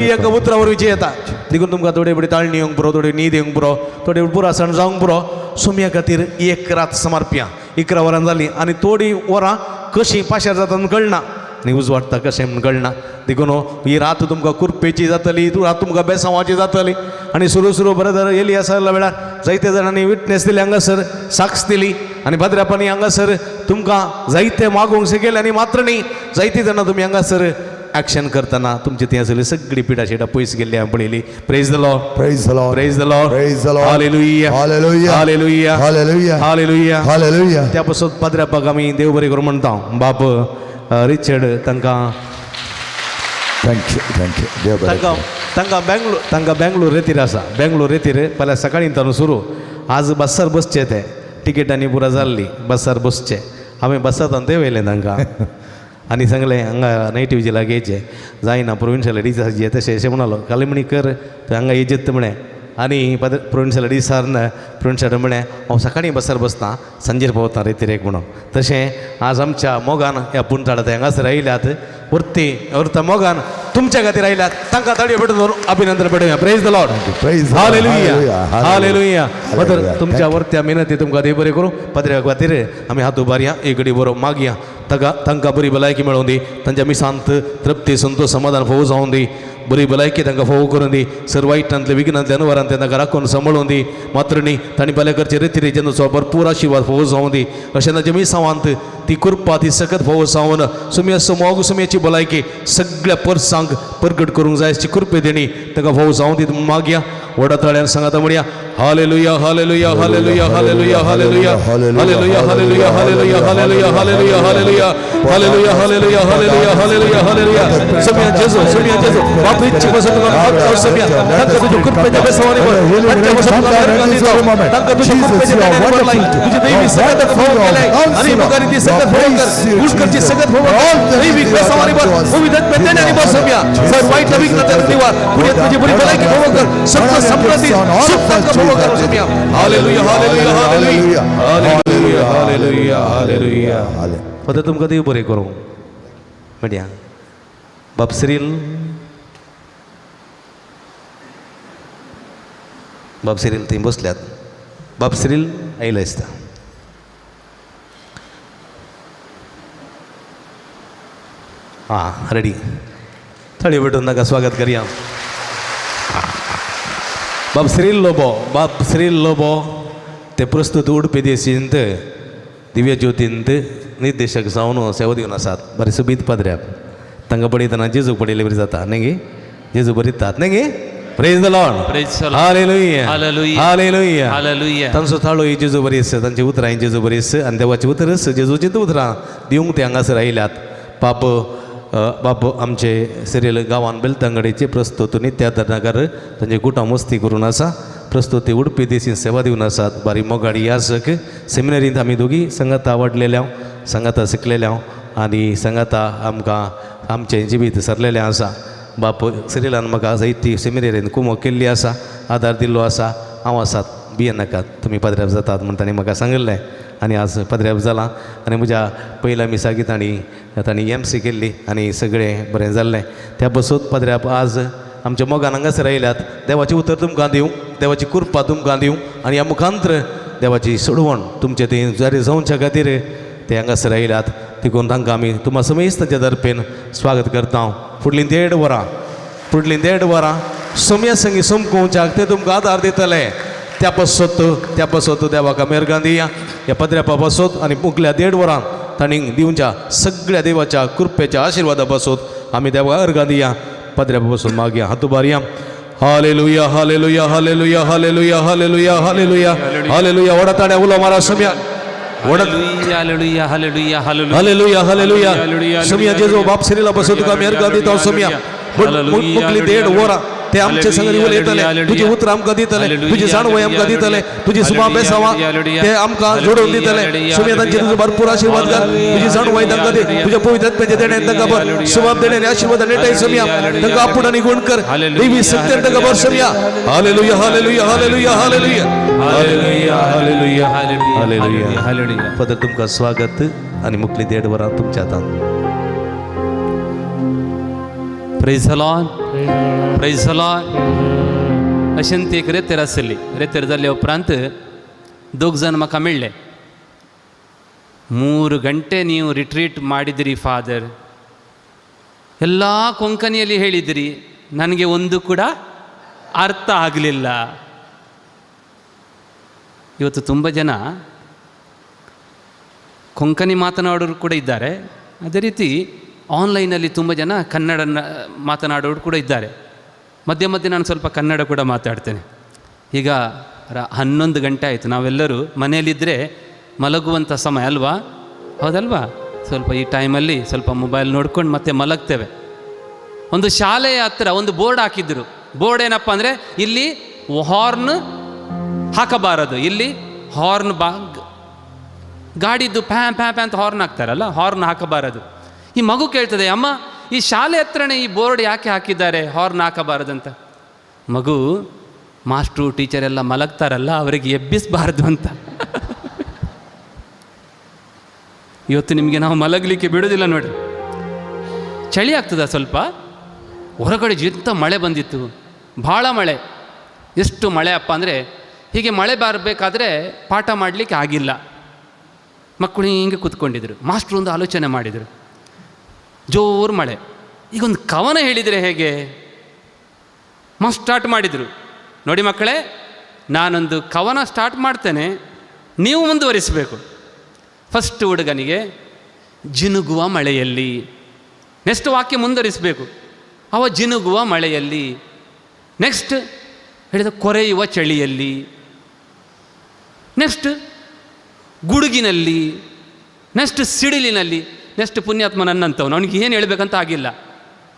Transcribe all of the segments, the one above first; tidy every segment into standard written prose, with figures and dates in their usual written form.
एक उतरावर विजय येता देखून तुमकां थोडे बडी ताळणी येवंक पुरो थोडी न्हीद येवंक पुरो थोडे पुरा सण जावंक पुरो सुम्या खातीर एक रात समर्प्या 11 वरां जालीं आनी थोडी वरां कशीं पाशार जाता म्हूण कळना आनी उजवाडटा कशें म्हूण कळना देखून ही रात तुमकां कुरपेची जातली तूं रात तुमकां बेसांवाची जातली आनी सुरू ब्रदर एलियास आयल्या वेळार जायते जाणांनी विटनेस दिली हांगासर साक्ष दिली आनी भद्रापणी हांगासर तुमकां जायते मागोवंक शिकयले आनी मात्र न्ही जायतीं जाणां तुमी हांगासर ॲक्शन करतना तुमची ती आसली सगळी पिठा शिटा पयस गेल्ली हांवें पळयली praise the Lord Praise the Lord. Praise the Lord Praise the Lord. Hallelujah Hallelujah. Hallelujah Hallelujah. Hallelujah Hallelujah. त्या पासून पाद्र्यापाक आमी देव बरें करूं म्हणटा बाप रिचर्ड तांकां Thank you. Thank you. देव बरें करूं. तांकां बेंगलोर रेतीर आसा बेंगलोर रेतीर फाल्यां सकाळीं ताणूं सुरू आज बसार बसचे ते टिकेटांनी पुरा जाल्ली बसार बसचे हांवें बसांत ते वयलें तांकां आनी सांगलें हांगा नायट विजिलाक येयचें जायना प्रोविन्शियल एडिसाचे तशें अशें म्हणलो काली म्हणी कर थंय हांगा येजेत म्हणे आनी प्रोविन्शियल एडिसार प्रोविन्शियल म्हणे हांव सकाळीं बसार बसता सांजेर पावता रेतीरेक म्हणून तशें आज आमच्या मोगान ह्या पुणटाळा ते हांगासर आयल्यात व्हरता मोगान तुमच्या खातीर आयल्यात तांकां ताळयो पेटोवन अभिनंदन पेटोवया praise the Lord Praise the Lord. Hallelujah Hallelujah. Hallelujah Hallelujah. तर तुमच्या वर्त्या मेहनती तुमकां देव बरें करूं पत्र्या खातीर आमी हात उबारया एक घडी बरो मागया तांकां बरी भलायकी मेळोवन दी तांच्या मिसांत तृप्ती संतोष समाधान फोव जावून दी बरी भलायकी तांकां फोव करून दी सर वायटांतले विघ्नांतले अनुवारांतले तांकां राखून सांबाळून दी मात्र न्ही तांणी पयले करचे रितीरितीचो भरपूर आशिर्वाद फोव जावून दी अशें तांच्या मिसांवांत ती कुरपा ती सकत फोव जावन सुमी मोग सुमयेची भलायकी सगळ्या परसांक परगट करूंक जाय अशी कुरपे देणी तांकां फोव जावून दी मागया व्हडा तळ्यान सांगाता म्हणया hallelujah hallelujah hallelujah hallelujah hallelujah hallelujah hallelujah hallelujah hallelujah hallelujah hallelujah hallelujah hallelujah hallelujah hallelujah hallelujah सुमिया जेजू बाप इच्छे बसत तुका सुमिया तांकां तुज्या कुरपेच्या बेसवानी बोल तांच्या बसत तुका मेहरबानी जाव तांकां तुज्या कुरपेच्या बेसवानी बोल तुजी दैवी सगत फोव केले आणि मुखारी ती सगत फोव कर उष्करची सगत फोव दैवी बेसवानी बोल उविदत पेटण्यानी बोल सुमिया सर वाईट विघ्नता निवार पुढे तुझी बरी भलायकी फोव कर सत्य समृद्धी सुख तांकां फोव कर सुमिया hallelujah hallelujah hallelujah hallelujah hallelujah hallelujah पद तुमकां देव बरें करूं मिडिया बाप सिरील थंय बसल्यात बाप सिरील आयले दिसता हां रेडी थळी भेटून ताका स्वागत करया बाप सिरील लोबो ते प्रस्तुत उडपी देशींत दिव्य ज्योतींत निर्देशक जावन सेवा दिवन आसात बरें सुबीत पाद्र्याक तांकां पळयतना जेजू पळयले बरी जाता न्ही गे जेजू बरयतात न्ही गे praise the Lord Praise the Lord. Hallelujah Hallelujah. Hallelujah Hallelujah. तांचो थाळो ही जेजू बरी आसा तांची उतरां जेजू बरी आसा आनी देवाची उतरस जेजूची उतरां दिवंक ते हांगासर आयल्यात बाप आमचे सिरियल गांवान बेलतांगडेचे प्रस्तुत नित्यादनाकार तांचे गुटां मस्ती करून आसा प्रस्तुती उडपी देशी सेवा दिवन आसात बारी मोगाडी यासक सेमिनरींत आमी दोगी संगता आवडलेल्या संगता शिकलेल्या आनी संगता आमकां आमचें जिवीत सरलेलें आसा बाप सिरियलान म्हाका जायती सेमिनरीन कुमो केल्ली आसा आदार दिल्लो आसा हांव आसात भियेन नाकात तुमी पाद्र्याप जातात म्हण ताणें म्हाका सांगलें आनी आज पाद्र्याप जालां आनी म्हज्या पयल्या मिसाकी तांणी MC केल्ली आनी सगळें बरें जाल्लें त्या बसत पाद्र्याप आज आमच्या मोगान हांगासर आयल्यात देवाची उतर तुमकां दिवं देवाची कृपा तुमकां दिवं आनी ह्या मुखांत्र देवाची सोडवण तुमचे थंय जारी जावच्या खातीर ते हांगासर आयल्यात देखून तांकां आमी तुमा समेस्त तांच्या तर्फेन स्वागत करता फुडलीं 1.5 वरां सुम्या संगी सुमकोवच्याक ते तुमकां आदार दितले त्या पासत देवाक मेहरगान दिया ह्या पाद्र्यापा पासत आनी मुखल्या 1.5 वरां तांणी दिवच्या सगळ्या देवाच्या कृपेच्या आशिर्वादा पासत आमी देवाक अर्गां दिया पाद्र्यापा पासून मागया हात उबारया hallelujah hallelujah hallelujah hallelujah hallelujah hallelujah hallelujah व्हडा ताण्या उलो मारा सुम्या Hallelujah, hallelujah, hallelujah. Hallelujah hallelujah सुमिया जेजू बाप सिरीला पासून तुका मेहरगान दिता सुमिया मुखली 1.5 वरां ते आमचे संग उलयतले तुजी उतरां आमकां दितले तुजी जाणवय आमकां दितले तुजी सुमा बेसावां ते आमकां जोडून दितले सुमिया तांचे तुजो भरपूर आशिर्वाद घाल तुजी जाणवय तांकां दी तुज्या पवित्रत्वाचे देणें तांकां भर सुमाप देणें आशिर्वाद नेटाय सुमिया तांकां आपूण आनी गुण कर देवी सत्यान तांकां भर सुमिया hallelujah hallelujah hallelujah hallelujah hallelujah hallelujah hallelujah hallelujah पद तुमकां स्वागत आनी मुखली 1.5 वरां तुमच्या हातांत Praise the Lord. Price the lord. अशें एक रेतेर आसली, रेतेर जाल्ले उपरांत 2 जण म्हाका मेळ्ळे. 3 ಗಂಟೆ ನೀವು ರಿಟ್ರೀಟ್ ಮಾಡಿದಿರಿ ಫಾದರ್, ಎಲ್ಲ ಕೊಂಕಣಿಯಲ್ಲಿ ಹೇಳಿದಿರಿ, ನನಗೆ ಒಂದು ಕೂಡ ಅರ್ಥ ಆಗಲಿಲ್ಲ. ಇವತ್ತು ತುಂಬ ಜನ ಕೊಂಕಣಿ ಮಾತನಾಡೋರು ಕೂಡ ಇದ್ದಾರೆ, ಅದೇ ರೀತಿ ಆನ್ಲೈನಲ್ಲಿ ತುಂಬ ಜನ ಕನ್ನಡ ಮಾತನಾಡೋರು ಕೂಡ ಇದ್ದಾರೆ. ಮಧ್ಯೆ ಮಧ್ಯೆ ನಾನು ಸ್ವಲ್ಪ ಕನ್ನಡ ಕೂಡ ಮಾತಾಡ್ತೇನೆ. ಈಗ 11 ಗಂಟೆ ಆಯಿತು, ನಾವೆಲ್ಲರೂ ಮನೆಯಲ್ಲಿದ್ದರೆ ಮಲಗುವಂಥ ಸಮಯ ಅಲ್ವಾ, ಹೌದಲ್ವಾ? ಸ್ವಲ್ಪ ಈ ಟೈಮಲ್ಲಿ ಸ್ವಲ್ಪ ಮೊಬೈಲ್ ನೋಡ್ಕೊಂಡು ಮತ್ತೆ ಮಲಗ್ತೇವೆ. ಒಂದು ಶಾಲೆಯ ಹತ್ತಿರ ಒಂದು ಬೋರ್ಡ್ ಹಾಕಿದ್ರು. ಬೋರ್ಡ್ ಏನಪ್ಪ ಅಂದರೆ, ಇಲ್ಲಿ ಹಾರ್ನ್ ಹಾಕಬಾರದು, ಇಲ್ಲಿ ಹಾರ್ನ್ ಗಾಡಿದ್ದು ಪ್ಯಾ ಪ್ಯಾ ಪ್ಯಾ ಅಂತ ಹಾರ್ನ್ ಹಾಕ್ತಾರಲ್ಲ, ಹಾರ್ನ್ ಹಾಕಬಾರದು. ಈ ಮಗು ಕೇಳ್ತದೆ, ಅಮ್ಮ ಈ ಶಾಲೆ ಹತ್ರನೇ ಈ ಬೋರ್ಡ್ ಯಾಕೆ ಹಾಕಿದ್ದಾರೆ ಹಾರ್ನ್ ಹಾಕಬಾರದಂತ? ಮಗು, ಮಾಸ್ಟ್ರು ಟೀಚರ್ ಎಲ್ಲ ಮಲಗ್ತಾರಲ್ಲ, ಅವರಿಗೆ ಎಬ್ಬಿಸಬಾರ್ದು ಅಂತ. ಇವತ್ತು ನಿಮಗೆ ನಾವು ಮಲಗಲಿಕ್ಕೆ ಬಿಡೋದಿಲ್ಲ ನೋಡಿ. ಚಳಿ ಆಗ್ತದ ಸ್ವಲ್ಪ, ಹೊರಗಡೆ ಎಂಥ ಮಳೆ ಬಂದಿತ್ತು, ಭಾಳ ಮಳೆ. ಎಷ್ಟು ಮಳೆ ಅಪ್ಪ ಅಂದರೆ, ಹೀಗೆ ಮಳೆ ಬರಬೇಕಾದ್ರೆ ಪಾಠ ಮಾಡಲಿಕ್ಕೆ ಆಗಿಲ್ಲ. ಮಕ್ಕಳು ಹಿಂಗೆ ಕೂತ್ಕೊಂಡಿದ್ರು. ಮಾಸ್ಟ್ರು ಒಂದು ಆಲೋಚನೆ ಮಾಡಿದರು, ಜೋರು ಮಳೆ, ಈಗೊಂದು ಕವನ ಹೇಳಿದರೆ ಹೇಗೆ? ಸ್ಟಾರ್ಟ್ ಮಾಡಿದರು. ನೋಡಿ ಮಕ್ಕಳೇ, ನಾನೊಂದು ಕವನ ಸ್ಟಾರ್ಟ್ ಮಾಡ್ತೇನೆ, ನೀವು ಮುಂದುವರಿಸಬೇಕು. ಫಸ್ಟ್ ಹುಡುಗನಿಗೆ ಜಿನುಗುವ ಮಳೆಯಲ್ಲಿ, ನೆಕ್ಸ್ಟ್ ವಾಕ್ಯ ಮುಂದುವರಿಸಬೇಕು. ಅವ ಜಿನುಗುವ ಮಳೆಯಲ್ಲಿ, ನೆಕ್ಸ್ಟ್ ಹೇಳಿದ ಕೊರೆಯುವ ಚಳಿಯಲ್ಲಿ, ನೆಕ್ಸ್ಟ್ ಗುಡುಗಿನಲ್ಲಿ, ನೆಕ್ಸ್ಟ್ ಸಿಡಿಲಿನಲ್ಲಿ, ನೆಕ್ಸ್ಟ್ ಪುಣ್ಯಾತ್ಮ ನನ್ನಂಥವನು, ಅವನಿಗೆ ಏನು ಹೇಳಬೇಕಂತ ಆಗಿಲ್ಲ,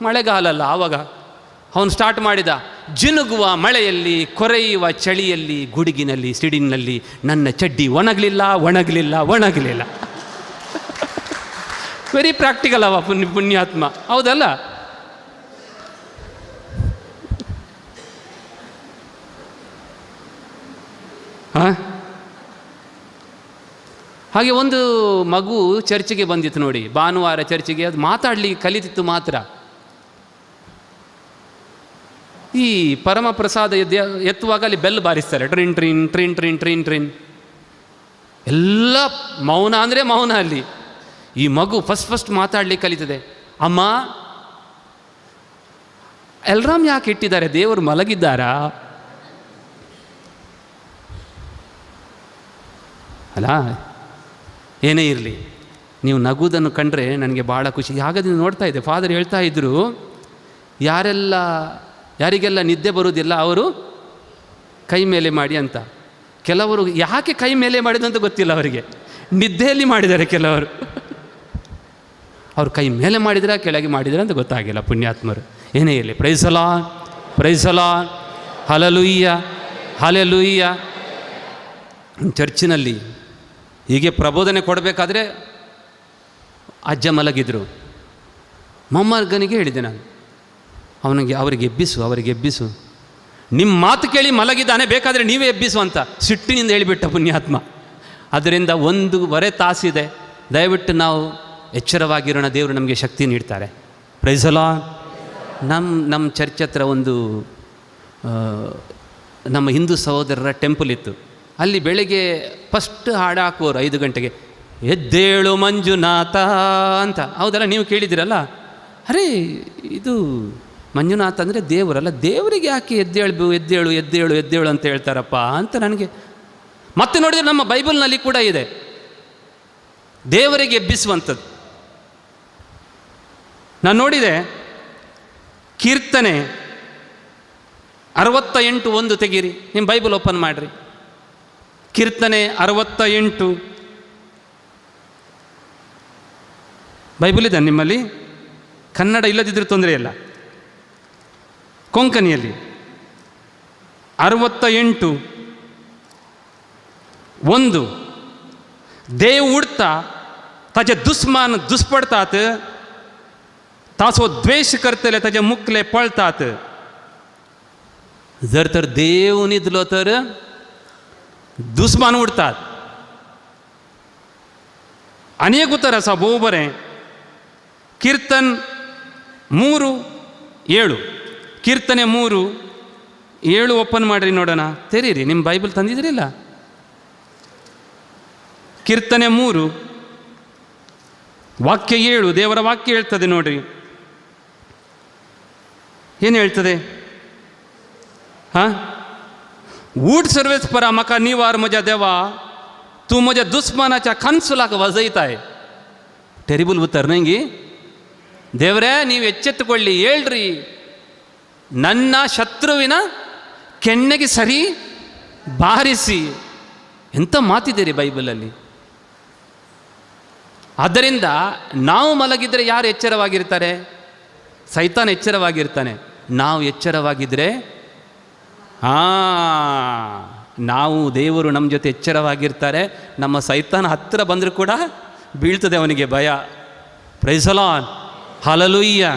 ಮಳೆಗಾಲಲ್ಲ. ಆವಾಗ ಅವನು ಸ್ಟಾರ್ಟ್ ಮಾಡಿದ, ಜಿನುಗುವ ಮಳೆಯಲ್ಲಿ, ಕೊರೆಯುವ ಚಳಿಯಲ್ಲಿ, ಗುಡುಗಿನಲ್ಲಿ, ಸಿಡಿಲಿನಲ್ಲಿ ನನ್ನ ಚಡ್ಡಿ ಒಣಗಲಿಲ್ಲ ಒಣಗಲಿಲ್ಲ ಒಣಗಲಿಲ್ಲ. ವೆರಿ ಪ್ರಾಕ್ಟಿಕಲ್ ಅವ ಪುಣ್ಯಾತ್ಮ, ಹೌದಲ್ಲ? ಹಾಂ, ಹಾಗೆ ಒಂದು ಮಗು ಚರ್ಚಿಗೆ ಬಂದಿತ್ತು ನೋಡಿ, ಭಾನುವಾರ ಚರ್ಚಿಗೆ. ಅದು ಮಾತಾಡಲಿಕ್ಕೆ ಕಲಿತಿತ್ತು ಮಾತ್ರ. ಈ ಪರಮ ಪ್ರಸಾದ ಎತ್ತುವಾಗ ಅಲ್ಲಿ ಬೆಲ್ ಬಾರಿಸ್ತಾರೆ, ಟ್ರಿನ್ ಟ್ರಿನ್ ಟ್ರಿನ್ ಟ್ರಿನ್ ಟ್ರಿನ್ ಟ್ರಿನ್. ಎಲ್ಲ ಮೌನ ಅಂದರೆ ಮೌನ ಅಲ್ಲಿ. ಈ ಮಗು ಫಸ್ಟ್ ಮಾತಾಡ್ಲಿಕ್ಕೆ ಕಲಿತದೆ. ಅಮ್ಮ, ಅಲ್ರಾಮ್ ಯಾಕೆ ಇಟ್ಟಿದ್ದಾರೆ? ದೇವರು ಮಲಗಿದ್ದಾರಾ? ಅಲ್ಲ, ಏನೇ ಇರಲಿ, ನೀವು ನಗುವುದನ್ನು ಕಂಡ್ರೆ ನನಗೆ ಭಾಳ ಖುಷಿ. ಹಾಗಾದ್ರೆ ನೋಡ್ತಾ ಇದ್ದೆ, ಫಾದರ್ ಹೇಳ್ತಾ ಇದ್ದರು, ಯಾರಿಗೆಲ್ಲ ನಿದ್ದೆ ಬರುವುದಿಲ್ಲ ಅವರು ಕೈ ಮೇಲೆ ಮಾಡಿ ಅಂತ. ಕೆಲವರು ಯಾಕೆ ಕೈ ಮೇಲೆ ಮಾಡಿದಂತ ಗೊತ್ತಿಲ್ಲ ಅವರಿಗೆ, ನಿದ್ದೆಯಲ್ಲಿ ಮಾಡಿದ್ದಾರೆ ಕೆಲವರು. ಅವರು ಕೈ ಮೇಲೆ ಮಾಡಿದ್ರೆ ಕೆಳಗೆ ಮಾಡಿದರೆ ಅಂತ ಗೊತ್ತಾಗಿಲ್ಲ ಪುಣ್ಯಾತ್ಮರು. ಏನೇ ಇರಲಿ, praise the Lord, praise the Lord, hallelujah hallelujah. ಚರ್ಚಿನಲ್ಲಿ ಹೀಗೆ ಪ್ರಬೋಧನೆ ಕೊಡಬೇಕಾದ್ರೆ ಅಜ್ಜ ಮಲಗಿದ್ರು. ಮೊಮ್ಮಗನಿಗೆ ಹೇಳಿದೆ ನಾನು, ಅವರಿಗೆ ಎಬ್ಬಿಸು, ನಿಮ್ಮ ಮಾತು ಕೇಳಿ ಮಲಗಿದ್ದಾನೆ, ಬೇಕಾದರೆ ನೀವೇ ಎಬ್ಬಿಸು ಅಂತ ಸಿಟ್ಟಿನಿಂದ ಹೇಳಿಬಿಟ್ಟ ಪುಣ್ಯಾತ್ಮ. ಅದರಿಂದ 1.5 ತಾಸಿದೆ. ದಯವಿಟ್ಟು ನಾವು ಎಚ್ಚರವಾಗಿರೋಣ, ದೇವರು ನಮಗೆ ಶಕ್ತಿ ನೀಡ್ತಾರೆ. Price the lord. ನಮ್ಮ ಚರ್ಚ್ ಹತ್ರ ಒಂದು ನಮ್ಮ ಹಿಂದೂ ಸಹೋದರರ ಟೆಂಪಲ್ ಇತ್ತು. ಅಲ್ಲಿ ಬೆಳಗ್ಗೆ ಫಸ್ಟ್ ಹಾಡು ಹಾಕುವರು 5 ಗಂಟೆಗೆ, ಎದ್ದೇಳು ಮಂಜುನಾಥ ಅಂತ. ಹೌದಲ್ಲ, ನೀವು ಕೇಳಿದ್ದೀರಲ್ಲ? ಅರೇ, ಇದು ಮಂಜುನಾಥ ಅಂದರೆ ದೇವರಲ್ಲ, ದೇವರಿಗೆ ಯಾಕೆ ಎದ್ದೇಳು ಅಂತ ಹೇಳ್ತಾರಪ್ಪ ಅಂತ ನನಗೆ. ಮತ್ತೆ ನೋಡಿದರೆ ನಮ್ಮ ಬೈಬಲ್ನಲ್ಲಿ ಕೂಡ ಇದೆ ದೇವರಿಗೆ ಎಬ್ಬಿಸುವಂಥದ್ದು. ನಾನು ನೋಡಿದೆ, ಕೀರ್ತನೆ 68:1 ತೆಗೀರಿ, ನಿಮ್ಮ ಬೈಬಲ್ ಓಪನ್ ಮಾಡಿರಿ. ಕೀರ್ತನೆ 68. ಬೈಬಲ್ ಇದೆ ನಿಮ್ಮಲ್ಲಿ? ಕನ್ನಡ ಇಲ್ಲದಿದ್ದರೆ ತೊಂದರೆ ಇಲ್ಲ. ಕೊಂಕಣಿಯಲ್ಲಿ 68:1. देव उडता ताचे दुस्मान दुस्पडतात, ताचो द्वेष करतले ताचे मुखले पळतात. जर तर देव न्हिदलो तर दुस्मान उडतात. आनी एक उतर आसा भोव बरें, कीर्तन 3:7. ಕೀರ್ತನೆ 3:7 ಓಪನ್ ಮಾಡಿರಿ ನೋಡೋಣ. ತೆರೀರಿ, ನಿಮ್ಮ ಬೈಬಲ್ ತಂದಿದ್ದೀರಿಲ್ಲ? ಕೀರ್ತನೆ 3 ವಾಕ್ಯ 7, ದೇವರ ವಾಕ್ಯ ಹೇಳ್ತದೆ ನೋಡ್ರಿ. ಏನು ಹೇಳ್ತದೆ? ऊट सर्वेस परा मका निवार मजा देवा तू मजा दुश्मनाच्या कनसुलाक वजैताय. ಟೆರಿಬಲ್ ಉತ್ತರ ನಂಗೆ. ದೇವರೇ ನೀವು ಎಚ್ಚೆತ್ತುಕೊಳ್ಳಿ, ಹೇಳ್ರಿ, ನನ್ನ ಶತ್ರುವಿನ ಕೆನ್ನೆಗೆ ಸರಿ ಬಾರಿಸಿ. ಎಂಥ ಮಾತಿದ್ದೀರಿ ಬೈಬಲಲ್ಲಿ. ಆದ್ದರಿಂದ ನಾವು ಮಲಗಿದರೆ ಯಾರು ಎಚ್ಚರವಾಗಿರ್ತಾರೆ? ಸೈತಾನ ಎಚ್ಚರವಾಗಿರ್ತಾನೆ. ನಾವು ಎಚ್ಚರವಾಗಿದ್ದರೆ ನಾವು, ದೇವರು ನಮ್ಮ ಜೊತೆ ಎಚ್ಚರವಾಗಿರ್ತಾರೆ. ನಮ್ಮ ಸೈತಾನ ಹತ್ತಿರ ಬಂದರೂ ಕೂಡ ಬೀಳ್ತದೆ ಅವನಿಗೆ ಭಯ. Praise the Lord, hallelujah,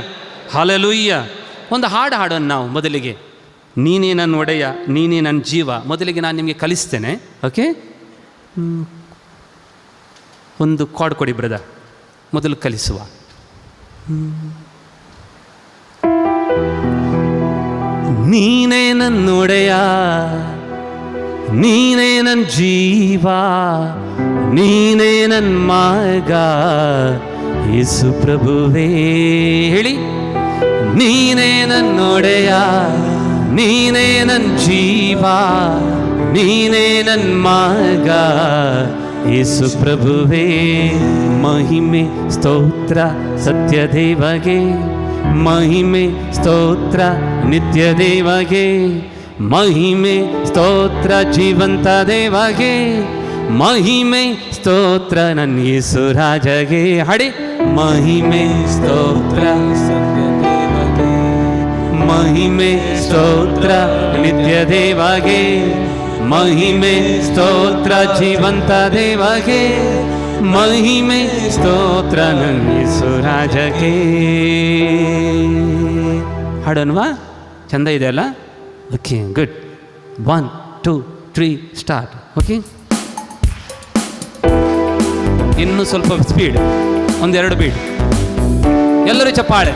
hallelujah. ಒಂದು ಹಾಡು ಹಾಡೋಣ ನಾವು ಮೊದಲಿಗೆ. ನೀನೇ ನನ್ನ ಒಡೆಯ, ನೀನೇ ನನ್ನ ಜೀವ. ಮೊದಲಿಗೆ ನಾನು ನಿಮಗೆ ಕಲಿಸ್ತೇನೆ, ಓಕೆ? ಒಂದು ಕಾರ್ಡ್ ಕೊಡಿ ಬ್ರದರ್, ಮೊದಲು ಕಲಿಸುವ. ನೀನೇ ನನ್ನೊಡೆಯ, ನೀನೇ ನನ್ನ ಜೀವ, ನೀನೇ ನನ್ನ ಮಾರ್ಗ, ಯೇಸು ಪ್ರಭುವೇ. ಹೇಳಿ, ನೀನೇ ನನ್ನೊಡೆಯ, ನೀನೇ ನನ್ನ ಜೀವ, ನೀನೇ ನನ್ನ ಮಾರ್ಗ, ಯೇಸು ಪ್ರಭುವೇ. ಮಹಿಮೆ ಸ್ತೋತ್ರ ಸತ್ಯ ದೇವಗೆ, ಮಹಿಮೆ ಸ್ತೋತ್ರ ನಿತ್ಯ ದೇವಗೆ, ಮಹಿಮೆ ಸ್ತೋತ್ರ ಜೀವಂತ ದೇವಗೆ, ಮಹಿಮೆ ಸ್ತೋತ್ರ ನನ್ನ ಯೇಸು ರಾಜಗೆ. ಹಾಡಿ, ಮಹಿಮೆ ಸ್ತೋತ್ರ ಸತ್ಯ ದೇವಗೆ, ಮಹಿಮೆ ಸ್ತೋತ್ರ ನಿತ್ಯ ದೇವಗೆ, ಮಹಿಮೆ ಸ್ತೋತ್ರ ಜೀವಂತ ದೇವಗೆ, ಮಹಿಮೆ ಸ್ತೋತ್ರ ನನ್ನ ಯೇಸು ರಾಜಗೆ. ಹಾಡೋಣವಾ? ಚಂದ ಇದೆ ಅಲ್ಲ? Okay, good. 1 2 3 ಸ್ಟಾರ್ಟ್. ಓಕೆ, ಇನ್ನು ಸ್ವಲ್ಪ ಸ್ಪೀಡ್, ಒಂದೆರಡು ಬೀಟ್. ಎಲ್ಲರೂ ಚಪ್ಪಾಳೆ.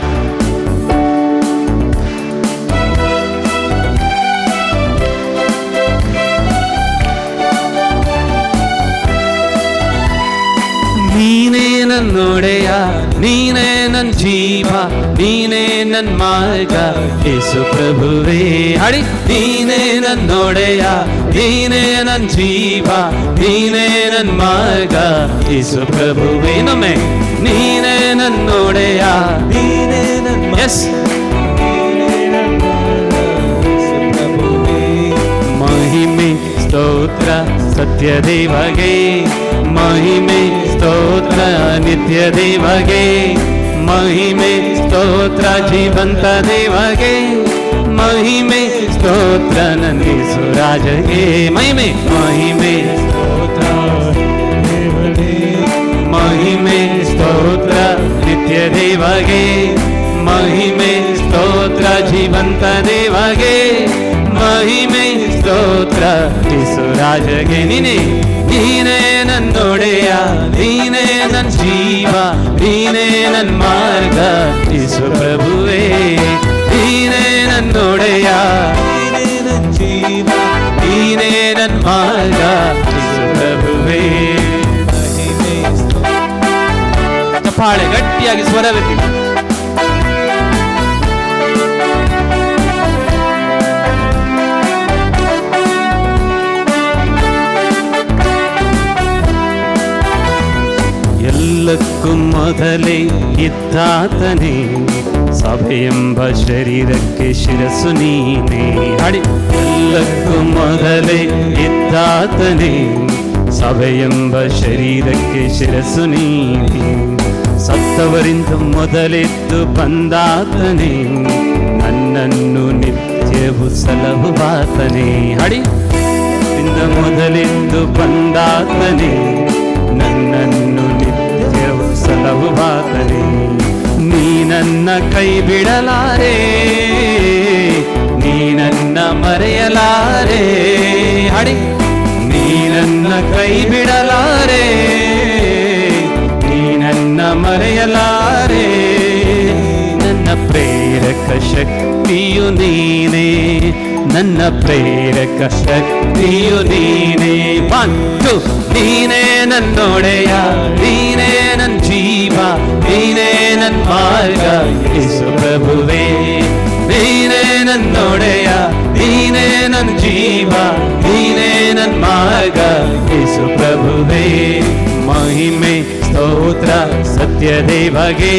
ನೀನೇ ನನ್ನೊಡೆಯ, ನೀನೇ ನನ್ನ ಜೀವ, ನೀನೇ ನನ್ನ ಮಾರ್ಗ, ಯೇಸು ಪ್ರಭುವೇ. ಹಾಡಿ, ನೀನೇ ನನ್ನೊಡೆಯ, ನೀನೇ ನನ್ನ ಜೀವ, ನೀನೇ ನನ್ನ ಮಾರ್ಗ, ಯೇಸು ಪ್ರಭುವೇ. ನೊಮ್ಮೆ, ನೀನೇ ನನ್ನೊಡೆಯ, ನೀನೇ ನನ್ನ, ಎಸ್, ಮಹಿಮೆ ಸ್ತೋತ್ರ ಸತ್ಯ ದೇವಗೆ, ಮಹಿಮೆ ಸ್ತೋತ್ರ ನಿತ್ಯ ದೇವಗೆ, ಮಹಿಮೆ ಸ್ತೋತ್ರ ಜೀವಂತ ದೇವಗೆ, ಮಹಿಮೆ ಸ್ತೋತ್ರ ನನ್ನ ಯೇಸು ರಾಜಗೆ. ಮಹಿಮೆ, ಮಹಿಮೆ ಸ್ತೋತ್ರ ದೇವಗೆ, ಮಹಿಮೆ ಸ್ತೋತ್ರ ನಿತ್ಯ ದೇವಗೆ, ಮಹಿಮೆ ಸ್ತೋತ್ರ ಜೀವಂತ ದೇವಗೆ, ಮಹಿಮೆ ಸ್ತೋತ್ರ ಯೇಸು ರಾಜಗೆ. ನೀನೇ, ನೀನೇ ನನ್ನೊಡೆಯ, ನೀನೇ ನನ್ನ ಜೀವ, ನೀನೇ ನನ್ನ ಮಾರ್ಗ, ಯೇಸು ಪ್ರಭುವೇ. ನೀನೇ ನನ್ನೊಡೆಯ, ನೀನೇ ನನ್ನ ಜೀವ, ನೀನೇ ನನ್ನ ಮಾರ್ಗ, ಯೇಸು ಪ್ರಭುವೇ. ಚಪ್ಪಾಳೆ ಗಟ್ಟಿಯಾಗಿ ಸ್ವರವೆತ್ತಿ. ಎಲ್ಲಕ್ಕೂ ಮೊದಲೇ ಇದ್ದಾತನೇ, ಸಭೆಯೆಂಬ ಶರೀರಕ್ಕೆ ಶಿರಸ್ಸು ನೀನೇ. ಹಾಡಿ, ಎಲ್ಲಕ್ಕೂ ಮೊದಲೇ ಇದ್ದಾತನೇ, ಸಭೆಯೆಂಬ ಶರೀರಕ್ಕೆ ಶಿರಸ್ಸು ನೀನೇ. ಸತ್ತವರಿಂದ ಮೊದಲೆದ್ದು ಬಂದಾತನೇ, ನನ್ನನ್ನು ನಿತ್ಯವೂ ಸಲಹುವಾತನೇ. ಹಾಡಿ, ಮೊದಲೆದ್ದು ಬಂದಾತನೇ, ನನ್ನನ್ನು ನಿತ್ಯವೂ ಸಲಹುವಾತನೇ. ನೀ ನನ್ನ ಕೈ ಬಿಡಲಾರೆ, ನೀ ನನ್ನ ಮರೆಯಲಾರೆ. ಹಾಡಿ, ನೀ ನನ್ನ ಕೈ ಬಿಡಲಾರೆ, ನೀ ನನ್ನ ಮರೆಯಲಾರೆ. ನನ್ನ ಪ್ರೇಯ ಪ್ರೇರಕ ಶಕ್ತಿಯು ನೀನೇ, ನನ್ನ ಪ್ರೇರಕ ಶಕ್ತಿಯು ನೀನೇ. ಬಂತು ನೀನೇ ನನ್ನೊಡೆಯ, ನೀನೇ ನನ್ನ ಜೀವ, ನೀನೇ ನನ್ನ ಮಾರ್ಗ ಯೇಸು ಪ್ರಭುವೇ. ನೀನೇ ನನ್ನೊಡೆಯ, ನೀನೇ ನನ್ನ ಜೀವ, ನೀನೇ ನನ್ನ ಮಾರ್ಗ ಯೇಸು ಪ್ರಭುವೇ. ಮಹಿಮೆ ಸ್ತೋತ್ರ ಸತ್ಯ ದೇವಗೆ,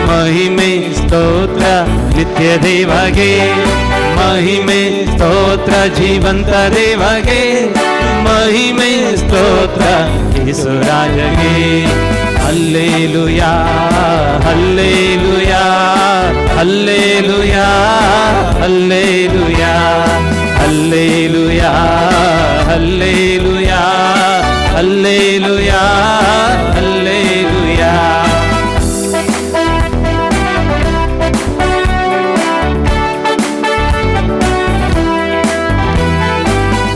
ಮಹಿಮೆ ಸ್ತೋತ್ರ ನಿತ್ಯ ದೇವಗೆ, ಮಹಿಮೆ ಸ್ತೋತ್ರ ಜೀವಂತ ದೇವಗೆ, ಮಹಿಮೆ ಸ್ತೋತ್ರ ಯೇಸು ರಾಜಗೆ. Hallelujah hallelujah hallelujah hallelujah hallelujah hallelujah hallelujah hallelujah.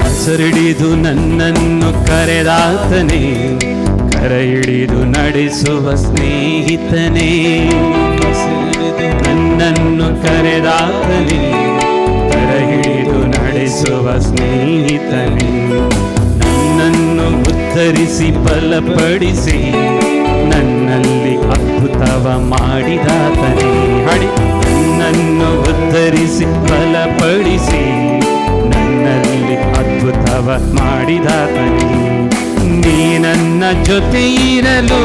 ಹೆಸರಿಡಿದು ನನ್ನನ್ನು ಕರೆದಾತನೇ, ಕರ ಹಿಡಿದು ನಡೆಸುವ ಸ್ನೇಹಿತನೇ. ನನ್ನನ್ನು ಕರೆದಾತನೇ, ಕರ ಹಿಡಿದು ನಡೆಸುವ ಸ್ನೇಹಿತನೇ. ನನ್ನನ್ನು ಉದ್ಧರಿಸಿ ಬಲಪಡಿಸಿ, ನನ್ನಲ್ಲಿ ಅದ್ಭುತವ ಮಾಡಿದಾತನೇ. ಹಾಡಿ. ನನ್ನನ್ನು ಉದ್ಧರಿಸಿ ಬಲಪಡಿಸಿ, ನನ್ನಲ್ಲಿ ಅದ್ಭುತವ ಮಾಡಿದಾತನೇ. ನೀ ನನ್ನ ಜೊತೆ ಇರಲು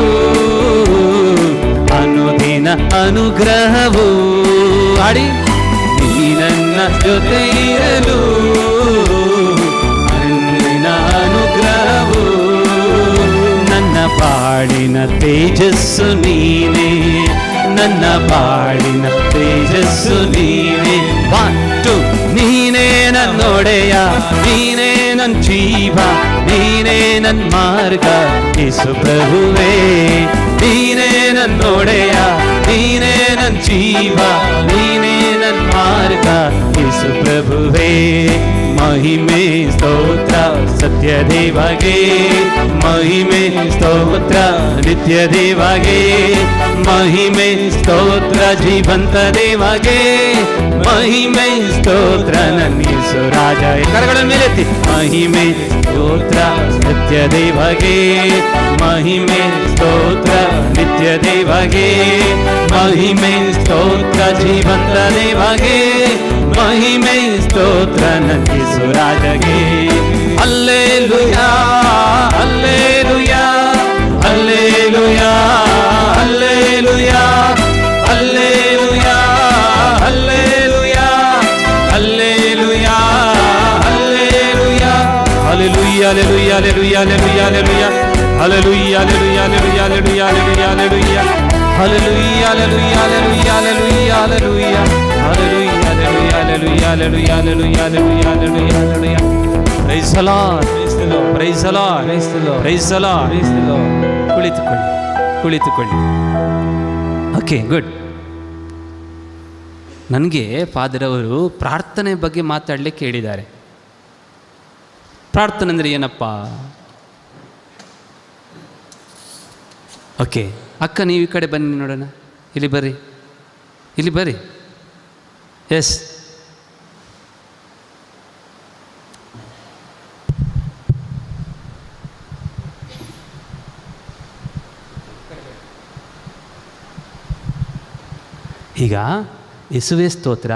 ಅನುದಿನ ಅನುಗ್ರಹವು. ಆಡಿ. ನೀ ನನ್ನ ಜೊತೆ ಇರಲು ಅನುದಿನ ಅನುಗ್ರಹವು. ನನ್ನ ಬಾಳಿನ ತೇಜಸ್ಸು ನೀನೇ, ನನ್ನ ಬಾಳಿನ ತೇಜಸ್ಸು ನೀನೇ. ಬಾಟು ನೀನೇ ನನ್ನೊಡೆಯ, ನೀನೇ ನನ್ನ ಜೀವ, ನೀನೇ ನನ್ನ ಮಾರ್ಗ ಯೇಸು ಪ್ರಭುವೇ. ನೀನೇ ನನ್ನೊಡೆಯ, ನೀನೇ ನನ್ನ ಜೀವ, ನೀನೇ ನನ್ನ ಮಾರ್ಗ ಯೇಸು ಪ್ರಭುವೇ. ಮಹಿಮೆ ಸ್ತೋತ್ರ ಸತ್ಯ ದೇವಗೆ, ಮಹಿಮೆ ಸ್ತೋತ್ರ ನಿತ್ಯ ದೇವಗೆ, ಮಹಿಮೆ ಸ್ತೋತ್ರ ಜೀವಂತ ದೇವಗೆ, ಮಹಿಮೆ ಸ್ತೋತ್ರ ನನ್ನ ಯೇಸು ರಾಜ. ಕರಗಳ ಮೇಲೆತ್ತಿ. ಮಹಿಮೆ ಸ್ತೋತ್ರ ಸತ್ಯ ದೇವಗೆ, ಮಹಿಮೆ ಸ್ತೋತ್ರ ನಿತ್ಯ ದೇವಗೆ, ಮಹಿಮೆ ಸ್ತೋತ್ರ ಜೀವಂತ ದೇವಗೆ, ಮಹಿಮೆ ಸ್ತೋತ್ರ ನನ್ನ ಯೇಸು ರಾಜಗೆ. Hallelujah hallelujah hallelujah hallelujah hallelujah hallelujah hallelujah hallelujah. Hallelujah hallelujah hallelujah hallelujah hallelujah hallelujah hallelujah hallelujah hallelujah hallelujah hallelujah hallelujah hallelujah hallelujah hallelujah hallelujah hallelujah hallelujah hallelujah. Praise the Lord, praise the Lord, praise the Lord, praise the Lord, praise the Lord, praise the Lord. ಕುಳಿತುಕೊಳ್ಳಿ. Okay, good. ನನಗೆ father ಅವರು ಪ್ರಾರ್ಥನೆ ಬಗ್ಗೆ ಮಾತಾಡಲಿಕ್ಕೆ ಹೇಳಿದ್ದಾರೆ. ಪ್ರಾರ್ಥನೆ ಅಂದರೆ ಏನಪ್ಪ? ಓಕೆ, ಅಕ್ಕ ನೀವು ಈ ಕಡೆ ಬನ್ನಿ ನೋಡೋಣ. ಇಲ್ಲಿ ಬರ್ರಿ, ಇಲ್ಲಿ ಬರ್ರಿ. ಎಸ್, ಈಗ ಯೇಸುವೆ ಸ್ತೋತ್ರ,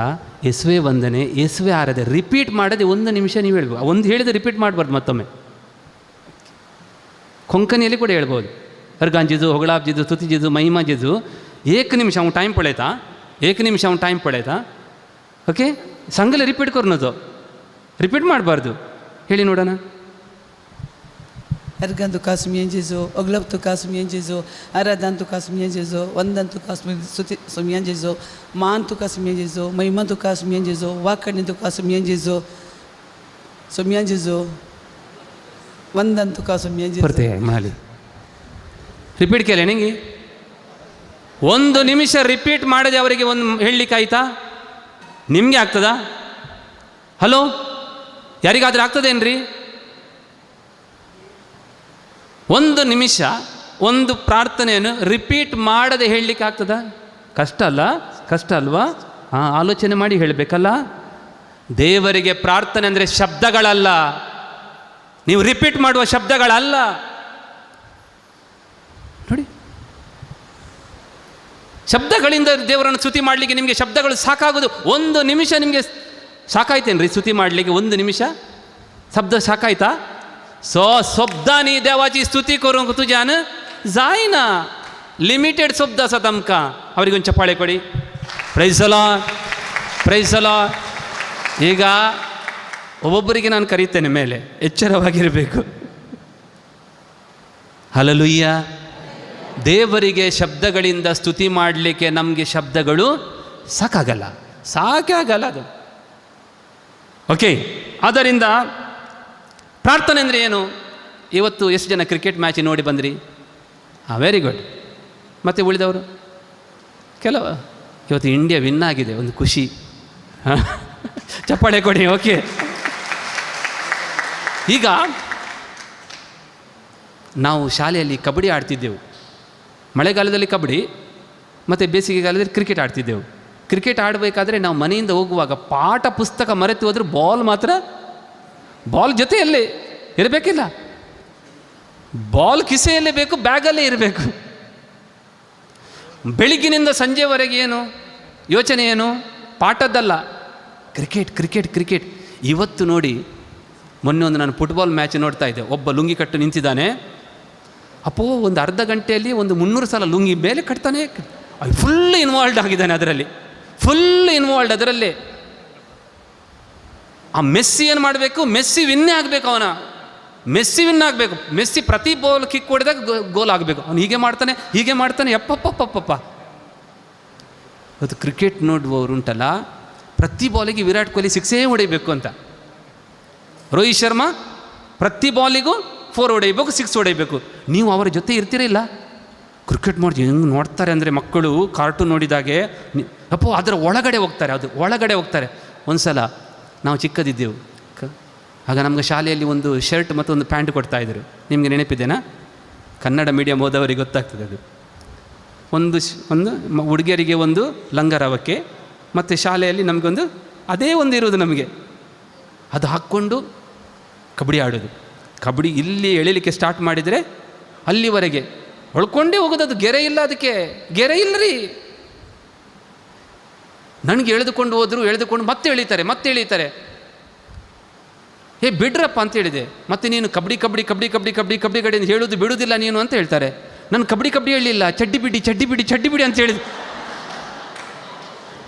ಯೇಸುವೆ ವಂದನೆ, ಯೇಸುವೆ ಆರಾಧನೆ ರಿಪೀಟ್ ಮಾಡದೆ ಒಂದು ನಿಮಿಷ ನೀವು ಹೇಳ್ಬೋದು. ಒಂದು ಹೇಳಿದ್ರೆ ರಿಪೀಟ್ ಮಾಡಬಾರ್ದು ಮತ್ತೊಮ್ಮೆ. ಕೊಂಕಣಿಯಲ್ಲಿ ಕೂಡ ಹೇಳ್ಬೋದು. अर्गान जेजू, होगलाब जेजू, स्तुति जेजू, महिमा जेजू. एक निमिष हांव टायम पळयता, एक निमिष हांव टायम पळयता. ओके, सांगले रिपीट करू नजो, रिपीट ಮಾಡಬಾರ್ದು. ಹೇಳಿ ನೋಡೋಣ. अर्गान तुका सुमयें जेजू, ओगलाब तुका सुमयें जेजू, आराधन तुका सुमयें जेजू, वंदन तुका सुमयें जेजू, मान तुका सुमयें जेजू, महिमा तुका सुमयें जेजू, वाकणी तुका सुमयें जेजू, सुमयें जेजू, वंदन तुका सुमयें जेजू. ಬರ್ತೆ ಮಾಡಿ ರಿಪೀಟ್ ಕೇಳಿ. ನಿಮಗೆ ಒಂದು ನಿಮಿಷ ರಿಪೀಟ್ ಮಾಡದೆ ಅವರಿಗೆ ಒಂದು ಹೇಳಲಿಕ್ಕೆ ಆಯ್ತಾ? ನಿಮಗೆ ಆಗ್ತದಾ? ಹಲೋ, ಯಾರಿಗಾದ್ರೂ ಆಗ್ತದೇನ್ರಿ? ಒಂದು ನಿಮಿಷ ಒಂದು ಪ್ರಾರ್ಥನೆಯನ್ನು ರಿಪೀಟ್ ಮಾಡದೆ ಹೇಳಲಿಕ್ಕೆ ಆಗ್ತದಾ? ಕಷ್ಟ ಅಲ್ಲ? ಕಷ್ಟ ಅಲ್ವಾ? ಆಲೋಚನೆ ಮಾಡಿ ಹೇಳಬೇಕಲ್ಲ. ದೇವರಿಗೆ ಪ್ರಾರ್ಥನೆ ಅಂದರೆ ಶಬ್ದಗಳಲ್ಲ, ನೀವು ರಿಪೀಟ್ ಮಾಡುವ ಶಬ್ದಗಳಲ್ಲ. ನೋಡಿ, ಶಬ್ದಗಳಿಂದ ದೇವರನ್ನು ಸ್ತುತಿ ಮಾಡಲಿಕ್ಕೆ ನಿಮಗೆ ಶಬ್ದಗಳು ಸಾಕಾಗೋದು. ಒಂದು ನಿಮಿಷ ನಿಮಗೆ ಸಾಕಾಯ್ತೇನ್ರಿ ಸ್ತುತಿ ಮಾಡಲಿಕ್ಕೆ? ಒಂದು ನಿಮಿಷ शब्द साकायता? सो शब्दांनी देवाची स्तुती करूंक तुज्यान जायना. लिमिटेड शब्द आसात आमकां. ಅವರಿಗೊಂದು ಚಪ್ಪಾಳೆ ಕೊಡಿ. Price the Lord, praise the lord. ಈಗ ಒಬ್ಬೊಬ್ಬರಿಗೆ ನಾನು ಕರೀತೇನೆ ಮೇಲೆ, ಎಚ್ಚರವಾಗಿರಬೇಕು. ಹಲ್ಲೆಲೂಯ. ದೇವರಿಗೆ ಶಬ್ದಗಳಿಂದ ಸ್ತುತಿ ಮಾಡಲಿಕ್ಕೆ ನಮಗೆ ಶಬ್ದಗಳು ಸಾಕಾಗಲ್ಲ, ಸಾಕೇ ಆಗಲ್ಲ ಅದು. ಓಕೆ, ಆದ್ದರಿಂದ ಪ್ರಾರ್ಥನೆ ಅಂದರೆ ಏನು? ಇವತ್ತು ಎಷ್ಟು ಜನ ಕ್ರಿಕೆಟ್ ಮ್ಯಾಚ್ ನೋಡಿ ಬಂದ್ರಿ? Very good. ಮತ್ತು ಉಳಿದವರು ಕೆಲವು, ಇವತ್ತು ಇಂಡಿಯಾ ವಿನ್ ಆಗಿದೆ, ಒಂದು ಖುಷಿ. ಚಪ್ಪಾಳೆ ಕೊಡಿ. ಓಕೆ, ಈಗ ನಾವು ಶಾಲೆಯಲ್ಲಿ ಕಬಡ್ಡಿ ಆಡ್ತಿದ್ದೆವು. ಮಳೆಗಾಲದಲ್ಲಿ ಕಬಡ್ಡಿ ಮತ್ತು ಬೇಸಿಗೆಗಾಲದಲ್ಲಿ ಕ್ರಿಕೆಟ್ ಆಡ್ತಿದ್ದೆವು. ಕ್ರಿಕೆಟ್ ಆಡಬೇಕಾದ್ರೆ ನಾವು ಮನೆಯಿಂದ ಹೋಗುವಾಗ ಪಾಠ ಪುಸ್ತಕ ಮರೆತು ಹೋದ್ರೆ ಬಾಲ್ ಜೊತೆಯಲ್ಲೇ ಇರಬೇಕಿಲ್ಲ, ಬಾಲ್ ಕಿಸೆಯಲ್ಲೇ ಬೇಕು, ಬ್ಯಾಗಲ್ಲೇ ಇರಬೇಕು. ಬೆಳಿಗ್ಗಿನಿಂದ ಸಂಜೆವರೆಗೆ ಏನು ಯೋಚನೆ? ಏನು? ಪಾಠದ್ದಲ್ಲ, ಕ್ರಿಕೆಟ್ ಕ್ರಿಕೆಟ್ ಕ್ರಿಕೆಟ್. ಇವತ್ತು ನೋಡಿ, ಮೊನ್ನೆ ಒಂದು ನಾನು ಫುಟ್ಬಾಲ್ ಮ್ಯಾಚ್ ನೋಡ್ತಾ ಇದ್ದೆ. ಒಬ್ಬ ಲುಂಗಿ ಕಟ್ಟು ನಿಂತಿದ್ದಾನೆ. ಅಪ್ಪೋ, ಒಂದು ಅರ್ಧ ಗಂಟೆಯಲ್ಲಿ ಒಂದು 300 ಸಲ ಲುಂಗಿ ಮೇಲೆ ಕಟ್ತಾನೆ. ಫುಲ್ ಇನ್ವಾಲ್ವ್ ಆಗಿದ್ದಾನೆ ಅದರಲ್ಲಿ, ಫುಲ್ ಇನ್ವಾಲ್ವ್ ಅದರಲ್ಲೇ. ಆ ಮೆಸ್ಸಿ ಏನು ಮಾಡಬೇಕು? ಮೆಸ್ಸಿ ವಿನ್ನೇ ಆಗಬೇಕು. ಮೆಸ್ಸಿ ವಿನ್ ಆಗಬೇಕು. ಮೆಸ್ಸಿ ಪ್ರತಿ ಬಾಲ್ ಕಿಕ್ ಹೊಡೆದಾಗ ಗೋಲ್ ಆಗಬೇಕು. ಅವನು ಹೀಗೆ ಮಾಡ್ತಾನೆ. ಯಪ್ಪಪ್ಪಪ್ಪಪ್ಪ. ಇವತ್ತು ಕ್ರಿಕೆಟ್ ನೋಡುವವರು ಉಂಟಲ್ಲ, ಪ್ರತಿ ಬಾಲಿಗೆ ವಿರಾಟ್ ಕೊಹ್ಲಿ 6 ಹೊಡೆಯಬೇಕು ಅಂತ. ರೋಹಿತ್ ಶರ್ಮಾ ಪ್ರತಿ ಬಾಲಿಗೂ 4 ಹೊಡೆಯಬೇಕು, 6 ಹೊಡೆಯಬೇಕು. ನೀವು ಅವರ ಜೊತೆ ಇರ್ತೀರಿಲ್ಲ? ಕ್ರಿಕೆಟ್ ನೋಡಿ ಹೆಂಗೆ ನೋಡ್ತಾರೆ ಅಂದರೆ ಮಕ್ಕಳು ಕಾರ್ಟೂನ್ ನೋಡಿದಾಗೆ ಅಪ್ಪೋ ಅದರ ಒಳಗಡೆ ಹೋಗ್ತಾರೆ. ಒಂದು ಸಲ ನಾವು ಚಿಕ್ಕದಿದ್ದೆವು, ಆಗ ನಮಗೆ ಶಾಲೆಯಲ್ಲಿ ಒಂದು ಶರ್ಟ್ ಮತ್ತು ಒಂದು ಪ್ಯಾಂಟ್ ಕೊಡ್ತಾಯಿದ್ರು. ನಿಮಗೆ ನೆನಪಿದೆನಾ? ಕನ್ನಡ ಮೀಡಿಯಮ್ ಹೋದವರಿಗೆ ಗೊತ್ತಾಗ್ತದೆ ಅದು. ಒಂದು ಹುಡುಗಿಯರಿಗೆ ಒಂದು ಲಂಗರವಕ್ಕೆ, ಮತ್ತು ಶಾಲೆಯಲ್ಲಿ ನಮಗೊಂದು ಅದೇ ಒಂದು ಇರೋದು ನಮಗೆ. ಅದು ಹಾಕ್ಕೊಂಡು ಕಬಡ್ಡಿ ಆಡೋದು. ಕಬಡ್ಡಿ ಇಲ್ಲಿ ಎಳಿಲಿಕ್ಕೆ ಸ್ಟಾರ್ಟ್ ಮಾಡಿದರೆ ಅಲ್ಲಿವರೆಗೆ ಹೊಳ್ಕೊಂಡೇ ಹೋಗೋದು. ಅದು ಗೆರೆ ಇಲ್ಲ, ಅದಕ್ಕೆ ಗೆರೆ ಇಲ್ಲರಿ. ನನಗೆ ಎಳೆದುಕೊಂಡು ಹೋದರು, ಎಳೆದುಕೊಂಡು ಮತ್ತೆ ಎಳೀತಾರೆ. ಬಿಡ್ರಪ್ಪ ಅಂತ ಹೇಳಿದೆ. ಮತ್ತು ನೀನು ಕಬಡ್ಡಿ ಕಡೆಯಿಂದ ಹೇಳೋದು ಬಿಡುವುದಿಲ್ಲ ನೀನು ಅಂತ ಹೇಳ್ತಾರೆ. ನಾನು ಕಬಡ್ಡಿ ಹೇಳಿಲ್ಲ, ಚಡ್ಡಿ ಬಿಡಿ ಅಂತ ಹೇಳಿದೆ.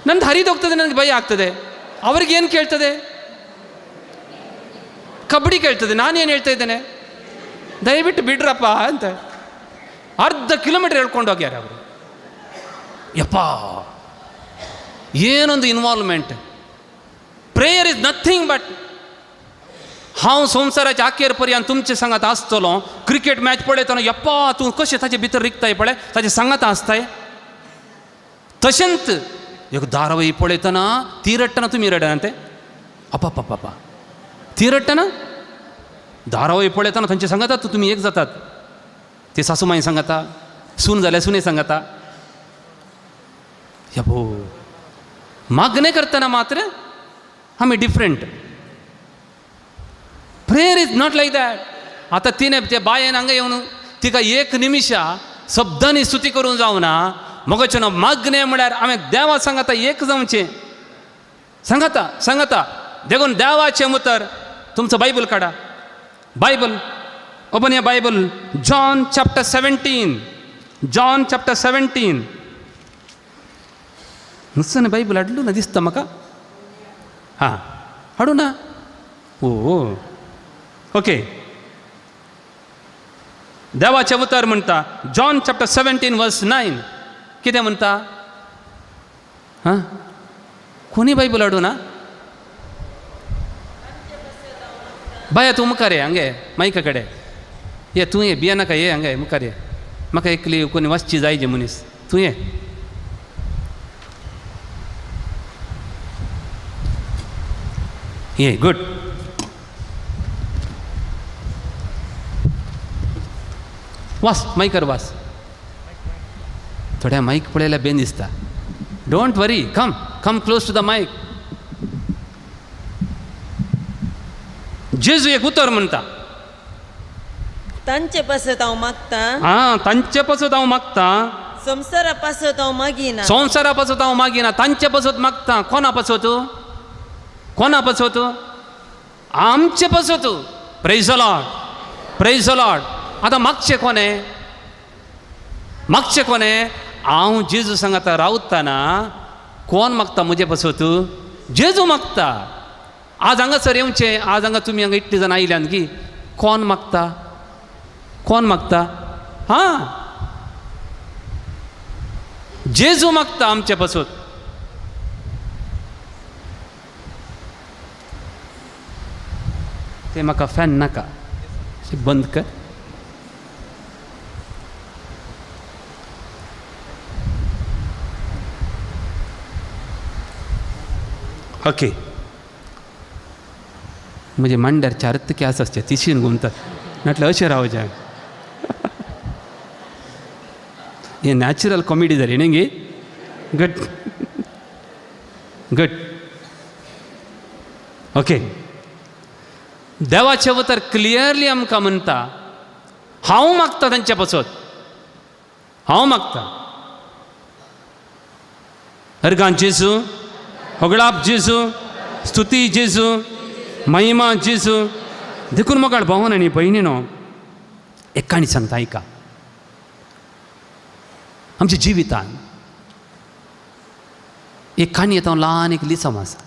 ನಂದು ಹರಿದೋಗ್ತದೆ, ನನಗೆ ಭಯ ಆಗ್ತದೆ. ಅವ್ರಿಗೇನು ಕೇಳ್ತದೆ? ಕಬಡ್ಡಿ ಕೇಳ್ತದೆ. ನಾನೇನು ಹೇಳ್ತಾ ಇದ್ದೇನೆ? ದಯವಿಟ್ಟು ಬಿಡ್ರಪ್ಪ ಅಂತ. ಅರ್ಧ ಕಿಲೋಮೀಟರ್ ಹೇಳ್ಕೊಂಡು ಹೋಗ್ಯಾರ ಅವರು. ಯಪ್ಪ, ಏನೊಂದು involvement. Prayer is nothing but हांव संवसाराच्या आखेर पर्यंत तुमचे सांगात आसतलो. क्रिकेट मॅच पळयतना यप्पा तूं कशें ताचे भितर रिगताय पळय, ताचे सांगात आसताय. तशेंच एक धारावाही पळयतना ती रडटना तुमी रडनाते. अप्पा ती रडटना धारावाही पळयतना तांचे सांगातात तुमी एक जातात. ते सासूमाई सांगाता, सून जाल्यार सुने सांगाता. यपो मागणे करताना मात्र आम्ही different. Prayer is not like that. आता तिने त्या बायेन हांगा येवन तिका 1 निमिष शब्दांनी स्तुती करून जावना. मगच्यान मागणे म्हळ्यार आमी देवा सांगता एक जावचें. सांगता देखून देवाचें उतर. तुमचं बायबल काढा. बायबल ओपन या बायबल. John chapter 17. नुसतं बायबल हाडलो ना दिसता म्हाका. हां हाडू ना. ओ ओके. देवाचे उतर म्हणटा जॉन चॅप्टर 17 वर्स 9. कितें म्हणटा? हां कोणी बायबल हाडू ना? बाया तूं मुखार ये हांगे मायका कडेन ये. तूं ये बिया नाका, ये हांगे मुखार ये. म्हाका एकली कोणी वाचची जाय जे मनीस. तूं ये. ये गुड. वास मायकार वास. थोड्या माईक पळयल्यार बेन दिसता. Don't worry. Come close to the mic. जेजू एक उतर म्हणता. तांचे पासत हांव मागता, तांचे पासत हांव मागता, संवसारा पासत हांव मागिना. संवसारा पासत हांव मागिना, तांचे पासत मागता. कोणा पासत? कोणा पासत? आमचे पासत. Praise the Lord, praise the Lord. आता मागचे कोणे? मागचे कोणे? हांव जेजू सांगाता रावतना कोण मागता म्हजे पासत? जेजू मागता. आज हांगासर येवचे, आज हांगा तुमी हांगा इतली जाण आयल्यान की कोण मागता? कोण मागता? जेजू मागता आमचे पासून. ते म्हाका फॅन नाका, बंद कर. ओके. म्हणजे मांड्यार चारत केस असते, तिशीन घुमतात. म्हटलं अशें रावचे. हे नॅचरल कॉमेडी जाली न्ही गे. Good good. ओके. देवाचे उतर क्लियरली आमकां म्हणटा, हांव मागता तांचे पासत. हांव मागता. अर्गां जेजू, होगळाप जेजू, स्तुती जेजू, महिमा जेजू. देखून मोगाळ भावान आनी भयणीनो, एक काणी सांगता ऐका. आमच्या जिवितान एक काणी येता, ल्हान एक लिसम आसा.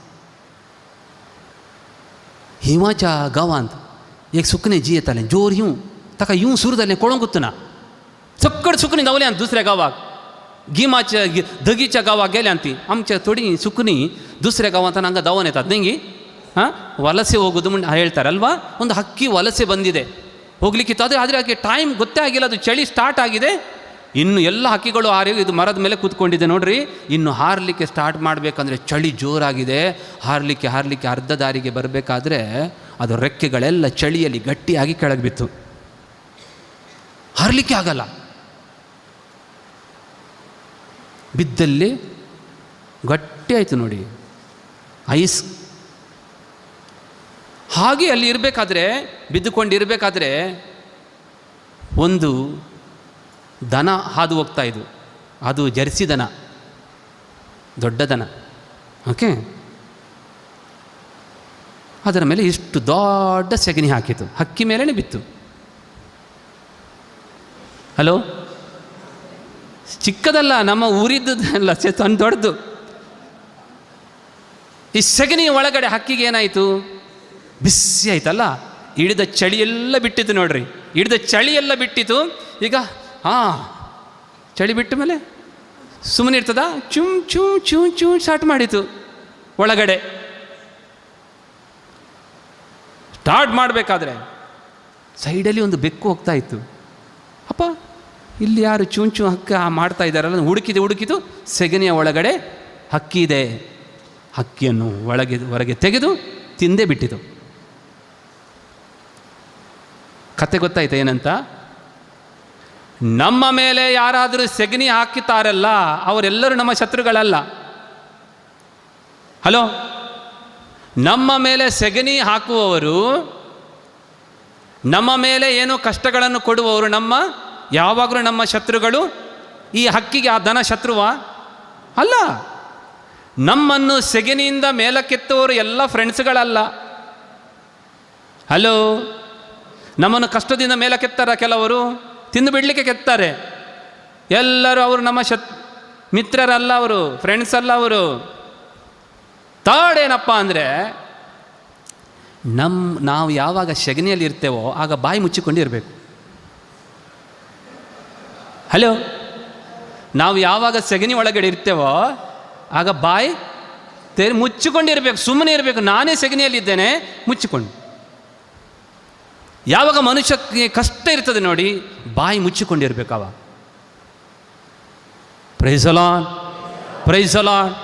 हिमाच्या गांवांत एक सुकणें जियेतालें, जोर हिंव. ताका हिंव सुरू जालें कळोंकूच ना. चक्कड सुकणीं धांवल्यान दुसऱ्या गांवाक, गिमाच्या धगीच्या गांवाक गेल्यान ती. आमच्या थोडीं सुकणीं दुसऱ्या गांवांतल्यान हांगा धांवून येतात न्ही गी. ವಲಸೆ ಹೋಗೋದು ಹೇಳ್ತಾರಲ್ವಾ. ಒಂದು ಹಕ್ಕಿ ವಲಸೆ ಬಂದಿದೆ, ಹೋಗ್ಲಿಕ್ಕಿತ್ತು. ಆದರೆ ಟೈಮ್ ಗೊತ್ತೇ ಆಗಿಲ್ಲ, ಅದು ಚಳಿ ಸ್ಟಾರ್ಟ್ ಆಗಿದೆ. ಇನ್ನು ಎಲ್ಲ ಹಕ್ಕಿಗಳು ಹಾರಿ ಇದು ಮರದ ಮೇಲೆ ಕೂತ್ಕೊಂಡಿದೆ ನೋಡ್ರಿ. ಇನ್ನು ಹಾರಲಿಕ್ಕೆ ಸ್ಟಾರ್ಟ್ ಮಾಡಬೇಕಂದ್ರೆ ಚಳಿ ಜೋರಾಗಿದೆ. ಹಾರಲಿಕ್ಕೆ ಅರ್ಧ ದಾರಿಗೆ ಬರಬೇಕಾದ್ರೆ ಅದು ರೆಕ್ಕೆಗಳೆಲ್ಲ ಚಳಿಯಲ್ಲಿ ಗಟ್ಟಿಯಾಗಿ ಕೆಳಗೆ ಬಿತ್ತು. ಹಾರಲಿಕ್ಕೆ ಆಗಲ್ಲ. ಬಿದ್ದಲ್ಲಿ ಗಟ್ಟಿ ಆಯಿತು ನೋಡಿ, ಐಸ್. ಹಾಗೆ ಅಲ್ಲಿ ಇರಬೇಕಾದ್ರೆ, ಬಿದ್ದುಕೊಂಡಿರಬೇಕಾದ್ರೆ ಒಂದು ದನ ಹಾದು ಹೋಗ್ತಾ ಇದ್ದು. ಅದು ಜರ್ಸಿ ದನ, ದೊಡ್ಡ ದನ. ಓಕೆ. ಅದರ ಮೇಲೆ ಇಷ್ಟು ದೊಡ್ಡ ಸೆಗಣಿ ಹಾಕಿತು, ಹಕ್ಕಿ ಮೇಲೇ ಬಿತ್ತು. ಹಲೋ, ಚಿಕ್ಕದಲ್ಲ, ನಮ್ಮ ಊರಿದ್ದಲ್ಲ, ಸಣ್ಣ ದೊಡ್ಡದು. ಈ ಸೆಗಣಿ ಒಳಗಡೆ ಹಕ್ಕಿಗೆ ಏನಾಯಿತು? ಬಿಸಿ ಆಯ್ತಲ್ಲ, ಹಿಡಿದ ಚಳಿ ಎಲ್ಲ ಬಿಟ್ಟಿತ್ತು ನೋಡ್ರಿ. ಹಿಡಿದ ಚಳಿ ಎಲ್ಲ ಬಿಟ್ಟಿತ್ತು. ಈಗ ಚಳಿ ಬಿಟ್ಟ ಮೇಲೆ ಸುಮ್ಮನೆ ಇರ್ತದ? ಚೂ ಚೂ ಚೂ ಚೂ ಸ್ಟಾರ್ಟ್ ಮಾಡಿತು ಒಳಗಡೆ. ಸ್ಟಾರ್ಟ್ ಮಾಡಬೇಕಾದ್ರೆ ಸೈಡಲ್ಲಿ ಒಂದು ಬೆಕ್ಕು ಹೋಗ್ತಾ ಇತ್ತು. ಅಪ್ಪ, ಇಲ್ಲಿ ಯಾರು ಚೂಂಚು ಹಕ್ಕ ಮಾಡ್ತಾ ಇದ್ದಾರಲ್ಲ, ಹುಡುಕಿದು ಸೆಗಣಿಯ ಒಳಗಡೆ ಹಕ್ಕಿ ಇದೆ. ಹಕ್ಕಿಯನ್ನು ಹೊರಗೆ ತೆಗೆದು ತಿಂದೇ ಬಿಟ್ಟಿತು. ಕತೆ ಗೊತ್ತಾಯ್ತು ಏನಂತ? ನಮ್ಮ ಮೇಲೆ ಯಾರಾದರೂ ಸೆಗಣಿ ಹಾಕಿತಾರಲ್ಲ, ಅವರೆಲ್ಲರೂ ನಮ್ಮ ಶತ್ರುಗಳಲ್ಲ. ಹಲೋ, ನಮ್ಮ ಮೇಲೆ ಸೆಗಣಿ ಹಾಕುವವರು, ನಮ್ಮ ಮೇಲೆ ಏನೋ ಕಷ್ಟಗಳನ್ನು ಕೊಡುವವರು ಯಾವಾಗಲೂ ನಮ್ಮ ಶತ್ರುಗಳು. ಈ ಹಕ್ಕಿಗೆ ಆ ದನ ಶತ್ರುವ ಅಲ್ಲ. ನಮ್ಮನ್ನು ಸೆಗಣಿಯಿಂದ ಮೇಲಕ್ಕೆತ್ತುವವರು ಎಲ್ಲ ಫ್ರೆಂಡ್ಸ್ಗಳಲ್ಲ. ಹಲೋ, ನಮ್ಮನ್ನು ಕಷ್ಟದಿಂದ ಮೇಲಕ್ಕೆತ್ತಾರ ಕೆಲವರು, ತಿಂದು ಬಿಡಲಿಕ್ಕೆ ಕೆತ್ತಾರೆ. ಎಲ್ಲರೂ ಅವರು ನಮ್ಮ ಮಿತ್ರರಲ್ಲ, ಅವರು ಫ್ರೆಂಡ್ಸ್ ಅಲ್ಲ ಅವರು. ಥರ್ಡ್ ಏನಪ್ಪ ಅಂದರೆ, ನಾವು ಯಾವಾಗ ಸೆಗಣಿಯಲ್ಲಿ ಇರ್ತೇವೋ ಆಗ ಬಾಯಿ ಮುಚ್ಚಿಕೊಂಡಿರಬೇಕು. ಹಲೋ, ನಾವು ಯಾವಾಗ ಸೆಗಣಿ ಒಳಗಡೆ ಇರ್ತೇವೋ ಆಗ ಬಾಯಿ ಮುಚ್ಚಿಕೊಂಡಿರಬೇಕು, ಸುಮ್ಮನೆ ಇರಬೇಕು. ನಾನೇ ಸೆಗಣಿಯಲ್ಲಿದ್ದೇನೆ, ಮುಚ್ಚಿಕೊಂಡು. ಯಾವಾಗ ಮನುಷ್ಯಕ್ಕೆ ಕಷ್ಟ ಇರ್ತದೆ ನೋಡಿ, ಬಾಯಿ ಮುಚ್ಚಿಕೊಂಡಿರ್ಬೇಕು ಅವ. Price the Lord, praise the lord.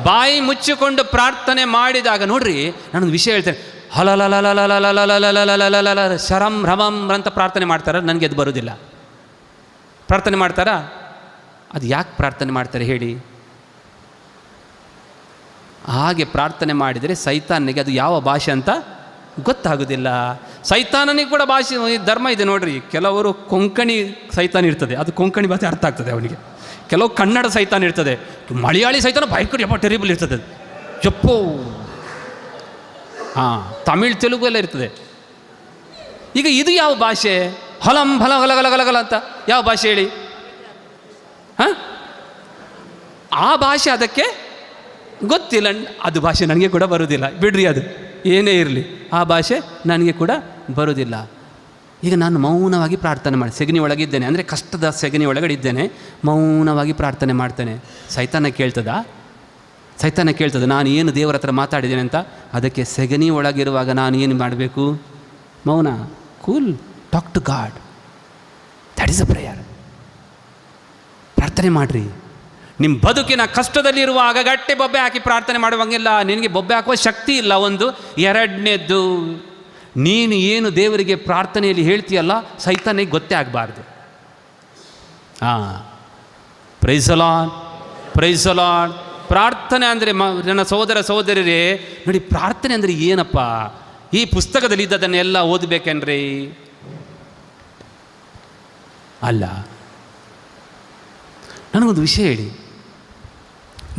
ಬಾಯಿ ಮುಚ್ಚಿಕೊಂಡು ಪ್ರಾರ್ಥನೆ ಮಾಡಿದಾಗ ನೋಡ್ರಿ, ನಾನೊಂದು ವಿಷಯ ಹೇಳ್ತೇನೆ. ಹಲಲಲಲಲಲಲಲಲಲಲಲಲಲ ಶರಂ ರಮಂ ಅಂತ ಪ್ರಾರ್ಥನೆ ಮಾಡ್ತಾರ, ನನಗೆ ಅದು ಬರೋದಿಲ್ಲ. ಪ್ರಾರ್ಥನೆ ಮಾಡ್ತಾರಾ? ಅದು ಯಾಕೆ ಪ್ರಾರ್ಥನೆ ಮಾಡ್ತಾರೆ ಹೇಳಿ? ಹಾಗೆ ಪ್ರಾರ್ಥನೆ ಮಾಡಿದರೆ ಸೈತಾನಿಗೆ ಅದು ಯಾವ ಭಾಷೆ ಅಂತ ಗೊತ್ತಾಗೋದಿಲ್ಲ. ಸೈತಾನನಿಗೆ ಕೂಡ ಭಾಷೆ ಧರ್ಮ ಇದೆ ನೋಡ್ರಿ. ಕೆಲವರು ಕೊಂಕಣಿ ಸೈತಾನ ಇರ್ತದೆ, ಅದು ಕೊಂಕಣಿ ಭಾಷೆ ಅರ್ಥ ಆಗ್ತದೆ ಅವನಿಗೆ. ಕೆಲವು ಕನ್ನಡ ಸೈತಾನ ಇರ್ತದೆ, ಮಲಯಾಳಿ ಸೈತಾನ ಭಯಂಕರ ಯಪ್ಪ ಟೆರಿಬಲ್ ಇರ್ತದೆ ಅದು ಜಪ್ಪೋ. ಹಾಂ, ತಮಿಳ್ ತೆಲುಗು ಎಲ್ಲ ಇರ್ತದೆ. ಈಗ ಇದು ಯಾವ ಭಾಷೆ? ಹೊಲಂ ಫಲ ಹೊಲ ಗಲ ಗಲ ಗಲ ಅಂತ ಯಾವ ಭಾಷೆ ಹೇಳಿ? ಹಾಂ, ಆ ಭಾಷೆ ಅದಕ್ಕೆ ಗೊತ್ತಿಲ್ಲ. ಅದು ಭಾಷೆ ನನಗೆ ಕೂಡ ಬರುವುದಿಲ್ಲ, ಬಿಡ್ರಿ, ಅದು ಏನೇ ಇರಲಿ, ಆ ಭಾಷೆ ನನಗೆ ಕೂಡ ಬರುವುದಿಲ್ಲ. ಈಗ ನಾನು ಮೌನವಾಗಿ ಪ್ರಾರ್ಥನೆ ಮಾಡಿ ಸೆಗಣಿ ಒಳಗಿದ್ದೇನೆ, ಅಂದರೆ ಕಷ್ಟದ ಸೆಗಣಿ ಒಳಗಡೆ ಇದ್ದೇನೆ, ಮೌನವಾಗಿ ಪ್ರಾರ್ಥನೆ ಮಾಡ್ತೇನೆ. ಸೈತಾನ ಕೇಳ್ತದೆ ನಾನು ಏನು ದೇವರ ಹತ್ರ ಮಾತಾಡಿದ್ದೇನೆ ಅಂತ. ಅದಕ್ಕೆ ಸೆಗಣಿ ಒಳಗಿರುವಾಗ ನಾನು ಏನು ಮಾಡಬೇಕು? ಮೌನ, cool, talk to God. That is a prayer. ಪ್ರಾರ್ಥನೆ ಮಾಡಿರಿ. ನಿಮ್ಮ ಬದುಕಿನ ಕಷ್ಟದಲ್ಲಿರುವಾಗ ಗಟ್ಟಿ ಬೊಬ್ಬೆ ಹಾಕಿ ಪ್ರಾರ್ಥನೆ ಮಾಡುವಂಗಿಲ್ಲ. ನಿನಗೆ ಬೊಬ್ಬೆ ಹಾಕುವ ಶಕ್ತಿ ಇಲ್ಲ. ಒಂದು. ಎರಡನೇದ್ದು, ನೀನು ಏನು ದೇವರಿಗೆ ಪ್ರಾರ್ಥನೆಯಲ್ಲಿ ಹೇಳ್ತೀಯಲ್ಲ, ಸೈತಾನಿಗೆ ಗೊತ್ತೇ ಆಗಬಾರ್ದು. ಹಾಂ, praise the Lord, praise the lord. ಪ್ರಾರ್ಥನೆ ಅಂದರೆ ನನ್ನ ಸಹೋದರ ಸಹೋದರರೇ ನೋಡಿ, ಪ್ರಾರ್ಥನೆ ಅಂದರೆ ಏನಪ್ಪ? ಈ ಪುಸ್ತಕದಲ್ಲಿ ಇದ್ದದನ್ನೆಲ್ಲ ಓದಬೇಕೇನ್ರಿ? ಅಲ್ಲ. ನನಗೊಂದು ವಿಷಯ ಹೇಳಿ.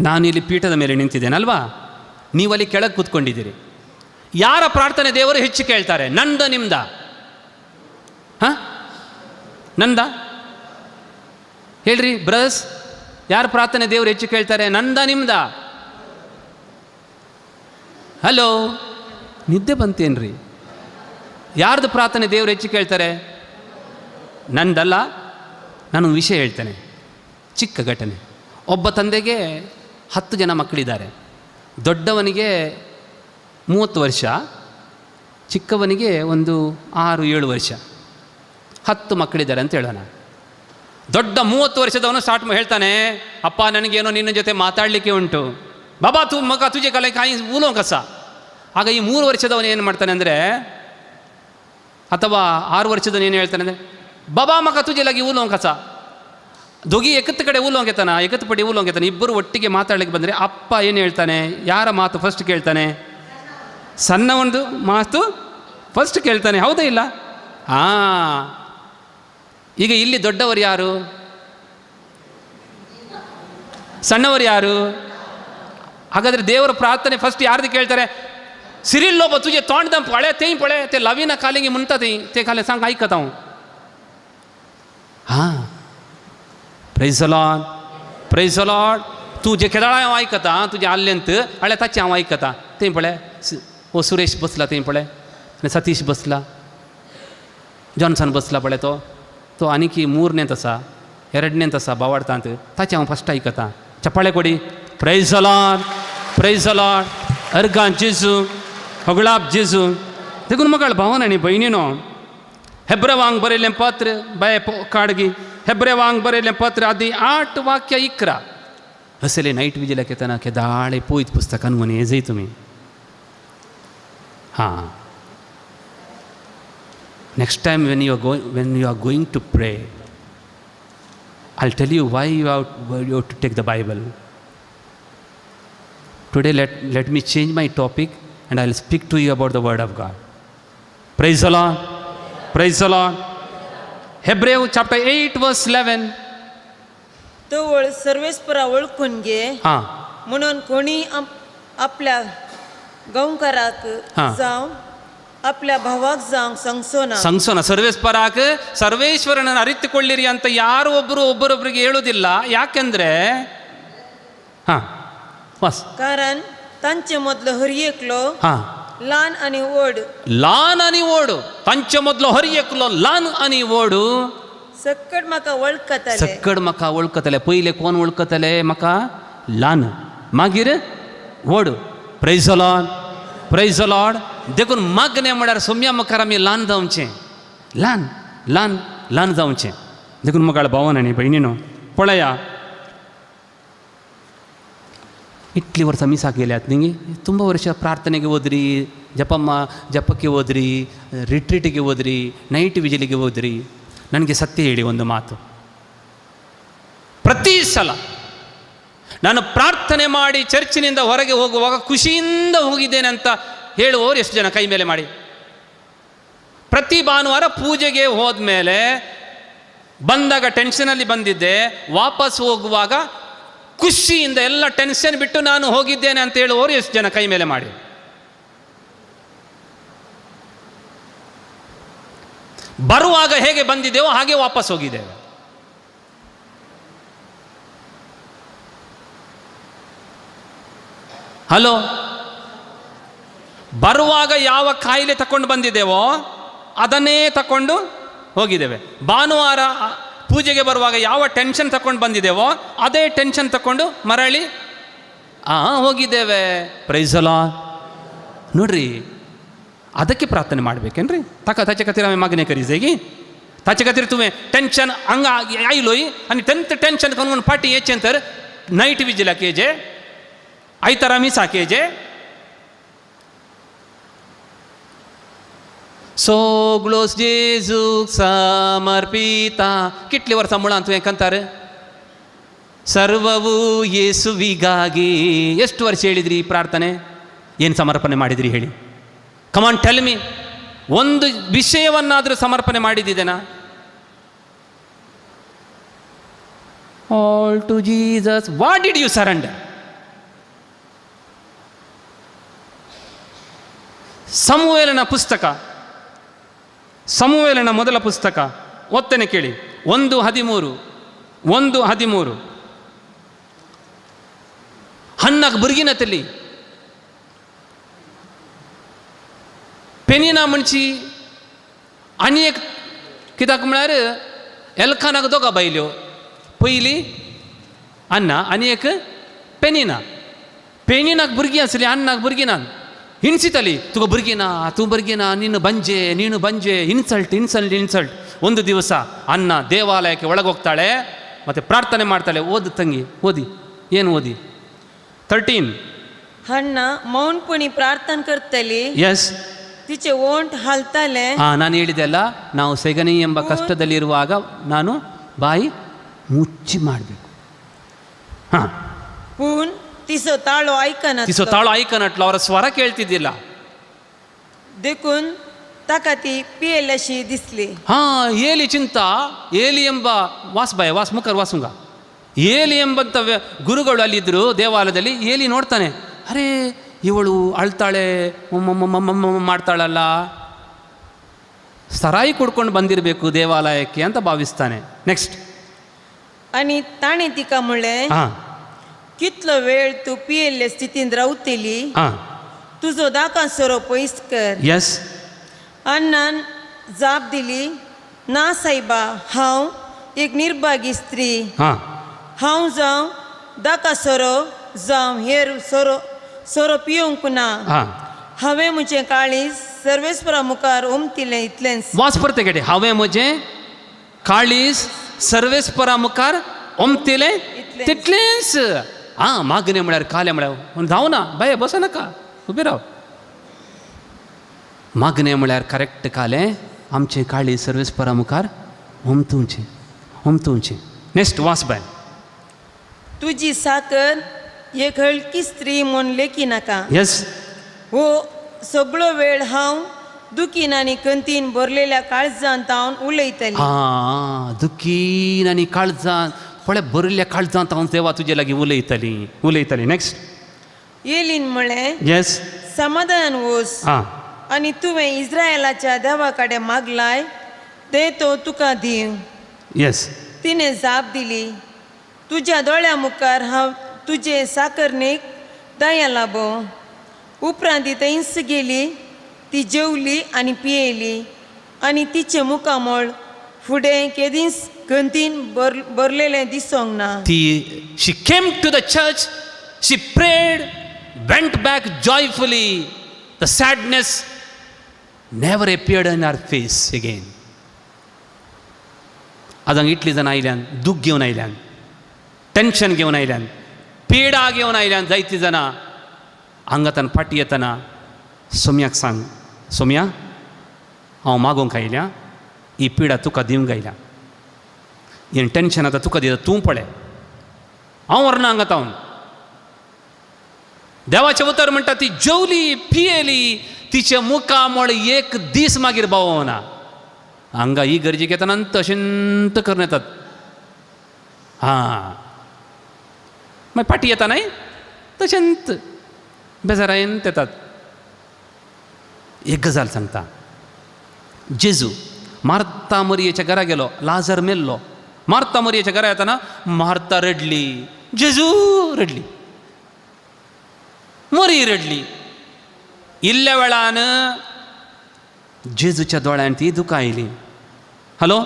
ನಾನಿಲ್ಲಿ ಪೀಠದ ಮೇಲೆ ನಿಂತಿದ್ದೇನಲ್ವಾ, ನೀವಲ್ಲಿ ಕೆಳಗೆ ಕೂತ್ಕೊಂಡಿದ್ದೀರಿ. ಯಾರ ಪ್ರಾರ್ಥನೆ ದೇವರು ಹೆಚ್ಚು ಕೇಳ್ತಾರೆ? ನಂದ, ನಿಮ್ದ? ಹಾಂ, ನಂದ? ಹೇಳ್ರಿ ಬ್ರದರ್ಸ್, ಯಾರ ಪ್ರಾರ್ಥನೆ ದೇವರು ಹೆಚ್ಚು ಕೇಳ್ತಾರೆ? ನಂದ, ನಿಮ್ದ? ಹಲೋ, ನಿದ್ದೆ ಬಂತೇನ್ರಿ? ಯಾರ್ದು ಪ್ರಾರ್ಥನೆ ದೇವರು ಹೆಚ್ಚು ಕೇಳ್ತಾರೆ? ನಂದಲ್ಲ. ನಾನೊಂದು ವಿಷಯ ಹೇಳ್ತೇನೆ, ಚಿಕ್ಕ ಘಟನೆ. ಒಬ್ಬ ತಂದೆಗೆ 10 ಜನ ಮಕ್ಕಳಿದ್ದಾರೆ. ದೊಡ್ಡವನಿಗೆ 30 ವರ್ಷ, ಚಿಕ್ಕವನಿಗೆ ಒಂದು 6-7 ವರ್ಷ. 10 ಮಕ್ಕಳಿದ್ದಾರೆ ಅಂತ ಹೇಳೋಣ. ದೊಡ್ಡ 30 ವರ್ಷದವನು ಸ್ಟಾರ್ಟ್ ಹೇಳ್ತಾನೆ, ಅಪ್ಪ ನನಗೇನೋ ನಿನ್ನ ಜೊತೆ ಮಾತಾಡಲಿಕ್ಕೆ ಉಂಟು. ಬಾಬಾ ತು ಮಗ ತುಜೆ ಕಲೆ ಕಾಯಿ ಊಲೋ ಕಸ. ಆಗ ಈ 3 ವರ್ಷದವನು ಏನು ಮಾಡ್ತಾನೆ ಅಂದರೆ, ಅಥವಾ 6 ವರ್ಷದವನು ಏನು ಹೇಳ್ತಾನೆ ಅಂದರೆ, ಬಾಬಾ ಮಗ ತುಜೆ ಲಗಿ ಊಲೋ ಕಸ. ದೊಗಿ ಎಕತ್ತು ಕಡೆ ಊಲೋಂಗೆತಾನ, ಎಕತ್ತು ಪಡಿ ಊಲೋಂಗೆತಾನೆ. ಇಬ್ಬರು ಒಟ್ಟಿಗೆ ಮಾತಾಡ್ಲಿಕ್ಕೆ ಬಂದರೆ ಅಪ್ಪ ಏನು ಹೇಳ್ತಾನೆ? ಯಾರ ಮಾತು ಫಸ್ಟ್ ಕೇಳ್ತಾನೆ? ಸಣ್ಣ ಒಂದು ಮಾತು ಫಸ್ಟ್ ಕೇಳ್ತಾನೆ, ಹೌದಾ ಇಲ್ಲ? ಹಾಂ. ಈಗ ಇಲ್ಲಿ ದೊಡ್ಡವರು ಯಾರು? ಸಣ್ಣವರು ಯಾರು? ಹಾಗಾದರೆ ದೇವರ ಪ್ರಾರ್ಥನೆ ಫಸ್ಟ್ ಯಾರ್ದು ಕೇಳ್ತಾರೆ? ಸಿರಿಲ್ಲೊಬ್ಬ ತುಜೆ ತೋಂಡ್ದಂ ಪಳೆ ತೇಯ್ ಪಳೆ ತೇ ಲವಿನ ಕಾಲಿಗೆ ಮುಂತತಿ ತೇ ಕಾಲೆ ಸಾಂಗ್ ಐಕತಾವು. ಹಾಂ, praise the Lord, praise the Lord. तू जे केदाळा हांव आयकता, तुजे आल्यंत आल्या ताचे हांव आयकता. तें पळय, ओ सुरेश बसला तें पळय, आनी सतीश बसला, जॉन्सन बसला पळय, तो आनीक 3ನೇಂತ आसा, 2ನೇಂತ आसा बावार्थांत, ताचे हांव फस्ट आयकता. चप्पाळे कोडी. Praise the Lord, praise the Lord. अर्गां जेजू, होगळाप जेजू. देखून मगाळ भावन आनी भयणीनो, हेब्रेवांक बरयलें पत्र बाय काडगी, हेब्रेवांक बरयलें पत्र आदी 8 वाक्य 11. असले नाईट विजिला केतना केदाळे पळयत पुस्तकान म्हूण येजय तुमी. हां, next time when you are going to pray, I'll tell you why you have to take the Bible. Today let me change my topic and I'll speak to you about the word of God. Praise the Lord, praise the Lord. Hebrew chapter 8 verse 11. तो सर्वेस्परा ओळखून घे, हां, म्हणून कोणी आपल्या गंवकाराक जावं आपल्या भावाक जावं ಸಂಸೋನ. ಸರ್ವೇಶ್ವರನನ್ನು ಅರಿತುಕೊಳ್ಳಿರಿ ಅಂತ ಯಾರು ಒಬ್ಬರೊಬ್ಬರಿಗೆ ಹೇಳೋದಿಲ್ಲ. ಯಾಕೆಂದ್ರೆ कारण तांचे मदलो हर एकलो ल्हान आनी व्हड, तांचे मदलो हर एकलो ल्हान आनी व्हड सक्कड म्हाका वळखतले. पहिले कोण वळखतले? म्हाका ल्हान, मागीर व्हड. Praise the Lord, praise the Lord. देखून मागणे म्हळ्यार सोम्या मुखार आमी ल्हान जावचें, ल्हान जावचें. देखून मगाळ भावन आनी भयणीनो, पळया, इतली वर्सां मिसाक गेल्यात न्ही. ತುಂಬ ವರ್ಷ ಪ್ರಾರ್ಥನೆಗೆ ಹೋದ್ರಿ, ಜಪಕ್ಕೆ ಹೋದ್ರಿ, ರಿಟ್ರೀಟಿಗೆ ಹೋದ್ರಿ, ನೈಟ್ ವಿಜಿಲಿಗೆ ಹೋದ್ರಿ. ನನಗೆ ಸತ್ಯ ಹೇಳಿ ಒಂದು ಮಾತು, ಪ್ರತಿ ಸಲ ನಾನು ಪ್ರಾರ್ಥನೆ ಮಾಡಿ ಚರ್ಚಿನಿಂದ ಹೊರಗೆ ಹೋಗುವಾಗ ಖುಷಿಯಿಂದ ಹೋಗಿದ್ದೇನೆ ಅಂತ ಹೇಳುವವರು ಎಷ್ಟು ಜನ? ಕೈ ಮೇಲೆ ಮಾಡಿ. ಪ್ರತಿ ಭಾನುವಾರ ಪೂಜೆಗೆ ಹೋದ್ಮೇಲೆ ಬಂದಾಗ ಟೆನ್ಷನಲ್ಲಿ ಬಂದಿದ್ದೆ, ವಾಪಸ್ ಹೋಗುವಾಗ ಖುಷಿಯಿಂದ ಎಲ್ಲ ಟೆನ್ಷನ್ ಬಿಟ್ಟು ನಾನು ಹೋಗಿದ್ದೇನೆ ಅಂತ ಹೇಳುವವರು ಎಷ್ಟು ಜನ? ಕೈ ಮೇಲೆ ಮಾಡಿ. ಬರುವಾಗ ಹೇಗೆ ಬಂದಿದ್ದೇವೋ ಹಾಗೆ ವಾಪಸ್ ಹೋಗಿದ್ದೇವೆ. ಹಲೋ, ಬರುವಾಗ ಯಾವ ಕಾಯಿಲೆ ತಕೊಂಡು ಬಂದಿದ್ದೇವೋ ಅದನ್ನೇ ತಕೊಂಡು ಹೋಗಿದ್ದೇವೆ. ಭಾನುವಾರ ಪೂಜೆಗೆ ಬರುವಾಗ ಯಾವ ಟೆನ್ಷನ್ ತಕೊಂಡು ಬಂದಿದ್ದೇವೋ ಅದೇ ಟೆನ್ಷನ್ ತಕೊಂಡು ಮರಳಿ ಹೋಗಿದ್ದೇವೆ. Praise the Lord. ನೋಡ್ರಿ, ಅದಕ್ಕೆ ಪ್ರಾರ್ಥನೆ ಮಾಡ್ಬೇಕೇನ್ರಿ? ತಚ ಕತಿರ ಮಗನೇ ಕರೀಸೇಗಿ ತಚ ಕತಿರ್ ತುಮೆ ಟೆನ್ಷನ್ ಹಂಗ ಆಯ್ಲೋಯ್ आणि 10th टेन्शन करून पाठी याचे तर night Vijila KJ ಐತರ Misa KJ सोग्लोस जेजू समर्पिता. कितले वर्सां मुळां तुवें ಕಂತಾರೆ? ಸರ್ವವು ಯೇಸುವಿಗಾಗಿ. ಎಷ್ಟು ವರ್ಷ ಹೇಳಿದ್ರಿ ಈ ಪ್ರಾರ್ಥನೆ? ಏನು ಸಮರ್ಪಣೆ ಮಾಡಿದ್ರಿ ಹೇಳಿ? Come on tell me. ಒಂದು ವಿಷಯವನ್ನಾದರೂ ಸಮರ್ಪಣೆ ಮಾಡಿದ್ದೇನಾ? All to Jesus. What did you surrender? ಸಮುವೇಲನ ಪುಸ್ತಕ, ಸಮುವೇಲನ ಮೊದಲ ಪುಸ್ತಕ ಓದ್ತೇನೆ ಕೇಳಿ. 1:13 ಹನ್ನಗ ಬುರ್ಗಿನತಲ್ಲಿ पेनिना म्हणची आनी एक कित्याक म्हळ्यार एल्कानाक दोगा बायल्यो, पयली अन्ना आनी एक पेनिना. पेनिनाक भुरगीं आसली, अन्नाक भुरगीं ना. हिणसिताली, तुका भुरगीं ना, तूं भुरगीं ना, ನೀನು ಬಂಜೆ ಇನ್ಸಲ್ಟ್. ಒಂದು ದಿವಸ ಅನ್ನ ದೇವಾಲಯಕ್ಕೆ ಒಳಗೆ ಹೋಗ್ತಾಳೆ ಮತ್ತು ಪ್ರಾರ್ಥನೆ ಮಾಡ್ತಾಳೆ. ಓದು ತಂಗಿ, ಓದಿ. ಏನು ಓದಿ? 13. ಹಣ್ಣ ಮೌನಪುಣಿ ಪ್ರಾರ್ಥನೆ ಕರ್ತಲಿ. ಎಸ್, तिचे ओंठ हालताले. ನಾನು ಹೇಳಿದೆ ಅಲ್ಲ, ನಾವು ಸೆಗಣಿ ಎಂಬ ಕಷ್ಟದಲ್ಲಿರುವಾಗ ನಾನು ಬಾಯಿ ಮುಚ್ಚಿ ಮಾಡಬೇಕು. पूण तिचो ताळो ಐಕನಟ್ಲು, ಅವರ ಸ್ವರ ಕೇಳ್ತಿದ್ದಿಲ್ಲ. देखून ताका ती पियेल्याशी दिसली. ಏಲಿ ಚಿಂತ, ಏಲಿ ಎಂಬ ವಾಸುಂಗ ಏಲಿ ಎಂಬಂತ ಗುರುಗಳು ಅಲ್ಲಿದ್ದರು ದೇವಾಲಯದಲ್ಲಿ. ಏಲಿ ನೋಡ್ತಾನೆ, ಅರೇ ಇವಳು ಅಳ್ತಾಳೆ, ಮಾಡ್ತಾಳಲ್ಲ, ಸರಾಯಿ ಕುಡ್ಕೊಂಡು ಬಂದಿರಬೇಕು ದೇವಾಲಯಕ್ಕೆ ಅಂತ ಭಾವಿಸ್ತಾನೆ. ನೆಕ್ಸ್ಟ್. आणि ताणे तिका म्हणले, कितलो वेळ तू पियेल्ले स्थितीन रावतली, तुजो दाका सोरो पयस कर. यस. अन्नान जाप दिली, ना सायबा, हांव एक निर्भागी स्त्री. हांव जावं दाका सोरो जावं हेर सोरो पियोंक ना. हांवें म्हजें काळीज सर्वेस्परा मुखार उमतिलें इतलेंच. वाच परते गेटे. हांवें म्हजें काळीज सर्वेस्परा मुखार उमतिलें तितलेंच. मागणें म्हळ्यार कालें म्हळ्यार जावना, बाय बस नाका, उबें राव. मागणें म्हळ्यार करेक्ट कालें, आमचें काळीज सर्वेस्परा मुखार उमतुंचें. नेक्स्ट वाच बाय. तुजी साकर एक हलकी स्त्री म्हूण लेखी नाका. यस. हो सगळो वेळ हांव दुखीन आनी कंतीन भरलेल्या काळजांत हांव उलयतलें. दुखीन आनी काळजांत, पळय भरिल्ल्या काळजांत हांव देवा तुजे लागीं उलयतलें. नेक्स्ट. येलीन म्हळें, यस, समाधान वच आनी तुवें इस्रायेलाच्या देवा कडेन मागलाय तें तो तुका दिव. यस. तिणें जाप दिली, तुज्या दोळ्या मुखार हांव तुजे साकरणेक दया लाबो. उपरांत ती थंयच गेली, ती जेवली आनी पियेली, आनी तिचें मुखामळ फुडें केदींच गंतीन भरलेलें दिसोंक ना. She came to the church, she prayed, went back joyfully. The sadness never appeared in her face again. आतां इतली जाणां आयल्यान, दूख घेवन आयल्यान, टेन्शन घेवन आयल्यान, पिडा घेवन आयल्यान जायतीं जाणां हांगातान फाटी येतना सोम्याक सांग, सोम्या हांव मागोवंक आयल्या, ही पिडा तुका दिवंक आयल्या, हें टेन्शन आतां तुका दिता, तूं पळय, हांव व्हरना हांगा तावन, देवाचे उतर म्हणटा ती जेवली पियेली तिचे मुखामळ एक दीस मागीर भावना हांगा ही गरजेक येताना तशेंत करून येतात. हां मागीर पाटी येता न्हय तशेंत बेजारायन येतात. एक गजाल सांगता. जेजू मार्ता मरियेच्या घरा गेलो, लाजर मेल्लो. मार्ता मरियेच्या घरा येताना मार्ता रडली, जेजू रडली, मरी रडली. इल्ल्या वेळान जेजूच्या दोळ्यान ती दुकां आयली. हॅलो,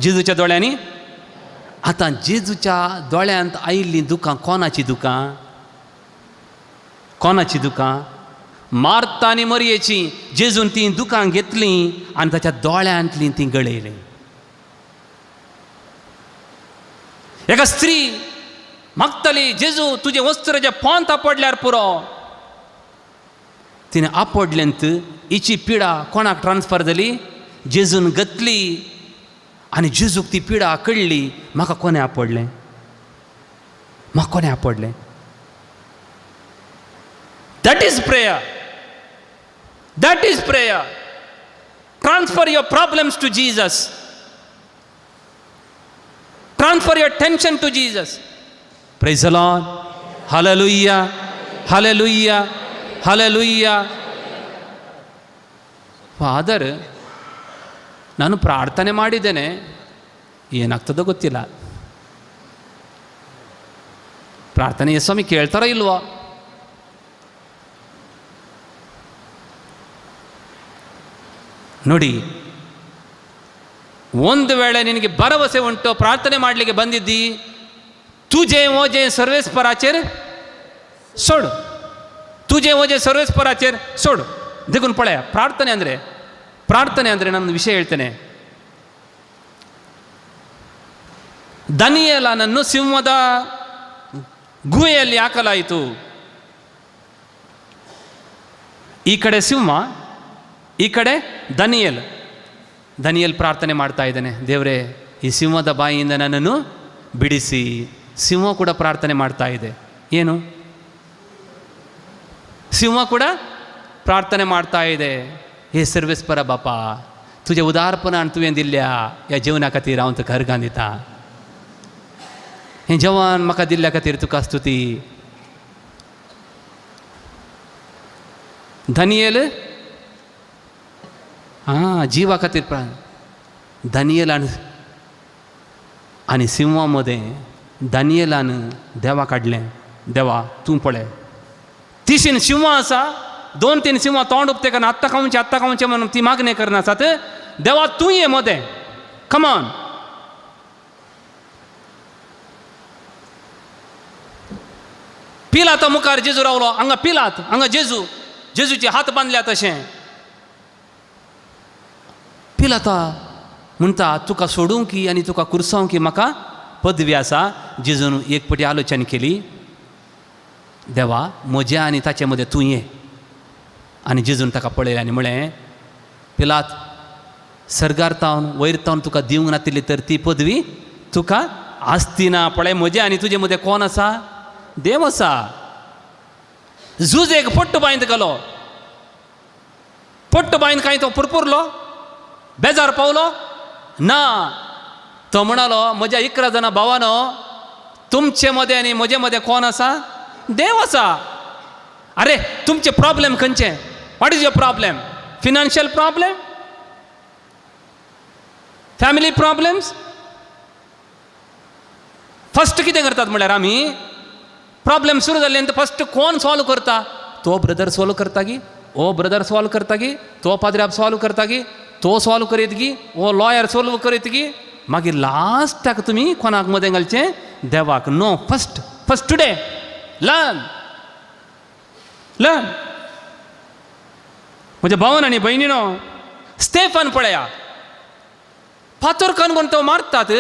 जेजूच्या दोळ्यांनी आतां जेजूच्या दोळ्यांत आयिल्लीं दुकां कोणाची दुकां? कोणाची दुकां? मार्ता आनी मरियेची. जेजून ती दुकां घेतलीं आनी ताच्या दोळ्यांतलीं ती गळयलीं. एका स्त्री मागतली, जेजू तुजे वस्त्र जे पोंत आपडल्यार पुरो. तिने आपडलेंत हिची पिडा कोणाक ट्रान्सफर जाली? जेजून घेतली आनी जेजूक ती पिडा कळ्ळी. म्हाका कोणें आपडलें, म्हाका कोणें आपडलें. That is prayer. That is prayer. Transfer your problems to Jesus. Transfer your tension to Jesus. Praise the Lord. Hallelujah, hallelujah, hallelujah. Father ನಾನು ಪ್ರಾರ್ಥನೆ ಮಾಡಿದ್ದೇನೆ, ಏನಾಗ್ತದೋ ಗೊತ್ತಿಲ್ಲ. ಪ್ರಾರ್ಥನೆ ಸ್ವಾಮಿ ಕೇಳ್ತಾರೋ ಇಲ್ವೋ? ನೋಡಿ, ಒಂದು ವೇಳೆ ನಿನಗೆ ಭರವಸೆ ಉಂಟು, ಪ್ರಾರ್ಥನೆ ಮಾಡಲಿಕ್ಕೆ ಬಂದಿದ್ದಿ, तुझे ओझे सर्वेस्पराचेर सोड. तुझे ओझे सर्वेस्पराचेर सोड. देखून पळया, ಪ್ರಾರ್ಥನೆ ಅಂದರೆ ನಾನು ವಿಷಯ ಹೇಳ್ತೇನೆ. ದನಿಯೇಲನನ್ನು ಸಿಂಹದ ಗುಹೆಯಲ್ಲಿ ಹಾಕಲಾಯಿತು. ಈ ಕಡೆ ಸಿಂಹ, ಈ ಕಡೆ ದನಿಯೇಲ್ ಪ್ರಾರ್ಥನೆ ಮಾಡ್ತಾ ಇದ್ದಾನೆ, ದೇವರೇ ಈ ಸಿಂಹದ ಬಾಯಿಯಿಂದ ನನ್ನನ್ನು ಬಿಡಿಸಿ. ಸಿಂಹ ಕೂಡ ಪ್ರಾರ್ಥನೆ ಮಾಡ್ತಾ ಇದೆ. ಏನು? ಸಿಂಹ ಕೂಡ प्रार्थने ಮಾಡ್ತಾ ಇದೆ. हे सर्वेस्परा बापा, तुझे उदारपण आणि तुवें दिल्ल्या ह्या जेवणा खातीर हांव तुका अर्गां दिता. हें जेवण म्हाका दिल्ल्या खातीर तुका स्तुती. दानियेल जिवा खातीर दानियेलान आनी सिंहा मदें दानियेलान देवा काडलें. देवा तूं पळय, तिशीन सिंह आसा, 2-3 सिंह तोंड उपतेकन आत्ता खावचे म्हणून ती मागणी करना आसात. देवा तूं ये मदें, कम ऑन. पिलाता मुखार जेजू रावलो, हांगा पिलात, हांगा जेजूचे हात बांदल्या तशें. पिलाता म्हणटा तुका सोडूंक की आनी तुका कुरसांव की म्हाका पदवी आसा. जेजून एक पटी आलोचना केली, देवा म्हज्या आनी ताचे मदें तूं ये. आनी जेजून ताका पळयलें आनी म्हळें, पिलात, सर्गार तावन वयर तावन तुका दिवंक नातिल्ली तर ती पदवी तुका आसती ना. पळय, म्हजे आनी तुजे मदें कोण आसा? देव आसा. झूज एक पट्ट बांयद गेलो. पट्ट बांयद कांय तो पुरपुरलो, बेजार पावलो ना. तो म्हणालो, म्हज्या 11 जाणां भावानो, तुमचे मदें आनी म्हजे मदें कोण आसा? देव आसा. अरे तुमचे प्रॉब्लेम खंयचे? What is your problem? Financial problem? Family problems? First कितें करतात म्हळ्यार आमी, प्रॉब्लेम सुरू जाल्ले नंतर फर्स्ट कोण सॉल्व करता? तो ब्रदर सॉल्व करता गी, ओ ब्रदर सॉल्व करता गी, तो पाद्र्याब सॉल्व करता गी, तो सॉल्व करीत गी, ओ लॉयर सॉल्व करीत गी. मागीर लास्टाक तुमी कोणाक मदें घालचें? देवाक. No, first today learn. म्हज्या भावान आनी भयणीनो, स्टेफन पळया, फातर कानगोन तो मारतात,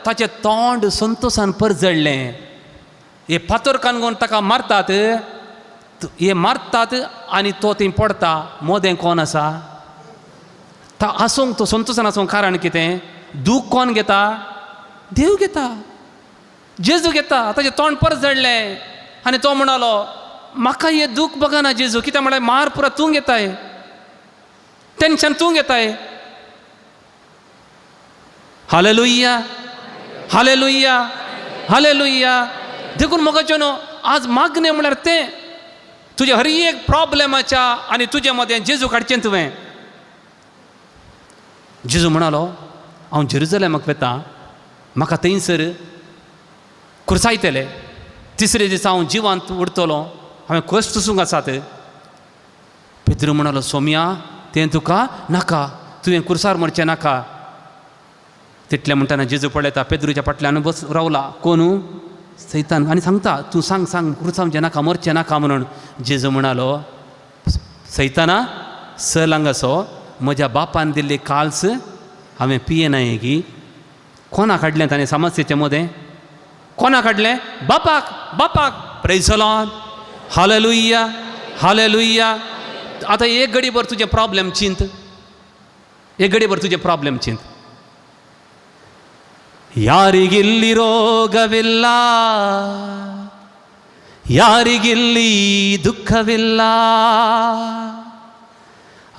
ताचें तोंड संतोशान परजळ्ळें. हे फातर कानगोन ताका मारतात, हे मारतात आनी तो थंय पडटा. मोदें कोण आसा? आसूंक तो संतोशान आसूंक कारण कितें? दूख कोण घेता? देव घेता, जेजू घेता. ताचें तोंड परजळ्ळें आनी तो म्हणालो, माका ये दुःख बघा ना जेजू कित्याक म्हळ्यार मार पुरा तूं घेताय, टेन्शन तूं घेताय. Hallelujah hallelujah hallelujah. देखून मोगाचे न्हू आज मागणें म्हळ्यार तें तुज्या हर एक प्रॉब्लेमाच्या आनी तुजे मदें जेजू काडचें तुवें. जेजू म्हणालो हांव जेरुसलेमाक वेता, म्हाका थंयसर कुर्सायतले, तिसरे दिसा हांव जिवांत उरतलो, हांवें कश्ट सुसूंक आसात. पेद्रू म्हणालो सोम्या तें तुका नाका, तुवें कुर्सार मरचें नाका. तितलें म्हणटाना जेजू पळयता पेद्रूच्या फाटल्यान बस रावला. कोण सैतान आनी सांगता तूं सांग सांग कुर्सावचें नाका, मरचें नाका म्हणून. जेजू म्हणालो सैताना चल हांगासो, म्हज्या बापान दिल्ली काल्स हांवें पियेनाय की. कोणाक हाडलें ताणें समस्येचे मदें? कोणाक हाडलें? बापाक. बापाक. Praise the Lord. Hallelujah hallelujah. आतां एक घडीभर तुजें प्रॉब्लेम चिंत, एक घडीभर तुजें प्रॉब्लेम चिंत. ಯಾರಿಗಿಲ್ಲಿ ರೋಗವಿಲ್ಲ, ಯಾರಿಗಿಲ್ಲಿ ದುಃಖವಿಲ್ಲ,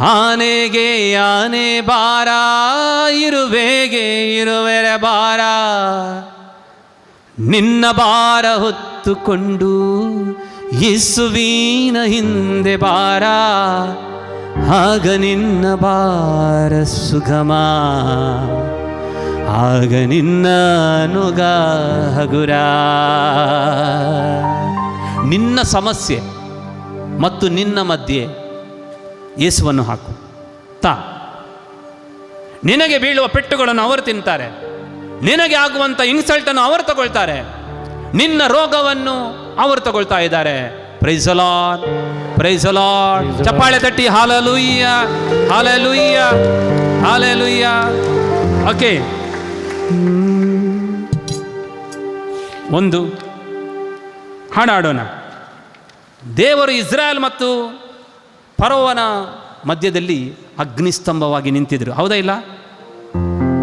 ಆನೆಗೆ ಆನೆ ಬಾರ, ಇರುವೆಗೆ ಇರುವೆರೆ ಬಾರ, ನಿನ್ನ ಬಾರ ಹೊತ್ತುಕೊಂಡು ಯೇಸುವಿನ ಹಿಂದೆ ಬಾರ, ಆಗ ನಿನ್ನ ಬಾರ ಸುಗಮ, ಆಗ ನಿನ್ನ ನುಗ ಹಗುರ. ನಿನ್ನ ಸಮಸ್ಯೆ ಮತ್ತು ನಿನ್ನ ಮಧ್ಯೆ ಯೇಸುವನ್ನು ಹಾಕು. ನಿನಗೆ ಬೀಳುವ ಪೆಟ್ಟುಗಳನ್ನು ಅವರು ತಿಂತಾರೆ, ನಿನಗೆ ಆಗುವಂಥ ಇನ್ಸಲ್ಟನ್ನು ಅವರು ತಗೊಳ್ತಾರೆ, ನಿನ್ನ ರೋಗವನ್ನು ಅವರು ತಗೊಳ್ತಾ ಇದ್ದಾರೆ. Price the Lord praise the lord. ಚಪ್ಪಾಳೆ ತಟ್ಟಿ ಹಾಲೆಲೂಯ ಹಾಲೆಲೂಯ ಹಾಲೆಲೂಯ. ಓಕೆ, ಒಂದು ಹಾಡಾಡೋಣ. ದೇವರು ಇಸ್ರಾಯೇಲ್ ಮತ್ತು ಫರೋವನ ಮಧ್ಯದಲ್ಲಿ ಅಗ್ನಿಸ್ತಂಭವಾಗಿ ನಿಂತಿದ್ರು, ಹೌದಾ ಇಲ್ಲ?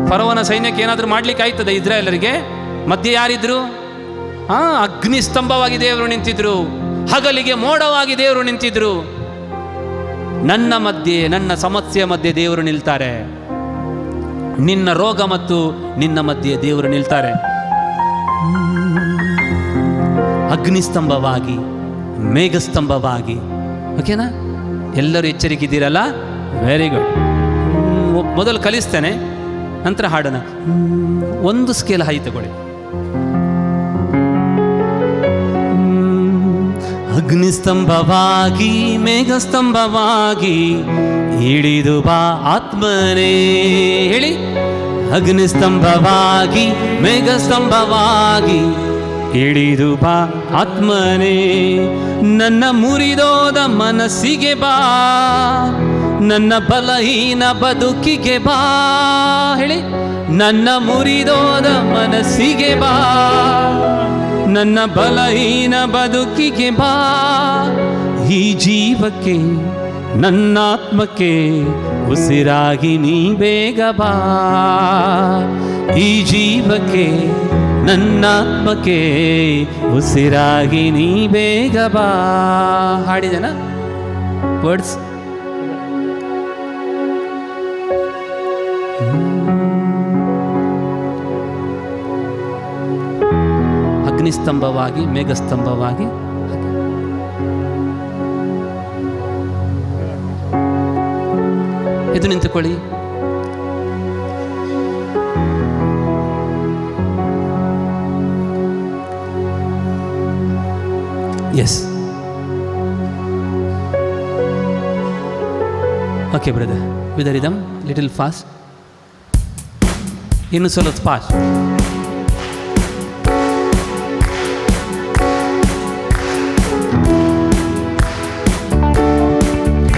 ಫರೋವನ ಸೈನ್ಯಕ್ಕೆ ಏನಾದರೂ ಮಾಡ್ಲಿಕ್ಕೆ ಆಯ್ತದೆ ಇಸ್ರಾಯೇಲರಿಗೆ? ಮಧ್ಯೆ ಯಾರಿದ್ರು? ಅಗ್ನಿಸ್ತಂಭವಾಗಿ ದೇವರು ನಿಂತಿದ್ರು, ಹಗಲಿಗೆ ಮೋಡವಾಗಿ ದೇವರು ನಿಂತಿದ್ರು. ನನ್ನ ಮಧ್ಯೆ, ನನ್ನ ಸಮಸ್ಯೆಯ ಮಧ್ಯೆ ದೇವರು ನಿಲ್ತಾರೆ. ನಿನ್ನ ರೋಗ ಮತ್ತು ನಿನ್ನ ಮಧ್ಯೆ ದೇವರು ನಿಲ್ತಾರೆ. ಅಗ್ನಿಸ್ತಂಭವಾಗಿ, ಮೇಘಸ್ತಂಭವಾಗಿ. ಓಕೆನಾ? ಎಲ್ಲರೂ ಎಚ್ಚರಿಕಿದ್ದೀರಲ್ಲ? Very good. ಮೊದಲು ಕಲಿಸ್ತೇನೆ, ನಂತರ ಹಾಡೋಣ. ಒಂದು ಸ್ಕೇಲ್ ಹೈ ತಗೊಳ್ಳಿ. ಅಗ್ನಿಸ್ತಂಭವಾಗಿ ಮೇಘಸ್ತಂಭವಾಗಿ ಇಳಿದು ಬಾ ಆತ್ಮನೇ. ಹೇಳಿ, ಅಗ್ನಿಸ್ತಂಭವಾಗಿ ಮೇಘಸ್ತಂಭವಾಗಿ ಇಳಿದು ಬಾ ಆತ್ಮನೇ. ನನ್ನ ಮುರಿದೋದ ಮನಸ್ಸಿಗೆ ಬಾ, ನನ್ನ ಬಲಹೀನ ಬದುಕಿಗೆ ಬಾ. ಹೇಳಿ, ನನ್ನ ಮುರಿದೋದ ಮನಸ್ಸಿಗೆ ಬಾ, ನನ್ನ ಬಲಹೀನ ಬದುಕಿಗೆ ಬಾ. ಈ ಜೀವಕ್ಕೆ ನನ್ನಾತ್ಮಕ್ಕೆ ಉಸಿರಾಗಿ ನೀ ಬೇಗ ಬಾ. ಈ ಜೀವಕ್ಕೆ ನನ್ನಾತ್ಮಕ್ಕೆ ಉಸಿರಾಗಿ ನೀ ಬೇಗ ಬಾ. ಹಾಡಿದೆನಾ ವರ್ಡ್ಸ್? ಅಗ್ನಿಸ್ತಂಭವಾಗಿ ಮೇಘಸ್ತಂಭವಾಗಿ. ಎದ್ದು ನಿಂತುಕೊಳ್ಳಿ. Yes, okay brother, with the rhythm little fast. ಇನ್ನು ಸ್ವಲ್ಪ ಫಾಸ್ಟ್.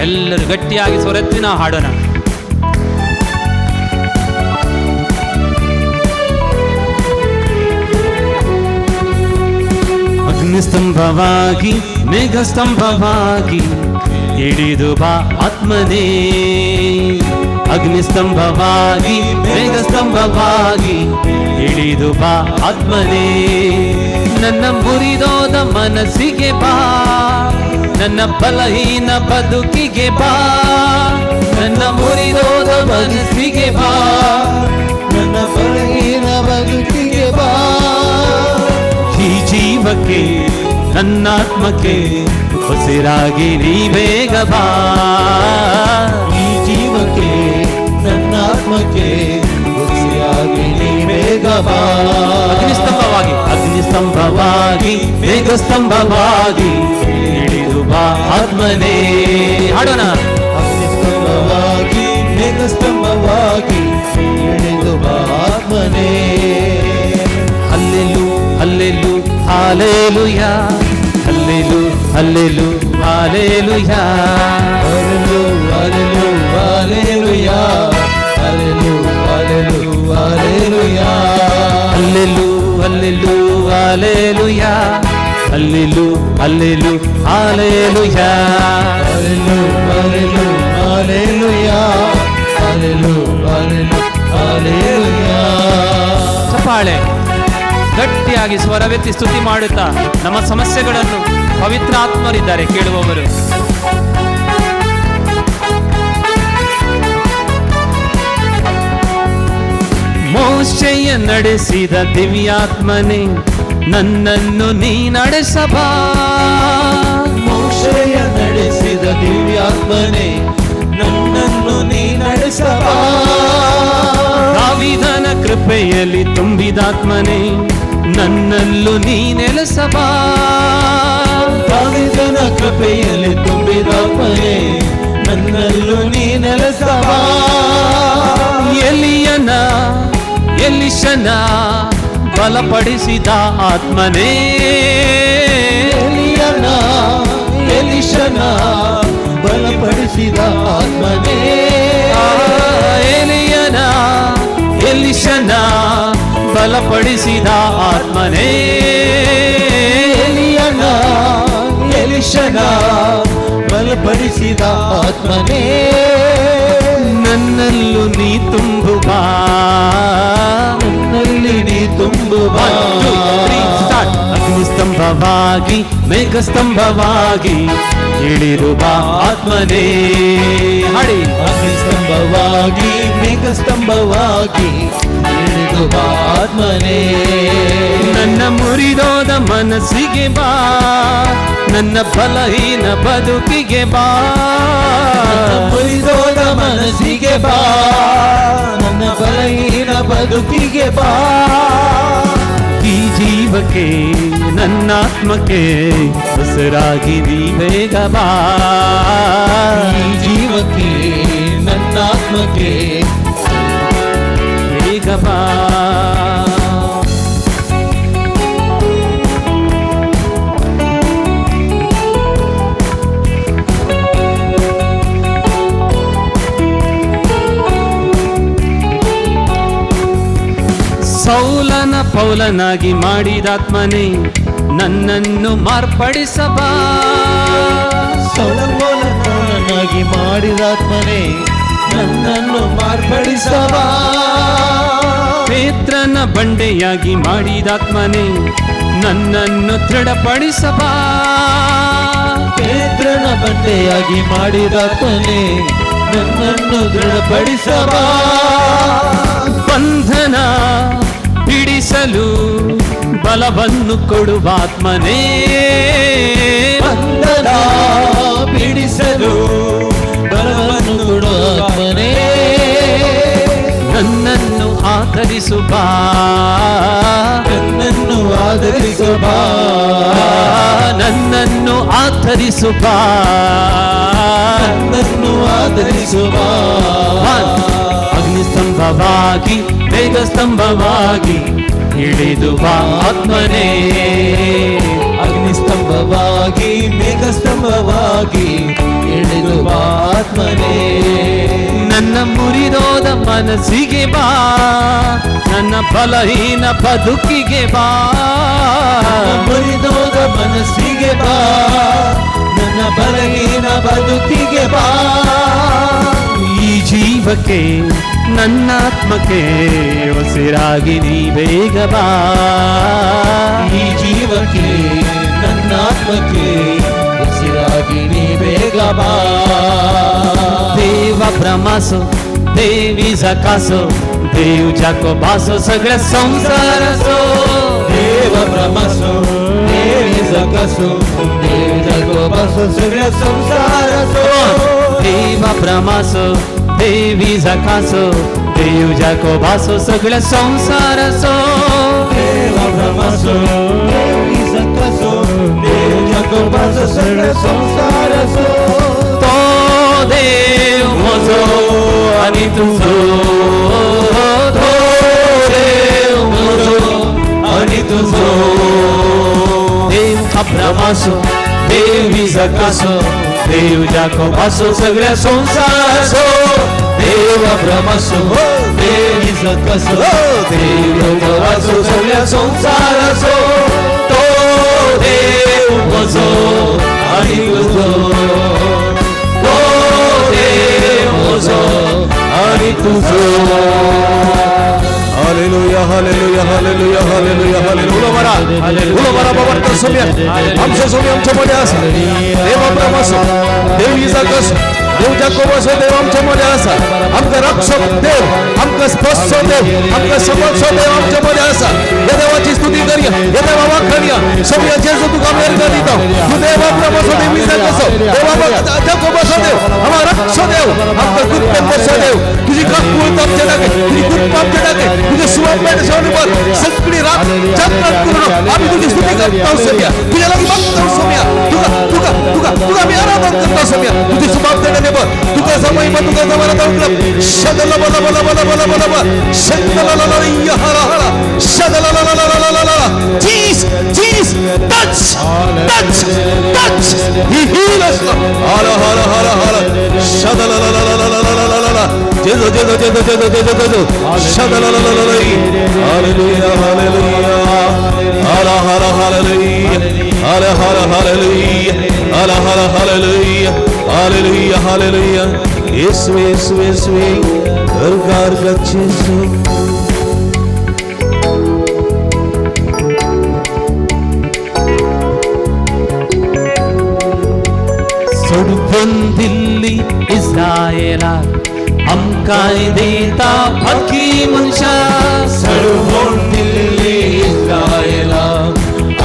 ಎಲ್ಲರೂ ಗಟ್ಟಿಯಾಗಿ ಸ್ವರೆತ್ತಿ ನಾವು ಹಾಡೋಣ. ಅಗ್ನಿಸ್ತಂಭವಾಗಿ ಮೇಘಸ್ತಂಭವಾಗಿ ಇಳಿದು ಬಾ ಆತ್ಮನೇ. ಅಗ್ನಿಸ್ತಂಭವಾಗಿ ಮೇಘಸ್ತಂಭವಾಗಿ ಇಳಿದು ಬಾ ಆತ್ಮನೇ. ನನ್ನ ಮುರಿದೋದ ಮನಸ್ಸಿಗೆ ಬಾ, ನನ್ನ ಬಲಹೀನ ಬದುಕಿಗೆ ಬಾ, ನನ್ನ ಮುರಿದೋದ ಮನಸ್ಸಿಗೆ ಬಾ, ನನ್ನ ಬಲಹೀನ ಬದುಕಿಗೆ ಬಾ. ಈ ಜೀವಕ್ಕೆ ನನ್ನಾತ್ಮಕ್ಕೆ ಉಸಿರಾಗಿ ನೀ ಬೇಗ ಬಾ, ಈ ಜೀವಕ್ಕೆ ನನ್ನ ಆತ್ಮಕ್ಕೆ ಉಸಿರಾಗಿ ನೀ ಬೇಗ ಬಾ. ಅಗ್ನಿಸ್ತಂಭವಾಗಿ ಅಗ್ನಿಸ್ತಂಭವಾಗಿ ಮೇಘಸ್ತಂಭವಾಗಿ ಇಳಿದು ಬಾ ಆತ್ಮನೇ. ಹಾಡೋಣ. ಅಗ್ನಿಸ್ತಂಭವಾಗಿ ಮೇಘಸ್ತಂಭವಾಗಿ ಇಳಿದು ಬಾ ಆತ್ಮನೇ. Hallelu hallelu hallelujah, hallelu hallelu hallelujah, hallelu hallelu hallelujah, hallelu hallelu hallelujah, hallelu hallelu hallelujah, hallelu hallelu hallelujah. Hallelu hallelu hallelujah, hallelu hallelu hallelujah. ಚಪ್ಪಾಳೆ ಗಟ್ಟಿಯಾಗಿ ಸ್ವರವೆತ್ತಿ ಸ್ತುತಿ ಮಾಡುತ್ತಾ ನಮ್ಮ ಸಮಸ್ಯೆಗಳನ್ನು ಪವಿತ್ರ ಆತ್ಮರಿದ್ದಾರೆ ಕೇಳುವವರು. ಮೋಶೆಯ ನಡೆಸಿದ ದಿವ್ಯಾತ್ಮನೇ ನನ್ನನ್ನು ನೀ ನಡೆಸಬಾ, ಮೋಶೆಯ ನಡೆಸಿದ ದಿವ್ಯಾತ್ಮನೇ ನನ್ನನ್ನು ನೀ ನಡೆಸಬಾ. ದಾವೀದನ ಕೃಪೆಯಲ್ಲಿ ತುಂಬಿದಾತ್ಮನೇ ನನ್ನಲ್ಲೂ ನೀ ನೆಲೆಸಬಾ, ದಾವೀದನ ಕೃಪೆಯಲ್ಲಿ ತುಂಬಿದಾತ್ಮನೇ ನನ್ನಲ್ಲೂ ನೀ ನೆಲೆಸಬಾ. ಎಲಿಯನ ಎಲಿಶನ ಬಲಪಡಿಸಿದ ಆತ್ಮನೇ, ಎಲಿಯನ ಎಲಿಶನ ಬಲಪಡಿಸಿದ ಆತ್ಮನೇ. ಎಲಿಯನ ಎಲಿಶನ ಬಲಪಡಿಸಿದ ಆತ್ಮನೇ, ಎಲಿಯನ ಎಲಿಶನ ಬಲಪಡಿಸಿದ ಆತ್ಮನೇ. ನನ್ನಲ್ಲೂ ನೀ ತುಂಬುಬಾ, ನನ್ನಲ್ಲಿ ನೀ ತುಂಬುಬಾ. ಅಗ್ನಿಸ್ತಂಭವಾಗಿ ಮೇಘಸ್ತಂಭವಾಗಿ ಇಳಿದು ಬಾ ಆತ್ಮನೇ. ಹಾಡಿ. ಅಗ್ನಿಸ್ತಂಭವಾಗಿ ಮೇಘಸ್ತಂಭವಾಗಿ ಇಳಿದು ಬಾ ಆತ್ಮನೇ. ನನ್ನ ಮುರಿದೋದ ಮನಸ್ಸಿಗೆ ಬಾ, ನನ್ನ ಬಲಹೀನ ಬದುಕಿಗೆ ಬಾ, ಮುರಿದೋದ ಮನಸ್ಸಿಗೆ ಬಾ, ನನ್ನ ಬಲಹೀನ ಬದುಕಿಗೆ ಬಾ. ಈ ಜೀವಕ್ಕೆ ನನ್ನಾತ್ಮಕ್ಕೆ ಉಸಿರಾಗಿ ನೀ ಬೇಗ ಬಾ, ಈ ಜೀವಕ್ಕೆ ನನ್ನ ಆತ್ಮಕ್ಕೆ ಬೇಗ ಬಾ. ಸೌಲನ ಪೌಲನಾಗಿ ಮಾಡಿದಾತ್ಮನೇ ನನ್ನನ್ನು ಮಾರ್ಪಡಿಸಬಾ, ಸೌಲನಾಗಿ ಮಾಡಿದಾತ್ಮನೇ ನನ್ನನ್ನು ಮಾರ್ಪಡಿಸಬಾ. ಪೇತ್ರನ ಬಂಡೆಯಾಗಿ ಮಾಡಿದಾತ್ಮನೇ ನನ್ನನ್ನು ದೃಢಪಡಿಸಬಾ, ಪೇತ್ರನ ಬಂಡೆಯಾಗಿ ಮಾಡಿದಾತ್ಮನೇ ನನ್ನನ್ನು ದೃಢಪಡಿಸಬಾ. ಬಂಧನ ಬಿಡಿಸಲು ಬಲವನ್ನು ಕೊಡುವಾತ್ಮನೇ, ಬಂಧನ ಬಿಡಿಸಲು ಬಲವನ್ನು ಕೊಡುವಾತ್ಮನೇ. ನನ್ನನ್ನು ಆಧರಿಸುಬಾ, ನನ್ನನ್ನು ಆಧರಿಸಬಾ, ನನ್ನನ್ನು ಆಧರಿಸುಬಾ, ನನ್ನನ್ನು ಆಧರಿಸುಬಾ. ಅಗ್ನಿಸ್ತಂಭವಾಗಿ ಮೇಘಸ್ತಂಭವಾಗಿ ಇಳಿದು ಬಾ ಆತ್ಮನೇ, ಅಗ್ನಿಸ್ತಂಭವಾಗಿ ಮೇಘಸ್ತಂಭವಾಗಿ ಇಳಿದು ಬಾ ಆತ್ಮನೇ. ನನ್ನ ಮುರಿದೋದ ಮನಸ್ಸಿಗೆ ಬಾ, ನನ್ನ ಬಲಹೀನ ಬದುಕಿಗೆ ಬಾ, ಮುರಿದೋದ ಮನಸ್ಸಿಗೆ ಬಾ, ನನ್ನ ಬಲಹೀನ ಬದುಕಿಗೆ ಬಾ. ಈ ಜೀವಕ್ಕೆ ನನ್ನಾತ್ಮಕ್ಕೆ ಉಸಿರಾಗಿ ನೀ ಬೇಗ ಬಾ, ಈ ಜೀವಕ್ಕೆ ನನ್ನ ಆತ್ಮಕ್ಕೆ रागिणी बेगा बा देवा ब्रह्मासो देवी जकासो देव जाको बासो सगळ्या संसारासो देव ब्रह्मसो देवी जगसो देव जगोबासो सगळ्या संसारासो देवा ब्रह्मासो देवी जकासो देव जाको बासो सगळ्या संसारासो देव ब्रह्मसो देवी जगसो देव जगोबासो सगळ्या संसारासो तो देव म्हजो आणि तुझो तो देव म्हजो आणि तुझो देव ब्रह्मासो देवी जकासो देव जाको बासो सगळ्या संसारासो देव ब्रह्मसो देवी जगसो देव जगोबासो सगळ्या संसारासो तो देव म्हजो आणि तुझो तो देव म्हजो आणि तुझो hallelujah hallelujah hallelujah hallelujah hallelujah उलो मारा बाबा सोम्या आमच्या मध्ये असा देव ब्रह्मसो देवी जगसो देव जाकोबासो देव आमच्या मध्ये असा आमचा रक्षक देव आमचा स्पष्ट देव आमचा समक्ष देव आमच्या मध्ये असा या देवाची स्तुती करूया या देवा वाखणूया सोम्या जेसू तुका मेल करीत तू देव ब्रह्मसो देवी जगसो देव जाकोबासो देव आम्हा रक्षक देव आमचा कृपेचा देव तुझी काकूळ आमच्या टाके तुझी कृपा आमच्या टाके तुझे सुवापमेट सोनीवर सगळी रात जागरण करून आम्ही तुझी स्तुती करतो सोम्या तुझ्या लगी बघतो सोम्या तुका मी आराधन करतो सोम्या तुझी सुभाव देणे तुका समय तुका जमाना दौडलं शदल बला बला बला बला बला बला शदल ला ला या हरा हरा शदल ला ला ला ला ला ला जीस टच ही हीलस हरा हरा हरा हरा शदल ला ला ला ला ला ला ला जेजो शदल ला ला ला ला हालेलुया हालेलुया हरा हरा हालेलुया हरा हरा हालेलुया हरा हरा हालेलुया हालेलुया हालेलुया येशुवे घर गच्छेसु सोडून दिल्ली इस्रायला आमकाय देता बाकी मनशा सोडून दिल्ली इस्रायला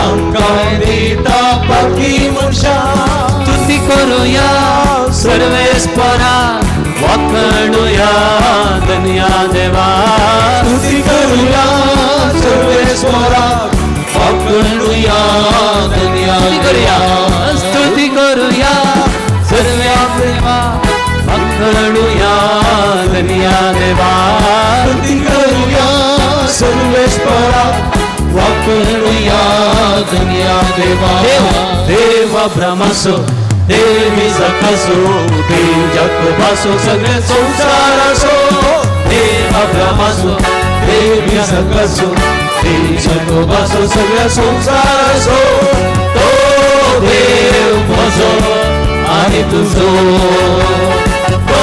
आमकाय देता बाकी मनशा स्तुती करूया सर्वेस्परा वाखणूया धन्या देवा स्तुती करूया सर्वेश्वरा वाखणूया धन्या देवा स्तुती करूया सर्वे देवा वाखणूया धन्या देवा स्तुती करूया सर्वेश्वरा वाखणूया धन्या देवा देव ब्रह्मसो देवी जकासो देव जाकोबासो सगळे संसारासो देव ब्रह्मसो देवी जकासो देव जाकोबासो सगळे संसारासो तो देव म्हजो आणि तुझो तो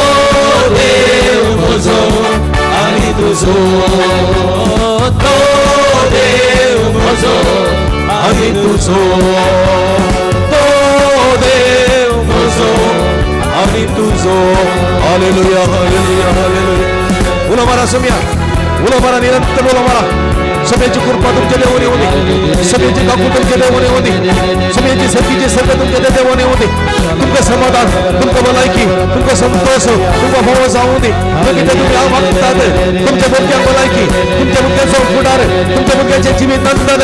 देव म्हजो आणि तुझो तो देव म्हजो आणि तुझो तो देव म्हजो आणि तुझो हालेलुया हालेलुया हालेलुया उलो मारा सोम्या उलो मारा निरंतर उलो मारा सगळ्याची कृपा तुमच्या देवाने होती सगळ्याची काकू तुमच्या देवाने होती सगळ्याची सतीची सर्व तुमच्या देवाने होते तुमचं समाधान तुमचं भलायकी तुमचं संतोष तुमचा भाव जाऊ दे तुम्ही मागतात तुमच्या मुख्या भलायकी तुमच्या मुख्याचा पुढार तुमच्या मुख्याचे जीवित अंतर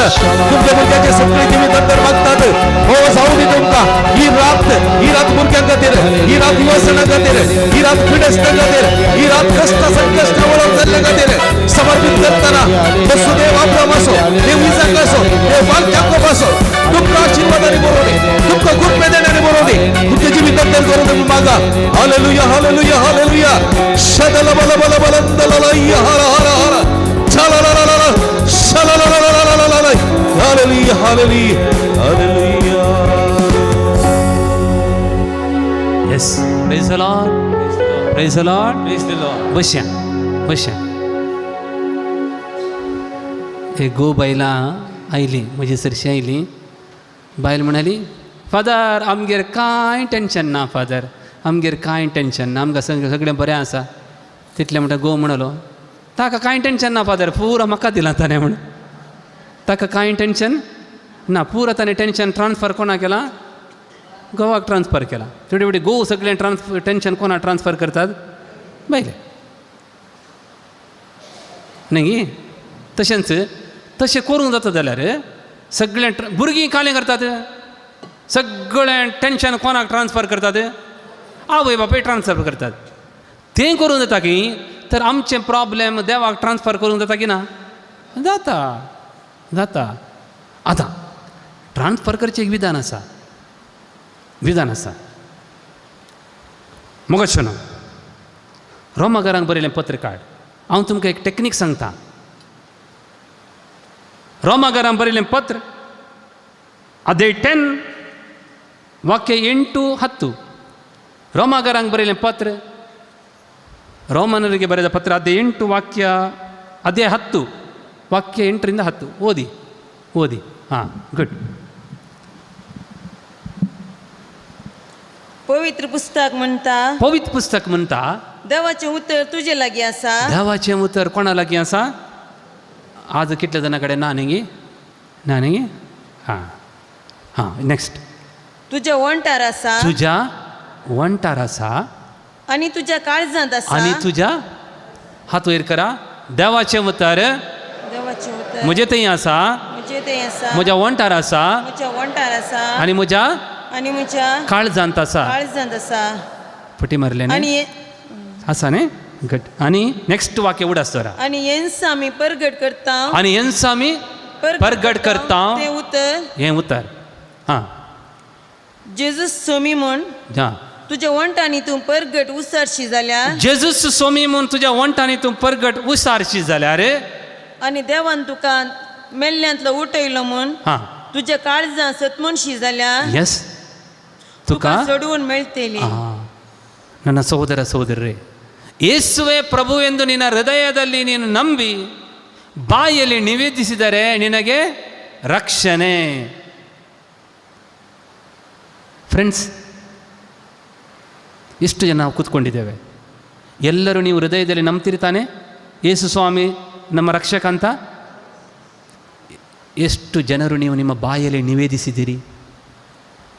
तुमच्या मुख्याचे सगळे जीवित अंतर मागतात हो जाऊ दे तुमका ही रात मुख्यांक खातीर ही रात युवसना खातीर ही रात फिडस्ता खातीर ही रात कष्ट संकष्ट वळख जाल्ल्या खातीर समर्पित करताना वसुदेव ब्रह्मसो देवी जकासो देव जाकोबासो तुमका आशीर्वादाने बरोवणे तुमका कृपे देण्याने बरोवणे तुमचे जीवित अंतर करून तुम्ही मागा हालेलुया हालेलुया हालेलुया शदल बल बल बलंदल या हरा हरा हरा चला ला ला ला शला ला ला ला ला ला ला hallelujah hallelujah hallelujah yes praise the Lord praise the Lord बशा एक गो बायला आयली म्हजी सरशी आयली बायल म्हणाली फादर आमगेर कांय टेन्शन ना फादर, आमगेर कांय टेन्शन ना, आमकां सगळें बरें आसा. तितलें म्हणटा घोव म्हणलो ताका कांय टेन्शन ना फादर, पुरो म्हाका दिलां ताणें म्हण. ताका कांय टेन्शन ना, पुरो ताणें टेन्शन ट्रान्सफर कोणा केलां? घोवाक ट्रान्सफर केला. थोडी थोडी घोव सगळें टेन्शन कोणा ट्रान्सफर करतात? बायले. न्ही तशेंच तशें करूंक जाता जाल्यार सगळें भुरगीं कालें करतात, सगळें टेन्शन कोणाक ट्रान्सफर करतात? आवय बापाय ट्रान्सफर करतात. तें करूंक जाता की, तर आमचे प्रॉब्लेम देवाक ट्रान्सफर करूंक जाता की ना? जाता जाता. आतां ट्रान्सफर करचें एक विधान आसा, विधान आसा. मोगाचें रोमाकारांक बरयलें पत्र काड. हांव तुमकां एक टॅक्नीक सांगता. रोमाकारांक बरयलें पत्र अध्याय 10 वाक्य 8-10. रोमाकारांक बरयलें पत्र, ರೋಮನರಿಗೆ ಬರೆದ ಪತ್ರ ಅಧ್ಯಾಯ 8 ವಾಕ್ಯ ಅಧ್ಯಾಯ 10 ವಾಕ್ಯ 8ರಿಂದ 10 ಓದಿ. ಹಾಂ, ಗುಡ್. पवित्र पुस्तक म्हणता, पवित्र पुस्तक म्हणता देवाचें उतर तुजे लागीं आसा. देवाचें उतर कोणा लागीं आसा? आज कितल्या जाणां कडेन ना न्ही? हां हां. नेक्स्ट. तुज्या वंटार आसा, तुज्या वंटार आसा आनी तुज्या काळजांत आसा. आणि तुज्या हात वयर करा. देवाचें उतर देवाचें उतर म्हजे थंय आसा, म्हजे थंय आसा, म्हज्या वंटार आसा म्हज्या वंटार आसा, आनी म्हज्या म्हज्या काळजांत आसा. काळजांत आसा. फटी मारले न्ही? आनी आसा न्ही? गट. आनी नेक्स्ट वाक्य उडास तोरा. आनी हेंच आमी परगट करता, आनी हेंच आमी परगट करता. तें उतर हें उतर. हां जेजूस सोमी म्हूण हां. तुज्या वंटांनी तूं परगट उसारशी जाल्यार, जेजूस सोमी म्हूण तुज्या वंटांनी तूं परगट उसारशी जाल्यार, आनी देवान तुका मेल्ल्यांतलो उठयलो म्हूण हां तुज्या काळजां सतमनशी जाल्यार यस तुका तुका सोडवून मेळटली. ನನ್ನ ಸಹೋದರ ಸಹೋದರರೇ, ಯೇಸುವೇ ಪ್ರಭು ಎಂದು ನಿನ್ನ ಹೃದಯದಲ್ಲಿ ನೀನು ನಂಬಿ ಬಾಯಲ್ಲಿ ನಿವೇದಿಸಿದರೆ ನಿನಗೆ ರಕ್ಷಣೆ. ಫ್ರೆಂಡ್ಸ್, ಎಷ್ಟು ಜನ ನಾವು ಕೂತ್ಕೊಂಡಿದ್ದೇವೆ. ಎಲ್ಲರೂ ನೀವು ಹೃದಯದಲ್ಲಿ ನಂಬ್ತೀರಿ ತಾನೆ ಯೇಸು ಸ್ವಾಮಿ ನಮ್ಮ ರಕ್ಷಕ ಅಂತ? ಎಷ್ಟು ಜನರು ನೀವು ನಿಮ್ಮ ಬಾಯಲ್ಲಿ ನಿವೇದಿಸಿದ್ದೀರಿ?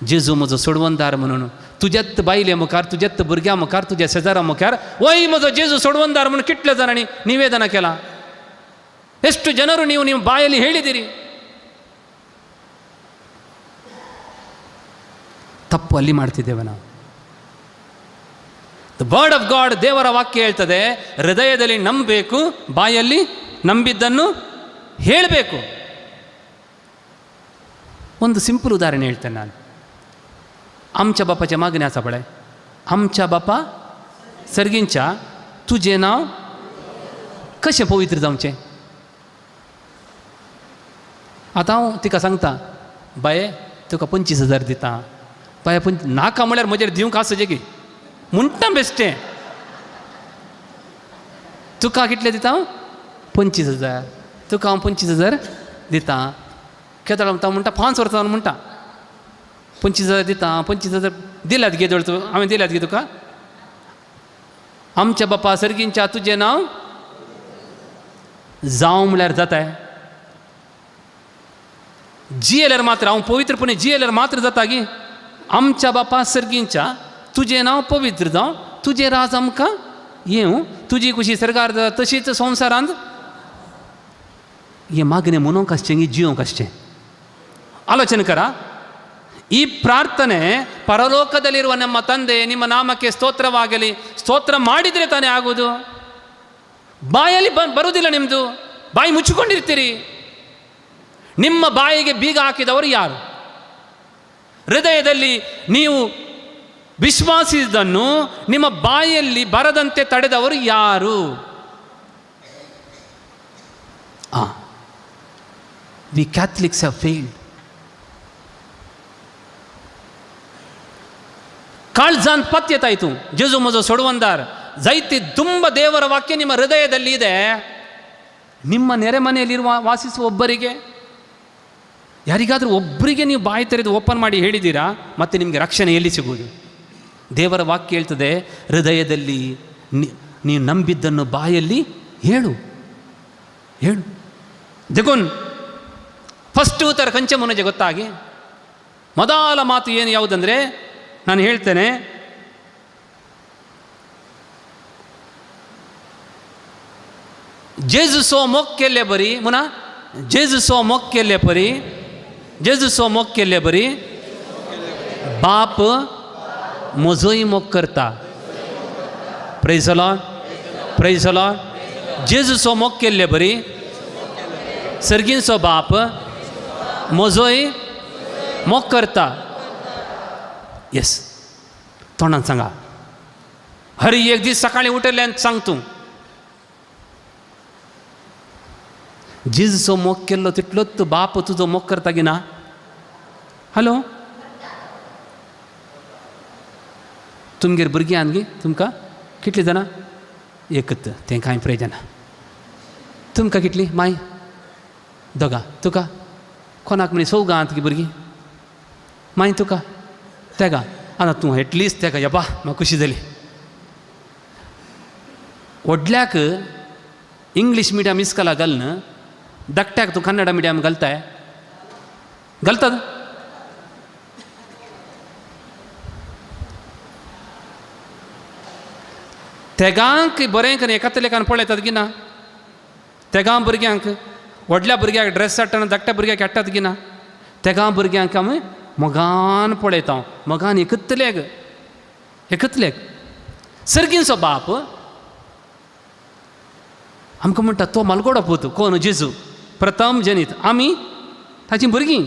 जेजू म्हजो सोडवंदार म्हणून तुज्यात बायले मुखार, तुज्यात भुरग्यां मुखार, तुज्या शेजारा मुखार वय म्हजो जेजू सोडवंदार म्हणून कितल्या जाणांनी निवेदನ केला? ಎಷ್ಟು ಜನರು ನೀವು ನಿಮ್ಮ ಬಾಯಲ್ಲಿ ಹೇಳಿದಿರಿ? ತಪ್ಪು ಅಲ್ಲಿ ಮಾಡ್ತಿದ್ದೇವೆ ನಾವು. ದ ವರ್ಡ್ ಆಫ್ ಗಾಡ್, ದೇವರ ವಾಕ್ಯ ಹೇಳ್ತದೆ, ಹೃದಯದಲ್ಲಿ ನಂಬಬೇಕು, ಬಾಯಲ್ಲಿ ನಂಬಿದ್ದನ್ನು ಹೇಳಬೇಕು. ಒಂದು ಸಿಂಪಲ್ ಉದಾಹರಣೆ ಹೇಳ್ತೇನೆ ನಾನು. आमच्या बापाच्या मागणी आसा पळय, आमच्या बापा सर्गींच्या तुजें नांव कशें पवित्र जावचें? आतां हांव तिका सांगता, बाये तुका 25,000 दिता. बाये नाका म्हळ्यार म्हजेर दिवंक आसचें की म्हणटा बेश्टें. तुका कितले दिता हांव? 25,000. तुका हांव 25,000 दिता. केदोळ म्हणटा 5 वर्सां म्हणटा 25,000 दिता. 25,000 दिल्यात गे जवळ, हांवें दिल्यात गे तुका. आमच्या बापा सर्गींच्या तुजें नांव जावं म्हळ्यार जाताय. जियेल्यार मात्र, हांव पवित्रपणे जियेल्यार मात्र जाता गी. आमच्या बापा सर्गींच्या तुजें नांव पवित्र जावं, तुजें राज आमकां येवं, तुजी खुशी सरकार तशीच संवसारांत. हें मागणें म्हणूंक आसचें गी जियोंक आसचें. ಆಲೋಚನೆ ಕರ. ಈ ಪ್ರಾರ್ಥನೆ ಪರಲೋಕದಲ್ಲಿರುವ ನಮ್ಮ ತಂದೆ ನಿಮ್ಮ ನಾಮಕ್ಕೆ ಸ್ತೋತ್ರವಾಗಲಿ, ಸ್ತೋತ್ರ ಮಾಡಿದರೆ ತಾನೇ ಆಗೋದು. ಬಾಯಲ್ಲಿ ಬರುವುದಿಲ್ಲ. ನಿಮ್ಮದು ಬಾಯಿ ಮುಚ್ಚಿಕೊಂಡಿರ್ತೀರಿ. ನಿಮ್ಮ ಬಾಯಿಗೆ ಬೀಗ ಹಾಕಿದವರು ಯಾರು? ಹೃದಯದಲ್ಲಿ ನೀವು ವಿಶ್ವಾಸಿಸಿದ್ದನ್ನು ನಿಮ್ಮ ಬಾಯಲ್ಲಿ ಬರದಂತೆ ತಡೆದವರು ಯಾರು? We Catholics have failed. ಕಾಳ್ಜಾನ್ ಪತ್ಯತಾಯಿತು, ಜೇಜು ಮಜೋ ಸೊಡವಂದಾರ್ ಜೈತಿ ತುಂಬ ದೇವರ ವಾಕ್ಯ ನಿಮ್ಮ ಹೃದಯದಲ್ಲಿ ಇದೆ. ನಿಮ್ಮ ನೆರೆಮನೆಯಲ್ಲಿರುವ ವಾಸಿಸುವ ಒಬ್ಬರಿಗೆ ಯಾರಿಗಾದರೂ ಒಬ್ಬರಿಗೆ ನೀವು ಬಾಯಿ ತೆರೆದು ಓಪನ್ ಮಾಡಿ ಹೇಳಿದ್ದೀರಾ, ಮತ್ತು ನಿಮಗೆ ರಕ್ಷಣೆ ಎಲ್ಲಿ ಸಿಗುವುದು? ದೇವರ ವಾಕ್ಯ ಹೇಳ್ತದೆ, ಹೃದಯದಲ್ಲಿ ನೀವು ನಂಬಿದ್ದನ್ನು ಬಾಯಲ್ಲಿ ಹೇಳು ಹೇಳು. ಜಗುನ್ ಫಸ್ಟ್ ಉತ್ತರ ಕಂಚೆ ಮುನಜೆ ಗೊತ್ತಾಗಿ ಮೊದಲ ಮಾತು ಏನು ಯಾವುದಂದರೆ, ನಾನು ಹೇಳ್ತೇನೆ, ಜೇಜು ಸೋ ಮೊಕ್ಕೆಲ್ಲೆ ಬರಿ ಮುನ ಜೇಜು ಸೋ ಮೊಕ್ಕೆಲ್ಲೆ ಪರಿ ಜೇಜು ಸೋ ಮೊಕ್ಕೆಲ್ಲೆ ಬರಿ बाप मोजोई मोक करता. Praise Lord, praise Lord. जेजूचो मोग केल्ले बरी सर्गींचो बाप मोजोई मोग करता. येस, तोंडान सांगा. हर एक दीस सकाळी उठल्यान सांग तूं जेजूचो मोग केल्लो तितलोच बाप तुजो मोग करता की ना? हॅलो, तुमगेर भुरगीं आनगी तुमकां कितलीं जाणां? एकच, तें कांय प्रयोजना. तुमकां कितलीं? माय दोगां. तुका कोणाक म्हणी चौगां तुगे भुरगीं? माय तुका तेगा. आतां तूं एटलिस्ट तेका येपा म्हाका खुशी जाली. व्हडल्याक इंग्लीश मिडियम इस्कॉला घालन, धाकट्याक तूं कन्नड मिडियम घालताय? घालतात? तेगांक बरें करून एकाच लेखान पळयतात की ना? तेगां भुरग्यांक, व्हडल्या भुरग्याक ड्रेस हाडटना धाकट्या भुरग्याक हाडटात की ना? तेगां भुरग्यांक आमी मोगान पळयता. मोगान एकच लेग, एकच लेग. सर्गींचो बाप आमकां म्हणटा तो मालगोडो पूत कोण? जेजू प्रथम जनीत. आमी ताची भुरगीं.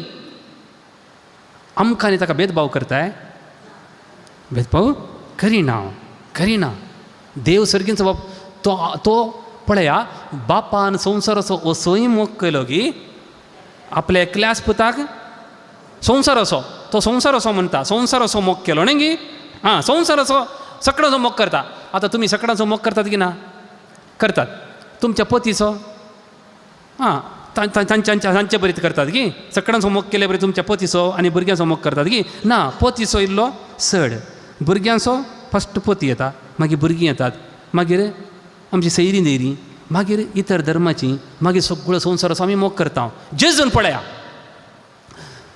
आमकां आनी ताका भेदभाव करताय? भेदभाव करिना, करिना. देव सर्गींचो बाप तो तो पळया, बापान संवसाराचो असोय मोग केलो की आपल्या एकल्याच पुताक संवसाराचो, तो संवसाराचो म्हणटा, संवसाराचो मोग केलो न्ही गी. हां, संवसाराचो सगळ्याचो मोग करता. आतां तुमी सगळ्यांचो मोग करतात की ना? करतात. तुमच्या पतीचो हां तांचे बरीत करतात की सगळ्यांचो मोग केले बरी तुमच्या पतीचो आनी भुरग्यांचो मोग करतात की ना? पतीचो इल्लो चड, भुरग्यांचो फस्ट पती येता, मागीर भुरगीं येतात, मागीर आमची सैरी देरी, मागीर इतर धर्माची, मागीर सगळो संवसाराचो आमी मोग करता. जेजून पळया,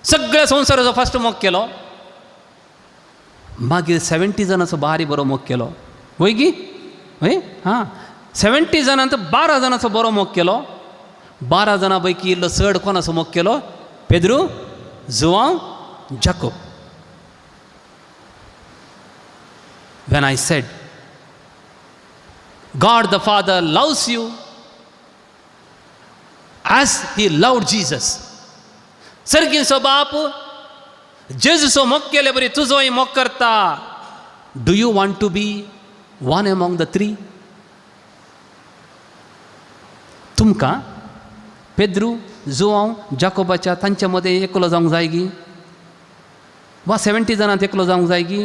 सगळ्या संवसाराचो फस्ट मोग केलो, मागीर 70 जाणांचो बारी बरो मोग केलो. वय गी वय. हां, 70 जाणांचो 12 जाणांचो बरो मोग केलो. 12 जाणां पैकी इल्लो चड कोणाचो मोग केलो? Pedro, जोआंव, Jacob. When I said, God the Father loves you as He loved Jesus. सर्गींचो बाप जेजूचो मोग केले बरी तुजोय मोग करता. Do you want to be one among the three? तुमकां पेद्रू, जोआंव, जाकोबाच्या तांच्या मदें एकलो जावंक जाय गी? वा 70 जाणांत एकलो जावंक जाय गी?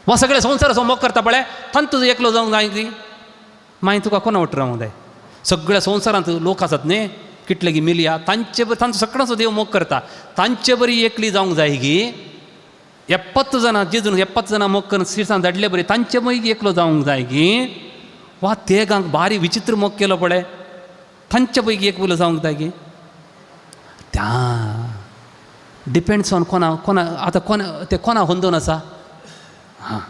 वा सगळे संवसाराचो मोग करता पळय तांत तुजो एकलो जावंक जाय गी? मागीर तुका कोणा वाट रावंक जाय? सगळ्या संवसारांत लोक आसात न्ही, कितले गी मिलिया, तांचो सगळ्यांचो देव मोग करता. तांचे बरी एकली जावंक जाय गी? 70 जाणां जेजून 70 जाणां मोग करून शिरसांत धाडले बरी तांचे मदीं एकलो जावंक जाय गी? वा तेगांक बारी विचित्र मोग केलो पळय तांचे पैकी एक उलो जावंक जाय गी? त्या डिपेंड्स ऑन कोणा आतां ते कोणा ಹೊಂದೋನ್ आसा. ಹಾಂ,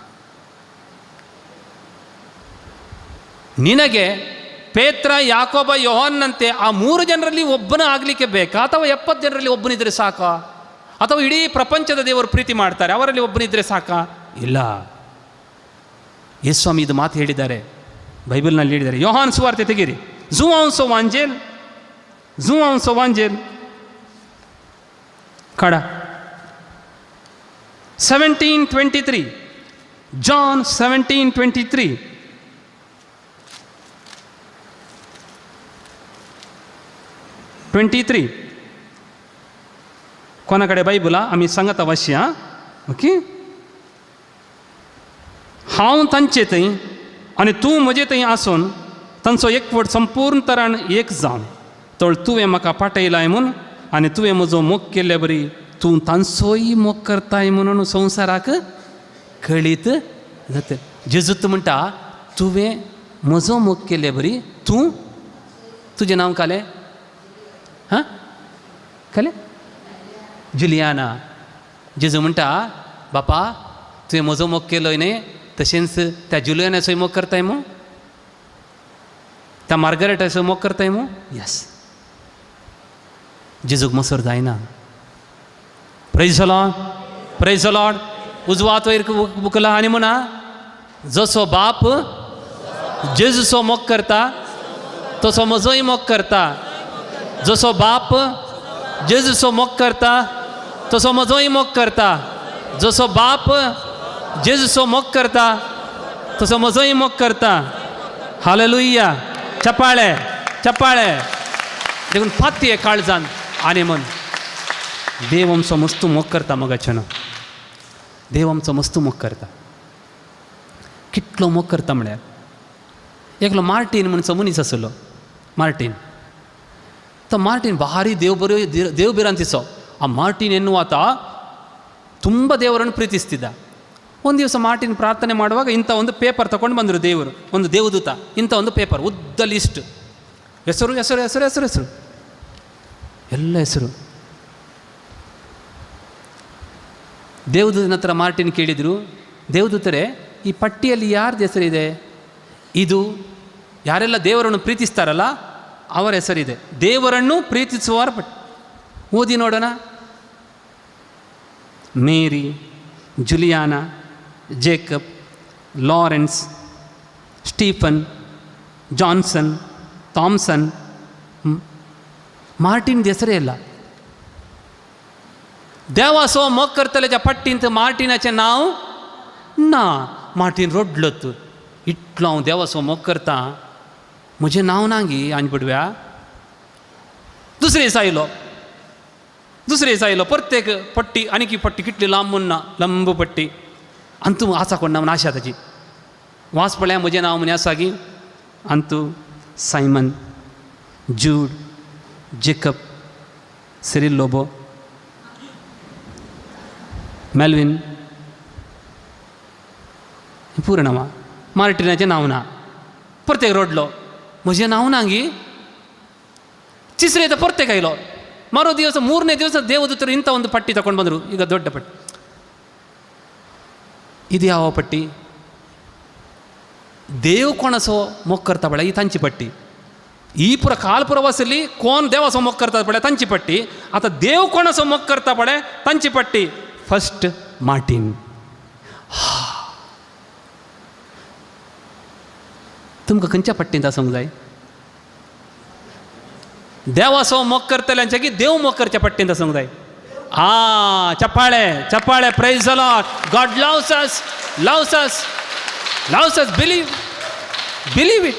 ನಿನಗೆ ಪೇತ್ರ, ಯಾಕೋಬ, ಯೋಹಾನಂತೆ ಆ 3 ಜನರಲ್ಲಿ ಒಬ್ಬನ ಆಗಲಿಕ್ಕೆ ಬೇಕಾ, ಅಥವಾ 70 ಜನರಲ್ಲಿ ಒಬ್ಬನಿದ್ರೆ ಸಾಕಾ, ಅಥವಾ ಇಡೀ ಪ್ರಪಂಚದ ದೇವರು ಪ್ರೀತಿ ಮಾಡ್ತಾರೆ ಅವರಲ್ಲಿ ಒಬ್ಬನಿದ್ರೆ ಸಾಕಾ? ಇಲ್ಲ. ಯೇಸುಸ್ವಾಮಿ ಇದು ಮಾತು ಹೇಳಿದ್ದಾರೆ, ಬೈಬಲ್ನಲ್ಲಿ ಹೇಳಿದ್ದಾರೆ. ಯೋಹಾನ್ ಸುವಾರ್ತೆ ತೆಗೀರಿ, João seu Angel, João seu Angel, ಕಾಡ 17:23, John 17:23. कोणाकडे बायबला आम्ही सांगत अवश्य. ओके. हांव तांचे थंय आनी तूं म्हजे थंय आसून तांचो एकवट संपूर्ण तरान एक जावन तळ तुवें म्हाका पाठयलाय म्हूण आनी तुवें म्हजो मोग केल्ले बरी तूं तांचोय मोग करताय म्हणून संवसाराक कळीत जाता. जेजूत म्हणटा तुवें म्हजो मोग केल्ले बरी तूं तुजें नांव कालें हां कालें जुलियाना. जेजू म्हणटा बापा तुवें म्हजो मोग केलोय न्ही तशेंच त्या जुलियानाचोय मोग करताय मू त्या मार्गरेटाचो मोग करताय मू. यस जेजूक मसोर जायना. Praise the Lord. उजवात वयर बुकला आनी म्हणा जसो बाप जेजूचो मोग करता तसो म्हजोय मोग करता. जसो बाप जेजूचो मोग करता तसो म्हजोय मोग करता. जसो बाप जेजूचो मोग करता तसो म्हजोय मोग करता. हालेलुया. चपाळे चपाळे देखून फाती काळजान आनी म्हण देव आमचो मस्तू मोग करता. मोगाचें देव आमचो मस्तू मोग करता. कितलो मोग करता म्हळ्यार एकलो मार्टीन म्हणचो मनीस आसलो. मार्टीन तो मार्टीन भारी ದೇವ ಬಿರಾಂತಿಸೋ ಆ ಮಾರ್ಟಿನ್ ಎನ್ನುವಾತ ತುಂಬ ದೇವರನ್ನು ಪ್ರೀತಿಸ್ತಿದ್ದ. ಒಂದು ದಿವಸ ಮಾರ್ಟಿನ್ ಪ್ರಾರ್ಥನೆ ಮಾಡುವಾಗ ಇಂಥ ಒಂದು ಪೇಪರ್ ತಗೊಂಡು ಬಂದರು ದೇವರು, ಒಂದು ದೇವದೂತ. ಇಂಥ ಒಂದು ಪೇಪರ್ ಉದ್ದ ಲಿಸ್ಟ್, ಹೆಸರು ಹೆಸರು ಹೆಸರು ಹೆಸರು ಹೆಸರು ಎಲ್ಲ ಹೆಸರು. ದೇವದೂತನ ಹತ್ರ ಮಾರ್ಟಿನ್ ಕೇಳಿದರು, ದೇವದೂತರೇ ಈ ಪಟ್ಟಿಯಲ್ಲಿ ಯಾರ್ದು ಹೆಸರಿದೆ? ಇದು ಯಾರೆಲ್ಲ ದೇವರನ್ನು ಪ್ರೀತಿಸ್ತಾರಲ್ಲ ಅವರ ಹೆಸರಿದೆ. ದೇವರನ್ನು ಪ್ರೀತಿಸುವವರ ಪಟ್ಟಿ ಓದಿ ನೋಡೋಣ. Mary, Juliana, Jacob, Lawrence, Stephen, Johnson, Thomson. Martin ಹೆಸರೇ ಇಲ್ಲ. देवाचो मोग करतल्याच्या पट्टींत मार्टिनाचें नांव ना. मार्टीन रोडलोत, इतलो हांव देवाचो मोग करता, म्हजें नांव ना गी आनी पडव्या. दुसरे दिसा आयलो प्रत्येक पट्टी आनी की पट्टी कितली लांब म्हूण ना, लंब पट्टी. आनी तूं आसा कोण ना म्हूण आशा ताची वास पळय म्हजें नांव म्हणे आसा गी. आनी तूं Simon, Jude, Jacob, Cyril Lobo, Melvin, पुरो नांवां. मार्टिनाचें नांव ना. प्रत्येक रोडलो म्हजें नांव ना गी. तिसरे दिसा प्रत्येक आयलो. ಮರೋ ದಿವಸ ಮೂರನೇ ದಿವಸ ದೇವದೂತರು ಇಂಥ ಒಂದು ಪಟ್ಟಿ ತಗೊಂಡು ಬಂದರು. ಈಗ ದೊಡ್ಡ ಪಟ್ಟಿ. ಇದು ಯಾವ ಪಟ್ಟಿ? देव कोणाचो मोग करता पळय ही तांची पट्टी. ही पुरा काल प्रवासली कोण देवाचो मोग करता पळय तांची पट्टी. आता देव कोणाचो मोग करता पळय तांची पट्टी. First Martin. तुमकां खंयच्या पट्टींत आसूंक जाय? देवाचो मोग करतल्यांच्या की देव मोग करच्या पट्टींत आसूंक जाय. चपाळे चपाळे. Praise the Lord. God loves us, loves us, loves us. Believe it.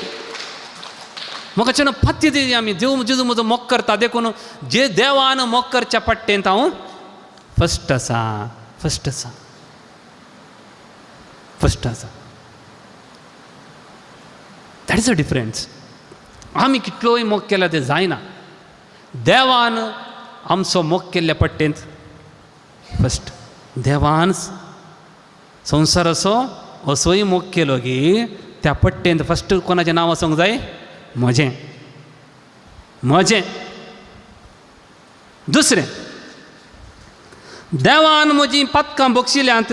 मोगाचें पत्ती दी आमी. देव जेजू म्हजो मोग करता देखून जे देवान मोग करच्या पट्टेंत हांव फस्ट आसा. फस्ट आसा. फस्ट आसा. That is a difference. आमी कितलोय मोग केला ते जायना. देवान आमचो मोग केल्ल्या पट्टेंत फस्ट. देवान संवसाराचो असोय मोग केलो की त्या पट्टेंत फस्ट कोणाचें नांव आसूंक जाय? म्हजें. म्हजें. दुसरें, देवान म्हजीं पदकां बक्षिल्यांत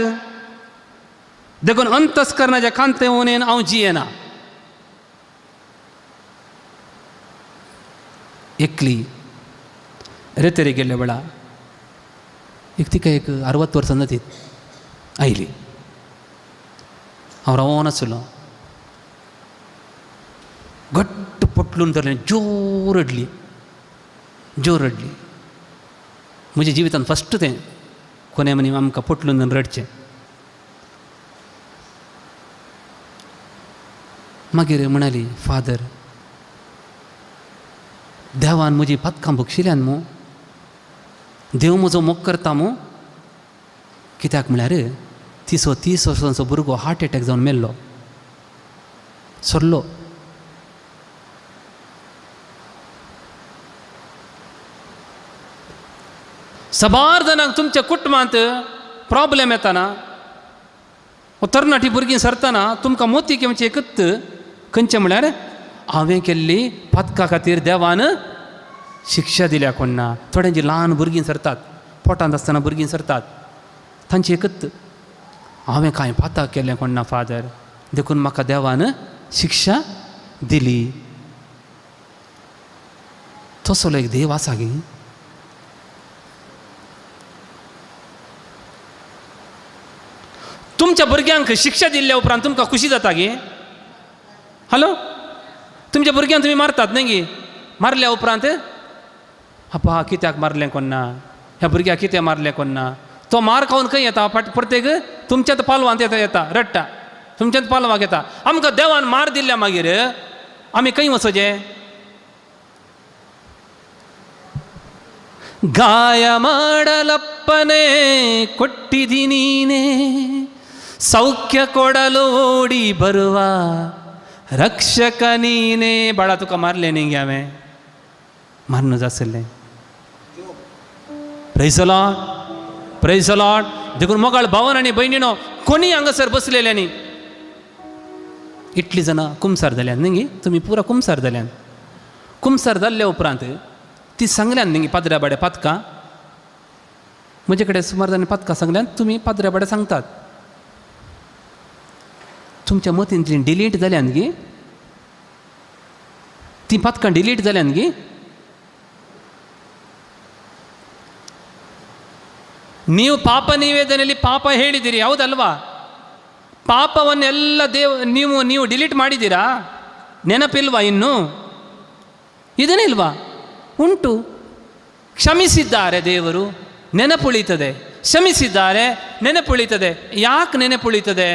देखून अंतस्करणाच्या कांते उणेन हांव जियेना. एकली रेतेरे गेल्ल्या वेळा तिका 60 वर्सां जाती आयली. हांव रावोन आसलो. घट्ट पटलून धरलें. जोर रडली. जोर रडली. म्हज्या जिवितांत फस्ट तें कोणे म्हणी आमकां पटलून धरून रडचें. मागीर म्हणाली, फादर देवान म्हजी पदकां बक्षिल्ल्यान मू. देव म्हजो मोग करता मू. कित्याक म्हळ्यार 30 वर्सांचो भुरगो हार्ट एटॅक जावन मेल्लो. सरलो. सबार जाणांक तुमच्या कुटुंबांत प्रॉब्लेम येताना तरणाटी भुरगीं सरतना तुमकां मोती घेवचें एकच खंयचें म्हळ्यार हांवें केल्ली पथका खातीर देवान शिक्षा दिल्या कोण ना. थोड्यांची ल्हान भुरगीं सरतात, पोटांत आसतना भुरगीं सरतात, तांची एकच हांवें कांय पातक केलें कोण ना फादर, देखून म्हाका देवान शिक्षा दिली. तसलो एक देव आसा गे. तुमच्या भुरग्यांक शिक्षा दिल्ल्या उपरांत तुमकां खुशी जाता गे. हॅलो, तुमच्या भुरग्यांक तुमी मारतात न्ही गे. मारल्या उपरांत आप्पा कित्याक मारलें कोण ना, ह्या भुरग्याक कित्याक मारलें कोण ना. तो मार खावन खंय येता, प्रत्येक तुमच्याच पालवांत येता रडटा, तुमच्याच पालवाक येता. आमकां देवान मार दिल्ल्या मागीर आमी खंय वचोचें. ಗಾಯ ಮಾಡಲಪ್ಪನೇ ಕೊಟ್ಟಿದ್ದೀನಿ ನೀನೇ, ಸೌಖ್ಯ ಕೊಡಲು ಓಡಿ ಬರುವ रक्षक ನೀನೇ. बाळा तुका मारले न्ही गे हांवें, मारनूच आसलें. Praise the Lord, praise the Lord. देखून मोगाळ भावन आनी भयणीनो कोणी हांगासर बसलेले न्ही. इतली जाणां कुमसार जाल्यात न्ही गे. तुमी पुरो कुमसार जाल्यात. कुमसार जाल्ल्या उपरांत ती सांगल्यान न्ही पाद्र्या बाड्या पातकां. म्हजे कडेन सुमार जाणांनी पातकां सांगल्यान तुमी पाद्र्या बाड्या सांगतात. तुमच्या मतींतली डिलीट जाल्यान गे ती पातकां डिलीट जाल्यान गे. ನೀವು ಪಾಪ ನಿವೇದನೆಯಲ್ಲಿ ಪಾಪ ಹೇಳಿದಿರಿ, ಹೌದಲ್ವಾ? ಪಾಪವನ್ನೆಲ್ಲ ನೀವು ಡಿಲೀಟ್ ಮಾಡಿದ್ದೀರಾ? ನೆನಪಿಲ್ವಾ ಇನ್ನು? ಇದನ್ನಿಲ್ವಾ? ಉಂಟು. ಕ್ಷಮಿಸಿದ್ದಾರೆ ದೇವರು, ನೆನಪುಳಿತದೆ. ಕ್ಷಮಿಸಿದ್ದಾರೆ, ನೆನಪುಳಿತದೆ. ಯಾಕೆ ನೆನಪುಳಿತದೆ?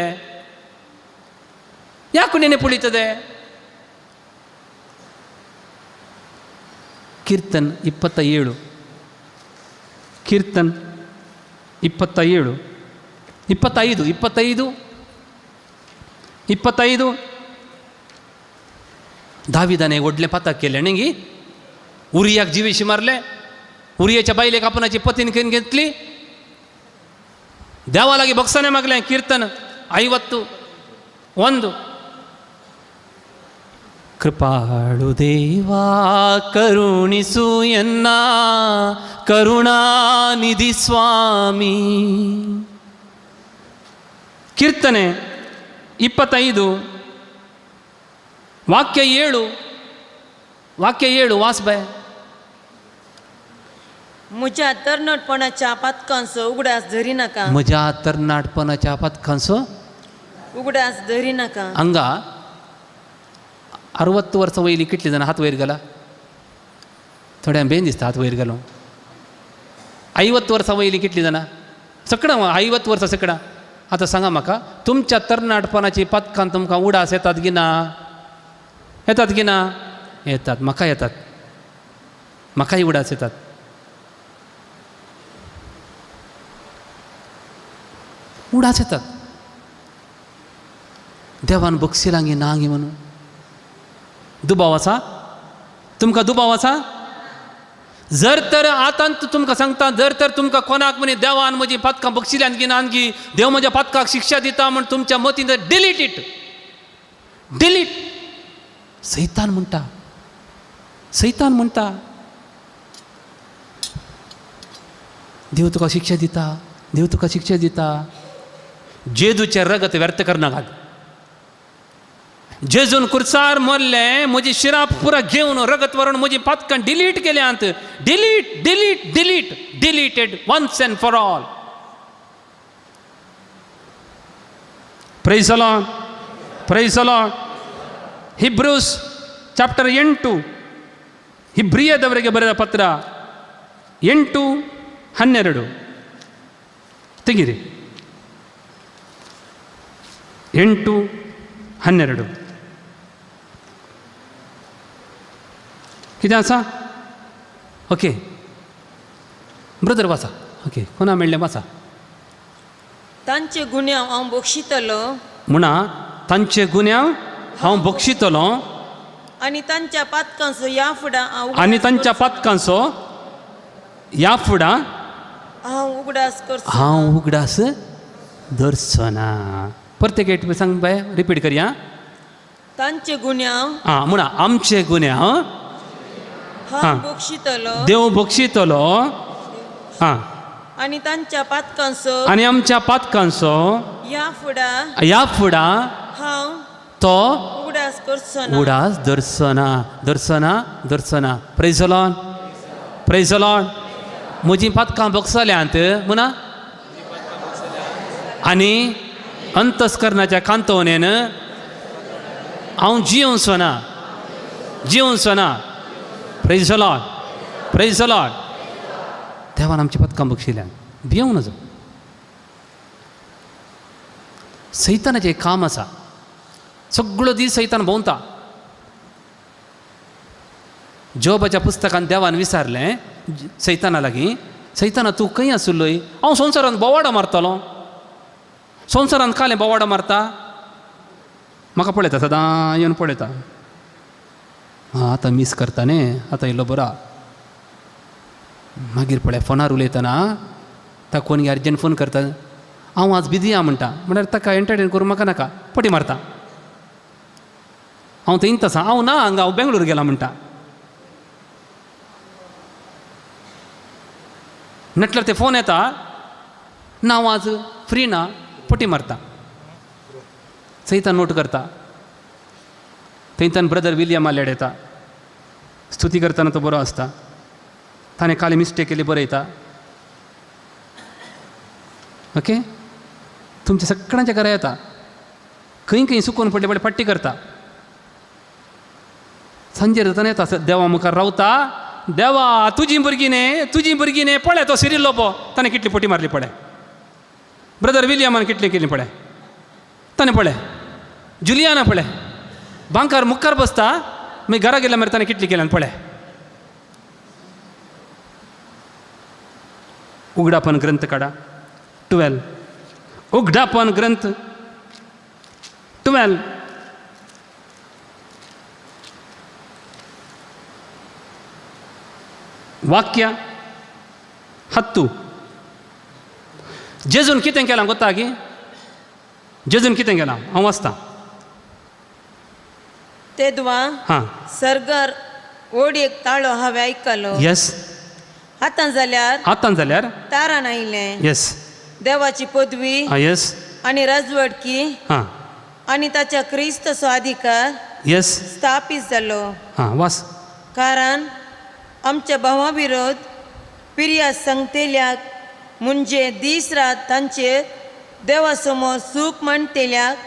ಯಾಕೆ ನೆನಪುಳಿತದೆ? ಕೀರ್ತನ್ 27, ಕೀರ್ತನ್ 27, 25 दाविदाने ओढले पातक केले नाही. उरियाक जीवेशी मारले. उरियाच्या बाईले आपणाची पतीन घेऊन घेतली. देवा लागी बक्षाने मागले. कीर्तन 51. ಕೃಪಾಳು ದೇವಾ ಕರುಣಿಸು ಎನ್ನ ಕರುಣಾನಿಧಿ ಸ್ವಾಮಿ. ಕೀರ್ತನೆ 25 ವಾಕ್ಯ 7 वास बाय. म्हज्या तरणाटपणाच्या पातकांचो उगडास धरी नाका. म्हज्या तरणाटपणाच्या पातकांचो उगडास धरी नाका. हांगा 60 वर्सां वयली कितली जाणां हात वयर घाला. थोड्यांक बेन दिसता हात वयर घालूं. 50 वर्सां वयली कितली जाणां सकडां 50 वर्सां सकडां. आतां सांगा म्हाका, तुमच्या तरणाटपणाची पातकां तुमकां उडास येतात की ना? येतात की ना? येतात. म्हाका येतात. म्हाकाय उडास येतात. उडास येतात. देवान बक्षिलां गे ना गे म्हणून. दुबाव आसा? तुमकां दुबाव आसा? जर तर आतां तुमकां सांगता, जर तर तुमकां कोणाक म्हणे देवान म्हजी पातकां बक्षिल्यान की ना की देव म्हज्या पातकाक शिक्षा दिता म्हण तुमच्या मतीन डिलीट इट. डिलीट. सैतान म्हणटा, सैतान म्हणटा देव तुका शिक्षा दिता, देव तुका शिक्षा दिता. जेजूचें रगत व्यर्थ करनाकात. जेजून कुर्सार मरले, म्हजी शिराप पुरा घेवन रगत व्हरून म्हजी पातकां डिलीट केल्यांत. Delete delete delete deleted once and for all. Praise the Lord, praise the Lord. Hebrews chapter 8, ಹಿಬ್ರಿಯದವರಿಗೆ ಬರೆದ ಪತ್ರ 8:12 ತೆಗಿರಿ. 8:12 कितें आसा? ओके ब्रदर वाचा. ओके कोणा मेळ्ळें वाचा. तांचे गुन्यांव हांव बक्षितलो म्हणा तांचे गुन्यांव हांव बक्षितलो आनी तांच्या पातकांचो या फुडां हांव आनी तांच्या पातकांचो ह्या फुडां हांव उगडास करचो हांव उगडास धरचना. परते गेट सांग बाय, रिपीट करया. तांचे गुन्यांव हां म्हणा, आमचे गुन्यांव हांव बक्षितलो देव बक्षितलो. हां, आनी तांच्या पातकांचो आनी आमच्या पातकांचो ह्या फुडा हांव तो उगडास करचो ना. उडास धरचना. धरचना धरचना. Praise the Lord, praise the Lord. म्हजीं पातकां बक्षल्यात म्हणा, आनी अंतस्करणाच्या कांतवणेन हांव जियोंचो ना, जियोंचो ना. Praise the Lord, praise the Lord. देवान आमची पदकां बक्षिल्ल्यान भियोंक नजो. सैतानाचें एक काम आसा. सगळो दीस सैतान भोंवता. जोबाच्या पुस्तकान देवान विचारलें सैताना लागीं, सैताना तूं खंय आसुल्लोय? हांव संवसारांत बोवाडो मारतलो. संवसारांत कालें बोवाडो मारता. म्हाका पळयता, सदां येवन पळयता. हां, आतां मिस करता न्ही, आतां येयलो बरो. मागीर पळय फोनार उलयतना ताका कोणी अर्जंट फोन करता, हांव आज बिजी आहा म्हणटा. म्हळ्यार ताका एंटरटेन करूं म्हाका नाका, पटी मारता. हांव थंय तसा, हांव ना हांगा, हांव बेंगळूर गेला म्हणटा. म्हटल्यार ते फोन येता, ना हांव आज फ्री ना, पटी मारता. सैतान नोट करता. थंयच्यान ब्रदर विलियम आलेड येता. स्तुती करतना तो बरो आसता. ताणें काल मिस्टेक केली बरयता. ओके, तुमच्या सगळ्यांच्या घरा येता. खंय खंय सुकून पडले पडले पट्टी करता. सांजे जाताना येता, देवा मुखार रावता. देवा तुजी भुरगीं न्ही, पळय तो सिरिल्लो पो, ताणें कितली पटी मारली पळय. ब्रदर विलियमान कितली केली पळय, ताणें पळय. जुलियाना पळय, बांकार मुखार बसता, मागीर घरा गेल्या मागीर ताणें कितली केल्यान पळय. उगडापन ग्रंथ काढा 12. उगडापन ग्रंथ 12. वाक्य 10. जेजून कितें केलां गोत्ता गी? जेजून कितें केलां हांव वाचतां. तेदवा हां, सरगार ओड एक ताळो हांवें आयकलो. येस. आतां जाल्यार तारान आयलें. येस. देवाची पदवी हां, येस. आनी राजवडकी हां, आनी ताच्या क्रिस्तचो अधिकार येस. स्थापीत जालो. हां, वाच. कारण आमच्या भावा विरोध पिर्या सांगतेल्याक म्हणजे दीस रात तांचेर देवा समोर सूख म्हणतेल्याक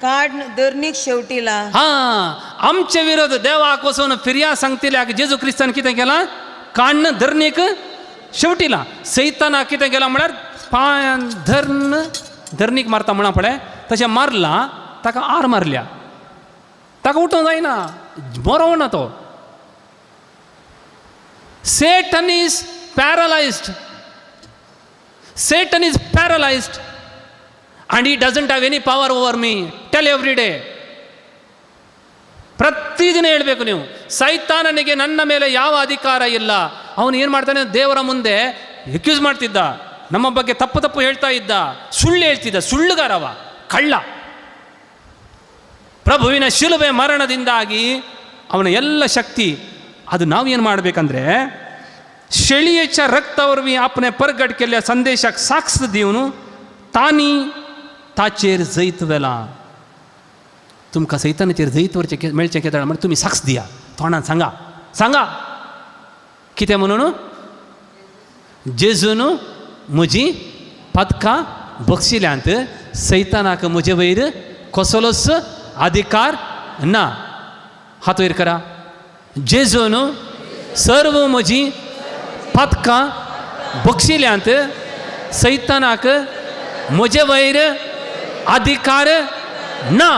काड धरणीक शेवटिला. हां, आमचे विरोध देवाक वचून फिर्या सांगतिल्याक जेजू क्रिस्तान कितें केलां? काण्ण धरणीक शेवटिला. सैतानाक कितें केलां म्हळ्यार पांयान धरणीक मारता म्हणा पळय, तशें मारलां. ताका आर मारल्या, ताका उठोवंक जायना, बरो ना तो. Satan is paralyzed. Satan is paralyzed and he doesn't have any power over me. Tell every day. ಪ್ರತಿದಿನ ಹೇಳಬೇಕು ನೀವು, ಸೈತಾನನಿಗೆ ನನ್ನ ಮೇಲೆ ಯಾವ ಅಧಿಕಾರ ಇಲ್ಲ. ಅವನು ಏನು ಮಾಡ್ತಾನೆ, ದೇವರ ಮುಂದೆ ಎಕ್ಯೂಸ್ ಮಾಡ್ತಿದ್ದ, ನಮ್ಮ ಬಗ್ಗೆ ತಪ್ಪು ಹೇಳ್ತಾ ಇದ್ದ, ಸುಳ್ಳು ಹೇಳ್ತಿದ್ದ, ಸುಳ್ಳುಗಾರವ, ಕಳ್ಳ. ಪ್ರಭುವಿನ ಶಿಲುಬೆ ಮರಣದಿಂದಾಗಿ ಅವನ ಎಲ್ಲ ಶಕ್ತಿ, ಅದು ನಾವು ಏನು ಮಾಡಬೇಕಂದ್ರೆ, शेळयेच्या रक्तावरवीं आपणे परगट केल्ल्या संदेशाक साक्ष दिवन तांणी ताचेर जैत वेला. तुमकां सैतानाचेर जैत वरचें मेळचें केदाळ म्हण तुमी साक्ष दिया, तोंडान सांगा कितें म्हणून. जेजून म्हजी पदकां बक्षिल्यांत सैतानाक म्हजे वयर कसलोच अधिकार ना. हात वयर करा. जेजून सर्व म्हजी पदकां बक्षिल्यांत सैतानाक म्हजे वयर अधिकार ना.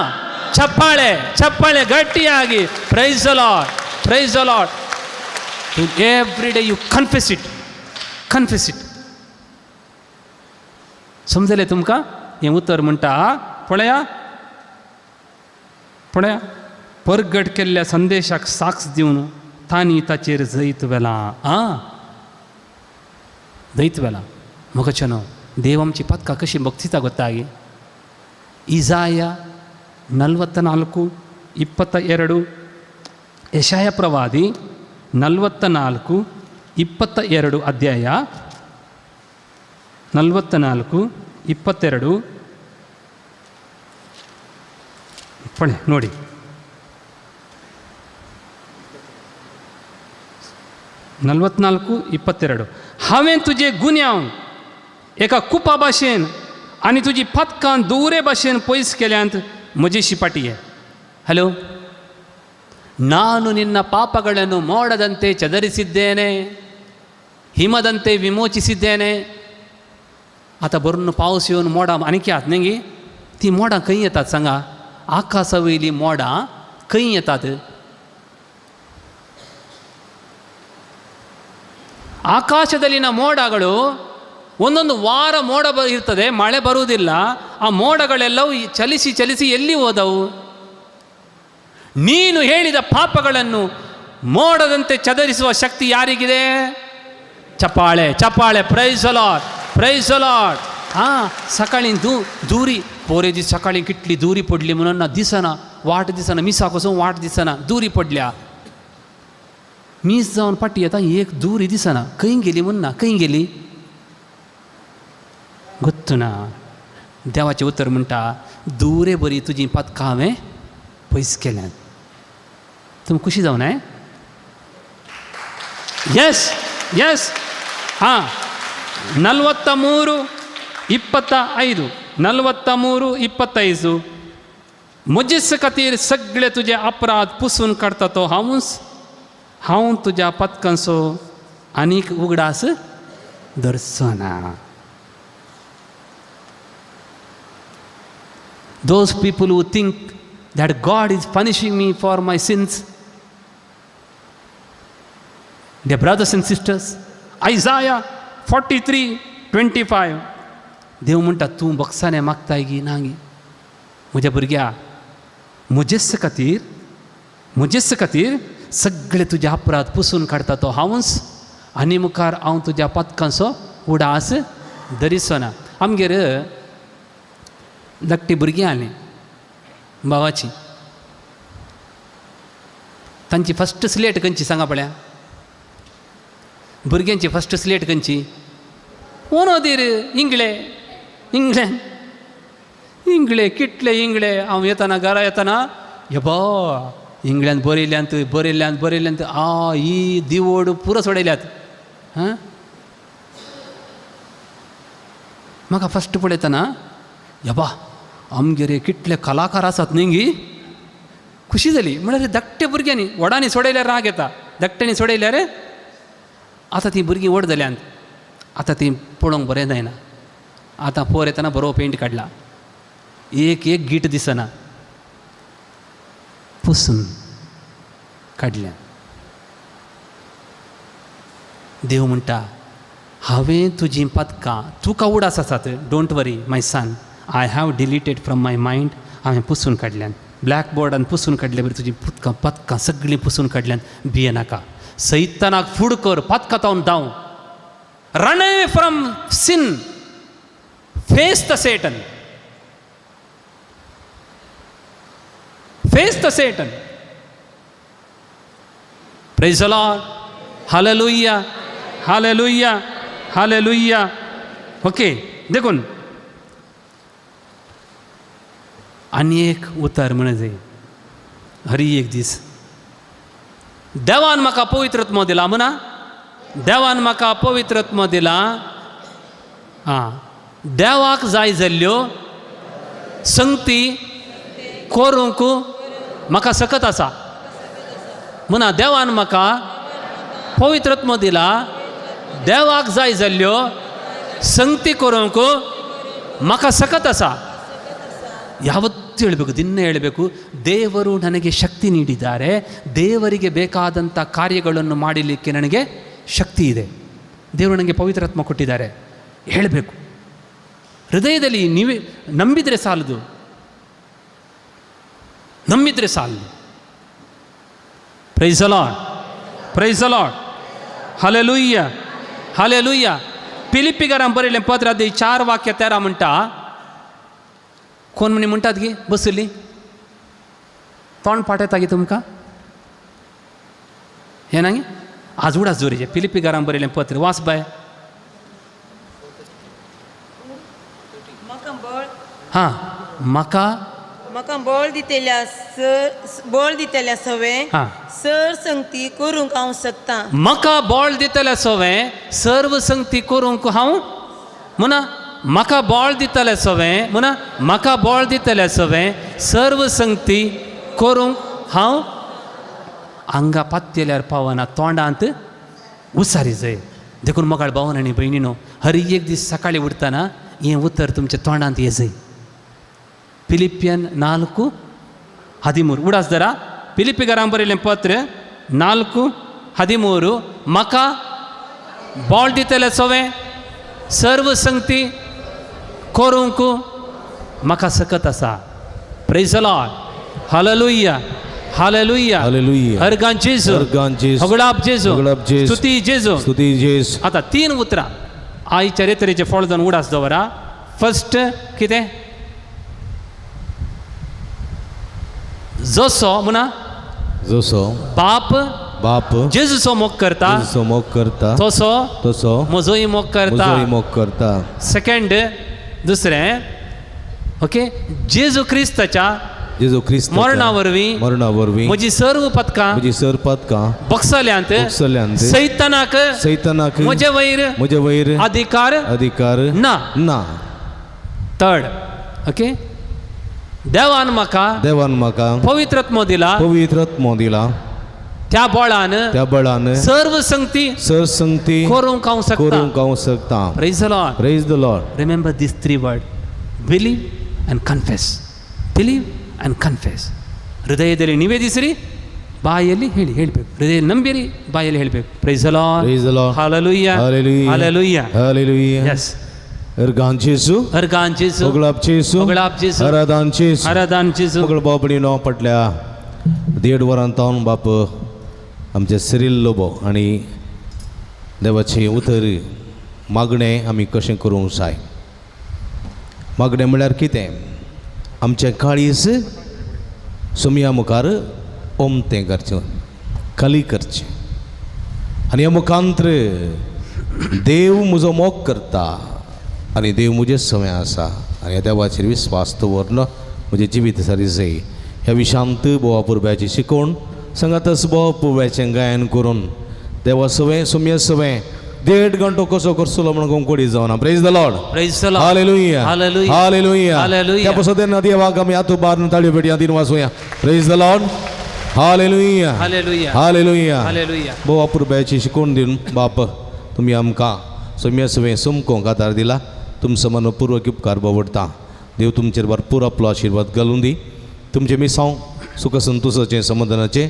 ಚಪ್ಪಾಳೆ ಗಟ್ಟಿಯಾಗಿ. Praise the Lord, praise the Lord. Every day you confess it. समजले तुमकां हें उतर म्हणटा. पळया परगट केल्ल्या संदेशाक साक्ष दिवन तांणी ताचेर जैत वेला. जैत वेला. मगचनो देवांची पथका कशी बघतिता ಗೊತ್ತಾಗಿ ಇಸಾಯ 44:22 ಯೆಶಾಯ ಪ್ರವಾದಿ 44:22 ಅಧ್ಯಾಯ 44:22 ಪಡೆ ನೋಡಿ. 44:22 हांवें तुजे गुन्यांव एका कुपा भाशेन आनी तुजी पथकां दुरे भाशेन पयस केल्यांत म्हजी शिपाटिये. ಹಲೋ, ನಾನು ನಿನ್ನ ಪಾಪಗಳನ್ನು ಮೋಡದಂತೆ ಚದರಿಸಿದ್ದೇನೆ, ಹಿಮದಂತೆ विमोचिಸಿದ್ದೇನೆ. आता भरून पावस येवन मोडां आनीक आत न्ही, ती मोडां खंय येतात सांगा? आकाशा वयली मोडां खंय येतात? ಆಕಾಶದಲ್ಲಿನ ಮೋಡಗಳು ಒಂದೊಂದು ವಾರ ಮೋಡ ಇರ್ತದೆ, ಮಳೆ ಬರುವುದಿಲ್ಲ. ಆ ಮೋಡಗಳೆಲ್ಲವೂ ಚಲಿಸಿ ಚಲಿಸಿ ಎಲ್ಲಿ ಹೋದವು? ನೀನು ಹೇಳಿದ ಪಾಪಗಳನ್ನು ಮೋಡದಂತೆ ಚದರಿಸುವ ಶಕ್ತಿ ಯಾರಿಗಿದೆ? ಚಪ್ಪಾಳೆ ಚಪ್ಪಾಳೆ. Price the Lord, praise the lord. हां, सकाळी दुरी पोरेजी सकाळी कितली दुरी पडली म्हणून ना दिसना, वाट दिसना, मिसा कसो वाट दिसना, दुरी पडल्या. मीस जावन पाटी येता, एक दुरी दिसना, खंय गेली म्हणून ना, खंय गेली ಗೊತ್ತು ना. देवाचें उतर म्हणटा, दुरे बरी तुजी पथकां हांवें पयस केल्यात. तुमी खुशी जावन हाय? Yes yes. हां, 43:25 43:25 म्हजेच खातीर सगळे तुजे अपराध पुसून काडता तो हांवूच. हांव तुज्या पथकांचो आनीक उगडास धरचोना. Those people who think that God is punishing me for my sins, dear brothers and sisters, Isaiah 43:25 देव म्हणटा, तूं बक्षाने मागताय गी नागी म्हज्या भुरग्या, म्हजेच खातीर सगळे तुजे अपराध पुसून काडता तो हांवूच, आनी मुखार हांव तुज्या पथकांचो उडास धरिचोना. आमगेर धाकटी भुरगीं आसलीं भावाची. तांची फस्ट स्लेट खंयची सांगा पळया? भुरग्यांची फस्ट स्लेट खंयची? ओनोदीर इंगळे इंगळे इंगळे कितले इंगळे. हांव येताना घरा येताना येबा इंगळ्यान बरयल्यांत ही दिवोड पुरो सोडयल्यात. हां, म्हाका फस्ट पळयतना येबा आमगेरे कितले कलाकार आसात न्ही, खुशी जाली. म्हळ्यार धाकटे भुरग्यांनी व्हडांनी सोडयल्यार राग येता, धाकट्यांनी सोडयल्यार आतां तीं भुरगीं व्हड जाल्यांत, आतां तीं पळोवंक बरें जायना. आतां पोर येतना बरो पेंट काडला, एक गीट दिसना, पुसून काडल्या. देव म्हणटा, हांवें तुजीं पथकां तुका उडास आसात, don't worry my son, I have deleted from my mind. हांवें पुसून काडल्यान, ब्लॅकबोर्डान पुसून काडल्या बरी तुजीं पथकां सगळीं पुसून काडल्यान. भिये नाका, सैतानाक फूड कर, पथकां तावन धांव. Run away from sin, face the Satan, face the Satan. Praise the Lord, hallelujah hallelujah hallelujah. Okay, देखून आनी एक उतर म्हण जाय. हरी एक दीस देवान म्हाका पवित्रत्व दिला म्हणा, देवान म्हाका पवित्रत्व दिला. हां, देवाक जाय जाल्ल्यो संगती करूंक म्हाका सकत आसा म्हणा. देवान म्हाका पवित्रत्व दिला, देवाक जाय जाल्ल्यो संगती करूंक म्हाका सकत ಆಸಾ. ಯಾವತ್ತೂ ಹೇಳಬೇಕು, ದಿನ ಹೇಳಬೇಕು, ದೇವರು ನನಗೆ ಶಕ್ತಿ ನೀಡಿದ್ದಾರೆ, ದೇವರಿಗೆ ಬೇಕಾದಂಥ ಕಾರ್ಯಗಳನ್ನು ಮಾಡಲಿಕ್ಕೆ ನನಗೆ ಶಕ್ತಿ ಇದೆ, ದೇವರು ನನಗೆ ಪವಿತ್ರಾತ್ಮ ಕೊಟ್ಟಿದ್ದಾರೆ ಹೇಳಬೇಕು. ಹೃದಯದಲ್ಲಿ ನೀವೇ ನಂಬಿದರೆ ಸಾಲದು, ನಂಬಿದರೆ ಸಾಲದು. Praise the Lord, praise the Lord, hallelujah hallelujah. पिलिपिकारांक बरयलें पत्र अध्याय 4 वाक्य 13 म्हणटा, कोण म्हणी म्हणटात गे बसली तोंड पाठयता गे तुमकां हे ना गे आज उडास जोरीचे पिलिपिकारांक बरयलें पत्र वाच बाय. हां म्हाका बळ दितल्या सवें हां सर संगती करूंक हांव शकता. म्हाका बळ दितले सवें सर्व संगती करूंक हांव म्हणा म्हाका बळ दितले सवें म्हणा म्हाका बळ दितले सवें सर्व संगती करूंक हांव आंगा पात्यल्यार पावना तोंडांत उसारी जाय. देखून मोगाळ भावन आनी भयणीनो हर एक दीस सकाळी उठताना हें उतर तुमच्या तोंडांत येजय. फिलिपियन 4:13 उडास जरा फिलिपिकारांक बरयलें पत्र 4:13 म्हाका बळ दितले सवें सर्व संगती करूंक म्हाका सकत आसा. Praise the Lord. Hallelujah hallelujah hallelujah. अर्गान जेजू अर्गान जेजू. होगळाप जेजू होगळाप जेजू. स्तुती जेजू. स्तुती जेजू. आता 3 उतरां आई चरित्रेचे फळ जावन उडास दवरा. फर्स्ट कितें जसो म्हणा जसो बाप जेजूचो मोग करता जेजूचो मोग करता तसो म्हजोय मोग करता. म्हजोय मोग करता. सेकंड दुसरें ओके जेजू क्रिस्ताच्या जेजू ख्रिस्त मरणा वरवीं म्हजी सर्व पदकां बक्षल्यांत सैतानाक म्हजे वयर अधिकार ना. थर्ड ओके देवान म्हाका पवित्रत्व दिला त्या बळान सर्व संगती करूंक हांव शकता. Praise the Lord. Remember this 3 word believe and confess. ಹೃದಯದಲ್ಲಿ ನಿವೇದಿಸಿರಿ ಬಾಯಲ್ಲಿ ಹೇಳಬೇಕು. ಹೃದಯದಲ್ಲಿ ನಂಬಿರಿ ಬಾಯಲ್ಲಿ ಹೇಳಬೇಕು. Praise the Lord. Hallelujah hallelujah hallelujah. Yes. अर्गान जेजू. होगळाप जेजू. आराधन जेजू. मोगळ बाबडीनो पटल्या 1.5 वरांत हांव बाप आमचे सिरील लोबो आनी देवाची उतर मागणें आमी कशें करूंक जाय. मागणें म्हळ्यार कितें आमचें काळीज सुमया मुखार ओमतें करचें खाली करचें आनी ह्या मुखांतर देव म्हजो मोग करता आनी देव म्हजे सवय आसा आनी ह्या देवाचेर विस्वास दवरलो म्हजें जिवीत सारी जाय. ह्या विशांत बोवा पुरब्याची शिकवण सांगातच बोवा पुरब्याचें गायन करून देवा सवय सुमया सवय 1.5 घंटो कसो करसलो म्हणून कोंकोडी जावना. Praise the Lord. Hallelujah hallelujah hallelujah. त्या पासून तेन्ना देवाक आमी हातू बारून ताळयो पेटया दिन वाचूया. Praise the Lord. Hallelujah hallelujah hallelujah hallelujah. बोवा पुरब्याची शिकवण दिवन बाप तुमी आमकां सुमया सवय सुमकोंक आदार दिला. तुमचो मनपूर्वक उपकार बावडटा. देव तुमचेर भरपूर आपलो आशिर्वाद घालून दी. तुमचे मिसांव सुख संतोशाचें समाधानाचें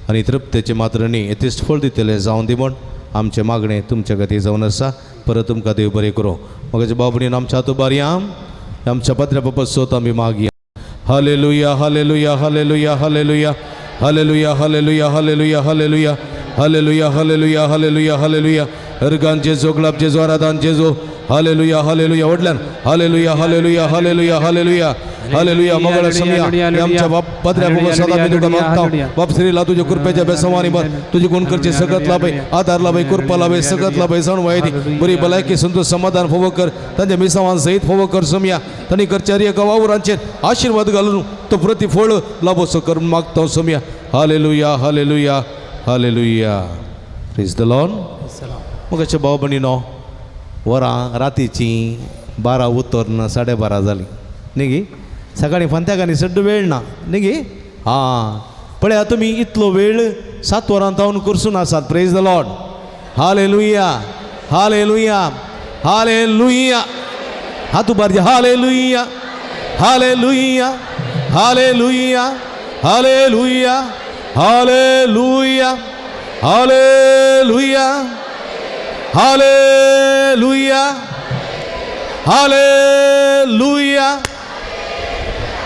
आनी तृप्तेचें मात्र न्ही यथेश्ट फळ दितलें जावं दी म्हण आमचें मागणें तुमच्या खातीर जावन आसा. परत तुमकां देव बरें करूं. म्हाका बाबडीन आमच्या हातू बारया आमच्या पत्र्या बाबा सोत आमी मागया. Hallelujah hallelujah hallelujah hallelujah hallelujah hallelujah hallelujah hallelujah hallelujah hallelujah hallelujah hallelujah. अर्गान जेजू होगळाप जेजू आराधन जेजू. हालेलुया हालेलुया व्हडल्यान hallelujah hallelujah hallelujah hallelujah hallelujah. मोगळ समया आमच्या बाप पत्र्या बाबा सदा मी तुका मागता बाप श्रीला तुझ्या कृपेच्या बेसवानी बर तुझी गुण करचे सगत लाभय आधार लाभय कृपा लाभय सगत लाभय सण वयदी बरी भलायकी संतोष समाधान फोव कर तांच्या मिसावान सहित फोव कर समया तांणी करचार्य गवावरांचेर आशीर्वाद घालून तो प्रतिफळ लाभोसो करून मागता समया. Hallelujah hallelujah hallelujah. Praise the Lord. मगाचे भाव भयणीनो वरां रातीची 12 उतरन 12:30 जाली न्ही गे. सकाळी फांत्याक आनी सड्ड वेळ ना न्ही गे. हां पळया तुमी इतलो वेळ 7 वरां जावन करसून आसात. Praise the Lord. Hallelujah hallelujah hallelujah. हात उबारचे. Hallelujah hallelujah hallelujah hallelujah hallelujah hallelujah hallelujah hallelujah.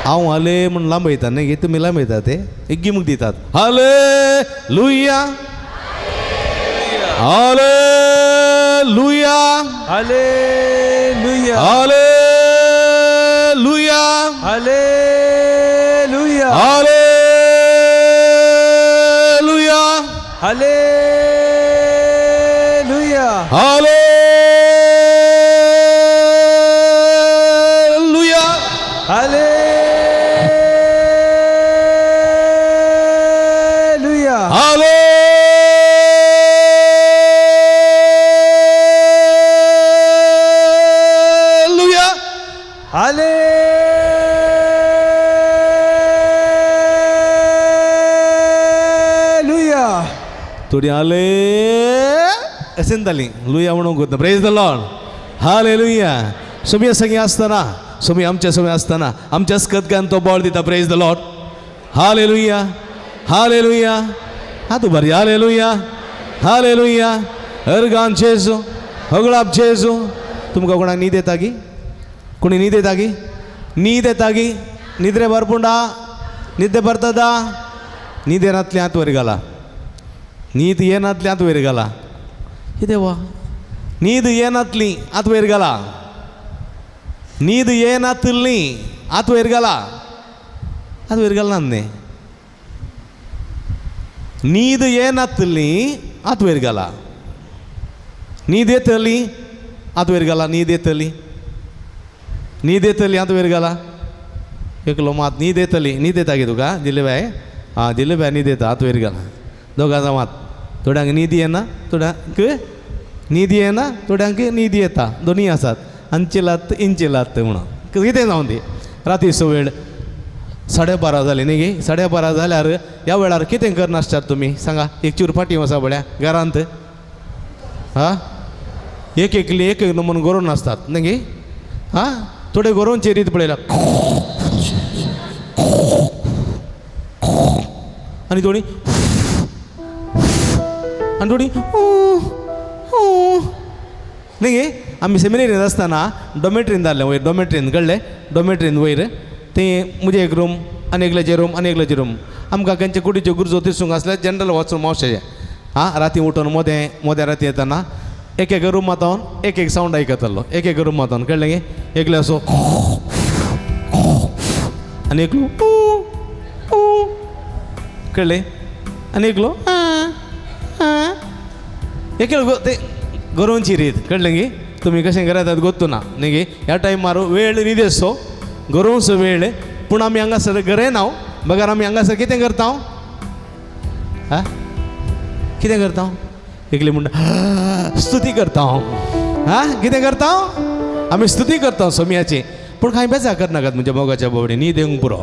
हांव हाले म्हण लांबयता न्ही तुमी लांबयता ते एक गिमूक दितात. Hallelujah hallelujah hallelujah hallelujah hallelujah hallelujah hallelujah hallelujah hallelujah hallelujah hallelujah थोडी आले असेल ताली लुया म्हणून करता प्रेज द लॉर्ड हालेलुया सुमी सगळी असताना सुमी आमच्या समय असताना आमच्या स्कतकान तो बॉल दिता praise the Lord hallelujah hallelujah हा तू बरी हालेलुया हालेलुया हरगान चेजो हगळाप चेजो तुमकां कोणाक न्हीद येता की कोणी न्हीद येता की न्हीद येता की निद्रे बरपुंडा निद्रे बरतदा न्हीद येनातली आत वयर घाला न्हीद येनातली आत वयर घाला कितें वा न्हीद येनातली आत वयर घाला न्हीद येनातली आत वयर घाला आत वयर घालना न्ही न्हीद येनातली आत वयर घाला न्हीद येतली आत वयर घाला न्हीद येतली न्हीद येतली आत वयर घाला एकलो मात न्हीद येतली न्हीद येता गे तुका दिले बाय हां दिले बाय न्हीद येता आत वयर घाला दोगांचा मात थोड्यांक न्हीद येना थोड्यांक न्हीद येना थोड्यांक न्हीद येता दोनी आसात अंचिलात इंचिलात म्हणून कितें जावन ती राती वेळ 12:30 जाली न्ही गे 12:30 जाल्यार ह्या वेळार कितें करनासतात तुमी सांगा एक चुरपाटी वसा बड्या घरांत हां एक एकली एक एक नमून गोरोवन आसतात न्ही गे हां थोडे गोरोवनचे रीत पळयला आनी थोडी आनी थोडी न्ही गे आमी सेमिनारींत आसतना डॉमेट्रीन जाल्ले वयर डॉमेट्रीन कळ्ळें डॉमेट्रीन वयर तें म्हणजे एक रूम आनी एकल्याचे रूम आनी एकल्याचे रूम आमकां खंयचे कुडीचे गुरजो तिसूंक आसल्यार जनरल वचून मावशेचे हां राती उठून मोदें राती येतना एक एक रुमांतून एक एक सावंड आयकतालो एक एक रुमांतून कळ्ळें गे एकलो असो आनी एकलो कळ्ळें आनी एकलो एकलो ते गोरोवची रीत कळ्ळें गे तुमी कशें करात गोत्तू ना न्ही गे ह्या टायमार वेळ न्ही दिसतो गोरोवचो वेळ पूण आमी हांगासर गरयना बगर आमी हांगासर कितें करता हां कितें करता एकली म्हणटा स्तुती करता हां कितें करता आमी स्तुती करता सोमयाची पूण कांय बेजार करनाकात म्हणजे मोगाच्या बाबडे न्हीद येवंक पुरो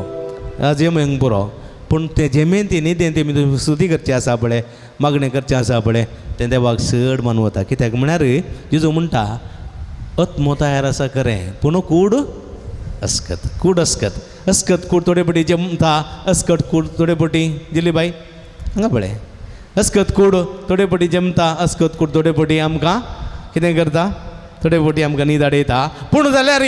जेम येवंक पुरो पूण तें जेमेन ती न्हिदेन तेमी स्तुती करची आसा पळय मागणें करचें आसा पळय तें देवाक चड मान वता कित्याक म्हळ्यार जेजू म्हणटा अत्मो तयार आसा खरें पूण कूड अस्कत कूड अस्कत अस्कत कूड थोडे पटी जमता अस्कट कूड थोडे पटी दिली बाई हांगा पळय अस्कत कूड थोडे पटी जमता अस्कत कूड थोडे पटी आमकां कितें करता थोडे पटी आमकां न्हीद आडयता पूण जाल्यार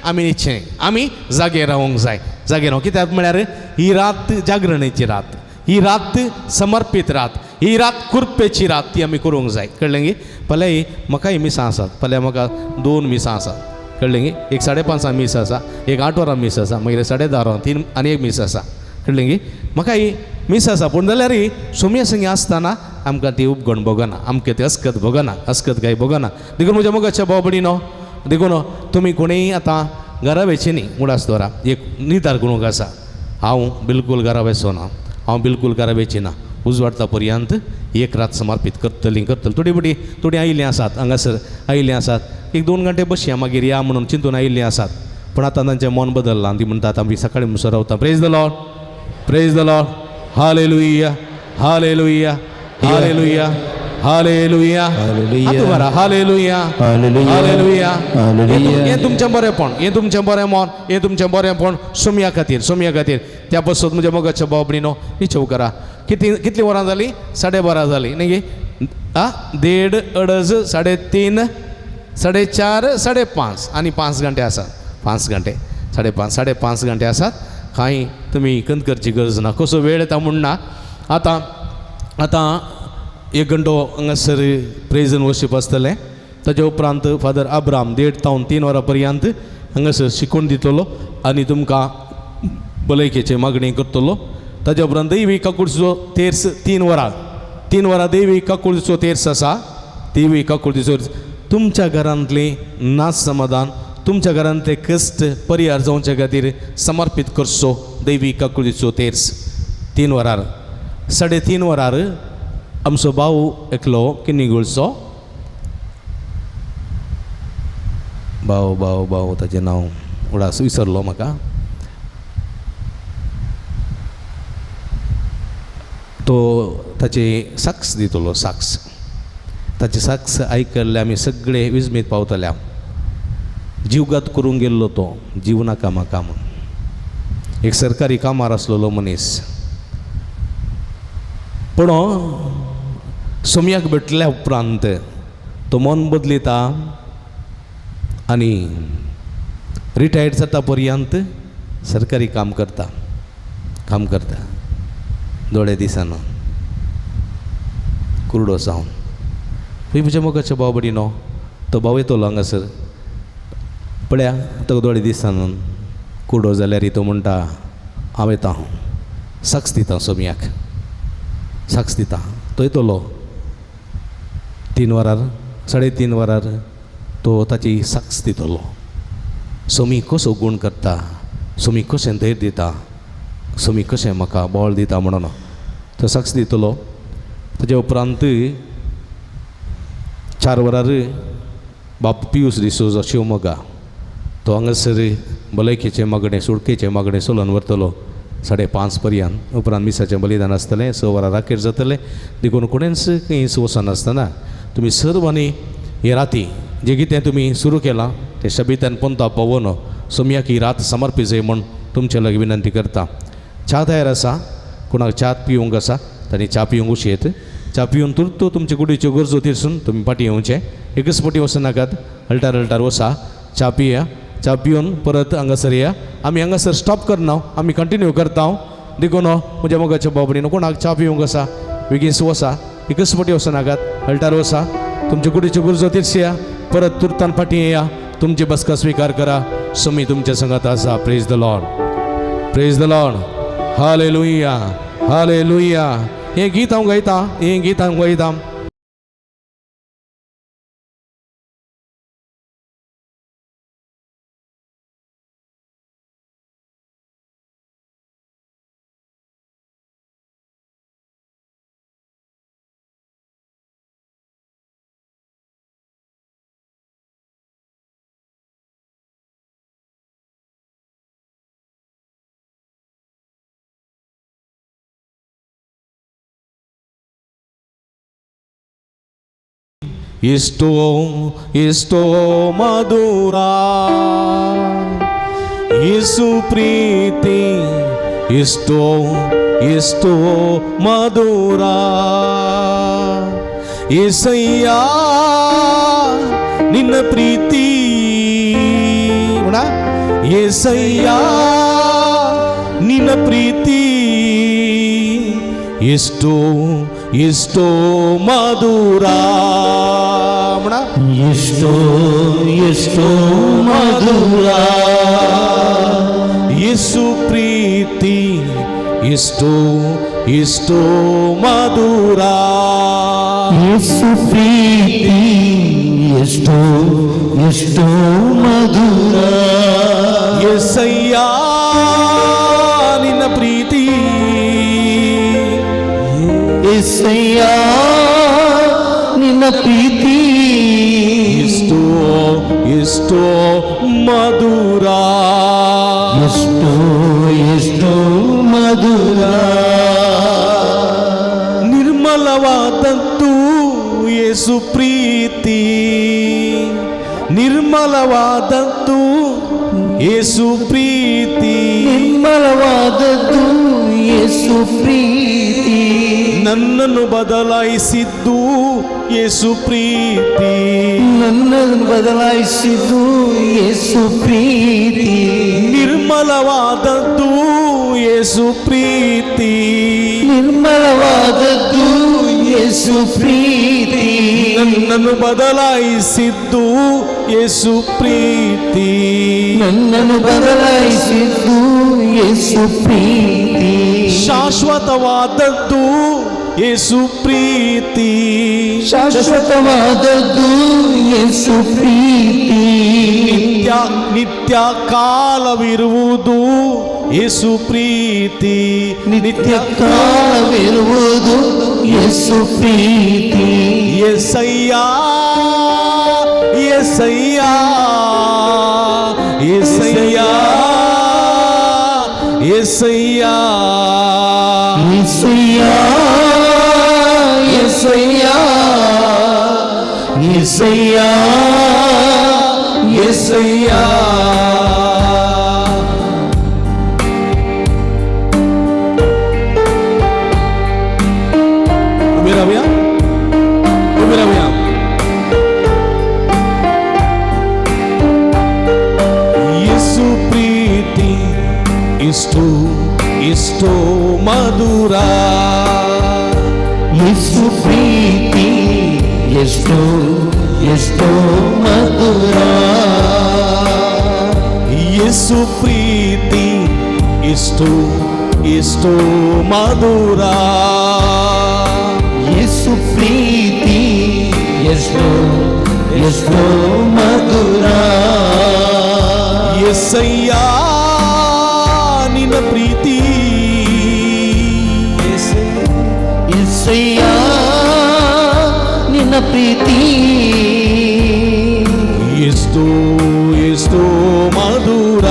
आमी निश्चय आमी जागे रावंक जाय जागे राव कित्याक म्हळ्यार ही रात जागरणेची रात ही रात समर्पीत रात ही रात कुरपेची रात ती आमी करूंक जाय कळ्ळें गे फाल्यां म्हाकाय मिसां आसात फाल्यां म्हाका 2 मिसां आसात कळ्ळें गे एक 5:30 मीस आसा एक 8 वरां मीस आसा मागीर 10:30 3 आनी एक मीस आसा कळ्ळें गे म्हाकाय मीस आसा पूण जाल्यार सोम्या संगी आसतना आमकां ती उपगण भोगना आमकां ती अस्कत भोगना अस्कत गाय भोगना देखून म्हज्या मोगाच्या बाबडीनो देखून तुमी कोणीय आतां घरावेची न्ही उडास दवरा एक नितार करूंक आसा हांव बिलकूल घरावेचो ना हांव बिलकूल घरावेची ना उजवाडटा पर्यंत एक रात समर्पीत करतली थोडी बटी थोडी आयिल्लीं आसात हांगासर आयिल्लीं आसात एक 2 घंटे बसया मागीर या म्हणून चिंतून आयिल्लीं आसात पूण आतां तांचें मन बदल्लां ती म्हणटात आमी सकाळी म्हणसर रावता praise the Lord praise the Lord hallelujah hallelujah hallelujah hallelujah hallelujah hallelujah hallelujah हें तुमचें बरेंपण हें तुमचें बरें मन हें तुमचें बरेंपण सोम्या खातीर त्या पासून म्हज्या मोगाच्या बाबडीनो निचव करा कितलीं वरां जालीं 12:30 जालीं न्ही गे 1:30 2:30 3:30 4:30 5:30 आनी 5 घंटे आसात 5 घंटे 5:30 घंटे आसात कांय तुमी खंत करची गरज ना कसो वेळ येता म्हूण ना आतां 1 घंटो हांगासर प्रेज एंड वर्शीप आसतलें ताजे उपरांत फादर अब्राम 1.5 तावन 3 वरां पर्यंत हांगासर शिकवण दितलो आनी तुमकां भलायकेचे मागणी करतलो. ताजे उपरांत दैवी काकुळचो तेर्स 3 वरां दैवी काकुळचो तेर्स आसा. दैवी काकुळचो तुमच्या घरांतली नाच समाधान, तुमच्या घरांतले कश्ट परिहार जावचे खातीर समर्पीत करचो दैवी काकुळचो तेर्स 3 वरार. 3:30 वरार आमचो भाऊ एकलो किन्निगुळचो भाऊ ताचें नांव उडास विसरलो म्हाका. तो ताची साक्स दितलो. ताची साक्स आयकल्ले आमी सगळे विस्मीत पावतल्या. जीवघात करूंक गेल्लो तो जीवना कामां एक सरकारी कामार आसलेलो मनीस, पूण सोमयाक भेटल्या उपरांत तो मन बदलिता आनी रिटायर्ड जाता पर्यंत सरकारी काम करता दोळे दिसान कुरडो सावन. खंय म्हज्या मोगाच्या भाव भयणीनो, तो भाव येतलो हांगासर पळया तो दोळे दिसान कुरडो जाल्यार तो म्हणटा हांव येता, साक्स दिता सोमयाक, साक्स दिता. तो येतलो 3 वरार 3:30 वरार तो ताची साक्स दितलो. सोमी कसो गूण करता, सोमी कशें धैर्य दिता, सोमी कशें म्हाका बळ दिता म्हणून तो साक्स दितलो. ताजे उपरांत 4 वरार बाप पियूस डिसोजा शिवमोगा तो हांगासर भलायकेचे मागणे सुडकेचे मागणे सोलोन व्हरतलो 5:30 पर्यंत. उपरांत मिसाचें बलिदान आसतलें. 6 वरां राखेर जातलें. देखून कोणेंच खंयच वचनासतना तुमी सर्वांनी हे राती जें कितें तुमी सुरू केलां तें शबितान पंता पवोन सोमयाक ही रात समर्पी जाय म्हूण तुमचे लागीं विनंती करता. च्या तयार आसा, कोणाक च्या पिवंक आसा तांणी च्या पिवंक उशेत. च्या पिवन तुर्त तुमचे कुडीच्यो गरजो तिरसून तुमी फाटीं येवचें. एकच फावटी वचनाकात, हलटार वसा, च्या पिया. च्या पिवन परत हांगासर या. आमी हांगासर स्टॉप करना, आमी कंटिन्यू करता. देखून म्हज्या मोगाच्या भाव भयणीनो, कोणाक च्या पिवंक आसा बेगीन वसा, एकच फावटी वचनाकात, हलटार वसा, तुमचे कुडीच्यो गरजो तिरसया, परत तुर्तान फाटीं येया, तुमची बसका स्विकार करा. सोमी तुमच्या संगात आसा. Praise the Lord, praise the Lord. Hallelujah, hallelujah. हें गीत हांव गायता. Esto madura Yesu priti Esto madura Yesaya Ninna priti Yesaya Ninna priti Esto madura Esto madura Yesu priti Esto madura Yesu priti Esto madura Yesaya Ninna priti Yesaya Ninna priti Esto madura Esto madura ನಿರ್ಮಲವಾದಂತು ಯೇಸು ಪ್ರೀತಿ ನಿರ್ಮಲವಾದಂತು ಯೇಸು ಪ್ರೀತಿ ನಿರ್ಮಲವಾದದ್ದು ಯೇಸು ಪ್ರೀತಿ ನನ್ನನ್ನು ಬದಲಾಯಿಸಿದ್ದು ಯೇಸು ಪ್ರೀತಿ ನನ್ನನ್ನು ಬದಲಾಯಿಸಿದ್ದು ಯೇಸು ಪ್ರೀತಿ ನಿರ್ಮಲವಾದದ್ದು ಯೇಸು ಪ್ರೀತಿ ನಿರ್ಮಲವಾದದ್ದು ಯೇಸು ಪ್ರೀತಿ ನನ್ನನ್ನು ಬದಲಾಯಿಸಿದ್ದು ಯೇಸು ಪ್ರೀತಿ, ನನ್ನನ್ನು ಬದಲಾಯಿಸಿದ್ದು ಯೇಸು ಪ್ರೀತಿ, ಶಾಶ್ವತವಾದದ್ದು ಯೇಸು ಪ್ರೀತಿ, ಶಾಶ್ವತವಾದದ್ದು ಯೇಸು ಪ್ರೀತಿ, ನಿತ್ಯ ಕಾಲವಿರುವುದು ಯೇಸು ಪ್ರೀತಿ, ನಿತ್ಯ ಕಾಲವಿರುವುದು ಯೇಸು ಪ್ರೀತಿ. ಯೆಸಯ್ಯ ಯೆಸಯ್ಯ ಯೆಸಯ್ಯ ಯೆಸಯ್ಯ ಯೆಸಯ್ಯ ಯೆಸಯ್ಯ ಯೆಸಯ್ಯ ಯೆಸಯ್ಯ. ಯೇಸು ಪ್ರೀತಿ ಇಷ್ಟು ಮಧುರ, ಯೇಸು ಪ್ರೀತಿ ಎಷ್ಟೋ ಎಷ್ಟೋ ಮಧುರ, ಯೇಸು ಪ್ರೀತಿ ಇಷ್ಟು ಮಧುರ, ಯೇಸು ಪ್ರೀತಿ ಎಷ್ಟೋ ಎಷ್ಟೋ ಮಧುರ. ಯೆಸಯ್ಯ ನಿನ್ನ ಪ್ರೀತಿ, ಯೆಸಯ್ಯ ನಿನ್ನ ಪ್ರೀತಿ ಎಷ್ಟು ಮಧುರ,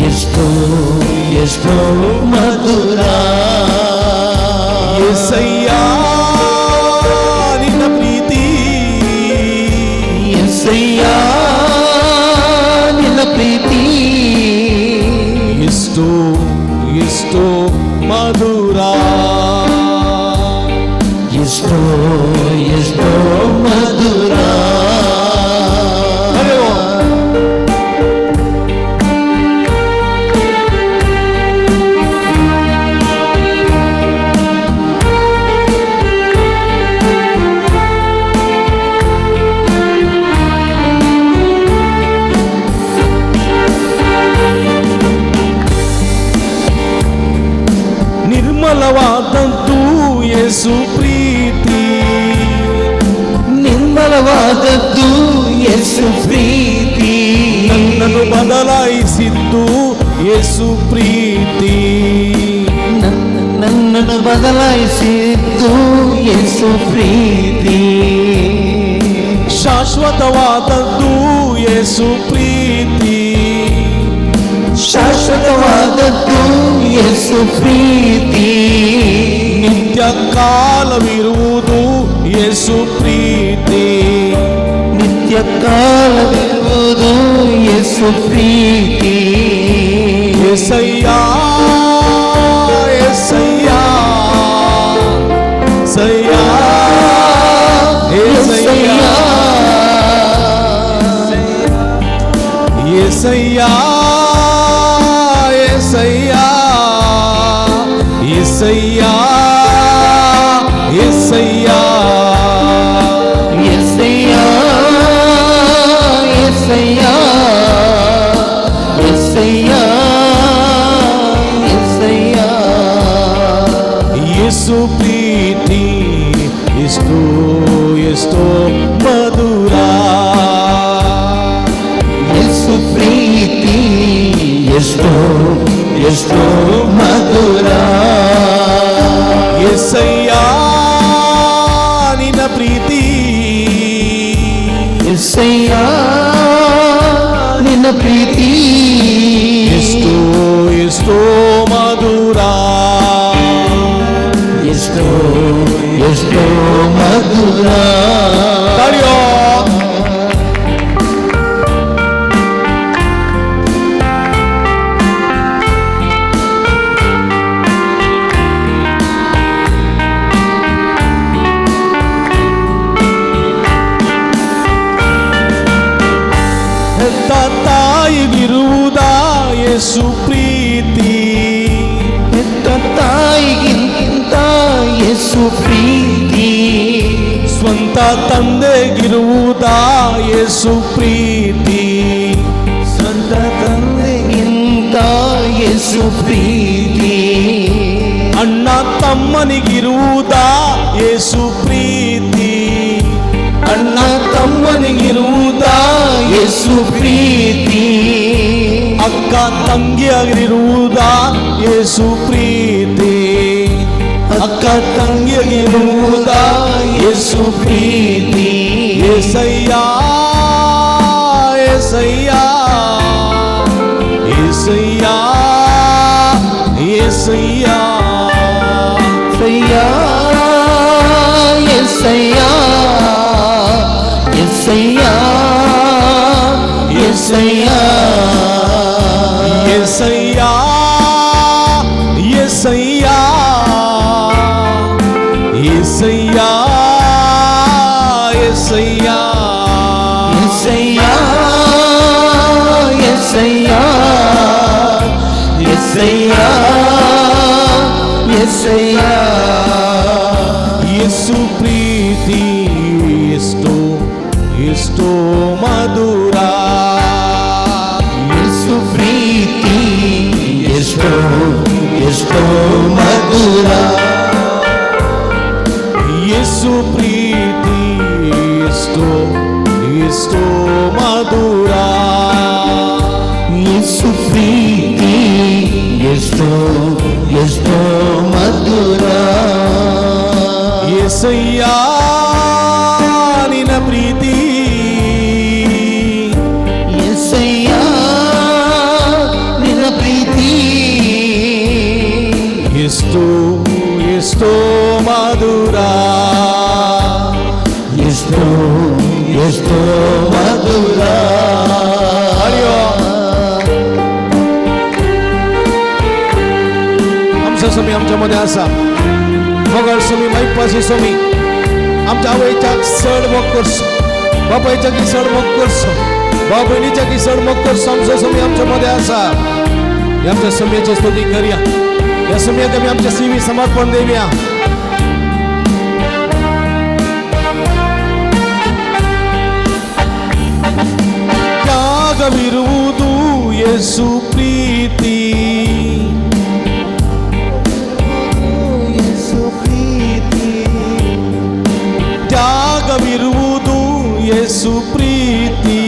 ಎಷ್ಟೋ ಎಷ್ಟೋ ಮಧುರ. ಯೆಸಯ್ಯ ನಿನ್ನ ಪ್ರೀತಿ, ಯೆಸಯ್ಯ ನಿನ್ನ ಪ್ರೀತಿ ಎಷ್ಟು ಮಧುರ, ಎಷ್ಟೋ ಎಷ್ಟೋ ಮಧುರ. ನಿರ್ಮಲವಾದದ್ದು ಯೇಸು ಪ್ರೀತಿ, ನಿರ್ಮಲವಾದದ್ದು ಯೇಸು ಪ್ರೀತಿ, ನನ್ನನ್ನು ಬದಲಾಯಿಸಿದ್ದು ಯೇಸು ಪ್ರೀತಿ, ನನ್ನನ್ನು ಬದಲಾಯಿಸಿದ್ದು ಯೇಸು ಪ್ರೀತಿ, ಶಾಶ್ವತವಾದದ್ದು ಯೇಸು ಪ್ರೀತಿ, ಶಾಶ್ವತವಾದದ್ದು ಯೇಸು ಪ್ರೀತಿ, ನಿತ್ಯ ಕಾಲವಿರುವುದು ಯೇಸು ಪ್ರೀತಿ, ನಿತ್ಯ ಕಾಲವಿರುವುದು ಯೇಸು ಪ್ರೀತಿ. ಯೆಸಯ್ಯ ಯೆಸಯ್ಯ ಸಯ್ಯ ಯೆಸಯ್ಯ ಯೆಸಯ್ಯ ಯೆಸಯ್ಯ ಯೆಸಯ್ಯ ಯೆಸಯ್ಯ ಯೆಸಯ್ಯ ಯೆಸಯ್ಯ ಯೆಸಯ್ಯ. ಯೇಸು ಪ್ರೀತಿ ಎಷ್ಟೋ ಮಧುರ, ಯೇಸು ಪ್ರೀತಿ ಎಷ್ಟೋ ಎಷ್ಟೋ ಮಧುರ. ಯೆಸಯ್ಯ ನಿನ್ನ ಪ್ರೀತಿ, ಯೆಸಯ್ಯ ನಿನ್ನ ಪ್ರೀತಿ ಎಷ್ಟೋ ಮಧುರ, ಎಷ್ಟೋ ಎಷ್ಟೋ ಮಧುರ. ತಡೆಯೋ ತಾಯಿಗಿರುವುದಾ ಯೇಸು ಪ್ರೀತಿ, ಹೆತ್ತ ತಾಯಿಗಿಂತ ಯೇಸು ಪ್ರೀತಿ, ಸ್ವಂತ ತಂದೆಗಿರುವುದಾ ಯೇಸು ಪ್ರೀತಿ, ಸ್ವಂತ ತಂದೆಗಿಂತ ಯೇಸು ಪ್ರೀತಿ, ಅಣ್ಣ ತಮ್ಮನಿಗಿರುವುದಾ ಯೇಸು ಪ್ರೀತಿ, ಅಣ್ಣ ತಮ್ಮನಿಗಿರುವುದಾ ಯೇಸು ಪ್ರೀತಿ, ಅಕ್ಕ ತಂಗಿಯಾಗಿರುವುದಾ ಯೇಸು ಪ್ರೀತಿ, ಅಕ್ಕ ತಂಗಿಗಿರುವುದಾ ಯೇಸು ಪ್ರೀತಿ, ಏಸಯ್ಯ ಏಸಯ್ಯ ಏಸಯ್ಯ ಏಸಯ್ಯ ಸಯ್ಯಾ ಎಸ್ಸಯ್ಯಾ ಎಸ್ಸಯ್ಯಾ ಎಸ್ಸಯ್ಯಾ ಏಸಯ್ಯ ಏಸಯ್ಯ ಏಸಯ್ಯ ಏಸಯ್ಯ ಎಸ್ಸಯ್ಯಾ ಎಸ್ಸಯ್ಯಾ ಎಸ್ಸಯ್ಯಾ ಯೇಸು ಪ್ರೀತಿ ಎಷ್ಟೋ ಎಷ್ಟೋ ಮಧುರ, ಯೇಸು ಪ್ರೀತಿ ಎಷ್ಟೋ ಎಷ್ಟೋ ಮಧುರ, ಯೇಸು ಪ್ರೀತಿ ಎಷ್ಟೋ ಎಷ್ಟೋ ಮಧುರ, ಯೇಸು ಪ್ರೀತಿ ಎಷ್ಟೋ ಎಷ್ಟೋ ಮಧುರ, ಏಸಯ್ಯ ನಿನ್ನ ಪ್ರೀತಿ, ಎಸ್ಸಯ್ಯಾ ನಿನ್ನ ಪ್ರೀತಿ ಎಷ್ಟೋ ಎಷ್ಟೋ ಮಧುರ, ಎಷ್ಟೋ ಎಷ್ಟೋ ಮಧುರ. आमचा स्वामी आमच्यामध्ये असा मगर स्वामी माईक पाशी स्वामी आमच्या आवयच्या सड मोग करसो, बापायच्या की सड मोग करसो, भाऊ बहिणीच्या की सड मोग करसो, आमचा स्वामी आमच्यामध्ये असा. या आमच्या स्वामीची स्तुती करूया, या स्वामीक आम्ही आमच्या सेवी समर्पण देऊया. ತ್ಯಾಗವಿರುವುದು ಯೇಸು ಪ್ರೀತಿ, ಯೇಸು ಪ್ರೀತಿ ತ್ಯಾಗವಿರುವುದು ಯೇಸು ಪ್ರೀತಿ,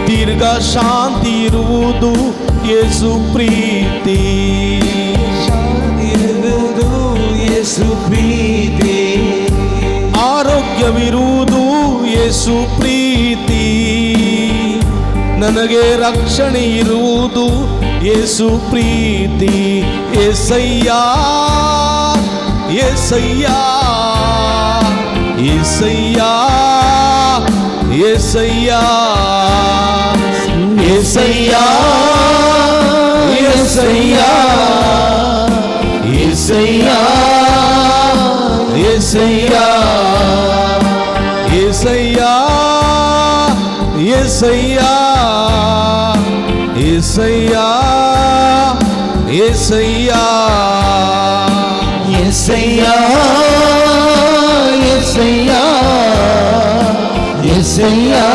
ದೀರ್ಘ ಶಾಂತಿ ಇರುವುದು ಯೇಸು ಪ್ರೀತಿ, ಇರುವುದು ಯೇಸು ಪ್ರೀತಿ, ಆರೋಗ್ಯವಿರುವುದು ಯೇಸು ಪ್ರೀತಿ, ನನಗೆ ರಕ್ಷಣೆ ಇರುವುದು ಯೇಸು ಪ್ರೀತಿ. ಏಸಯ್ಯ ಏಸಯ್ಯ ಏಸಯ್ಯ ಏಸಯ್ಯ ಏಸಯ್ಯ ಏಸಯ್ಯ ಏಸಯ್ಯಾ ಏಸಯ್ಯ ಏಸಯ್ಯ ಏಸಯ್ಯ ಏಸಯ್ಯ ಏಸಯ್ಯ ಎಸ್ಸಯ್ಯಾ ಎಸ್ಸಯ್ಯಾ ಎಸ್ಸಯ್ಯಾ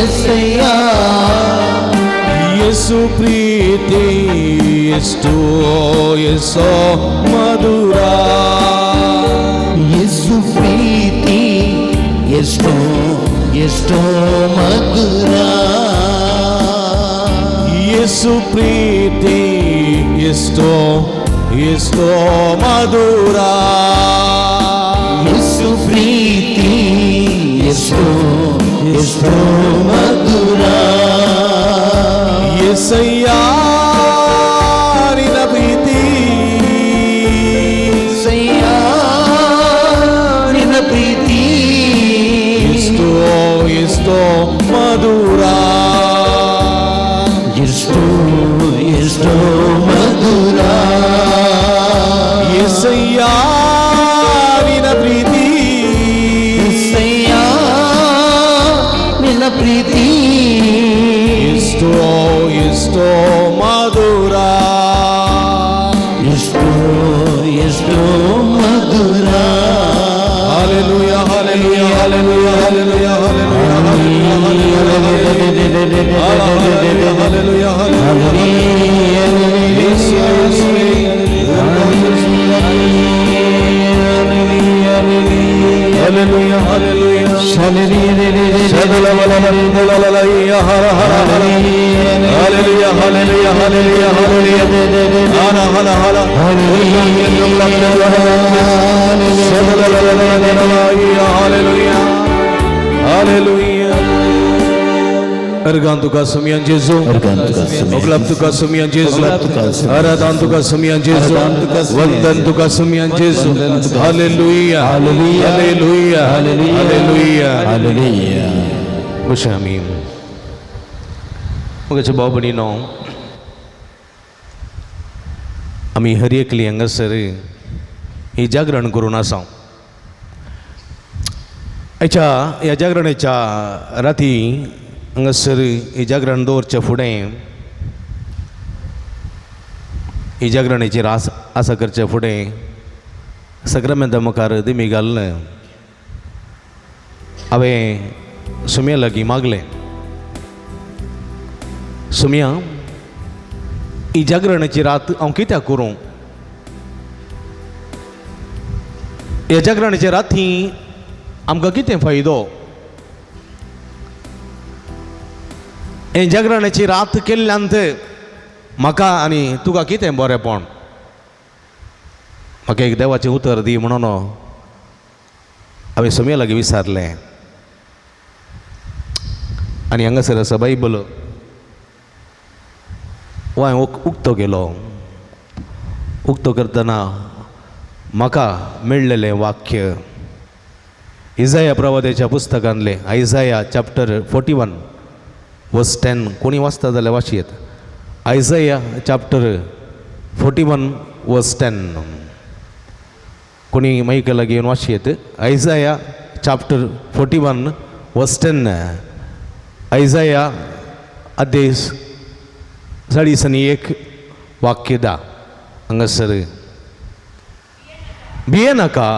ಎಸ್ಸಯ್ಯಾ ಯೇಸು ಪ್ರೀತಿ ಎಷ್ಟೋ ಎಷ್ಟೋ ಮಧುರ, ಯೇಸು ಪ್ರೀತಿ ಎಷ್ಟೋ ಎಷ್ಟೋ ಮಧುರ, ಯೇಸು ಪ್ರೀತಿ ಎಷ್ಟೋ ಎಷ್ಟೋ ಮಧುರ, ಯೇಸು ಪ್ರೀತಿ ಎಷ್ಟೋ ಎಷ್ಟೋ ಮಧುರ, ಏಸಯ್ಯ ನಿನ್ನ ಪ್ರೀತಿ, ಎಸ್ಸಯ್ಯಾ ನಿನ್ನ ಪ್ರೀತಿ ಎಷ್ಟೋ ಎಷ್ಟೋ ಮಧುರ, ಎಷ್ಟೋ ಎಷ್ಟೋ ಮಧುರ, ಏಸಯ್ಯ ನಿನ್ನ ಪ್ರೀತಿ, ಎಸ್ಸಯ್ಯಾ ನಿನ್ನ ಪ್ರೀತಿ ಎಷ್ಟೋ ಎಷ್ಟೋ ಮಧುರ, ಎಷ್ಟೋ ಎಷ್ಟೋ ಮಧುರ Hallelujah, hallelujah, hallelujah, hallelujah, hallelujah, hallelujah, hallelujah, hallelujah. Hallelujah, hallelujah, hallelujah, hallelujah. Hana, hana, hana. Hallelujah, hallelujah. Ergan tuka sumyan Jesu, oglap tuka sumyan Jesu, aradan tuka sumyan Jesu, vandan tuka sumyan Jesu. Hallelujah, hallelujah, hallelujah, hallelujah. Mushamim. मग बाबा बहिणीनो आम्ही हर एकली हांगासर ही जागरण करून आसा ह्या जागरणाच्या राती हांगासर ही जागरण दवरचे फुडें ही जागरणाची रास आसा करचे फुडें सक्रामेंता मुखार दिमी घालून हांवें सुम्या लागीं मागलें सुम्या ही जागरणाची रात हांव कित्याक करूं ह्या जागरणाच्या राती आमकां कितें फायदो हे जागरणाची रात केल्ल्यांत म्हाका आनी तुका कितें बरेंपण म्हाका एक देवाचें उतर दी म्हणून हांवें सुम्या लागीं विचारलें आनी हांगासर आसा बायबल वो हांवें उक्तो केलो उक्तो करतना म्हाका मेळ्ळेलें वाक्य इसाया प्रवाद्याच्या पुस्तकांतलें आयसाया चॅप्टर 41 वर्स 10 कोणी वाचता जाल्यार वाचयेत आयसाया चॅप्टर 41 वर्स 10 कोणी माईका लागीं येवन वाचयेत आयसाया चॅप्टर 41 वर्स 10 आयसाया अध्याय 41 वाक्य दा हांगासर भिये नाका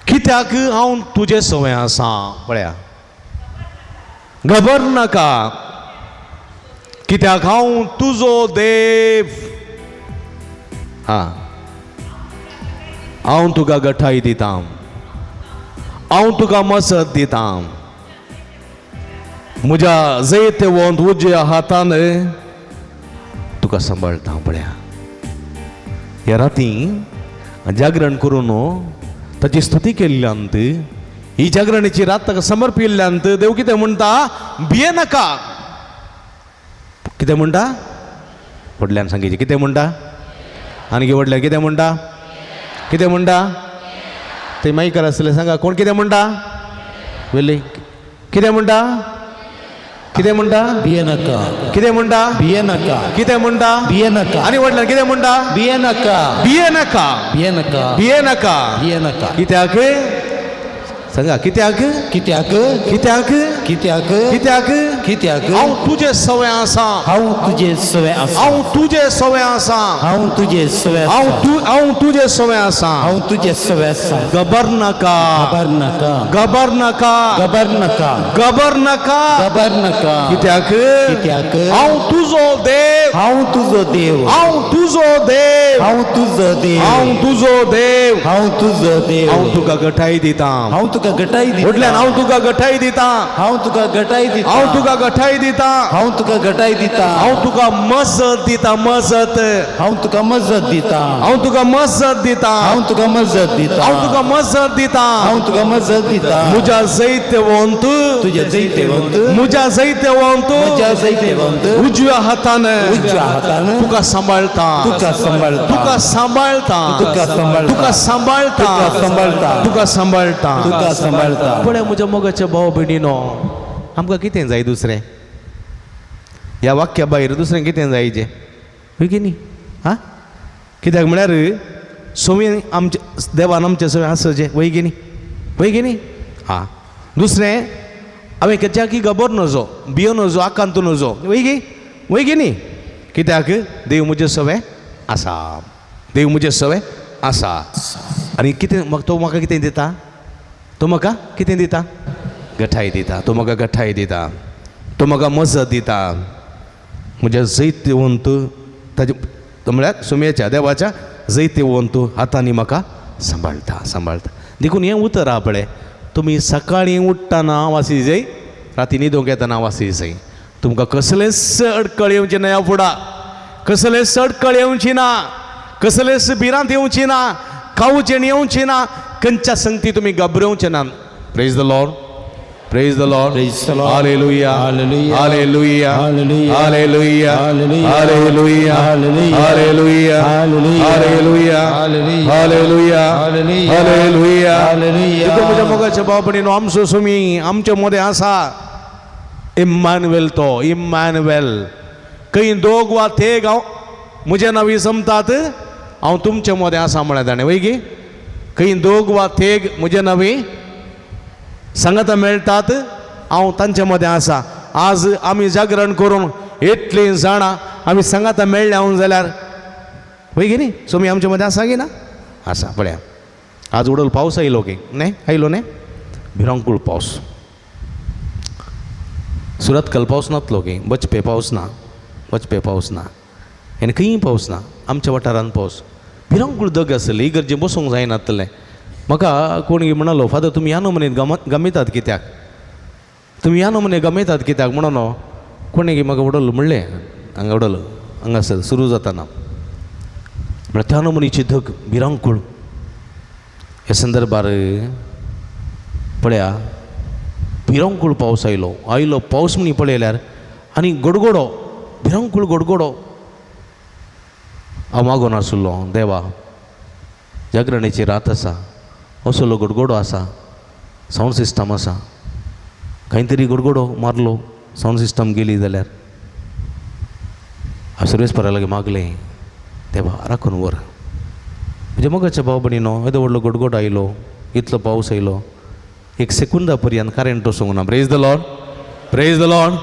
कित्याक हांव तुजे सवय आसा पळया घबरनाका कित्याक हांव तुजो देव हांव तुका गठाय दितां हांव तुका मसत दितां म्हज्या जैते वंत उजव्या हातान तुका सांबाळटा पळया ह्या राती जागरण करून ताची स्तुती केल्ल्यांत ही जागरणाची रात ताका समर्पिल्ल्यांत देव कितें म्हणटा भिये नाका कितें म्हणटा व्हडल्यान सांगितलें कितें म्हणटा आनी व्हडल्यान कितें म्हणटा कितें म्हणटा ते मायकार आसले सांगा कोण कितें म्हणटा वेले कितें म्हणटा कितें म्हणटा भिये नाका कितें म्हणटा भिये नाका कितें म्हणटा भिये नाका आनी व्हडल्यान कितें म्हणटा भिये नाका भिये नाका भिये नाका भिये नाका भिये नाका कित्याक सांगा कित्याक कित्याक कित्याक कित्याक कित्याक कित्याक हांव तुजे सवय आसा हांव तुजे सवय आसा हांव तुजे सवय आसा हांव तुजे सवय हांव तुजे सवय आसा हांव तुजे सवय आसा गबर नाका खबर नाका गबर नाका खबर नाका गबर नाका खबर नाका कित्याक कित्याक हांव तुजो देव हांव तुजो देव हांव तुजो देव हांव तुजो देव हांव तुजो देव हांव तुजो देव हांव तुका गठाय दितां हांव तुका गटाय दिता व्हडल्यान हांव तुका गठाय दितां हांव तुका गटाय दिता हांव तुका गठाय दितां हांव तुका गटाय दिता हांव तुका मजत दितां मजत हांव तुका मजत दिता हांव तुका मजत दितां हांव तुका मजत दिता हांव तुका मजत दितां हांव तुका मजत दिता म्हज्या जैतवंत तुझे जैतवंत म्हज्या जैतवंत म्हज्या जैतवंत उजव्या हातान उजव्या हातान तुका सांबाळता तुका सांबाळता तुका सांबाळता तुका सांबाळता तुका सांबाळता तुका सांबाळता तुका सांबाळता तुका सांबाळता पळय म्हज्या मोगाच्या भाव भयणीनो आमकां कितें जाय दुसरें ह्या वाक्या भायर दुसरें कितें जायचें हय की न्ही कित्याक म्हळ्यार सवय आमचे देवान आमचे सवय आसचें वय की न्ही दुसरें हांवें कित्याक गबर नजो भियो नजो आकांत नजो वय की न्ही कित्याक देव म्हजे सवय आसा देव म्हजे सवय आसा. आनी कितें म्हाका तो म्हाका कितें दिता? तो म्हाका कितें दिता? गठाय दिता. तो म्हाका गठाय दिता. तो म्हाका मजत दिता. म्हज्या जैतवंत ताजे म्हळ्यार सुमयेच्या देवाच्या जैतवंत हातांनी म्हाका सांबाळटा. देखून हें उतर आहा पळय, तुमी सकाळीं उठ्ठाना वासी जाय, राती न्हिदूंक येतना वासी जाय. तुमकां कसलेंच अडकळ येवचें ना ह्या फुडां. कसलेंच अडकळ येवची ना. कसलेंच भिरांत येवची ना. खावचें येवची ना. खंयच्या संगती तुमी घबरावचे ना. Praise the Lord. Praise the Lord. Praise the Lord. Hallelujah. Hallelujah. Hallelujah. Hallelujah. Hallelujah. Hallelujah. Hallelujah. Hallelujah. Hallelujah. Hallelujah. Hallelujah. Hallelujah. Hallelujah. Hallelujah. तितून म्हज्या मोगाच्या बाबडीनो आमचो सुमी आमचे मदें आसा. इम्मानुएल तो इम्मानुएल. खंय दोग वा तेग हांव म्हजे नांवी समतात हांव तुमचे मदें आसा म्हळें ताणें. वय गे खंय दोग वा तेग म्हजे नांवी सांगाता मेळटात हांव तांचे मदें आसा. आज आमी जागरण करून इतलीं जाणां आमी सांगाता मेळ्ळे हांव जाल्यार वय गे न्ही. सोमी आमचे मदें आसा गे ना? आसा. पळया आज उडल पावस आयलो गे न्ही? आयलो न्ही? भिरांकूळ पावस. सुरत कल पावस नातलो गे. बचपे पावस ना. बचपे पावस ना. आनी खंय पावस ना. आमच्या वाठारांत पावस. भिरांकूळ दग आसली. इगर्जे बसूंक जायनासलें. म्हाका कोणी म्हणलो फादर तुमी ह्या नमुने गमयतात कित्याक? तुमी ह्या नमुने गमयतात कित्याक म्हणून कोणी म्हाका उडल म्हणलें हांगा उडल हांगासर सुरू जाताना म्हळ्यार त्या नमुनेची धग भिरांकूळ. ह्या संदर्भार पळया भिरांकूळ पावस आयलो पावस म्हणी पळयल्यार आनी गडगडो भिरांकूळ गडगडो. हांव मागोन आसलो देवा जागरणेची रात आसा असलो गडगडो आसा. सावंड सिस्टम आसा. खंय तरी गडगडो मारलो सावंड सिस्टम गेली जाल्यार हांव सर्वेस्परा लागीं मागलें देवा राखून व्हर. म्हणजे मोगाच्या भाव भयणीनो येदो व्हडलो गडगडो आयलो इतलो पावस आयलो एक सेकुंदा पर्यंत कारेंट वचूंक ना. Praise the Lord. Praise the Lord.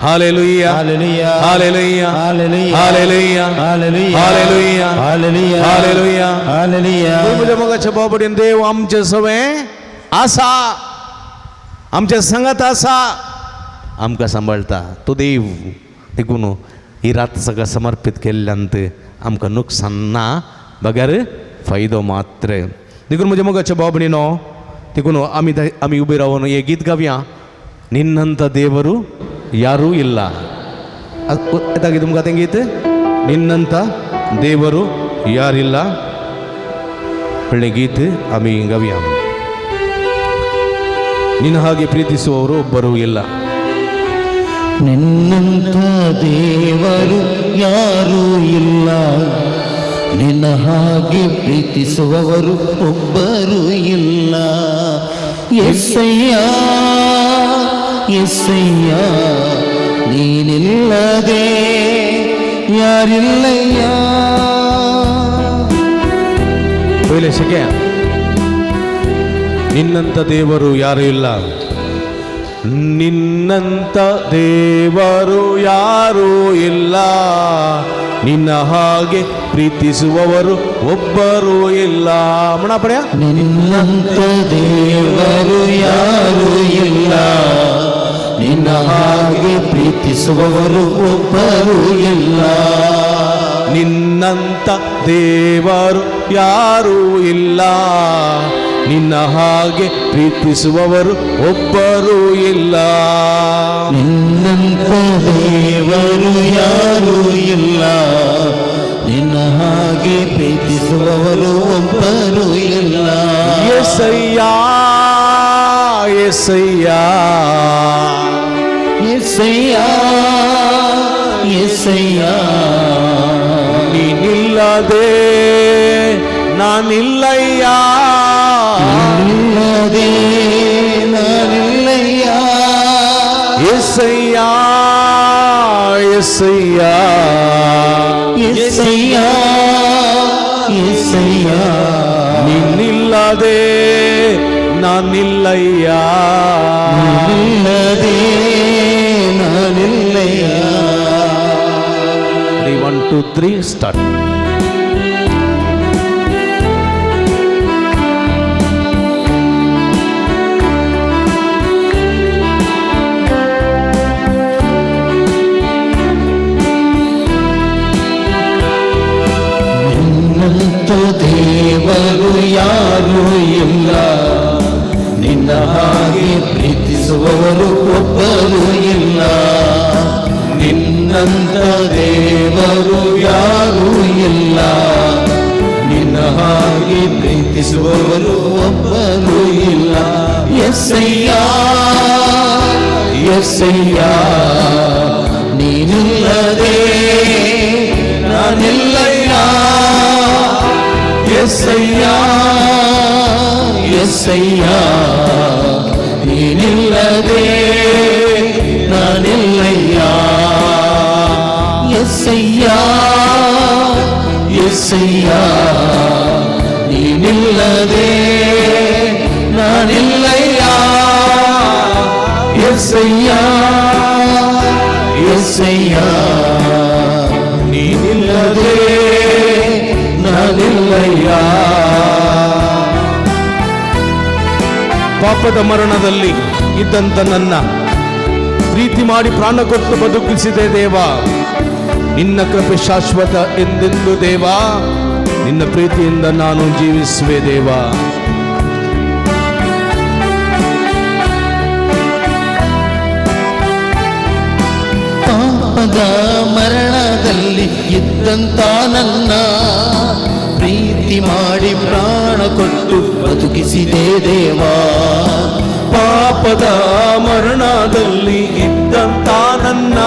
Hallelujah. Hallelujah. Hallelujah. Hallelujah. Hallelujah. Hallelujah. Hallelujah. Hallelujah. Hallelujah. Hallelujah. म्हज्या मोगाच्या बाबडीन देव आमचे सवय आसा. आमच्या संगत आसा. आमकां सांबाळटा तो देव. देखून ही रात सगळं समर्पित केल्ल्यांत आमकां नुकसान ना बगर फायदो मात्र. देखून म्हज्या मोगाच्या बाबडीनो देखून आमी उबे रावन हे गीत गावया. ನಿನ್ನಂಥ ದೇವರು ಯಾರೂ ಇಲ್ಲ. ಎತ್ತಾಗಿದೆ ತುಮಗ ತಂಗೀತೆ ನಿನ್ನಂಥ ದೇವರು ಯಾರಿಲ್ಲ. ಒಳ್ಳೆ ಗೀತೆ ಆಮಿ ಗವ್ಯ. ನಿನ್ನ ಹಾಗೆ ಪ್ರೀತಿಸುವವರು ಒಬ್ಬರೂ ಇಲ್ಲ. ನಿನ್ನಂಥ ದೇವರು ಯಾರೂ ಇಲ್ಲ. ನಿನ್ನ ಹಾಗೆ ಪ್ರೀತಿಸುವವರು ಒಬ್ಬರೂ ಇಲ್ಲ. ಯೆಸಯ್ಯ ಯೆಸಯ್ಯ ನೀನಿಲ್ಲದೆ ಯಾರಿಲ್ಲಯ್ಯ. ಪहिले ಶಕೆ ನಿನ್ನಂಥ ದೇವರು ಯಾರೂ ಇಲ್ಲ. ನಿನ್ನಂಥ ದೇವರು ಯಾರೂ ಇಲ್ಲ. ನಿನ್ನ ಹಾಗೆ ಪ್ರೀತಿಸುವವರು ಒಬ್ಬರೂ ಇಲ್ಲ. ಮಣ ಪಡ್ಯ ನಿನ್ನಂಥ ದೇವರು ಯಾರೂ ಇಲ್ಲ. ನಿನ್ನ ಹಾಗೆ ಪ್ರೀತಿಸುವವರು ಒಬ್ಬರೂ ಇಲ್ಲ. ನಿನ್ನಂಥ ದೇವರು ಯಾರೂ ಇಲ್ಲ. ನಿನ್ನ ಹಾಗೆ ಪ್ರೀತಿಸುವವರು ಒಬ್ಬರೂ ಇಲ್ಲ. ನಿನ್ನಂಥ ದೇವರು ಯಾರೂ ಇಲ್ಲ. ನಿನ್ನ ಹಾಗೆ ಪ್ರೀತಿಸುವವರು ಒಬ್ಬರೂ ಇಲ್ಲ. ಯೆಸಯ್ಯ ಯೆಸಯ್ಯ ಯೆಸಯ್ಯ ಯೆಸಯ್ಯ ನೀನಿಲ್ಲದೆ ನಾನಿಲ್ಲಯ್ಯ. ನಿನ್ನದೇ ನಾನಿಲ್ಲಯ್ಯ. ಯೆಸಯ್ಯ ಯೆಸಯ್ಯ ಯೆಸಯ್ಯ ಯೆಸಯ್ಯ ನಿನ್ನಿಲ್ಲದೆ ನಾನಿಲ್ಲಯ್ಯ. ನಿನ್ನದೇ ನಾನಿಲ್ಲಯ್ಯ. 3 1 2 3 ಸ್ಟಾರ್ಟ್. ದೇವರು ಯಾರೂ ಇಲ್ಲ, ನಿನ್ನ ಹಾಗೆ ಪ್ರೀತಿಸುವವರು ಒಬ್ಬರು ಇಲ್ಲ. ನಿನ್ನಂತ ದೇವರು ಯಾರೂ ಇಲ್ಲ, ನಿನ್ನ ಹಾಗೆ ಪ್ರೀತಿಸುವವರು ಒಬ್ಬರು ಇಲ್ಲ. ಯೆಸಯ್ಯ ಯೆಸಯ್ಯ, ನೀನಿಲ್ಲದೆ ನಾನಿಲ್ಲಯ್ಯ. ಯೆಸಯ್ಯ ಯೆಸಯ್ಯ, ನೀನಿಲ್ಲದೆ ನಾನಿಲ್ಲಯ್ಯ. ಯೆಸಯ್ಯ ಯೆಸಯ್ಯ, ನೀನಿಲ್ಲದೆ ನಾನಿಲ್ಲಯ್ಯ. ಯೆಸಯ್ಯ ಯೆಸಯ್ಯ, ನೀನಿಲ್ಲದೆ ನಾನಿಲ್ಲಯ್ಯ. ಪಾಪದ ಮರಣದಲ್ಲಿ ಇದ್ದಂತ ನನ್ನ ಪ್ರೀತಿ ಮಾಡಿ ಪ್ರಾಣ ಕೊಟ್ಟು ಬದುಕಿಸಿದೆ ದೇವ. ನಿನ್ನ ಕೃಪೆ ಶಾಶ್ವತ ಎಂದೆಂದು ದೇವ, ನಿನ್ನ ಪ್ರೀತಿಯಿಂದ ನಾನು ಜೀವಿಸುವೆ ದೇವ. ಪಾಪದ ಮರಣದಲ್ಲಿ ಇದ್ದಂತ ನನ್ನ ಪ್ರೀತಿ ಮಾಡಿ ಪ್ರಾಣ ಕೊಟ್ಟು ಬದುಕಿಸಿದೆ ದೇವಾ. ಪಾಪದ ಮರಣದಲ್ಲಿ ಇದ್ದಂತ ನನ್ನ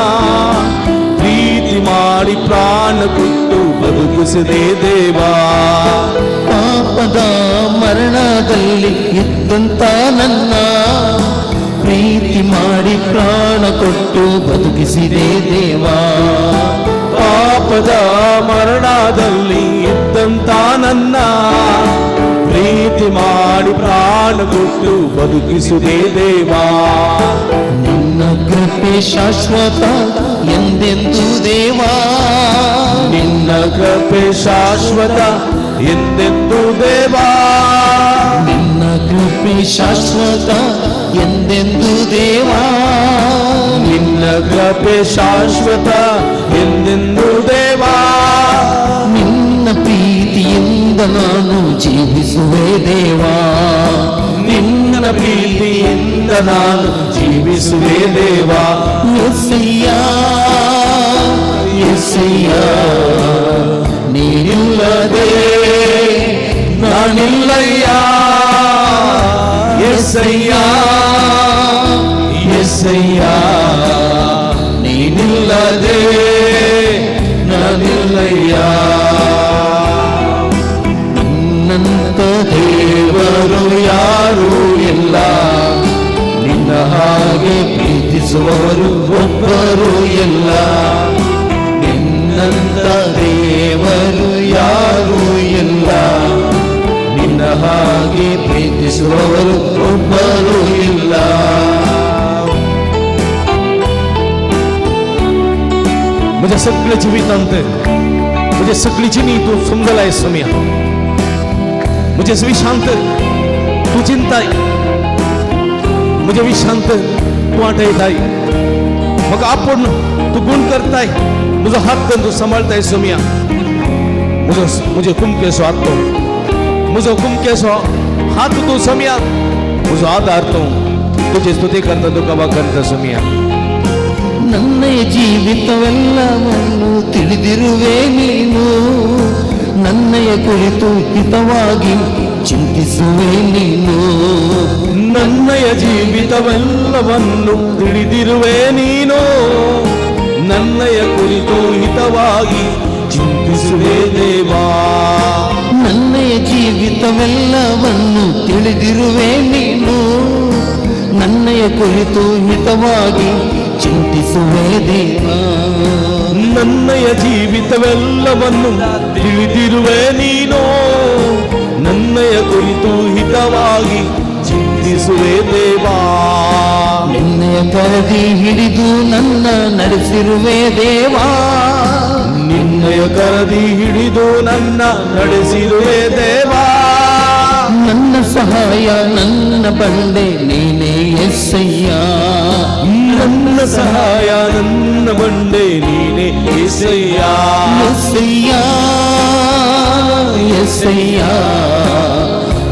ಪ್ರೀತಿ ಮಾಡಿ ಪ್ರಾಣ ಕೊಟ್ಟು ಬದುಕಿಸಿದೆ ದೇವಾ. ಪಾಪದ ಮರಣದಲ್ಲಿ ಇದ್ದಂತ ನನ್ನ ಪ್ರೀತಿ ಮಾಡಿ ಪ್ರಾಣ ಕೊಟ್ಟು ಬದುಕಿಸಿದೆ ದೇವಾ. ಪಾಪದ ಮರಣದಲ್ಲಿ ಇದ್ದಂತ ನನ್ನ ಪ್ರೀತಿ ಮಾಡಿ ಪ್ರಾಣ ಕೊಟ್ಟು ಬದುಕಿಸಿದೆ ದೇವಾ. ನಿನ್ನ ಕೃಪೆ ಶಾಶ್ವತ ಎಂದೆಂದು ದೇವಾ. ನಿನ್ನ ಕೃಪೆ ಶಾಶ್ವತ ಎಂದೆಂದು ದೇವಾ. ನಿನ್ನ ಕೃಪೆ ಶಾಶ್ವತ ಎಂದೆಂದು ದೇವಾ. ನಿನ್ನ ಕೃಪೆ ಶಾಶ್ವತ ಎಂದೆಂದು ದೇವಾ. ನಿನ್ನ ಪ್ರೀತಿಯಿಂದ ನಾನು ಜೀವಿಸುವೆ ದೇವಾ. ನಿನ್ನ ಪ್ರೀತಿಯಿಂದ ನಾನು ಜೀವಿಸುವೆ ದೇವಾ. ಯೆಸಯ್ಯ ಯೆಸಯ್ಯ, ನೀನಿಲ್ಲದೆ ನಾನಿಲ್ಲಯ್ಯ. ಯೆಸಯ್ಯ ಯೆಸಯ್ಯ, ನೀನಿಲ್ಲದೆ ನಾನಿಲ್ಲಯ್ಯ. ನಿನ್ನಂತ ದೇವರು ಯಾರೂ ಇಲ್ಲ, ನಿನ್ನ ಹಾಗೆ ಪ್ರೀತಿಸುವವರು ಒಬ್ಬರು ಇಲ್ಲ. ನಿನ್ನಂತ ದೇವರು ಯಾರೂ ಇಲ್ಲ, ನಿನ್ನ ಹಾಗೆ ಪ್ರೀತಿಸುವವರು ಒಬ್ಬರು ಇಲ್ಲ. माझ्या सगळ्या जीवितांत म्हणजे सगळीची नी तू समजलाय सोम्या. म्हणजे विशांत तू चिंताय, म्हणजे विशांत तू आठवताय. मग आपण तू गुण करताय, मुझा हात तू सांभाळताय सोम्या. मुझे कुमके सो हात तो, मुझो कुमके सो हात तू सोम्या. मुझो आधार तो तुझे स्तुति करता तू कवा करता सोम्या. ನನ್ನ ಜೀವಿತವೆಲ್ಲವನ್ನು ತಿಳಿದಿರುವೆ ನೀನು, ನನ್ನಯ ಕುರಿತು ಹಿತವಾಗಿ ಚಿಂತಿಸುವೆ ನೀನು. ನನ್ನಯ ಜೀವಿತವೆಲ್ಲವನ್ನು ತಿಳಿದಿರುವೆ ನೀನು, ನನ್ನಯ ಕುರಿತು ಹಿತವಾಗಿ ಚಿಂತಿಸುವೆ ದೇವಾ. ನನ್ನಯ ಜೀವಿತವೆಲ್ಲವನ್ನು ತಿಳಿದಿರುವೆ ನೀನು, ನನ್ನಯ ಕುರಿತು ಹಿತವಾಗಿ ಚಿಂತಿಸುವೆ ದೇವಾ. ನನ್ನಯ ಜೀವಿತವೆಲ್ಲವನ್ನು ತಿಳಿದಿರುವೆ ನೀನು, ನನ್ನಯ ಕುರಿತು ಹಿತವಾಗಿ ಚಿಂತಿಸುವೆ ದೇವಾ. ನಿನ್ನಯ ಕರದಿ ಹಿಡಿದು ನನ್ನ ನಡೆಸಿರುವೆ ದೇವಾ. ನಿನ್ನಯ ಕರದಿ ಹಿಡಿದು ನನ್ನ ನಡೆಸಿರುವೆ ದೇವಾ. ನನ್ನ ಸಹಾಯ ನನ್ನ ಬಂಡೆ ನೀನೇ ಯೆಸಯ್ಯ. ನನ್ನ ಸಹಾಯ ನನ್ನ ಬಂಡೆ ನೀನೆ ಯೆಸಯ್ಯ. ಯೆಸಯ್ಯ ಯೆಸಯ್ಯ, ಎಸ್ಸಯ್ಯ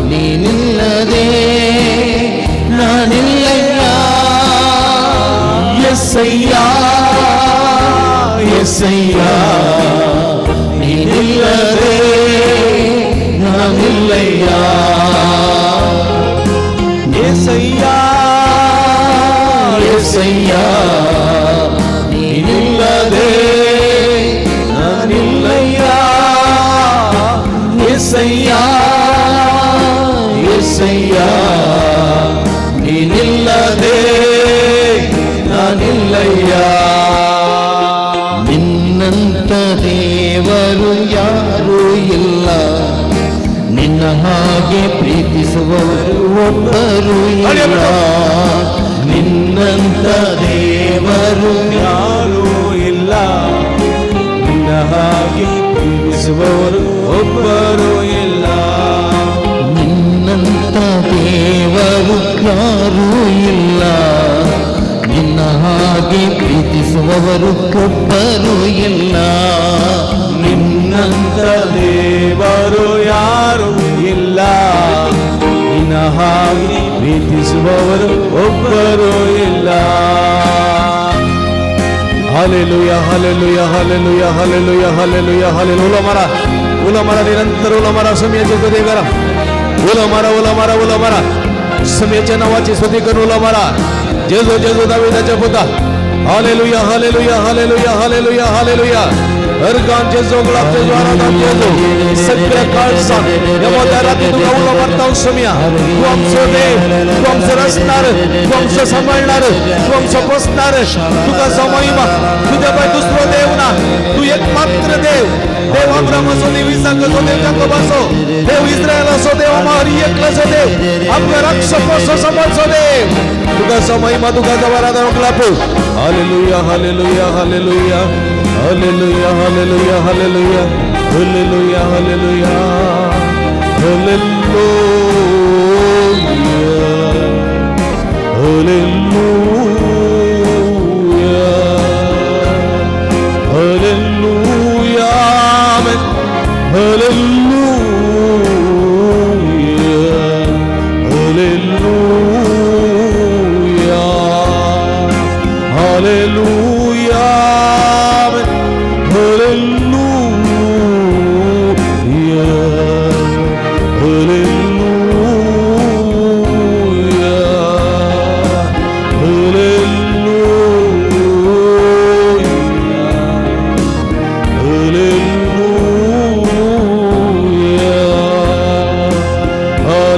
ನೀನಿಲ್ಲದೆ ನಾನಿಲ್ಲಯ್ಯ ಎಸ್ಸಯ್ಯ ಎಸ್ಸಯ್ಯ ನೀನಿಲ್ಲದೆ ನಾನಿಲ್ಲಯ್ಯ ಏಸಯ್ಯ ಎಸ್ಸಯ್ಯ ನೀನಿಲ್ಲದೆ ನಾನಿಲ್ಲಯ್ಯ ಎಸ್ಸಯ್ಯ ಎಸ್ಸಯ್ಯ ನೀನಿಲ್ಲದೆ ನಾನಿಲ್ಲಯ್ಯ ನಿನ್ನಂತ ದೇವರು ಯಾರೂ ಇಲ್ಲ ನಿನ್ನ ಹಾಗೆ ಪ್ರೀತಿಸುವವರು ಒಬ್ಬರು ಇಲ್ಲ ನಿನ್ನಂತ ದೇವರು ಯಾರೂ ಇಲ್ಲ ನಿನ್ನ ಹಾಗೆ ಪ್ರೀತಿಸುವವರು ಒಬ್ಬರು ಇಲ್ಲ ನಿನ್ನಂತ ದೇವರು ಯಾರೂ ಇಲ್ಲ ನಿನ್ನ ಹಾಗೆ ಪ್ರೀತಿಸುವವರು ಒಬ್ಬರು ಇಲ್ಲ ನಿನ್ನಂತ ದೇವರು ಯಾರು ಇಲ್ಲ ನಿನ್ನ ಹಾಗೆ ಪ್ರೀತಿಸುವವರು ಒಬ್ಬರು ಇಲ್ಲ hallelujah hallelujah hallelujah hallelujah hallelujah hallelujah ಉಲಮರ निरंतर उलमरा समयाचे स्तुती करा उलमरा समयाच्या नावाची स्तुती करून उलमरा जेजू जेजू दाविदाच्या पुता hallelujah hallelujah hallelujah hallelujah hallelujah अर्गांचे जोगलाचे ज्वारादान जेजू सगळ्या काळसात या रात्री तुला उलमरता समया तू आमचं देव तू आमचं रचणार तू आमचं सांभाळणार तू आमचं पोसणार तुका महिमा तुझ्या पाय दुसरं देव ना तू एकमात्र देव देव अब्राम असो देव इसाक असो देव याकोब असो देव इस्रायल असो देव आम्हारी एकला असो देव आपला रक्षक असो समोरचो देव तुका महिमा तुका जवारादा क्लापू hallelujah hallelujah hallelujah hallelujah hallelujah hallelujah hallelujah hallelujah hallelujah hallelujah hallelujah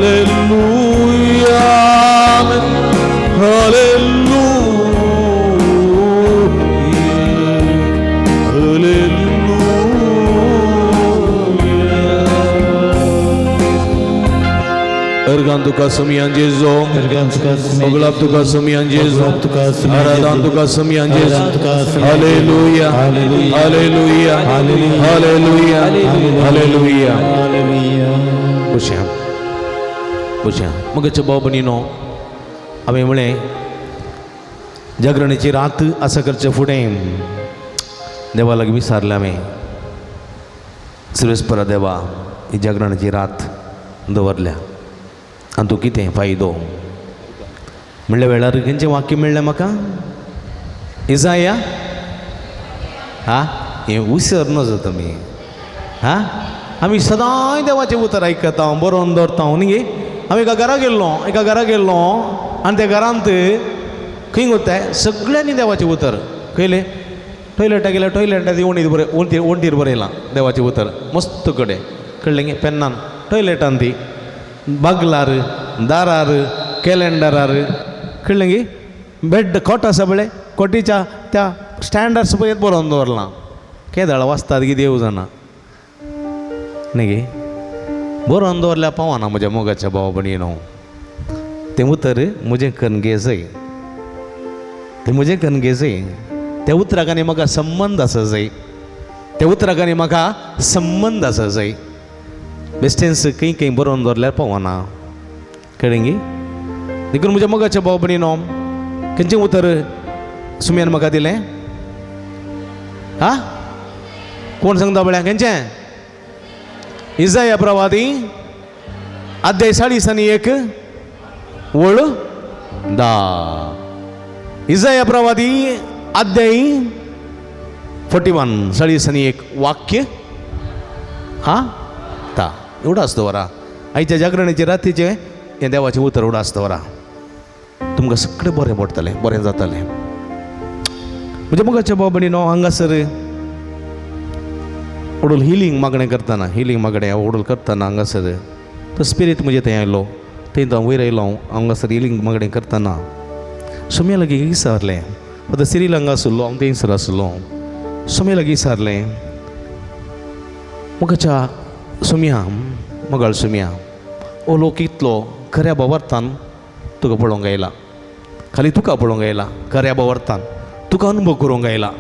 Hallelujah, hallelujah, Ergan tuka semian Jesu, oglap tuka semian Jesu, aradan tuka semian Jesu. Haleluya, haleluya, haleluya, haleluya. Pushya. मग भाऊ बहिणीनो आम्ही म्हणे जागरणीची रात असं करचे फुडें देवाला विचारले आम्ही सुरेशपरा देवा ही जागरणाची रात दवरल्या आणि तू कितें फायदो म्हणल्या वेळार खंयचें वाक्य मेळ्ळें म्हाका इसाया हा हें उसर नजो तुमी हा आमी सदांय देवाचें उतर आयकता बरोवन दवरता न्ही आमी एका घरा गेल्लो आनी त्या घरांत खंय वताय सगळ्यांनी देवाचें उतर खंयले टॉयलेटा गेल्या टॉयलेटांत वणटीर बरयलां देवाचें उतर मस्त कडेन कळ्ळें गे पेन्नान टॉयलेटांत ती बागलार दारार कॅलेंडरार कळ्ळें गे बेड कोट आसा पळय कोटीच्या त्या स्टँडार पळयत बरोवन दवरलां केदाळ वाचतात गे देव जाणा न्ही गे बरोवन दवरल्या पावना म्हज्या मोगाच्या भावा भयणीनो तें उतर म्हजें कणगेजय तें म्हजें कणगेजय त्या उतराक आनी म्हाका संबंद आसा जाय त्या उतराक आनी म्हाका संबंद आसा जाय बेस्टेन्स खंय बरोवन दवरल्यार पावना कळ्ळें गे देखून म्हज्या मोगाच्या भाव भयणीनो खंयचें उतर सुम्यान म्हाका दिलें हा कोण सांगता पळय खंयचें इसाया प्रवादी अध्याय 41 ओळ 10. इसाया प्रवादी अध्याय 41 41 वाक्य हा ता एवढं असतं वरा. आईच्या जागरणाचे रात्रीचे हे देवाचे उतर एवढं असतं वरा. तुमकां सगळें बरें पडटलें, बरें जातलें. म्हणजे मुगाच्या बाबडीनो हांगासर ओडोल हिलिंग मागणें करतना, हिलिंग मागणें ओडोल करतना हांगासर तो स्पिरीट म्हणजे थंय आयलो, थंय तो वयर आयलो. हांगासर हिलिंग मागणें करतना सोम्या लागीं विचारलें, आतां सिरील हांगा आसलो, हांव थंयसर आसलो. सोम्या लागीं विचारलें, मुगाच्या सोम्या, मोगाळ सोम्या, ओ लोक इतलो खऱ्या बाबर्थान तुका पळोवंक आयला, खाली तुका पळोवंक आयला, खऱ्या बाबर्थान तुका अनुभव करूंक आयला,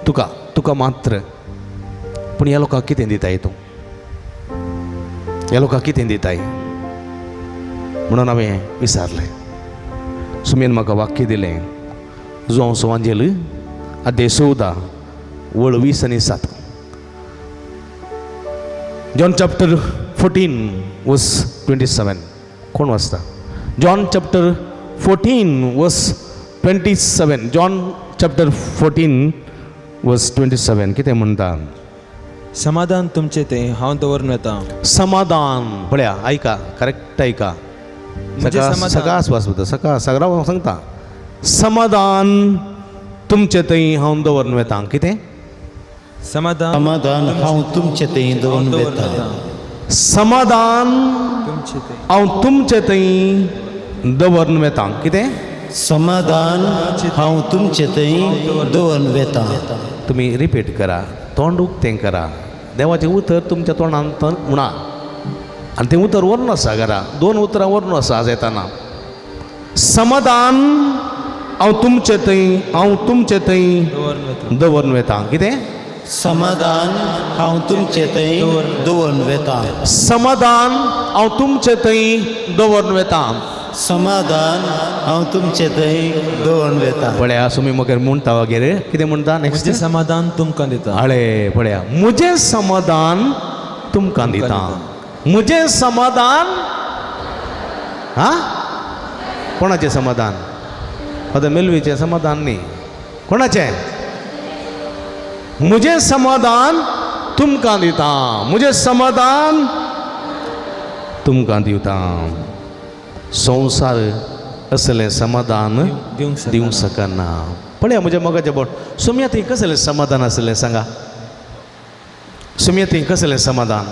तुका मात्र. पूण ह्या लोकांक कितें दिताय तूं? ह्या लोकांक कितें दिताय म्हणून हांवें विचारलें. सुमेन म्हाका वाक्य दिलें, जो हांव सुवांजेल अध्याय 14 वळ 20 आनी 7. जॉन चॅप्टर 14 वर्स 27. कोण वाचता? जॉन चॅप्टर 14 वर्स 27. जॉन चॅप्टर 14 वर्स 27 कितें म्हणटा? समाधान तुमचे ते हांव दवरून येता. समाधान. पळया, ऐका, करेक्ट ऐका. सकाळ वाचता, सगळा सांगता. समाधान तुमचे थंय हांव दवरून वेता. कितें? समाधान समाधान हांव तुमचे थंय दवरून वेता. समाधान तुमचे ते हांव तुमचे थंय दवरून वेता. कितें? समाधान हांव तुमचे थंय दवरून वेता. तुम्ही रिपीट करा, तोंड उक्तें करा. देवाचें उतर तुमच्या तोंडांत म्हणा आनी तें उतर वरून आसा घरा. 2 उतरां वरून आसा आज येताना. समाधान हांव तुमचे थंय दवरून येता. दवरून वेता. कितें? समाधान हांव तुमचे थंय दवरून वेता. समाधान हांव तुमचे थंय दवरून वेता. समाधान हांव तुमचे थंय दवरून वेता. पळया, तुमी म्हाका म्हणटा वगैरे कितें म्हणटा नेक्स्ट? म्हणजे समाधान तुमकां दिता. हळे पळया, मुझे समाधान तुमकां दिता. मुझे समाधान. हा, कोणाचें समाधान? आतां मेलवीचें समाधान न्ही. कोणाचें? मुझे समाधान तुमकां दिता. मुझे समाधान तुमकां दिता. संवसार असलें समाधान दिवंक शकना. पळया म्हज्या मोगाचें बोट. सुम्या थंय कसलें समाधान आसलें सांगा? सुम्या थंय कसलें समाधान?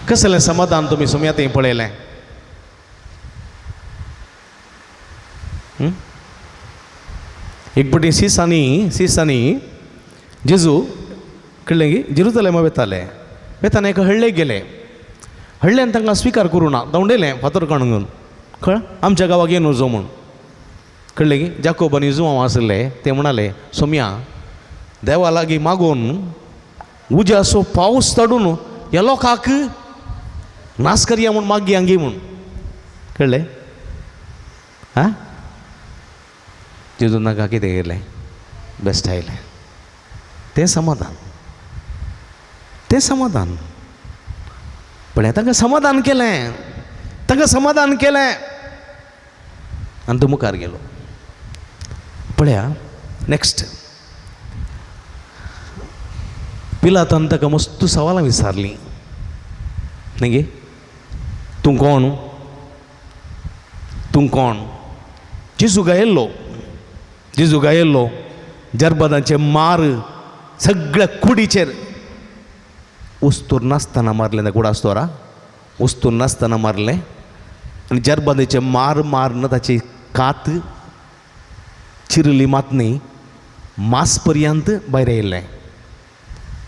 कसलें समाधान तुमी सुम्या थंय पळयलें? एक पटी सिसांनी जेजू कळ्ळें की जेरुसलेमा वेताना एका हळ्ळेक गेले. हळ्ळ्यान तांकां स्विकार करूं ना, धांवडयलें फातर काणून. कळ, आमच्या गांवाक येवन वचो म्हूण. कळ्ळें की जाकोब आनी जुवांव आसले ते म्हणाले, सोम्या देवा लागीं मागून उज्याचो पावस धाडून ह्या लोकांक नाश करया म्हूण मागी हांगी म्हूण. कळ्ळें? हा, जेजू नाका कितें केलें? बेस्ट आयलें. तें समाधान. तें समाधान. पण तांकां समाधान केलें. आनी तो मुखार गेलो. पळया नेक्स्ट. पिलातान ताका मस्त सवालां विचारलीं. न्ही गे, तूं कोण? जेजू गायल्लो जरबदाचे मार सगळ्या कुडीचेर उस्तूर नासतना मारलें. ना कुडा आसतोरा उस्तूर नासतना मारलें. आनी जरबदाचे मारना ताची कात चिरली मात न्ही, मास पर्यंत भायर येयलें.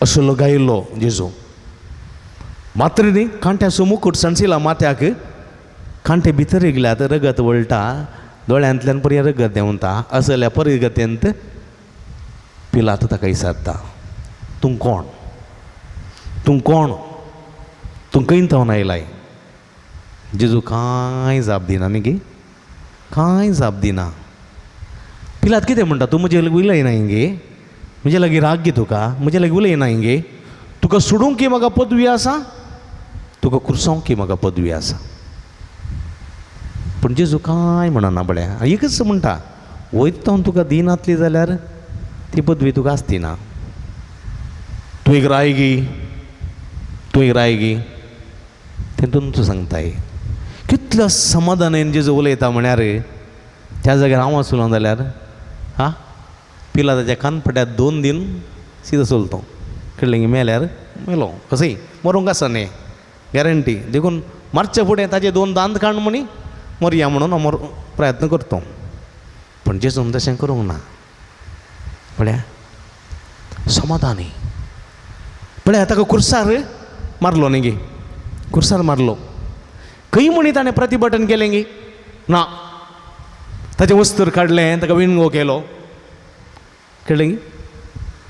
असलो गायल्लो जेजू. मात्र न्ही कांट्याचो मुकूट सणसिला माथ्याक. कांटे भितर गेल्यात, रगत वळटा, दोळ्यांतल्यान पर्यंत रगत देंवता. असल्या परिगतेंत पिलात ताका विचारता, तूं कोण? तूं खंय थावन आयलाय? जेजू कांय जाप दिना. न्ही गे, कांय जाप दिना. पिलात कितें म्हणटा? तूं म्हजे लागीं उलयना हिंगे, म्हजे लागीं राग गे तुका, म्हजे लागीं उलयना हिंगे. तुका सोडूंक की म्हाका पदवी आसा, तुका कुर्सांक की म्हाका पदवी आसा. पण जेजू कांय म्हणना बड्या, एकच म्हणटा, वयता तुका दिनातली जाल्यार ती पदवी तुका आसती ना. तूं एक रायगी तेतून तूं सांगताय. कितल्या समाधानान जेजू उलयता म्हळ्यार त्या जाग्यार हांव आसलो जाल्यार पिलाताच्या कानपट्यात 2 दिन सीदो चलतो. कळ्ळें की मेल्यार मेलो कसंय मरूंक आसा न्ही गॅरंटी. देखून मारचे फुडें ताजे 2 दांत काण म्हणी मरया म्हणून हांव प्रयत्न करतो. पण जेजून तशें करूंक ना. पळया समाधानी. पळया ताका कुर्सार मारलो न्ही गे, कुर्सार मारलो. खंय म्हणी ताणें प्रतिभटन केलें गे ना. ताचें वस्त्र काडलें, ताका विणगो केलो. कळ्ळें गे.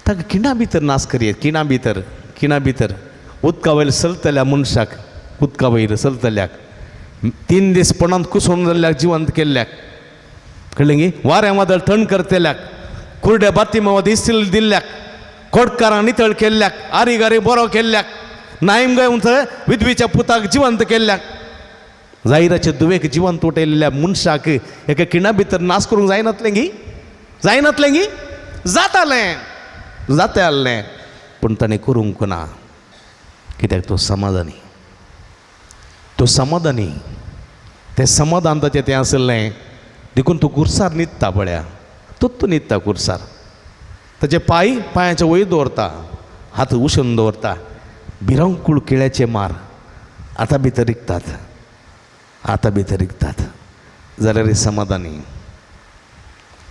ताका खिणा भितर नास करयेत. खिणा भितर उदका वयर चलतल्या मनशाक, उदका वयर चलतल्याक 3 दीस पणांत कुसोवन जाल्ल्याक जिवंत केल्ल्याक. कळ्ळें गे. वाऱ्या वादळ थंड करतेल्याक, कुरड्या बाती मवाद इस्तील दिल्ल्याक, खोडकारां नितळ केल्ल्याक, आरी बरो केल्ल्याक, नायम गायून विधवीच्या पुताक जिवंत केल्ल्याक, जायराचे दुवेक जिवंत उठयलेल्या मनशाक एका खिणा भितर नास करूंक जायनातलें गी. जातालें पूण ताणें करूंक ना. कित्याक तो समाधानी. तें समाधान ताचें तें आसलें. देखून तूं कुर्सार न्हिदता पळया, तूं न्हिदता कुर्सार. ताचे पांयाच्या वयर दवरता, हात उशून दवरता. भिरंकूळ किळ्याचे मार आतां भितर रिकतात जाल्यार समाधानी.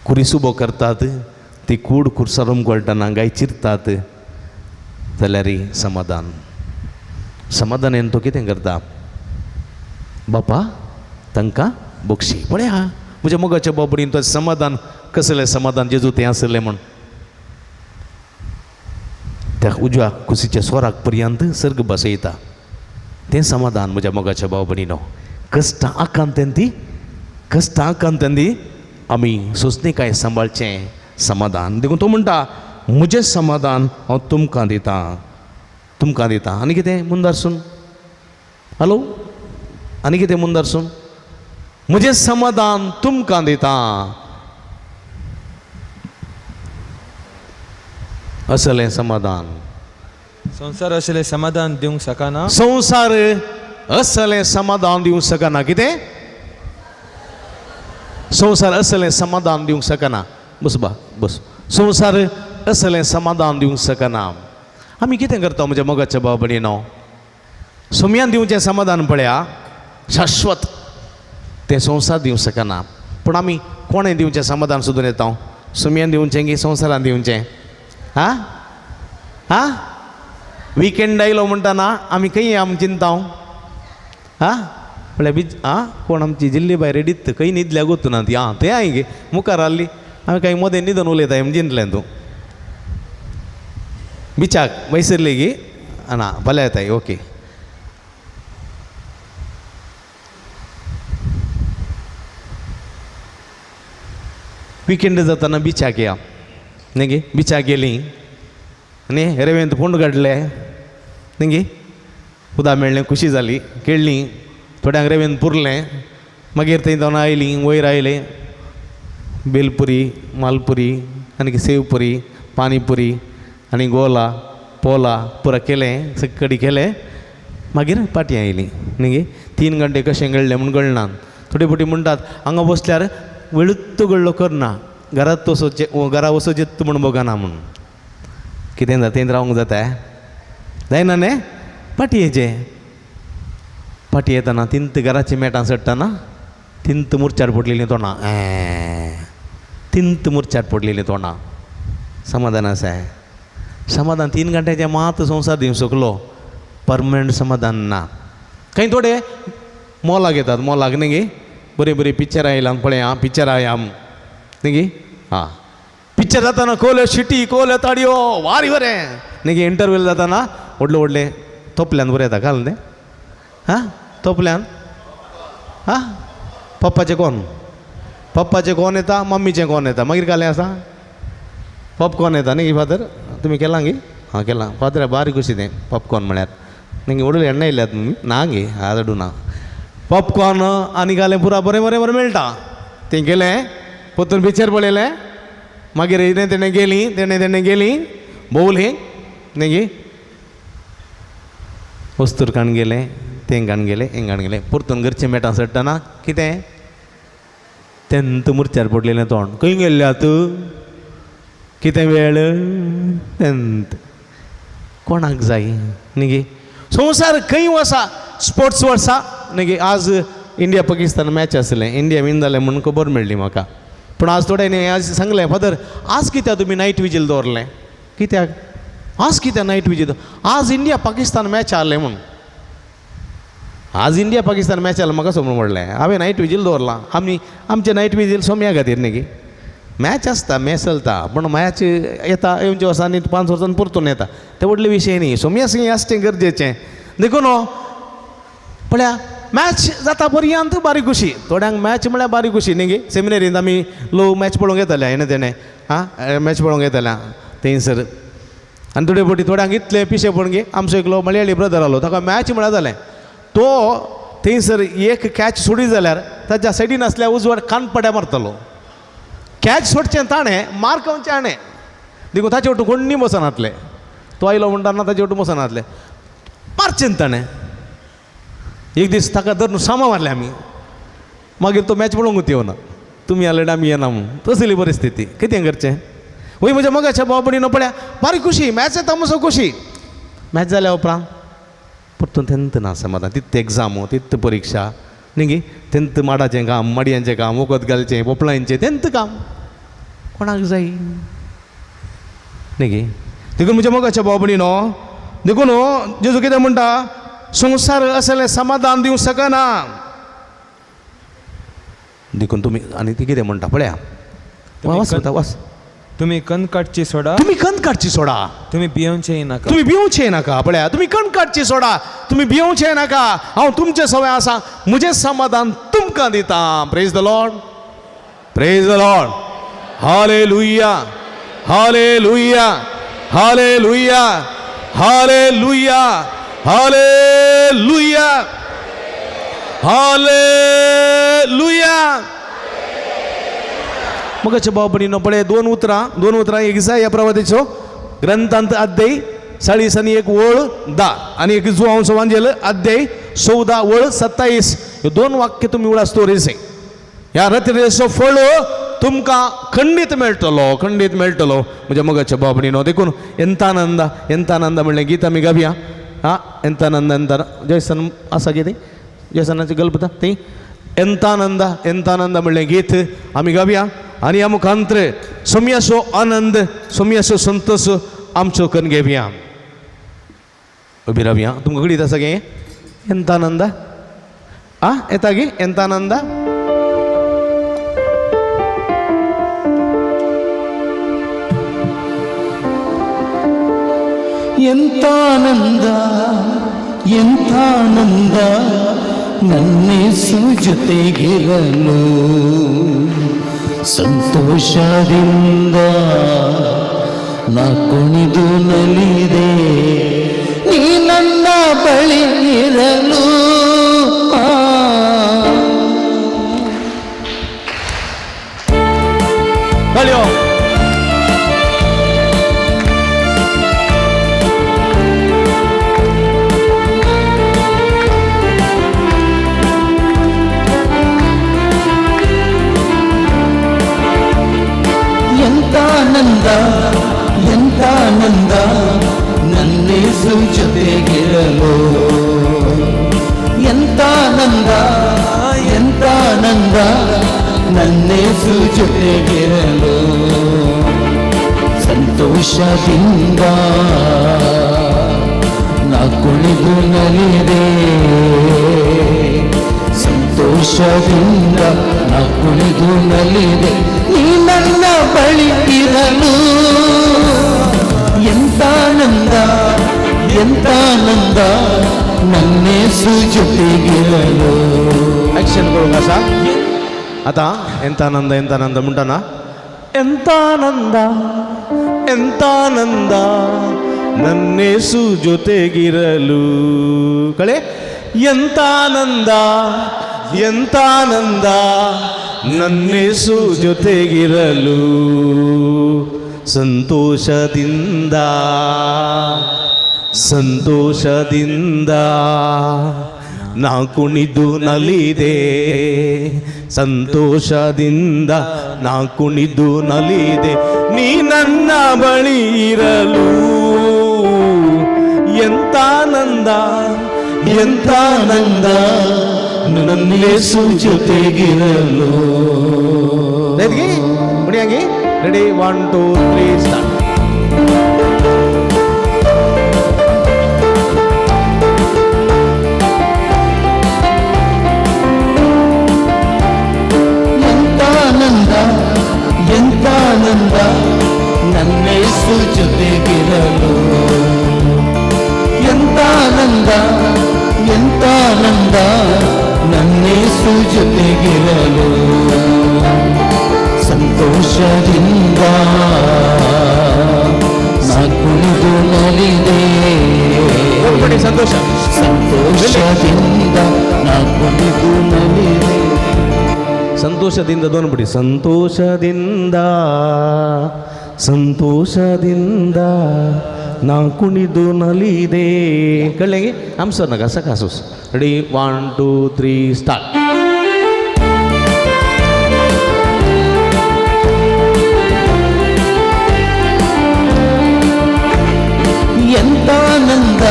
कुरीस उबो करतात, ती कूड कुर्सारूम घोळटना गाय चिरतात जाल्यार समाधान तो कितें करता, बापा तांकां बक्षी. पळया म्हज्या मोगाच्या बाबडीन तो समाधान कसलें समाधान जेजू तें आसलें म्हण. त्या उजव्या कुशीच्या स्वराक पर्यंत सर्ग बसयता तें समाधान म्हज्या मोगाच्या बाबडीनो. कश्टां आकांत ती आमी सोंसणीकाय सांबाळचें समाधान. देखून तो म्हणटा म्हजें समाधान हांव तुमकां दितां. आनी कितें मुंदारसून हॅलो आनी कितें मुंदारसून म्हजें समाधान तुमकां दितां. असलें समाधान संसार असलें समाधान दिवंक शकना. संसार असलें समाधान दिवंक शकना. कितें संसार असलें समाधान दिवंक शकना. बस संसार असलें समाधान दिवंक शकना. आमी कितें करता म्हज्या मोगाच्या बाबडीनो. सोम्यान दिवचें समाधान पळया शाश्वत तें संसार दिवंक शकना. पूण आमी कोणें दिवचें समाधान सोदून येता. सोम्यान दिवचें की संवसारान दिवचें. विकेंड आयलो म्हणटाना आमी खंय आमी चिंता म्हळ्यार कोण आमची जिल्ली भायर रेडीत खंय न्हिदल्या गोतू ना ती तें हांय गे मुखार आसली. हांवें कांय मदें न्हिदून उलयता हें चिंतलें तूं. बिचाक वयसरली गी ना भले येताय ओके. विकेंड जाताना बिचाक या न्ही गे. बिचाक गेलीं आनी रेवेंत फोंड काडले न्ही गे. उदक मेळ्ळें खुशी जाली. खेळ्ळीं थोड्यांक रेवेंत पुरलें. मागीर थंय दोन आयलीं वयर आयलें. बेलपुरी मालपुरी आनी सेवपुरी पानीपुरी आनी गोला पोला पुरा केलें सकडी केलें. मागीर पाटी आयली न्ही गे. 3 घंटे कशें गळ्ळें म्हूण गळना. थोडी फावटी म्हणटात हांगा बसल्यार वेळूच गळ्ळो करना घरांत घरा वचो जेत्त म्हूण बगना म्हूण. कितें जाता तें रावंक जाता जायना न्ही. पाटी येताना तिंत घराची मेटां सडटाना तिंत मुरचार पडलेलीं तोंडां. तिंत मुरचार पडलेलीं तोंडां. समाधान आसा. समाधान 3 घंट्याचें मात संवसार दिवंक शकलो. परमनंट समाधान ना. खंय थोडे मोलाक येतात. मोलाक न्ही गे. बरीं पिक्चर आयलां पळया पिक्चर आया न्ही गे. पिक्चर जाताना कोले शिटी कोले ताडयो वारी बरें न्ही गे. इंटरव्यूल जाताना व्हडले तोपल्यान बरें येता घाल न्ही. तोपल्यान पप्पाचें कोण येता मम्मीचें कोण येता. मागीर कालें आसा पॉपकॉर्न येता न्ही गे फादर तुमी केलां गे. हां केला पात्रांव बारी खुशी तें पॉपकॉर्न म्हळ्यार तेंगे उडले एण्ण येयल्यात ना गे आदडू ना पॉपकॉर्न आनी घालें पुरा बरें बरें बरें मेळटा तें केलें पोत्तून पिक्चर पळयलें मागीर इतें तेणें गेलीं भोंवलीं तेंगे वस्तूर काण गेलें तें गाण गेलें हें गाण गेलें परतून घरचें मेटां सट्टना कितें तेंत मुर्चार पडलेलें तोंड खंय गेल्ल्यात कितें वेळ तेंत कोणाक जाय न्ही गे संवसार खंय वसा स्पोर्ट्स वर्सा न्ही गे आज इंडिया पाकिस्तान मॅच आसलें इंडिया विन जालें म्हणून खबर मेळ्ळी म्हाका पूण आज थोड्यांनी आज सांगलें फादर आज कित्याक तुमी नायट विजील दवरलें कित्याक आज कित्याक नायट विजील आज इंडिया पाकिस्तान मॅच आसलें म्हूण आज इंडिया पाकिस्तान मॅच आसलें म्हाका समज म्हणलें हांवें नायट विजील दवरलां आमचें नायट विजील सोम्या खातीर न्ही गे मॅच आसता मॅच चलता पूण मॅच येता येवच्या वर्सांनी 5 वर्सांनी परतून येता ते व्हडले विशय न्ही सोम्या सिंग आसचें गरजेचें देखून पळया मॅच जाता पर्यंत बारी खुशी थोड्यांक मॅच म्हळ्यार बारी खुशी न्ही गे सेमिनरींत आमी लोक मॅच पळोवंक येताले हेणे तेणें मॅच पळोवंक येताले थंयसर आनी थोडे फावटी थोड्यांक इतले पिशे पळोवन गे आमचो एकलो मलयाळी ब्रदर आसलो ताका मॅच म्हळ्यार जालें तो थंयसर एक कॅच सोडी जाल्यार ताच्या सायडीन आसल्या उजवाड कानपड्या मारतलो कॅच सोडचें ताणें मारकवचें हाणें देखून ताचे वटू कोण्णी बसनातले तो आयलो म्हणटाना ताचे वटू बसनातले मारचें ताणें एक दीस ताका धरून सामा मारले आमी मागीर तो मॅच पळोवंकूच येवना तुमी आले आमी येना म्हणून तसली परिस्थिती कितें करचें वय म्हज्या मगाच्या भावपणीन पळया बारी खुशी मॅच येता म्हजो खुशी मॅच जाल्या उपरांत परतून तेंत ना समाधान तित्त एग्जामो तित्त परिक्षा न्ही गे तेंत माडाचें काम माडयांचें काम वखद घालचें पोपलांचें तेंत काम कोणाक जाय न्ही गे देखून म्हज्या मगाच्या भावपणीन देखून जेजू कितें म्हणटा संवसार असलें समाधान दिवंक शकना देखून तुमी आनी ती कितें म्हणटा पळया वास वास तुम्ही कण काडची सोडा तुम्ही कण काडची सोडा तुम्ही पियोवचें नाका तुम्ही भिवचें नाका पळया तुम्ही कण काडची सोडा तुम्ही भिवचें नाका हांव तुमचे सवय आसा म्हजें समाधान तुमकां दिता praise the Lord hallelujah hallelujah hallelujah hallelujah hallelujah hallelujah मगाच्या भावपणीन पळय दोन उतरां एक दिसा ह्या प्रवादीचो ग्रंथांत अध्याय 40 आनी 1 वळ 10 आनी एक जुआंव सुवांजेल अध्याय 14 वळ 27 ह्यो 2 वाक्य तुमी उडास तोरीसे ह्या रथरेचो फळ तुमकां खंडीत मेळटलो म्हज्या मगाच्या भावपणीन देखून एंत आनंद म्हणलें गीत आमी गावया एंत आनंद जयसन आसा कितें जयसनाची गल्पता ती एंत आनंद म्हणलें गीत आमी गावया आनी ह्या मुखांतर सोम्याचो आनंद सोम्याचो संतोश आमचो करून घेवया उबी रावया तुमकां कळीत आसा गे एंत आनंद येता गे एंत आनंद ಎಂತ ಆನಂದ ನನ್ನೇಸು ಜೊತೆಗಿರಲು ಸಂತೋಷದಿಂದ ನಾ ಕುಣಿದು ನಲಿದೆ ನೀ ನನ್ನ ಬಳಿ ಇರಲು ಎಂತ ಆನಂದ ನನ್ನೇಸು ಜೊತೆಗಿರಲು ಎಂತ ಆನಂದ ನನ್ನೇಸು ಜೊತೆಗಿರಲು ಸಂತೋಷದಿಂದ ನಾ ಕುಣಿದು ನಲಿದೆ ಸಂತೋಷದಿಂದ ನಾ ಕುಣಿದು ನಲಿದೆ ನೀ ನನ್ನ ಬಳಿ ಇರಲು ಎಂತ ಆನಂದ ನನ್ನೇಸು ಜೊತೆಗಿರಲು ॲक्शन करू कसा आता एंत आनंद म्हणटाना एंत आनंद ನನ್ನೇಸು ಜೊತೆಗಿರಲು ಕಳೆ ಎಂತ ಆನಂದ ಎಂತ ಆನಂದ ನನ್ನೇಸು ಜೊತೆಗಿರಲು ಸಂತೋಷದಿಂದ ಸಂತೋಷದಿಂದ ನಾ ಕುಣಿದು ನಲಿದೆ ಸಂತೋಷದಿಂದ ನಾ ಕುಣಿದು ನಲಿದೆ ನೀ ನನ್ನ ಬಳಿ ಇರಲು ಎಂತ ಆನಂದ ಎಂತ ಆನಂದ ನನ್ನೇಸು ಜೊತೆಗಿರಲು ರೆಡಿ 1 2 3 ಸ್ಟಾರ್ಟ್. ಎಂತ ಆನಂದ ನನ್ನೇಸು ಜೊತೆಗಿರಲು ಎಂತ ಆನಂದ ಎಂತ ಆನಂದ ನನ್ನೇಸು ಜೊತೆಗಿರಲು ಸಂತೋಷದಿಂದ ನಾ ಕುಣಿದು ನಲಿದೆ ಸಂತೋಷ ಸಂತೋಷದಿಂದ ನಾ ಕುಣಿದು ನಲಿದೆ ಸಂತೋಷದಿಂದ ದೋನ್ಬಿಡಿ ಸಂತೋಷದಿಂದ ಸಂತೋಷದಿಂದ ನಾ ಕುಣಿದು ನಲಿದೆ ಕಳ್ಳೆಗೆ ಅಂಸರ್ನ ಗಸ ಕಾಸೂಸ್ ರೆಡಿ 1 2 3 ಸ್ಟಾರ್ಟ್. ಎಂತ ಆನಂದ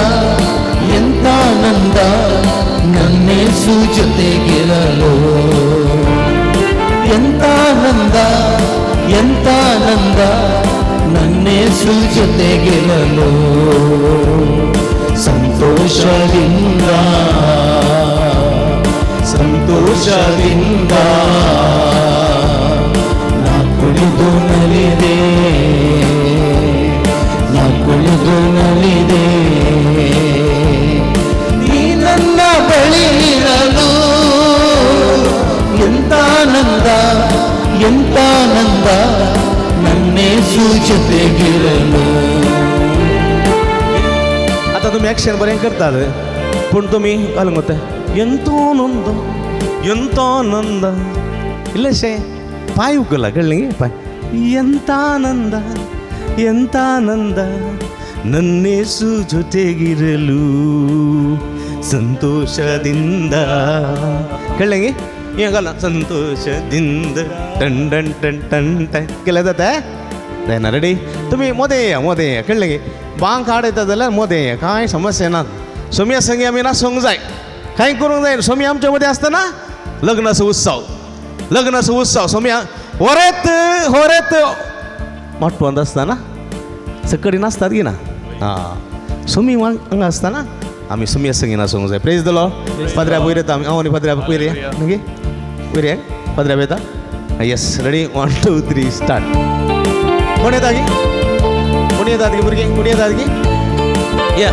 ಎಂತ ಆನಂದ ನನ್ನೇಸು ಜೊತೆಗಿರಲು ಎಂತ ಆನಂದ ಎಂತ ಆನಂದ ನನ್ನೇಸು ಜೊತೆಗಿರಲು ಸಂತೋಷದಿಂದ ಸಂತೋಷದಿಂದ ನಾ ಕುಳಿದು ನಲಿದೆ ನಾ ಕುಳಿದು ನಲಿದೆ ನೀ ನನ್ನ ಬಳಿ ಇರಲು ಎಂತ ಆನಂದ ಎಂತ ಆನಂದ ನನ್ನೇಸು ಜೊತೆಗಿರಲು. आता तुम्ही ॲक्शन बरें करतात पूण तुम्ही घालूंक वता ಎಂತ ಆನಂದ ಇಲ್ಲಶೇ ಪಾಯ್ ಉಕ್ಕಲ್ಲ ಕೇಳಿ ಪಾಯ್ ಎಂತ ಆನಂದ ಎಂತ ಆನಂದ ನನ್ನೇಸು ಜೊತೆಗಿರಲು ಸಂತೋಷದಿಂದ ಕೇಳಂಗೆ ಈಗಲ್ಲ संतोषದಿಂದ टन टन टन टन टन केलं जातं ना रेडी तुम्ही मोदे या कळलं की बांक हाड येतात मोदे काय समस्या ना सोम्या संगी आम्ही ना सोंग जाय काय करूंक जाय सोमी आमच्यामध्ये असताना लग्नाचा उत्सव सोम्या होरेत मोठवंत असताना सकडी नाचतात की ना हां सोमी हांगा असताना आम्ही सोम्या संगी ना सोंग जाय प्रेज द लॉर्ड पदऱ्या पयर येता आमी हांव पदऱ्या पयर या नगे पयर या पदऱ्या येता यस रेडी 1 2 3 स्टार्ट. कोण येतात की भुरगीं कोण येतात की या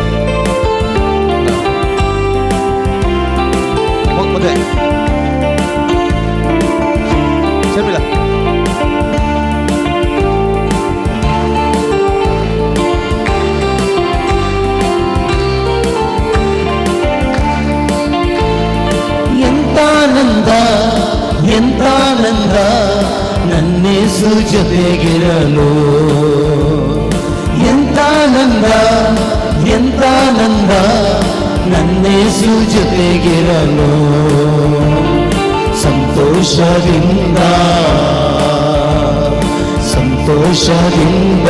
मध्ये शर्मिला ಎಂತ ಆನಂದ ನನ್ನೇಸು ಜೊತೆಗಿರಲು ಎಂತ ಆನಂದ ನನ್ನೇಸು ಜೊತೆಗಿರಲು ಸಂತೋಷದಿಂದ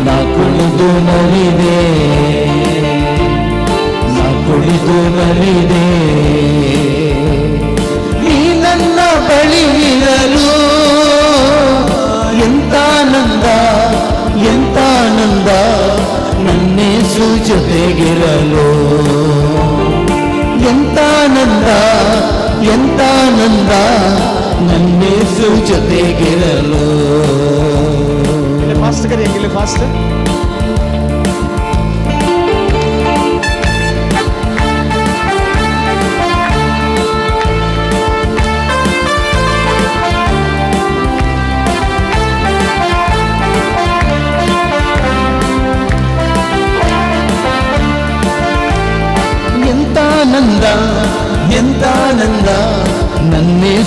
ನಾ ಕುಳಿದು ನಲಿದೆ ನೀ ನನ್ನ ಬಳಿ ಇರಲು ಎಂತ ಆನಂದ ನನ್ನೇಸು ಜೊತೆಗಿರಲು ಎಂತ ಆನಂದ ನನ್ನೇಸು ಜೊತೆಗಿರಲು. फास्ट करिए फास्ट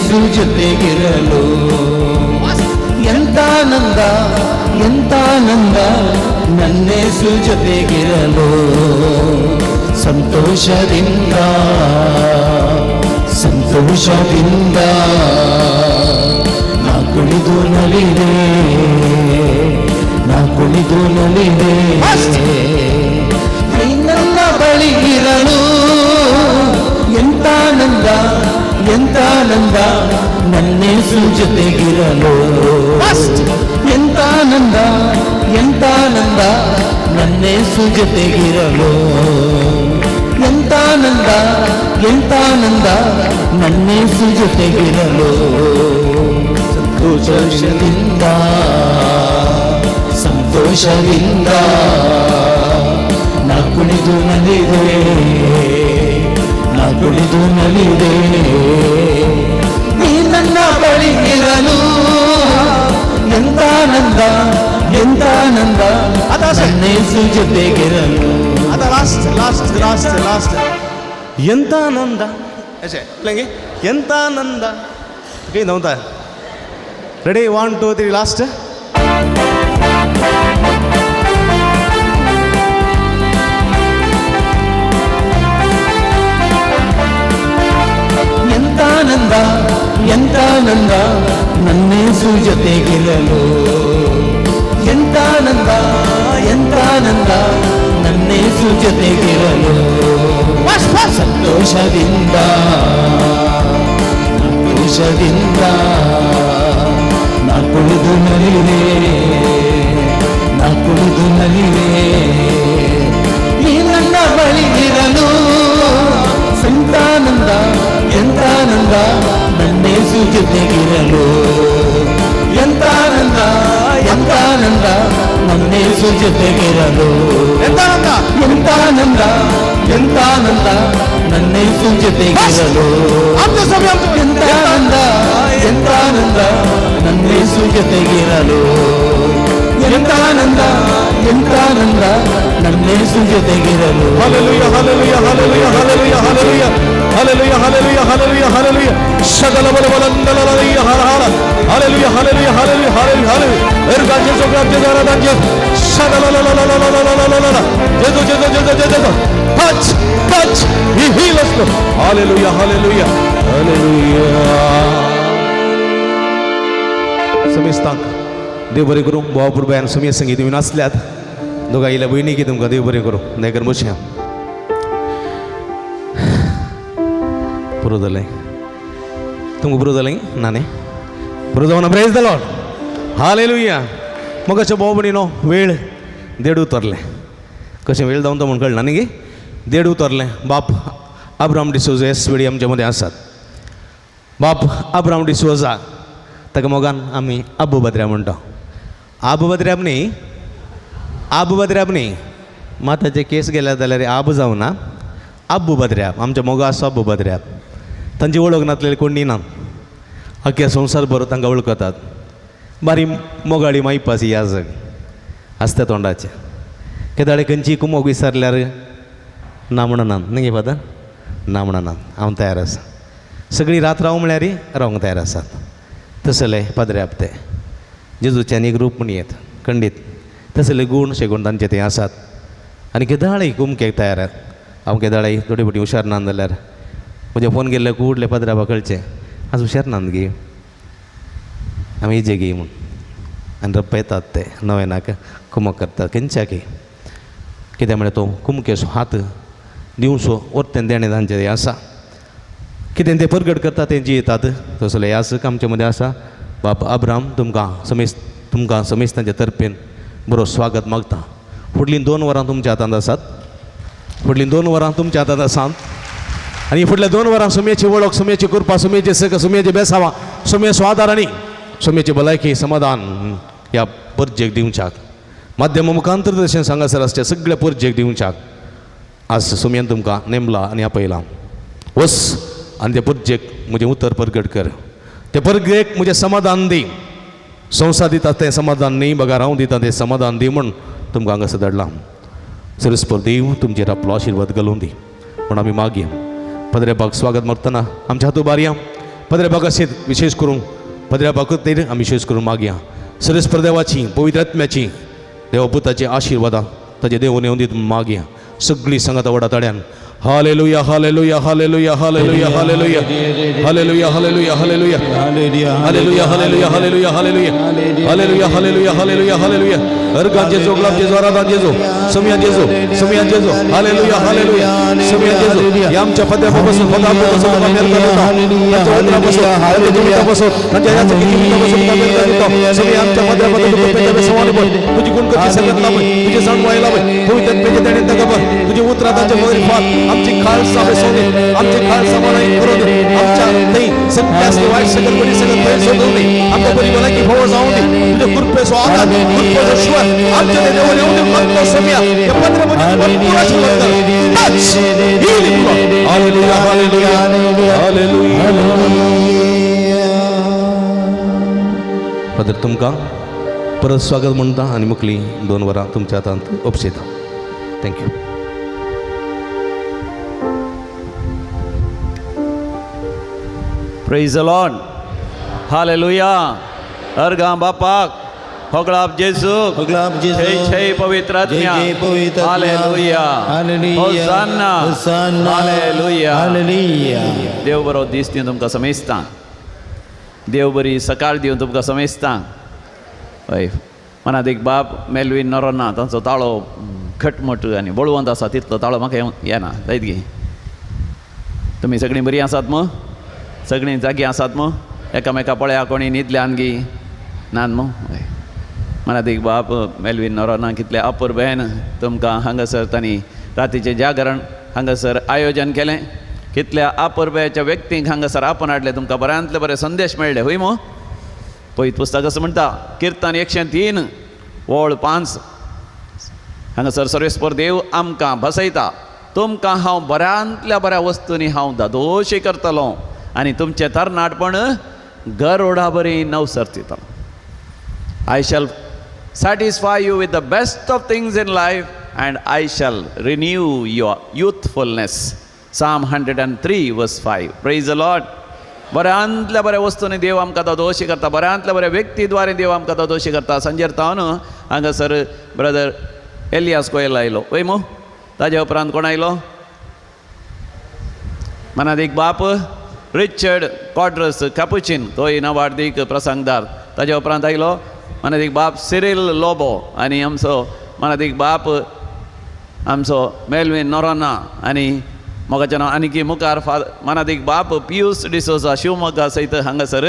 ನನ್ನೇಸು ಜೊತೆಗಿರಲು ಎಂತ ಆನಂದ ಎಂತ ಆನಂದ ನನ್ನೇಸು ಜೊತೆಗಿರಲು ಸಂತೋಷದಿಂದ ಸಂತೋಷದಿಂದ ನಾ ಕುಣಿದು ನಲಿದೆ ನಾ ಕುಣಿದು ನಲಿದೆ ನೀ ನನ್ನ ಬಳಿ ಇರಲು ಎಂತ ಆನಂದ ಎಂತ ಆನಂದ ನನ್ನೇಸು ಜೊತೆಗಿರಲು ಎಂತ ಆನಂದ ಎಂತ ಆನಂದ ನನ್ನೇಸು ಜೊತೆಗಿರಲು ಎಂತ ಆನಂದ ಎಂತ ಆನಂದ ನನ್ನೇಸು ಜೊತೆಗಿರಲು ಸಂತೋಷದಿಂದ ಸಂತೋಷದಿಂದ ನಾ ಕುಣಿದು ನಲಿದೆ ನಾ ಕುಣಿದು ನಲಿದೆ ನೀ ನನ್ನ ಬಳಿ ಇರಲು ಎಂತ ಆನಂದ ಎಂತ ಆನಂದ ನನ್ನೇಸು ಜೊತೆಗಿರಲು लास्ट ಎಂತ ಆನಂದ ऐसे लेंगे ಎಂತ ಆನಂದ कहीं नव्हता रेडी 1 2 3 लास्ट ಎಂತ ಆನಂದ ಎಂತ ಆನಂದ ನನ್ನೇಸು ಜೊತೆಗಿರಲು ಎಂತ ಆನಂದ ಎಂತ ಆನಂದ ನನ್ನೇಸು ಜೊತೆಗಿರಲು ಸಂತೋಷದಿಂದ ಸಂತೋಷದಿಂದ ನಾ ಕುಳಿದು ನಲಿವೆ ನಾ ಕುಳಿದು ನಲಿವೆ ನೀ ನನ್ನ ಬಳಿ ಇರಲು ಸಂತಾನಂದ ಎಂತ ಆನಂದ ನನ್ನೇಸು ಜೊತೆಗಿರಲು ಎಂತ ಆನಂದ ಎಂತ ಆನಂದ ನನ್ನೇಸು ಜೊತೆಗಿರಲು ಎಂತ ಆನಂದ ಎಂತ ಆನಂದ ನನ್ನೇಸು ಜೊತೆಗಿರಲು ಎಂತ ಆನಂದ ಎಂತ ಆನಂದ ನನ್ನೇಸು ಜೊತೆಗಿರಲು ಎಂತ ಆನಂದ ಎಂತ ಆನಂದ ನನ್ನೇಸು ಜೊತೆಗಿರಲು Hallelujah, hallelujah, hallelujah, hallelujah, hallelujah, hallelujah, hallelujah, hallelujah, hallelujah. Shagala bala bala ndala la ya har har. Hallelujah, hallelujah, hallelujah, hallelujah, hallelujah. Erganje sokratje dara danje. Shagala la la la la la la la la la. Jesu. Touch, touch. He heals us. Hallelujah, hallelujah, hallelujah. समिस्तांक देव बरे करूं भावापूर बयान सुमी संगीत bin आसल्यात दोगा इल्या बहिणी की तुमकां देव बरें करूं नायकर मोशया पुरो जालें तुमकां पुरो जालें नाने पुरो जावना प्रेज द लॉर्ड हालेलुया मग अशें भाव भयणीनो वेळ देड उतरलें कशें वेळ जावन तो म्हण कळना न्ही गे देड उतरलें बाप अब्राहम डिसोजा ह्या वेळी आमच्या मदें आसात बाप अब्राहम डिसोजा ताका मोगान आमी आबू बद्र्या म्हणटा आबू बद्र्याब न्ही माताचे केस गेल्या जाल्यार आब जावना आबू बद्र्याब आमच्या मोगा आसा आबू बद्र्याब तांची वळख नासलेली कोणी ना अख्ख्या संवसार बरो तांकां वळखतात बारी मोगाळी मायपासी याजक आसता तोंडाचे केदाळे खंयची कुमोग विचारल्यार ना म्हणनात न्ही फादर ना म्हणनात हांव तयार आसा सगळीं रात राव म्हळ्यार रावंक तयार आसात तसले पदऱ्याप ते जेजूच्यान एक रूप म्हण येत खंडीत तसले गूण शेगूण तांचे ते आसात आनी केदाळी कुमकेक तयार हांव केदाळी थोडी फाटी हुशार ना जाल्यार म्हजे फोन गेल्ले कुडले पदरापा कळचे आज हुशार ना गे हांव इजे गे म्हूण आनी रप्प येतात ते नवेनाक कुमक करतात खंयच्याकी कित्याक म्हळ्यार तो कुमकेचो हात दिवचो वरतें देणें तांचें हें आसा कितें ते परगट करता तें जियेतात तसलें आसक आमचे मदें आसा बाप अब्राहम तुमकां समेस्तांच्या तर्फेन बरो स्वागत मागता फुडलीं 2 वरां तुमच्या हातांत आसात फुडलीं 2 वरां तुमच्या हातांत आसात आनी फुडल्या 2 वरां सुमयेची वळख सुमयेची कृपा सुमयेचे सक सुमयेचे बेसांवां सुमयेचो आदार आनी सुमयेची भलायकी समाधान ह्या परजेक दिवच्याक माध्यमा मुखांतर तशें सांगासर आसचे सगळ्या परजेक दिवच्याक आज सुमयेन तुमकां नेमला आनी आपयलां वस आनी ते परजेक म्हजें उतर परगट कर ते परगेक म्हजें समाधान दी संवसार दिता तें समाधान न्ही बगार हांव दिता तें समाधान दी म्हूण तुमकां हांगासर धाडलां सरस्पर देव तुमचेर आपलो आशिर्वाद घालून दी म्हूण आमी मागया पदरे बाग स्वागत मागतना आमच्या हातू बारया पदऱ्या बागासेत विशेष करून पदऱ्या बागत आमी विशेष करून मागया सरस्पर देवाची पवित्र आत्म्याची देवपुताची आशिर्वादा ताजे देवून येवन दित मागया सगळी सांगात वडा ताड्यान hallelujah hallelujah hallelujah hallelujah hallelujah hallelujah hallelujah hallelujah hallelujah hallelujah hallelujah hallelujah hallelujah hallelujah hallelujah hallelujah अर्गां जेजो गुलाब जेजो आराधना जेजो समियान जेजो हालेलुया हालेलुया समियान जेजो या आमच्या पद्यापासून पदापासून तुका मेल करता ताच्या वचनापासून ताच्या जिवितापासून ताच्या या जिवितापासून तुका मेल करता समिया आमच्या पद्यापासून तुका पेटवे सवाल बोल तुझी गुण करची सगळ्यात लाभ तुझे जाण व्हायला पवित्र पेजे देणे तका तुझे उतरा ताच्या मगर फाल आमची खालसा बेसोने आमची खालसा बनाई करून आमच्या नाही सत्यास वाईट सगळं बरी सगळं पैसे सोडून नाही आमच्या बरी मला की भाव जाऊ दे तुझे कृपे स्वागत कृपे ईश्वर आमच्या देवाने येऊन म्हणतो समिया या पत्रामध्ये भरपूर आशीर्वाद कर हालेलुया हालेलुया हालेलुया पदर तुमका परत स्वागत म्हणता आणि मुकली 2 वरां तुमच्या हातांत उपसेता thank you praise the Lord hallelujah अर्गां बापाक होगळाप जेजू होगळाप जेजू जय जय पवित्र आत्म्या जय पवित्र आत्म्या hallelujah hallelujah hosanna hosanna hallelujah hallelujah देव बरो दीस दिवन तुमकां समेजता देव बरी सकाळ दिवन तुमकां समेजता हय मनात एक बाप मेलवीन नरोना तांचो ताळो खटमट आनी बळवंत आसा तितलो ताळो म्हाका येना जायत गे तुमी सगळीं बरीं आसात मो सगळीं जागी आसात मो एकामेका पळया कोणी न्हिदल्यान गी नान मो हय मनात एक बाप मेलवीन नरोना कितले अपुर्बेन तुमकां हांगासर तांणी रातीचें जागरण हांगासर आयोजन केलें कितल्या अपुर्ब्याच्या व्यक्तींक हांगासर आपण हाडले तुमकां बऱ्यांतले बरे संदेश मेळ्ळे हय मो पळयत पुस्तक असं म्हणटा किर्तन 103 वळ 5 हांगासर सर्वेस्पर देव आमकां बसयता तुमकां हांव बऱ्यांतल्या बऱ्या वस्तूंनी हांव दादोशी करतलो आनी तुमचें तरणाटपण गरोडा बरी नवसर दितलो I shall satisfy you with the best of things in life and I shall renew your youthfulness Psalm 103 verse 5 praise the Lord बऱ्यांतल्या बऱ्या वस्तूंनी देव आमकां दादोशी करता बऱ्यांतल्या बऱ्या व्यक्ती द्वारे देव आमकां दादोशी करता संजेर तावन हांगासर ब्रदर एलियास कोयल आयलो पळय मो ताजे उपरांत कोण आयलो मनात एक बाप रिचर्ड कॉड्रस कॅपुचिन तो इनावार्दीक प्रसंगदार ताजे उपरांत आयलो मनात एक बाप सिरिल लोबो आनी आमचो मनात एक बाप आमचो मेलवीन नोरोना आनी मोगाचें नांव आनी मुखार मनात एक बाप पियूस डिसोजा शिवमोगा सयत हांगासर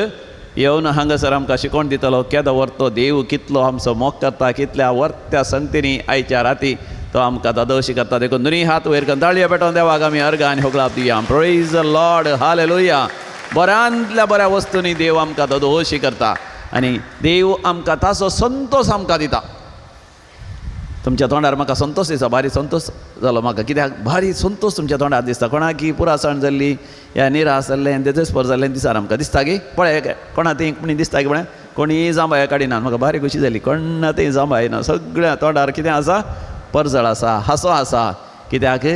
येवन हांगासर आमकां शिकोवन दितलो केदो व्हरतो देव कितलो आमचो मोग करता कितल्या वर्त्या संगतींनी आयच्या राती तो आमकां दादोशी करता देखून दोनी हात वयर करून ताळयो पेटोवन देवाक आमी अर्गां आनी होगळाप दिवया प्रेज द लॉर्ड हालेलुया बऱ्यांतल्या बऱ्या वस्तूंनी देव आमकां दादोशी करता आनी देव आमकां ताचो संतोश आमकां दिता तुमच्या तोंडार म्हाका संतोश दिसता भारी संतोश जालो म्हाका कित्याक भारी संतोश तुमच्या तोंडार दिसता कोणाकी पुरासण जाल्ली या निराश जाल्लें तेजेस्पर जाल्लें दिसार आमकां दिसता गे पळय कोणा तें कोणी दिसता गे म्हळ्यार कोणी जांबाय काडिना म्हाका भारी खुशी जाली कोणा तें जांबाय ना सगळ्या तोंडार कितें आसा परजळ आसा हांसो आसा कित्याक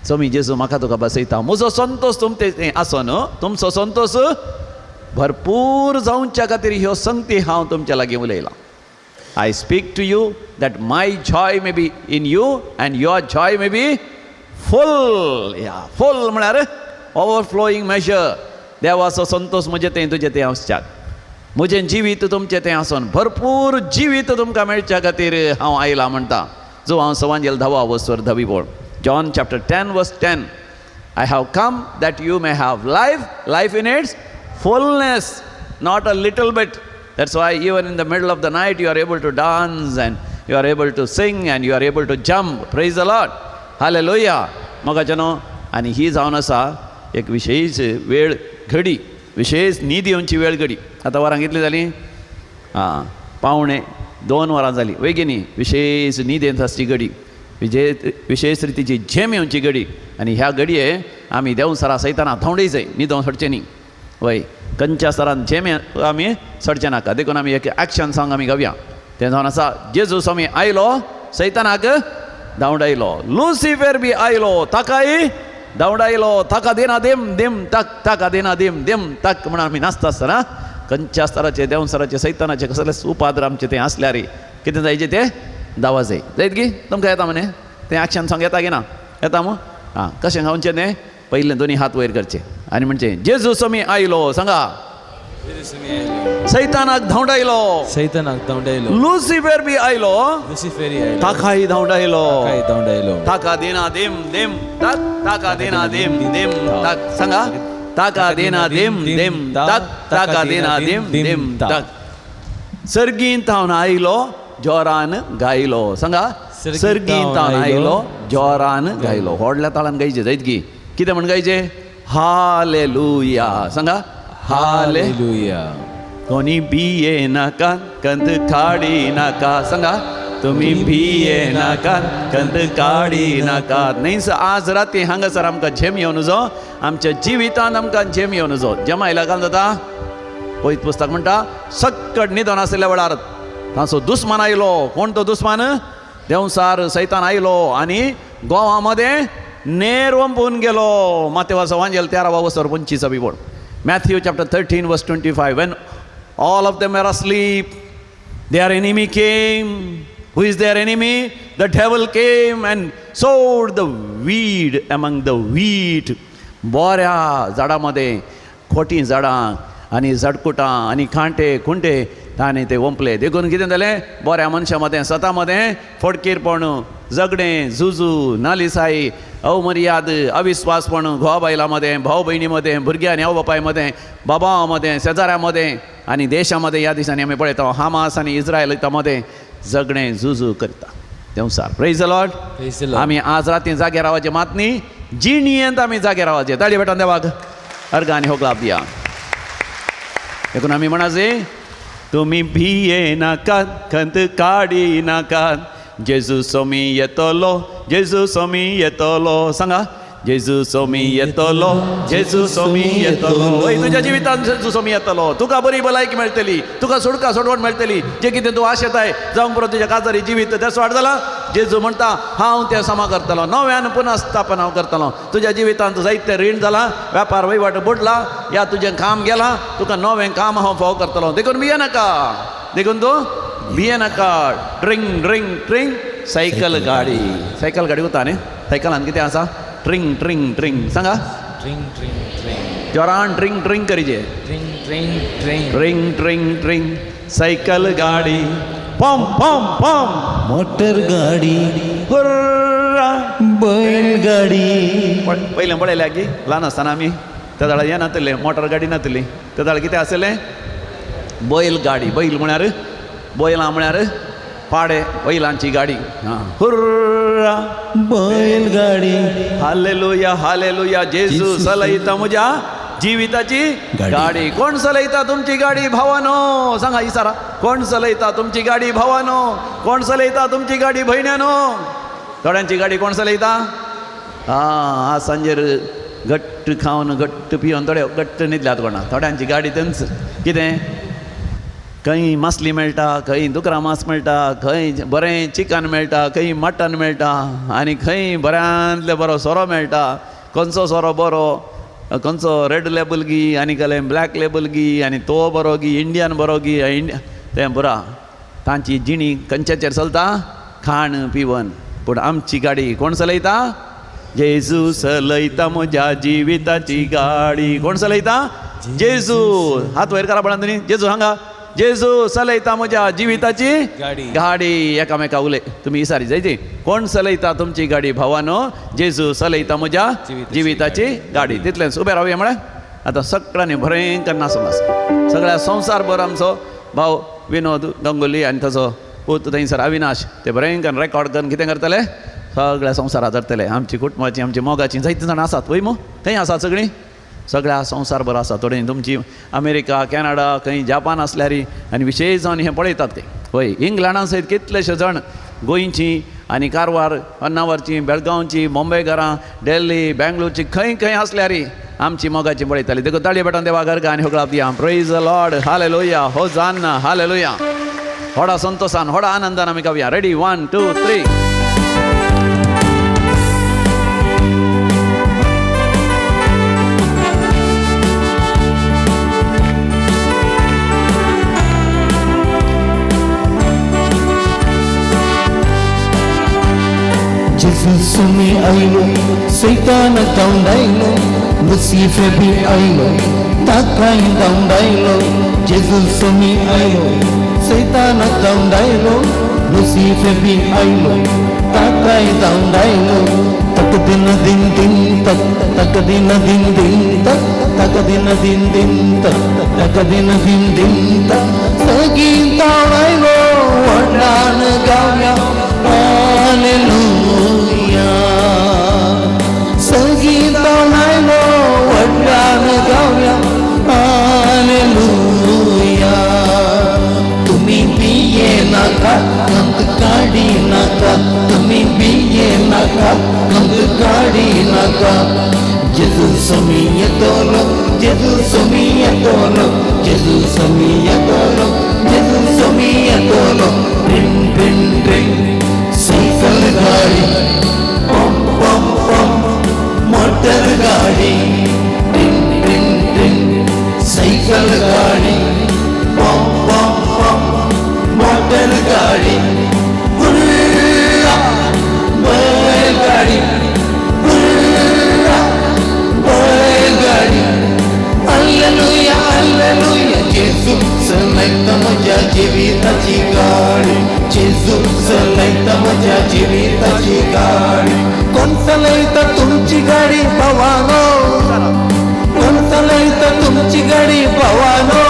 स्वामी जेजू म्हाका तुका बसयता म्हजो संतोष तुमचें आसून तुमचो संतोष भरपूर जावच्या खातीर ह्यो संगती हांव तुमच्या लागीं उलयलां I speak to you that my joy may be in you and your joy may be full. Yeah, full म्हळ्यार overflowing measure. देवाचो संतोष म्हजें तें तुजें तें आसच्याक म्हजें जिवीत तुमचें तें आसून भरपूर जिवीत तुमकां मेळच्या खातीर हांव आयलां म्हणटा जो हांव सवांजेल 10 वर्सवर 10 बोळ John chapter 10 verse 10 I have come that you may have life in its fullness, not a little bit. That's why even in the middle of the night you are able to dance and you are able to sing and you are able to jump. Praise the Lord. Hallelujah. मोगाचेनो आनी ही जावन आसा एक विशेष वेळ घडी विशेष न्हीद येवची वेळ घडी आतां वरां कितली जाली पावणे 2 वरां जाली बेगिनी विशेष न्हीद येता आसची घडी विशेष रितीची झेम येवची घडी आनी ह्या घडये आमी देंवसरा सयताना धांवडय जाय न्हिदोवन सोडचें न्ही वय खंयच्या स्तरान झेमे आमी सोडचें नाका देखून आमी एक एक्शन सॉंग आमी गावया तें जावन आसा जेजू स्वामी आयलो सैतानाक धांवडायलो लुसिफर बी आयलो ताकाय धांवडा येलो ताका देना देम देम तक ताका देना देम देम तक म्हणून आमी नाचता आसतना खंयच्या स्तराचे देंवसराचे सैतानाचे कसले उपाद्र आमचे ते आसल्यार कितें जायचे ते दावा जाय जायत गी तुमकां येता मने तें एक्शन सॉंग येता गी ना येता मू हां कशें गावचें तें पयलें दोनी हात वयर करचे आनी म्हणचे जेजू समी आयलो सांगा सैतानाक धांवडायलो सैतानाक धांवडायलो लुसिफर बी आयलो लुसिफेरी आयलो ताकाय धांवडायलो ताकाय धांवडायलो ताका देना देम देम तक ताका देना देम देम तक सांगा ताका देना देम देम तक ताका देना देम देम तक सर्गींत हांव आयलो जोरान गायलो सांगा सर्गींत हांव आयलो जोरान गायलो व्हडल्या ताळान गायचे जायत की कितें म्हण गायचे हालेलुया सांगा हालेलुया कोणी भिये नाका कंत काडी नाका सांगा तुम्ही भिये नाका कंत काडी नाका न्हय आज राती हांगासर आमकां झेम येवन जो आमच्या जिवितांत आमकां झेम येवन जो जेमा आयला काय जाता पळयत पुस्तक म्हणटा सक्कट न्हिदोन आसलेल्या वेळार ताचो दुस्मान आयलो कोण तो दुस्मान देंवसार सैतान आयलो आनी गोवा मध्ये नेर वंपून गेलो मातेवाचो वांजेल 13:25 board Matthew chapter 13 verse 25 when all of them were asleep their enemy came. Who is their enemy? The devil came and sowed the weed among the wheat. बोऱ्या झाडामध्ये खोटी झाडां आनी झडकुटां आनी खांटे खुंटे ताणें ते वंपले देखून कितें जालें बोऱ्या मनशा मदें स्वता मदें फोडकीरपण झगडें झुजू नालिसाई अवमर्याद अविश्वासपण घोवा बायलां मदें भाव भयणी मदें भुरग्यां आनी आवय बापाय मदें बाबां मदें शेजाऱ्यां मदें आनी देशां मदें ह्या दिसांनी आमी पळयता हामास आनी इस्रायल मदें झगडें झुजू करता देंवसार प्रेज द लॉर्ड आमी आज राती जागे रावचे मात न्ही जिणयेंत आमी जागे रावचे ताळी भेटोन देवाक अर्घ आनी होगलाप दिया देखून आमी म्हणाजे तुमी भिये नाकात खंत काडी नाकात जेजू सोमी येतलो जेजू सोमी येतलो सांगा जेजू सोमी येतलो जेजू सोमी येतलो वय तुज्या जिवितांत जेजू सोमी येतलो तुका बरी भलायकी मेळटली तुका सुटका सोडवण मेळटली जे कितें तूं आशेताय जावंक पुरो तुज्या काजारी जिवीत देसवाड जाला जेजू म्हणटा हांव तें समा करतलो नव्यान पुन्हा स्थापन हांव करतलो तुज्या जिवितांत जायतें रीण जाला वेपार वहिवाट बुडला या तुजें काम गेलां तुका नवें काम हांव फाव करतलो देखून भिये नाका देखून तूं भिये नाका ड्रिंग ड्रिंग ड्रिंग सायकल गाडी वता न्ही सायकलान कितें आसा ट्रिंग ट्रिंग ट्रिंग सांगा ट्रिंग ट्रिंग ट्रिंग जोरान ट्रिंग ट्रिंग करीचे ट्रिंग ट्रिंग ट्रिंग ट्रिंग ट्रिंग ट्रिंग सायकल गाडी पम पम पम मोटर गाडी हुर्रा बैलगाडी पयलें पळयल्या की ल्हान आसतना आमी त्या दाळा हें नातलें मोटर गाडी नातली त्या दाळा कितें आसलें बैल गाडी बैल म्हळ्यार बैलां म्हळ्यार पाडे बैलांची गाडी हुर्रा बैलगाडी हालेलुया हालेलुया जेजू चलयता म्हज्या जिविताची गाडी कोण चलयता तुमची गाडी भावानो सांगा इसारा कोण चलयता तुमची गाडी भावानो कोण चलयता तुमची गाडी भयण्यानो थोड्यांची गाडी कोण चलयता आज सांजेर घट्ट खावन घट्ट पिवन थोडे घट्ट न्हिदल्यात कोणा थोड्यांची गाडी तेंच कितें खंय मासली मेळटा खंय दुकरा मास मेळटा खंय बरें चिकन मेळटा खंय मटन मेळटा आनी खंय बऱ्यांतले बरो सोरो मेळटा खंयचो सोरो बरो खंयचो रेड लेबल गी आनी जाल्यार ब्लॅक लेबल गी आनी तो बरो गी इंडियन बरो गी तें बरा तांची जिणी खंयच्याचेर चलता खाण पिवन पूण आमची गाडी कोण चलयता जेजू चलयता म्हज्या जिविताची गाडी कोण चलयता जेजू हात वयर करा पळय तुमी जेजू हांगा जेजू चलयता म्हज्या जिविताची गाडी एकामेका उलय तुमी इसारी जायती कोण चलयता तुमची गाडी भावानो जेजू चलयता म्हज्या जिविताची गाडी तितलेंच उबे रावया म्हळ्यार आतां सगळ्यांनी भयंकर नाचून आसा सगळ्या संवसारभर आमचो भाव विनोद गंगोली आनी ताचो पूत थंयसर अविनाश ते भयंकर रेकॉर्ड करून कितें करतले सगळ्या संवसारात धरतले आमची कुटुंबाची आमची मोगाची जायतीं जाणां आसात वय मो थंय आसात सगळीं सगळ्या संवसारभर आसा थोडे तुमची अमेरिका कॅनडा खंय जापान आसल्यार आनी विशेश जावन हें पळयतात ते वय इंग्लंडान सयत कितलेशे जाण गोंयचीं आनी कारवार अन्नावरचीं बेळगांवचीं मुंबयकारां दिल्ली बेंगलोरची खंय खंय आसल्यार आमची मोगाची पळयताली देखून ताळयो भेटोन देवा घरका आनी होगळाप दिया praise the Lord hallelujah hosanna hallelujah व्हडा संतोषान व्हडा आनंदान आमी गावया ready 1 2 3 Jesus me ailo, Satan downdailo, Lucifer be ailo, Takai downdailo, Jesus me ailo, Satan downdailo, Lucifer be ailo, Takai downdailo, Takadina din din tak, Takadina din din tak, Takadina din din tak, Takadina din din tak, Sagi downdailo, Wadan gavya. Hallelujah. Sangeeta nailo vadana gavya. Hallelujah. Tumi biye naka kant kadi naka. Tumi biye naka kant kadi naka. Jesus samiyatolo, Jesus samiyatolo, Jesus samiyatolo, Jesus samiyatolo. Ring ring ring. Cycle गाड़ी पम पम पम motor गाड़ी टिंग टिंग टिंग cycle गाड़ी पम पम पम मोटर गाड़ी हुर्रा बैलगाड़ी हुर्रा बैलगाड़ी हालेलुया हालेलुया येशू सलाइता माझ्या जीविताची गाडी येशू सलाइता माझ्या जीविताची गाडी कोण सलाइता तुमची गाडी भावानो कोण सलाइता तुमची गाडी भावानो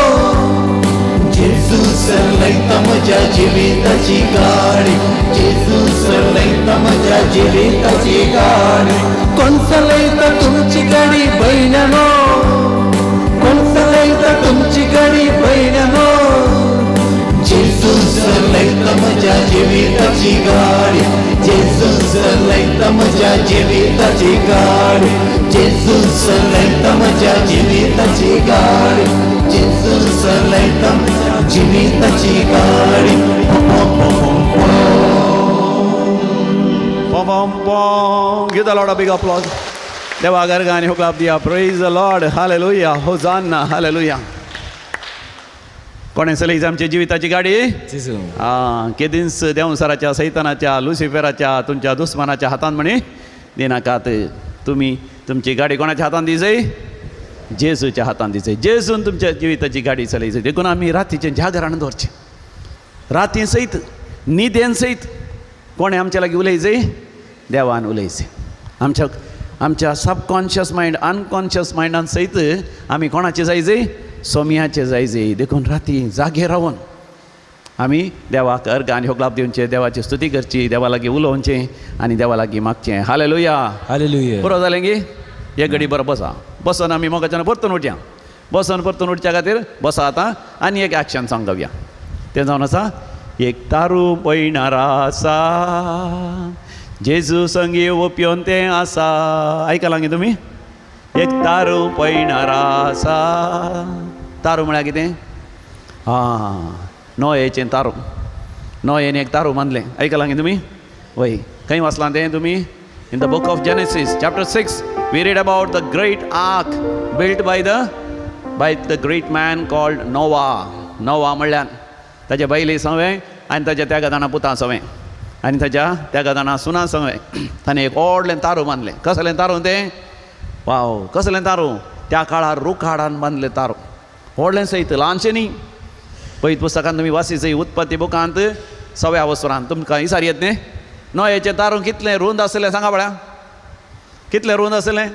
येशू सलाइता माझ्या जीविताची गाडी येशू सलाइता माझ्या जीविताची गाडी कोण सलाइता तुमची गाडी बहिणानो कोण सलाइता तुमची गाडी बहिणानो येशू सलाइता माझ्या जीविताची गाडी येशू सलाइता माझ्या जीविताची गाडी येशू सलाइता माझ्या जीविताची गाडी येशू सलाइता जीविताची गाडी Pom pom. Give the Lord a big applause. देवा घर गाने हो क्लब दिया. Praise the Lord. Hallelujah. Hosanna. Hallelujah. कोणे चलयची आमची जिविताची गाडी जेजू केदींस देवसराच्या सैतानाच्या लुसिफेराच्या तुमच्या दुस्मानाच्या हातान म्हणे दिनाकात तुम्ही तुमची गाडी कोणाच्या हातान दिसय जेजूच्या हातान दिसय जेजून तुमच्या जिविताची गाडी चलयची देखून आम्ही रातीचे जागरण दवरचे राती सयत न्हिदेन सयत कोणे आमच्या लागीं उलयचंय देवान उलयचें आमच्या सबकॉन्शियस मायंड अनकॉन्शियस मायंडान सयत आमी कोणाचे जायचे सोमयाचे जायचे देखून राती जागे रावन आमी देवाक अर्घ आनी होगलाप दिवचे देवाची स्तुती करची देवा लागीं उलोवचें आनी देवा लागीं मागचें हालेलुया हालेलुया पुरो जालें गी एक घडी बरो बसा बसून आमी मोगाच्यान परतून उठया बसून परतून उठच्या खातीर बसा आतां आनी एक एक्शन सॉंग गावया तें जावन आसा एक तारू पळयणारा आसा जेजू संगी ओपयोन तें आसा आयकलां गे तुमी एक तारू पळयणारा आसा तारू म्हळ्यार कितें नोयेचें तारू नोयेन एक तारू बांदलें आयकलां गे तुमी वय खंय वाचलां तें तुमी in the book of Genesis chapter 6 we read about the great ark built by the great man called Noah म्हणल्यार ताच्या बैली सवें आनी ताच्या त्या गजाना पुतां सवें आनी ताच्या त्या गजाना सुना सवें ताणें एक व्हडलें तारू बांदलें कसलें तारू तें वाव कसलें तारू त्या काळार रुखाडान बांदलें तारू व्हडलें सयत ल्हानशें न्ही पळयत पुस्तकांत तुमी वाचीचंय उत्पत्ती बुकांत 6व्या वसरांत तुमकां दिसार येत न्ही नोयेचें तारू कितलें रुंद आसलें सांगा पळया कितलें रुंद आसलें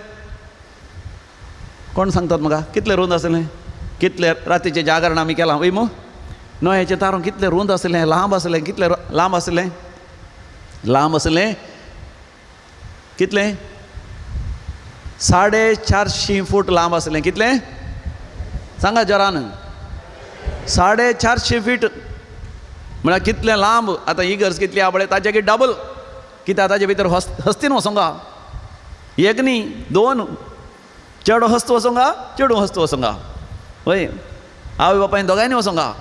कोण सांगतात म्हाका कितलें रुंद आसलें कितलें रातीचें जागरण आमी केलां वय मू नोयेचें तारू कितलें रुंद आसलें लांब आसलें कितलें लांब आसलें कितलें 450 फूट लांब आसलें कितलें सांगा जोरान 450 फीट म्हळ्यार कितलें लांब आतां इगर्ज कितली आहा पळय ताचे डबल कित्याक ताचे भितर हस्तीन वचोंगा एक न्ही दोन चेडो हस्त वचोंगा चेडू हस्त वचोंगा वय आवय बापायन दोगांयनी वचोंगा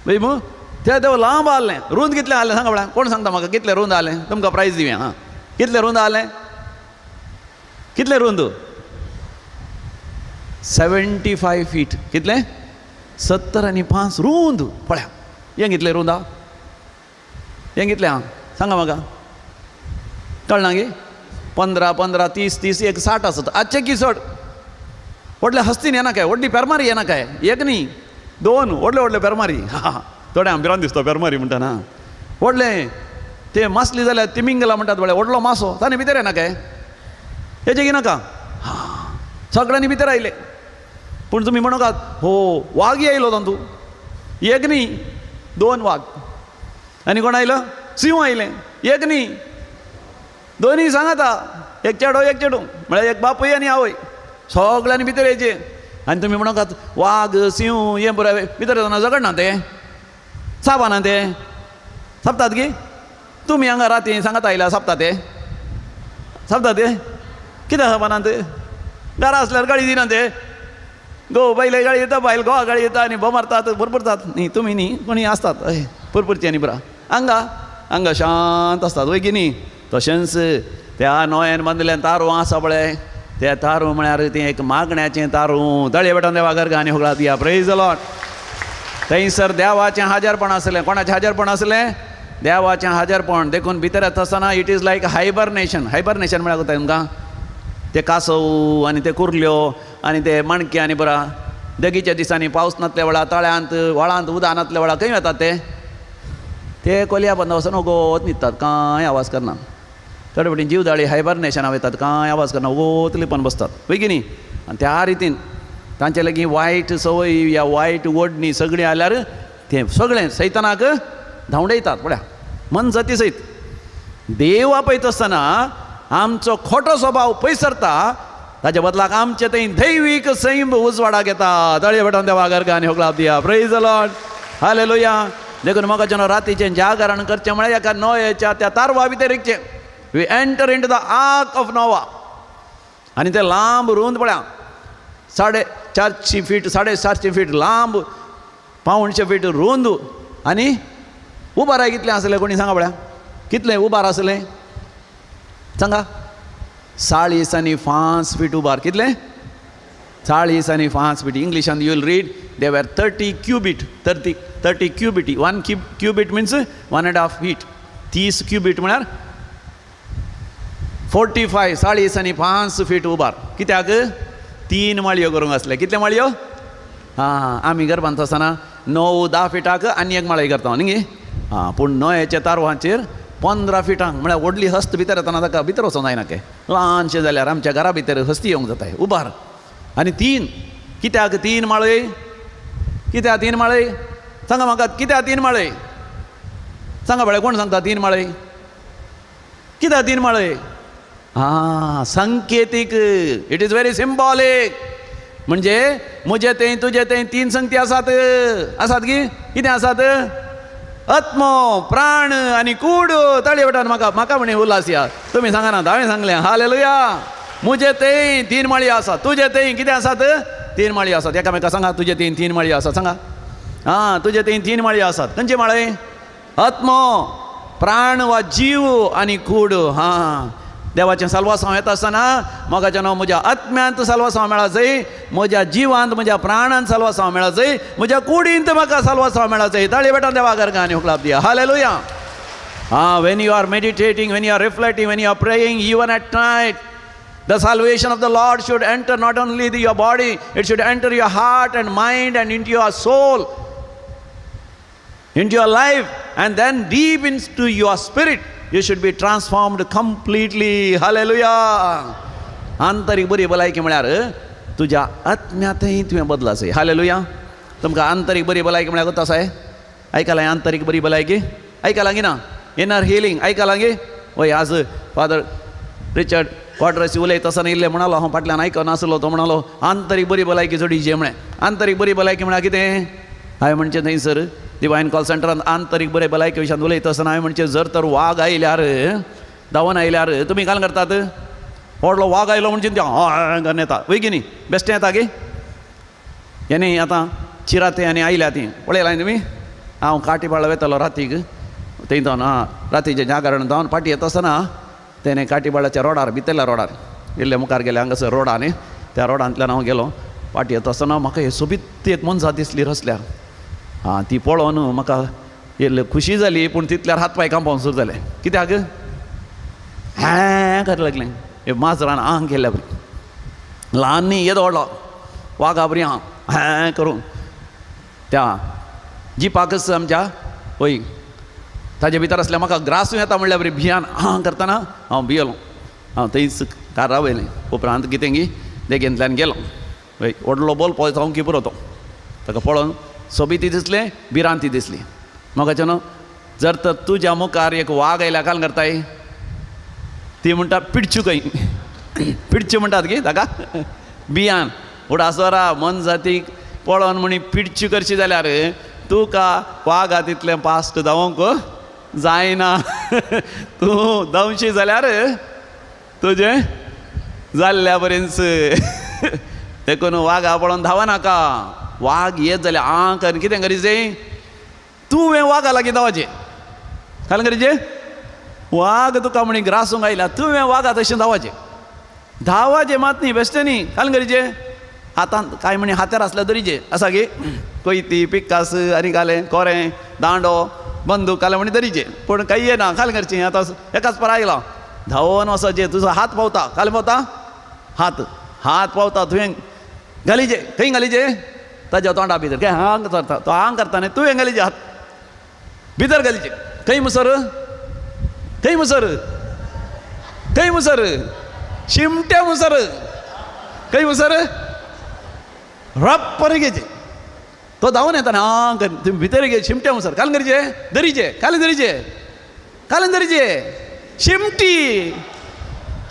वय मू तें लांब आहलें रुंद कितलें आहलें सांगा पळया कोण सांगता म्हाका कितलें रुंद आहलें तुमकां प्रायज दिवया हां कितलें रुंद आहलें कितलें रुंद 75 फीट कितलें 70 आनी 5 रुंद पळया हें कितलें रुंद आहा हें कितलें आहा सांगा म्हाका कळना गे 15 30 एक 60 असत आजचे की चड व्हडले हस्तीन येना काय व्हडली पेरमारी येना काय एक न्ही 2 व्हडले पेरमारी थोडे आमच्यान दिसतो पेरमारी म्हणटा व्हडले ते मासली जाल्यार तिमिंगला म्हणटात बळे व्हडलो मासो ताणे भितर येना काय हेजे गिनाका सगळ्यांनी भितर आयले पूण तुमी म्हणोकात हो वाग येयलो तातूं एक न्ही 2 वाग आनी कोण आयलो सिंह आयले एक न्ही दोनी सांगाता एक चेडो म्हळ्यार एक बापूय आनी आवय सगळ्यांनी भितर येयचे आनी तुमी म्हणोकात वाग सिंह हें पुराय भितर येतना झगडना ते साबाना ते सापतात गे तुमी हांगा राती सांगात आयल्या सापता ते कित्याक साबाना ते घरा असल्यार गाडी दिना ते गो बायले गाडी येता बायल गोवा गाडी येता आनी मारतात पुरपुरतात न्ही तुमी न्ही कोणी आसतात हय पुरपुरची न्ही बरा हांगा शांत आसतात वय की न्ही तशेंच त्या नोयेन बांदिल्लें तारू आसा पळय त्या तारू म्हळ्यार तें एक मागण्याचें तारू तळये बेटोन देवा घरगांनी होगळा दिया प्रेज द लॉर्ड थंयसर देवाचें हाजरपण आसलें कोणाचें हाजरपण आसलें देवाचें हाजरपण देखून भितर येता आसतना इट इज लायक हायबरनेशन म्हळ्यार कोता तुमकां ते कासव आनी ते कुर्ल्यो आनी ते मणके आनी बरा देगीच्या दिसांनी पावस नासल्या वेळार तळ्यांत व्हाळांत उदक नासल्या वेळार खंय वतात ते कोलया बंद वचून ओगोत न्हिदतात कांय आवाज करना थोडे फावटी जीवदाळी हायबरनेशनां वयतात कांय आवाज करना ओगोतले पण बसतात पळय की न्ही आनी त्या रितीन तांचे लागीं वायट संवय या वायट ओडणी सगळीं आल्यार तें सगळें सैतानाक धांवडयतात पळया मन सती सयत देव आपयत आसतना आमचो खोटो स्वभाव पयस सरता ताच्या बदलाक आमचे थंय दैवीक सैम उजवाडाक येता तळये बेटोन देवा घरगांनी होगळा दिया प्रेज द लॉर्ड हालेलुया देखून म्हाका जेन्ना रातीचें जागरण करचें म्हळ्यार एका नोयेच्या त्या तारवा भितर एकचें we enter into the ark of Noah आनी ते लांब रुंद पळया 450 फीट 750 फीट लांब 500 फीट रुंद आनी उबाराय कितलें आसलें कोणी सांगा पळया कितलें उबार आसलें सांगा 40 आनी 5 फीट उबार कितलें 40 आनी 5 फीट इंग्लिशान you will read they were 30 cubit 30 क्यूबिटी 1 क्यूबिट मिन्स 1.5 फीट 30 क्यूबिट म्हळ्यार 45 40 आनी 5 फीट उबार कित्याक 3 माळयो करूंक आसले कितले माळयो आमी घर बांदता आसतना 9-10 फिटाक आनी एक माळी करता न्ही पूण नोयेच्या तारवांचेर 15 फिटांक म्हळ्यार व्हडली हस्त भितर येतना ताका भितर वचोंक जायना काय ल्हानशें जाल्यार आमच्या घरा भितर हस्ती येवंक जाताय उबार आनी 3 कित्याक 3 माळय कित्याक 3 माळय सांगा म्हाका कित्याक 3 माळय सांगा बळे कोण सांगता 3 माळय कित्याक 3 माळय संकेतीक इट इज व्हेरी सिंबॉलीक म्हणजे म्हजे थंय तुजे थंय 3 संगती आसात की कितें आसात आत्मो प्राण आनी कूड तळये बेटान म्हाका म्हणे उल्हास या तुमी सांगना हांवें सांगलें हालेलुया म्हजे थंय 3 माळयो आसात तुजे थंय कितें आसात 3 माळयो आसात एकामेका सांगा तुजे थंय 3 माळयो आसात सांगा तुजे थंय 3 माळयो आसात खंयचे माळय आत्मो प्राण वा जीव आनी कूड देवाचें साल्वासांव येता आसतना म्हाका जेन्ना म्हज्या आत्म्यांत साल्वासांव मेळा जाय म्हज्या जिवांत म्हज्या प्राणांत साल्वासांव मेळा जाय म्हज्या कुडींत म्हाका साल्वासांव मेळा जाय ताळये बेटान देवा घरगांनी होगळाप दिया hallelujah when you are meditating, when you are reflecting, when you are praying even at night, the salvation of the Lord should enter not only your body, it should enter your heart and mind and into your soul, into your life, and then deep into your spirit you should be transformed completely. Hallelujah. आंतरिक बरी भलायकी म्हळ्यार तुज्या आत्म्यांतय तुवें बदलासय. Hallelujah. तुमकां आंतरिक बरी भलायकी म्हळ्यार कोता आसाय आयकलां आंतरिक बरी भलायकी आयकलां की ना इनर हिलींग आयकलां गे वय आज फादर रिचर्ड क्वाड्रसी उलयता आसतना इल्लें म्हणालो हांव फाटल्यान आयकनासलो तो म्हणालो आंतरीक बरी भलायकी जोडीचे म्हळें आंतरीक बरी भलायकी म्हळ्यार कितें हांवें म्हणचें थंयसर डिवायन कॉल सेंटरांत आंतरीक बरे भलायकी विशयान उलयता आसतना हांवें म्हणचें जर तर वाग आयल्यार धांवन आयल्यार तुमी काल करतात व्हडलो वाग आयलो म्हणजे ते घालून येता वय की न्ही बेश्टें येता गे हेणी आतां चिरातें आनी आयल्या ती पळयलां तुमी हांव काटीबाळ वयतालो रातीक थंय जावन रातीचें जागरण जावन फाटीं येता आसतना तेणे काटीबाळाच्या रोडार भितरल्या रोडार इल्ले मुखार गेले हांगासर रोडार त्या रोडांतल्यान हांव गेलो फाटीं येता आसतना म्हाका हे सोबीत एक मनशां दिसली रस्त्यार ती पळोवन म्हाका इल्ले खुशी जाली पूण तितल्यार हात पांय कांपावूंक सुरू जाले कित्याक कर लागलें हे माजरान आंग केल्या बरी ल्हान न्ही येदो व्हडलो वागा बरी हां करून त्या जिपाकच आमच्या वय ताजे भितर असल्या म्हाका ग्रासूय येता म्हणल्यार बरी भियान हां करतना हांव भियेलो हांव थंयच कारां वयलें उपरांत कितें गी देगेंतल्यान गेलो वय व्हडलो बोल पळय हांव की पुरो तो ताका पळोवन सोबीती दिसलें भिरांती दिसली म्हाका न्हू जर तर तुज्या मुखार एक वाग आयल्या काल करताय ती म्हणटा पिडच्यो खंय पिडच्यो म्हणटात गे ताका बियान उडासोरा मन जातीक पळोवन म्हणी पिडच्यो करची जाल्यार तुका वागा तितलें फास्ट धांवोंक जायना तूं धांवशी जाल्यार तुजें जाल्ल्या पर्यंत देखून वागा पळोवन धांवनाका वाग येत जाल्यार आं कर कितें करीचें तुवें वागा लागीं धांवचें काल करीचें वाग तुका म्हणी ग्रासूंक आयला तुवें वागा तशें धांवचें धांवाचें मात न्ही बेश्टें न्ही काल करीचें हातांत काय म्हणे हात्यार आसल्या तरीचे आसा गे कोयती पिक्कास आनी घालें कोरें दांडो बंदूक घालें म्हणे तरीचे पूण काही येना खाल करचें आतां एकाच पर आयला धांवोन वचचें तुजो हात पावता काल पावता हात पावता तुवें घालीचे खंय घालीचे ताज्या तोंडा भितर काय हांग करता तो हांग करता न्ही तुवें घालीचे हात भितर घालीचे खंय मुसर खंय मुसर खंय मुसर शिमटे मुसर खंय मुसर रप्पर घेचे तो धांवन येता न्ही हां कर तुम्ही भितर घे शिमटे मुसर काल करीचे दरीचे काल दरीचे शिमटी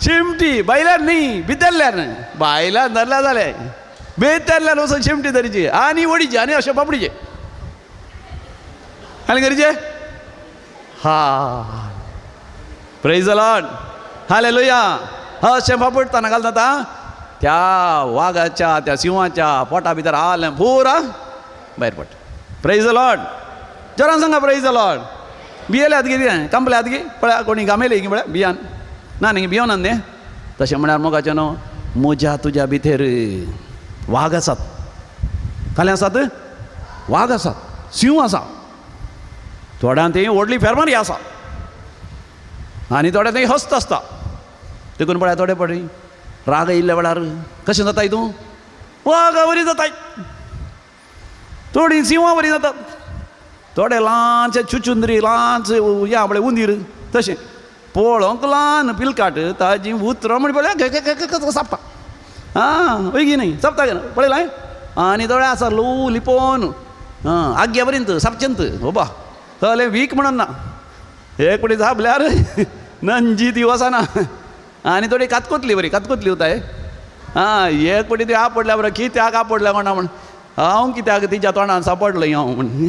शिमटी बायल्यार न्ही भितरल्यार बायल्यार धरल्या जालें भितरल्यान वचून शिमटी धरीची आनी वडीचे आनी अशें पापडीचे काल करीचे हा प्रेज द लॉर्ड हालेलुया अशें पापडटाना घालता आतां त्या वागाच्या त्या सिंहाच्या पोटा भितर आलें पुरा भायर पड प्रेज द लॉर्ड जोरान सांगा प्रेज द लॉर्ड भियेल्यात कितें कंपल्यात गे पळय कोणी गामेली गी पळय भियान ना न्ही भियोनात न्ही तशें म्हळ्यार मोगाचें न्हू म्हज्या तुज्या भितर वाग आसात काले आसात वाग आसात सिंह आसा थोड्यांत थंय व्हडली फेरमारी आसा आनी थोड्या थंय हस्त आसता देखून पळय थोडे पळय राग येयल्ल्या वेळार कशें जाता तूं वागा बरी जाताय थोडीं सिंहां बरीं जातात थोडे ल्हानशे चुचुंद्री ल्हानशे या म्हळ्यार उंदीर तशें पळोवंक ल्हान पिलकाट ताजी उतरां म्हण पळय सापता आं वयगी न्ही सापता गे पळयलां आनी थोडे आसा लो लिपोवन आग्या पर्यंत सापचेंत बाबा थले वीक म्हणून ना एक पडी झापल्यार नंजी ती वचना आनी थोडी कातकोतली बरी कातकोतली वताय आं एक पटी ती आपडल्या बरं कित्याक आपडल्या म्हणा म्हण हांव कित्याक तिच्या तोंडान सापडलो हांव म्हण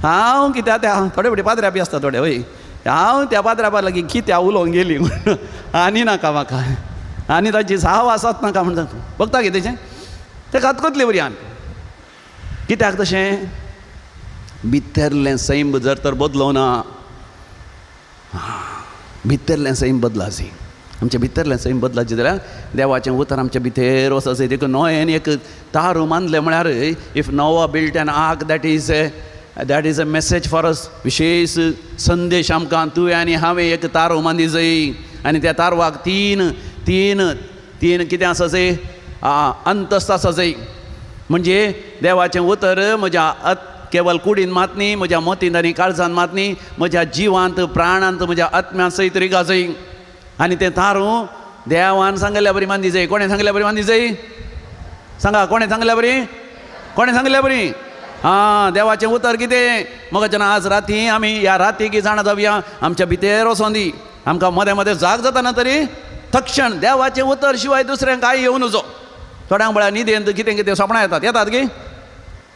हांव कित्याक त्या थोडे पटी पाद्र्या बी आसता थोडे वय हांव त्या पाद्र्या लागीं कित्याक उलोवंक गेली म्हण आनी नाका म्हाका आनी ताची साहवास आसत नाका म्हणटा तूं बघता कितें तेचें तें कातकोतली बरी आनी कित्याक तशें भितरलें सैम जर तर बदलो ना भितरलें सैम बदला सी आमच्या भितरलें सैम बदलाचें जाल्यार देवाचें उतर आमच्या भितर वचत देखून नोयेन एक तारू मानलें म्हळ्यार if Nova built an arc that is a message for us विशेश संदेश आमकां तुवें आनी हांवें एक तारू मांदी जाय आनी त्या तारवाक तीन तीन तीन कितें आसा जाय अंतस्त आसा जाय म्हणजे देवाचें उतर म्हज्या केवल कुडीन मात न्ही म्हज्या मोतींत आनी काळजांत मात न्ही म्हज्या जिवांत प्राणांत म्हज्या आत्म्यांत सयत रिगा जाय आनी तें तारू देवान सांगल्या बरी मांदी जाय कोणें सांगल्या बरी मांदी जाय सांगा कोणें सांगल्या बरी कोणें सांगल्या बरी हां देवाचें उतर कितें म्हाका जेन्ना आज राती आमी ह्या रातीक जाणा जावया आमच्या भितर वचोन दी आमकां मदें मदें जाग जाताना तरी तक्षण देवाचें उतर शिवाय दुसऱ्यांक काय येवं नजो थोड्यांक म्हळ्यार न्हिदेंत कितें कितें सपनां येतात गे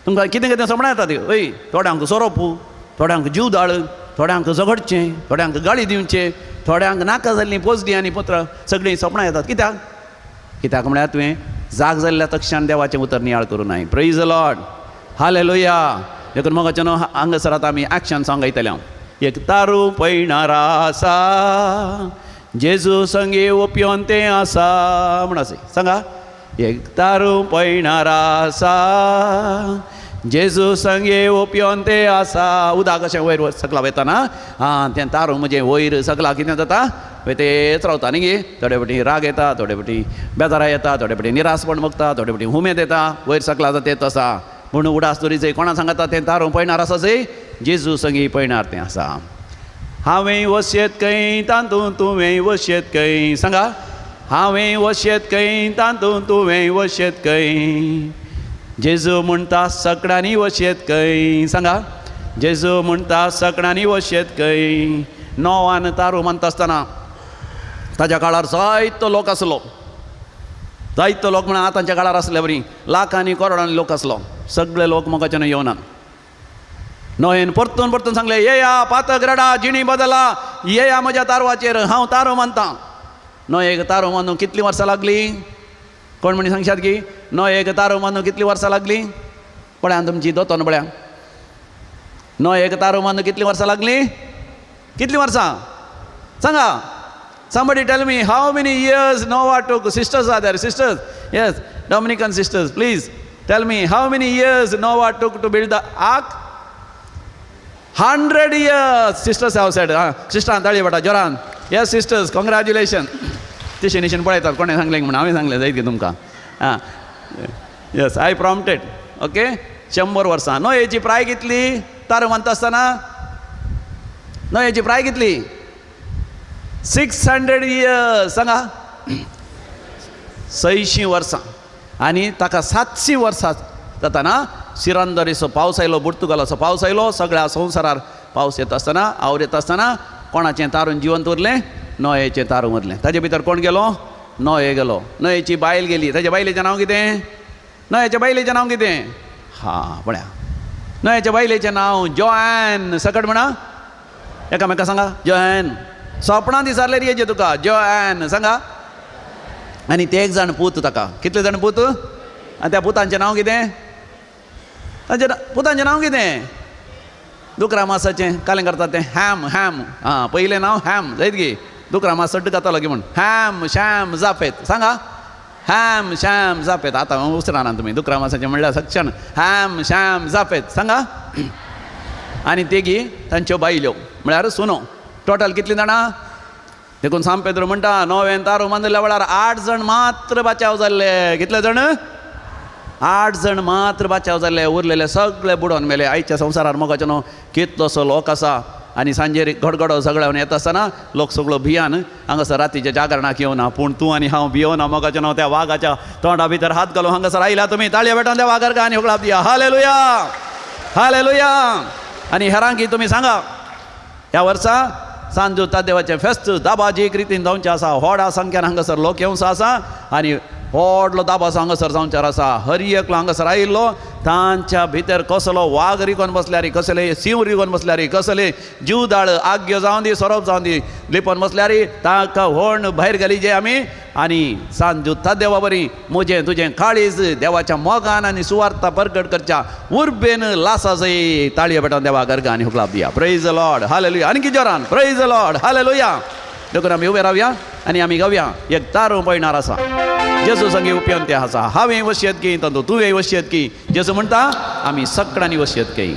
तुमकां कितें कितें सपनां येतात हय थोड्यांक सोरोपू थोड्यांक जीवदाळ थोड्यांक झगडचें थोड्यांक गाळी दिवचें थोड्यांक नाका जाल्लीं पोजडी आनी पुत्रां सगळीं सपनां येतात कित्याक म्हळ्यार तुवें जाग जाल्ल्या तक्षण देवाचें उतर नियाळ करूं नाय प्रेज द लॉर्ड हालेलुया देखून मोगाचें न्हू हांगासरांत आमी एक्शन सॉंग गायतले हांव एक तारू पळयणारा आसा जेजू संगी ओपियोन तें आसा म्हण आसा सांगा एक तारू पळयणारा आसा जेजू संगे ओपियोन तें आसा उदक अशें वयर सकला वयताना तें तारू म्हणजे वयर सकला कितें जाता तेच रावता न्ही गे थोडे फावटी राग येता थोडे फावटी बेजारा येता थोडे फावटी निरासपण भोगता थोडे फावटी उमेद येता वयर सकला जाता तें तसा पूण उडास तोरीचंय कोणा सांगता तें तारून पळयणार आसा जंय जेजू संगी पळयणार तें आसा हांवें वशेत खंय तांतूं तुवें वशेत खंय सांगा हांवें वशेत खंय तांतूं तुवें वशेत खंय जेजू म्हणटा सकडांनी वशेत खंय सांगा जेजू म्हणटा सकडांनी वशेत खंय णवान तारू म्हणटा आसतना ताच्या काळार जायतो लोक आसलो जायतो लोक म्हणून आतांच्या काळार आसले बरी लाखांनी करोडांनी लोक आसलो सगळे लोक मोगाच्यान येवनात नोयेन परतून परतून सांगले येया पातक रडा जिणी बदला येया म्हज्या तारवाचेर हांव तारो मानतां नोयेक तारो मानूंक कितलीं वर्सां लागलीं कोण म्हणी सांगशात की नोयेक तारो मानूंक कितलीं वर्सां लागलीं पळयान तुमची दोतोन पळया नोयेक तारो मानूंक कितलीं वर्सां लागलीं कितलीं वर्सां सांगा somebody tell me how many years Noah took sisters are there sisters yes Dominican sisters please tell me how many years Noah took to build the ark 100 years sisters have said sister ताळी बटा जोरान yes sisters congratulations तिशे निशेन पळयतात कोणें सांगलें म्हणून हांवें सांगलें जायत गे तुमकां आं yes I prompted okay 100 वर्सां नोयेची प्राय कितली तारू म्हणटा आसतना नोयेची प्राय कितली 600 years सांगा 600 वर्सां आनी ताका 700 वर्सां जाताना सिरंदरीचो पावस आयलो पुर्तुगालाचो पावस आयलो सगळ्या संवसारार पावस येता आसतना आवड येता आसतना कोणाचें तारून जिवंत उरलें नोयेचें तारून उरलें ताचे भितर कोण गेलो नोये गेलो नोयेची बायल गेली ताच्या बायलेचें नांव कितें नोयेच्या बायलेचें नांव कितें हां पळया नोयेच्या बायलेचें नांव जोएन सकट म्हणा एकामेका सांगा जोएन सोपणां दिसारले रे तुका जोएन सांगा आनी ते एक जाण पूत ताका कितले जाण पूत आनी त्या पुतांचें नांव कितें तांचें पुतांचें नांव कितें दुकरा मासाचें कालें करता तें हॅम हॅम आं पयलें नांव हॅम जायत गे दुकरा मास सड्ड घातालो गे म्हण हॅम शॅम जाफेत सांगा हॅम शॅम जाफेत आतां उसराना तुमी दुकरा मासाचें म्हणल्यार सक्षण हॅम शॅम जाफेत सांगा आनी तेगी तांच्यो बायल्यो म्हळ्यार सुनो टोटल कितलीं जाणां देखून सांग पेद्रो म्हणटा नोवें तारू बांदल्या वेळार 8 जण मात्र बाचाव जाल्ले कितले जाण 8 जण मात्र बाचाव जाल्ले उरलेले सगळे बुडोवन मेले आयच्या संवसारार मोगाचो न्हू कितलोसो लोक आसा आनी सांजेर गडगडो सगळ्यान येता आसतना लोक सगळो भियान हांगासर रातीच्या जागरणाक येवना पूण तूं आनी हांव भियोना मोगाचो न्हू त्या वाघाच्या तोंडा भितर हात घालून हांगासर आयल्या तुमी ताळयो भेटोन त्या वाघार आनी उगळाप दिया हालेलुया हालेलुया आनी हेरांकी तुमी सांगा ह्या वर्सा सांजू तादेवाचें फेस्त दाबाजी एक रितीन जावचें आसा व्हडा संख्यान हांगासर लोक येवचो आसा आनी व्हडलो दाबासो हांगासर जावचार आसा हर एकलो हांगासर आयिल्लो तांच्या भितर कसलो वाघ रिकोन बसल्यार कसले सिंह रिकोन बसल्यार कसले जीवदाळ आग्यो जावं दी सोरोप जावं दी लिपोन बसल्यार ताका व्हड भायर घाली जे आमी आनी सांजू तादेवा बरी म्हजें तुजें काळीज देवाच्या मोगान आनी सुवार्ता प्रकट करच्या उर्बेन लासा जय ताळयो भेटोन देवा गर्गा आनी हुकलाप दिया प्रेज द लॉर्ड हालेलुया आनी जोरान प्रेज द लॉर्ड हालेलुया देखून आमी उबे रावया आनी आमी गावया एक तारू पळयणार आसा जेजू संगी उपयोन ते आसा हांवें वशयत की तातूं तुवें वशयत की जेजू म्हणटा आमी सगळ्यांनी वशयत की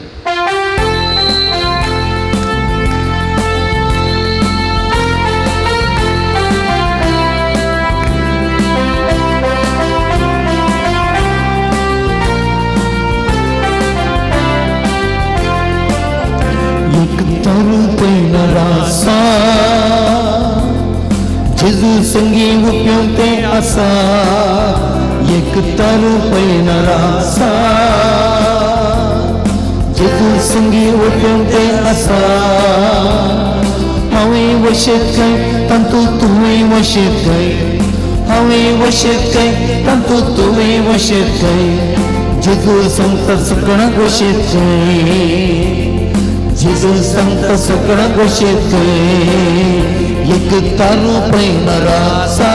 जेजू संगी उपयोंते आसा एक तारू पळयणारा आसा जेजू संगी उपयोंते आसा हांवें वशेत काय तांतूं तुवें वशेत काय हांवें वशेत काय तांतूं तुवें वशेत काय जेजू सांगता सगळ्यांक वशेत काय जेजू सांगता सगळ्यांक वशेत काय एक तारू पळयणारा आसा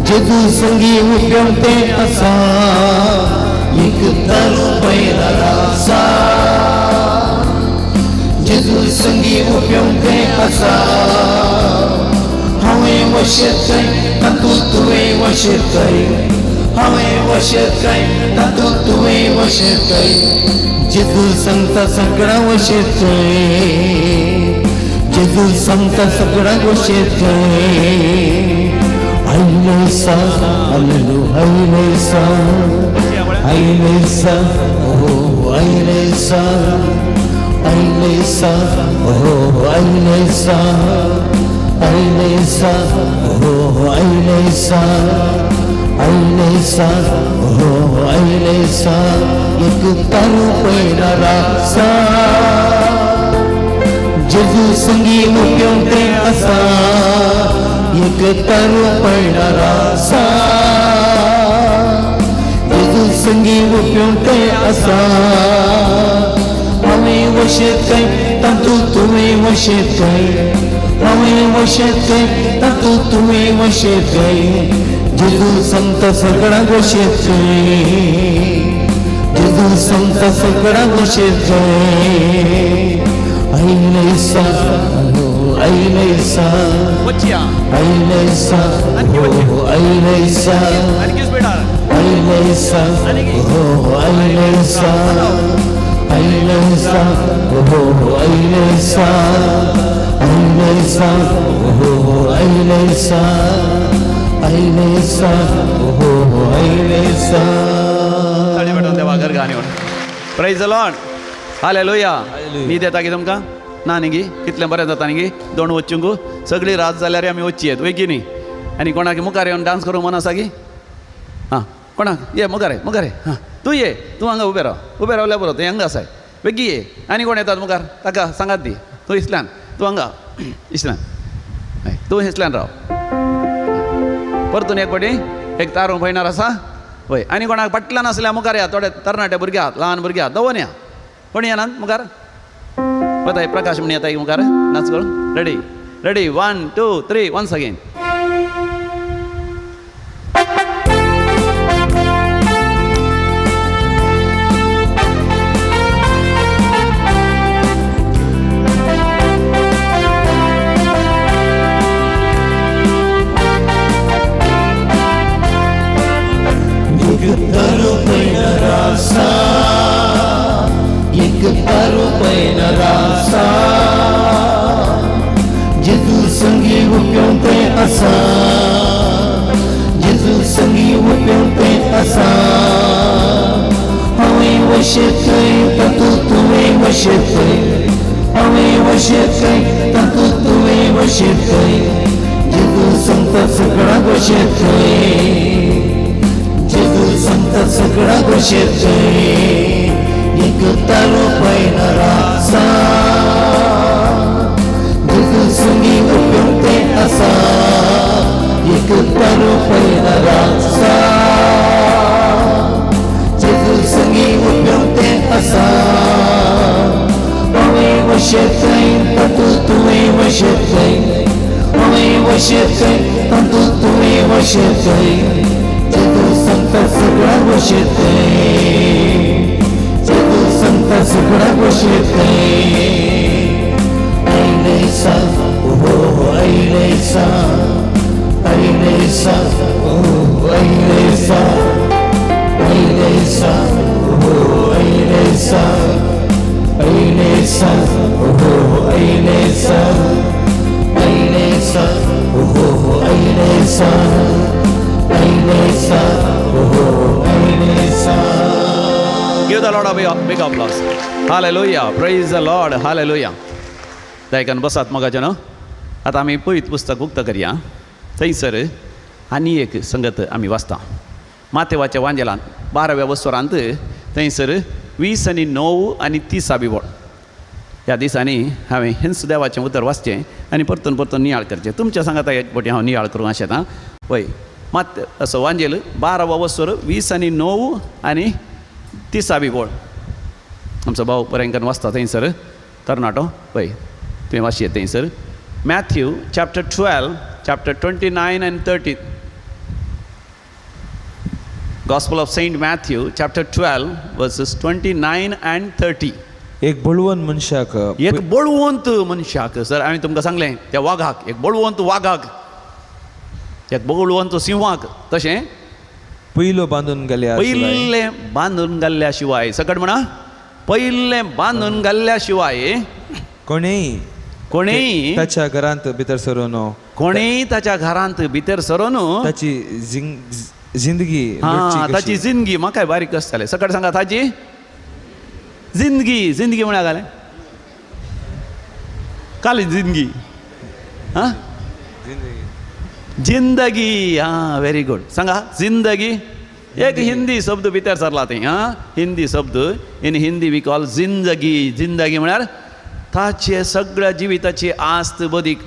जेजू संगी उपयोंते आसा एक तारू पळयणारा आसा जेजू संगी उपयोंते आसा हांवें वशेत काय तातूं तुवें वशेत काय हांवें वशेत काय तातूं तुवें वशेत काय जेजू सांगता सगळ्यां वशेत काय जेजू सांगता सगळ्या गोष्टीत आईलेसा हालेलू आईलेसा आईलेसा हो आईलेसा आईलेसा हो आईलेसा आईलेसा हो आईलेसा आईलेसा हो आईलेसा एक तारू पैणारा सा जेजू संगी मुक्योंते असा एक तारू पैणारा सा जेजू संगी मुक्योंते असा हमें वशेत काय तंतू तुम्ही वशेत काय हमें वशेत काय तंतू तुम्ही वशेत काय जेजू संत सगळा गोष्टीत जेजू संत सगळा गोष्टीत आईलेसा हो आईलेसा आईलेसा हो आईलेसा आईलेसा हो आईलेसा आईलेसा हो आईलेसा आईलेसा हो आईलेसा आईलेसा हो आईलेसा ताळी भेटून देवा घर गाणी प्रेज द लॉर्ड हालेलुया न्हीद येता की तुमकां ना न्ही गी कितलें बरें जाता न्ही गी दोन वच्चूंक सगळीं रात जाल्यार आमी वच्ची येत वय की न्ही आनी कोणाक मुखार येवन डान्स करूंक मन आसा की हां कोणाक ये मुखार ये हां तूं ये तूं हांगा उबें रावल्यार बरो तें हांगा आसाय बेगी ये आनी कोण येतात मुखार ताका सांगात दी तूं इस्ल्यान तूं हांगा इस्ल्यान हय तूं इस्ल्यान राव परतून एक फावटी एक तारू पळयणार आसा वय आनी कोणाक पटल्यान आसल्या मुखार या थोडे तरणाटे भुरगे आहात ल्हान भुरगे आहात दवोन या कोण येनात मुखार वता प्रकाश म्हण येता मुखार नाच करून रेडी रेडी 1 2 3 वन्स अगेन एक तारू पैणारा सा जेजू संगी उप्योंते असा जेजू संगी उप्योंते असा हांवें वशेत तातूं तुवें वशेत हांवें वशेत तातूं तुवें वशेत जेजू सांगता सगळा वशेत जेजू सांगता सगळा वशेत एक तारू पैणारा सा जेजू संगी उप्योंते असा एक तारू पैणारा सा जेजू संगी उप्योंते असा हांवें वशेत तातूं तुवें वशेत हांवें वशेत तातूं तुवें वशेत जेजू सांगता सगळा वशेत संत सगळा गोष्टीत आईलेसा हो आईलेसा आईलेसा हो आईलेसा आईलेसा हो आईलेसा आईलेसा हो आईलेसा आईलेसा हो आईलेसा आईलेसा हो आईलेसा Give the Lord a big applause. Hallelujah. Praise the Lord. Hallelujah. दायकान बसात मगाच्या न्हू आतां आमी पळयत पुस्तक उक्तं करया थंयसर आनी एक संगत आमी वाचता मातेवाच्या वांजेलांत 12व्या वस्वरांत थंयसर 20 आनी 9 आनी 30 बोड ह्या दिसांनी हांवें हिंस देवाचें उतर वाचचें आनी परतून परतून नियाळ करचें तुमच्या सांगाता एक फावटी हांव नियाळ करूंक शेतां पळय मात असो वांजेल 12वा वस्वर 20 आनी 9 आनी 30 बोड आमचो भाव बरेंकन वाचता थंयसर तरणाटो पळय तुवें वाचये थंयसर Matthew chapter 12 chapter 29 and 30 Gospel of Saint Matthew chapter 12 verses 29 and 30 एक बळवंत मनशाक एक बळवंत मनशाक सर हांवें तुमकां सांगलें त्या वाघाक एक बळवंत वाघाक एक बळवंत सिंहाक तशें पयलो बांदून गेल्या पयलें बांदून घाल्ल्या शिवाय सकट म्हणा पयलें बांदून घाल्ल्या शिवाय कोणेय कोणीय ताच्या घरांत भितर सरून कोणीय ताच्या घरांत भितर सरून ताची जिंदगी लुटची कशी. ताची जिंदगी म्हाका बारीक कशें जालें सकट सांगा ताची जिंदगी म्हळ्यार घालें काल जिंदगी हां जिंदगी हां व्हेरी गुड सांगा जिंदगी एक हिंदी शब्द भितर सरला थंय हां हिंदी शब्द इन हिंदी वी कॉल जिंदगी म्हळ्यार ताचे सगळ्या जिविताची आस्त बदीक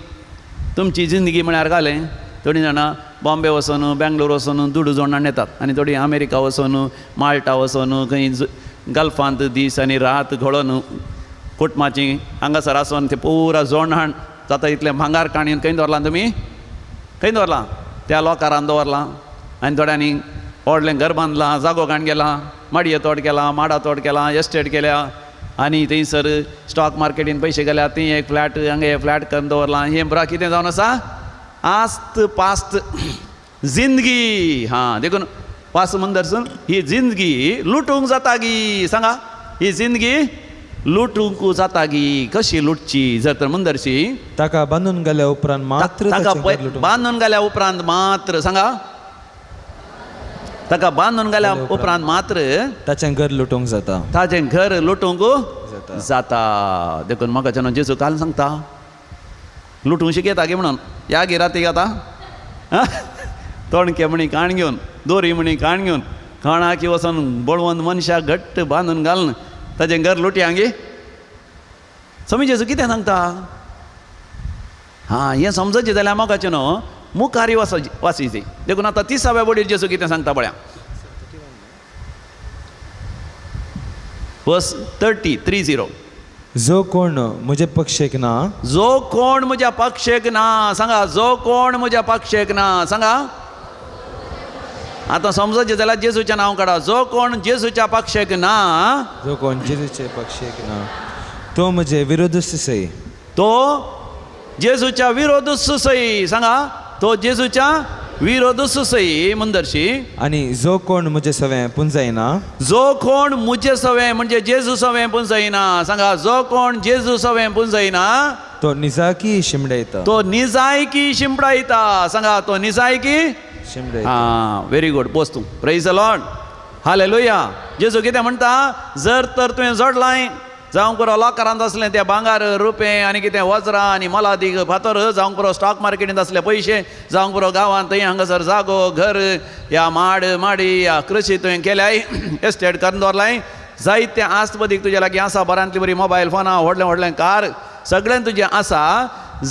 तुमची जिंदगी म्हळ्यार घालें थोडीं जाणां बॉम्बे वचून बेंगलोर वचून दुडू जोडणान येतात आनी थोडीं अमेरिका वचून माल्टा वचून खंय गल्फांत दीस आनी रात घडोवन कुटुंबाची हांगासर आसून ते पुरा जोडणान जाता इतलें भांगार काणयेन खंय दवरलां तुमी खंय दवरलां त्या लोकारान दवरलां आनी थोड्यांनी व्हडलें घर बांदलां जागो घाण गेलां माडये तोड केला माडा तोड केला एस्टेट केल्या आनी थंयसर स्टॉक मार्केटीन पयशे गेल्या थंय एक फ्लॅट हांगा एक फ्लॅट करून दवरलां हें बरा कितें जावन आसा आस्त पास्त जिंदगी हां देखून वास मंदरसून ही जिंदगी लुटूंक जाता गी सांगा ही जिंदगी लुटूंक जाता गी कशी लुटची जर तर मंदरशी ताका बांदून गेल्या उपरांत मात्र ताका ताचें घर लुटूंक. बांदून गेल्या उपरांत मात्र सांगा ताका बांदून गेल्या उपरांत मात्र ताचें घर लुटूंक जाता. ताचें घर लुटूंक जाता देखून म्हाका जेजू काल सांगता लुटूंक शिकयता गे म्हणून या गे राती आतां तोणके म्हणी काण घेवन दोरी म्हणी काण घेवन खाणाकी वचून बळवंत मनशाक घट्ट बांदून घालून ताचें घर लुटया गे समज जेजू कितें सांगता हां हें समजचें जाल्यार म्हाका न्हू मुखारी वाचीचें देखून आतां 30व्या बडीर जेजू कितें सांगता पळया वर्स 30 जो कोण म्हजे पक्षेक ना जो कोण म्हज्या पक्षेक ना सांगा जो कोण म्हज्या पक्षेक ना सांगा आतां समजचें जाल्यार जेजूचें नांव काडा जो कोण जेजूच्या पक्षेक ना जो कोण जेजूचे पक्षेक ना तो म्हजे विरोधूच सई तो जेजूच्या विरोधूच सई सांगा तो जेजूच्या विरोधूच सई मंदरशी आनी जो कोण म्हजे सवें पुंजायना जो कोण मुजे सवें म्हणजे जेजू सवें पुंजयना सांगा जो कोण जेजू सवें पुंजयना तो निजाकी शिमडयता तो निजायकी शिंपडायता सांगा तो निजायकी शिमडयता. हां very good post praise the Lord hallelujah जेजू कितें म्हणटा जर तर तुवें जोडलाय जावंक पुरो लोकारांत आसलें तें भांगार रुपें आनी कितें वज्रां आनी मोलादीक फातर जावंक पुरो स्टॉक मार्केटींत आसले पयशे जावंक पुरो गांवांत थंय हांगासर जागो घर या माडी या कृशी तुवें केल्याय एस्टेट करून दवरलाय जायते आस्त बदीक तुजे लागीं आसा बऱ्यांतली बरी मोबायल फोनां व्हडलें कार सगळें तुजें आसा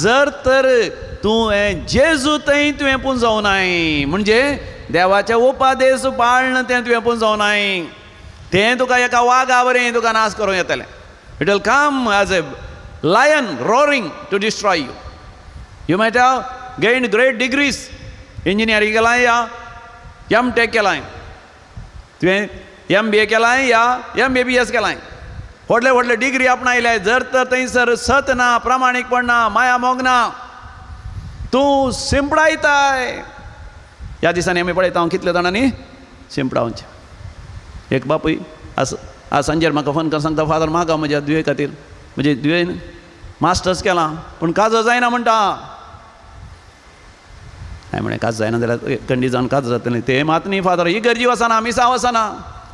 जर तर तुवें जेजू थंय तुवें पुंजोवनाय म्हणजे देवाचे उपादेश पाळण तें तुवें पुंजोवनाय तें तुका एका वागा बरें तुका नाश करूं येतलें It will come as a lion roaring to destroy you. You might have gained great degrees. Engineering केलाय या M.Tech केलाय तुवें MBA केलाय या MBBS केलाय व्हडले डिग्री आपणायल्या जर तर थंयसर सत ना प्रामाणीकपण ना माया मोग ना तूं शिंपडायताय ह्या दिसांनी आमी पळयता हांव कितले जाणांनी शिंपडावचे एक बापूय आज सांजेर म्हाका फोन करून सांगता फादर म्हाका म्हज्या दुये खातीर म्हणजे दुयेन मास्टर्स केलां पूण काजो जायना म्हणटा हांवें म्हळें काज जायना जाल्यार कंडी जावन काज जातलें तें मात न्ही फादर ही गरजी वचना मिसा वचना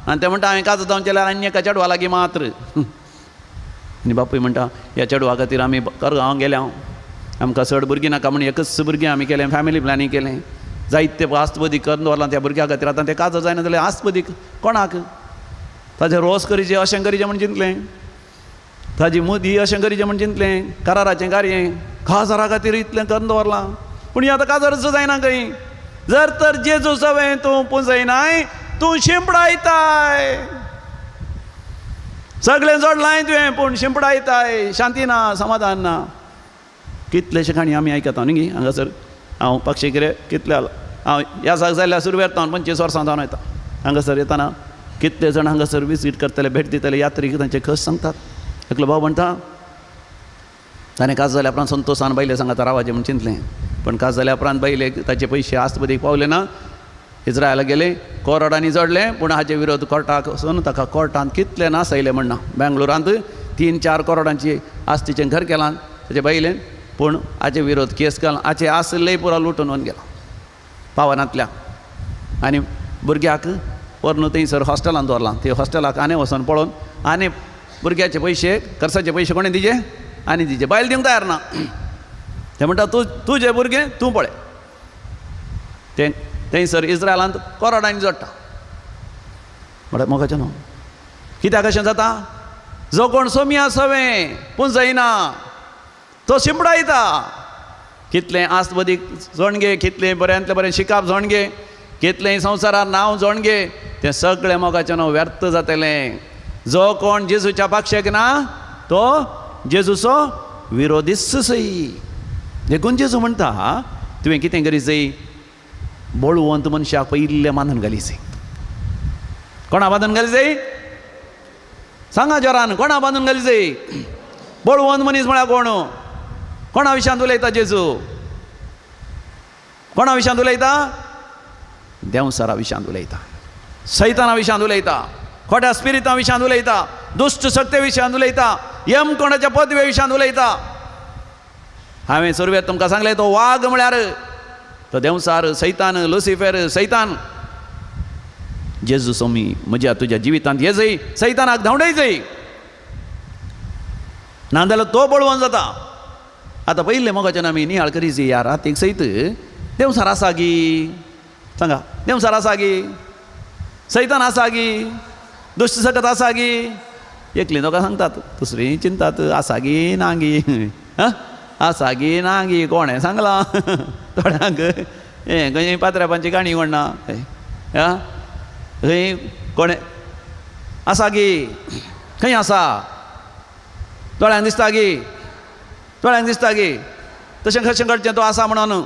आनी ते म्हणटा हांवें काज जावन केल्यार आनी एका चेडवा लागीं मात्र आनी बापूय म्हणटा ह्या चेडवा खातीर आमी करगांव गेले हांव आमकां चड भुरगीं नाका म्हण एकच भुरगें आमी केलें फॅमिली प्लॅनिंग केलें जायते आस्तबदीक करून दवरलां त्या भुरग्या खातीर आतां तें काज जायना जाल्यार आस्तबदीक कोणाक ताजें रोस करीचें अशें करीचें म्हण चिंतलें ताजी मुदी अशें करीचें म्हण चिंतलें कराराचें कार्य काजारा खातीर इतलें करून दवरलां पूण ही आतां काजारच जायना खंय जर तर जेजू सवें तूं पुंजयनाय तूं शिंपडायताय सगळें जोडलाय तुवें पूण शिंपडायताय शांती ना समाधान ना कितलेशे खाणी आमी आयकता न्ही हांगासर हांव पक्षीगिरे कितले हांव ह्या जाग जाल्यार सुरवेर 25 वर्सां जावन येता हांगासर येताना कितले जाण हांगासर विजीट करतले भेट दितले यात्रीक तांचे खस सांगतात एकलो भाव म्हणटा ताणें काज जाल्या उपरांत संतोशान बायले सांगात रावाचें म्हण चिंतलें पण काज जाल्या उपरांत बायले ताचे पयशे आस्तबदीक पावले ना इस्रायला गेले कोर्टांनी जोडले पूण हाचे विरोध कोर्टाक वचून ताका कोर्टांत कितले नासयले म्हणना बेंगलोरांत 3-4 करोडांची आस्तीचें घर केलां ताचे बायलेन पूण हाचे विरोध केस घालून हाचे आसलेय पुरो लुटून व्हरून गेलो पावनांतल्या आनी भुरग्याक व्हरून थंयसर हॉस्टेलांत दवरलां ते हॉस्टेलाक आनी वचोन पळोवन आनी भुरग्याचे पयशे खर्चाचे पयशे कोणें दिचे आनी दिचे बायल दिवंक तयार ना ते म्हणटा तुजें भुरगें तूं पळय ते थंयसर इस्रायलांत कोरोडांनी जोडटा म्हळ्यार मोगाचें न्हू कित्याक अशें जाता जो कोण सोम्या सवें पूण जायना तो शिंपडायता कितलें आस्तवदीक जोणगे कितलें बऱ्यांतलें बरें शिकाप जोणगे कितलें संवसारांत नांव जोणगे तें सगळें मोगाचें न्हू व्यर्थ जातलें जो कोण जेजूच्या पक्षाक ना तो जेजूचो विरोधीच सई देखून जेजू म्हणटा तुवें कितें करी जाय बळवंत मनशाक पयलें बांदून घाली जाय कोणा बांदून घाली जाय सांगा जोरान कोणा बांदून घाली जाय बळवंत मनीस म्हळ्यार कोण कोणा विशयांत उलयता जेजू कोणा विशयांत उलयता देंवसरा विशयांत उलयता सैताना विशयांत उलयता खोट्या स्पिरिता विशयांत उलयता दुश्ट शक्ती विशयांत उलयता यम कोणाच्या पदवे विशयांत उलयता हांवें सुरवेत तुमकां सांगलें तो वाग म्हळ्यार तो देंवसार सैतान लुसिफर सैतान जेजू सोमी म्हज्या तुज्या जिवितांत ये जाय सैतानाक धांवडय जाय नाजाल्यार तो बळवंत जाता आतां पयलें मोगाचें आमी नियाळ करी जाय ह्या रातीक सयत देंवसार आसा गी सांगा देंवसार आसा गी सैतान आसा गी दुश्ट सकत आसा गी एकलीं लोकां सांगतात दुसरीं चिंतात आसा गी ना गी आसा गी ना गी कोणें सांगलां थोड्यांक हें खंय पात्रांवांची काणी कोणना खंय कोणें आसा गी खंय आसा दोळ्यांक दिसता गी दोळ्यांक दिसता गी तशें कशें करचें तो आसा म्हणून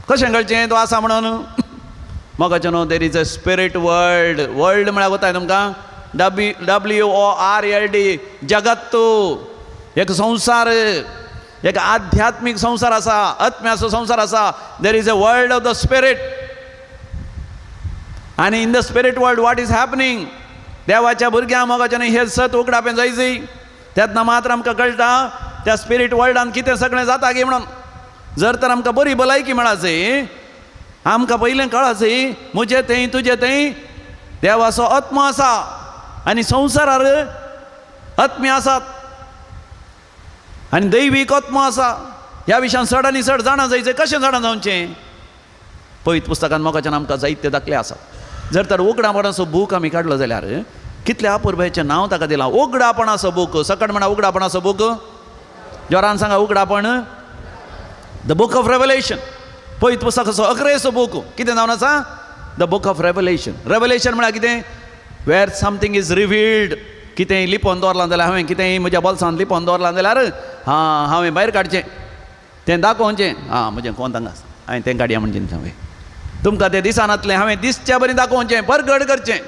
कशें करचें तो आसा म्हणून मोगाचें न्हू देर is a spirit world world म्हळ्यार कोताय तुमकां WORLD जगत एक संवसार एक आध्यात्मीक संवसार आसा आत्म्याचो संवसार आसा there is a world of the spirit आनी in the spirit world what is happening देवाच्या भुरग्यांक मोगाचें हे सत उगडापें जाय तेन्ना मात्र आमकां कळटा त्या स्पिरीट वर्ल्डान कितें सगळें जाता गे म्हणून जर तर आमकां बरी भलायकी मेळाची आमकां पयलें कळाची म्हजें थंय तुजें थंय देवाचो आत्मो आसा आनी संवसारार आत्मे आसात आनी दैवीक आत्मो आसा ह्या विशयान चड आनी चड जाणा जायचें कशें जाणा जावचें पळयत पुस्तकांत मोगाच्यान आमकां जायते दाखले आसात जर तर उगडापणाचो बूक आमी काडलो जाल्यार कितल्या अपुर्बायेचें नांव ताका दिलां उगडापणाचो बूक सकट म्हणा उगडापणाचो बूक जोरान सांगा उगडापण द बूक ऑफ रेवलेशन पळयत पुस्तकाचो 11वेचो बूक कितें जावन आसा the book of revelation revelation म्हळ्यार कितें वेर समथींग इज रिवील्ड कितेंय लिपोवन दवरलां जाल्यार हांवें कितेंय म्हज्या बोल्सांत लिपोवन दवरलां जाल्यार हांवें भायर काडचें तें दाखोवचें म्हजें कोण तांगा हांवें तें काडया म्हणजे हांवें तुमकां तें दिसानातलें हांवें दिसच्या बरें दाखोवचें परगड करचें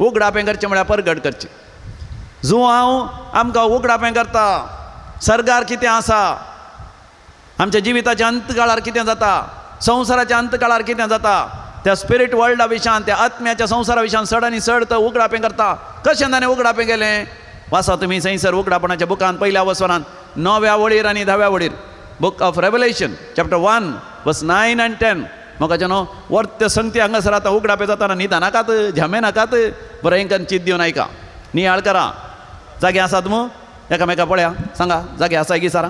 उगडापें करचें म्हळ्यार परगड करचें जो हांव आमकां उगडापें करता सर्गार कितें आसा आमच्या जिविताच्या अंतकाळार कितें जाता संवसाराच्या अंतकाळार कितें जाता त्या स्पिरीट वर्ल्डा विशयान त्या आत्म्याच्या संवसारा विशयान चड आनी चड तो उगडापें करता कशें ताणें उगडापें केलें वाचा तुमी थंयसर उगडापणाच्या बुकांत पयल्या वचनांत 9व्या वळीर आनी 10व्या वळीर बूक ऑफ रेवलेशन चॅप्टर 1 वर्स 9 and 10 म्हाका न्हू वर्त संगती हांगासर आतां उगडापें जाताना न्हिदा नाकात झमे नाकात बरेंकन चित दिवन आयका नियाळ करा जागे आसात मू एकामेका पळया सांगा जागे आसाय गी सारा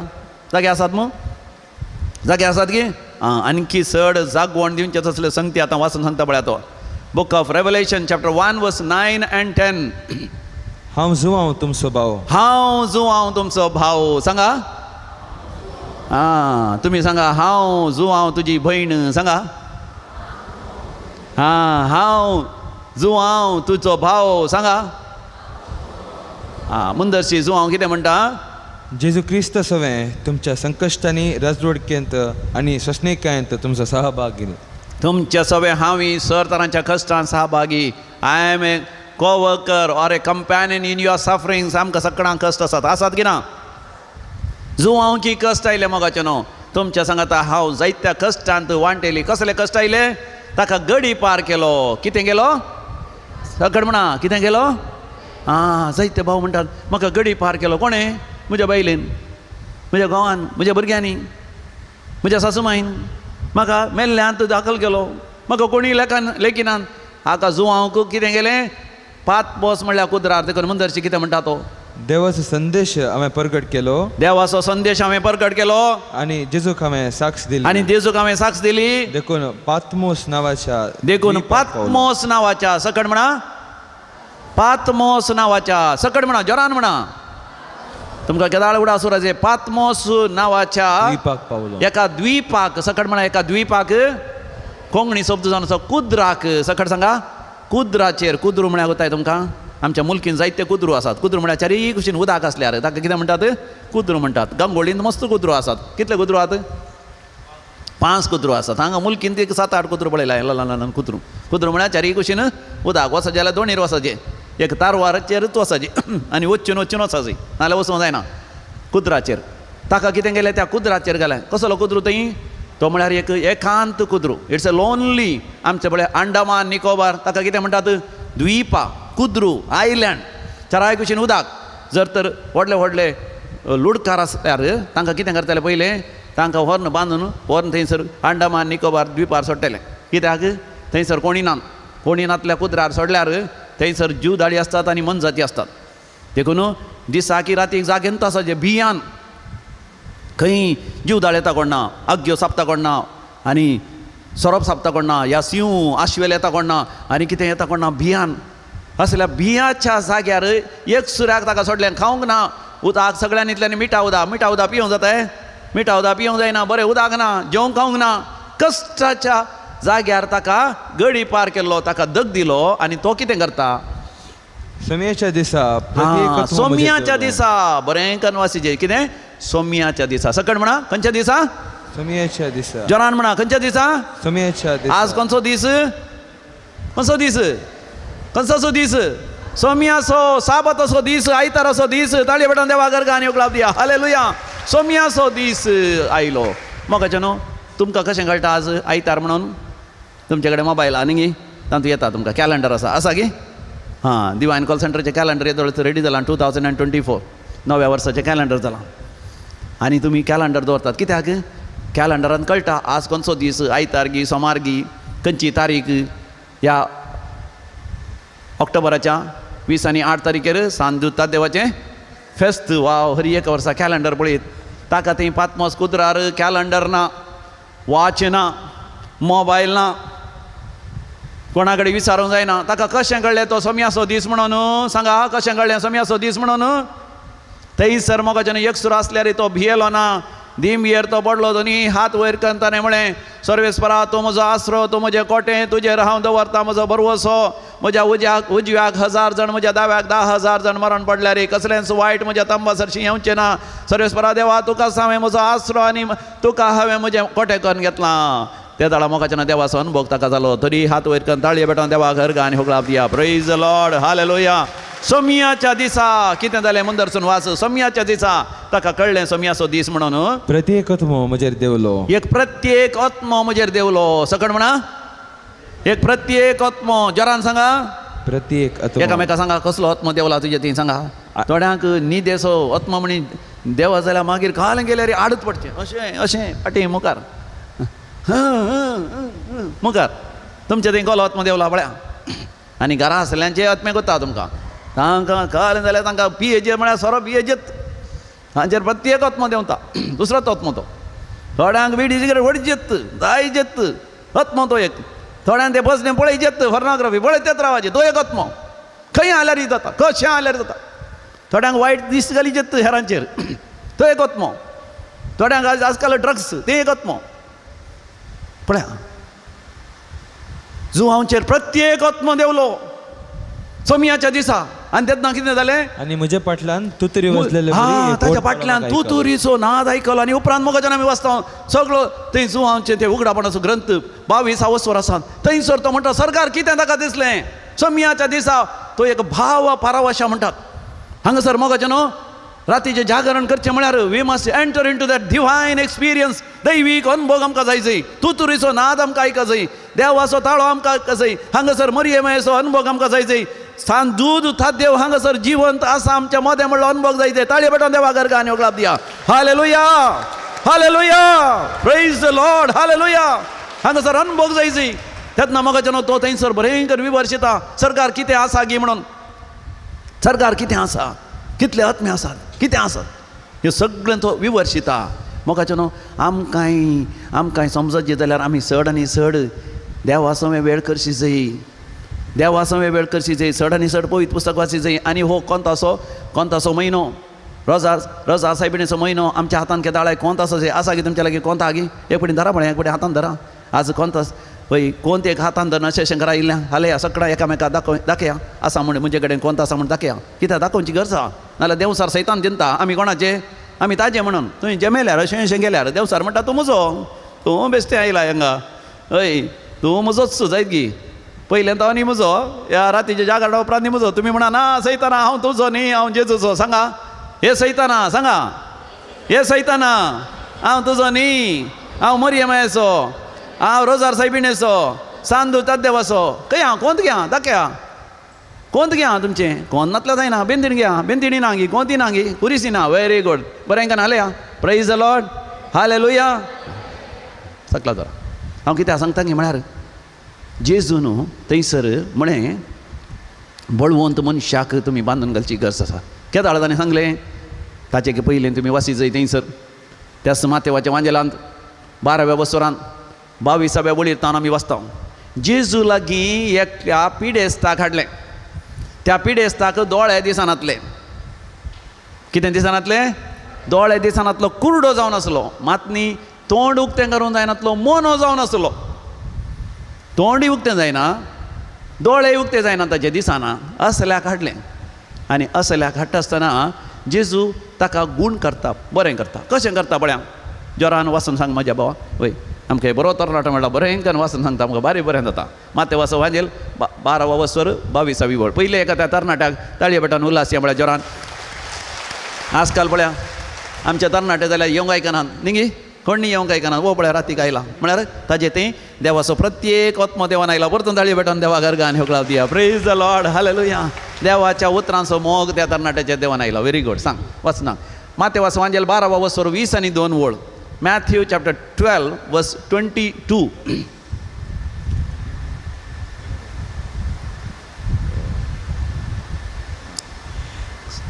जागे आसात मू जागे आसात गी आणखी चड जागवण दिवचे तसले संगती आतां वाचून सांगता पळया तो बूक ऑफ रेवलेशन चॅप्टर 1 वर्स 9 and 10 हांव जुवांव तुमचो भाव हांव जुवांव तुमचो भाव सांगा तुमी सांगा हांव जुवांव तुजी भयण सांगा हांव जुवांव तुजो भाव सांगा मुंदरशी जुवांव कितें म्हणटा जेजू क्रिस्त सवें तुमच्या संकश्टांनी राजरोडकेंत आनी सोसणेकायेंत तुमचो सहभागी तुमच्या सवे हांवी सर तरांच्या कश्टांत सहभागी I am a coworker or a companion in your sufferings आमकां सगळ्यांक कश्ट आसात की ना जुवांव की कश्ट आयले मोगाचें न्हू तुमच्या सांगाता हांव जायत्या कश्टांत वांटेली कसले कश्ट आयले ताका गडी पार केलो कितें गेलो सकड म्हणा कितें गेलो जायते भाव म्हणटात म्हाका गडी पार केलो कोणें म्हज्या बायलेन म्हज्या गांवांत म्हज्या भुरग्यांनी म्हज्या सासूमाईन म्हाका मेल्ल्यांत दाखल केलो म्हाका कोणी लेखिनान हाका जुवांक कितें केलें पात बोस म्हणल्यार कुद्रार देखून मंदरशी कितें म्हणटा तो देवाचो संदेश हांवें प्रगट केलो देवाचो संदेश हांवें प्रगट केलो आनी जेजूक हांवें साक्ष दिली आनी जेजूक हांवें साक्ष दिली देखून पातमोस नांवाच्या देखून द्वीपाक पावलो. पातमोस नांवाच्या सकट म्हणा पातमोस नांवाच्या सकट म्हणा जोरान म्हणा तुमकां केदाळ उडा सुराजे पातमोस नांवाच्या द्वीपाक पावलो एका द्वीपाक सकट म्हणा एका द्वीपाक कोंकणी शब्द जावन आसा कुद्राक सकट सांगा कुद्राचेर कुद्रू म्हळ्यार कोताय तुमकां आमच्या मुल्कीन जायते कुद्रू आसात कुद्रू म्हळ्यार चारी कुशीन उदक आसल्यार ताका कितें म्हणटात कुद्रू म्हणटात गंगोळींत मस्त कुद्रू आसात कितले कुद्रू आहात 5 कुद्रू आसात हांगा मुल्कीन ते 7-8 कुद्रू पळयला ल्हान ल्हान कुद्रू कुद्रू म्हळ्यार चारी कुशीन उदक वचत जाल्यार दोनीर वचचें एक तारवाराचेरूच वचचें आनी वच्चून वचचें नाल्यार वचूंक जायना कुद्राचेर ताका कितें केलें त्या कुद्राचेर गेलें कसलो कुद्रू थंय तो म्हळ्यार एक एकांत कुद्रू इट्स अ लोनली आमचे पळय अंडमान निकोबार ताका कितें म्हणटात द्वीपा कुद्रू आयलँड चाराय कुशीन उदक जर तर व्हडले व्हडले लुडकार आसल्यार तांकां कितें करताले पयलें तांकां व्हरून बांदून व्हरून थंयसर अंडमान निकोबार द्वीपार सोडटले कित्याक थंयसर कोणीनांतल्या कुद्रार सोडल्यार थंयसर जीव दाळी आसतात आनी मनजाती आसतात देखून दिसा की रातीक जागेंत आसाचे भियान खंय जीव दाळ येता कोण ना अग्यो सापता कोण ना आनी सोरोप सापता कोण ना या सिंह आश्वेल येता कोण ना आनी कितें येता कोण ना भियान असल्या भियाच्या जाग्यार एक सुऱ्याक ताका सोडलें खावंक ना उदक सगळ्यांनीतल्यानी मिठा उदक पिवंक जाताय मिठा उदक पिवंक जायना बरें उदक ना जेवंक खावंक ना कश्टाच्या जाग्यार ताका गडी पार केल्लो ताका दग दिलो आनी तो कितें करता सोम्याच्या दिसा सोम्याच्या दिसा बरें कनवासीचें कितें सोम्याच्या दिसा सकट म्हणा खंयच्या दिसा सोम्याच्या दिसा जोरान म्हणा खंयच्या दिसा सोम्याच्या दिसा आज खंयचो दीस कसो दीस खंयचो दीस सोम्याचो साबताचो दीस आयताराचो दीस ताळये बेटान देवा गर्गा आनी उकळाप दिया हालेलुया सोम्याचो दीस आयलो मोगाचें न्हू तुमकां कशें कळटा आज आयतार म्हणून तुमचे कडेन मोबायल आहा न्ही तातूंत येता तुमकां कॅलेंडर आसा गे हां दिवायन कॉल सेंटरचें कॅलेंडर येता रेडी जालां 2024 नव्या वर्साचें कॅलेंडर जालां आनी तुमी कॅलेंडर दवरतात कित्याक कॅलेंडरान कळटा आज खंयचो दीस आयतार गी सोमार गी खंयची तारीख ह्या ऑक्टोबराच्या 20 आनी 8 तारखेर सांत देवाचें फेस्त वाव हरी एक वर्सा कॅलेंडर पळयत ताका थंय पातमोस कुद्रार कॅलेंडर ना वॉच ना मोबायल ना कोणा कडेन विचारूंक जायना ताका कशें कळ्ळें तो सोम्याचो दीस म्हणून सांगा कशें कळ्ळें सोम्याचो दीस म्हणून थंयसर मोगाच्यान एक सुरू आसल्यार तो भियेलो ना दिमयेर तो पडलो दोनी हात वयर करन ताणें म्हळें सर्वेस्परा तूं म्हजो आसरो तूं म्हजें कोटें तुजेर हांव दवरता म्हजो बरवसो म्हज्या उजव्याक 1000 जाण म्हज्या दाव्याक 10,000 जाण मरण पडल्यार कसलेंच वायट म्हज्या तंबा सरशी येवचें ना सर्वेस्परा देवा तुकाच हांवें म्हजो आसरो आनी तुका हांवें म्हजें कोटें करून घेतलां त्या दाडा मोगाच्यान देवाचो अनुभव ताका जालो तरी हात वयर करन ताळये बेटान देवा घरगा आनी होगळाप दिया प्रेज द लॉर्ड हालेलुया सोम्याच्या दिसा कितें जालें मुंदरसून वाच सोम्याच्या दिसा ताका कळ्ळें सोम्याचो दीस म्हणून प्रत्येक आत्मो म्हजेर देवलो एक प्रत्येक आत्मो म्हजेर देवलो सकट म्हणा एक प्रत्येक आत्मो जोरान सांगा प्रत्येक आत्मो एकामेका सांगा कसलो आत्मो देवला तुजे ती सांगा थोड्यांक न्हिदेसो आत्मो म्हणी देवा जाल्यार मागीर खाल गेल्यार आडत पडचें अशें अशें फाटीं मुखार मुखार तुमचे थंय कसलो आत्मो देवला पळया आनी घरा आसल्यांचे आत्मे कोत्ता तुमकां तांकां कळ्ळें जाल्यार तांकां पियेजेर म्हळ्यार सोरो पियेजेत हांचेर प्रत्येक आत्मो देंवता दुसरोच आत्मो तो थोड्यांक विडीचेर वडजेत जायजेत आत्मो तो एक थोड्यांक ते बसने पळयजेत फॉर्नोग्राफी पळयतेच रावचे तो एक आत्मो खंय आल्यार जाता कशें आल्यार जाता थोड्यांक वायट दीस घालीजेत हेरांचेर तो एक आत्मो थोड्यांक आजकाल ड्रग्स ते एक आत्मो पळया जुवांचेर प्रत्येक आत्मो देवलो सोम्याच्या दिसा आनी तेन्ना कितें जालें आनी म्हज्या फाटल्यान तुतरी वाजलेले ताच्या फाटल्यान तुतुरीचो नाद आयकलो आनी उपरांत मोगाच्यान आमी वाचता सगळो थंय जुवांचे ते उगडापणाचो ग्रंथ 22 वर्सांत थंयसर तो म्हणटा सरकार कितें ताका दिसलें सोम्याच्या दिसा तो एक भाव पारावशा म्हणटात हांगासर मोगाच्यान रातीचें जागरण करचें म्हळ्यार we must enter into that divine experience दैवीक अनुभव आमकां जाय जाय तुतुरीचो नाद आमकां आयका जाय देवाचो ताळो आमकां आयका जाय हांगासर मरियमेचो अनुभव आमकां जाय जाय सान दूध उठात देव हांगासर जिवंत आसा आमच्या मोद्या म्हणलो अनुभव जायते ताळी बटन देवा घर गाणी ओगलाप दिया hallelujah hallelujah praise the Lord hallelujah हांगासर अनुभव जायची तेन्ना मोगाच्या न्हू तो थंयसर भयंकर विवर्शिता सरकार कितें आसा गी म्हणून सरकार कितें आसा कितले आत्मे आसात कितें आसात हे सगळें तो विवर्शिता मोगाच्या न्हू आमकांय समजत जाल्यार आमी चड आनी चड देवा समें वेळ करची जायी देवा समें वेळ करची जायी चड आनी चड पवित्र पुस्तक वाची जायी आनी हो कोंतासो म्हयनो रोजा सायबिणेचो म्हयनो आमच्या हातान केदाळाय कोंत आसा गी तुमच्या लागीं कोंत आगी एक पटी धरा पळय एक पटी हातान धरा आज कोंतास पळय कोंत एक हातान धरना अशें घरा आयिल्ल्यां हाले सगळ्या एकामेकाक दाखया आसा म्हण म्हणजे कडेन कोंत आसा म्हण दाखया कित्याक दाखोवची गरज आसा नाल्यार देवसार सैतान दिता आमी कोणाचे आमी ताजे म्हणून तुवें जमेल्यार अशें गेल्यार देवसार म्हणटा तूं म्हजो तूं बेश्टें आयला हांगा हय तूं म्हजोच जायत गी पयलें तो न्ही म्हजो ह्या रातीच्या जागार उपरांत न्ही म्हजो तुमी म्हणा ना सैताना हांव तुजो न्ही हांव जेजूचो सांगा हे सैताना सांगा हे सैताना हांव तुजो न्ही हांव मरियमायेचो हांव रोजार सायबिणेचो सांदू तद्देवाचो खंय हांव कोंत घ्या दाखया कोंत घ्या तुमचें कोंत नातल्या जायना बेंदीण घ्या बेंदिणी ना गी कोंती ना गी कुरिसी ना वेरी गुड बरें का नाल्या प्रेज द लॉर्ड हालेलुया सकला जरा हांव कित्याक सांगता गे म्हळ्यार जेजू न्हू थंयसर म्हणे बळवंत मनशाक तुमी बांदून घालची गरज आसा केदाळ ताणें सांगलें ताचे पयलें तुमी वासी जाय थंयसर त्याच मातेवाच्या वांजेलांत 12व्या बसोरांत 22व्या वळीरतान आमी वाचता जेजू लागीं एकट्या पिडेस्ताक हाडलें त्या पिडेस्ताक दोळे दिसानातले कितें दिसानातले दोळे दिसानातलो कुरडो जावन आसलो मात न्ही तोंड उक्तें करूंक जायनातलो मोनो जावन आसलो तोंडूय उक्तें जायना दोळे उक्ते जायना ताचे दिसाना असल्याक हाडलें आनी असल्याक हाडटा आसतना जेजू ताका गूण करता बरें करता कशें करता पळया जोरान वाचून सांग म्हाज्या भावा वय आमकां बरो तरणाटो म्हणटा बरें वाचून सांगता आमकां बारीक बरें जाता माते वाचो वांजेल 12वा वसर 22वी वळ पयले एका त्या तरणाट्याक ताळये बेटान उल्हास या म्हळ्यार जोरान आजकाल पळया आमच्या तरणाटे जाल्यार येवंक आयकनात न्ही कोण न्ही येवंक आयकनात वो पळय रातीक आयला म्हळ्यार ताजें तें देवाचो प्रत्येक आत्मो देवान आयला परतून ताळये बेटान देवा घर गान होकळाव दिया प्रेज द लॉर्ड हालेलुया देवाच्या उतरांचो मोग त्या तरणाट्याच्या देवान आयला व्हेरी गुड सांग वाचना माते वाच वांजेल 12वा वसर 20 आनी 2 वळ Matthew chapter 12 verse 22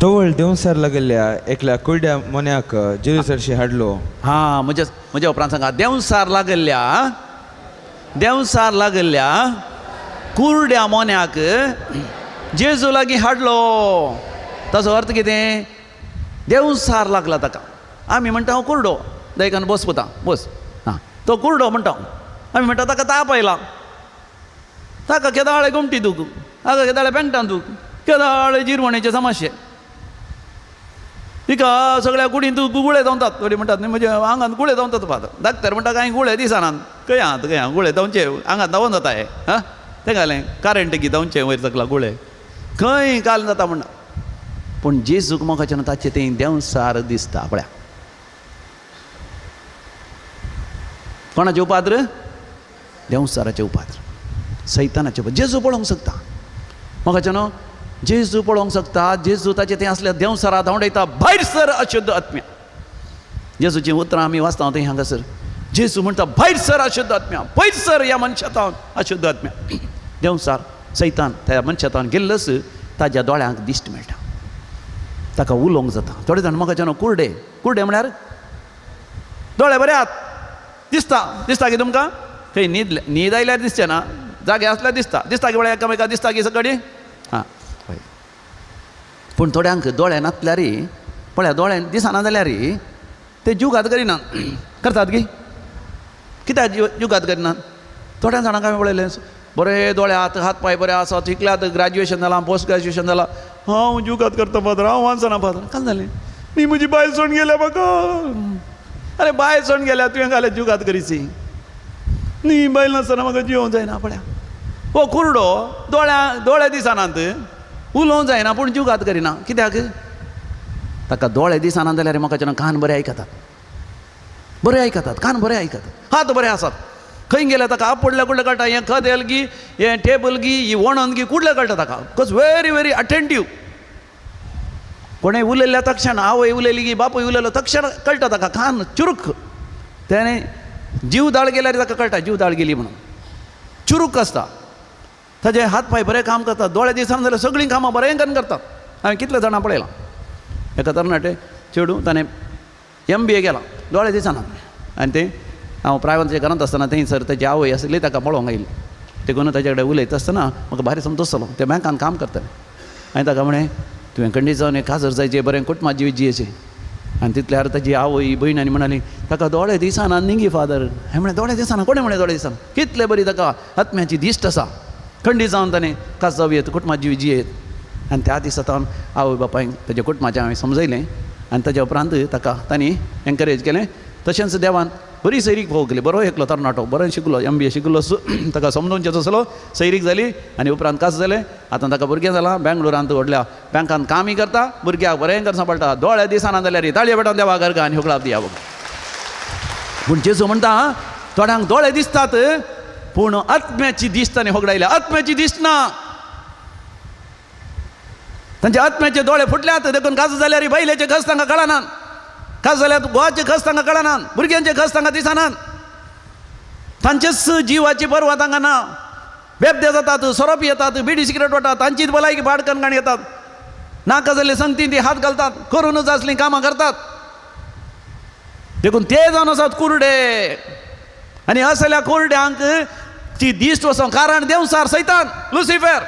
तवळ देवसार गेल्ल्या एकल्या कुरड्या मोन्याक जेजू चडशी हाडलो हां म्हज्या उपरांत सांगा देवसार लागल्ल्या कुरड्या मोन्याक जेजू लागीं हाडलो ताचो अर्थ कितें देवसार लागला ताका आमी म्हणटा हांव कुरडो दयकान बस पुता बस हां तो कुरडो म्हणटा आमी म्हणटा ताका ताप आयला ताका केदाळे गुमटी दूख ताका केदाळे पेंगटान दूख केदाळे जिरवणेचे समस्ये तिका सगळ्या कुडीन तूं गुळे धांवतात थोडी म्हणटात न्ही म्हज्या आंगान गुळे धांवतात पात दाखतर म्हणटा कांय गुळे दिसनात खंय आहात गुळे धांवचे आंगान धांवून जाता हे हां तें घालें कारेंट की धांवचे वयर सकला गुळे खंय काल जाता म्हणटा पूण जेजूक मोगाच्यान ताचें तें देवसार दिसता पळया कोणाचें उपाद्र देवसाराचें उपाद्र सैतानाचें जेजू पळोवंक शकता मोगाच्यान जेजू पळोवंक शकता जेजू ताचें तें असल्या देवसारा धांवडयता भायर सर अशुद्ध आत्म्या जेजूचीं उतरां आमी वाचता थंय हांगासर जेजू म्हणटा भायर सर अशुद्ध आत्म्या पयर सर ह्या मनशांतावन अशुद्ध आत्म्या देवसार सैतान त्या मनशांतावन गेल्लस ताज्या दोळ्यांक दिश्ट मेळटा ताका उलोवंक जाता थोडे जाण मोगाच्यान कुरडे म्हळ्यार दोळे बरे आहात दिसता की तुमकां खंय न्हीद आयल्यार दिसचें ना जागे आसल्यार दिसता की म्हळ्यार एकामेका दिसता की सकडी हां हय पूण थोड्यांक दोळे नासल्यार पळया दोळे दिसना जाल्यार ते जुगात करिनात करतात गी कित्याक जुगात करिनात थोड्या जाणांक हांवें पळयलें बरे दोळे हात पांय बरे आसात शिकल्यात ग्रॅज्युएशन जालां पोस्ट ग्रॅज्युएशन जालां हांव जुगात करता फादर हांव वाचना फादर काल जालें न्ही म्हजी बायल सोडून गेल्या म्हाका अरे बायल सोडून गेल्या तुवें घालें जुगात करीची न्ही बायल नासतना म्हाका जिवंक जायना पळया हो कुरडो दोळे दिसनात उलोवंक जायना पूण जुगात करिना कित्याक ताका दोळे दिसना जाल्यार म्हाका कान बरे आयकतात कान बरे आयकतात हात बरे आसात खंय गेल्या ताका आपडल्या कुठल्या कळटा हें खत येलगी हें टेबल गी ही वणन गी कुठल्या कळटा ताका बिकॉज व्हेरी व्हेरी अटेंटीव कोणें उलयल्या तक्षण आवय उलयली की बापूय उलयलो तक्षण कळटा ताका कान चुरूक त्याने जीव दाळ गेल्यार ताका कळटा जीव दाळ गेली म्हणून चुरूक आसता ताजे हात पाय बरें काम करतात दोळे दिसान जाल्यार सगळीं कामां बरें करून करतात हांवें कितले जाणां पळयलां एका तरणाटे चेडूं ताणें MBA केलां दोळे दिसना आनी तें हांव प्रायवेटाच्या घरांत आसतना थंयसर ताची आवय आसली ताका पळोवंक आयली देखून ताचे कडेन उलयता आसतना म्हाका भारी समजतलो ते बँकान काम करताले हांवें ताका म्हणें तुवें खंडी जावन एक काजर जायचें बरें कुटुंबाची जिवीची आनी तितल्यार ताची आवय भयण आनी म्हणाली ताका दोळे दिसना निंगी फादर हांवें म्हळें दोळे दिसना कोणें म्हळें दोळे दिसना कितले बरी ताका आत्म्याची दिश्ट आसा खंडी जावन ताणें काज जावयेत कुटुंबाची जिवी जियेत आनी त्या दिसा तावन आवय बापायक ताच्या कुटुंबाचें हांवें समजयलें आनी ताच्या उपरांत ताका तांणी एनकरेज केलें तशेंच देवान बरी सैरीक भोव केली बरो एकलो तरणाटो बरो शिकलो MBA शिकलो ताका समजोवचें तसलो सैरीक जाली आनी उपरांत कास जालें आतां ताका भुरगें जालां बेंगलोरांत व्हडल्या बँकान कामय करता भुरग्याक बरें कर सांबाळटा दोळे दिसना जाल्यार ताळये बेटान देवा घरका आनी होकळाप दिया पूण जेजू म्हणटा थोड्यांक दोळे दिसतात पूण आत्म्याची दिश्ट ताणें होगडायल्या आत्म्याची दिश्ट ना तांचे आत्म्याचे दोळे फुटल्यात देखून काज जाल्यार बैलेचे खस तांकां कळनात काज जाल्यार गोवाचे खस तांकां कळनात भुरग्यांचे खस तांकां दिसनात तांचेच जिवाची पर्वा तांकां ना बेबदे जातात सोरोप येतात बिडी सिगरेट वतात तांचीच भलायकी पाड कणगाण येतात नाका जाल्ले संगती ती हात घालतात करूनच असलीं कामां करतात देखून ते जावन आसात कुरडे आनी असल्या कुरड्यांक ती दिश्ट वचोंक कारण देवसार सैतान लुसिफर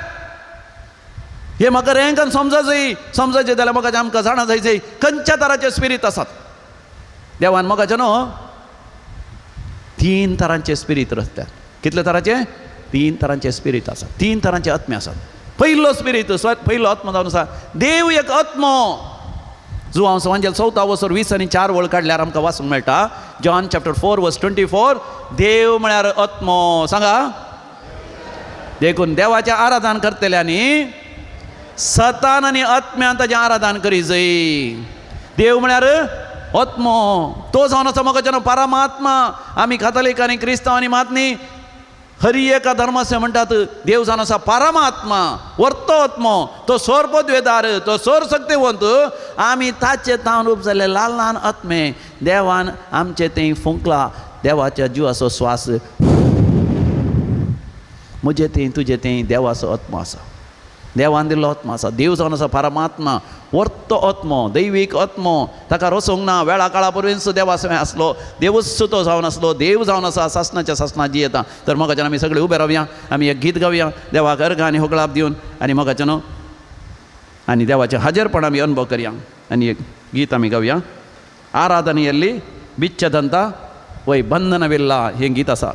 हे म्हाका रेंकान समजायचें जाल्यार म्हाका आमकां जाणा जायचें खंयच्या तराचे स्पिरीट आसात देवान म्हाका न्हू 3 तरांचे स्पिरीट रचतात कितले तरांचे 3 तरांचे स्पिरीट आसात 3 तरांचे आत्मे आसात पयलो स्पिरीट पयलो आत्मो जावन आसा देव एक आत्मो जो हांव सांगेल 4 वर्सर 20 आनी 4 वळ काडल्यार आमकां वाचूंक मेळटा जॉन चॅप्टर 4 वर्स 24 देव म्हळ्यार आत्मो सांगा देखून देवाचें आराधन करतल्यांनी सतान आनी आत्म्यान ताचें आराधन करी जाय देव म्हळ्यार आत्मो तो जावन आसा म्हाका परमात्मा आमी काथोलीक आनी क्रिस्तांव आनी मात न्ही हरी एका धर्माचे म्हणटात देव जावन आसा परमात्मा वर्तो आत्मो तो सोरपद्वेदार तो सोर शक्तिवंत आमी ताचे तावन रूप जाल्ले ल्हान ल्हान आत्मे देवान आमचे तें फुंकला देवाच्या जिवाचो स्वास म्हजें तें तुजें तें देवाचो आत्मो आसा देवान दिल्लो आत्मो आसा देव जावन आसा परमात्मा वर्तो आत्मो दैवीक आत्मो ताका रसोंक ना वेळा काळा परवेंस देवासो आसलो देवूच तो जावन आसलो देव जावन आसा सासणाच्या सासणात जियेता तर म्हाका आमी सगळे उबे रावया आमी एक गीत गावया देवाक अर्घ आनी होगळाप दिवन आनी म्हाका न्हू आनी देवाचें हाजेरपण आमी अनुभव करया आनी एक गीत आमी गावया आराधನೆಯಲ್ಲಿ ಬಿಚ್ಚದಂತ ವೈ ಬಂಧನವಿಲ್ಲ हे गीत आसा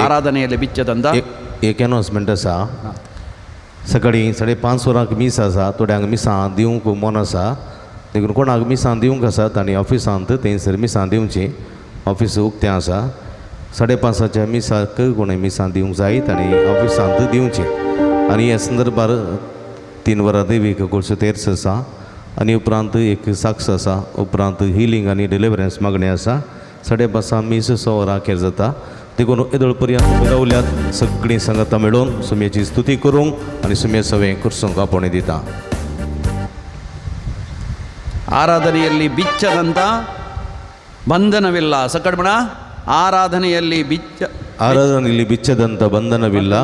आराधನೆಯಲ್ಲಿ बिಚ್ಚದಂತ एक अनाउन्समेंट आसा सकाळी 5:30 वरांक मिस आसा थोड्यांक मिसां दिवंक मन आसा देखून कोणाक मिसां दिवंक आसात आनी ऑफिसांत थंयसर मिसां दिवची ऑफिस उक्तें आसा 5:30च्या मिसाक कोणें मिसां दिवंक जायत आनी ऑफिसांत दिवची आनी ह्या संदर्भार 3 वरां देवीक गोडसो तेर्स आसा आनी उपरांत एक साक्ष आसा उपरांत हिलींग आनी डिलिव्हरन्स मागणी आसा 5:30 मिस 6 वरांचेर जाता देखून येदोळ पर्यंत रावल्यात सगळीं संगता मेळून सुमयेची स्तुती करूंक आनी सुमये सवें कुर्सोंक आपोवणी दिता ಆರಾಧನೆಯಲ್ಲಿ ಬಿಚ್ಚದಂತ ಬಂಧನವಿಲ್ಲ ಸಕಡ್ ಮಣ ಆರಾಧನೆಯಲ್ಲಿ ಆರಾಧನೆಯಲ್ಲಿ ಬಿಚ್ಚದಂತ ಬಂಧನವಿಲ್ಲ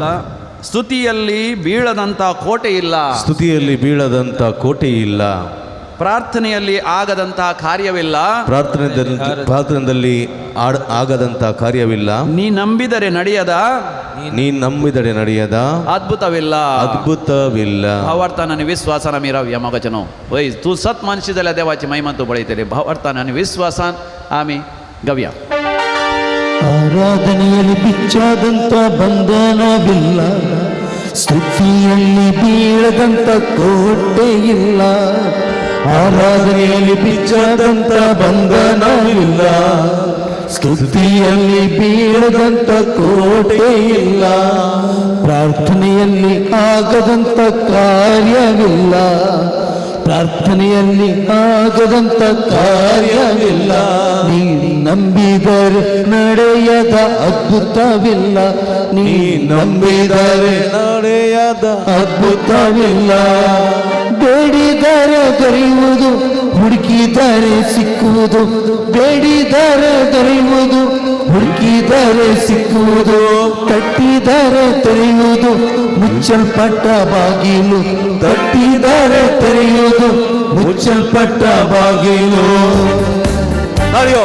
ಸ್ತುತಿಯಲ್ಲಿ ಬೀಳದಂತ ಕೋಟೆ ಇಲ್ಲ ಸ್ತುತಿಯಲ್ಲಿ ಬೀಳದಂತ ಕೋಟೆ ಇಲ್ಲ ಪ್ರಾರ್ಥನೆಯಲ್ಲಿ ಆಗದಂತ ಕಾರ್ಯವಿಲ್ಲ ಪ್ರಾರ್ಥನೆಯಲ್ಲಿ ಆಗದಂತ ಕಾರ್ಯವಿಲ್ಲ ನೀ ನಂಬಿದರೆ ನಡೆಯದ अद्भुतविಲ್ಲ भावार्थान आणि विश्वासान आम्ही राहूया मगाच्यानो वय तू सत मानशी जाल्यार देवाची महिमा तू बळयतले भावार्थान आणि विश्वासान आम्ही गावया ಆರಾಧನೆಯಲ್ಲಿ ಬಿಚ್ಚಾದಂತ ಬಂಧನವಿಲ್ಲ ಸ್ತುತಿಯಲ್ಲಿ ಬೀಳದಂತ ಕೋಟೆ ಇಲ್ಲ ಆರಾಧನೆಯಲ್ಲಿ ಬಿಚ್ಚಾದಂತ ಬಂಧನವಿಲ್ಲ ಸ್ತುತಿಯಲ್ಲಿ ಬೀಳದಂತ ಕೋಟೆ ಇಲ್ಲ ಪ್ರಾರ್ಥನೆಯಲ್ಲಿ ಆಗದಂತ ಕಾರ್ಯವಿಲ್ಲ ಪ್ರಾರ್ಥನೆಯಲ್ಲಿ ಆಗದಂತ ಕಾರ್ಯವಿಲ್ಲ. ನೀ ನಂಬಿದರೆ ನಡೆಯದ ಅದ್ಭುತವಿಲ್ಲ. ನೀ ನಂಬಿದರೆ ನಡೆಯದ ಅದ್ಭುತವಿಲ್ಲ. ಬೇಡಿದರೆ ದೊರೆಯುವುದು, ಹುಡುಕಿದರೆ ಸಿಕ್ಕುವುದು. ಬೇಡಿದರೆ ದೊರೆಯುವುದು, ಹುಡುಕಿದರೆ ಸಿಕ್ಕುವುದು. ತಟ್ಟಿದರೆ ತೆರೆಯುವುದು, ಮುಚ್ಚಲ್ಪಟ್ಟ ಬಾಗಿಲು. ತಟ್ಟಿದರೆ ತೆರೆಯುವುದು, ಮುಚ್ಚಲ್ಪಟ್ಟ ಬಾಗಿಲು. ನಡೆಯೋ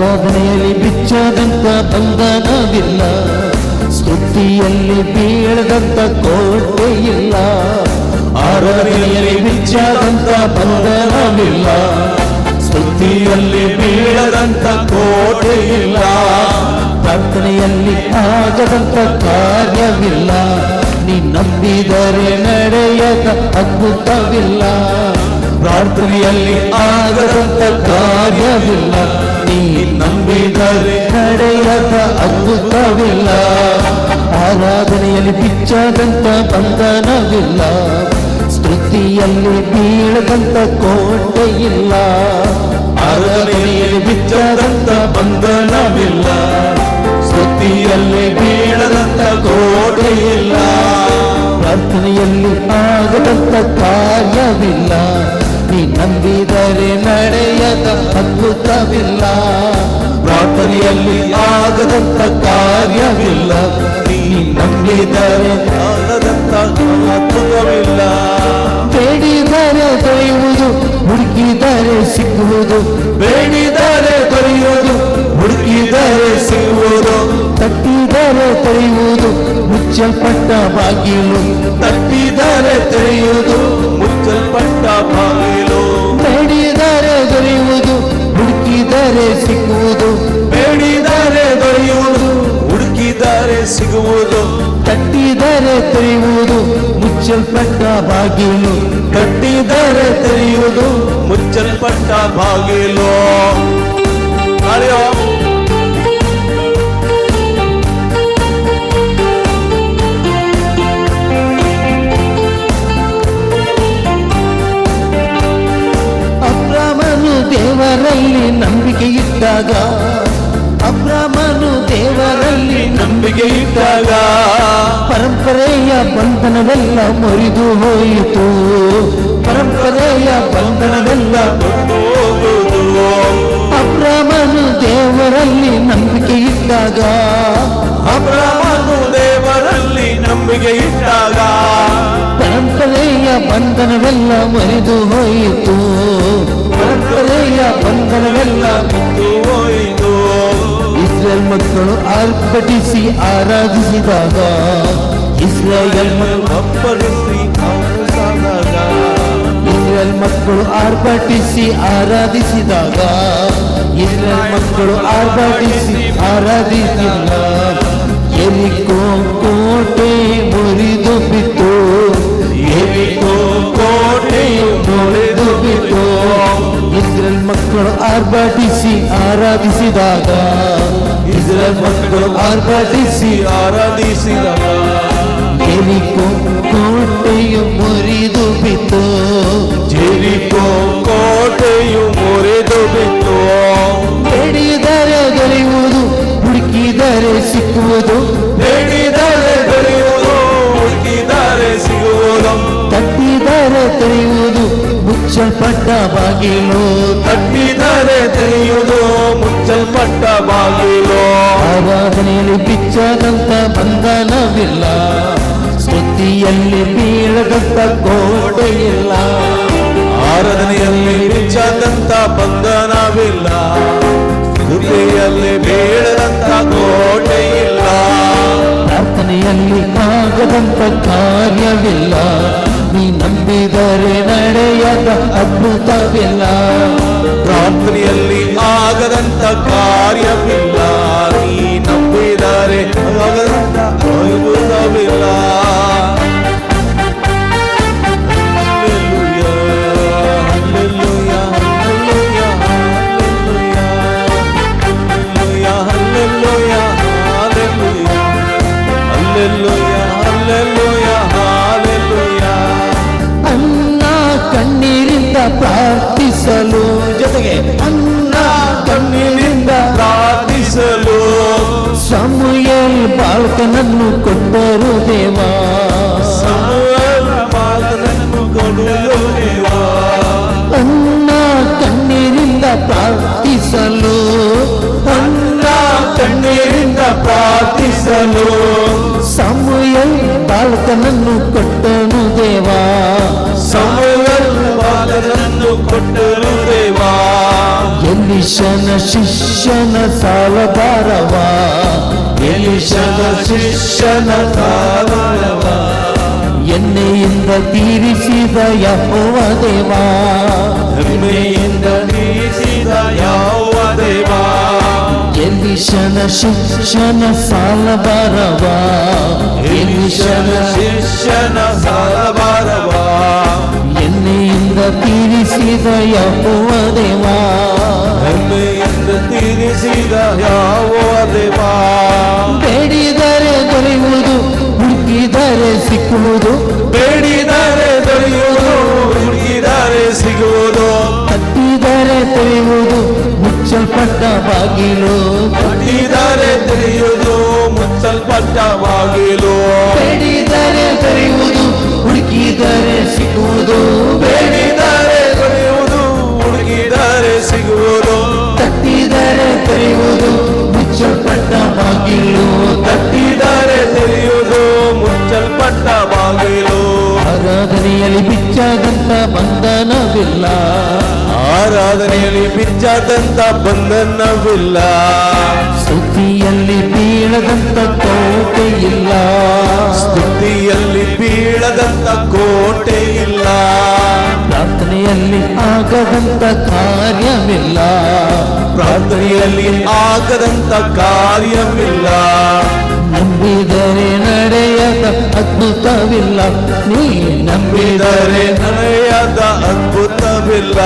ಆರಾಧನೆಯಲ್ಲಿ ಬಿಚ್ಚದಂತ ಬಂಧನವಿಲ್ಲ. ಸ್ತುತಿಯಲ್ಲಿ ಬೀಳದಂತ ಕೋಟೆ ಇಲ್ಲ. ಆರಾಧನೆಯಲ್ಲಿ ಬಿಚ್ಚದಂತ ಬಂಧನವಿಲ್ಲ. ಸ್ತುತಿಯಲ್ಲಿ ಬೀಳದಂತ ಕೋಟೆ ಇಲ್ಲ. ಪ್ರಾರ್ಥನೆಯಲ್ಲಿ ಆಗದಂತ ಕಾರ್ಯವಿಲ್ಲ. ನೀ ನಂಬಿದರೆ ನಡೆಯದ ಅದ್ಭುತವಿಲ್ಲ. ಪ್ರಾರ್ಥನೆಯಲ್ಲಿ ಆಗದಂತ ಕಾರ್ಯವಿಲ್ಲ. ನೀ ನಂಬಿದರೆ ನಡೆಯದ ಅದ್ಭುತವಿಲ್ಲ. ಆರಾಧನೆಯಲ್ಲಿ ಬಿಚ್ಚದಂತ ಬಂಧನವಿಲ್ಲ. ಸ್ತುತಿಯಲ್ಲಿ ಬೀಳದಂತ ಕೋಟೆ ಇಲ್ಲ. ಆರಾಧನೆಯಲ್ಲಿ ಬಿಚ್ಚದಂತ ಬಂಧನವಿಲ್ಲ. ಸ್ತುತಿಯಲ್ಲಿ ಬೀಳದಂತ ಕೋಟೆ ಇಲ್ಲ. ಪ್ರಾರ್ಥನೆಯಲ್ಲಿ ಆಗದಂತ ಕಾರ್ಯವಿಲ್ಲ. ನೀ ನಂಬಿದರೆ ನಡೆಯದ ಅದ್ಭುತವಿಲ್ಲ. ಪ್ರಾರ್ಥನೆಯಲ್ಲಿ ಆಗದಂತ ಕಾರ್ಯವಿಲ್ಲ. ನೀ ನಂಬಿದರೆ ಆಗದಂತ ಅದ್ಭುತವಿಲ್ಲ. ಬೇಡಿದರೆ ದೊರೆಯುವುದು, ಹುಡುಕಿದರೆ ಸಿಕ್ಕುವುದು. ಬೇಡಿದರೆ ದೊರೆಯುವುದು, ಹುಡುಕಿದರೆ ಸಿಗುವುದು. ತಟ್ಟಿದರೆ ತೆರೆಯುವುದು, ಮುಚ್ಚಲ್ಪಟ್ಟ ಬಾಗಿಲು. ತಟ್ಟಿದರೆ ತೆರೆಯುವುದು, ಮುಚ್ಚಲ್ಪಟ್ಟ ಬಾಗಿಲು. ಬೇಡಿದರೆ ದೊರೆಯುವುದು, ಹುಡುಕಿದರೆ ಸಿಕ್ಕುವುದು. ಬೇಡಿದರೆ ದೊರೆಯುವುದು, ಹುಡುಕಿದರೆ ಸಿಗುವುದು. ತಟ್ಟಿದರೆ ತೆರೆಯುವುದು, ಮುಚ್ಚಲ್ಪಟ್ಟ ಬಾಗಿಲು. ಕಟ್ಟಿದರೆ ತೆರೆಯುವುದು, ಮುಚ್ಚಲ್ಪಟ್ಟ ಬಾಗಿಲು. ನಡೆಯೋ ಅಬ್ರಾಮನು ದೇವರಲ್ಲಿ ನಂಬಿಕೆ ಇಟ್ಟಾಗ, ಅಬ್ರಾಮನು ದೇವರಲ್ಲಿ ನಂಬಿಕೆ ಇಟ್ಟಾಗ ಪರಂಪರೆಯ ಬಂಧನವೆಲ್ಲ ಮುರಿದು ಹೋಯಿತು. ಪರಂಪರೆಯ ಬಂಧನವೆಲ್ಲ ಹೋಗುವುದು. ಅಬ್ರಾಮನು ದೇವರಲ್ಲಿ ನಂಬಿಕೆ ಇಟ್ಟಾಗ, ಅಬ್ರಹಾಮನು ದೇವರಲ್ಲಿ ನಂಬಿಕೆ ಇಟ್ಟಾಗ ಪರಂಪರೆಯ ಬಂಧನವೆಲ್ಲ ಮುರಿದು ಹೋಯಿತು. ಪರಂಪರೆಯ ಬಂಧನವೆಲ್ಲ ಹೋಯಿತು. ಇಸ್ರೇಲ್ ಮಕ್ಕಳು ಆರ್ಭಟಿಸಿ ಆರಾಧಿಸಿದಾಗ, ಇಸ್ರಾಯೇಲ್ ಅಪ್ಪಳಿಸಿ ಸಾದಾಗ ಇಸ್ರೇಲ್ ಮಕ್ಕಳು ಆರ್ಭಟಿಸಿ ಆರಾಧಿಸಿದಾಗ, ಇಸ್ರೇಲ್ ಮಕ್ಕಳು ಆರ್ಭಟಿಸಿ ಆರಾಧಿಸಿಲ್ಲ. ಎರಿಕೋ ಕೋಟೆ ಮುರಿದು ಬಿತ್ತು. ಎರಿಕೋ ಕೋಟೆಯು ಮುರಿದು ಬಿತ್ತು. ಇಸ್ರೇಲ್ ಮಕ್ಕಳು ಆರ್ಭಟಿಸಿ ಆರಾಧಿಸಿದಾಗ, ಇಸ್ರೇಲ್ ಮಕ್ಕಳು ಆರ್ಭಟಿಸಿ ಆರಾಧಿಸಿದಾಗ ಎರಿಕೋ ಕೋಟೆಯು ಮುರಿದು ಬಿತ್ತು. ಜೆರಿಕೋ ಕೋಟೆಯು ಮುರಿದು ಬಿತ್ತು. ಬೇಡಿದರೆ ದೊರೆಯುವುದು, ಹುಡುಕಿದರೆ ಸಿಕ್ಕುವುದು. ಬೇಡಿದರೆ ದೊರೆಯುವುದು, ಹುಡುಕಿದರೆ ಸಿಗುವುದು. ತಟ್ಟಿದರೆ ತೆರೆಯುವುದು, ಮುಚ್ಚಲ್ಪಟ್ಟ ಬಾಗಿಲು. ತಟ್ಟಿದರೆ ತೆರೆಯುವುದು, ಮುಚ್ಚಲ್ಪಟ್ಟ ಬಾಗಿಲು. ಆರಾಧನೆಯಲ್ಲಿ ಬಿಚ್ಚದಂತ ಬಂಧನವಿಲ್ಲ. ಸ್ತುತಿಯಲ್ಲಿ ಬೀಳದಂತ ಕೋಟೆ ಇಲ್ಲ. ಆರಾಧನೆಯಲ್ಲಿ ಬಿಚ್ಚದಂತ ಬಂಧನವಿಲ್ಲ. ಸ್ತುತಿಯಲ್ಲಿ ಬೀಳದಂತ ಕೋಟೆ ಇಲ್ಲ. ಪ್ರಾರ್ಥನೆಯಲ್ಲಿ ಆಗದಂತ ಕಾರ್ಯವಿಲ್ಲ. ನೀ ನಂಬಿದರೆ ನಡೆಯದ ಅದ್ಭುತವಿಲ್ಲ. ಪ್ರಾರ್ಥನೆಯಲ್ಲಿ ಆಗದಂತ ಕಾರ್ಯವಿಲ್ಲ. ನೀ ನಂಬಿದರೆ ಆಗದಂತ ಅದ್ಭುತವಿಲ್ಲ. ಬಾಲಕನನ್ನು ಕೊಟ್ಟರು ದೇವಾ ಸಮುವೇಲ ಬಾಲಕನನ್ನು ಕೊಡುವ ದೇವಾ ಅನ್ನ ಕಣ್ಣೀರಿಂದ ಪ್ರಾರ್ಥಿಸಲು ಅನ್ನ ಕಣ್ಣೀರಿಂದ ಪ್ರಾರ್ಥಿಸಲು ಸಮುವೇಲ್ ಬಾಲಕನನ್ನು ಕೊಟ್ಟನು ದೇವಾ ಸಮುವೇಲ ಬಾಲಕನನ್ನು ಕೊಟ್ಟರು ದೇವಾ ಎಲಿಷನ ಶಿಷ್ಯನ ಸಾಲಬಾರವ ಎಲಿಷನ ಶಿಷ್ಯನ ಸಾಲಬಾರವ ಎಣ್ಣೆಯಿಂದ ತೀರಿಸಿದ ಯೆಹೋವ ದೇವಾ ಹೆಮ್ಮೆಯಿಂದ ತೀರಿಸಿದ ಯಾವ ದೇವಾ ಎಲಿಷನ ಶಿಷ್ಯನ ಸಾಲಬಾರವ ಎಲಿಷನ ಶಿಷ್ಯನ ಸಾಲಬಾರವ ಎಣ್ಣೆಯಿಂದ ತೀರಿಸಿದ ಯೆಹೋವ ದೇವಾ ಹೆಮ್ಮೆಯಿಂದ ತೀರಿಸಿದ ಯಾವ ದೇವಾ ಬೇಡಿದರೆ ದೊರೆಯುವುದು ಹುಡುಕಿದರೆ ಸಿಕ್ಕುವುದು ಬೇಡಿದರೆ ದೊರೆಯುವುದು ಹುಡುಕಿದರೆ ಸಿಗುವುದು ತಟ್ಟಿದರೆ ತೆರೆಯುವುದು ಮುಚ್ಚಲ್ಪಟ್ಟ ಬಾಗಿಲು ತಟ್ಟಿದರೆ ತೆರೆಯುವುದು ಮುಚ್ಚಲ್ಪಟ್ಟ ಬಾಗಿಲು ಬೇಡಿದರೆ ತೆರೆಯುವುದು ಹುಡುಕಿದರೆ ಸಿಕ್ಕುವುದು ಬೇಡಿದರೆ ದೊರೆಯುವುದು ಹುಡುಕಿದರೆ ಸಿಗುವುದು ತಟ್ಟಿದರೆ ತೆರೆಯುವುದು ಮುಚ್ಚಲ್ಪಟ್ಟ ಬಾಗಿಲು ತಟ್ಟಿದರೆ ತೆರೆಯುವುದು ಮುಚ್ಚಲ್ಪಟ್ಟ ಬಾಗಿಲು ಆರಾಧನೆಯಲ್ಲಿ ಬಿಚ್ಚಾದಂತ ಬಂಧನವಿಲ್ಲ ಆರಾಧನೆಯಲ್ಲಿ ಬಿಚ್ಚಾದಂತ ಬಂಧನವಿಲ್ಲ ಸ್ತುತಿಯಲ್ಲಿ ಬೀಳದಂತ ಕೋಟೆ ಇಲ್ಲ ಸ್ತುತಿಯಲ್ಲಿ ಬೀಳದಂತ ಕೋಟೆ ಇಲ್ಲ ಪ್ರಾರ್ಥನೆಯಲ್ಲಿ ಆಗದಂತ ಕಾರ್ಯವಿಲ್ಲ ಪ್ರಾರ್ಥನೆಯಲ್ಲಿ ಆಗದಂತ ಕಾರ್ಯವಿಲ್ಲ ನಂಬಿದರೆ ನಡೆಯದ ಅದ್ಭುತವಿಲ್ಲ ನೀ ನಂಬಿದರೆ ನಡೆಯದ ಅದ್ಭುತವಿಲ್ಲ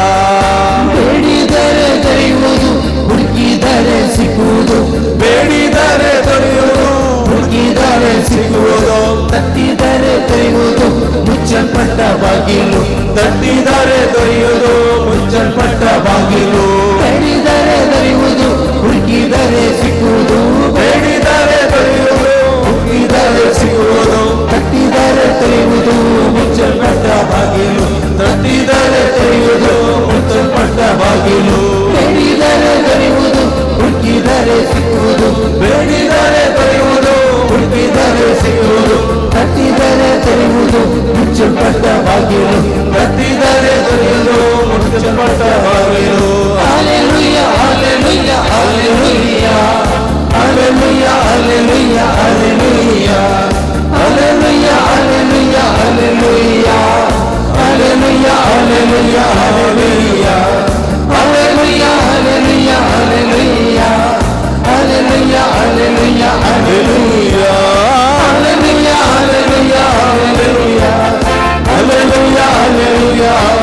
ಬೇಡಿದರೆ ದೊರೆಯುವುದು ಹುಡುಕಿದರೆ ಸಿಗುವುದು ಬೇಡಿದರೆ ದೊರೆಯುವುದು ಹುಡುಕಿದರೆ ಸಿಗುವುದು ತಟ್ಟಿದರೆ ತೆರೆಯುವುದು ಮುಚ್ಚಲ್ಪಟ್ಟ ಬಾಗಿಲು ತಟ್ಟಿದರೆ ದೊರೆಯುವುದು ಮುಚ್ಚಲ್ಪಟ್ಟ ಬಾಗಿಲು ಬೇಡಿದರೆ ದೊರೆಯುವುದು ಹುಡುಕಿದರೆ ಸಿಗುವುದು ಬೇಡಿದರೆ ದೊರೆಯುವುದು ಹುಡುಕಿದರೆ ಸಿಗುವುದು ತಟ್ಟಿದರೆ ತೆರೆಯುವುದು ಮುಚ್ಚಲ್ಪಟ್ಟ ಬಾಗಿಲು ತಟ್ಟಿದರೆ ತೆರೆಯುವುದು ಮುಚ್ಚಲ್ಪಟ್ಟ ಬಾಗಿಲು ಬೇಡಿದರೆ ದೊರೆಯುವುದು ಹುಡುಕಿದರೆ ಸಿಗುವುದು ಬೇಡಿದರೆ ದೊರೆಯುವುದು ಹುಡುಕಿದರೆ ಸಿಗುವುದು ತಟ್ಟಿದರೆ ತೆರೆಯುವುದು ಮುಚ್ಚಲ್ಪಟ್ಟ ಬಾಗಿಲು ತಟ್ಟಿದರೆ ದೊರೆಯುವುದು ಮುಚ್ಚಲ್ಪಟ್ಟ ಬಾಗಿಲು Hallelujah, hallelujah, hallelujah. Hallelujah, hallelujah, hallelujah. Hallelujah, hallelujah, hallelujah. Hallelujah, hallelujah, hallelujah. Hallelujah, hallelujah, hallelujah. Hallelujah, hallelujah, hallelujah. Hallelujah, hallelujah, hallelujah. Hallelujah, hallelujah.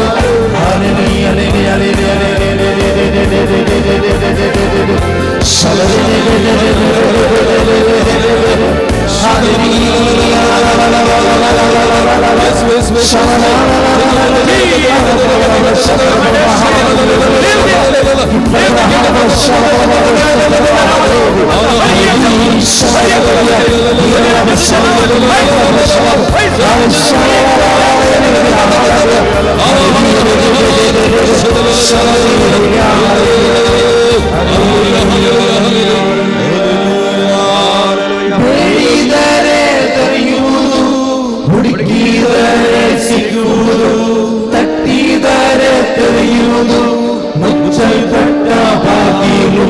ಬೇಡಿದರೆ ದೊರೆಯುವುದು ಹುಡುಕಿದರೆ ಸಿಗುವುದು ತಟ್ಟಿದರೆ ತೆರೆಯುವುದು ಮುಚ್ಚಲ್ಪಟ್ಟ ಬಾಗಿಲು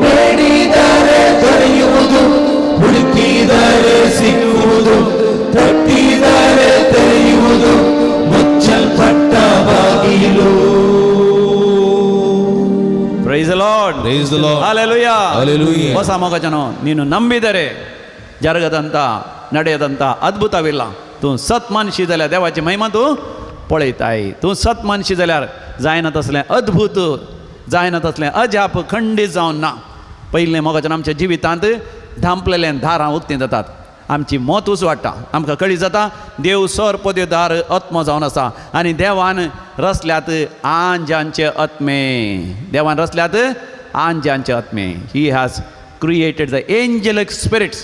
ಬೇಡಿದರೆ ದೊರೆಯುವುದು ಹುಡುಕಿದರೆ ಸಿಗುವುದು ತಟ್ಟಿದರೆ ತೆರೆಯುವುದು ಮುಚ್ಚಲ್ಪಟ್ಟ ಬಾಗಿಲು. Price the lord Praise the Lord. Hallelujah Hallelujah. ಹೊಸ ಮಗಜನ ನೀನು ನಂಬಿದರೆ ಜರಗದಂತ ನಡೆಯದಂತ अद्भुतविಲ್ಲ तू सत मानशी जाल्यार देवाची महिमा तू पळयताय तू सत मानशी जाल्यार जायना तसलें अद्भुत जायना तसलें अजाप खंडीत जावन ना पयलें मोगाच्यान आमच्या जिवितांत धांपलेलें दारां उक्तीं जातात आमची मोतूच वाडटा आमकां कळी जाता देव सर पद्यो दार आत्मो जावन आसा आनी देवान रचल्यात आंजांचे आत्मे देवान रचल्यात आंजांचे आत्मे he has created the angelic spirits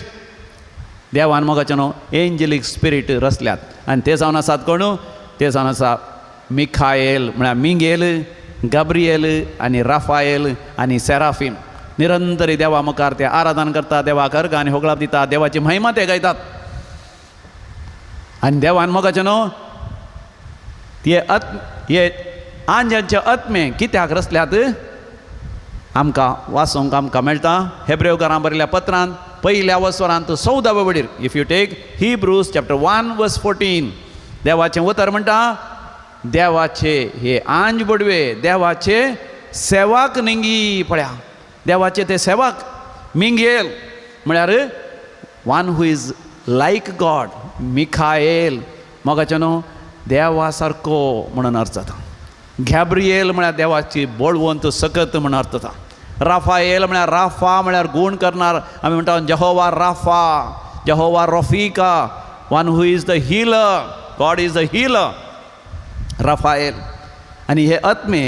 देवान मोगाचे न्हू एंजलीक स्पिरीट रचल्यात आनी ते जावन आसात कोण ते जावन आसा मिखाएल म्हळ्यार मिंगेल गब्रिएल आनी राफाएल आनी सेराफीम निरंतरी देवा मुखार ते आराधन करता देवाक अर्घ आनी होगळाप दिता देवाची महिमा ते गायतात आनी देवान मोगाचे न्हू हे आंजांचे आत्मे कित्याक रचल्यात आमकां वाचूंक आमकां मेळटा हेब्रेवकारां बरयल्या पत्रांत पयल्या वस्वरांत 14 वडीर if you take Hebrews chapter 1:14 देवाचें उतर म्हणटा देवाचे हे आंज बडवे देवाचे सेवाक निंगी पळया देवाचे ते सेवाक मिंगेल म्हळ्यार one who is like God मिखाएल मोगाचे न्हू देवा सारको म्हणून अर्थ जाता गॅब्रिएल म्हळ्यार देवाची बोळवंत सकत म्हणून अर्थ जाता राफाएल म्हळ्यार राफा म्हळ्यार गूण करणार आमी म्हणटा जहोवा राफा जहोवा रफिका one who is the healer God is the healer राफाएल आनी हे आत्मे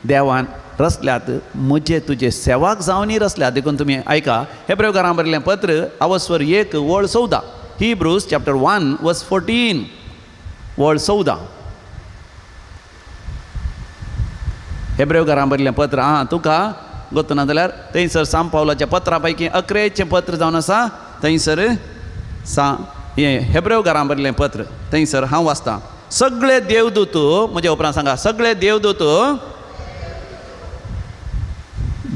देवान रचल्यात म्हजे तुजे सेवाक जावनी रचल्यात देखून तुमी आयका हेब्रेवकारां बरयलें पत्र अवस्वर 1:14 हिब्रूज चॅप्टर 1:14 14 हेब्रेवकारां बरयलें पत्र तुका गोत ना जाल्यार थंयसर सांब पावलाच्या पत्रा पैकी 11चें पत्र जावन आसा थंयसर हें हेब्रेवकारां बरयलें पत्र थंयसर हांव वाचतां सगळे देवदूत म्हजे उपरांत सांगा सगळे देवदूत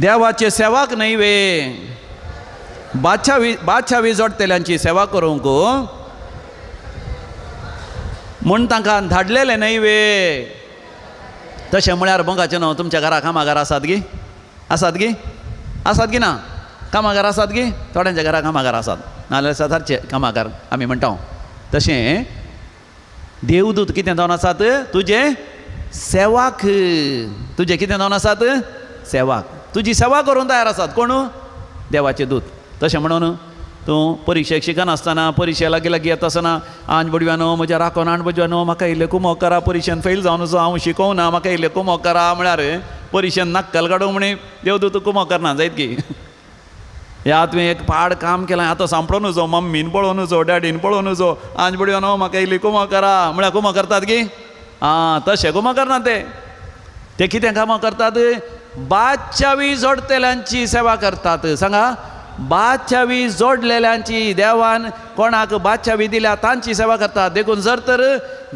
देवाचे सेवाक न्हय वे बादशावी जोडतेल्यांची सेवा करूंक म्हूण तांकां धाडलेले न्हय वे तशें म्हळ्यार मोगाचें न्हू तुमच्या घरा कामागार आसात गी आसात गी ना कामागार आसात गी थोड्यांच्या घरा कामागार आसात नाजाल्यार सदांचे कामागार आमी म्हणटा तशें देवदूत कितें जावन आसात तुजे सेवाक तुजे कितें जावन आसात सेवाक तुजी सेवा करूंक तयार आसात कोण देवाचे दूत तशें म्हणून तूं परिक्षेक शिकनासतना परिक्षे लागीं लागीं येता आसतना आंज बडव्यानो म्हज्या राखोन आण बडव्यानो म्हाका इल्लें कुमोग करा परिक्षेन फेल जावन वचो हांव शिकोवं ना म्हाका इल्लें कुमोग करा म्हळ्यार परिक्षेन नाक्कल काडूंक म्हणी देवदूत कुमोग करना जायत की ह्या तुवें एक पाड काम केलें आतां सांपडून वचो मम्मीन पळोवन वचो डॅडीन पळोवन वचो आंज बडव्यानो म्हाका इल्ली कुमोग करा म्हळ्यार कुमोग करतात की तशें कुमोग करना ते कितें कामां करतात बादशावी जोडतेल्यांची सेवा करतात सांगा बादशावी जोडलेल्यांची देवान कोणाक बादशावी दिल्या तांची सेवा करतात देखून जर तर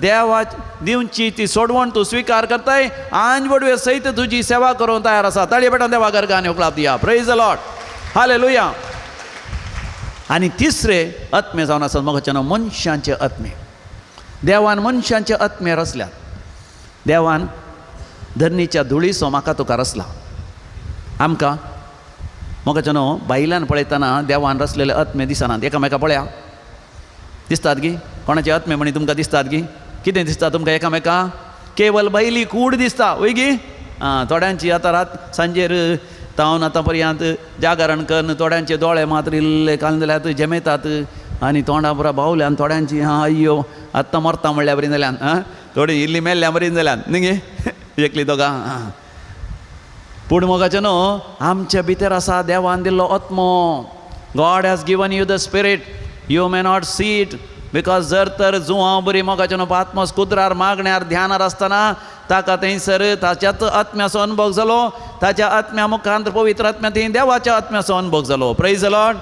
देवा दिवची ती सोडवण तूं स्विकार करताय आंज बडवे सयत तुजी सेवा करूंक तयार आसा ताळये पेटोवन देवा गर्गान होकलाप दिया प्रेज द लॉर्ड हालेलुया आनी तिसरे आत्मे जावन आसात मोगाचे नांव मनशांचे आत्मे देवान मनशांचे आत्मे रचल्यात देवान धरणीच्या धुळीसो म्हाका तुका रचला आमकां मोगाचें न्हू बायलान पळयतना देवान रचलेले आत्मे दिसनात एकामेका पळया दिसतात गी कोणाचे आत्मे म्हणी तुमकां दिसतात गी कितें दिसता तुमकां एकामेका केवल बायली कूड दिसता वय गी थोड्यांची आतां रात सांजेर तावन आतां पर्यंत जागरण करून थोड्यांचे दोळे मात्र इल्ले कांदल्यात जमेतात आनी तोंडा पुरा बावल्यान थोड्यांची अय्यो आत्तां मरता म्हणल्यार बरी जाल्यान थोडी इल्ली मेल्ल्या बरी जाल्यान न्ही गे एकली दोगां पूण मोगाचें न्हू आमच्या भितर आसा देवान दिल्लो आत्मो God has given you the spirit you may not see it because जर तर जुवां बरी मोगाचें न्हू आत्मोस कुद्रार मागण्यार ध्यानार आसतना ताका थंयसर ताच्याच आत्म्याचो अनुभव जालो ताच्या आत्म्या मुखांत पवित्र आत्म्या देवाच्या आत्म्याचो अनुभव जालो प्रेज द लॉर्ड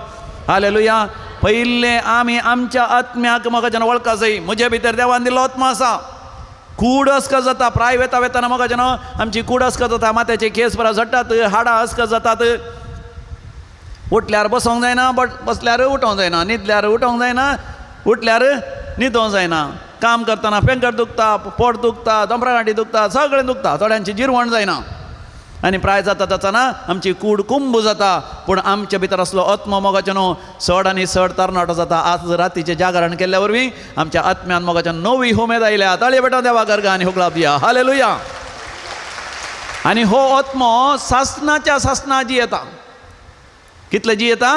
हालेलुया पयले आमी आमच्या आत्म्याक मोगाचें वळखा जाय म्हजे भितर देवान दिल्लो आत्मो आसा कूड अस्क जाता प्राय वेताना मोगाचें न्हू आमची कूड अस्क जाता माथ्याचे केस बरा झडटात हाडां अस्क जातात उठल्यार बसोंक जायना बसल्यार उठोवंक जायना न्हिदल्यार उठोवंक जायना उठल्यार न्हिदोवंक जायना काम करतना पेंकर दुखता पोट दुखता दोंपरागांठी दुखता सगळें दुखता थोड्यांची जिरवण जायना आनी प्राय जाता आमची कूड कुंभ जाता पूण आमच्या भितर असलो आत्मो मोगाचें न्हू चड आनी चड तरणाटो जाता आज रातीचें जागरण केल्ल्या वरवीं आमच्या आत्म्यान मोगाच्यान नवी उमेद आयल्या ताळये पेटोवन देवा गर्गान होकलाप दिया हालेलुया आनी हो आत्मो सासणाच्या जियेता कितले जियेता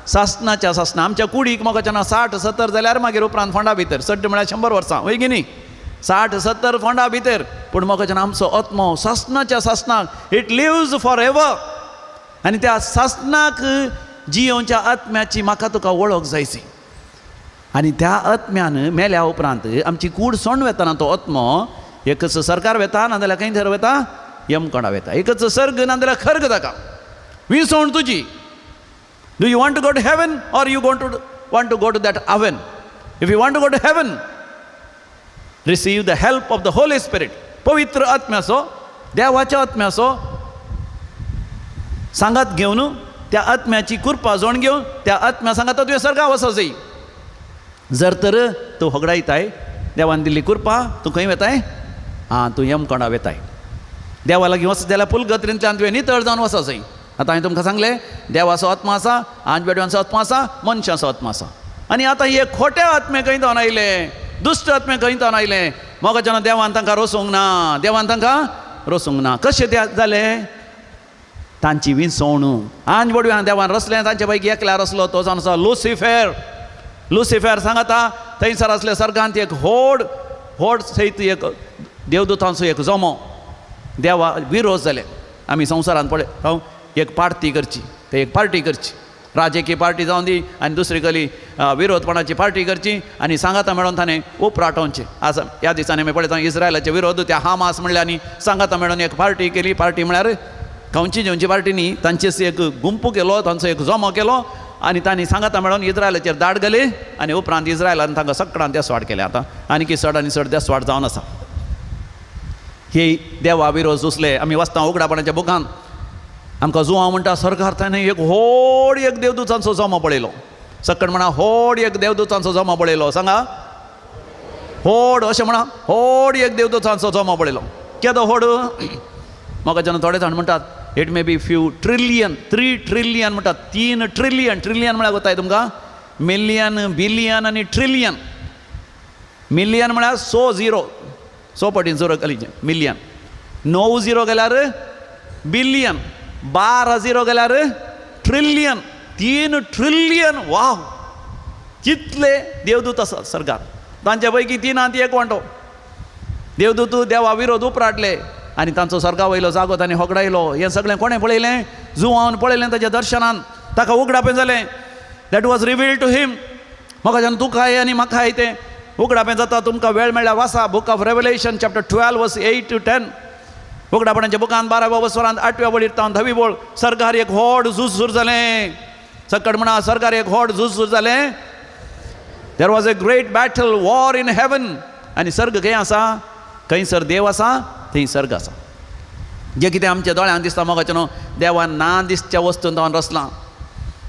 सासणाच्या आमच्या कुडीक मोगाचें 60-70 जाल्यार मागीर उपरांत फोंडा भितर 60 म्हळ्यार 100 वर्सां वय गी न्ही 60-70 फोंडा भितर पूण मोगाचें आमचो आत्मो सासणाक इट लिव्ज फॉर एवर आनी त्या सासणाक जियोच्या आत्म्याची म्हाका तुका वळख जायची आनी त्या आत्म्यान मेल्या उपरांत आमची कूड सोंड वेताना तो आत्मो एकच सरकार वेता नाजाल्यार खंय थंय वेता यमकोंडा वेता एकच सर्ग नाजाल्यार खर्ग ताका विसवण तुजी do you want to go to heaven or you want to go to that heaven if you want to go to heaven receive the help of the Holy Spirit पवित्र आत्म्याचो देवाच्या आत्म्याचो सांगात घेवन त्या आत्म्याची कृपा जोण घेवन त्या आत्म्या सांगात तुवें सर्गाक वचो जाय जर तर तूं होगडायताय देवान दिल्ली कृपा तूं खंय वेताय तूं यमकोंडा वेताय देवा लागीं वच जाल्यार पुलगत्रींतल्यान तुवें नितळ जावन वचो जाय आतां हांवें तुमकां सांगलें देवाचो आत्मा आसा आंजबेडवांचो आत्मा आसा मनशाचो आत्मा आसा आनी आतां हे खोटे आत्मे खंय जावन आयले दुश्ट आत्मे खंय जावन आयले मोगाच्यान देवान तांकां रोसूंक ना देवान तांकां रोसूंक ना कशें ते जालें तांची विसवणूक आंजबडव्यान देवान रचलें तांचे पैकी एकल्यार रचलो तो जावन आसा लुसिफर सांगाता थंयसर आसले सर्गांत एक व्हड सैत एक देवदूतांचो एक जोमो देवा विरोध जाले आमी संवसारांत पळय एक पार्टी करची ते एक पार्टी करची राजकीय पार्टी जावन दी आनी दुसरी गली विरोधपणाची पार्टी करची आनी सांगाता मेळोन ताणें उपराटोवचें आसा ह्या दिसांनी आमी पळयता इस्रायलाचे विरोध त्या हामास म्हणले आनी सांगाता मेळोन एक पार्टी केली पार्टी म्हळ्यार खंयची जेवची पार्टी न्ही तांचेच एक गुंपू केलो तांचो एक जोमो केलो आनी तांणी सांगाता मेळोन इस्रायलाचेर दाड घाली आनी उपरांत इस्रायलान तांकां सगळ्यांक देसवाड केले आतां आनी चड आनी चड देसवाड जावन आसा ही देवा विरोध दुसले आमी वाचता उगडापणाच्या बुकांत आमकां जुवां म्हणटा सरकार ताणें एक व्हड एक देवदूतांचो जोमो पळयलो सकट म्हणा व्हड एक देवदूतांचो जोमो पळयलो सांगा व्हड अशें म्हणा व्हड एक देवदूतांचो जोमो पळयलो केदो व्हड म्हाका जेन्ना थोडे जाण म्हणटात it may be few trillion 3 trillion म्हणटात 3 ट्रिलियन म्हळ्यार कोताय तुमकां मिलियन बिलियन आनी ट्रिलियन मिलियन म्हळ्यार 100 पटीन 0 घालीचें मिलियन 9 0 गेल्यार बिलियन 12 0 गेल्यार ट्रिलियन 3 ट्रिलियन वाव कितले देवदूत आसात सरकार तांचे पैकी 3 एक वांटो देवदूत देवा विरोध उपराटले आनी तांचो सर्गा वयलो जागो तांणी होगडायलो हें सगळें कोणें पळयलें जुवान पळयलें ताच्या दर्शनान ताका उगडापें जालें दॅट वॉज रिवील्ड टू हिम म्हाका जेन्ना तुकाय आनी म्हाकाय तें उगडापें जाता तुमकां वेळ मेळ्ळ्यार वाचा बुक ऑफ रेवलेशन चॅप्टर 12 वर्स 8 to 10 उगडापणाच्या बुकांत 12व्या वसरांत 8व्या वडीर तावन 10वी बोळ सरकार एक व्हड झूज सुरू जालें सकट म्हणा सरकार एक व्हड झूज सुरू जालें there was a great battle war in heaven आनी सर्ग खंय आसा खंयसर देव आसा थंय सर्ग आसा जें कितें आमच्या दोळ्यांक दिसता मोगाचें न्हू देवान ना दिसच्या वस्तून जावन रचलां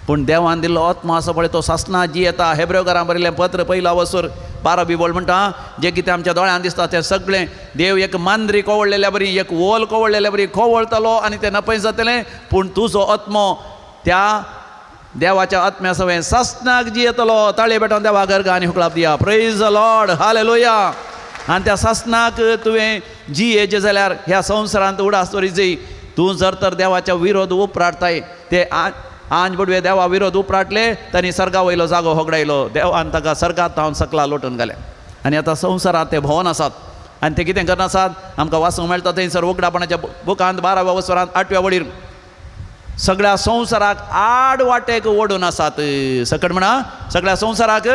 पूण देवान दिल्लो आत्मा आसा पळय तो सासना जी येता हेब्रेवकारांक बरयलें पत्र 1 वसर 12 बोल म्हणटा जें कितें आमच्या दोळ्यांक दिसता तें सगळें देव एक मांद्री कोवळलेल्या बरी एक वोल कोवळलेल्या बरी कोवळतलो आनी तें नपयस जातलें पूण तुजो आत्मो त्या देवाच्या आत्म्या सवय सासनाक जी येतलो ताळे बेटोन देवा गर्गा आनी हुकळाप दिया प्रेज द लॉर्ड हालेलुया आनी त्या सासनाक तुवें जी हेजे जाल्यार ह्या संवसारांत उडास दवरीची तूं जर तर देवाच्या विरोध उपराटताय ते आंजबडवे देवा विरोध उपराटले तांणी सर्गा वयलो जागो होगडायलो देवान ताका सर्गांत तावन सकला लोटून घाले आनी आतां संवसारांत ते भोंवन आसात आनी ते कितें करनासात आमकां वाचूंक मेळटा थंयसर उगडापणाच्या बुकांत 12व्या वसरांत 8व्या वडीर सगळ्या संवसाराक आड वाटेक ओडून आसात सकट म्हणा सगळ्या संवसाराक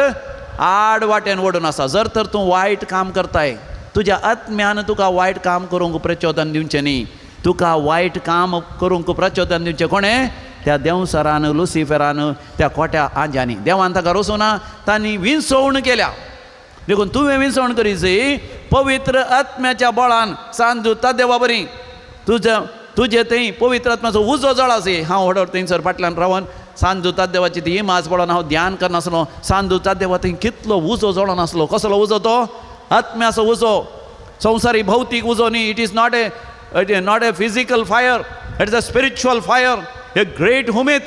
आड वाटेन ओडून आसा जर तर तूं वायट काम करताय तुज्या आत्म्यान तुका वायट काम करूंक प्रचोदन दिवचें न्ही तुका वायट काम करूंक प्रचोदन दिवचें कोणें त्या देवसरान लुसिफरान त्या खोट्या आंजांनी देवान ताका रोसूना तांणी विंसवण केल्या देखून तुवें विंसवण करीची पवित्र आत्म्याच्या बळान सांजू ता देवा बरी तुजे थंय पवित्र आत्म्याचो उजो जळासी हांव हडर थंयसर फाटल्यान रावन सांजूतात देवाची ती इमाज पडोन हांव ध्यान करनासलो सांजूतात देवा थंय कितलो उजो जळो नासलो कसलो उजो तो आत्म्याचो उजो संवसारी भौतीक उजो न्ही it is not a physical fire it is a spiritual fire a great हुमेद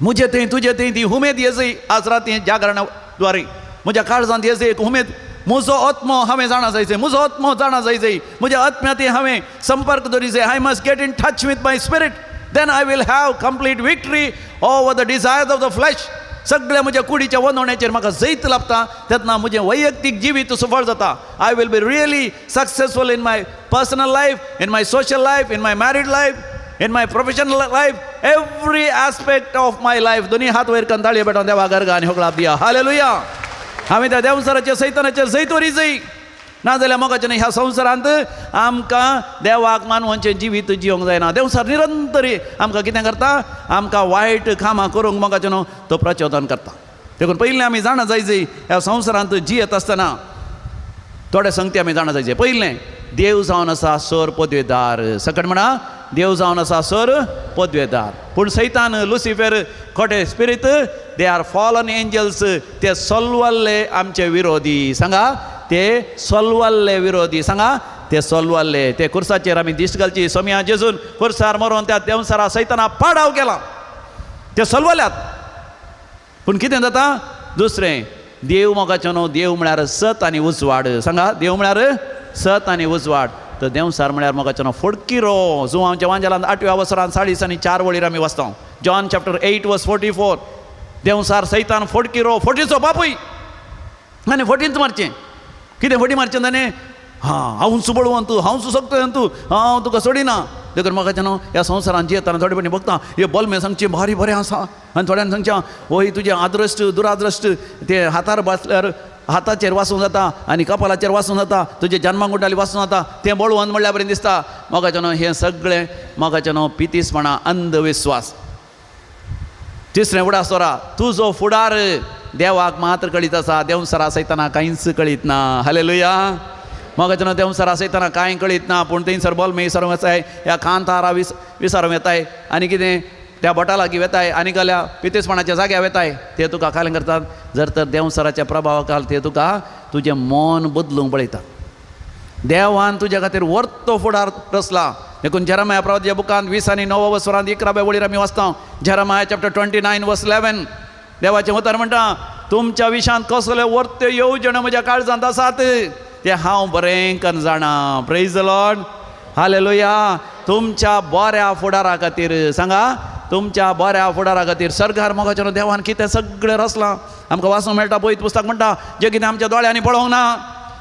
मुजे थंय तुजे थंय ती हुमेद येजय आज राती जागरणाद्वारे म्हज्या काळजांत येजय एक हुमेद म्हजो आत्मो हांवें जाणा जायचें म्हजो आत्मो जाणा जायचें म्हज्या आत्म्याती हांवें संपर्क दवरिचें I must get in touch with my spirit then I will have complete victory over the desires of the flesh सगळ्या म्हज्या कुडीच्या वंदवण्याचेर म्हाका जैत लाभता तेन्ना म्हजें वैयक्तीक जिवीत सफळ जाता I will be really successful in my personal life in my social life in my married life in my professional life every aspect of my life. दोन्ही हात वयर करून ताळयो पेटोवन देवा गर्गा आनी होकळाप दिया. हालेलुया. आमी त्या देवसराचे सैतानाचेर जैतोरी जै नाजाल्यार मोगाचें ह्या संवसारांत आमकां देवाक मानवांचें जिवीत जियोंक जायना. देवसार निरंतर आमकां कितें करता, आमकां वायट कामां करूंक मोगाचें न्हू तो प्रचोदन करता. देखून पयलीं आमी जाणा जाय ह्या संवसारांत जियेत आसतना थोडे संगती आमी जाणा जाय. पयलें, देव जावन आसा सर पदवेदार. सकट म्हणा, देव जावन आसा सर पदवेदार. पूण सैतान, लुसिफर, खोटे spirit, they are fallen angels. ते सोलवाल्ले आमचे विरोधी. सांगा, ते सोलवाल्ले विरोधी. सांगा, ते सोलवाल्ले. ते खुर्साचेर आमी दिश्ट घालची. सोम्या जेजून खुर्सार मरोन त्या देवसारा सैताना पाडाव केला. ते सोलवाल्यात. पूण कितें जाता? दुसरें, देव मोगाचें न्हू. देव म्हळ्यार सत आनी उजवाड. सांगा, देव म्हळ्यार सत आनी उजवाड. तर देवसार म्हळ्यार मोगाचें न्हू फोडकिरो. जो आमच्या वांजेलांत 8व्या वर्सांत 40 वळीर आमी वाचता. जॉन चॅप्टर 8 वर्स 44. देवसार सैतान फोडकिरो, फोटीचो बापूय. आनी फोटींच मारचें. कितें फोटी मारचें ताणें? हांव सुबळवंत, हांव सुसक्तवंत, हांव तुका सोडिना. देखून मोगाचें न्हू ह्या संवसारांत जियेतना थोडे फावटी बघता हे बल्मे सांगचें भारी बरें आसा आनी थोड्यांक सांगचें वय तुजें आदृश्ट दुरादृश्ट ते हातार बसल्यार हाताचेर वासूं जाता आनी कपालाचेर वासूं जाता, तुजे जन्माकुंडाली वासूं जाता, तें बळवंत म्हणल्यार बरें दिसता. मोगाचें न्हू हें सगळें मोगाचें न्हू पितीसपणां, अंधविश्वास. तिसरें उडासोरा, तुजो फुडार देवाक मात्र कळीत आसा, देवसरा सैताना कांयच कळीत ना. हालेलुया. मोगाचें न्हू देवसरा सैताना कांय कळीत ना. पूण थंयसर बल्मे विसरूंक येताय, ह्या कांतारा विसरूंक येताय आनी कितें त्या बोटा लागीं वेताय आनी जाल्या पितेसपणाच्या जाग्यार वेताय. ते तुका काय करतात? जर तर देवसराच्या प्रभावा खाल ते तुका तुजें मन बदलूंक पळयता. देवान तुज्या खातीर वर्तो फुडार रचला. देखून जेरमाया प्रवादीच्या बुकांत 20 आनी 9 वसरांत 11व्या वळीर आमी वाचता. जेरमाया चॅप्टर 29 वर्स 11 देवाचें उतर म्हणटा, तुमच्या विशांत कसले वर्त्यो येवजण म्हज्या काळजांत आसात ते हांव बरें करून जाणा. Praise the Lord. हालेलुया. तुमच्या बऱ्या फुडारा खातीर. सांगा, तुमच्या बऱ्या फुडारा खातीर. सरकार मोगाचें देवान कितें सगळें रचलां आमकां वाचूंक मेळटा. पळयत पुस्तक म्हणटा, जें कितें आमच्या दोळ्यांनी पळोवंक ना,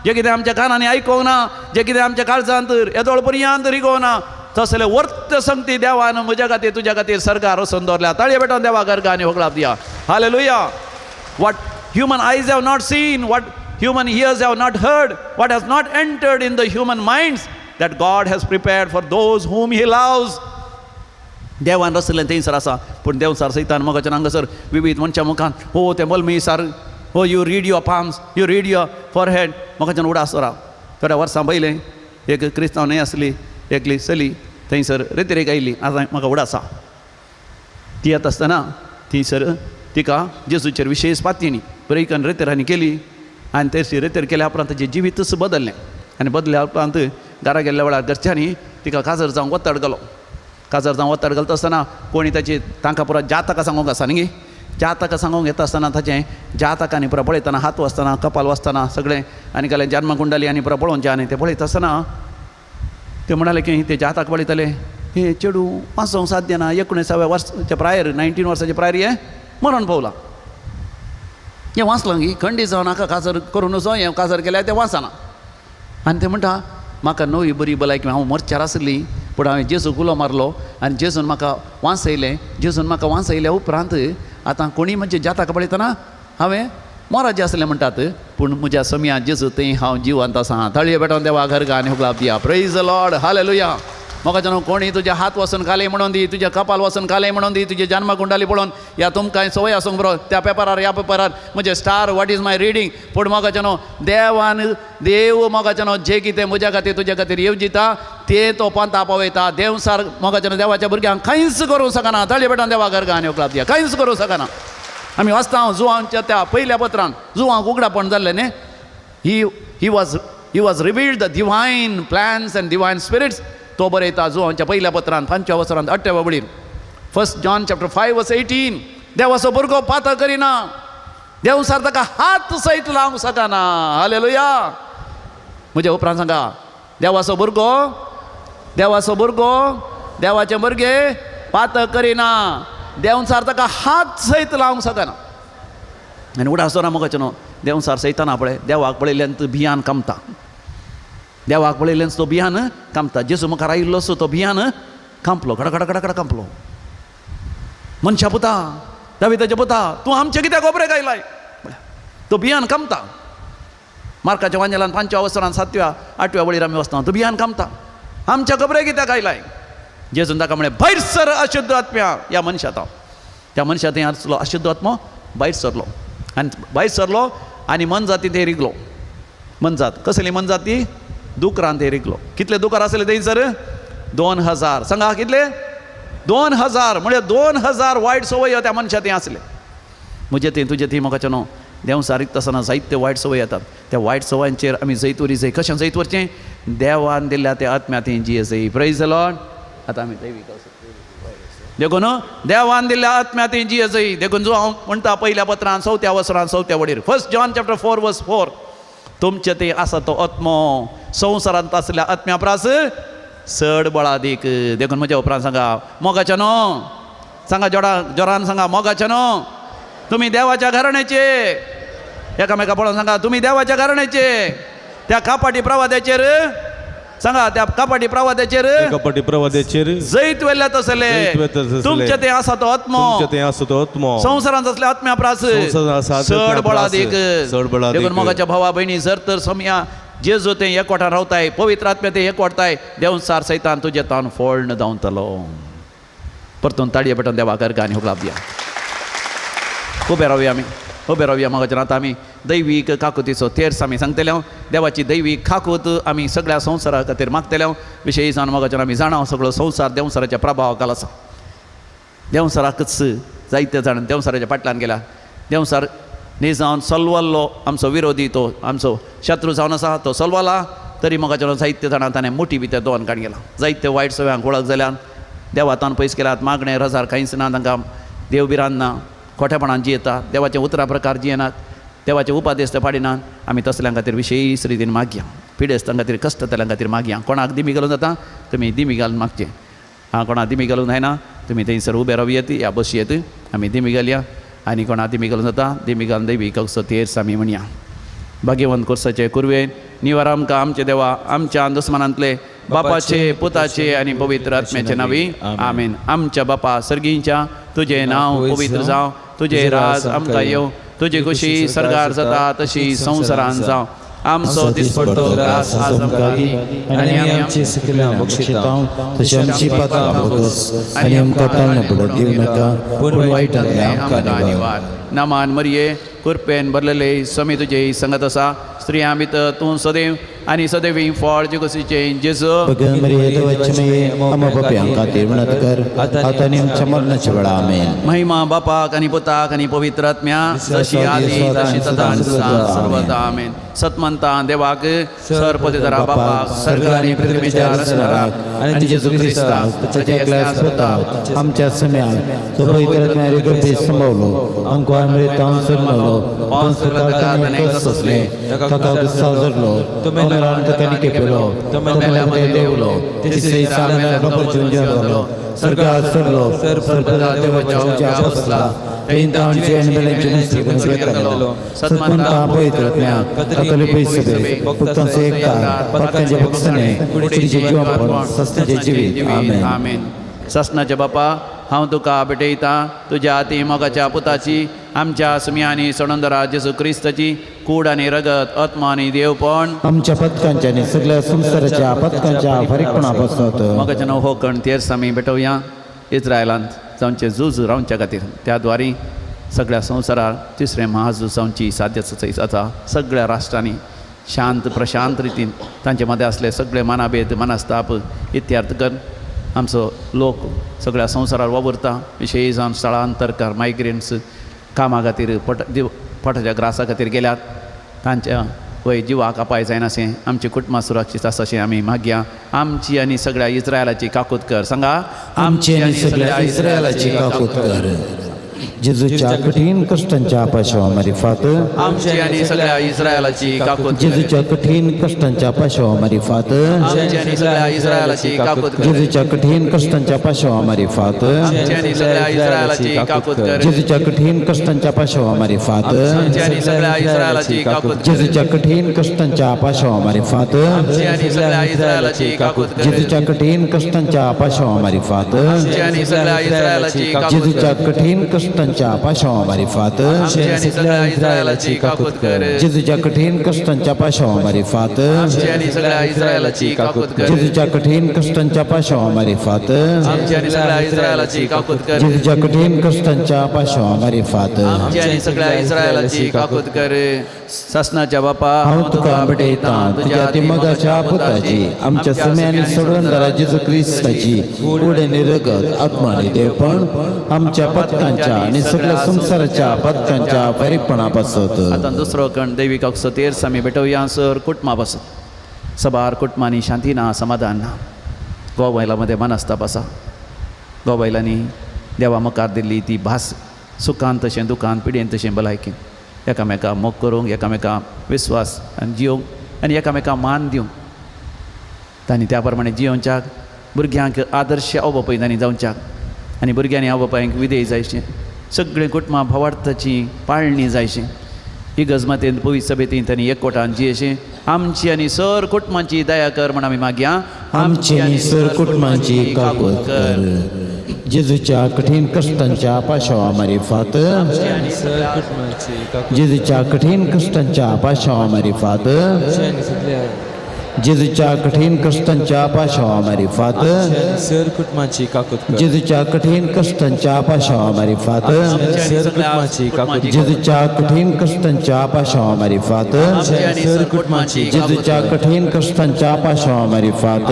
जें कितें आमच्या कानांनी आयकोंक ना, जें कितें आमच्या काळजांत येदोळ पर्यंत रिगोवंक ना, तसले वर्त संगती देवान म्हज्या खातीर तुज्या खातीर सरकार रचून दवरल्या. ताळये भेटोवन देवा गर्गा आनी होगळाप दिया. हालेलुया. वॉट ह्युमन आयज have not seen, what human ears have not heard, what has not entered in the human minds, that God has prepared for those whom he loves. देवान रचलें थंयसर आसा. पूण देवसार सैतान मोगाचें हांगासर विविध मनशां मुखांत हो ते बल्मी सार हो you read your palms, you read your forehead. मोगाचें उडासोरा. थोड्या वर्सां पयलें एक क्रिस्तांव न्हय आसली, एकली चली थंयसर रेतीरेक आयली. आतां म्हाका उडासा. ती येता आसतना थंयसर तिका जेजूचेर विशेश पातयणी बरें करून रेतेरांनी केली आनी तेशी रेतेर केल्या उपरांत ताचें जिवीतच बदललें. आनी बदल्या उपरांत घरा गेल्ल्या वेळार घरच्यांनी तिका काजर जावंक वताड घालो. काजर जावंक वताड घालता आसतना कोणी ताची तांकां पुरो जातकां सांगूंक आसा न्ही. जातकां सांगूंक येता आसतना ताचें जातकांनी पुरो पळयतना हात वाचतना कपाल वाचतना सगळें आनी जाल्यार जन्मकुंडली आनी पुरो पळोवचें. आनी तें पळयता आसतना ते म्हणाले की ते जातक पळयताले हे चेडू वाचोवंक साध्य ना. 19व्या वर्साच्या प्रायर 19 वर्साच्या प्रायर हें मरण पावलां. हें वाचलां की खंडी जावन नाका काजर करून वचो, हें काजर केल्यार तें वाचना. आनी तें म्हणटा म्हाका नवी बरी भलायकी, हांव मरचार आसली पूण हांवें जेजूक उलो मारलो आनी जेजून म्हाका वाचयलें. जेजून म्हाका वाचयल्या उपरांत आतां कोणी म्हणजे जाताक पळयतना हांवें मोराचें आसलें म्हणटात, पूण म्हज्या सम्या जेजू थंय हांव जिवंत आसां. ताळये भेटोवन देवा घरगा आनी होगळाप दिया. Praise the Lord. हालेलुया. मोगाचें कोणी तुजे हात वचून काले म्हणून दी, तुजे कपाल वचून काले म्हणून दी, तुजे जन्मकुंडली पळोवन ह्या तुमकां संवय आसूंक बरो. त्या पेपरार ह्या पेपरार म्हजे star what is my reading. पूण मोगाचें देवान देव मोगाचें जें कितें म्हज्या खातीर तुज्या खातीर येवजिता तें तो पंथा पळयता. देवसार मोगाचें देवाच्या भुरग्यांक कांयच करूंक शकना. ताळये भेटोवन देवा घरगा आनी होगळाप दिया. कांयच करूंक शकना. आमी वाचता जुवांच्या त्या पयल्या पत्रांत जुवांक उगडापण जाल्लें न्ही. He was revealed the divine plans and divine spirits. तो बरयता जुवांच्या पयल्या पत्रांत 5व्या वर्सांत 8व्या वळीर. 1 जॉन चॅप्टर 5 वर्स 18. देवाचो भुरगो पातळ करिना, देवसार ताका हात सयत लावंक शकना. हालेलुया. म्हज्या उपरांत सांगा, देवाचो भुरगो देवाचे भुरगे पातळ करिना, देवसार ताका हात सयत लावंक शकना. आनी उडासोरा मोगाचें न्हू देवसार सैताना पळय देवाक पळयल्यान भियान कामता. देवाक पळयल्यान तो भियान कामता. जेजू मुखार आयिल्लो असो तो भियान कांपलो, कडकडकडकड कांपलो. मनशा पुता दाविदाच्या पुता तूं आमचे कित्याक गोबरे गायलाय तो बियान कामता मार्काच्या वांजेलान 5व्या वसरान 7व्या 8व्या वळीर आमी वचना तो बियान कामता आमच्या गोबरे कित्याक गायलाय जेजून ताका म्हळें भायर सर अशुद्ध आत्म्या ह्या मनशांत त्या मनशांत थंय आसलो अशुद्ध आत्मो भायर सरलो भायर सरलो आनी मनजाती थंय रिगलो मनजात कसली मनजात ती दुकरान थंय रिगलो कितले दुकार आसले थंयसर 2000 सांगा कितले 2000 म्हणजे 2000 वायट संवय त्या मनशां थंय आसले म्हजे थंय तुजे थंय म्हाका न्हू देंवचार रिगता आसतना जायते वायट संवय येतात त्या वायट संवयांचेर आमी जैत वरी जाय कशें जैत वरचें देवान दिल्ल्या त्या आत्म्या थंय जियेस जाय प्रेज द लॉर्ड आतां आमी दैवीक देखून देवान दिल्ल्या आत्म्या थंय जियेस जाय देखून जो हांव म्हणटा पयल्या पत्रान 4थ्या वसरान 4थ्या वडीर 1 जॉन चॅप्टर 4 वर्स 4 तुमचे ते आसा तो आत्मो संवसारांत आसल्या आत्म्या प्रास चड बळादीक देखून म्हज्या उपरांत सांगा मोगाच्या न्हू सांगा जोरान सांगा मोगाच्या न्हू तुमी देवाच्या घराण्याचे एकामेका पळोवन सांगा तुमी देवाच्या घराण्याचे त्या कापाटी प्रवाद्याचेर सांगा त्या कापाटी प्रवाद्याचेर कपटी प्रवाद्याचेर जैत वेल्ल्यात असले तुमचे ते आसा तो आत्मो ते आसा तो आत्मो संवसारांत असल्या आत्म्या प्रास चड बळादीक देखून मोगाच्या भावा भयणी जर तर समया जेजू ते एकवटान रावताय पवित्र आत्म्या ते एकवटताय देंवचार सैतान तुजे तान फोडण धांवतलो परतून ताळये पेटोवन देवा करगा आनी हुकलाप दिया उबे रावया मोगाच्या आतां आमी दैवीक काकुतीचो तेर्स आमी सांगतले देवाची दैवीक काकूत आमी सगळ्या संवसारा खातीर मागतले विशयी जावन मोगाच्यान आमी जाणां सगळो संवसार देंवसाराच्या प्रभावाखाल आसा देंवसाराकच जायते जाण देंवसाराच्या फाटल्यान गेल्या देंवसार न्ही जावन सलवल्लो आमचो विरोधी तो आमचो शत्रू जावन आसा तो सलवला तरी मोगाच्यान जायते जाणां ताणें मोठी भितर दोन काण गेला जायते वायट सवयांक वळख जाल्यान देवातान पयस केल्यात मागणे रजार कांयच ना तांकां देवबिरान ना खोटेपणान जियेतात देवाचे उतरा प्रकार जियेनात देवाचे उपादेश ते पाडिनात आमी तसल्यां खातीर विशेश रितीन मागया पिडेस्तां खातीर कश्टतल्यां खातीर मागया कोणाक दिमी घालून जाता तुमी दिमी घालून मागचें कोणाक दिमी घालून जायना तुमी थंयसर उबे रावयेत या बसयेत आमी दिमी घालया आनी कोणाक दिमी घालून जाता दिमी घालून दैवीक तेर्स आमी म्हणया भाग्यवंत कुर्साचे कुरवेन निवार आमकां आमचे देवा आमच्या दुस्मानांतले बापाचे पुताचे आनी पवित्र आत्म्याचे नांवी आमेन आमच्या बापा सर्गींच्या तुजें नांव पवित्र जावं तुजें राज आमकां येवं तुजी खुशी सरगार जाता तशी संवसारांत जावं आमचो दिसपट्टो घास आज आमकां दी आनी आमची सगळ्या बक्षितां तशी आमची पातां भोगस आनी आमकां ताळणे पडत दिवं नाका पूण वायटांतल्यान आमकां निवार नामान मरिये कुरपेन भरलेले समी तुजे संगत आसा स्त्रियां भितर तूं सदैव आनी सदैवी फळ जे कुशीचे जेजू भगवान मरिये देवाचे माये आमा बापां खातीर विनत कर आतां आनी आमच्या मरणाच्या वेळा आमेन महिमा बापाक आनी पुताक आनी पवित्र आत्म्या जशी आदी तशी सदां सर्वदा आमेन सतमंता देवाक सरपतिधरा बापाक सर्ग आनी पृथ्वीच्या रचणाराक आनी जेजू क्रिस्ताक ताच्या एकल्याच पुताक आमच्या सम्याक तो पवित्र आत्म्यारे गर्भेत संभवलो आमकां अमृतान सरमलो पांच प्रकारचे कस असले ताका गुस्साव धरलो तो मेलान ताका निकेपेलो तो मेलामध्ये देवलो तिसरे सामन्याला प्रपंच जालो सरकार सरलो सरपदा देवाच्या उंचार बसला पेंतांचे आनी बेलेंचे नसले केलो सतमंता पवित्र आत्म्याक कातोलीक सभे भक्तांचे एककार पातकांचे भक्षणे कुडीचे जीवन सस्त्याचे जिवीत आमेन आमेन ससनाचे बापा हांव तुका भेटयता तुज्या अति मोगाच्या पुताची आमच्या सुम्यांनी सणोंदरा जेजू क्रिस्ताची कूड आनी रगत आत्मा आनी देवपण आमच्या पथकांच्या आनी सगळ्या संवसाराच्या पथकांच्या फारीकपणा पासत मोगाचें नांव हो कण तेर्स आमी भेटोवया इस्रायलांत जावचे झूज रावच्या खातीर त्या द्वारी सगळ्या संवसाराक तिसरें महाझूज जावची साध्य जाता सगळ्या राष्ट्रांनी शांत प्रशांत रितीन तांचे मदें असले सगळे मनाभेद मनस्ताप इत्यार्थ कर आमचो लोक सगळ्या संवसारार वावुरता विशेश जावन स्थळांतरकार मायग्रेंट्स कामा खातीर पोटाच्या ग्रासा खातीर गेल्यात तांच्या वय जिवाक अपाय जायनाशें आमची कुटुंबां सुरक्षीत आसाशें आमी मागया आमची आनी सगळ्या इस्रायलाची काकूत कर सांगा आमची आनी सगळ्या इस्रायलाची काकूत कर जेजूच्या कठीण कष्टांच्या पार्श्वमारीफात आमची आणि सगळ्या इस्रायलाची काकूत कर. जेजूच्या कठीण कष्टांच्या पार्श्वमारीफात आमची आणि सगळ्या इस्रायलाची काकूत कर. जेजूच्या कठीण कष्टांच्या पार्श्वमारीफात आमची आणि सगळ्या इस्रायलाची काकूत कर. जेजूच्या कठीण कष्टांच्या पार्श्वमारीफात आमची आणि सगळ्या इस्रायलाची काकूत कर. जेजूच्या कठीण कष्टांच्या पार्श्वमारीफात आमची आणि सगळ्या इस्रायलाची काकूत कर. जेजूच्या कठीण कष्टांच्या पार्श्वमारीफात आमची आणि सगळ्या इस्रायलाची काकूत कर. जेजूच्या कठीण कष्टांच्या पार्श्वमारीफात आमची आणि सगळ्या इस्रायलाची काकूत कर. जेजूच्या कठीण कष्टांच्या पार्श्वमारीफात आमची आणि सगळ्या इस्रायलाची काकूत कर. जेजूच्या कठीण कष्टांच्या पार्श्वमारीफात आमची आणि सगळ्या इस्रायलाची काकूत कर. जेजूच्या कठीण कष्टांच्या पार्श्वमारीफात आमची आणि सगळ्या इस्रायलाची काकूत कर. ससनाच्या बापा हांव तुका भेटयता तुझ्या तिमगाच्या पुताची आमच्या सम्यानी सोडून दरा जेजू क्रिस्ताची पुढे निरगत आत्मानी देवपण आमच्या पथकांच्या आणि सगळ्या संसाराच्या पथकांच्या परिपणापासत आता दुसरो कण दैविक अक्स तेर सामी भेटवया सर कुटुंबा पासत सबार कुटुंबांनी शांती ना समाधान ना गोबायलामध्ये मनस्ताप आसा गोबायलांनी देवा मुखार दिल्ली ती भास सुखान तशें दुखान पिडेन तशें भलायकेन एकामेका मोग करूंक एकामेका विश्वास आनी जियोंक आनी एकामेका मान दिवंक तांणी त्या प्रमाणे जियोवच्याक भुरग्यांक आदर्श आवय बापाय तांणी जावच्याक आनी भुरग्यांनी आवय बापायक विधेय जायचें सगळीं कुटुंबां भावार्थाची पाळणी जायचें ही गजमातेन पवित्र सभेतीन तांणी एकवटान जियेचें आमची आनी सर कुटुंबांची दया कर म्हण आमी मागया आमची आणि सर कुटुंबांची काकूत कर जेजूच्या कठीण कष्टांच्या पार्श्वमारीफात जेजूच्या कठीण कष्टांच्या पार्श्वमारीफात जेजूच्या कठीण कष्टांच्या पार्श्वमारीफात सर कुटुंबाची काकूत कर. जेजूच्या कठीण कष्टांच्या पार्श्वमारीफात सर कुटुंबाची काकूत जेजूच्या कठीण कष्टांच्या पार्श्वमारीफात सर कुटुंबाची जेजूच्या कठीण कष्टांच्या पार्श्वमारीफात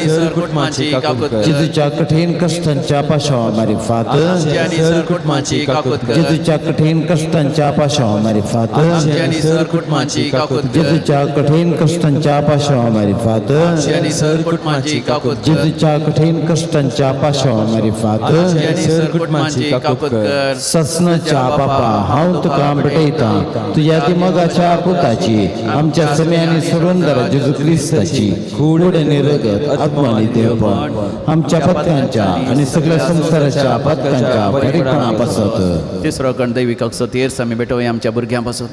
सर कुटुंबाची काकूत कर. जेजूच्या कठीण कष्टांच्या पार्श्वमारीफात सर कुटुंबाची काकूत कर. जेजूच्या कठीण कष्टांच्या पार्श्वमारीफात सर कुटुंबाची काकूत कर. जेजूच्या कठीण कष्टांच्या पार्श्वमारीफात सर कुटुंबाची काकूत कर. जेजूच्या कठीण कष्टांच्या पार्श्वमारीफात सर कुटुंबाची काकूत कर. ससनाच्या बापा हांव तुका भेटयता तुझ्या तिमगाच्या पुताची आमच्या सम्यानी सोडून दरा जेजू क्रिस्ताची पुढे निरगत आत्मानी देवपण आमच्या पथकांच्या आणि सगळ्या संसाराच्या पथकांच्या परिपणापासत तिसरो कण दैविक अक्स तेर सामी भेटोवया आमच्या भुरग्यां पासून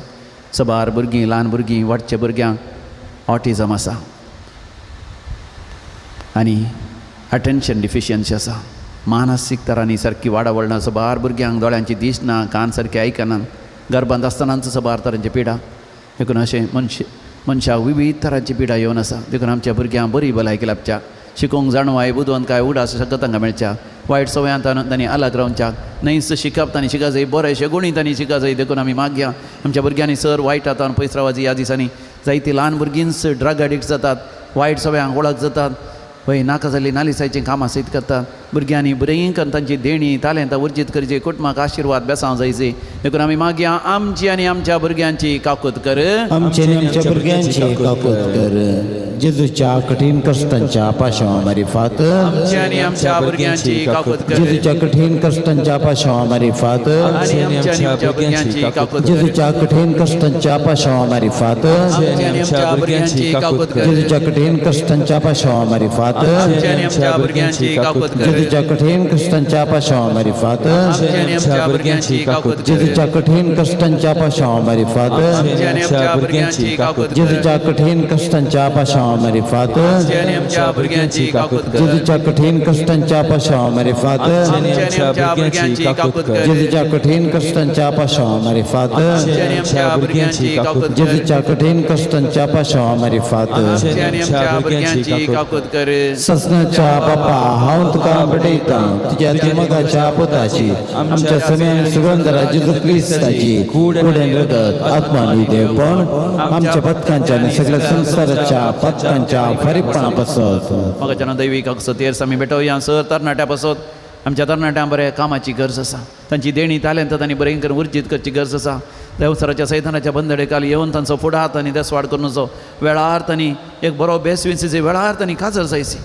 सबार भुरगीं ल्हान भुरगीं वाडच्या भुरग्यांक ऑटिझम आसा आनी अटेन्शन डिफिशियन्सी आसा मानसीक तरांनी सारकी वाडा सबार भुरग्यांक दोळ्यांची दिश्ट ना कान सारके आयकनात गर्भांत आसतनाच सबार तरांची पिडा देखून अशें मनशाक विविध तरांची पिडा येवन आसा देखून आमच्या भुरग्यांक बरी भलायकी लाभच्या शिकोवंक जाणवाय बुदवंत काय उडास सगळं तांकां मेळच्या वायट सवयांत तांणी आलाग रावच्याक नैस शिकप तांणी शिका जाय बरेशे गुणी तांणी शिका जाय देखून आमी मागया आमच्या भुरग्यांनी सर वायट आतां पयस रावाजी ह्या दिसांनी जायतीं ल्हान भुरगींच ड्रग एडिक्ट जातात वायट सवयांक वळख जातात पळय नाका जाल्ली नालिसायचीं कामां सयत करतात भुरग्यांनी बरें तांची देणी तालेंतां उर्जीत करची कुटुंबाक आशिर्वाद बेसांव जायचे देखून आमी मागया आमची आनी आमच्या भुरग्यांची काकूत कर आमचे आनी आमच्या भुरग्यांची काकूत कर जेजूच्या कठीण कष्टांच्या पार्श्वमारीफात आमची आनी आमच्या भुरग्यांची काकूत कर जेजूच्या कठीण कष्टांच्या पार्श्वमारीफात आनी आमच्या आनी आमच्या भुरग्यांची काकूत कर जेजूच्या कठीण कष्टांच्या पार्श्वमारीफात आमची आनी आमच्या भुरग्यांची काकूत कर जेजूच्या कठीण कष्टांच्या पार्श्वमारीफात आमची आनी आमच्या भुरग्यांची काकूत कर जेजूच्या कठीण कष्टांच्या पार्श्वमारीफात आमची आनी आमच्या भुरग्यांची काकूत कर जेजूच्या कठीण कष्टांच्या पार्श्वमारीफात आमची आनी आमच्या भुरग्यांची काकूत कर जेजूच्या कठीण कष्टांच्या पार्श्वमारीफात आमची आनी आमच्या भुरग्यांची काकूत कर जेजूच्या कठीण कष्टांच्या पार्श्वमारीफात आमची आनी आमच्या भुरग्यांची काकूत कर जेजूच्या कठीण कष्टांच्या पार्श्वमारीफात आमची आनी आमच्या भुरग्यांची काकूत कर जेजूच्या कठीण कष्टांच्या पार्श्वमारीफात आमची आनी आमच्या भुरग्यांची काकूत कर ससनाच्या बापा हांव तुका भेटयता तुझ्या तिमगाच्या पुताची आमच्या सगळ्या सुगंधरा जेजू क्रिस्ताची पुढे रगत आत्मानी देवपण आमच्या पथकांच्या आणि सगळ्या संसाराच्या पथकांच्या फरीपणापासत म्हाका दैवीक अक्स तेर सामी भेटोवया सर तरणाट्या पासत आमच्या तरणाट्यांक बरें कामाची गरज आसा तांची देणी तालेंत तांणी बरें करून उर्जीत करची गरज आसा देवसराच्या सैतानाच्या बंदडे खाली येवन तांचो फुडार तांणी देसवाड करून वचो वेळार तांणी एक बरो बेसविसीचे वेळार तांणी काजर जायची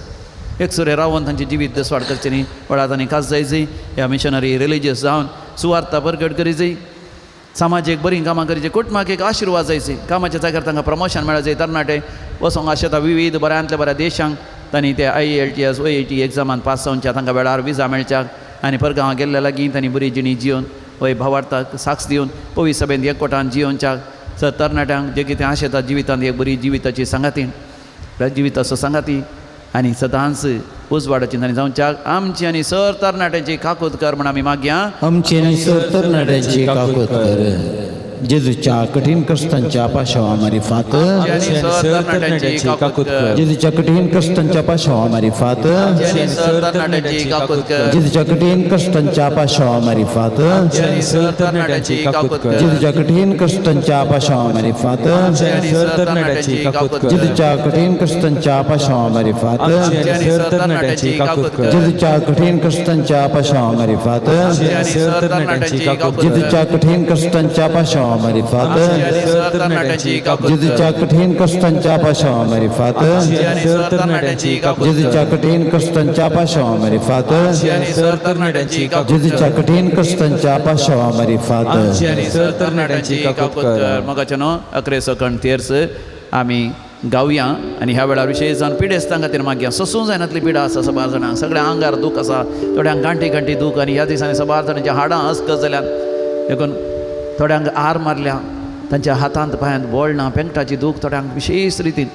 एक सुरे रावन तांची जिवीत देसवाड करची न्ही वेळार तांणी काज जायची ह्या मिशनरी रिलिजियस जावन सुवार्ता परगट करी जाई समाजीक बरी कामां करीचे कुटुंबाक एक आशिर्वाद जायचे कामाच्या जाग्यार तांकां प्रमोशन मेळचे तरणाटे वसोंक आशेता विविध बऱ्यांतल्या बऱ्या देशांक तांणी ते IELTS OAT एग्जामान पास जावच्या तांकां वेळार विजा मेळच्या आनी परगांवां गेल्ल्या लागीं तांणी बरी जिणी जिवन वय भावार्थाक साक्ष दिवन पवित्र सभेंत एकवटान जियोनच्या तरणाट्यांक जे कितें आशेता जिवितांत एक बरी जिविताची संगाती जिविताचो संगाती आनी सदांच उजवाडाची तांणी जावच्या आमची आनी सर तरणाट्यांची काकूत कर म्हण आमी मागया आमचे निसर तरणाट्यांची काकूत कर जेजूच्या कठीण कष्टांच्या पाशवा मारिफात जेजूच्या कठीण कष्टांच्या पाशवा मारिफात जेजूच्या कठीण कष्टांच्या पाशवा मारिफात जेजूच्या कठीण कष्टांच्या पाशवा मारिफात जेजूच्या कठीण कष्टांच्या पाशवा मारिफात जेजूच्या कठीण कष्टांच्या पाशवा मारिफात जेजूच्या कठीण कष्टांच्या पाशवा मारिफात जेजूच्या कठीण कष्टांच्या पाशवा मारिफात जेजूच्या कठीण कष्टांच्या पाशवा मारिफात जेजूच्या कठीण कष्टांच्या पाशवा मारिफात मोगाचें न्हू 11 सेकंड तेर्स आमी गावया आनी ह्या वेळार विशेश जावन पिडेस्तां खातीर मागया सोसूं जायनातली पिडा आसा सबार जाणांक सगळ्या आंगार दूख आसा थोड्यांक गांठी दूख आनी ह्या दिसांनी सबार जाणांच्या हाडां अस्कत जाल्यात देखून थोड्यांक आर मारल्या तांच्या हातांत पांयांत बोळणां पेंगटाची दूख थोड्यांक विशेश रितीन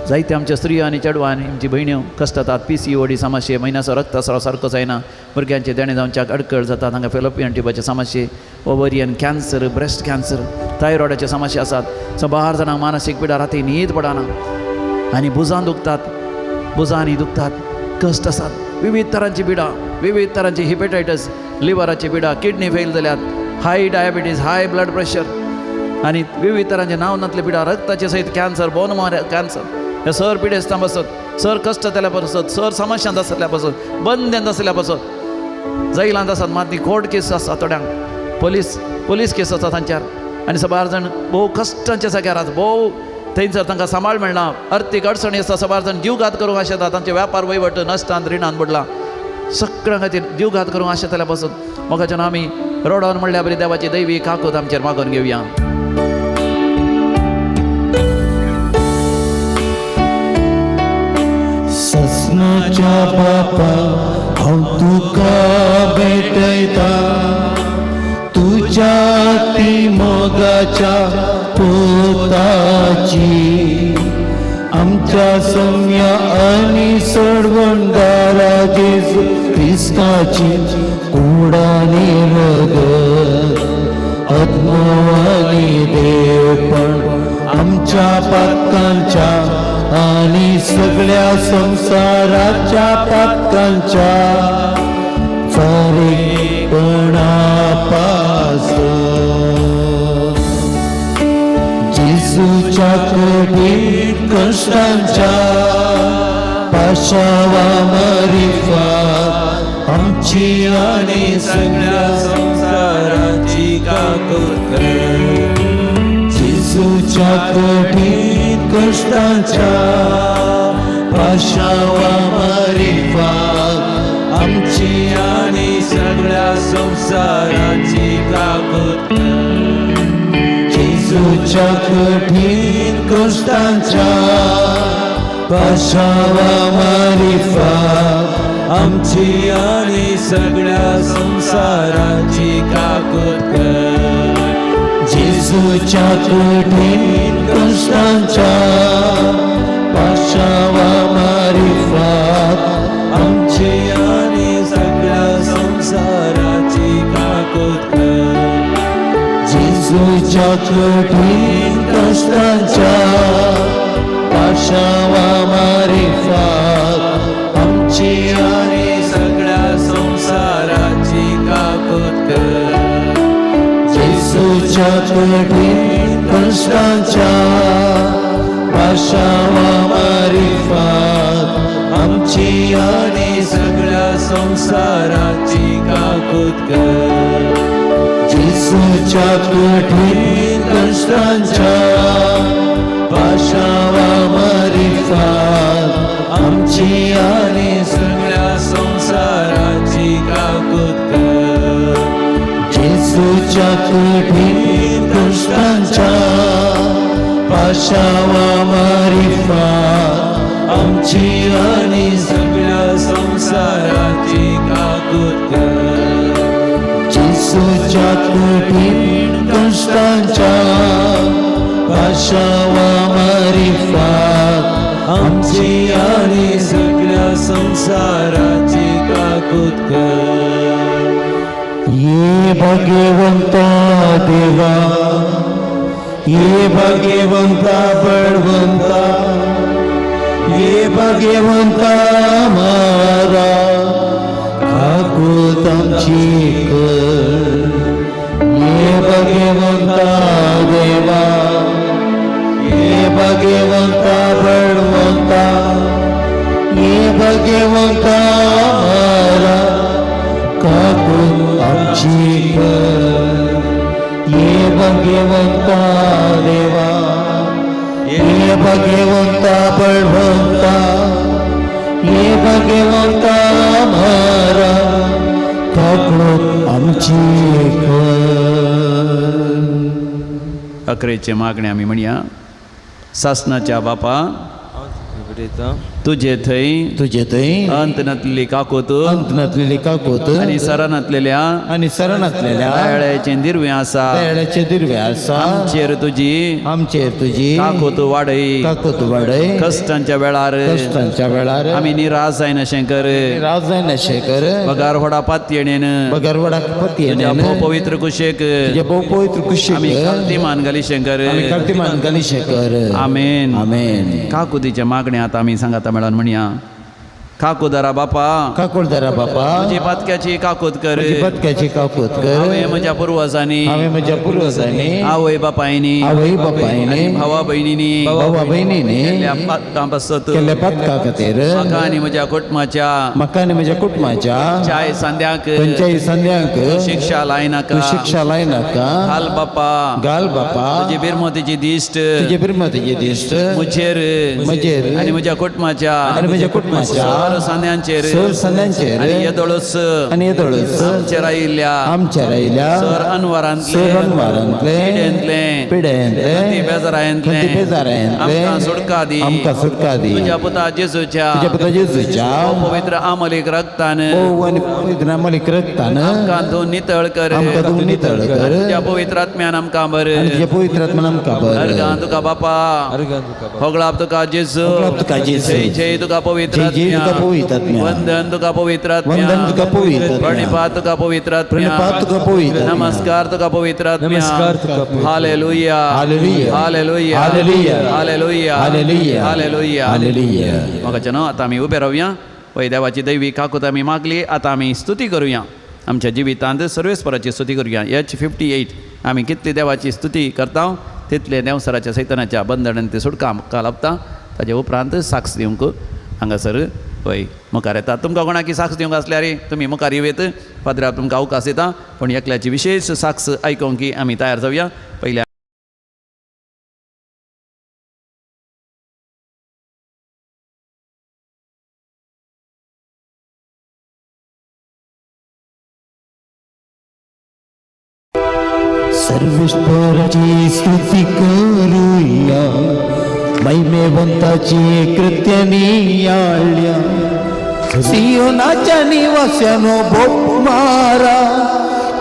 जायते आमच्या स्त्रियो आनी चेडवां आनी आमची भयण्यो कश्ट जातात PCOD समस्ये म्हयन्याचो रक्तस्राव सारको जायना भुरग्यांचे देणे जावच्याक अडकळ जाता तांकां फेलोपियन ट्युबाचे समस्ये ओवरियन कॅन्सर ब्रेस्ट कॅन्सर थायरॉयडाचे समस्या आसात सबार जाणांक मानसीक पिडा राती न्हीद पडना आनी बुजां दुखतात बुजांनी दुखतात कश्ट आसात विविध तरांची पिडा विविध तरांची हिपेटायटीस लिव्हराची पिडा किडनी फेल जाल्यात हाय डायबिटीज हाय ब्लड प्रेशर आनी विविध तरांचे नांव नातले पिडा रक्ताचे सहित कॅन्सर बोन मार कॅन्सर हे सर पिडेस्तां बसत सर कश्ट जाल्या बसत सर समस्यांत आसल्या बसत बंद्यांत आसल्या बसत जैलांत आसात मात ती कोर्ट केस आसा थोड्यांक पोलीस केस आसा तांच्यार आनी सबार जाण भोव कश्टांच्या जाग्यार आसा भोव थंयसर तांकां सांबाळ मेळना अर्थीक अडचणी आसा सबार जाण जीवघात करूंक आशेता तांचे वेपार वैवट नश्टांत रिणांत बुडला सगळ्यां खातीर जीवघात करूंक आशेताल्या बसत मोगाच्यान आमी रोडावन म्हणल्या बरी देवाची दैवी काकूत आमचेर मागून घेवया ससनाच्या बापा हांव तुका भेटयता तुज्या ती मोगाच्या पोताची आमच्या सौम्य आनी सोडवणदारा जेजू क्रिस्ताची कुडानी रगत आत्मवानी देवपण आमच्या पातकांच्या आनी सगळ्या संसाराच्या पातकांच्या फारीकपणा पासून जेजूच्या कठीण कश्टांच्या पाशवा मारिफात आमची आनी सगळ्या संसाराची काकूत कर जेजूच्या कठीण कश्टांच्या पाशवा मारिफात आमची आनी सगळ्या संसाराची काकूत कर जेजूच्या कठीण कश्टांच्या पाशवा मारिफात आमची आनी सगळ्या संसाराची काकूत कर जेजूच्या कठीण कश्टांच्या पाशवा मारिफात आमची आनी सगळ्या संसाराची काकूत कर जेजूच्या कठीण कश्टांच्या पाशवा मारिफात आमची आनी सगळ्या संसाराची काकूत कर जेजूच्या कठीण कश्टांच्या पाशवा मारिफात आमची आनी सगळ्या संसाराची काकूत कर जेजूच्या कठीण कश्टांच्या पाशवा मारिफात आमची आनी सगळ्या संसाराची काकूत कर येसूच्या कठीण कष्टांच्या पाशावा मारिफा आमची आणि सगळ्या संसाराची काकूत कर. येसूच्या कठीण कष्टांच्या पाशावा मारिफा आमची आणि सगळ्या संसाराची काकूत कर. ये भाग्यवंता देवा, ये भाग्यवंता बळवंता, ये भाग्यवंता मारा काकूत आमची कर. ये भाग्यवंता देवा, ये भाग्यवंता बळवंता, ये भाग्यवंता मारा काकूत आमची कर. ये भाग्यवंता देवा, ये भाग्यवंता बळवंता, ये भाग्यवंता मारा काकूत आमची कर. अकरेचे मागणे आम्ही म्हणूया. सासनाच्या बापा तुझे थंय तुझे थंय अंत नसलेली काकोत अंत नसलेली काकूत आणि सरानातलेल्या आणि सरणातलेल्या दयाळ्याचे दिरवे आसा दयाळ्याचे दिरवे आसा आमचेर तुझी आमचेर तुझी काकोत वाडय काकूत वाडय. कष्टांच्या वेळार कष्टांच्या वेळार आम्ही निराश जायना शंकर राजायना शेखर पगार होडा पातयेणेन बगरवडा पती तुझ्या भोव पवित्र कुशेक तुझ्या बहु पवित्र कुशी आम्ही कालती मान घाली शंकर आम्ही कीर्तिमान गली शेखर. आमेन. आमेन. काकुतीच्या मागण्या आता आम्ही सांगाता मेळून म्हणया. काकुदारा बापा काकुळदारा बापा तुझी पातक्याची काकूत कर. तुझी बदक्याची काकूत कर. हांवें म्हज्या पुर्वजांनी हांवें म्हज्या पुर्वजांनी आवय बापायनी आवय बापायनी भावा बहिणीनी भावा बहिणीनी केल्ल्या पातकां बसत केल्ल्या पदका खातीर म्हाका आनी म्हज्या कुटुंबाच्या म्हाका आनी म्हज्या कुटुंबाच्या चाय सांद्याक पंचायत संध्यांक शिक्षा लायनाका तू शिक्षा लायनाका घाल बापा घाल बापा तुजी बिरमतीची दिश्ट तुजे बिरमतीचे दिश्ट मुझेर म्हजेर आनी म्हज्या कुटुंबाच्या आनी म्हज्या कुटुंबाच्या सर सांद्यांचेर सर संध्यांचेर आनी येदोळस आनी येदोळस आमचेर आयिल्ल्या आमच्या राहिल्या सर अनवरांतले सर अनवरांतले पिड्यांतले पिड्यांतले खंती बेजारांतले खंती बेजारांतले आमकां सुटका दी आमकां सुटका दी. तुज्या पुता जेजूच्या तुज्या पुता जेजूच्या पवित्र आमलीक रक्तान ओ आनी पवित्र मलिक रक्तान आमकां तूं नितळ कर आमकां तूं नितळ कर. तुज्या पवित्र आत्म्यान आमकां भर आनी तुज्या पवित्र आत्म्यान आमकां भर. अर्गां तुका बापा होगळाप तुका जेजू होगळाप तुका जेजू. जय जय तुका पवित्र जय जय तुका पवित्र आत्म्या. वंदन तुका पवित्र आत्म्या. वंदन तुका पवित्र आत्म्या. प्रणिपात तुका पवित्र आत्म्या. प्रणिपात तुका पवित्र आत्म्या. नमस्कार तुका पवित्र आत्म्या. नमस्कार तुका पवित्र. Hallelujah hallelujah. Hallelujah hallelujah. Hallelujah hallelujah. Hallelujah hallelujah. म्हाका न्हू आतां आमी उबे रावया. पळय देवाची दैवी काकूत आमी मागली. आतां आमी स्तुती करुया. आमच्या जिवितांत सर्वेस्पराची स्तुती करुया. H58 आमी कितली देवाची स्तुती करता तितले देवसराच्या सैतानाच्या बंधनांत ते सुटका आमकां लाभता. ताजे उपरांत साक्ष दिवंक हांगासर पळय मुखार येता. तुमकां कोणाकी साक्ष दिवंक आसल्यार तुमी मुखार येवेत. पाद्र्यार तुमकां अवकाश येता. पूण एकल्याची विशेष साक्ष आयकोंक की आमी तयार जावया. पयल्या सर्वेश्वराची स्तुती करूया. महिमेवंताची कृत्यानी आळ्या. सियोनाच्या निवास्यानो बोट मारा.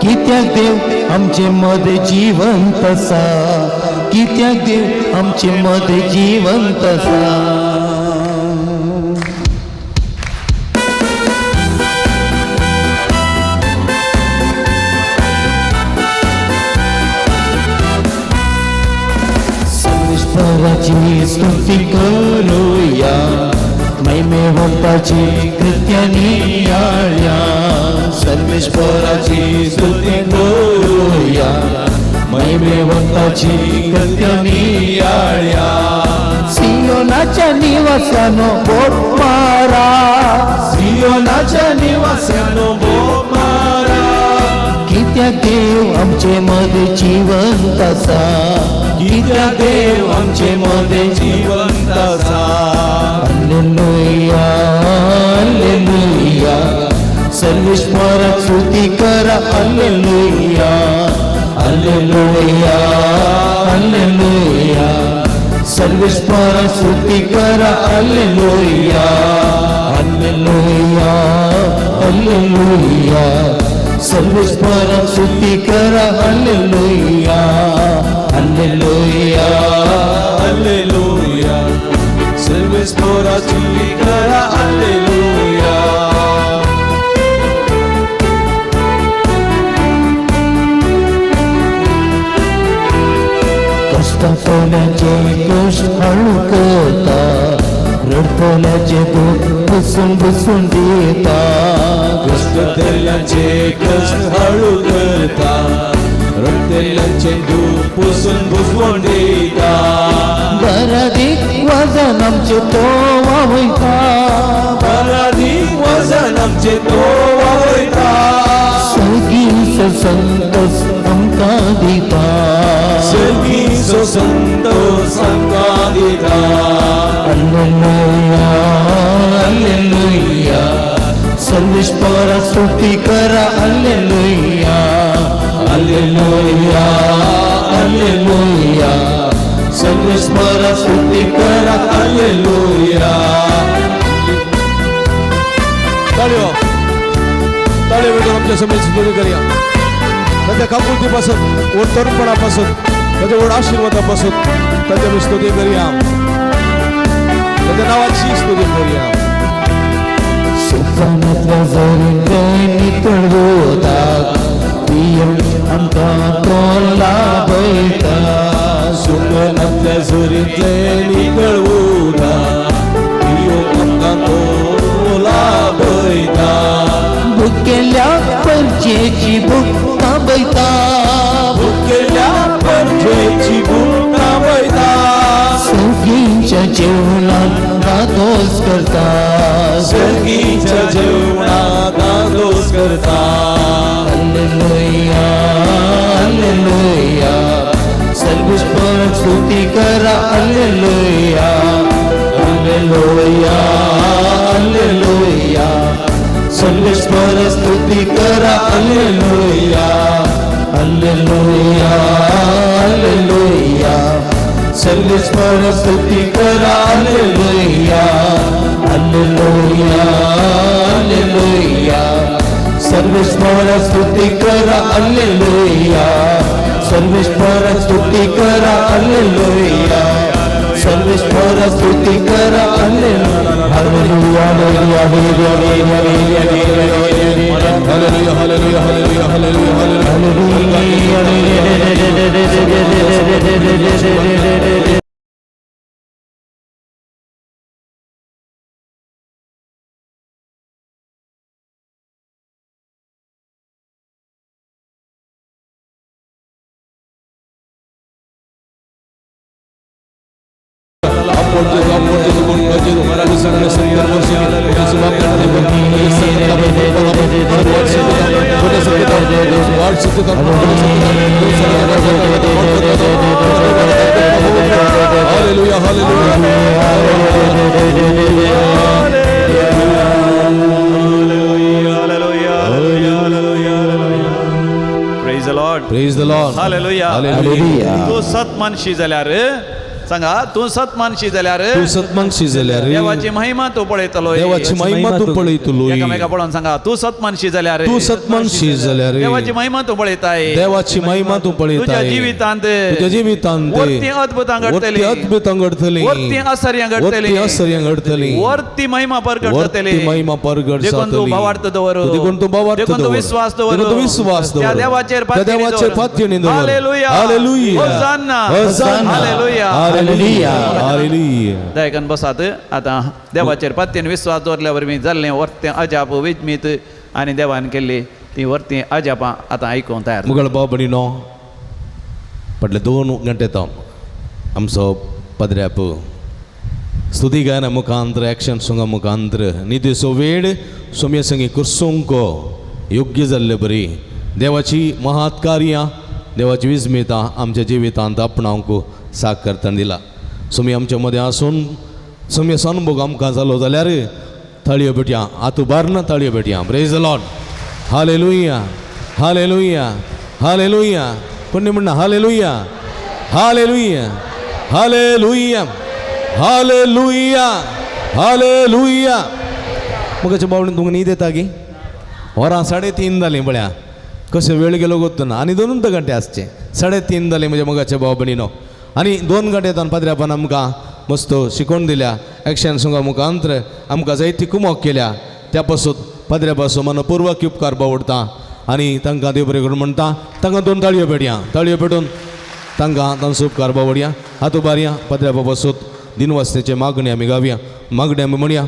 कित्याक देव आमचे मध्ये जिवंत असा. कित्याक देव आमचे मध्ये जिवंत असा. सर्वेश्वराची स्तुती करूया. महिमेवंताची कृत्यानी आळ्या. सर्वेश्वराची स्तुती करूया. महिमेवंताची कृत्यानी आळ्या. सियोनाच्या निवासानो बोट मारा. सियोनाच्या निवासानो बोट मारा. कित्याक देव आमचे मध्ये जिवंत असा. कित्याक देव आमचे मध्ये जिवंत असा. Hallelujah hallelujah. सर्वेश्वराची स्तुती करा. हालेलुया हालेलुया हालेलुया सर्वेश्वर स्तुती करा हालेलुया हालेलुया हालेलुया सर्वेश्वर स्तुती करा हालेलुया हालेलुया हालेलुया सर्वेश्वरा स्तुती करा हालेलुया कष्टफोल्याचे कष्ट हळू करता रडफोल्याचे दुःख पुसून पुसून देता कष्टलेल्याचे कष्ट हळू करता रडलेल्याचे दुःख पुसून पुसवून देता बराधिक वजन आमचे तो वावैता पराधीन वजन आमचे तो वावैता सगीच संतोष आमका दिता सगळीचो संतोष आमकां दिता हालेलुया हालेलुया सर्वेश्वर स्तुती करा हालेलुया हालेलुया हालेलुया सर्वेश्वर स्तुती करा हालेलुया ताळ्यो ताळ्यो भेटून आमच्या समोर स्तुती करूया त्याच्या कापुलतीपासून व तरुणपणापासून त्याच्या वर आशीर्वादापासून त्याच्या मी स्तुती करूया त्याच्या नावाची स्तुती करूया सुखानातल्या जरी नितळवता पियम आमका तोला बैता सुकनातल्या झुरीतले निकळवूना पियो आमकां तो लाभयता भुकेल्या परचेची भुकता बैता भुकेल्या पंजेची भूक लाभयता सगळींच्या जेवणात दादोस करता सगळीच्या जेवणात दोष करता हालेलुया हालेलुया सर्वेश्वर स्तुती करा हालेलुया हालेलुया हालेलुया सर्वेश्वर स्तुती करा हालेलुया हालेलुया हालेलुया सर्वेश्वर स्तुती करा हालेलुया हालेलुया हालेलुया सर्वेश्वर स्तुती करा हालेलुया सर्वेश्वर स्तुती करा हालेलुया सर्वेश्वर स्तुती करा hallelujah hallelujah hallelujah hallelujah hallelujah hallelujah hallelujah hallelujah hallelujah praise the Lord praise the Lord hallelujah hallelujah तू सतमानशी जाल्यार सांगा तू सतमानशी जाल्यार तू सत्मानशी जाल्यार देवाची महिमा तू पळयतलो देवाची महिमा तू पळयतलो एकामेका पळोवन सांगा तू सतमानशी जाल्यार तू सत्मानशी जाल्यार देवाची महिमा तू पळयताय देवाची महिमा तू तुझ्या पळयताय जिवितांत तुझ्या जिवितांत वर्ती अद्भुतां घडतली वर्ती अद्भुतां घडतली वर्ती आश्चर्यां घडतली वर्ती आश्चर्यां घडतली वर्ती महिमा प्रगट वर्ती जातली महिमा प्रगट देखून तू जातली भावार्थ दवर देखून तू भावार्थ देखून तू दवर. विश्वास दवर देखून तू विश्वास दवर. त्या देवाचेर त्या देवाचेर पातयेनी दवर. Hallelujah hallelujah. Hosanna hosanna. Hallelujah hallelujah hallelujah दयकन बसात आता देवाचेर पातयेन विश्वास दवरल्यावर मी जाल्लें वर्तें अजाप विजमीत आनी देवान केल्ली ती वर्ती अजापां आतां आयकूंक तयार मुगळ बाबडीनो फाटले 2 गंटे तो आमचो पदऱ्याप स्तुती गायना मुखांतर एक्शन सोंगा मुखांतर निदेसो वेळ सोम्य संगी कुर्सोंको योग्य जाल्ले बरी देवाची महात कार्यां देवाची विस्मितां आमच्या जिवितांत आपणावंक साक करतना दिला सोमी आमच्या मदें आसून सोम्य अनुभव आमकां जालो जाल्यार ताळयो भेटया आतुबारना ताळयो भेटया praise the Lord hallelujah hallelujah hallelujah कोणी म्हणणं hallelujah hallelujah hallelujah hallelujah hallelujah मगाच्या बावडीन तुमकां न्हीद येता गी वरां 3:30 जालीं पळया कशें वेळ गेलो गोत्तो ना आनी 2 घंटे आसचे 3:30 जालीं म्हणजे मगाच्या भाव भयणीनो आनी 2 घंटे येतान पाद्र्यापान आमकां मस्त शिकोवन दिल्या एक्शन सोंगा मुखांतर आमकां जायती कुमोक केल्या त्या पासून पाद्र्या पासून मनपूर्वक उपकार बावडटा आनी तांकां देव बरें करून म्हणटा तांकां 2 ताळयो पेटोवन तांकां तांचो उपकार बावडया हातू बारया पाद्र्या पासून दिनवासतेचे मागणी आमी गावया मागणी आमी म्हणया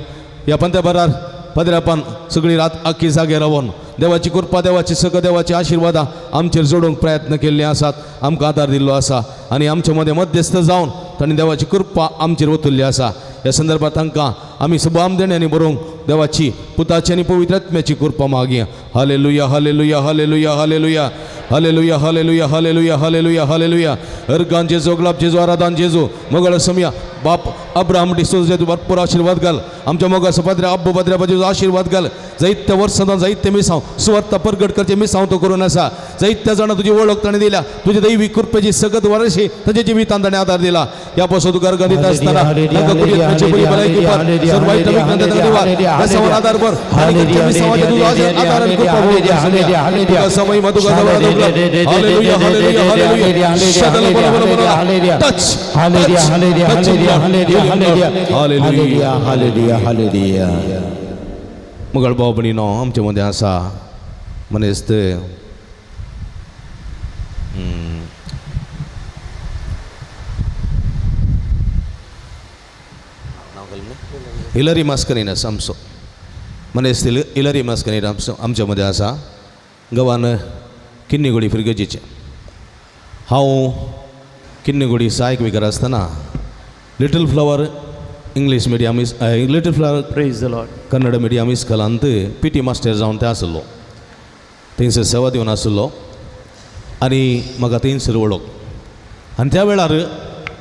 ह्या पंत्या बरार पाद्र्यापान सगळी रात आख्खी जागे रावन देवाची कृपा देवाची सगळं देवाची आशिर्वादां आमचेर जोडूंक प्रयत्न केल्ले आसात आमकां आदार दिल्लो आसा आनी आमचे मदें मध्यस्थ जावन तांणी देवाची कृपा आमचेर ओतुल्ली आसा ह्या संदर्भात तांकां आमी सबाम देण्यानी बरोवंक देवाची पुताची आनी पवित्र आत्म्याची कृपा मागया hallelujah hallelujah hallelujah hallelujah hallelujah hallelujah hallelujah hallelujah hallelujah अर्गान जेजो ग्लाब जेजो आराधन जेजो मोगळ समया बाप अब्राहम डिसोज जेजो भरपूर आशीर्वाद घाल आमच्या मोगा सपाद्र्या अब्बू भद्र्या जेजो आशीर्वाद घाल जायत्या वर्सां जायते मिसांव सुवार्ता परगट करचे मिसांव तो करून आसा जायत्या जाणां तुजी वळख ताणें दिल्या तुजी दैवी कृपेची सगत वरशी ताजे जिवितांत ताणें आदार दिला ह्या पासून तुका अर्घ दिता आसतना तांकां कुडीयेची बरी भलायकी पर सर्वायत विघ्न दिवार देशावर आदार पर आनी खंयच्या मिसांवाचेर तुजो आदार आनी कृपा होवं तुका समय मधुका दवरा हालेलुया हालेलुया हालेलुया शदल बोल टच hallelujah hallelujah hallelujah hallelujah hallelujah hallelujah hallelujah मुगळ भाव भयणीनो आमचे मदें आसा मनेस्त हिलरी मास्करीनस आमचो मनेस्त हिलरी मास्करीन आमच्या मदें आसा गांवान किन्नीगुडी फिरगेजीचे हांव किन्नीगुडी सहायक विकार आसतना little flower English medium little flower praise the Lord Kannada medium इस्कॉलांत PT मास्टर जावन ते आसलो थंयसर सेवा दिवन आसलो आनी म्हाका थंयसर वळख आनी त्या वेळार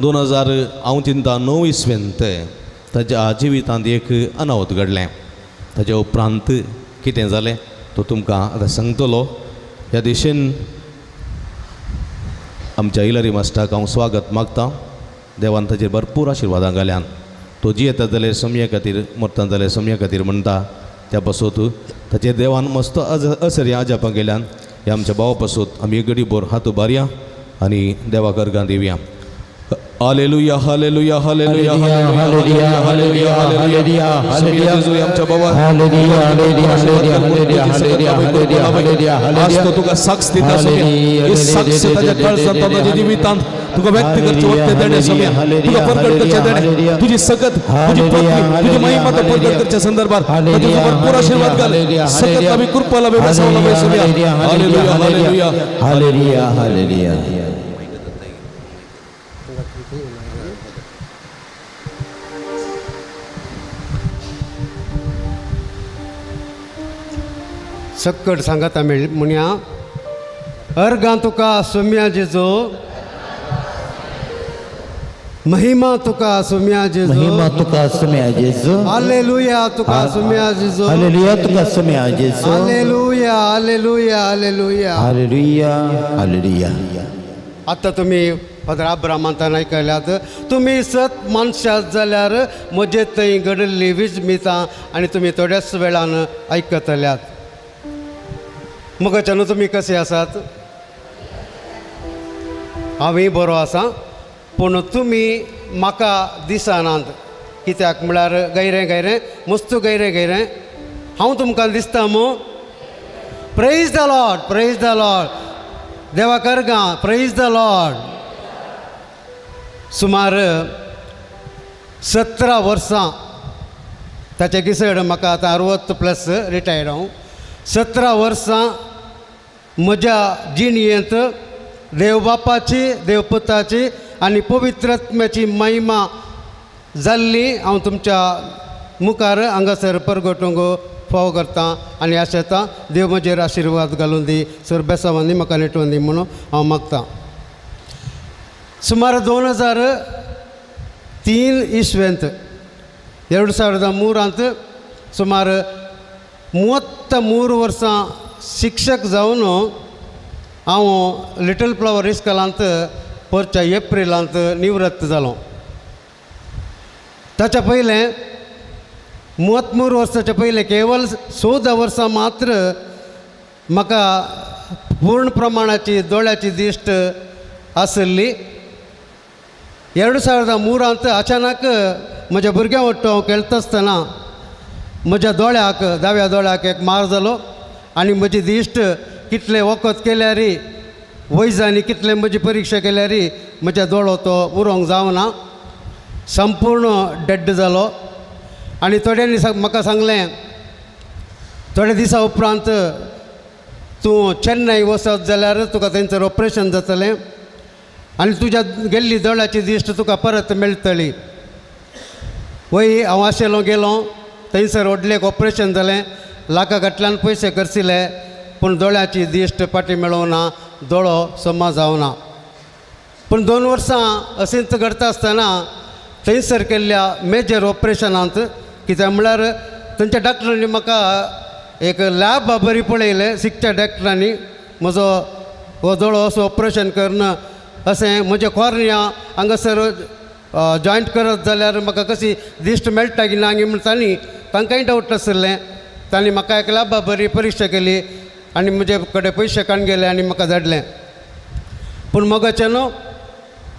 2000 हांव चिंता 9 इसवेंत ताच्या जिवितांत एक अनावत घडलें ताच्या उपरांत कितें जालें तो तुमकां आतां सांगतलो ह्या दिशेन आमच्या हिलरी मास्टराक हांव स्वागत मागतां देवान ताचेर भरपूर आशिर्वादां घाल्यान तो जियेता जाल्यार समये खातीर मरता जाल्यार समये खातीर म्हणटा त्या पासून ताचेर देवान मस्त असर आजापां गेल्यान ह्या आमच्या भावा पासून आमी एक घडी भर हात उबारया आनी देवाक अर्घां दिवया hallelujah hallelujah hallelujah hallelujah hallelujah hallelujah hallelujah आमच्या बाबा hallelujah hallelujah hallelujah hallelujah hallelujah hallelujah आज तो तुका साक्ष दिता समया हे साक्ष ताच्या कळसांत ताच्या जिवितांत तुका व्यक्त करचे वखते देणे समया तुका प्रकट करचे देणे तुजी सकत तुजी पत्नी तुजी महिमा तो प्रकट करच्या संदर्भात तुका भरपूर आशीर्वाद घाल सकत आमी कृपा लाभे बसावला बाई समया हालेलुया हालेलुया हालेलुया हालेलुया सक्कट सांगता म्हणया अर्गां तुका सोम्या जेजो महिमा तुका सोम्या जेजो महिमा तुका सोम्या जेजो हालेलुया तुका सोम्या जेजो हालेलुया तुका सोम्या जेजो hallelujah hallelujah hallelujah hallelujah hallelujah आतां तुमी फादर अब्रामांतान आयकल्यात तुमी सत मनशात जाल्यार म्हजे थंय घडल्ली विजमितां आनी तुमी थोड्याच वेळान आयकतल्यात मगच्यान तुमी कशे आसात हांवूय बरो आसा पूण तुमी म्हाका दिसनात कित्याक म्हळ्यार गैरें गैरें मस्त गैरें गैरें हांव तुमकां दिसता मू प्रेज द लॉर्ड देवाक अर्घां प्रेज द लॉर्ड सुमार 17 वर्सां ताचे गिसड म्हाका आतां 60+ रिटायर्ड हांव 17 वर्सां म्हज्या जिणयेंत देवबापाची देवपुताची आनी पवित्रात्म्याची महिमा जाल्ली हांव तुमच्या मुखार हांगासर परगटूंक फाव करता आनी आशेता देव म्हजेर आशिर्वाद घालून दी सर बेसावांनी म्हाका नेटोवन दी म्हणून हांव मागतां सुमार 2003 इसवेंत 2003 सुमार 33 वर्सां शिक्षक जावन हांव लिटल फ्लावर इस्कॉलांत परच्या एप्रिलांत निवृत्त जालो. ताच्या पयलें 33 वर्साच्या पयलें केवळ 14 वर्सां मात्र म्हाका पूर्ण प्रमाणाची दोळ्याची दिश्ट आसली. 2003 अचानक म्हज्या भुरग्यां वांगडा हांव खेळटा आसतना म्हज्या दोळ्याक दाव्या दोळ्याक एक मार जालो आनी म्हजी दिश्ट कितले वखद केल्यार वैजांनी कितले म्हजी परीक्षा केल्यार म्हज्या दोळो तो उरोंक जावना, संपूर्ण डेड जालो. आनी थोड्यांनी म्हाका सांगलें थोडे दिसा उपरांत तूं चेन्नई वचत जाल्यार तुका थंयसर ऑपरेशन जातलें आनी तुज्या गेल्ली दोळ्याची दिश्ट तुका परत मेळटली. वय हांव आशिल्लो गेलो थंयसर व्हडलें ऑपरेशन जालें, लाखां पयशे खर्चिले, पूण दोळ्याची दिश्ट फाटी मेळोवना, दोळो समा जावना. पूण 2 वर्सां अशींच घडटा आसतना थंयसर केल्ल्या मेजर ऑपरेशनांत कित्याक म्हळ्यार थंयच्या डॉक्टरांनी म्हाका एक लॅब बरी पळयलें. शिकच्या डॉक्टरांनी म्हजो हो दोळो असो ऑपरेशन करना अशें म्हज्या कॉर्निया हांगासर जॉयंट करत जाल्यार म्हाका कशी दिश्ट मेळटा की ना म्हण तांकांय डावट आसलें. तांणी म्हाका एक लॅबा बरी परीक्षा केली आनी म्हजे कडेन पयशे काडून गेले आनी म्हाका धाडलें. पूण मोगाचें न्हू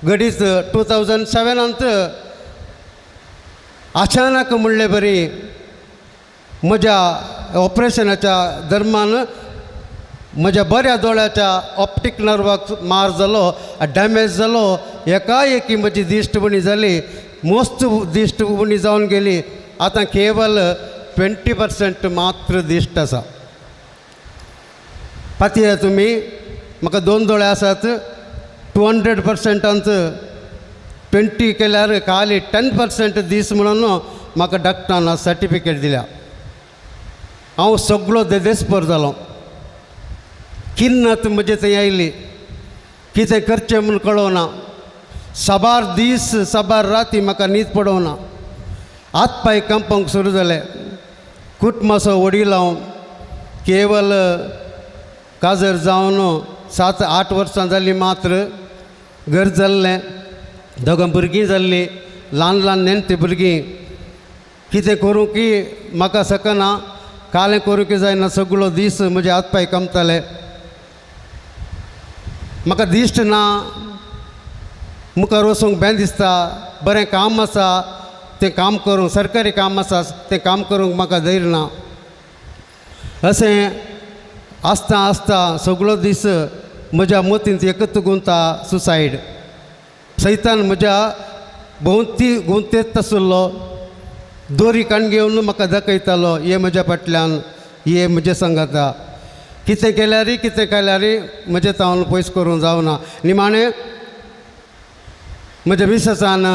घडीच 2007 अचानक म्हणलें बरी म्हज्या ऑपरेशनाच्या दरम्यान म्हज्या बऱ्या दोळ्याच्या ऑप्टीक नर्वाक मार जालो, डॅमेज जालो. एकाएकी म्हजी दिश्ट उणी जाली, मोस्त दिश्ट उणी जावन गेली. आतां केवल 20% मात्र दिश्ट आसा. पातयेया तुमी म्हाका 2 दोळे आसात. 200%अंत 20 केल्यार खाली 10% दीस म्हणून म्हाका डॉक्टरान सर्टिफिकेट दिल्या. हांव सगळो देदेस्पर जालो. किन्नत म्हजे थंय आयली, कितें करचें म्हूण कळोना. साबार दीस साबार राती म्हाका न्हीद पडोवना. हात पांय कंपावंक सुरू जाले. कूट मासो वडी लावन केवल काजर जावन 7-8 वर्सां जालीं मात्र घर जाल्लें. 2 भुरगीं जाल्लीं, ल्हान नेणटी भुरगीं. कितें करूं की म्हाका सकना, कालें करूंक जायना. सगळो दीस म्हजे हात पांय कंपताले. म्हाका दिश्ट ना, मुखार वचूंक बें दिसता. बरें काम आसा तें काम करूंक, सरकारी काम आसा तें काम करूंक म्हाका धैर्य ना. अशें आसता आसता सगळो दीस म्हज्या मतींत एकच गुंता सुसायड. सैतान म्हज्या भोंवती गुंतयत आसलो. दोरी काण घेवन म्हाका दाखयतालो, हे म्हज्या फाटल्यान, हे म्हजे सांगाता. कितें केल्यार म्हजे तावन पयस करूंक जावना. निमाणें म्हज्या मिसेसान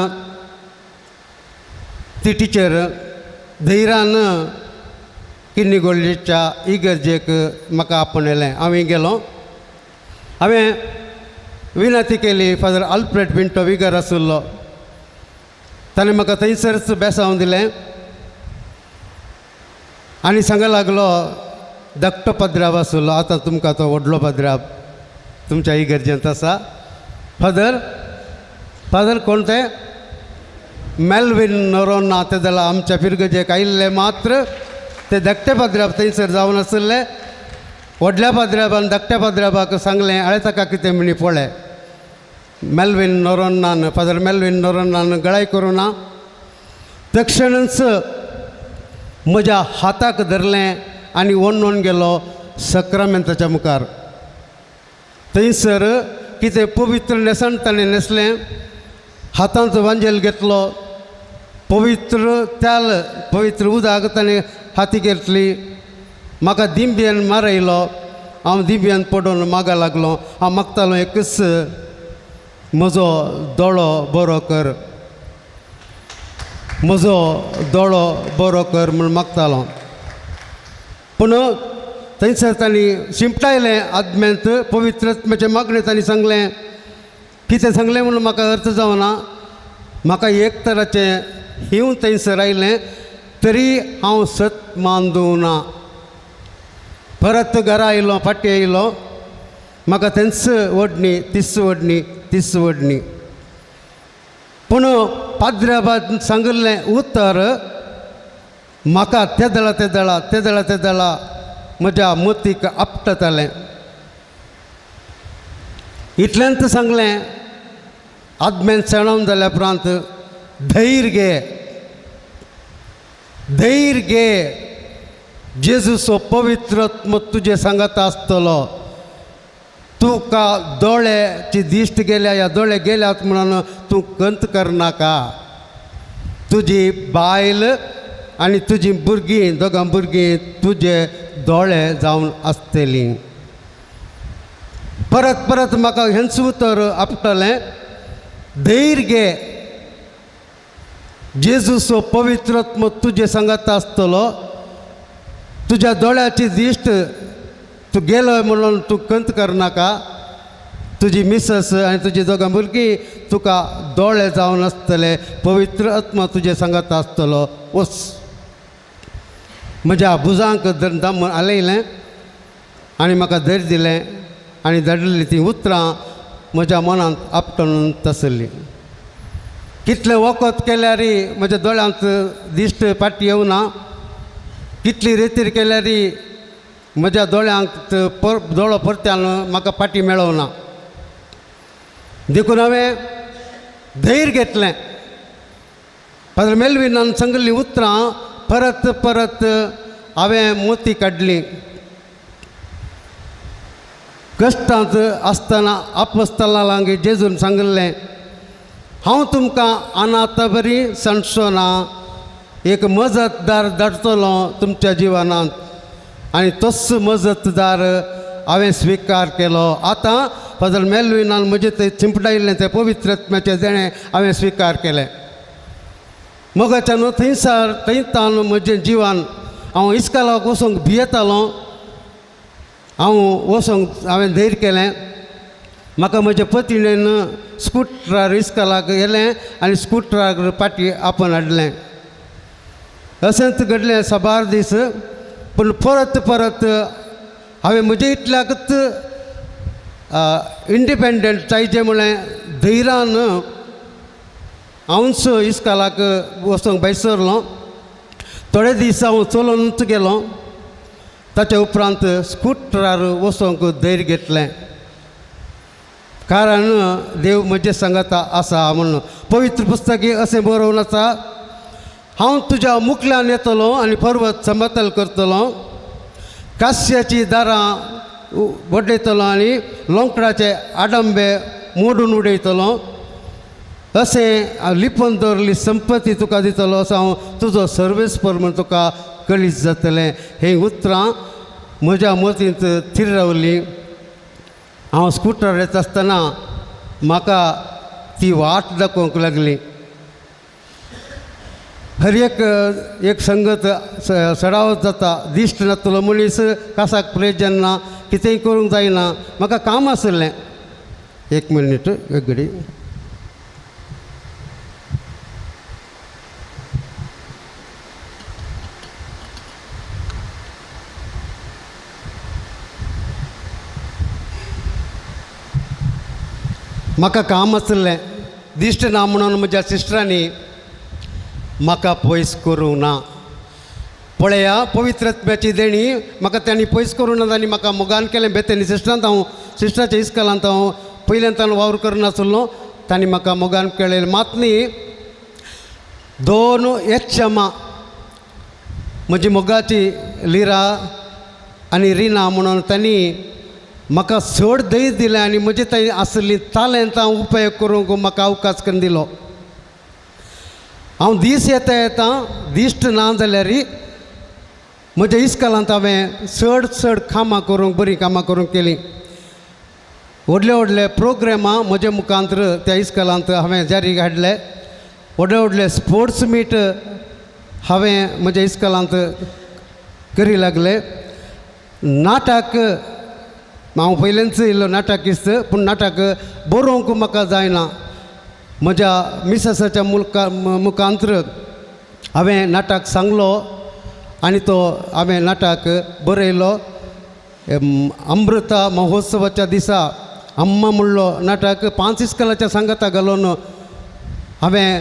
ती टिचर धैर्यान किडनी गोल्डेच्या इगर्जेक म्हाका आपणयलें. हांवें गेलो. हांवें विनंती केली. फादर आल्फ्रेड पिंटो विगर आसलो, ताणें म्हाका थंयसरच बेसांव दिलें आनी सांगूंक लागलो, धाकटो पद्राब आसलो, आतां तुमकां तो व्हडलो पद्राब तुमच्या इगर्जेंत आसा. फादर कोण तें? मेल्विन नोरोना. ते जाल्यार आमच्या पिरगजेक आयिल्ले मात्र ते धाकटे पद्राब थंयसर जावन आसले. व्हडल्या पद्राबान धाकट्या पद्राबाक सांगलें, आळे ताका कितें म्हणी पळय. मेल्विन नोरोनान, फादर मेल्विन नोरोनान गळाय करूं ना. तक्षणच म्हज्या हाताक धरलें आनी व्हरून गेलो सक्रामेंताच्या मुखार. थंयसर कितें पवित्र नेसण ताणें न्हेसलें. हातांत वांजेल घेतलो. पवित्र तेल, पवित्र उदक ताणें हाती घेतली. म्हाका दिंब्यान मारयलो. हांव दिंब्यान पडून मागा लागलो. हांव मागतालो एकच, म्हजो दोळो बरो कर, म्हजो दोळो बरो कर म्हूण मागतालो. पूण थंयसर तांणी शिंपटायलें आदमेंत. पवित्रत्म्याचें मागणें तांणी सांगलें. कितें सांगलें म्हणून म्हाका अर्थ जावना. म्हाका एक तराचें हिंव थंयसर आयलें, तरी हांव सत मानूं ना. परत घरा आयलो, फाटीं आयलो. म्हाका तेंच ओडणी तीस ओडणी पूण पाद्र्या सांगिल्लें उत्तर म्हाका तेदळा म्हज्या मोतीक आपटतालें. इतल्यांत सांगलें आदमेन शेणोवन जाल्या उपरांत धैर्य घे जेजूचो पवित्र आत्मो तुजे सांगात आसतलो. तुका दोळ्याची दिश्ट गेल्या या दोळे गेल्यात म्हणून तूं कंत करनाका. तुजी बायल आनी तुजी भुरगीं दोगां भुरगीं तुजे दोळे जावन आसतलीं. परत म्हाका हेंच उतर आपटलें. धैर्य घे जेजूचो पवित्र आत्मो तुजे सांगात आसतलो. तुज्या दोळ्याची दिश्ट तूं गेलो म्हणून तूं कंत करनाका. तुजी मिसस आनी तुजी दोगां भुरगीं तुका दोळे जावन आसतले. पवित्र आत्मा तुजे सांगात आसतलो. वच. म्हज्या भुजांक दामून आलयलें आनी म्हाका धैर्य दिलें आनी धाडिल्लीं तीं उतरां म्हज्या मनांत आपटून तसली. कितलें वखद केल्यारय म्हज्या दोळ्यांत दिश्ट पाटी येवना. कितली रेतीर केल्यारय म्हज्या दोळ्यांक दोळो परत्यान म्हाका पाटी मेळोवना. देखून हांवें धैर्य घेतलें. फादर मेल्विनान सांगिल्लीं उतरां परत हांवें मोती काडलीं. कश्टांत आसतना आपोस्तलांक जेजून सांगिल्लें हांव तुमकां अनाथ बरी सांडचोना. एक मजतदार धाडटलो तुमच्या जिवनांत आनी तोच मजतदार हांवें स्विकार केलो. आतां फादर मेल्विनान म्हजें तें चिंपडायिल्लें तें पवित्र आत्म्याचें देणें हांवें स्विकार केलें. मोगाच्यान थंयतान म्हजें जिवन हांव इस्कालाक वचूंक भियेतालो. हांवें धैर्य केलें. म्हाका म्हज्या पत्नीन स्कुटरार इस्कालाक गेलें आनी स्कुटरार पाटी आपण हाडलें. अशेंच घडलें साबार दीस. पूण परत हांवें म्हजे इतल्याकच इंडिपेंडंट जायचें म्हळें धैर्यान हांवच इस्कालाक वचूंक भायर सरलो. थोडे दीस हांव चलोवनूच गेलो. ताच्या उपरांत स्कुटरार वचोंक धैर्य घेतलें. कारण देव म्हजे सांगात आसा म्हणून. पवित्र पुस्तकी अशें बरोवन आसा हांव तुज्या मुखल्यान येतलो आनी पर्वत समतल करतलो. कास्याची दारां वडयतलो आनी लोंकडाचे आडंबे मोडून उडयतलो. अशें लिपोवन दवरली संपत्ती तुका दितलो. असो हांव तुजो सर्वेस्पर म्हूण तुका कळीत जातलें. हें उतरां म्हज्या मतींत थीर रावलीं. हांव स्कुटर येता आसतना म्हाका ती वाट दाखोवंक लागली. हर एक संगत सडावत जाता. दिश्ट नासतलो मनीस कासाक प्रेज जेन्ना कितेंय करूंक जायना. म्हाका काम आसलें. एक मिनीट एक घडी. म्हाका काम आसलें. दिश्ट ना म्हणून म्हज्या सिस्टरांनी म्हाका पयस करूंक ना. पळया पवित्र आत्म्याची देणी म्हाका तांणी पयस करूं ना. आनी म्हाका मोगान केलें बेतेनी सिस्टराच्या इस्कालांत हांव पयल्यांतान वावर करनासलो. तांणी म्हाका मोगान केलें. मात न्ही 2 यक्षमा म्हजी मोगाची लिरा आनी रिना म्हणून तांणी म्हाका चड धैर्य दिलें आनी म्हजे थंय आसली तालेंतां उपयोग करूंक म्हाका अवकाश करून दिलो. हांव दीस येता दिश्ट ना जाल्यारय म्हज्या इस्कालांत हांवें चड कामां करूंक बरीं कामां करूंक केलीं. व्हडले प्रोग्रामां म्हज्या मुखांतर त्या इस्कालांत हांवें जारी हाडले. व्हडले स्पोर्ट्स मीट हांवें म्हज्या इस्कालांत करी लागले. नाटक हांव पयलेंच येयलो नाटकिस्त. पूण नाटक बरोवंक म्हाका जायना. म्हज्या मिसेसाच्या मुखांतर हांवें नाटक सांगलो आनी तो हांवें नाटक बरयलो. अमृता महोत्सवाच्या दिसा अम्मा म्हणलो नाटक 5 इस्कलाच्या संगता घालून हांवें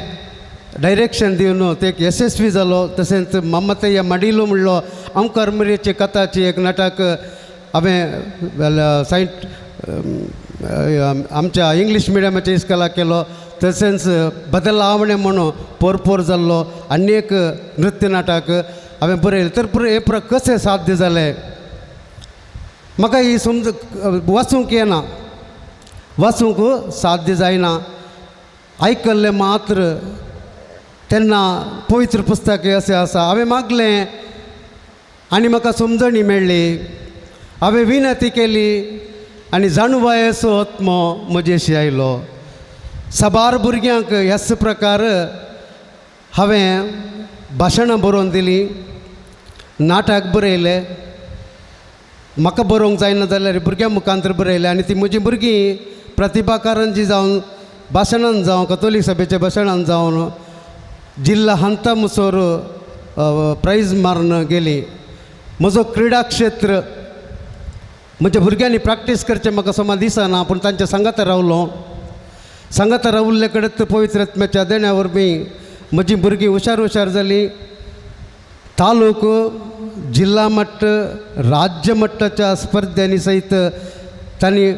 डायरेक्शन दिवन ते एक यशस्वी जालो. तशेंच ममतय्या मडिलो म्हणलो अंकरमरीची कथाची एक नाटक हांवें आमच्या इंग्लीश मिडियमाच्या इस्कला केलो. तशेंच बदलावणे म्हणून पोरपोर जाल्लो आनी एक नृत्य नाटक हांवें बरयलें. तर हे कशें साध्य जालें म्हाका ही समज वाचूंक येना, वाचूंक साध्य जायना. आयकल्लें मात्र तेन्ना पवित्र पुस्तक अशें आसा. हांवें मागलें आनी म्हाका समजणी मेळ्ळी. हांवें विनंती केली आनी जाणवायेचो आत्मो म्हजेशी आयलो. साबार भुरग्यांक ह्याच प्रकार हांवें भाशणां बरोवन दिलीं, नाटक बरयलें. म्हाका बरोवंक जायना जाल्यार भुरग्यां मुखांतर बरयलें आनी ती म्हजी भुरगीं प्रतिभा कारंजी जावन भाशणान जावं कथोलीक सभेच्या भाशणान जावन जिल्ला हंता मुसोर प्रायज मारून गेली. म्हजो क्रिडा क्षेत्र म्हज्या भुरग्यांनी प्रॅक्टीस करचें म्हाका सोमा दिसना, पूण तांच्या सांगाता रावलो. सांगाता रावल्ले कडेन पवित्र आत्म्याच्या देण्या वरवीं म्हजीं भुरगीं हुशार जालीं. तालूक जिल्ला मट्ट राज्य मट्टाच्या स्पर्धांनी सहित तांणी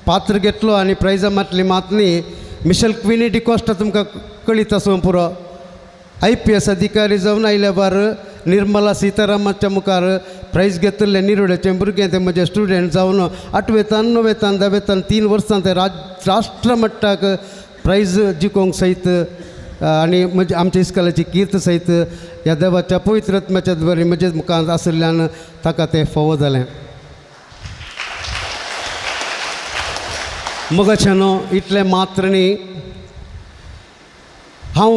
पात्र घेतलो आनी प्रायजां मारतली. मात न्ही मिशेल क्विनी डिकॉस्टा तुमकां कळीत आसूं पुरो IPS अधिकारी जावन आयल्या बार निर्मला सीतारामाच्या मुखार प्रायज घेतिल्ले निरोड्याचे भुरगे ते म्हजे स्टुडंट जावन 8वेंतान 9वेंतान 10वेंतान 3 वर्सां ते राष्ट्र मट्टाक प्रायज जिखोवंक सहित आनी म्हणजे आमच्या इस्कॉलाची कीर्त सहित ह्या देवाच्या पवित्र आत्म्याच्या द्वारे म्हजे मुखार आशिल्ल्यान ताका तें फावो जालें. मगाच्यान इतलें मात्र न्ही, हांव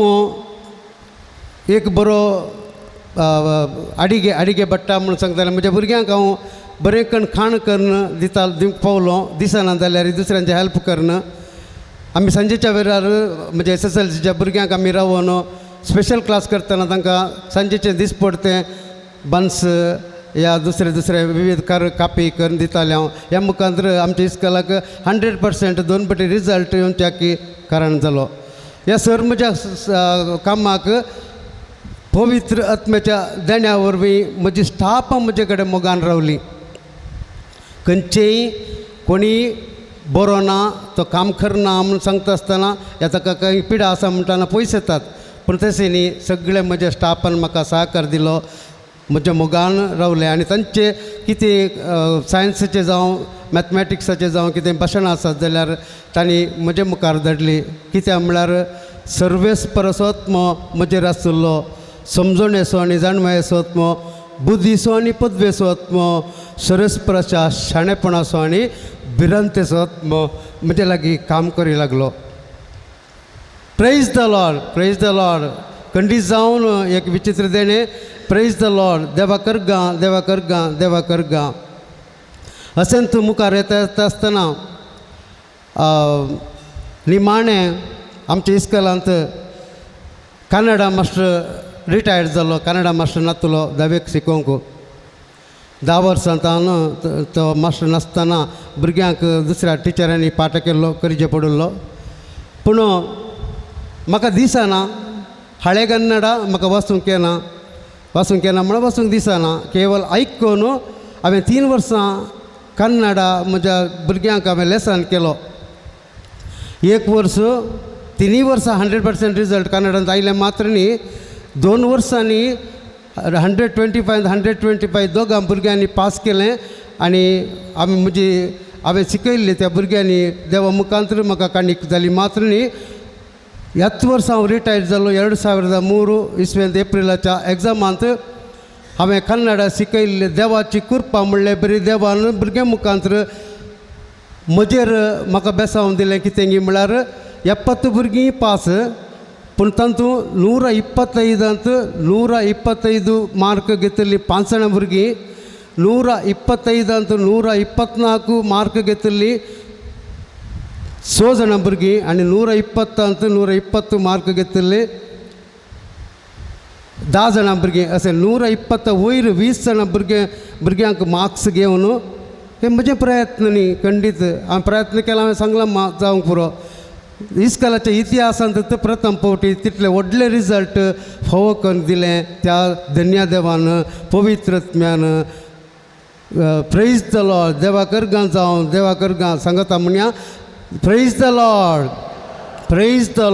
एक बरो आडिगे भट्टा म्हणून सांगताले. म्हज्या भुरग्यांक हांव बरें कण खाण करून दिवंक पावलो. दिसना जाल्यार दुसऱ्यांचे हेल्प करून आमी सांजेच्या वेळार म्हणजे SSLCच्या भुरग्यांक आमी रावून स्पेशल क्लास करतना तांकां सांजेचें दीस पडतें बन्स या दुसरे विविध कापी करून दिताले हांव. ह्या मुखांतर आमच्या इस्कॉलाक 100% 2 फावटी रिजल्ट येवच्याक कारण जालो. ह्या सर म्हज्या कामाक पवित्र आत्म्याच्या देण्या वरवीं म्हजी स्टाफ म्हजे कडेन मोगान रावली. खंयचेय कोणी बरो ना तो काम करना म्हणून सांगता आसतना ह्या ताका काही पिडा आसा म्हणटाना पयस येतात, पूण तशें न्ही सगळे म्हज्या स्टाफान म्हाका सहकार दिलो, म्हज्या मोगान रावले. आनी तांचे कितें सायन्साचें जावं मॅथमॅटिक्साचें जावं कितें भाशणां आसात जाल्यार तांणी म्हजे मुखार धाडली. कित्याक म्हळ्यार सर्वेस परसोत्मो म्हजेर आसुल्लो, समजणेचो आनी जाणवायेचो आत्मो, बुद्धीचो आनी पदवेचो आत्मो, सरस्पराच्या शाणेपणाचो आनी भिरांतेचो आत्मो म्हजे लागीं काम करूं लागलो. Praise the Lord, praise the Lord. खंडीत जावन एक विचित्र देणे, प्रेज द लॉर्ड, देवा करगा, देवा करगा, देवा करगा. अशें तूं मुखार येता आसतना निमाणे आमच्या इस्कॉलांत कन्नडा मास्टर रिटायर्ड जालो. कन्नडा मास्टर नासलो 10वेक शिकोवंक. 10 वर्सांतान तो मास्टर नासतना भुरग्यांक दुसऱ्या टिचरांनी पाठ केल्लो, करचे पडलो. पूण म्हाका दिसना हाळे कन्नडा म्हाका वाचूंक येना म्हणून वाचूंक दिसना. केवळ आयकून हांवें 3 वर्सां कन्नडा म्हज्या भुरग्यांक हांवें लेसन केलो. 1 वर्स 3 वर्सां 100% रिजल्ट कन्नडांत आयले मात्र न्ही 2 वर्सांनी 125 125 दोगां भुरग्यांनी पास केलें. आनी हांवें शिकयल्लें त्या भुरग्यांनी देवा मुखांतर म्हाका काणीक जाली. मात्र न्ही ह्याच वर्सा हांव रिटायर्ड जालो. 2003 इसवेंत एप्रिलाच्या एग्जामांत हांवें कन्नडा शिकयल्लें. देवाची कृपा म्हणलें बरी देवान भुरग्यां मुखांतर म्हजेर म्हाका बेसावून दिलें. कितें म्हळ्यार 70 भुरगीं पास, पूण तातूंत 125 125 मार्क घेतिल्लीं 5 जाणां भुरगीं, 125 124 मार्क घेतिल्लीं 6 जाणां भुरगीं आनी 120 120 मार्क घेतिल्लीं 10 जाणां भुरगीं. अशें 120 वयर 20 जाणां भुरग्यांक मार्क्स घेवन हे म्हजे प्रयत्न न्ही खंडीत हांवें प्रयत्न केला हांवें सांगलां जावंक पुरो इस्कॉलाच्या इतिहासांत तर प्रथम फावटी तितले व्हडले रिजल्ट फावो करून दिले त्या धन्यादेवान पवित्रत्म्यान प्रेज द लॉर्ड देवा करगां जावं देवा करगां सांगता म्हणया प्रेज द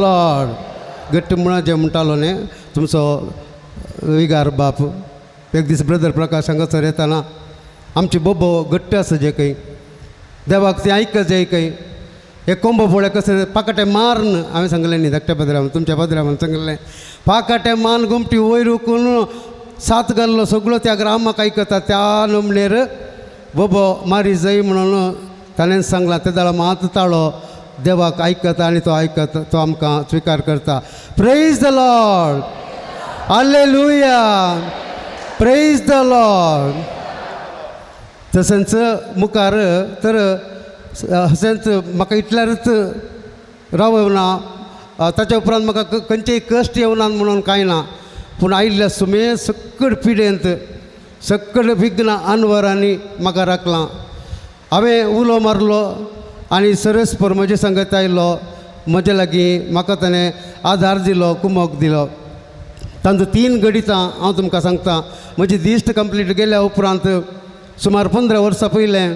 लॉर्ड गट्ट म्हणा जे म्हणटालो न्ही तुमचो विगार बाप एक दीस ब्रदर प्रकाश हांगासर येताना आमची बोबो घट्ट आसा जे खंय देवाक तें आयकत जाय खंय हे कोंब पळय कसं पाकाटे मारन हांवें सांगलें न्ही धाकट्या पदरान तुमच्या पदरान सांगलें पाकाटे मान गुमटी वयर उखून सात घाल्लो सगळो त्या ग्रामाक आयकता त्या नमणेर बोबो मारी जाय म्हणून ताणें सांगलां ते दाळा मात ताळो देवाक आयकता आनी तो आयकता तो आमकां स्विकार करता praise the Lord hallelujah praise the Lord तशेंच मुखार तर हसेंच म्हाका इतल्यारच रावना ताच्या उपरांत म्हाका खंयचेय कश्ट येवनात म्हणून कांय ना पूण आयिल्ल्या सुमे सक्कड पिडेंत सक्कड विघ्न आनवरांनी म्हाका राखलां हांवें उलो मारलो आनी सरस्पर म्हजे सांगत आयलो म्हजे लागीं म्हाका ताणें आधार दिलो कुमोक दिलो तांचो 3 गडितां हांव तुमकां सांगता म्हजी दिश्ट कंप्लीट केल्या उपरांत सुमार 15 वर्सां पयलें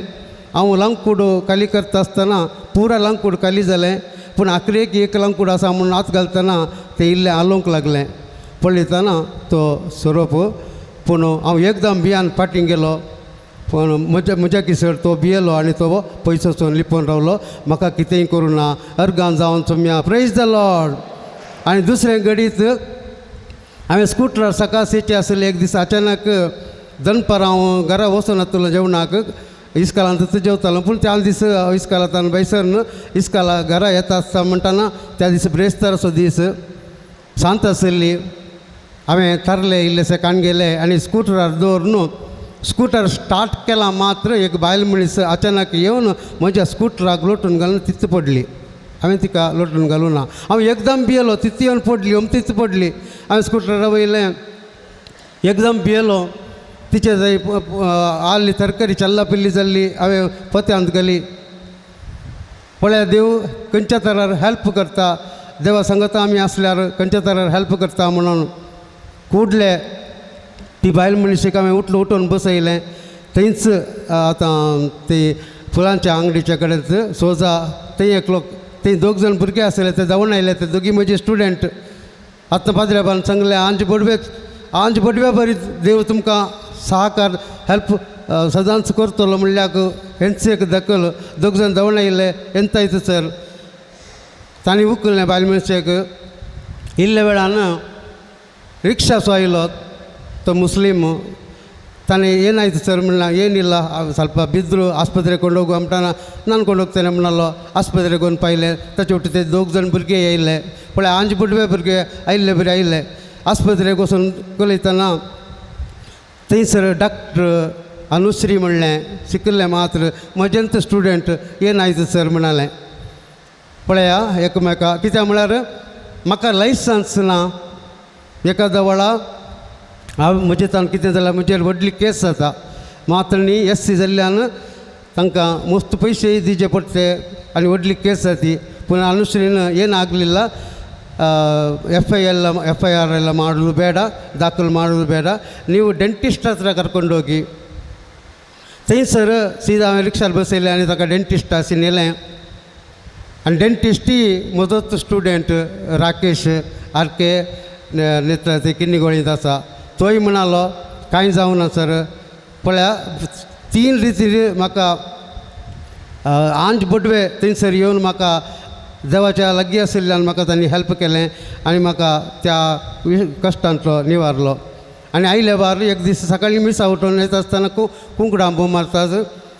हांव लांकूड खाली करता आसतना पुरा लांकूड खाली जालें पूण आखरेक एक लांकूड आसा म्हणून हात घालतना तें इल्लें आलोवंक लागलें पळयतना तो सोरोप पूण हांव एकदम भियान फाटीं गेलो पूण म्हज्या किसर तो भियेलो आनी तो पयसोसून लिपोवन रावलो म्हाका कितेंय करूं ना अर्गां जावन चुम्या प्रेज द लॉर्ड आनी दुसरें घडीत हांवें स्कुटरार सकाळ सेची आसले एक दीस अचानक दनपार हांव घरा वचून येतलो जेवणाक इस्कालांत जेवतालो पूण त्या दीस इस्कालांतल्यान बैसरन इस्काला घरा येता आसता म्हणटाना त्या दीस ब्रेस्ताराचो दीस सांत आसली हांवें थारलें इल्लेशें काण गेलें आनी स्कुटरार दवरून स्कुटर स्टार्ट केला मात्र एक बायल मनीस अचानक येवन म्हज्या स्कुटराक लोटून घालून तित्त पडली हांवें तिका लोटून घालूं ना हांव एकदम भियेलो तित्त येवन पडली तित्त पडली हांवें स्कुटरा वयलें एकदम भियेलो तिचे जाय आली तरकारी चल्ला पिल्ली जाल्ली हांवें पत्यांत घाली पळय देव खंयच्या तरार हेल्प करता देवा सांगता आमी आसल्यार खंयच्या तरार हेल्प करता म्हणून कुडले ती बायल मनीसक हांवें उठोवन बसयलें थंयच आतां ती फुलांच्या आंगडीच्या कडेन सोजा थंय एकलो थंय 2 जाण भुरगे आसले ते जावन आयले ते दोगी म्हजे स्टुडंट आतां पाद्र्याबान सांगलें आंज बडवे बरी देव तुमकां सहकार हेल्प सदांच करतलो म्हणल्यार हेंच एक दखल 2 जाण जावन आयले एंतायत सर तांणी उखल्लें बायल मनीसक इल्ल्या वेळान रिक्षाचो आयलो तो मुस्लीम ताणें ಏನಾಯ್ತು ಸರ್ म्हणला ಏನಿಲ್ಲ ಸ್ವಲ್ಪ ಬಿದ್ದರು ಆಸ್ಪತ್ರೆಗೆ ಕೊಂಡೋಗು ಅಂತಾನ ನಾನು ಕೊಂಡೋಗ್ತೇನೆ म्हणलो ಆಸ್ಪತ್ರೆಗೆ ಒಂದು ಪಾಯ್ಲೆ ताचे ಒಟ್ಟು ते 2 जाण भुरगे येयले पळय आंज बुडवे भुरगे आयिल्ले बरे आयिल्ले आस्पत्रेक वचून कलयतना थंयसर डॉक्टर अनुश्री म्हणलें शिकल्लें मात्र म्हजेंत स्टुडंट ಏನಾಯ್ತು सर म्हणालें पळया एकामेका कित्याक म्हळ्यार म्हाका लायसन्स ना एखाद्या वेळा हांव म्हजे तान कितें जाल्यार म्हजेर व्हडली केस जाता मात्र न्ही SC जाल्ल्यान तांकां मस्त पयशे दिवचे पडटे आनी व्हडली केस जाती पूण अनुश्रीन ಏನಾಗಲಿಲ್ಲ FIR ಎಲ್ಲ ಮಾಡೋದು ಬೇಡ ದಾಖಲು ಮಾಡೋದು ಬೇಡ ನೀವು ಡೆಂಟಿಸ್ಟ್ ಹತ್ರ ಕರ್ಕೊಂಡೋಗಿ थंयसर सीदा हांवें रिक्षार बसयलें आनी ताका डेंटिस्ट अशें नेलें आनी dentistry म्हजोच student Rakesh RK नेत्राचे kidney गोळींत आसा तोय म्हणालो कांय जावना सर पळया 3 रितीन म्हाका आंज बडवे थंयसर येवन म्हाका देवाच्या लागीं आशिल्ल्यान म्हाका तांणी हेल्प केलें आनी म्हाका त्या कश्टांतलो निवारलो आनी आयले बार एक दीस सकाळीं मिसा उठोवन येता आसतना कुंकडां बोम मारतात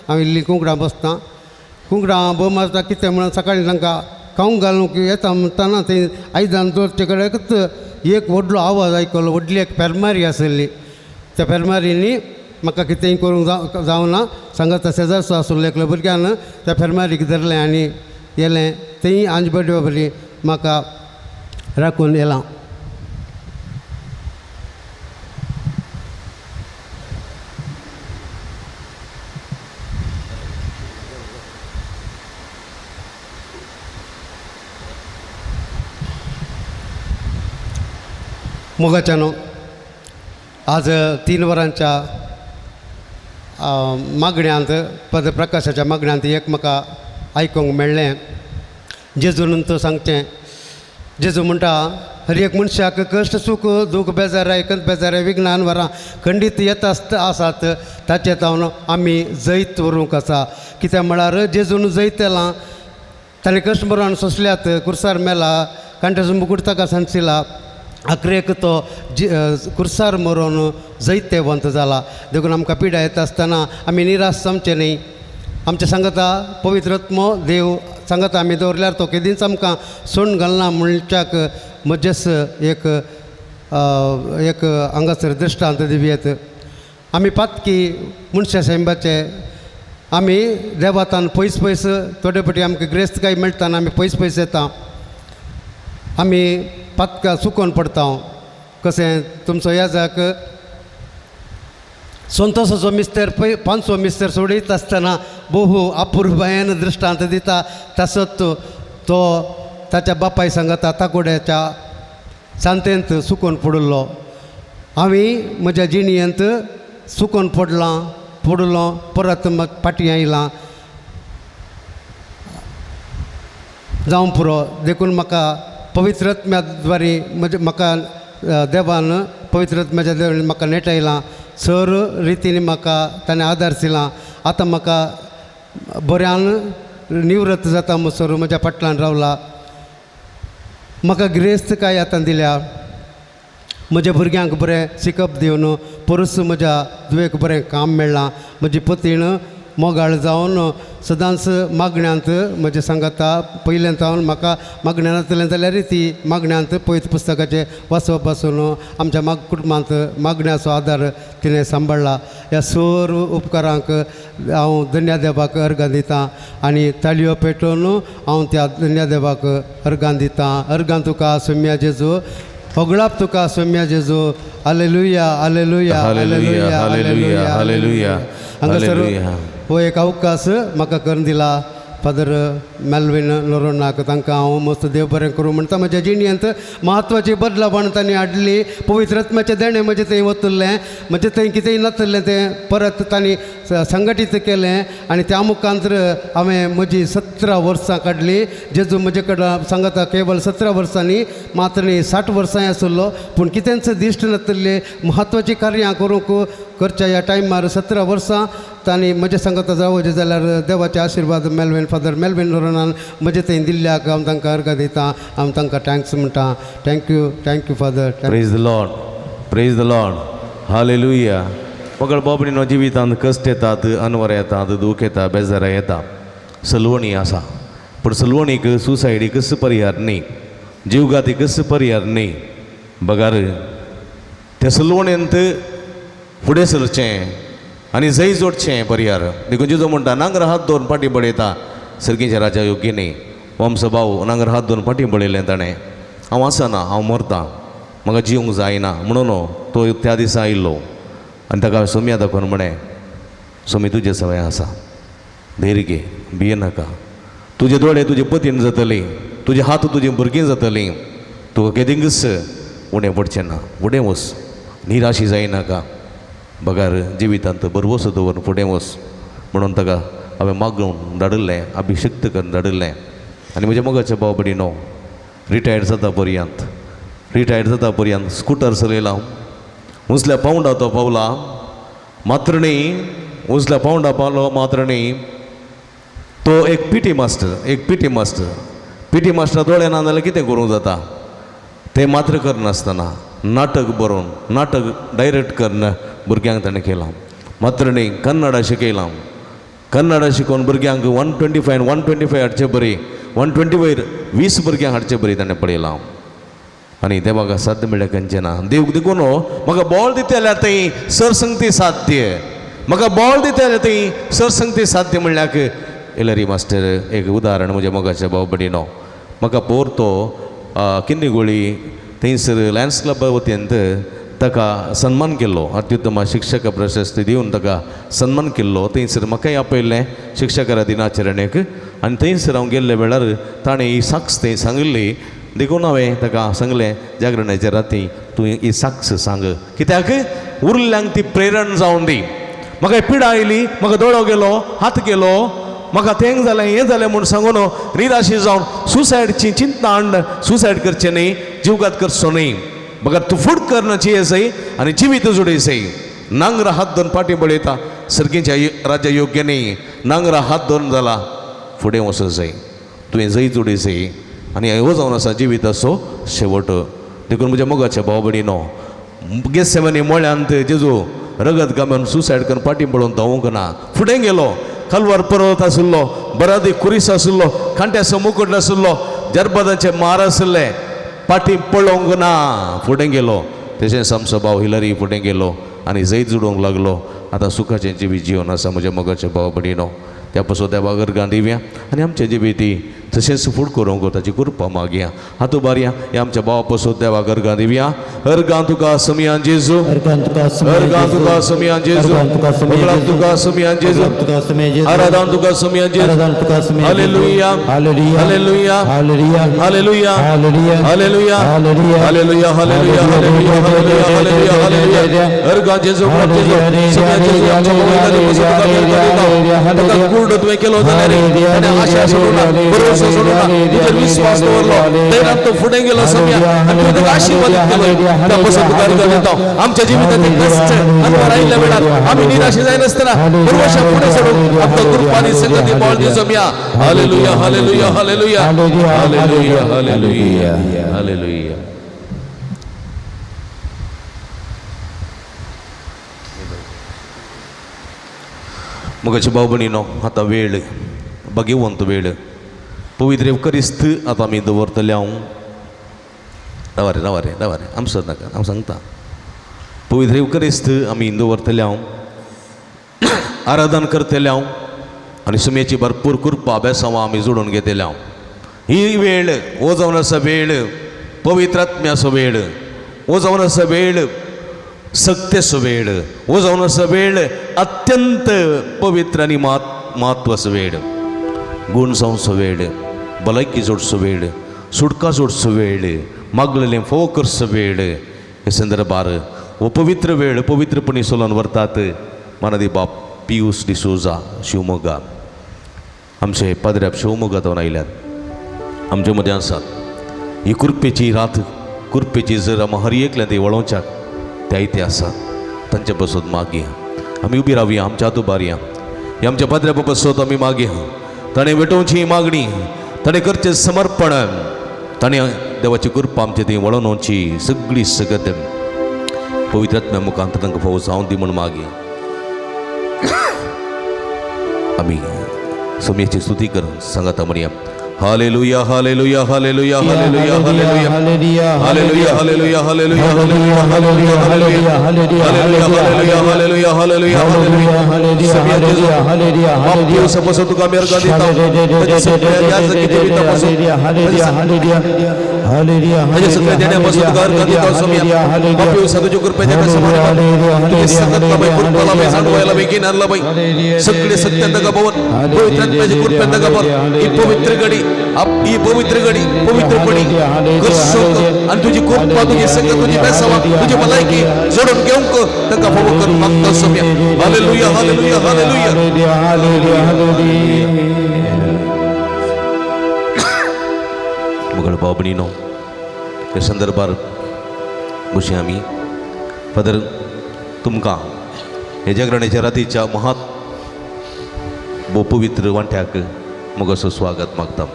हांव इल्लीं कुंकडां बसतां कुंकडां बोम मारता कितें म्हणून सकाळीं तांकां खावंक घालूंक येता म्हणटाना थंय आयदान दवरचे कडेन एक व्हडलो आवाज आयकलो व्हडली एक फेरमारी आसली त्या फेरमारींनी म्हाका कितेंय करूंक जावना सांगता शेजारचो आसलो एकलो भुरग्यान त्या फेरमारीक धरलें आनी येलें थंय आंज बडवे बरी म्हाका राखून येलां मोगाच्यानो आज 3 वरांच्या मागण्यांत पदप्रकाशाच्या मागण्यांत एक म्हाका आयकूंक मेळ्ळें. जेजून तो सांगचें. जेजू म्हणटा हर एक मनशाक कश्ट सूख दूख बेजार एकंत बेजार विघ्नान वरां खंडीत येता आसात ताचे तावन आमी जैत व्हरूंक आसा. कित्याक म्हळ्यार जेजून जैत येलां ताणें कश्ट मरण सोंसल्यात कुर्सार मेला कांट्याचो मुकुट ताका सांचिला आखरेक तो कुर्सार मरून जैत्यवंत जाला. देखून आमकां पिड्या येता आसतना आमी निराश जावचें न्ही. आमच्या सांगता पवित्रत्म देव सांगता आमी दवरल्यार तो केदींच आमकां सोडून घालना मनशाक मजस एक हांगासर दृश्टांत दिवयेत. आमी पातकी मनशा सेंबाचे आमी देवातान पयस पयस थोडे फावटी आमकां ग्रेस्तकाय मेळटाना आमी पयस पयस येता. आमी पातकां चुकोवन पडटा. कशें तुमचो याजाक संतोसाचो मिस्तेर 500 मिस्तेर सोडयत आसतना बहु अपुर्बायेन दृश्टांत दिता. तसोच तो ताच्या बापाय सांगता ताकोड्याच्या सांतेंत सुकोवन पडलो. हांवें म्हज्या जिणयेंत सुकोवन पडलो परत फाटीं आयलां जावं पुरो. देखून म्हाका पवित्रत्म्या द्वारे म्हाका देवान पवित्रत्म्याच्या देवान म्हाका नेटयलां. सर रितीन म्हाका ताणें आदारसिलां. आतां म्हाका बऱ्यान निवृत्त जाता म्हणसर म्हज्या फाटल्यान रावला. म्हाका गिरेस्त काय आतां दिल्या. म्हज्या भुरग्यांक बरें शिकप दिवन परस म्हज्या दुवेक बरें काम मेळ्ळां. म्हजी पतीण मोगाळ जावन सदांच मागण्यांत म्हजे सांगता पयलें जावन म्हाका मागण्यांतलें जाल्यार ती मागण्यांत पयत पुस्तकाचें वाचप पासून आमच्या कुटुंबांत मागण्याचो आदार तिणें सांबाळ्ळा. ह्या सर उपकारांक हांव धन्यदेवाक अर्गां दितां आनी ताळयो पेटोवन हांव त्या धन्यदेवाक अर्गां दितां. अर्गां तुका सौम्या जेजू होगळाप तुका सौम्या जेजू. Hallelujah hallelujah hallelujah hallelujah hallelujah. हांगासर हो एक अवकाश म्हाका करून दिला. फादर मेल्विन नोरोनाक तांकां हांव मस्त देव बरें करूं म्हणटा. म्हज्या जिणयेंत म्हत्वाची बदलावण तांणी हाडली. पवित्रत्म्याचें देणें म्हजें थंय वतलें. म्हजें थंय कितेंय नासलें तें परत तांणी संघटीत केलें आनी त्या मुखांतर हांवें म्हजी 17 वर्सां काडली. जेजू म्हजे कडेन सांगता केवळ 17 वर्सांनी मात्र न्ही 60 वर्सांय आसलो पूण कितेंच दिश्ट नासलें. म्हत्वाची कार्यां करूंक करच्या ह्या टायमार 17 वर्सां तांणी म्हजे सांगता जावचें जाल्यार देवाचे आशिर्वाद मेल्विन फादर मेल्विन नोरोनान म्हजे थंय दिल्ल्याक हांव तांकां अर्गां दितां. हांव तांकां थँक्स म्हणटा. Thank you father. Praise the Lord hallelujah. मगळ बाबडीनो जिवितांत कश्ट येतात अनवर येतात दूख येता बेजारां येता सलवणी आसा पूण सलवणीक सुसायडीकच पर्याय न्ही जीवघातीकच पर्याय न्ही. बगार त्या सलवणेंत फुडें सरचें आनी जैत जोडचें पर्यार. देखून जेजू म्हणटा नांगर हात दोन फाटी बडयता सर्गीच्या राजा योग्य न्ही. वंश भाव नांगर हात दोन फाटी बडयलें ताणें. हांव आसना हांव मरतां म्हाका जिवंक जायना म्हणून तो त्या दिसा आयिल्लो आनी ताका सोम्या दाखोवन म्हणें सोमी तुजें सवय आसा धैर्य घे भिये नाका. तुजे दोळे तुजे पतीन जातलीं तुजे हात तुजीं भुरगीं जातलीं. तुका केदींच उणें पडचें ना. फुडें वच निराशी जायनाका. बगार जिवितांत बरवस दवरून फुडें वच म्हणून ताका हांवें मागून धाडिल्लें अभिशक्त करून धाडिल्लें. आनी म्हज्या मोगाच्या बाबडीनो रिटायर्ड जाता पर्यंत स्कुटर चलयला. उंचल्या पावंडा तो पावला मात्र न्ही उंचल्या पावंडा पावलो मात्र न्ही तो एक पीटी मास्टर दोळे ना जाल्यार कितें करूंक जाता तें मात्र करनासतना नाटक बरोवन नाटक डायरेक्ट करून भुरग्यांक ताणें केलां. मात्र न्ही कन्नडा शिकयलां. कन्नडा शिकोवन भुरग्यांक 125 हाडचे बरी 120 वयर 20 भुरग्यांक हाडचे बरी ताणें पळयलां. आनी तें म्हाका साध्य म्हणल्यार खंयचें ना. देव देखून म्हाका बॉल दिता जाल्यार थंय सरसंगती साध्य. म्हाका बॉल दिता जाल्यार थंय सरसंगती साध्य म्हणल्यार एलरी मास्टर एक उदाहरण म्हज्या मोगाच्या बाबडीनो. म्हाका पोरतो किन्नीगोळी थंयसर लायन्स क्लब वतींत ताका सन्मान केल्लो. अत्युत्तम शिक्षक प्रशस्ती दिवन ताका सन्मान केल्लो. थंयसर म्हाकाय आपयल्लें शिक्षकां दिनाचरणेक आनी थंयसर हांव गेल्ले वेळार ताणें ही साक्ष थंय सांगिल्ली देखून हांवें ताका सांगलें जागरणाच्या राती तूं ही साक्ष सांग, कित्याक उरल्यांक ती प्रेरण जावन दी. म्हाका पिडा आयली, म्हाका दोळो गेलो, हात गेलो, म्हाका तें जालें हें जालें म्हूण सांगून निराशी जावन सुसायडची चिंता हाड, सुसायड करचें न्ही, जीवघात करचो न्ही. म्हाका तूं फूड करनाची येसय आनी जिवीत जोडयसय. नांगरा हात धरून फाटीं बळयता, सर्गीच्या राज्य योग्य न्ही. नांगरा हात धरून जाला फुडें वचूं जाय, तुवें जय जोडयसय आनी ह्यो जावन आसा जिविताचो शेवट. देखून म्हज्या मोगाच्या भाव भयणीनो, गेसेमनी मोळ्यांत जेजू रगत घालून सुसायड करून फाटीं पळोवन धांवूंक ना. फुडें गेलो, कलवार पर्वत आशिल्लो, बरादी कुरीस आशिल्लो, खांट्याचो मुकुट आशिल्लो, जरबदाचे मार आशिल्ले, फाटीं पळोवंक ना, फुडें गेलो. तशेंच आमचो भाव हिलरी फुडें गेलो आनी जैत जोडूंक लागलो. आतां सुखाचें जिवीत जिवन आसा म्हज्या मोगाचे भाव भयणीनो. त्या पासून देवा गर्गां दिवया आनी आमच्या जिविती तशेंच फूड करूंक ताची कृपा मागया. हातू बारया हे आमच्या भावा पासून देवा गर्गां दिवया. अर्गां तुका समियान जेजू, अर्गां तुका समियान जेजू, अर्गां तुका समियान जेजू, आराधना तुका समियान जेजू. Hallelujah, hallelujah, hallelujah, hallelujah, hallelujah, hallelujah, hallelujah, hallelujah, hallelujah, hallelujah. अर्गां जेजू, समियान जेजू आमच्या भावाला तुका पूर्ण तुवें केलो जाल्यार आनी आशा सोडूं ना, भरोसा सोडूं ना, तुजेर विश्वास दवरलो, तेन्ना तो फुडें गेलो समिया आनी तुवें ताका आशिर्वादीत केलो. त्या पासून तुका अर्गां दिता. आमच्या जिवितांतले कश्ट अंतरार आयिल्ल्या वेळार आमी निराशी जायनासतना भरवशा फुडें सरून आमकां कृपानी संगती बोळ दी समिया. Hallelujah, hallelujah, hallelujah, hallelujah, hallelujah, hallelujah. मोगाची भाव भयणीनो, आतां वेळ भाग्यवंत वेळ पवित्र एवकरिस्त आतां आमी दवरतले. रावा रे आमचो नाका, हांव सांगता. पवित्र एवकरिस्त आमी दवरतले, आराधन करतले आनी सुमयेची भरपूर कृपा अभ्यासांवां आमी जोडून घेतले. ही वेळ हो जावन आसा वेळ पवित्र आत्म्याचो वेळ, हो जावन आसा वेळ सत्याचो वेळ, हो जावन आसा वेळ अत्यंत पवित्र आनी म्हत्वाचो वेळ. गुण जावचो वेळ, भलायकी जोडचो वेळ, सुटका जोडचो वेळ, मागलेलें फोव करचो वेळ. हे संदर्भार हो पवित्र वेळ पवित्रपणी सोलोन व्हरतात मानदी बाब पियूस डिसोजा शिवमोगा. आमचे पाद्र्याप शिवमोगांतून आयल्यात, आमचे मदें आसात. ही कृपेची रात, कृपेची जर आमी हर एकल्या ती वळोवच्याक त्या इथे आसात, तांचे पासून मागया. आमी उबी रावया, आमच्या हातू बारया. हे आमच्या पाद्र्या पासून आमी मागया. ताणें वेटोवची मागणी, ताणें करचें समर्पण, ताणें देवाची कृपा आमचे थंय वळोवची सगळी सगत पवित्र आत्म्या मुखांतर तांकां फावो जावन दी म्हूण मागया. आमी समेची स्तुती करून सांगाता म्हणया. Hallelujah, hallelujah, hallelujah, hallelujah, hallelujah, hallelujah, hallelujah, hallelujah, hallelujah, hallelujah, hallelujah, hallelujah, hallelujah, hallelujah, hallelujah, hallelujah. बाप सपोस तुका आमी अर्गां दिता. ताचे सगळ्या याजकी जिविता पासून, ताचे सगळ्या देण्या पासून तुका अर्गां दिता समिया. बाप तुज्या कृपेच्या कसमार तुजे संगत लाभय, कृपा लाभय, जाणवाय लाभय, गिन्यान लाभय, सगळे सत्य ताका भवन, पवित्र आत्म्याची कृपा ताका भवन. ही पवित्र घडी, ही पवित्र घडी पवित्रपणी करसो आनी तुजी कृपा, तुजी संगत, तुजी बेसावा, तुजी भलायकी जोडून घेवंक ताका फावो कर मागता समिया. Hallelujah, hallelujah, hallelujah, hallelujah. मुगळ भाव भयणीनो, हे संदर्भार बशी आमी फादर तुमकां हे जागरणाच्या रातीच्या महात भोव पवित्र वांट्याक मोगाचो स्वागत मागता.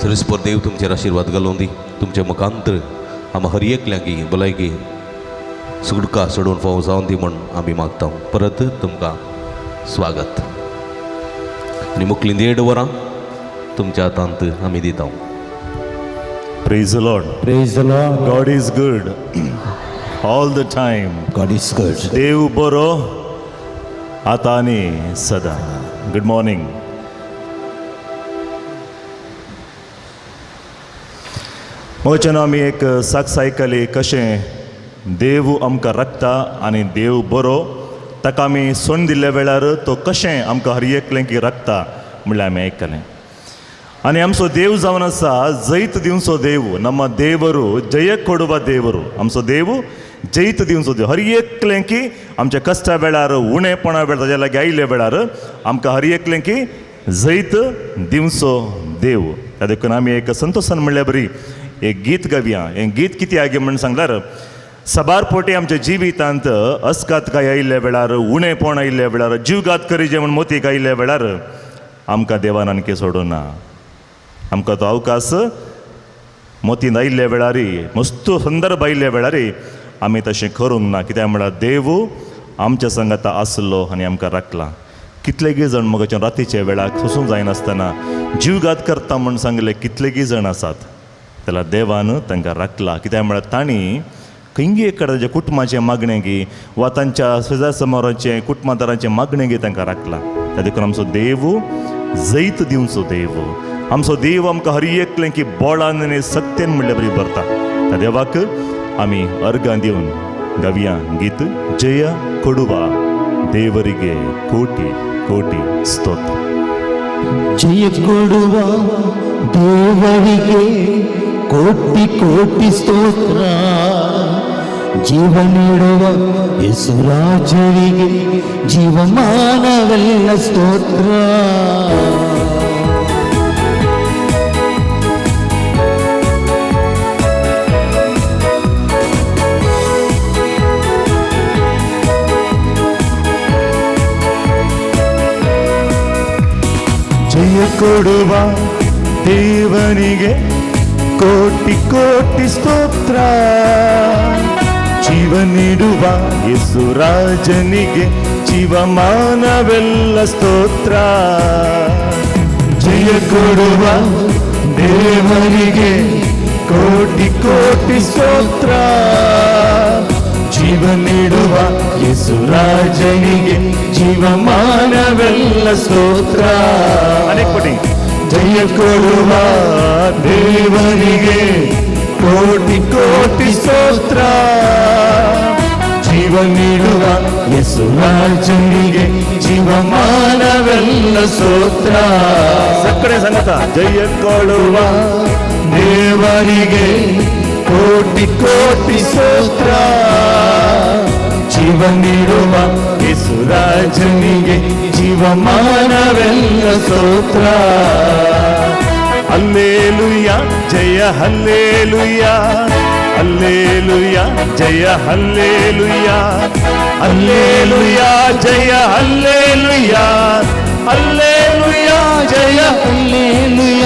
सरस्पर देव तुमचेर आशिर्वाद घालून दी. तुमच्या मुखांतर आमी हर एकल्यांकी भलायकी सुटका सोडून फावो जावन दी म्हूण आमी मागता. परत तुमकां स्वागत आनी मुखलीं 1.5 वरां तुमच्या हातांत आमी दिता. Praise the Lord. Praise the Lord. God is good all the time. God is good. देव बरो आता आनी सदा. Good morning. मोचन आमी एक साक्ष आयकली कशें देव आमकां राखता आनी देव बरो, ताका आमी सोन दिल्ल्या वेळार तो कशें आमकां हर एकल्यांकी राखता म्हणल्यार आमी आयकलें. आणि आमचो देव जावन आसा जैत दिवचो देव. ನಮ್ಮ ದೇವರು ಜಯ ಕೊಡುವ ದೇವರು. आमचो देव जैत दिवचो देव. हर एकलें की आमच्या कश्टा वेळार उणेपणा वेळार ताज्या लागीं आयिल्ल्या वेळार आमकां हर एकलें की जैत दिवचो देव. त्या देखून आमी एक संतोशान म्हणल्या बरी एक गीत गावया. हें गीत कितें आगे म्हण सांगल्यार सबार पोटी आमच्या जिवितांत अस्कात काय आयिल्ल्या वेळार उणेपण आयिल्ल्या वेळार जीवघात करी जे म्हण मोतीक आयिल्ल्या वेळार आमकां देवान आनकी सोडूना. आमकां तो अवकाश मोतीन आयिल्ल्या वेळारी मस्त संदर्भ आयिल्ल्या वेळारी आमी तशें करूंक ना. कित्याक म्हळ्यार देव आमच्या संगत आसलो आनी आमकां राखला. कितलेगी जण मगच्या रातीच्या वेळाक सोसूंक जायनासतना जीवघात करता म्हण सांगले कितलेगी जण आसात. जाल्यार देवान तांकां राखला. कित्याक म्हळ्यार तांणी खंयी एक ताच्या कुटुंबाचे मागणेगी वा तांच्या शेजार समोराचे कुटुंबादारांचे मागणेगी तांकां राखला. त्या देखून आमचो देव जैत दिवचो देव. आमचो देव आमकां हर एकलें की बोळान आनी सत्तेन म्हणल्या बरी भरता. त्या देवाक आमी अर्गां दिवन गावया गीत जय कोडुवा देवरिगे कोटी कोटी ಸ್ತೋತ್ರ. ಜಯ ಕೊಡುವ ದೇವರಿಗೆ ಕೋಟಿ ಕೋಟಿ ಸ್ತೋತ್ರ. ಜೀವ ನೀಡುವ ಯೇಸುರಾಜರಿಗೆ ಜೀವಮಾನವೆಲ್ಲ ಸ್ತೋತ್ರ. ಜಯ ಕೊಡುವ ದೇವನಿಗೆ ಕೋಟಿ ಕೋಟಿ ಸ್ತೋತ್ರ. ಜೀವ ನೀಡುವ ಯೇಸುರಾಜನಿಗೆ ಜೀವಮಾನವೆಲ್ಲ ಸ್ತೋತ್ರ. ಜಯ ಕೊಡುವ ದೇವನಿಗೆ ಕೋಟಿ ಕೋಟಿ ಸ್ತೋತ್ರ. ಜೀವ ನೀಡುವ ಯೇಸುರಾಜನಿಗೆ ಜೀವಮಾನವೆಲ್ಲ ಸ್ತೋತ್ರ. ಅನೇಕ ಪಟ್ಟಿ ಜಯ ಕೊಡುವ ದೇವನಿಗೆ ಕೋಟಿ ಕೋಟಿ ಸ್ತೋತ್ರ. ಜೀವ ನೀಡುವ ಯೇಸುರಾಜನಿಗೆ ಜೀವಮಾನವೆಲ್ಲ ಸ್ತೋತ್ರ. ಸಕ್ಕರೆ ಸಂಗತ ಜಯ ಕೊಡುವ ದೇವರಿಗೆ ಕೋಟಿ ಕೋಟಿ ಸ್ತೋತ್ರ. ಜೀವ ನೀಡುವ ಯೇಸುರಾಜನಿಗೆ ಜೀವಮಾನವೆಲ್ಲ ಸ್ತೋತ್ರ. ಹಲ್ಲೇಲೂಯ ಜಯ ಹಲ್ಲೇಲೂಯ ಹಲ್ಲೇಲೂಯ ಜಯ ಹಲ್ಲೇಲೂಯ ಹಲ್ಲೇಲೂಯ ಜಯ ಹಲ್ಲೇಲೂಯ ಹಲ್ಲೇಲೂಯ ಜಯ ಹಲ್ಲೇಲೂಯ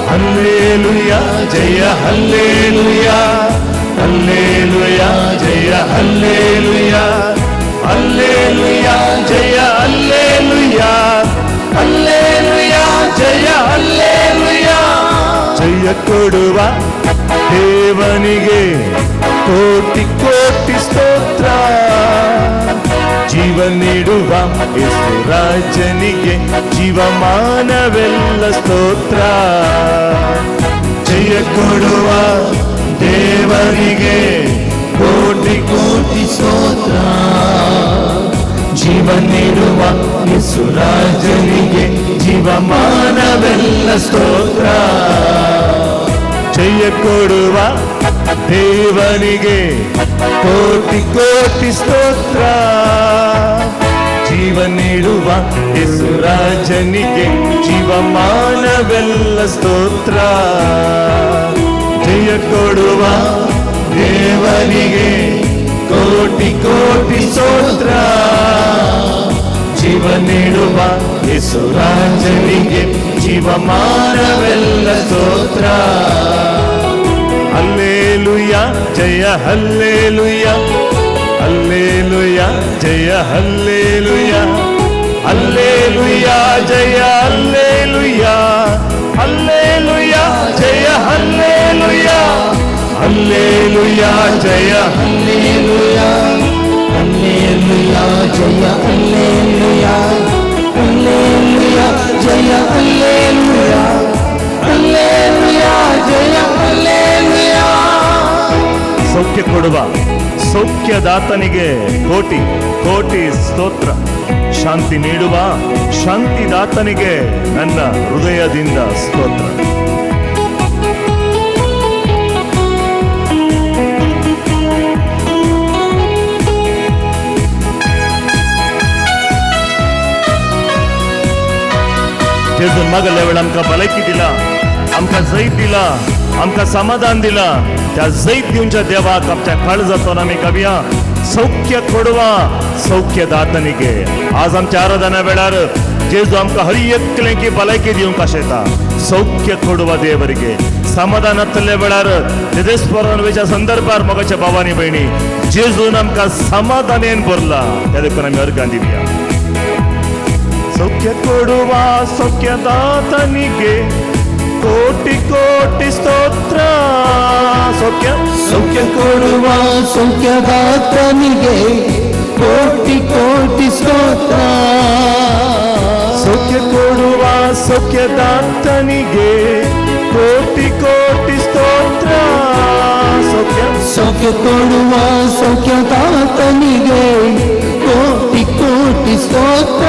ಹಲ್ಲೇಲೂಯ ಜಯ ಹಲ್ಲೇಲೂಯ ಹಲ್ಲೇಲೂಯ ಜಯ ಹಲ್ಲೇಲೂಯ ಹಲ್ಲೇಲೂಯ ಜಯ ಹಲ್ಲೇಲೂಯ ಹಲ್ಲೇಲೂಯ ಜಯ ಹಲ್ಲೇಲೂಯ. ಜಯ ಕೊಡುವ ದೇವನಿಗೆ ಕೋಟಿ ಕೋಟಿ ಸ್ತೋತ್ರ. ಜೀವ ನೀಡುವ ಯೇಸುರಾಜನಿಗೆ ಜೀವಮಾನವೆಲ್ಲ ಸ್ತೋತ್ರ. ಜಯ ಕೊಡುವ ದೇವರಿಗೆ ಕೋಟಿ ಕೋಟಿ ಸ್ತೋತ್ರ. ಜೀವ ನೀಡುವ ಯೇಸುರಾಜನಿಗೆ ಜೀವಮಾನವೆಲ್ಲ ಸ್ತೋತ್ರ. ಜಯ ಕೊಡುವ ದೇವನಿಗೆ ಕೋಟಿ ಕೋಟಿ ಸ್ತೋತ್ರ. ಜೀವ ನೀಡುವ ಯೇಸುರಾಜನಿಗೆ ಜೀವಮಾನವೆಲ್ಲ ಸ್ತೋತ್ರ. ಜಯ ಕೊಡುವ ದೇವನಿಗೆ ಕೋಟಿ ಕೋಟಿ ಸ್ತೋತ್ರ. ಜೀವ ನೀಡುವ ಯೇಸುರಾಜನಿಗೆ ಜೀವಮಾನವೆಲ್ಲ ಸ್ತೋತ್ರ. ಹಲ್ಲೇಲೂಯ ಜಯ ಹಲ್ಲೇಲೂಯ ಹಲ್ಲೇಲೂಯ ಜಯ ಹಲ್ಲೇಲೂಯ ಹಲ್ಲೇಲೂಯ ಜಯ ಹಲ್ಲೇಲೂಯ ಹಲ್ಲೇಲೂಯ ಜಯ ಹಲ್ಲೇಲೂಯ ಹಲ್ಲೇಲೂಯ ಜಯ ಹಲ್ಲೇಲೂಯ ಹಲ್ಲೇಲೂಯ ಜಯ ಹಲ್ಲೇಲೂಯ ಹಲ್ಲೇಲೂಯ ಜಯ ಹಲ್ಲೇಲೂಯ ಹಲ್ಲೇಲೂಯ ಜಯ ಹಲ್ಲೇಲೂಯ. ಸೌಖ್ಯ ಕೊಡುವ ಸೌಖ್ಯದಾತನಿಗೆ ಕೋಟಿ ಕೋಟಿ ಸ್ತೋತ್ರ. ಶಾಂತಿ ನೀಡುವ ಶಾಂತಿದಾತನಿಗೆ ನನ್ನ ಹೃದಯದಿಂದ ಸ್ತೋತ್ರ. जेजून मागल्या वेळ आमकां भलायकी दिला, आमकां जैत दिला, आमकां समाधान दिला. त्या जैत दिवच्या देवाक आमच्या काळजातून आमी गावया, सौख्य कोडवा सौख्य दातनिगे. आज आमच्या आराधना वेळार जेजू आमकां हर एकलें की भलायकी दिवंक आशेता. सौख्य कोडवा देवरिगे समाधान आसतल्या वेळार तेदेस्परांच्या संदर्भार मोगाच्या भावांनी भयणी जेजून आमकां समाधानेन भरला. त्या देखून आमी अर्गां दिवया. सौख्य कोडुवा सौख्यदातनिगे कोटि कोटि स्तोत्र. सौख्य ಸೌಖ್ಯ ಕೊಡುವ ಸೌಖ್ಯದಾತನಿಗೆ ಕೋಟಿ ಕೋಟಿ ಸ್ತೋತ್ರ. सौख्य कोडुवा सौख्यदातनिगे कोटि कोटि स्तोत्र. सौख्य ಸೌಖ್ಯ ಕೊಡುವ ಸೌಖ್ಯದಾತನಿಗೆ ಕೋಟಿ ಕೋಟಿ ಸ್ತೋತ್ರ.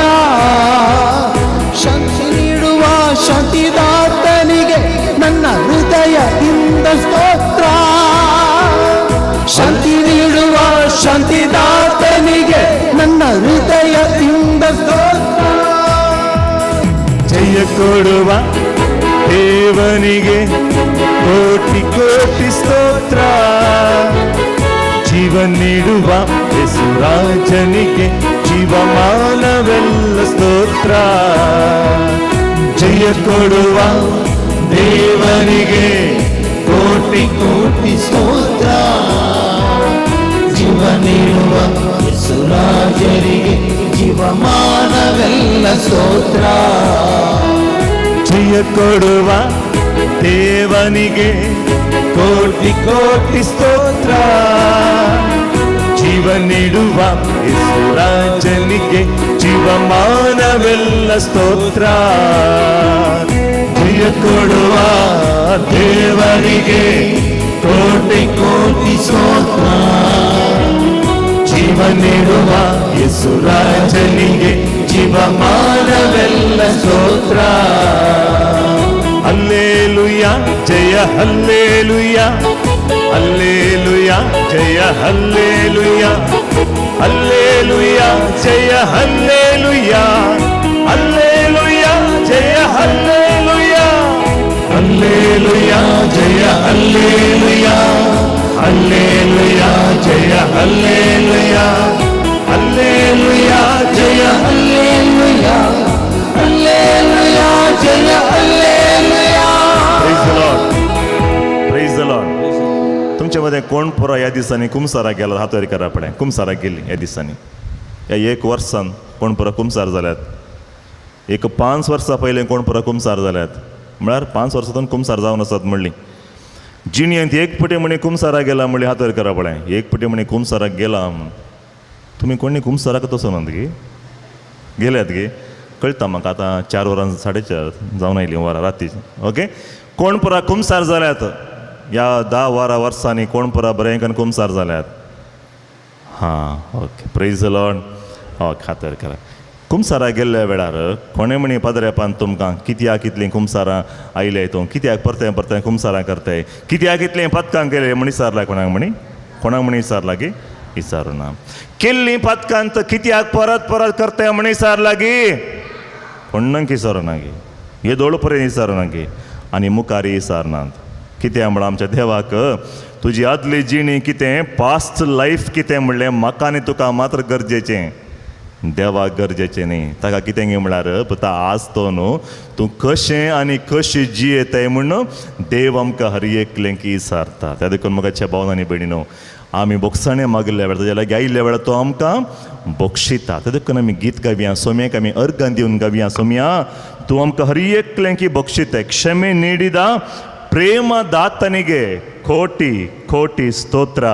ಶಾಂತಿ ನೀಡುವ ಶಾಂತಿದಾತನಿಗೆ ನನ್ನ ಹೃದಯದಿಂದ ಸ್ತೋತ್ರ. ಶಾಂತಿ ನೀಡುವ ಶಾಂತಿದಾತನಿಗೆ ನನ್ನ ಹೃದಯದಿಂದ ಸ್ತೋತ್ರ. ಜಯ ಕೊಡುವ ದೇವನಿಗೆ ಕೋಟಿ ಕೋಟಿ ಸ್ತೋತ್ರ. ಜೀವ ನೀಡುವ ಯೇಸುರಾಜನಿಗೆ ಜೀವಮಾನವೆಲ್ಲ ಸ್ತೋತ್ರ. ಜಯ ಕೊಡುವ ದೇವನಿಗೆ ಕೋಟಿ ಕೋಟಿ ಸ್ತೋತ್ರ. ಜೀವ ನೀಡುವ ಯೇಸುರಾಜನಿಗೆ ಜೀವಮಾನವೆಲ್ಲ ಸ್ತೋತ್ರ. ಜಯ ಕೊಡುವ ದೇವನಿಗೆ ಕೋಟಿ ಕೋಟಿ ಸ್ತೋತ್ರ. ಜೀವ ನೀಡುವ ಯೇಸುರಾಜನಿಗೆ ಜೀವಮಾನವೆಲ್ಲ ಸ್ತೋತ್ರ. ಜಯ ಕೊಡುವ ದೇವನಿಗೆ ಕೋಟಿ ಕೋಟಿ ಸ್ತೋತ್ರ. ಜೀವ ನೀಡುವ ಯೇಸುರಾಜನಿಗೆ ಜೀವಮಾನವೆಲ್ಲ ಸ್ತೋತ್ರ. Hallelujah Jaya hallelujah hallelujah Jaya hallelujah hallelujah Jaya hallelujah hallelujah Jaya hallelujah hallelujah Jaya hallelujah hallelujah Jaya hallelujah hallelujah Jaya hallelujah hallelujah Jaya hallelujah. Praise the Lord. तुमच्या मध्ये कोण पुरो ह्या दिसांनी कुमसाराक गेला हात वयर करा पळय. कुमसाराक गेली ह्या दिसांनी. ह्या 1 वर्सान कोण पुरो कुमसार जाल्यात. एक 5 वर्सां पयलीं कोण पुरो कुमसार जाल्यात. म्हळ्यार 5 वर्सांतून कुमसार जावन आसात म्हणली. जिणयेंत एक पटी म्हणे कुमसाराक गेला म्हणली हात वयर करा पळय. एक पटी म्हणे कुमसाराक गेला. तुमी कोणी कुमसाराक वचनात गे गेल्यात गे कळटा म्हाका. आतां 4 वरां 4:30 जावन आयलीं वरां रातीची. ओके कोण पुरा कुमसार जाल्यात. ह्या 10-12 वर्सांनी कोण पुरा बरेंकन कुमसार जाल्यात. हां ओके प्रेज द लॉर्ड. हय खातर करा. कुमसाराक गेल्ल्या वेळार कोणें म्हणी पदरेपान तुमकां कित्याक इतलीं कुमसारां आयले हितून, कित्याक परतें परतें कुमसारां करताय, कित्याक इतलीं पदकां केलें म्हण विचारलां. कोणाक म्हणी विचारलां की विचारूं ना. केल्लीं पदकांत कित्याक परत परत करताय म्हण विचारलां की कोणाक विचारूं ना गे. हे दोळ पर्यंत विचारूं ना गे. आनी मुखार विचारनात. कित्याक म्हळ्यार आमच्या देवाक तुजी आदली जिणी कितें पास्ट लायफ कितें म्हणलें म्हाका आनी तुका मात्र गरजेचें. देवाक गरजेचें न्ही. ताका कितें गे म्हळ्यार पुता आज तो न्हू तूं कशें आनी कशी जियेताय म्हूण देव आमकां हर एकलें की विचारता. त्या देखून मोगाच्या भावांनी भयणीनो आमी बोगसाणें मागिल्ल्या वेळार ताज्या लागीं आयिल्ल्या वेळार तो आमकां बक्षिता. त्या देखून आमी गीत गावया. सोम्याक आमी अर्गां दिवन गावया. सोम्या तूं आमकां हर एकलें की बक्षिताय. क्षमे ನೀಡಿದ ಪ್ರೇಮದಾತನಿಗೆ ಕೋಟಿ ಕೋಟಿ ಸ್ತೋತ್ರ.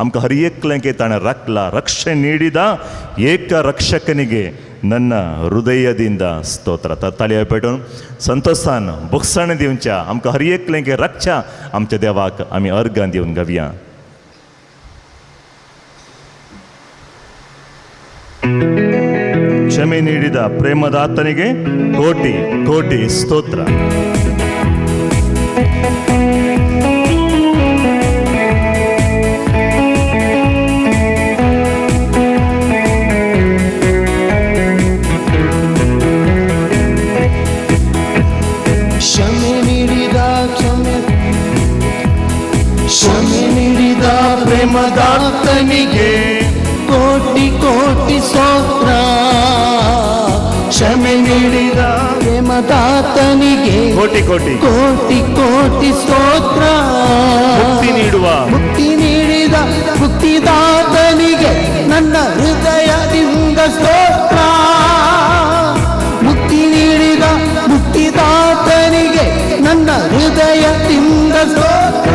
आमकां हर एकलेंके ताणें राखला. रक्षे ನೀಡಿದ ಏಕ ರಕ್ಷಕನಿಗೆ ನನ್ನ ಹೃದಯದಿಂದ ಸ್ತೋತ್ರ. ताळयो पेटोवन संतोषान बोगसाणें दिवच्या आमकां हर एकलेंके राखच्या आमच्या देवाक आमी अर्गां दिवन गावया. ಕ್ಷಮೆ ನೀಡಿದ ಪ್ರೇಮದಾತನಿಗೆ ಕೋಟಿ ಕೋಟಿ ಸ್ತೋತ್ರ. ಕ್ಷಮೆ ನೀಡಿದ ಪ್ರೇಮದಾತನಿಗೆ ಕೋಟಿ ಕೋಟಿ ಸ್ತೋತ್ರ. ಕ್ಷಮೆ ನೀಡಿದ ಪ್ರೇಮದಾತನಿಗೆ ಕೋಟಿ ಕೋಟಿ ಕೋಟಿ ಕೋಟಿ ಸ್ತೋತ್ರ. ಮುಕ್ತಿ ನೀಡುವ ಮುಕ್ತಿ ನೀಡಿದ ಮುಕ್ತಿದಾತನಿಗೆ ನನ್ನ ಹೃದಯದಿಂದ ಸ್ತೋತ್ರ. ಮುಕ್ತಿ ನೀಡಿದ ಮುಕ್ತಿದಾತನಿಗೆ ನನ್ನ ಹೃದಯದಿಂದ ಸ್ತೋತ್ರ.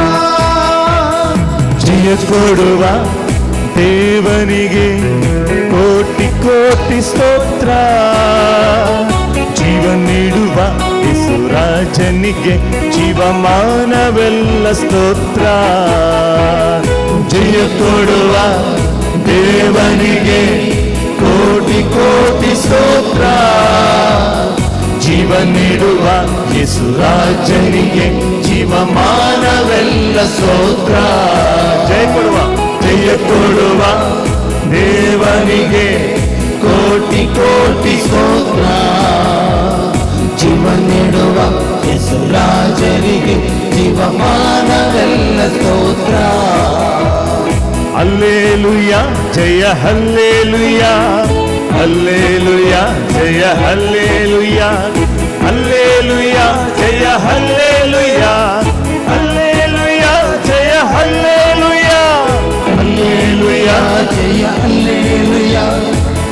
ಜಯ ಕೊಡುವ ದೇವನಿಗೆ ಕೋಟಿ ಕೋಟಿ ಸ್ತೋತ್ರ. ಜೀವ ನೀಡುವ ಯೇಸುರಾಜನಿಗೆ ಜೀವಮಾನವೆಲ್ಲ ಸ್ತೋತ್ರ. ಜಯ ಕೊಡುವ ದೇವನಿಗೆ ಕೋಟಿ ಕೋಟಿ ಸ್ತೋತ್ರ. ಜೀವ ನೀಡುವ ಯೇಸುರಾಜನಿಗೆ ಜೀವಮಾನವೆಲ್ಲ ಸ್ತೋತ್ರ. ಜಯ ಕೊಡುವ ದೇವನಿಗೆ ಕೋಟಿ ಕೋಟಿ ಸ್ತೋತ್ರ. ಜೀವ ನೀಡುವ ಯೇಸುರಾಜನಿಗೆ ಜೀವಮಾನವೆಲ್ಲ ಸ್ತೋತ್ರ. ಹಲ್ಲೇಲೂಯ ಜಯ ಹಲ್ಲೇಲೂಯ ಹಲ್ಲೇಲೂಯ ಜಯ ಹಲ್ಲೇಲೂಯ ಹಲ್ಲೇಲೂಯ ಜಯ ಹಲ್ಲೇಲೂಯ ಹಲ್ಲೇಲೂಯ ಜಯ ಹಲ್ಲೇಲೂಯ ಹಲ್ಲೇಲೂಯ ಜಯ ಹಲ್ಲೇಲೂಯ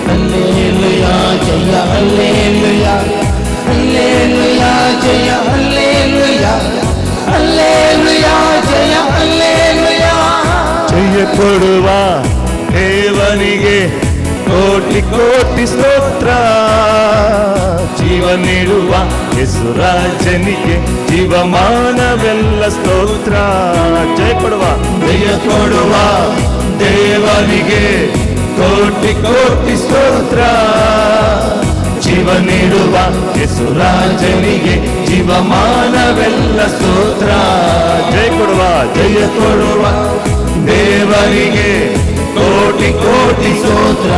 ಹಲ್ಲೇಲೂಯ ಜಯ ಹಲ್ಲೇಲೂಯ ಹಲ್ಲೇಲೂಯ ಜಯ ಹಲ್ಲೇಲೂಯ ಹಲ್ಲೇಲೂಯ ಜಯ ಹಲ್ಲೇಲೂಯ. ಜಯ ಕೊಡುವ ದೇವನಿಗೆ ಕೋಟಿ ಕೋಟಿ ಸ್ತೋತ್ರ. ಜೀವ ನೀಡುವ ಯೇಸುರಾಜನಿಗೆ ಜೀವಮಾನವೆಲ್ಲ ಸ್ತೋತ್ರ. ಜಯ ಕೊಡುವ ದೇವನಿಗೆ ಕೋಟಿ ಕೋಟಿ ಸ್ತೋತ್ರ. ಜೀವ ನೀಡುವ ಯೇಸುರಾಜನಿಗೆ ಜೀವಮಾನವೆಲ್ಲ ಸ್ತೋತ್ರ. ಜಯ ಕೊಡುವ ದೇವರಿಗೆ ಕೋಟಿ ಕೋಟಿ ಸ್ತೋತ್ರ.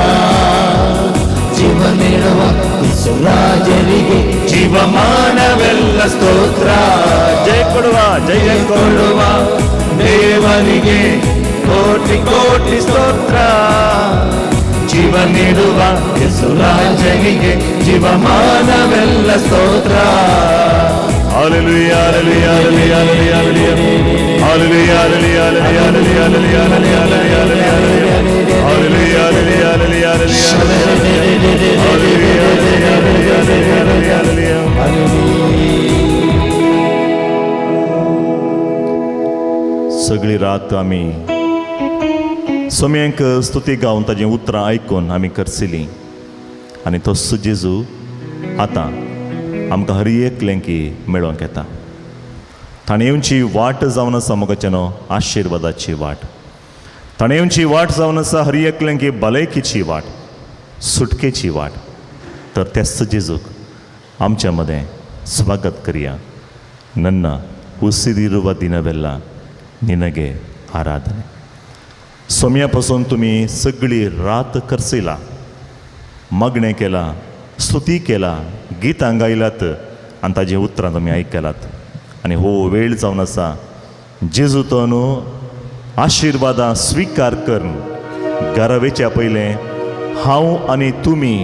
ಜೀವ ನೀಡುವ ಯೇಸುರಾಜನಿಗೆ ಜೀವಮಾನವೆಲ್ಲ ಸ್ತೋತ್ರ. ಜಯ ಕೊಡುವ ದೇವನಿಗೆ ಕೋಟಿ ಕೋಟಿ ಸ್ತೋತ್ರ. ಜೀವ ನೀಡುವ ಯೇಸುರಾಜನಿಗೆ ಜೀವಮಾನವೆಲ್ಲ ಸ್ತೋತ್ರ. Hallelujah, hallelujah, hallelujah, hallelujah, hallelujah, hallelujah, hallelujah, hallelujah, hallelujah, hallelujah, hallelujah, सगळी रात आमी सोम्यांक स्तुती गावन ताजें उतरां आयकून आमी करसिलीं आनी तोच जेजू आतां आमकां हर एकल्यांकी मेळोंक येता. ताणें येवची वाट जावन आसा मोगाचेनो आशिर्वादाची वाट. ताणें येवची वाट जावन आसा हर एकल्यांकी भलायकीची वाट, सुटकेची वाट. तर तेच जेजूक आमच्या मदें स्वागत करुया. ನನ್ನ ಉಸಿರಿರುವ ದಿನವೆಲ್ಲ ನಿನಗೆ ಆರಾಧನೆ. सोम्यापासून तुम्ही सगळी रात करसिला, मागणें केलां, स्तुती केला, गितां गायलात आनी ताजें उतरां तुमी आयकलात. आनी हो वेळ जावन आसा जेजू तो न्हू आशिर्वादां स्विकार करून घरा वयच्या पयलें हांव आनी तुमी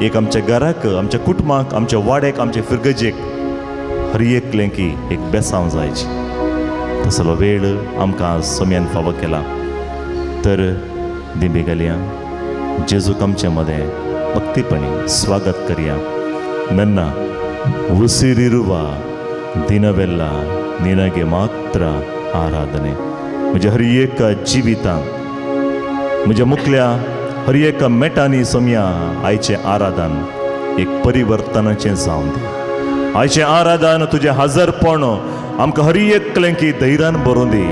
एक आमच्या घराक, आमच्या कुटुंबाक, आमच्या वाड्याक, आमच्या फिरगजेक हर एकलें की एक बेसांव जायची. तसलो वेळ आमकां सोम्यान फावो केला. तर दिंबे घालया, जेजूक आमचे मदें ಭಕ್ತಿಪಣಿ ಸ್ವಾಗತ ಕರಿಯ. ನನ್ನ ಉಸಿರಿರುವ ದಿನವೆಲ್ಲ ನಿನಗೆ ಮಾತ್ರ ಆರಾಧನೆ. म्हज्या हर एक जिवितांत, म्हज्या मुखल्या हर एक मेटांनी सोम्या आयचें आराधन एक परिवर्तनाचें जावन दी. आयचें आराधन तुजें हजरपण आमकां हर एकल्यांकी धैर्यान बरोवन दी.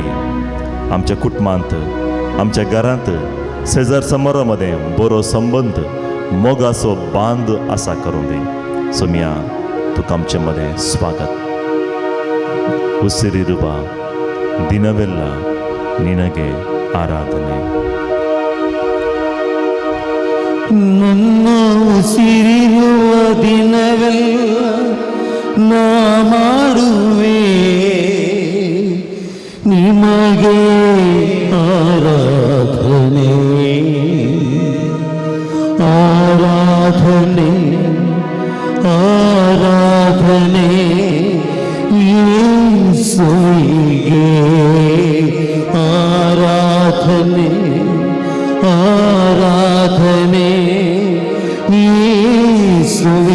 आमच्या कुटुंबांत, आमच्या घरांत, शेजार समारा मदें बरो संबंद, मोगाचो बांद आसा करूं दी. सोम्या तुका आमचे मदें स्वागत. ಉಸಿರಿರುವ ದಿನವೆಲ್ಲ ನಿನಗೆ ಆರಾಧನೆ. ನನ್ನ ಉಸಿರಿರುವ ದಿನವೆಲ್ಲ ನಾ ಮಾಡುವೆ ನಿಮಗೆ ಆರಾಧನೆ ಆರಾಧನೆ ಆರಾಧನೆ ಯೇಸುವಿಗೆ ಆರಾಧನೆ ಆರಾಧನೆ ಯೇಸುವಿಗೆ.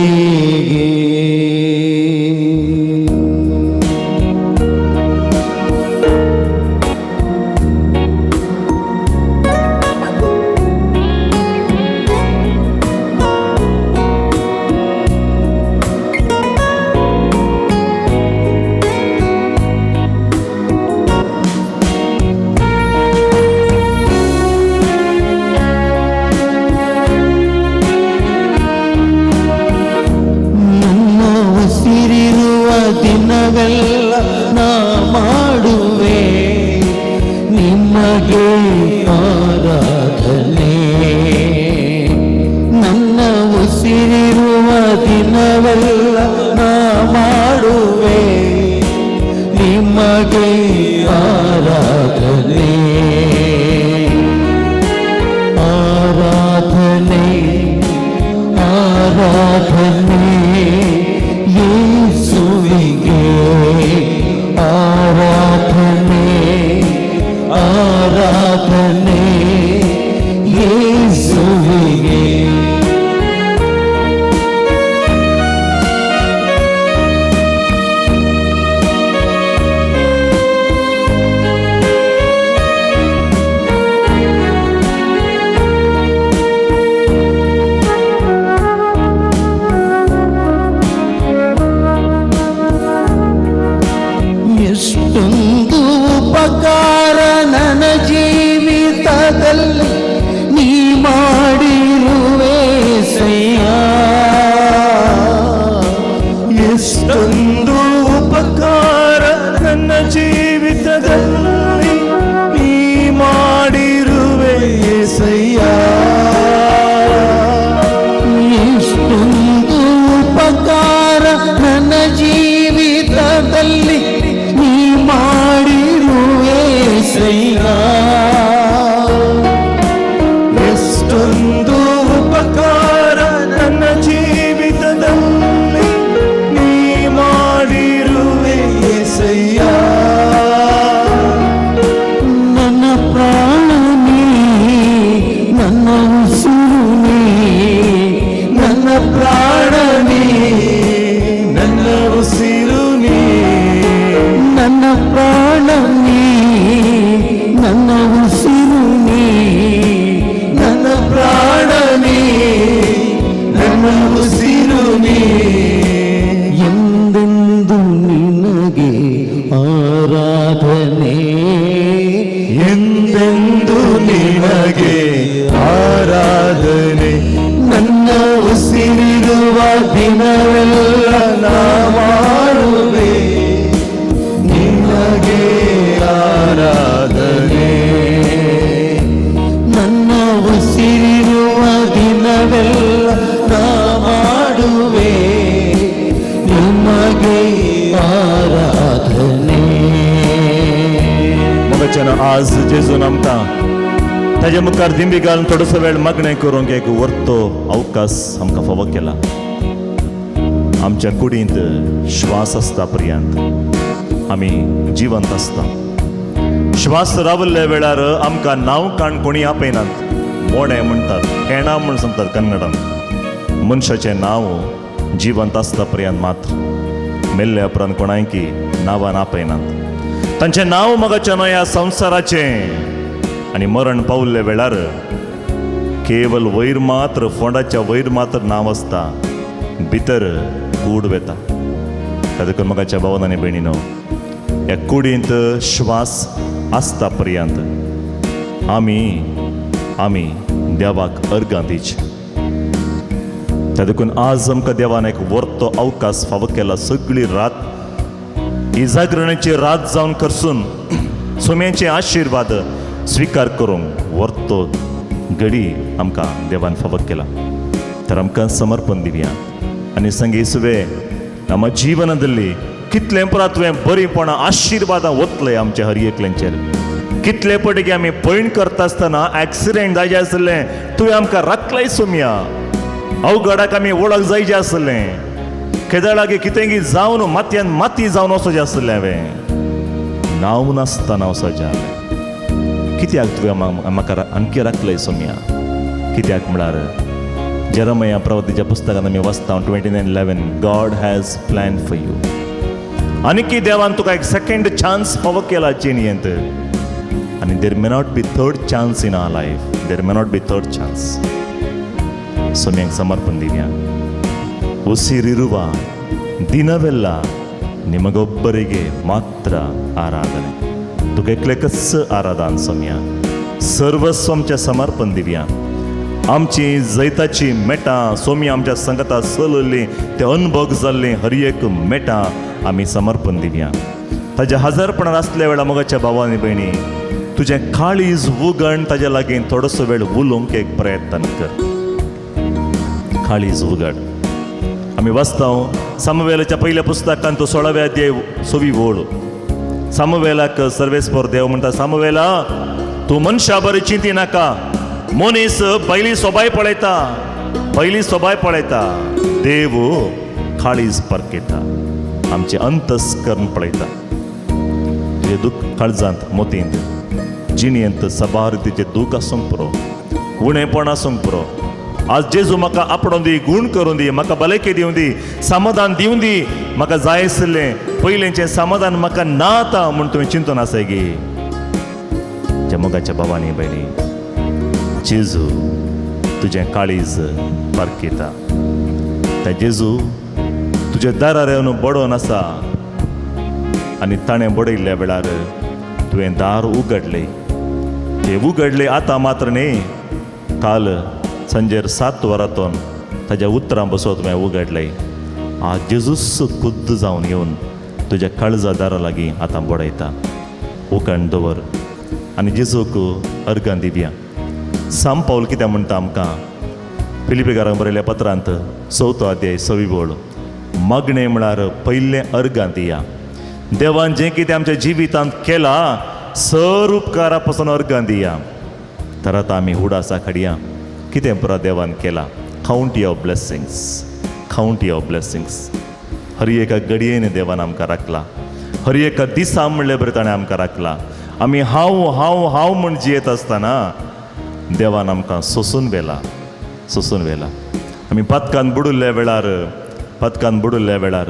ದಿನವೆಲ್ಲ ನಾ ಮಾಡುವೆ ನಿಮಗೆ ಆರಾಧನೆ. ನನ್ನ ಉಸಿರಿರುವ ದಿನವೆಲ್ಲ ನಾ ಮಾಡುವೆ ನಿಮಗೆ ಆರಾಧನೆ ಆರಾಧನೆ ಆರಾಧನೆ ಯೇಸುವಿಗೆ ಆರಾಧನೆ ಆರಾಧನೆ ಯೇಸುವಿಗೆ. ಎಷ್ಟೊಂದು ಉಪಕಾರ ನನ್ನ ಜೀವಿತದಲ್ಲಿ ನೀ ಮಾಡಿರುವೆ ಸಯ್ಯ. ಎಷ್ಟೊಂದು ಉಪಕಾರ ನನ್ನ ಜೀವಿತದಲ್ಲಿ ನೀ ಮಾಡಿರುವೆ ಸಯ್ಯ. ಎಷ್ಟೊಂದು ಉಪಕಾರ ನನ್ನ ಜೀವಿತದಲ್ಲಿ ನೀ ಮಾಡಿರುವೆ ಸಯ್ಯ. ಎಷ್ಟೊಂದು ಉಪಕಾರ ನನ್ನ ಜೀವಿತದಲ್ಲಿ ನೀ ಮಾಡಿರುವೆ ಸಯ್ಯ. ನನ್ನ ಪ್ರಾಣ ನೀ ನನ್ನ ಉಸಿರು ನೀ ನನ್ನ ಪ್ರಾಣ ನೀ ನನ್ನ ಉಸಿರು ನೀ ನನ್ನ ಪ್ರಾಣ ನೀ ನನ್ನ ಉಸಿರು ನೀ ನನ್ನ ಪ್ರಾಣ ನೀ ನನ್ನ ಉಸಿರು ನೀ. ಎಂದೆಂದು ನಿನಗೆ ಆರಾಧನೆ ಎಂದೆಂದು ನಿನಗೆ ಆರಾಧನೆ. ನನ್ನ ಉಸಿರಿರುವ ದಿನವೆಲ್ಲ ನಾ ಮಾಡುವೆ ನಿನಗೆ ಆರಾಧನೆ. ನನ್ನ ಉಸಿರಿರುವ ದಿನವೆಲ್ಲ ನಾ ಮಾಡುವೆ ನಿಮಗೆ आराधने. मगच्यान आज जेजून आमकां ताजे मुखार दिंडी घालून थोडोसो वेळ मागणें करूंक एक वर्तो अवकाश आमकां फावो केला. आमच्या कुडींत श्वास आसता पर्यंत आमी जिवंत आसता. श्वास रावल्ल्या वेळार आमकां नांव काण कोणी आपयनात. मोडे म्हणटात केणां म्हूण सांगतात कन्नडांत. मनशाचें नांव जिवंत आसता पर्यंत मात्र मेल्ल्या उपरांत कोणायकी नांवान आपयनात. तांचें नांव मोगाच्यान ह्या संवसाराचें आनी मरण पावल्ल्या वेळार केवल वयर मात्र फोंडाच्या वयर मात्र नांव आसता, भितर कूड वेता. ताका मोगाच्या भावान आनी भयणीनो, ह्या कुडींत श्वास आसता पर्यंत आमी देवाक अर्गां दिवचें. देखून आज आमकां देवान एक वर्तो अवकाश फावो केला. सगळी रात ही जागरणाची रात जावन करसून सोम्याचे आशिर्वाद स्वीकार करूंक वर्तो घडी आमकां देवान फावो केला. तर आमकां समर्पण दिवया आनी सांगे येसुवे ನಮ್ಮ ಜೀವನದಲ್ಲಿ कितले परत तुवें बरीपणां आशिर्वादां वतले आमच्या हर एकल्यांचेर. कितले पटीक आमी पैण करता आसतना एक्सिडेंट जायचे आसलें तुवें आमकां राखलें सोम्या. अवघडाक आमी वळख जायचें आसलें. केदळागे कितेंय जावन मातयेन माती जावन वचचें आसलें हांवें. नांव नासतना वचचें जालें. कित्याक तुवें म्हाका आणकी राखलें सोम्या. कित्याक म्हळ्यार जेरमया प्रवक्त्याच्या पुस्तकान आमी वाचता 29:11 God has plan for you. आनी की देवान तुका एक सेकंड चान्स फावो केला जिणेंत. आनी there may not be third chance in our life. There may not be third chance. सोम्यांक समर्पण दिव्या. ಉಸಿರಿರುವ ದಿನವೆಲ್ಲ ನಿಮಗೊಬ್ಬರಿಗೆ ಮಾತ್ರ ಆರಾಧನೆ. तुका आराधन सोम्या. सर्वस्व आमच्या समर्पण दिव्या. आमची जैताची मेटां सोम्या आमच्या संगता चलली ते अनभोग जाल्ली हर एक मेटां आमी समर्पण दिव्या. ताज्या हजरपणान आसल्या वेळा मोगाच्या भावांनी भयणी तुजें काळीज उगण ताज्या लागीं थोडोसो वेळ उलोवंक एक प्रयत्न कर. काळीज उगड. आमी वाचता सामुवेलाच्या पयल्या पुस्तकांत तो 16व्या अध्याय 6वी ओळ. सामुवेलाक सर्वेस्पर देव म्हणटा सामुवेला तूं मनशा बरें चिंती नाका. मनीस पयली सोबाय पळयता. पयली सोबाय पळयता. देव काळीज परकेता. आमचे अंतस्करण पळयता. तुजें दूख काळजांत मोतींत जिणेंत सबार तिचें दूख आसूंक पुरो. उणेपण आसूंक पुरो. आज जेजू म्हाका आपणून दी. गूण करून दी. म्हाका भलायकी दिवं दी. समाधान दिवं दी. म्हाका जाय आसलें पयलेंचें समाधान म्हाका ना आतां म्हूण तुवें चिंतून आसाय गे. ज्या मोगाच्या भावांनी भयणी जेजू तुजें काळीज परकेता. त्या जेजू तुज्या दारार येवन बडोवन आसा आनी ताणें बडयल्ल्या वेळार तुवें दार उगडलें. तें उगडलें आतां मात्र न्ही. काल संजेर 7 वरांतून ताज्या उतरां बसोन तुवें उगडलें. आज जेजूस खुद्द जावन येवन तुज्या काळजा दारा लागीं आतां बडयता. उखण दवर आनी जेजूक अर्गां दिवया. साम पावल कित्याक म्हणटा आमकां फिलिपिकारांक बरयल्या पत्रांत 4थो अध्याय 6वी ओळ. मगणें म्हळ्यार पयलें अर्गां दिया. देवान जें कितें आमच्या जिवितांत केलां सर उपकारा पासून अर्गां दिया. तर आतां आमी उडासा काडया. कितें पुरो देवान केलां. Count your blessings. Count your blessings. हर एका घडयेन देवान आमकां राखला. हर एका दिसा म्हणले बरें ताणें आमकां राखला. आमी हांव हांव हांव म्हूण जियेत आसतना देवान आमकां सोसून व्हेला. सोसून व्हेला. आमी पदकान बुडुल्ल्या वेळार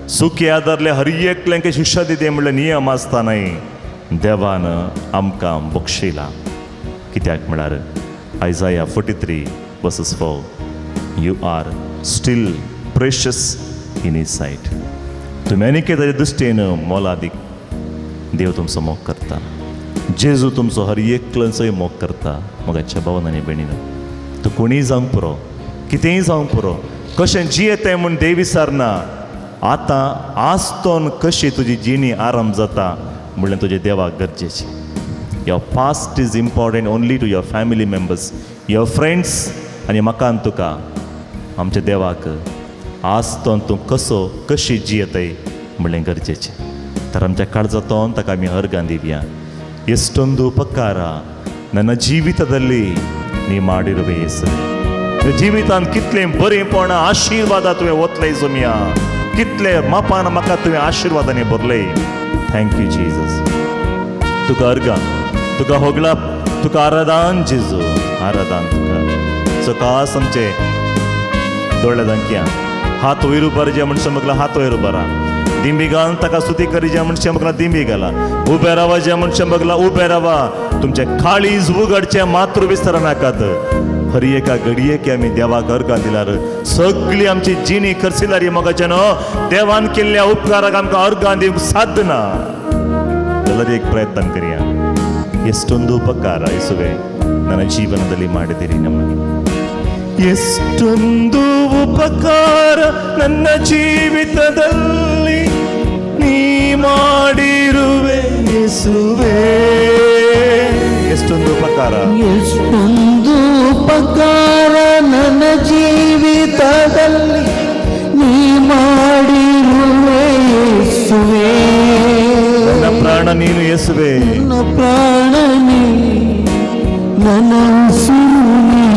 सुखी आदारले हर एकल्यांक शिक्षा दिते म्हणले नियम आसतानाय देवान आमकां बक्षिला. कित्याक म्हळ्यार Isaiah 43:4 You are still precious in His sight. तुमी आनी ताच्या दृश्टेन मोलादीक देव तुमचो मोग करता. जेजू तुमचो हर एकल्यांचोय मोग करता. मोगाच्या भावान आनी भयणीनो तूं कोणीय जावंक पुरो. कितेंय जावंक पुरो. कशें जियेतें म्हूण देव विचारना. आतां आसतोन कशी तुजी जिणी आराम जाता म्हणल्यार तुजें देवाक गरजेची. Your past is important only to your family members, your friends आनी म्हाका आनी तुका आमच्या देवाक आसतोन तूं कशी जियेताय म्हणलें गरजेचें. तर आमच्या काळजांतोन ताका आमी अर्गां दिवया. ಎಷ್ಟೊಂದು ಉಪಕಾರ ನನ್ನ ಜೀವಿತದಲ್ಲಿ ನೀ ಮಾಡಿರುವೆ ಯೇಸುವೆ. ಜೀವಿತಾಂत कितले बरेपण आशीर्वाद तुवें ओतले सोम्या. कितले मापान म्हाका तुवें आशिर्वादांनी भरले. Thank you Jesus. तुका अर्गां तुका होगळा तुका आराधन जेजू. आराधन तुका. सकास आमचे दोळ्या दांक्या हात वयर उबारजे मनशां म्हगला हात वयर उबारा. दिंबी घालून ताका स्तुती करी ज्या मनशां म्हगला दिंबी घाला. उबे रावा ज्या मनशां म्हगला उबे रावा. तुमचे काळीज उगडचे मात्र विसर नाकात. हर एका घडयेक आमी देवाक अर्गां दिल्यार सगळी आमची जिणी करसिलारी मोगाच्या न्हू देवान केल्ल्या उपकाराक आमकां अर्गां दिवंक साध्य ना. जाल्यार एक प्रयत्न करिया. ಎಷ್ಟೊಂದು ಉಪಕಾರ ಯೇಸುವೆ ನನ್ನ ಜೀವನದಲ್ಲಿ ಮಾಡಿದಿರಿ. ನಮ್ಮ ಎಷ್ಟೊಂದು ಉಪಕಾರ ನನ್ನ ಜೀವಿತದಲ್ಲಿ ನೀ ಮಾಡಿರುವೆ ಯೇಸುವೇ. ಎಷ್ಟೊಂದು ಉಪಕಾರ, ಎಷ್ಟೊಂದು ಉಪಕಾರ ನನ್ನ ಜೀವಿತದಲ್ಲಿ ನೀ ಮಾಡಿರುವೆ ಯೇಸುವೇ. ನನ್ನ ಪ್ರಾಣ ನೀನು ಯೇಸುವೇ, ನನ್ನ ಪ್ರಾಣ ನೀ, ನನ್ನ ಉಸಿರು ನೀ,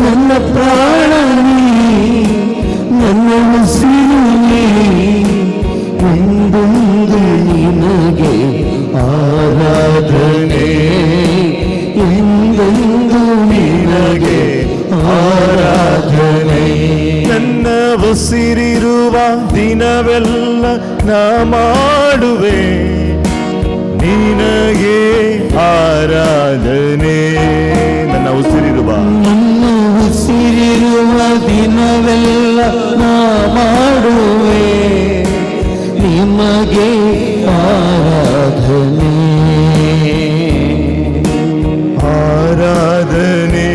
ನನ್ನ ಪ್ರಾಣ ನೀ, ನನ್ನ ಉಸಿರು ನೀ. ಎಂದೆಂದು ನಿನಗೆ ಆರಾಧನೆ, ಎಂದೆಂದು ನಿನಗೆ ಆರಾಧನೆ. ನನ್ನ ಉಸಿರಿರುವ ದಿನವೆಲ್ಲ ನಾ ಮಾಡುವೆ ನಿನಗೆ ಆರಾಧನೆ. ನನ್ನ ಉಸಿರಿರುವ, ನನ್ನ ಉಸಿರಿರುವ ದಿನವೆಲ್ಲ ನಾ ಮಾಡುವೆ ನಿಮಗೆ ಆರಾಧನೆ. ಆರಾಧನೆ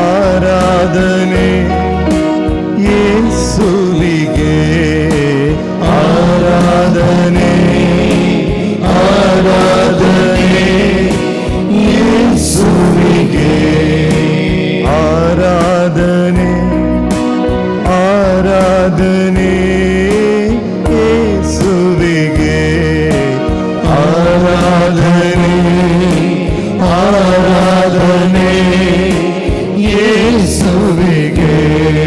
ಆರಾಧನೆ ಯೇಸುವಿಗೆ. ಆರಾಧನೆ ಆರಾಧನೆ ಯೇಸುವಿಗೆ. ಆರಾಧನೆ ಆರಾಧನೆ ಯೇಸುವಿಗೆ. ಆರಾಧನೆ ಆರಾಧನೆ ಯೇಸುವಿಗೆ.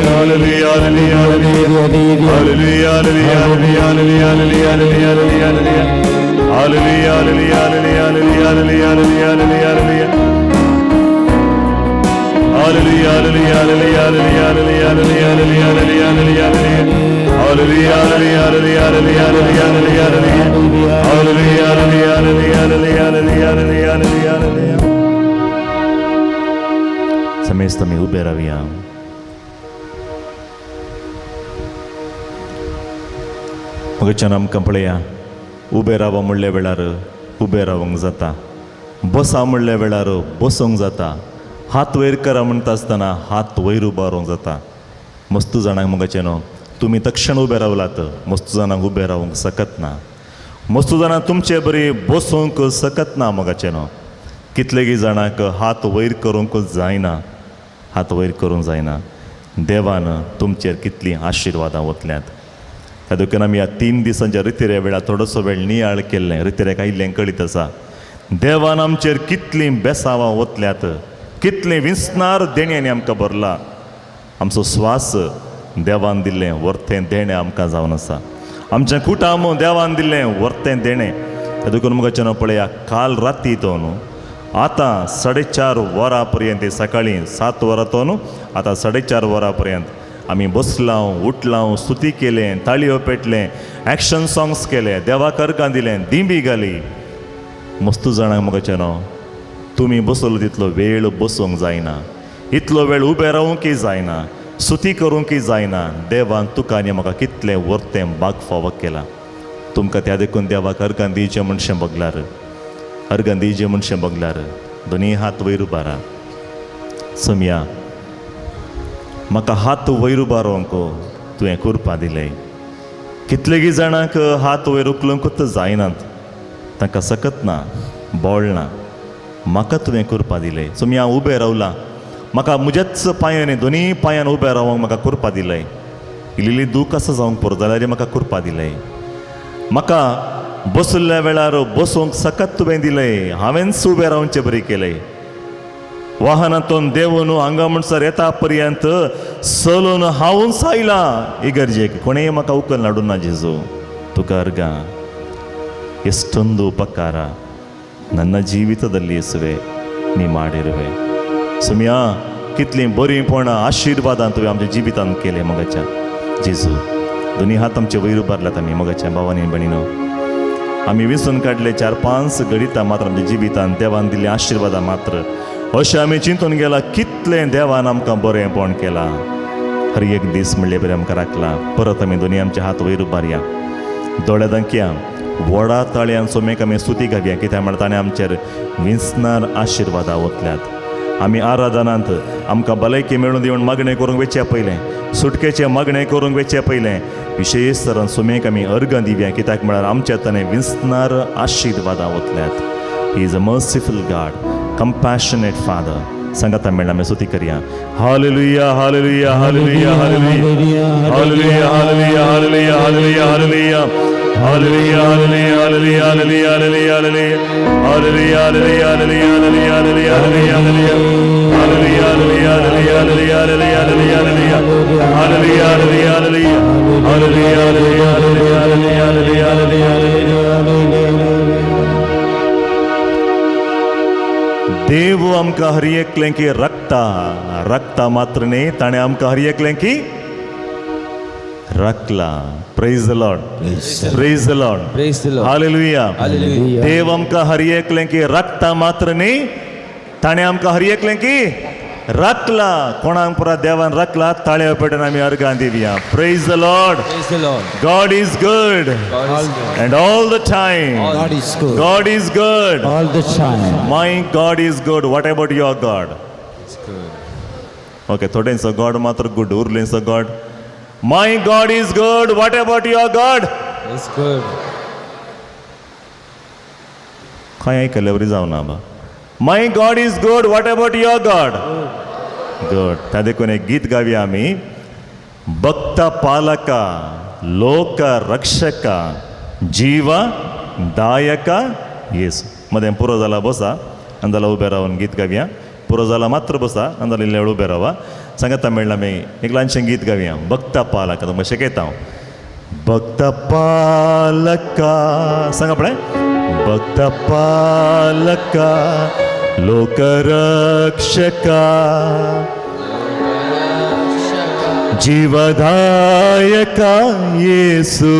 Hallelujah hallelujah hallelujah hallelujah hallelujah hallelujah hallelujah hallelujah hallelujah hallelujah hallelujah hallelujah hallelujah hallelujah hallelujah hallelujah hallelujah. Samestami uberavia. मगच्या कंपळया उबे राव म्हणले वेळार उबे रावंक जाता, बसा म्हणले वेळार बसोंक जाता, हात वयर करा म्हणटा आसतना हात वयर उबारोंक जाता. मस्तू जाणांक मगचे न्हू तुमी तक्षण उबे रावलात, मस्तू जाणांक उबे रावंक सकत ना. मस्तू जाणां तुमचे बरी बसोंक सकत ना मगचे न्हू. कितलेगी जाणांक हात वयर करूंक जायना, हात वयर करूंक जायना. देवान तुमचेर कितलीं आशिर्वादां वतल्यांत. ह्या देखून आमी ह्या 3 दिसांच्या रितीरे वेळार थोडोसो वेळ नियाळ केल्लें, रितीरेक आयिल्लें कळीत आसा. देवान आमचेर कितलीं बेसांवां वतल्यांत, कितलें विस्नार देणें आमकां भरला. आमचो स्वास देवान दिल्लें वर्तें देणें आमकां जावन आसा. आमचें कुटाम देवान दिल्लें वर्तें देणें. ह्या देखून मुखाचे न्हू पळया, काल राती तो न्हू आतां 4:30 वरां पर्यंत, सकाळीं 7 वरां तो न्हू आतां 4:30 वरां पर्यंत आमी बसलां, उठलां, स्तुती केलें, ताळयो पेटलें, एक्शन सॉंग्स केले, देवाक अर्गां दिलें, दिंबी घाली. मस्तू जाणांक मुखाचे न्हू तुमी बसलो तितलो वेळ बसूंक जायना, इतलो वेळ उबे रावूंकय जायना, स्तुती करूंकय जायना. देवान तुका आनी म्हाका कितलें वर्तें बाग फावो केलां. तुमकां त्या देखून देवाक अर्गां दिवचें म्हणचें बगल्यार, अर्गां दिवचें म्हणचें बगल्यार दोनी हात वयर उबारा. सोम्या म्हाका हात वयर उबारोंक तुवें करपा दिलें. कितलेगी जाणांक हात वयर उखलूंकूच जायनात, तांकां सकत ना, बोळ ना. म्हाका तुवें करपा दिलें. सोम्या हांव उबें रावलां, म्हाका म्हज्याच पांयांनी, दोनी पांयान उबें रावंक म्हाका करपा दिलें. इल्ली दूख आसा जावंक पुरो जाल्यार म्हाका करपा दिलें. म्हाका बसल्या वेळार बसूंक सकत तुवें दिलें, हांवेंच उबें रावचें बरें केलें. वाहनांतून देंवन हांगा म्हणसर येता पर्यंत चलून हांवूच आयलां इगर्जेक. कोणेंय म्हाका उखल हाडूं ना. जेजू तुका अर्गां. ಎಷ್ಟೊಂದು ಉಪಕಾರ ನನ್ನ ಜೀವಿತದಲ್ಲಿ ಯೇಸುವೆ ನೀ ಮಾಡಿರುವೆ. ಸುಮ್ಯಾ कितली बरीपण आशिर्वाद तुवें आमच्या जिवितांत केले मगाच्या. जेजू दोनी हात आमचे वयर उबारल्यात आमी मगाच्या भावांनी भयणीनो. आमी विसरून काडले 4-5 घडितां मात्र आमच्या जिवितांत देवान दिल्ले आशिर्वादां मात्र अशें आमी चिंतून गेला कितलें देवान आमकां बरेंपण केलां. हर एक दीस म्हणले बरें आमकां राखला. परत आमी दोनी आमचे हात वयर उबारया, दोळे धांकया, व्हडा ताळ्यान सोमेक आमी स्तुती घालया. कित्याक म्हळ्यार ताणें आमचेर विस्नार आशिर्वादां वतल्यात. आमी आराधनांत आमकां भलायकी मेळून दिवन मागणें करूंक वेचे पयलें, सुटकेचें मागणें करूंक वेचे पयलें विशेश तरान सुमेक आमी अर्गां दिवया, कित्याक म्हळ्यार आमच्या तने विंसणार आशिर्वादां वतल्यात. He is a merciful God, compassionate father. संगता मेळ्ळा आमी स्तुती करया. Hallelujah hallelujah hallelujah hallelujah hallelujah hallelujah hallelujah hallelujah hallelujah Hallelujah, hallelujah, hallelujah, hallelujah, hallelujah, hallelujah, hallelujah, hallelujah, hallelujah, hallelujah, hallelujah, hallelujah, hallelujah, hallelujah, hallelujah, hallelujah, देव आमकां हर एकलें की रक्ता मात्र न्ही, ताणें आमकां हर एकलें की राखला. Praise the Lord, praise the Lord, Praise the Lord. Hallelujah. Hallelujah. देव आमकां हर एकलें की राखता मात्र न्ही, ताणें आमकां हर एकलें की राखला. कोणाक पुरा देवान राखला, ताळयो पेटोवन आमी अर्गां दिवया. Praise the Lord. Praise the Lord. God is good God is good. and all the time. God is good God is good. all the time. My God is good. What about your God? Okay, थोडेंचो God मात्र good, उरलेंचो God. My God is good. What about your God? It's good. खंय आयकलें बरी जावना बा. My God is good. What about your God? Good. त्या देखून एक गीत गावया आमी. भक्त पालक, लोक रक्षक, जीव दायक येसु. मदें पुरो जाला बसा, अंदाला उबे रावन गीत गावया. पुरो जाला मात्र बसा, अंदाला इल्लें वेळ उबे रावा. सांगता मेळ्ळा आमी एक ल्हानशें गीत गावया. भक्त पालक, तुमकां शिकयता हांव. भक्त पालक, सांगा पळय. भक्त पालक, लोक रक्षक, जीवदायक येसु.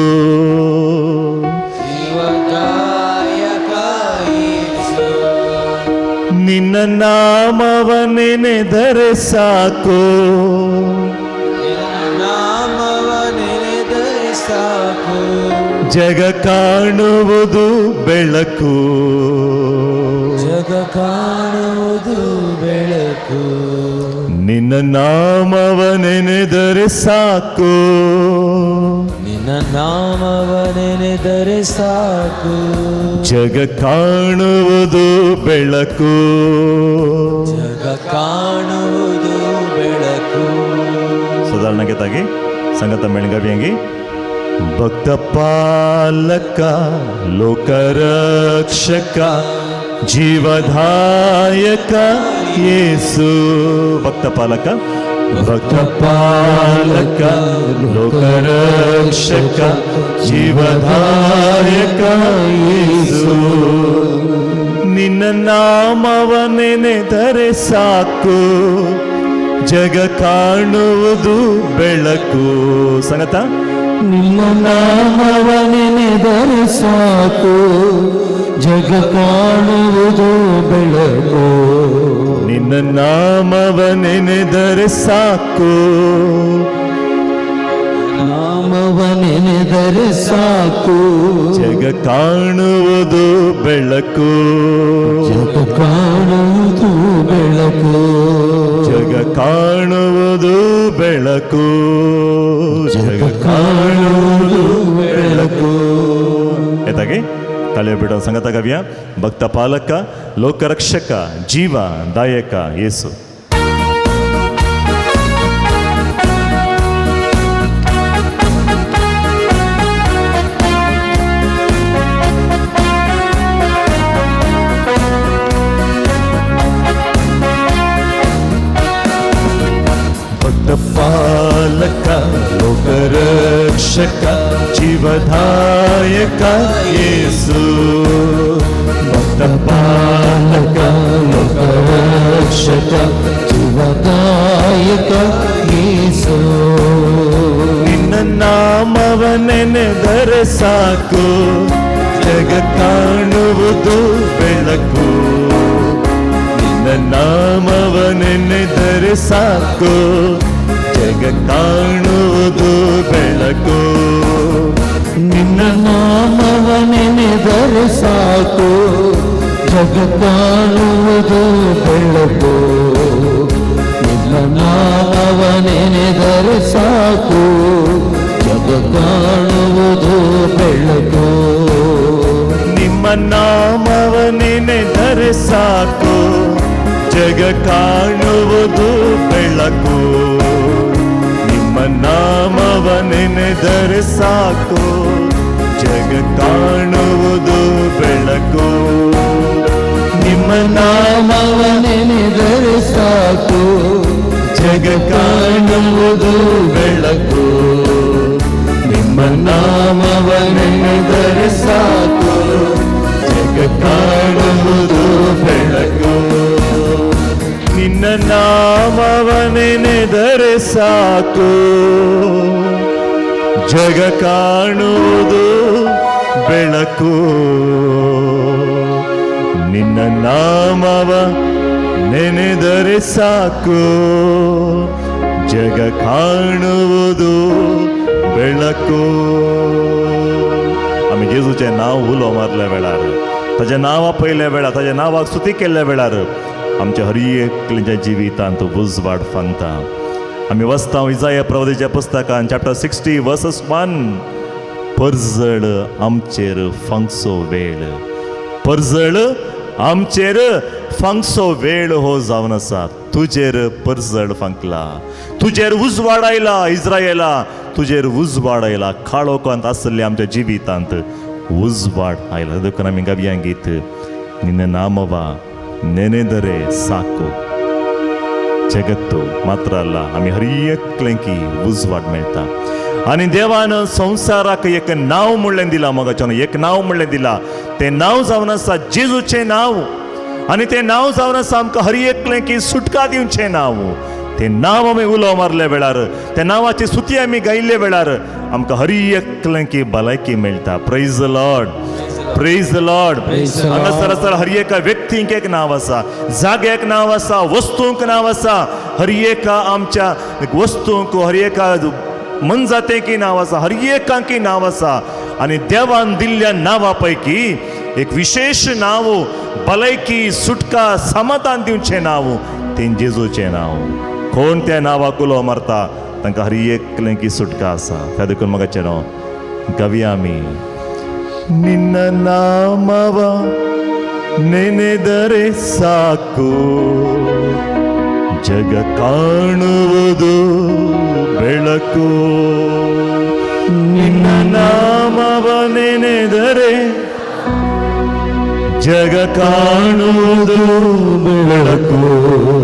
ನಿನ್ನ ನಾಮವನ್ನೇ ನೆನೆದರೆ ಸಾಕು, ಜಗ ಕಾಣುವುದು ಬೆಳಕು, ಜಗ ಕಾಣುವುದು ಬೆಳಕು. ನಿನ್ನ ನಾಮವ ನೆನೆದರೆ ಸಾಕು, ನಿನ್ನ ನಾಮವ ನೆನೆದರೆ ಸಾಕು. ಜಗ ಕಾಣುವುದು ಬೆಳಕು, ಜಗ ಕಾಣುವುದು ಬೆಳಕು. ಸಾಧಾರಣ ಗೀತಾಗಿ ಸಂಗತ ಮೆಣಗವಿಯಂಗಿ. ಭಕ್ತ ಪಾಲಕ, ಲೋಕ ರಕ್ಷಕ, ಜೀವದಾಯಕ ಯೇಸು. ಭಕ್ತ ಪಾಲಕ, ಭಕ್ತ ಪಾಲಕ, ಲೋಕ ರಕ್ಷಕ, ಜೀವದಾಯಕ ಯೇಸು. ನಿನ್ನ ನಾಮವ ನೆನೆದರೆ ಸಾಕು, ಜಗ ಕಾಣುವುದು ಬೆಳಕು. ಸಂಗತ. ನಿಮ್ಮ ನಾಮವ ನೆನೆದರೆ ಸಾಕು, ಜಗ ಕಾಣುವುದು ಬೆಳಕು. ನಿನ್ನ ನಾಮವ ನೆನೆದರೆ ಸಾಕು, ನಾಮವ ನೆನೆದರೆ ಸಾಕು, ಜಗ ಕಾಣುವುದು ಬೆಳಕು. ಜಗ ಕಾಣುವುದು ಬೆಳಕು. ಜಗ ಕಾಣುವುದು ಬೆಳಕು, ಜಗ ಕಾಣುವುದು ಬೆಳಕು. ಎತ್ತಾಗಿ ತಲೆ ಬಿಡೋ ಸಂಗತ ಗವ್ಯ. ಭಕ್ತ ಪಾಲಕ, ಲೋಕರಕ್ಷಕ, ಜೀವ ದಾಯಕ ಯೇಸು. ಪಾಲಕ, ಲೋಕರಕ್ಷಕ, ಜೀವದಾಯಕ ಯೇಸು. ಭಕ್ತ ಪಾಲಕ, ಲೋಕರಕ್ಷಕ, ಜೀವದಾಯಕ ಯೇಸು. ನಿನ್ನ ನಾಮವ ನೆನೆದರೆ ಸಾಕು, ಜಗ ಕಾಣುವುದು ಬೆಳಕು. ನಿನ್ನ ನಾಮವ ನೆನೆದರೆ ಸಾಕು, ಜಗ ಕಾಣುವುದು ಬೆಳಕು. ನಿನ್ನ ನಾಮವ ನೆನೆದರೆ ಸಾಕು, ಜಗ ಕಾಣುವುದು ಬೆಳಕು ನಿನ್ನ ನಾಮವ ನೆನೆದರೆ ಸಾಕು ಜಗ ಕಾಣುವುದು ಬೆಳಕು ನಿಮ್ಮ ನಾಮವ ನೆನೆದರೆ ಸಾಕು ಜಗ ಕಾಣುವುದು ಬೆಳಕು ನಿಮ್ಮ ನಾಮವ ನೆನೆದರೆ ಸಾಕು ಜಗ ಕಾಣುವುದು ಬೆಳಕು ನಿಮ್ಮ ನಾಮವ ನೆನೆದರೆ ಸಾಕು ಜಗ ಕಾಣುವುದು ಬೆಳಕು ನಿಮ್ಮ ನಾಮವ ನೆನೆದರೆ ಸಾಕು ಜಗ ಕಾಣುವುದು ಬೆಳಕು ನಿನ್ನ ನಾಮವ ನೆನೆದರೆ ಸಾಕು ಜಗ ಕಾಣುವುದು ಬೆಳಕು ನಿನ್ನ ನಾಮವ ನೆನೆದರೆ ಸಾಕು ಜಗ ಕಾಣುವುದು बेळको आमी जेजूचें नांव उलो मारल्या वेळार ताच्या नांवा पयल्या वेळार ताच्या नांवाक स्तुती केल्ल्या वेळार आमच्या हर एकल्याच्या जिवितांत उजवाड फांगता आमी वचता इसाया प्रवादीच्या पुस्तकान चॅप्टर 60 वर्सेस 1 परजळ आमचेर फांगसो वेळ परजळ आमचेर फांगसो वेळ हो जावन आसा तुजेर परजळ फांकला तुजेर उजवाड आयला इस्रायेला तुजेर उजवाड आयला काळोखांत आसले आमच्या जिवितांत उजवाड आयला देखून आमी गावयांक गीत निन्न नामवा नेनेदरे साको जगत्तो मात्र अल्ला आमी हर एकल्यांकी उजवाड मेळटा आनी देवान संवसाराक एक नांव म्हणलें दिलां मोगाच्यान एक नांव म्हणलें दिलां तें नांव जावन आसा जेजूचें नांव आनी तें नांव जावन आसा आमकां हर एकल्यांकी सुटका दिवचें नांव तें नांव आमी उलो मारल्या वेळार त्या नांवाची स्तुती आमी गायल्ल्या वेळार आमकां हर एकल्यांकी भलायकी मेळटा praise the Lord praise the Lord हांगासर हर एका व्यक्तीक एक नांव आसा जाग्याक नांव आसा वस्तूंक नांव आसा हर एका आमच्या वस्तूंक हर एका मनजातेकी नांव आसा हर एकांकी नांव आसा आनी देवान दिल्ल्या नांवा पैकी एक विशेष नांव भलायकी सुटका समाधान दिवचें नांव तें जेजूचें नांव कोण त्या नांवाक उलो मारता तांकां हर एकल्यांकी सुटका आसा त्या देखून मोगाचें नांव गावया आमी ನಿನ್ನ ನಾಮವ ನೆನೆದರೆ ಸಾಕು ಜಗ ಕಾಣುವುದು ಬೆಳಕು ನಿನ್ನ ನಾಮವ ನೆನೆದರೆ ಜಗ ಕಾಣುವುದು ಬೆಳಕು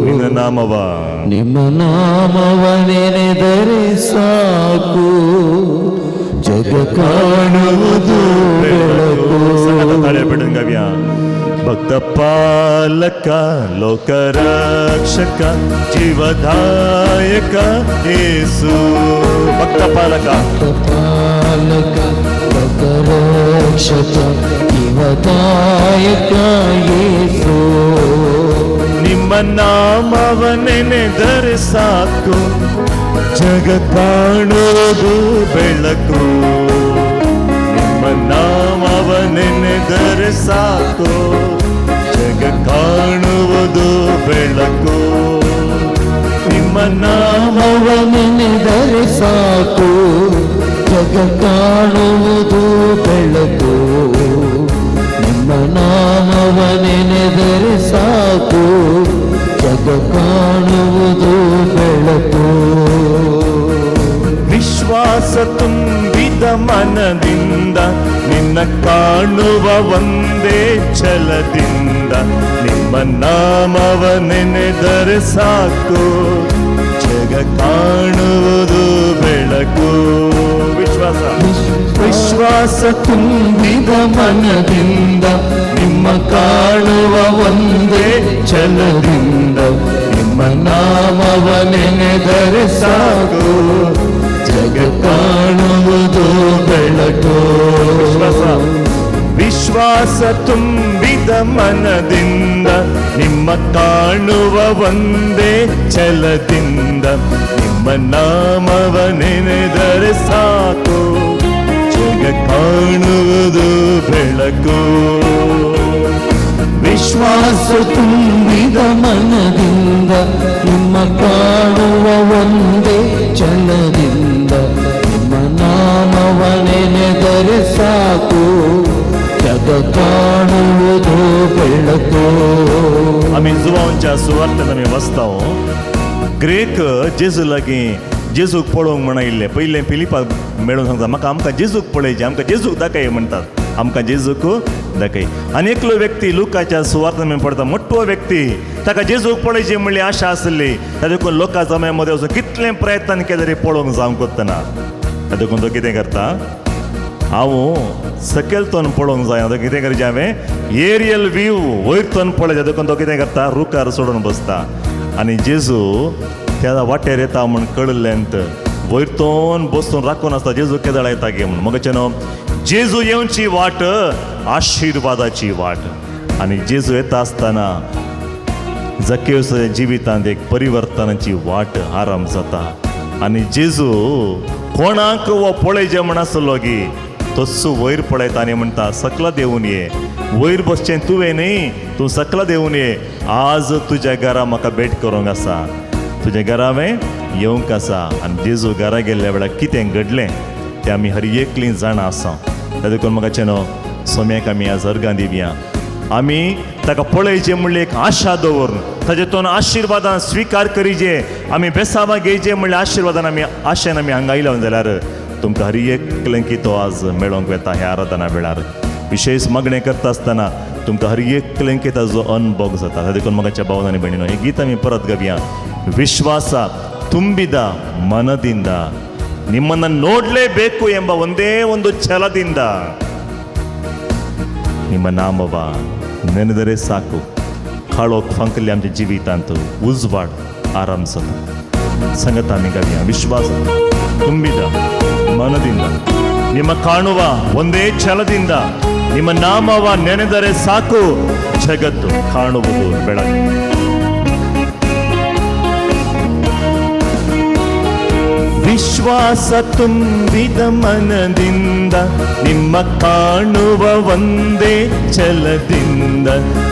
ನಿನ್ನ ನಾಮವ ನಿಮ್ಮ ನಾಮವ ನೆನೆದರೆ ಸಾಕು ಜಗ ಕಾಣುವುದು ಬೆಳಕು ತಳೆಬಿಡು ಗವ್ಯ ಭಕ್ತ ಪಾಲಕ ಲೋಕರಕ್ಷಕ ಜೀವದಾಯಕ ಯೇಸು ಭಕ್ತ ಪಾಲಕ ಪಾಲಕ ಲೋಕರಕ್ಷಕ ಜೀವದಾಯಕ ಯೇಸು ನಿಮ್ಮ ನಾಮವ ನೆನೆದರೆ ಸಾಕು ಜಗ ಕಾಣುವುದು ಬೆಳಕು ನಿಮ್ಮ ನಾಮವ ನೆನೆದರೆ ಸಾಕು ಜಗ ಕಾಣುವುದು ಬೆಳಕು ನಿಮ್ಮ ನಾಮವ ನೆನೆದರೆ ಸಾಕು ಜಗ ಕಾಣುವುದು ಬೆಳಕು ನಿಮ್ಮ ನಾಮವ ನೆನೆದರೆ ಸಾಕು ಜಗ ಕಾಣುವುದು ಬೆಳಕು ವಿಶ್ವಾಸ ತುಂಬಿದ ಮನದಿಂದ ನಿನ್ನ ಕಾಣುವ ಒಂದೇ ಛಲದಿಂದ ನಿಮ್ಮ ನಾಮವ ನೆನೆದರೆ ಸಾಕು ಜಗ ಕಾಣುವುದು ಬೆಳಕು ವಿಶ್ವಾಸ ವಿಶ್ವಾಸ ತುಂಬಿದ ಮನದಿಂದ ನಿಮ್ಮ ಕಾಣುವ ಒಂದೇ ಛಲದಿಂದ ನಿಮ್ಮ ನಾಮವ ನೆನೆದರೆ ಸಾಕು ಜಗ ಕಾಣುವುದು ಬೆಳಕು ವಿಶ್ವಾಸ ತುಂಬಿದ ಮನದಿಂದ ನಿಮ್ಮ ಕಾಣುವ ಒಂದೇ ಛಲದಿಂದ ನಿಮ್ಮ ನಾಮವ ನೆನೆದರೆ ಸಾಕು ಜಗ ಕಾಣುವುದು ಬೆಳಕು ವಿಶ್ವಾಸ ತುಂಬಿದ ಮನದಿಂದ ನಿಮ್ಮ ಕಾಣುವ ಒಂದೇ ಛಲದಿಂದ ನಿಮ್ಮ ನಾಮವ ನೆನೆದರೆ ಸಾಕು ಜಗ ಕಾಣುವುದು ಬೆಳಕು. आम्ही जुवांच्या सुवार्तेत आम्ही वचता ग्रेक जेजू लागीं जेजूक पळोवंक म्हणा येयल्ले. पयलें फिलिपाक मेळून सांगता म्हाका आमकां जेजूक पळयचें, आमकां जेजूक दाखय म्हणटात. आमकां जेजूक दाखय. आनी एकलो व्यक्ती लुकाच्या सुवार्तेत आमी पळयता मोठो व्यक्ती ताका जेजूक पळयचें म्हणली आशा आसली. तातूंत लोकां जम्या मदें वचून कितलें प्रयत्न केले तरी पळोवंक जावंक ना. तातूंत तो कितें करता, हांव सकयलतोन पळोवंक जाय. तो कितें करचें हांवें एरियल व्यू वयरतोन पळयता. देखून तो कितें करता, रुखार सोडून बसता. आनी जेजू त्या वाटेर येता म्हूण कळिल्लेंत वयरतोन बसून राखून आसता. जेजू केदाळ येता गे म्हूण. मगचे न्हू जेजू येवची वाट आशिर्वादाची वाट. आनी जेजू येता आसतना जकेवसाच्या जिवितांत एक परिवर्तनाची वाट आरंभ जाता. आनी जेजू कोणाक वो पळयचें म्हण आसलो गी तस्सो वयर पळयता आनी म्हणटा सकला देंवून ये. वयर बसचें तुवें न्ही, तूं सकला देंवून ये. आज तुज्या घरा म्हाका भेट करूंक आसा, तुज्या घरा हांवें येवंक आसा. आनी जेजू घरा गेल्ल्या वेळार कितें घडलें तें आमी हर एकलीं जाणां आसा. त्या देखून म्हाका न्हू सोम्याक आमी आज अर्गां दिवया. आमी ताका पळयचें म्हणल्यार एक आशा दवरून ताजेतून आशिर्वादान स्विकार करीचे. आमी बेसावां घेयचें म्हणल्यार आशिर्वादान आमी आशेन आमी हांगा आयल्या जाल्यार तुमकां हर एकलें तो आज मेळोंक येता. ह्या आराधना वेळार विशेष मागणें करता आसतना तुमकां हर एकलें ताजो अनुभव जाता. त्या देखून म्हाका भावनांनी भयणीनो हें गीत आमी परत गावया. ವಿಶ್ವಾಸ ತುಂಬಿದ ಮನದಿಂದ ನಿಮ್ಮನ್ನು ನೋಡಲೇಬೇಕು ಎಂಬ ಒಂದೇ ಒಂದು ಛಲದಿಂದ ನಿಮ್ಮ ನಾಮವ ನೆನೆದರೆ ಸಾಕು. ಕಾಳೋಕ್ ಫಂಕಲ್ಲಿ आमच्या जिवितांत उजवाड आरामसत ಸಂಗತ आमी गावया. ವಿಶ್ವಾಸ ತುಂಬಿದ ಮನದಿಂದ ನಿಮ್ಮ ಕಾಣುವ ಒಂದೇ ಛಲದಿಂದ ನಿಮ್ಮ ನಾಮವ ನೆನೆದರೆ ಸಾಕು, ಜಗತ್ತು ಕಾಣುವುದು ಬೆಳಕು. ವಿಶ್ವಾಸ ತುಂಬಿದ ಮನದಿಂದ ನಿಮ್ಮ ಕಾಣುವ ಒಂದೇ ಛಲದಿಂದ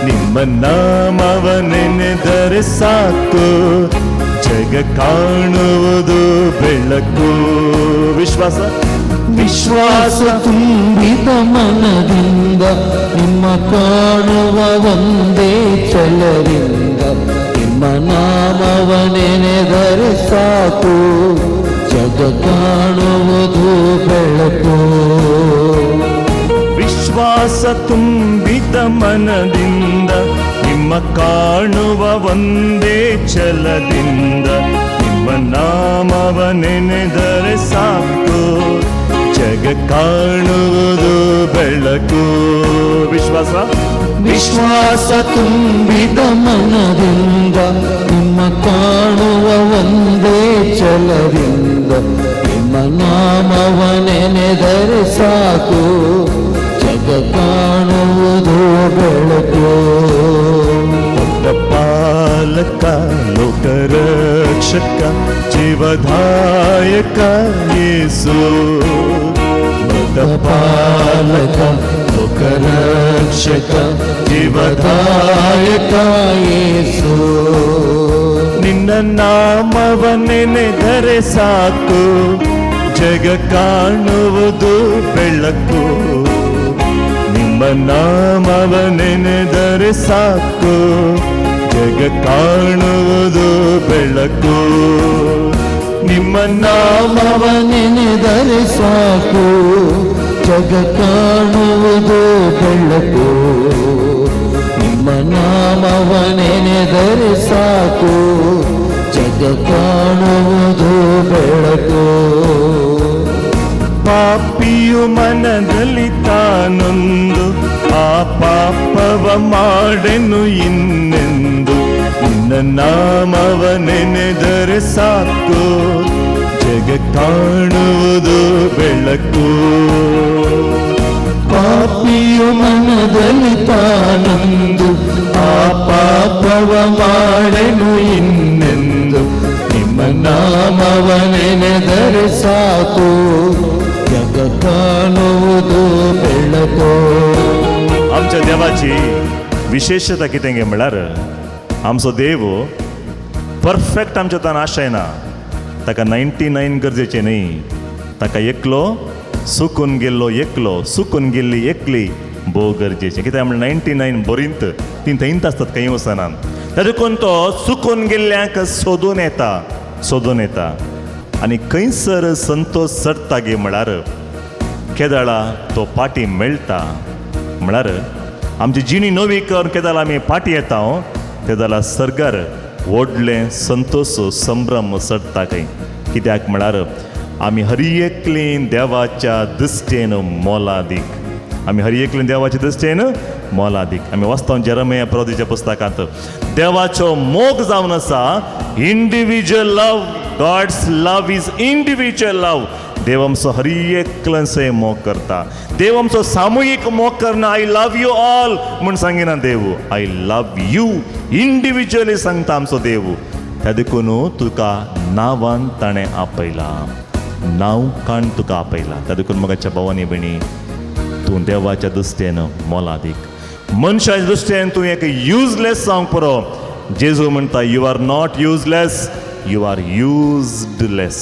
ನಿಮ್ಮ ನಾಮವ ನೆನೆದರೆ ಸಾಕು, ಜಗ ಕಾಣುವುದು ಬೆಳಕು. ವಿಶ್ವಾಸ ವಿಶ್ವಾಸ ತುಂಬಿದ ಮನದಿಂದ ನಿಮ್ಮ ಕಾಣುವ ಒಂದೇ ಛಲದಿಂದ ನಿಮ್ಮ ನಾಮವ ನೆನೆದರೆ ಸಾಕು, ಜಗ ಕಾಣುವುದು ಬೆಳಕು. ವಿಶ್ವಾಸ ತುಂಬಿದ ಮನದಿಂದ ನಿಮ್ಮ ಕಾಣುವ ಒಂದೇ ಛಲದಿಂದ ನಿಮ್ಮ ನಾಮವ ನೆನೆದರೆ ಸಾಕು, ಜಗ ಕಾಣುವುದು ಬೆಳಕು. ವಿಶ್ವಾಸ ವಿಶ್ವಾಸ ತುಂಬಿದ ಮನದಿಂದ ನಿಮ್ಮ ಕಾಣುವ ಒಂದೇ ಛಲದಿಂದ ನಿಮ್ಮ ನಾಮವ ನೆನೆದರೆ ಸಾಕು, ಜಗ ಕಾಣುವುದು ಬೆಳಕು. ಪಾಲಕ ಲೋಕರಕ್ಷಕ ಜೀವದಾಯಕ ಯೇಸು, ಪಾಲಕ ಲೋಕರಕ್ಷಕ ಜೀವದಾಯಕ ಯೇಸು. ನಿನ್ನ ನಾಮವ ನೆನೆದರೆ ಸಾಕು, ಜಗ ಕಾಣುವುದು ಬೆಳಕು. ನಿಮ್ಮ ನಾಮವ ನೆನೆದರೆ ಸಾಕು, ಜಗ ಕಾಣುವುದು ಬೆಳಕು. ನಿಮ್ಮ ನಾಮವ ನೆನೆದರೆ ಸಾಕು, ಜಗ ಕಾಣುವುದು ಬೆಳಕು. ನಿಮ್ಮ ನಾಮವ ನೆನೆದರೆ ಸಾಕು, ಜಗ ಕಾಣುವುದು ಬೆಳಕು. ಪಾಪಿಯು ಮನದಲ್ಲಿ ತಾನೊಂದು ಆ ಪಾಪವ ಮಾಡೆನು ಇನ್ನೆಂದು, ನಿನ್ನ ನಾಮವ ನೆನೆದರೆ ಸಾಕು, ಜಗ ಕಾಣುವುದು ಬೆಳಕು. ಪಾಪಿಯು ಮನದಲ್ಲಿ ತಾನೊಂದು ಆ ಪಾಪವ ಮಾಡೆನು ಇನ್ನೆಂದು, ನಿಮ್ಮ ನಾಮವ ನೆನೆದರೆ ಸಾಕು, ಜಗ ಕಾಣುವುದು ಬೆಳಕು. आमच्या देवाची विशेषता कितें गे म्हळ्यार आमचो देव परफेक्ट आमच्या तान आशयना. ताका 99 गरजेचे न्ही. ताका एकलो सुकून गेल्लो एकलो सुकून गेल्ली एकली भोव गरजेचें. कित्याक म्हळ्यार 99 बरींत तीं थंयच आसतात काही वचनान. ताजे करून तो सुकून गेल्ल्यांक सोदून येता आनी खंयसर संतोश चडटा गे म्हळ्यार केदाळा तो पाटी मेळटा. म्हळ्यार आमची जिणी नवी करून केदाळ आमी पाटी येता ते जाल्यार सर्गार व्हडलें संतोश संभ्रम चडटा खंय. कित्याक म्हळ्यार आमी हर एकलीं देवाच्या दृश्टेन मोलादीक. आमी हर एकलीं देवाच्या दृश्टेन मोलादीक. आमी वाचता जेरमिया प्रवादीच्या पुस्तकांत देवाचो मोग जावन आसा individual love. God's love is individual love. देव आमचो हर एकल्याचो मोग करता. देव आमचो सामुहीक मोग करना. आय लव यू ऑल म्हूण सांगिना देव. आय लव यू इंडिविज्युअली सांगता आमचो देव. त्या देखून तुका नांवान ताणें आपयला. नांव काण तुका आपयला. त्या देखून मोगाच्या भावांनी भयणी तूं देवाच्या दृश्टेन मोलादीक. मनशाच्या दृश्टेन तूं एक युजलेस जावंक पुरो. जेजू म्हणटा you are not useless you are useless.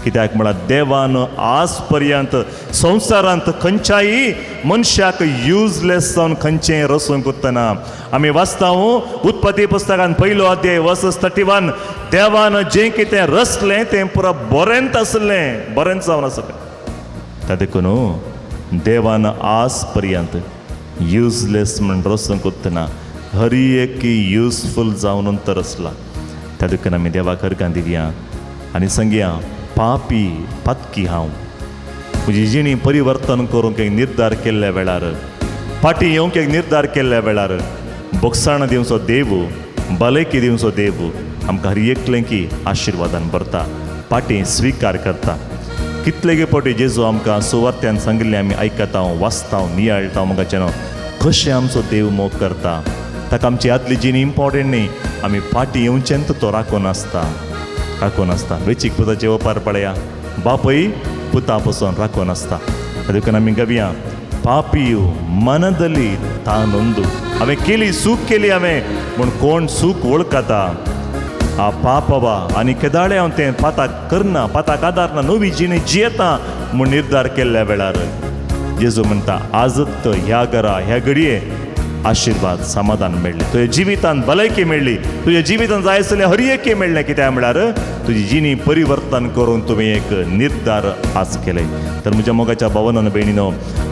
कित्याक म्हळ्यार देवान आज पर्यंत संवसारांत खंयच्याय मनशाक युजलेस जावन खंयचें रसूंक उत्तना. आमी वाचता उत्पत्ती पुस्तकान 1 अध्याय वर्स 31 देवान जें कितें रचलें तें पुरो बरेंत आसलें. बरेंत जावन आसलें. त्या देखून देवान आज पर्यंत युजलेस म्हण रसूंक उत्तना हर एक युजफूल जावन तर रचला. त्या देखून आमी देवाक हरकां दिवया आनी सांगया पापी पातकी हांव. म्हजी जिणी परिवर्तन करूंक एक निर्धार केल्ल्या वेळार फाटीं येवंक एक निर्धार केल्ल्या वेळार बोगसाण दिवचो देव भलायकी दिवचो देव आमकां हर एकलें आशिर्वादान भरता. फाटीं स्विकार करता. कितले गे फावटी जेजू आमकां सुवात्यान सांगिल्लें आमी आयकता वाचता नियाळटा मोगाचें कशें आमचो देव मोग करता. ताका आमची आदली जिणी इम्पॉर्टंट न्ही. आमी फाटीं येवचेंत तो राखून आसता. वेचीक पुताचे ओपार पळया बापय पुता पासून राखून आसता. देखून आमी गवया पापी मनदली तानंदू. हांवें केली सूख केली हांवें पूण कोण सूख वळखता आ पापवा आनी केदाळे हांव तें पाताक करना पाताक आदारना नवी जिणी जियेता म्हूण निर्धार केल्ल्या वेळार जेजू म्हणटा आजत ह्या घरा ह्या घडये आशिर्वाद समाधान मेळ्ळें. तुज्या जिवितान भलायकी मेळ्ळी. तुज्या जिवितान जाय आसलें हर एके मेळ्ळें. कित्याक म्हळ्यार तुजी जिणी परिवर्तन करून तुवें एक निर्धार आज केले. तर म्हज्या मोगाच्या भावांनो भयणीनो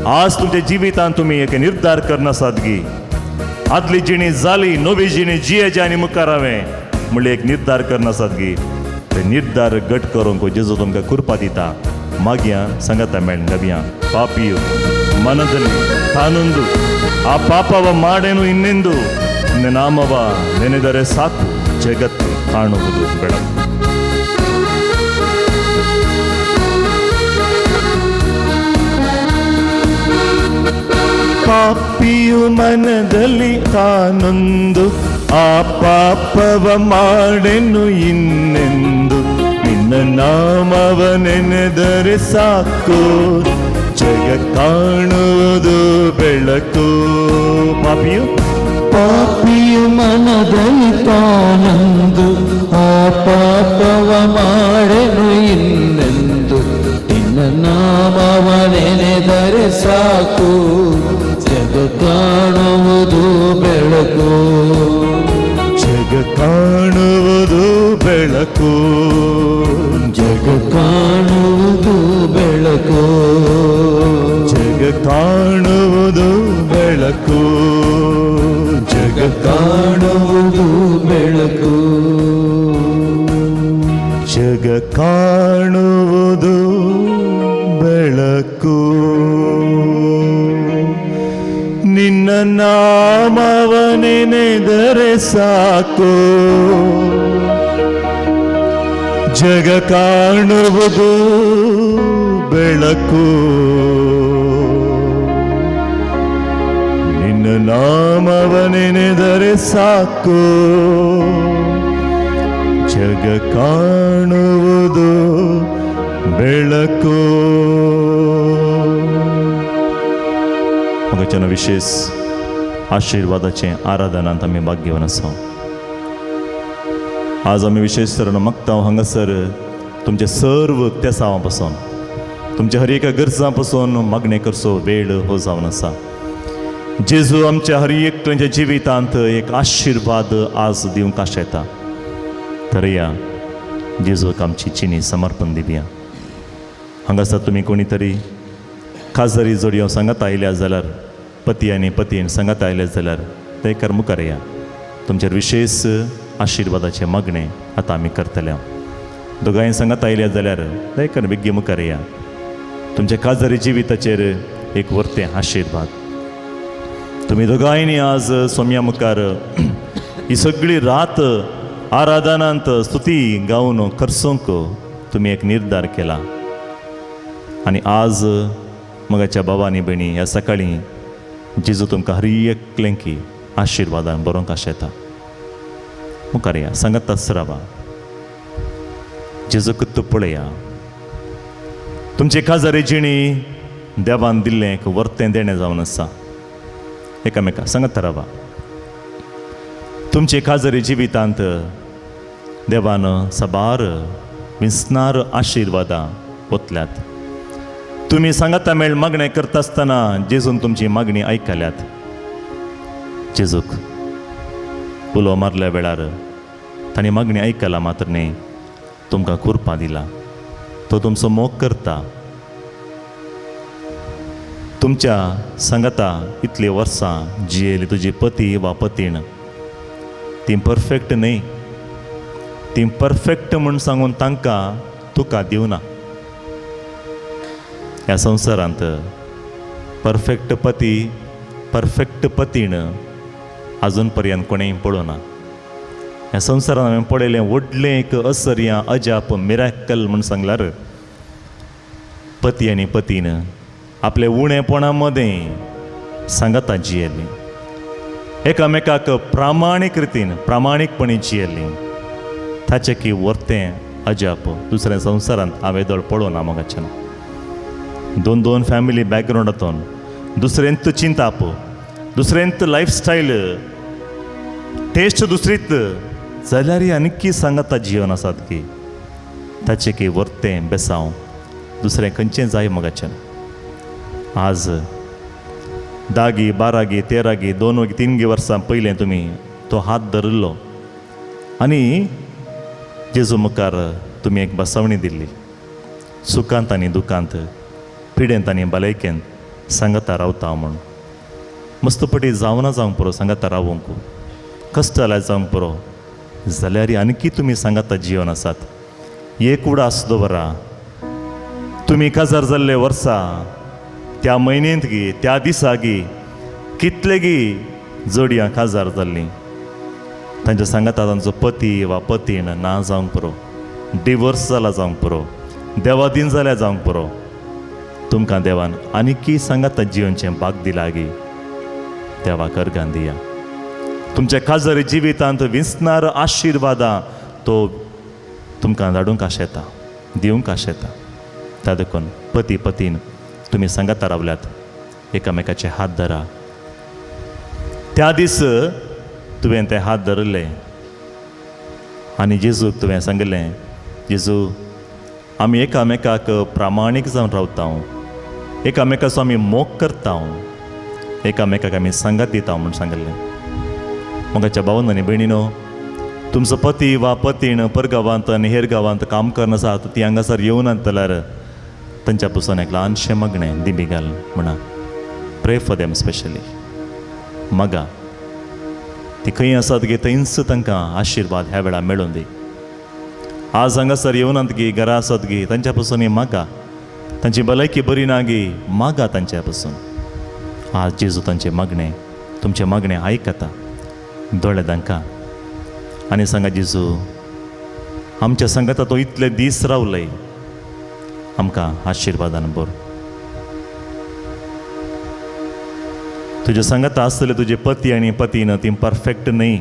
आज तुमच्या जिवितान तुमी एक निर्धार करना आसात गी. आदली जिणी जाली नवी जिणी जियेचें आनी मुखार हांवें म्हणलें एक निर्धार करना आसात गी. ते निर्धार घट करूंक जेजू तुमकां कृपा दिता. मागया संगता मेळून गवया पापियो मनदली तानंदू ಆ ಪಾಪವ ಮಾಡೇನು ಇನ್ನೆಂದು ನಿನ್ನ ನಾಮವ ನೆನೆದರೆ ಸಾಕು ಜಗತ್ತು ಕಾಣುವುದು ಬೆಳಕು. ಪಾಪಿಯು ಮನದಲ್ಲಿ ತಾನೊಂದು ಆ ಪಾಪವ ಮಾಡೇನು ಇನ್ನೆಂದು ನಿನ್ನ ನಾಮವ ನೆನೆದರೆ ಸಾಕು ಜಗ ಕಾಣುವುದು ಬೆಳಕು. ಪಾಪಿಯು ಮನದಲ್ಲಿ ತಾನಂದು ಆ ಪಾಪವ ಮಾಡೆನು ಇನ್ನೆಂದು ನಿನ್ನ ನಾಮವ ನೆನೆದರೆ ಸಾಕು ಜಗ ಕಾಣುವುದು ಬೆಳಕು. ಜಗ ಕಾಣುವುದು ಬೆಳಕು. ಜಗ ಕಾಣುವುದು ಬೆಳಕು. ಜಗ ಕಾಣುವುದು ಬೆಳಕು. ಜಗ ಕಾಣುವುದು ಬೆಳಕು. ಜಗ ಕಾಣುವುದು ಬೆಳಕು. ನಿನ್ನ ನಾಮವ ನೆನೆದರೆ ಸಾಕು ಜಗ ಕಾಣುವುದು ಬೆಳಕು. ನಿನ್ನ ನಾಮವ ನೆನೆದರೆ ಸಾಕು ಜಗ ಕಾಣುವುದು ಬೆಳಕು. वचन विशेष आशिर्वादाचें आराधनांत आमी भाग्यवान आसा. आज आमी विशेश तरेन मागता हांगासर तुमचे सर्व तेसांवा पासून तुमच्या हर एका गरजां पासून मागणे करचो वेळ हो जावन आसा. जेजू आमच्या हर एकल्याच्या जिवितांत एक आशिर्वाद आज दिवंक आशेता. तर या जेजूक आमची चिनी समर्पण दिवया. हांगासर तुमी कोणी तरी खासदारी जोडयो सांगात आयल्या जाल्यार पती आनी पतीन सांगात आयले जाल्यार ते कर मुखार या. तुमचेर विशेष आशिर्वादाचे मागणे आतां आमी करतले. दोगांय सांगात आयल्या जाल्यार ते कर बेगी मुखार या. तुमच्या खासदारी जिविताचेर एक वर्तें आशिर्वाद. तुमी दोगांयनी आज सोम्या मुखार ही सगळी रात आराधनांत स्तुती गावन करसूंक तुमी एक निर्धार केला. आनी आज मगाच्या भावांनी भयणी ह्या सकाळी जेजू तुमकां हर एकल्यांकी आशिर्वादान बरोवंक आशेता. मुखार या, सांगात रावा. जेजूक तूं पळया. तुमची खासदारी जिणी देवान दिल्लें एक वर्तें देणें जावन आसा. एकामेका सांगात रावा. तुमचे खासदारी जिवितांत देवान सबार विस्नार आशिर्वादां ओतल्यात. तुमी सांगाता मेळ मागणें करता आसतना जेजून तुमची मागणी आयकल्यात. जेजूक उलो मारल्या वेळार ताणी मागणी आयकला मात्र न्ही तुमकां कुरपा दिला. तो तुमचो मोग करता. तुमच्या सांगाता इतली वर्सां जियेली तुजी पती वा पतीण ती परफेक्ट न्ही. ती परफेक्ट म्हूण सांगून तांकां तुका दिवना. ह्या संवसारांत परफेक्ट पती परफेक्ट पतीण आजून पर्यंत कोणेंय पळोवना. ह्या संवसारांत हांवें पळयलें व्हडलें एक असर्या अजाप मिराकल म्हूण सांगल्यार पती आनी पतीन आपले उणेपणा मदें सांगाता जियेलीं. एकामेकाक प्रामाणीक रितीन प्रामाणीकपणी जियेलीं. ताचें की वर्तें अजाप दुसऱ्या संवसारांत हांवें दळ पळोवना मोगाच्यान. दोन दोन फॅमिली बॅकग्रावंडांतून दुसरेंत चिंताप दुसरेंत लायफस्टायल टेस्ट दुसरीत जाल्यार आनीक सांगाता जिवन आसात की ताचें की वर्तें बेसांव दुसरें खंयचें जाय मोगाच्यान. आज 10 गी 12 गी 13 गी 2 गी 3 गी वर्सां पयलें तुमी तो हात धरलो आनी जेजू मुखार तुमी एक बसवणी दिल्ली. सुखांत आनी दुखांत पिडेंत आनी भलायकेंत सांगाता रावता म्हूण. मस्तपटी जावना जावंक पुरो सांगाता रावूंक. कश्ट जाल्यार जावंक पुरो जाल्यार आनीकी तुमी सांगाता जिवन आसात. एक उडास दवरा. तुमी काजार जाल्ले वर्सां त्या म्हयनेंत गी त्या दिसा गी कितले गी जोडयां काजार जाल्लीं तांच्या सांगाता तांचो पती वा पतीण ना जावंक पुरो. डिवोर्स जाला जावंक पुरो. देवादीन जाल्यार जावंक पुरो. तुमकां देवान आनीकी सांगाता जिवनचें भाग दिला गी देवाक अर्गां दिया. तुमच्या खाजरी जिवितांत विस्नार आशिर्वादां तो तुमकां धाडूंक आशेता दिवंक आशेता. त्या देखून पती पतीन तुमी सांगाता रावल्यात एकामेकाचे हात धरा. त्या दीस तुवें ते हात धरले आनी जेजूक तुवें सांगलें जेजू आमी एकामेकाक प्रामाणीक जावन रावता. एकामेकाचो आमी मोग करता. एकामेकाक आमी सांगात दिता म्हूण सांगलें. मोगाच्या भावांनो आनी भयणीनो तुमचो पती वा पतीण परगांवांत आनी हेर गांवांत काम करना आसात ती हांगासर येवनात जाल्यार तांच्या पसून एक ल्हानशें मागणें दिमी घाल म्हणा. प्रे फॉर देम स्पेशली. मागा ती खंय आसात गे थंयच तांकां आशिर्वाद ह्या वेळार मेळून दी. आज हांगासर येवनात गी घरा आसात गी तांच्या पसून मागा. तांची भलायकी बरी ना गी मागा तांच्या पसून. आज जेजू तांचें मागणें तुमचें मागणें आयकता. दोळे तांकां आनी सांगा जेजू आमच्या सांगाता तो इतले दीस रावले आमकां आशिर्वादान भर. तुजे सांगाता आसतले तुजे पती आनी पतीन ती परफेक्ट न्ही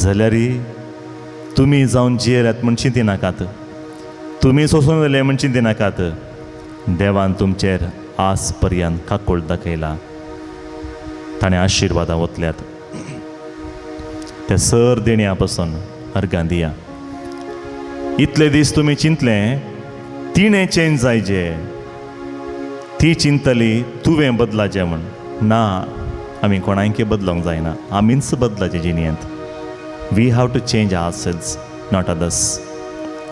जाल्यार तुमी जावन जियेल्यात म्हण चिंती नाकात. तुमी सोंसून गेले म्हण चिंती नाकात. देवान तुमचेर आज पर्यंत काकोळ दाखयला. ताणें आशिर्वादां वतल्यात. त्या सर देण्या पासून अर्गां दिया. इतले दीस तुमी चिंतलें तिणें चेंज जायचे, ती चिंतली तुवें बदलाचें म्हण. ना, आमी कोणायके बदलोंक जायना, आमीच बदलाचें जिणेंत. We have to change ourselves, not others.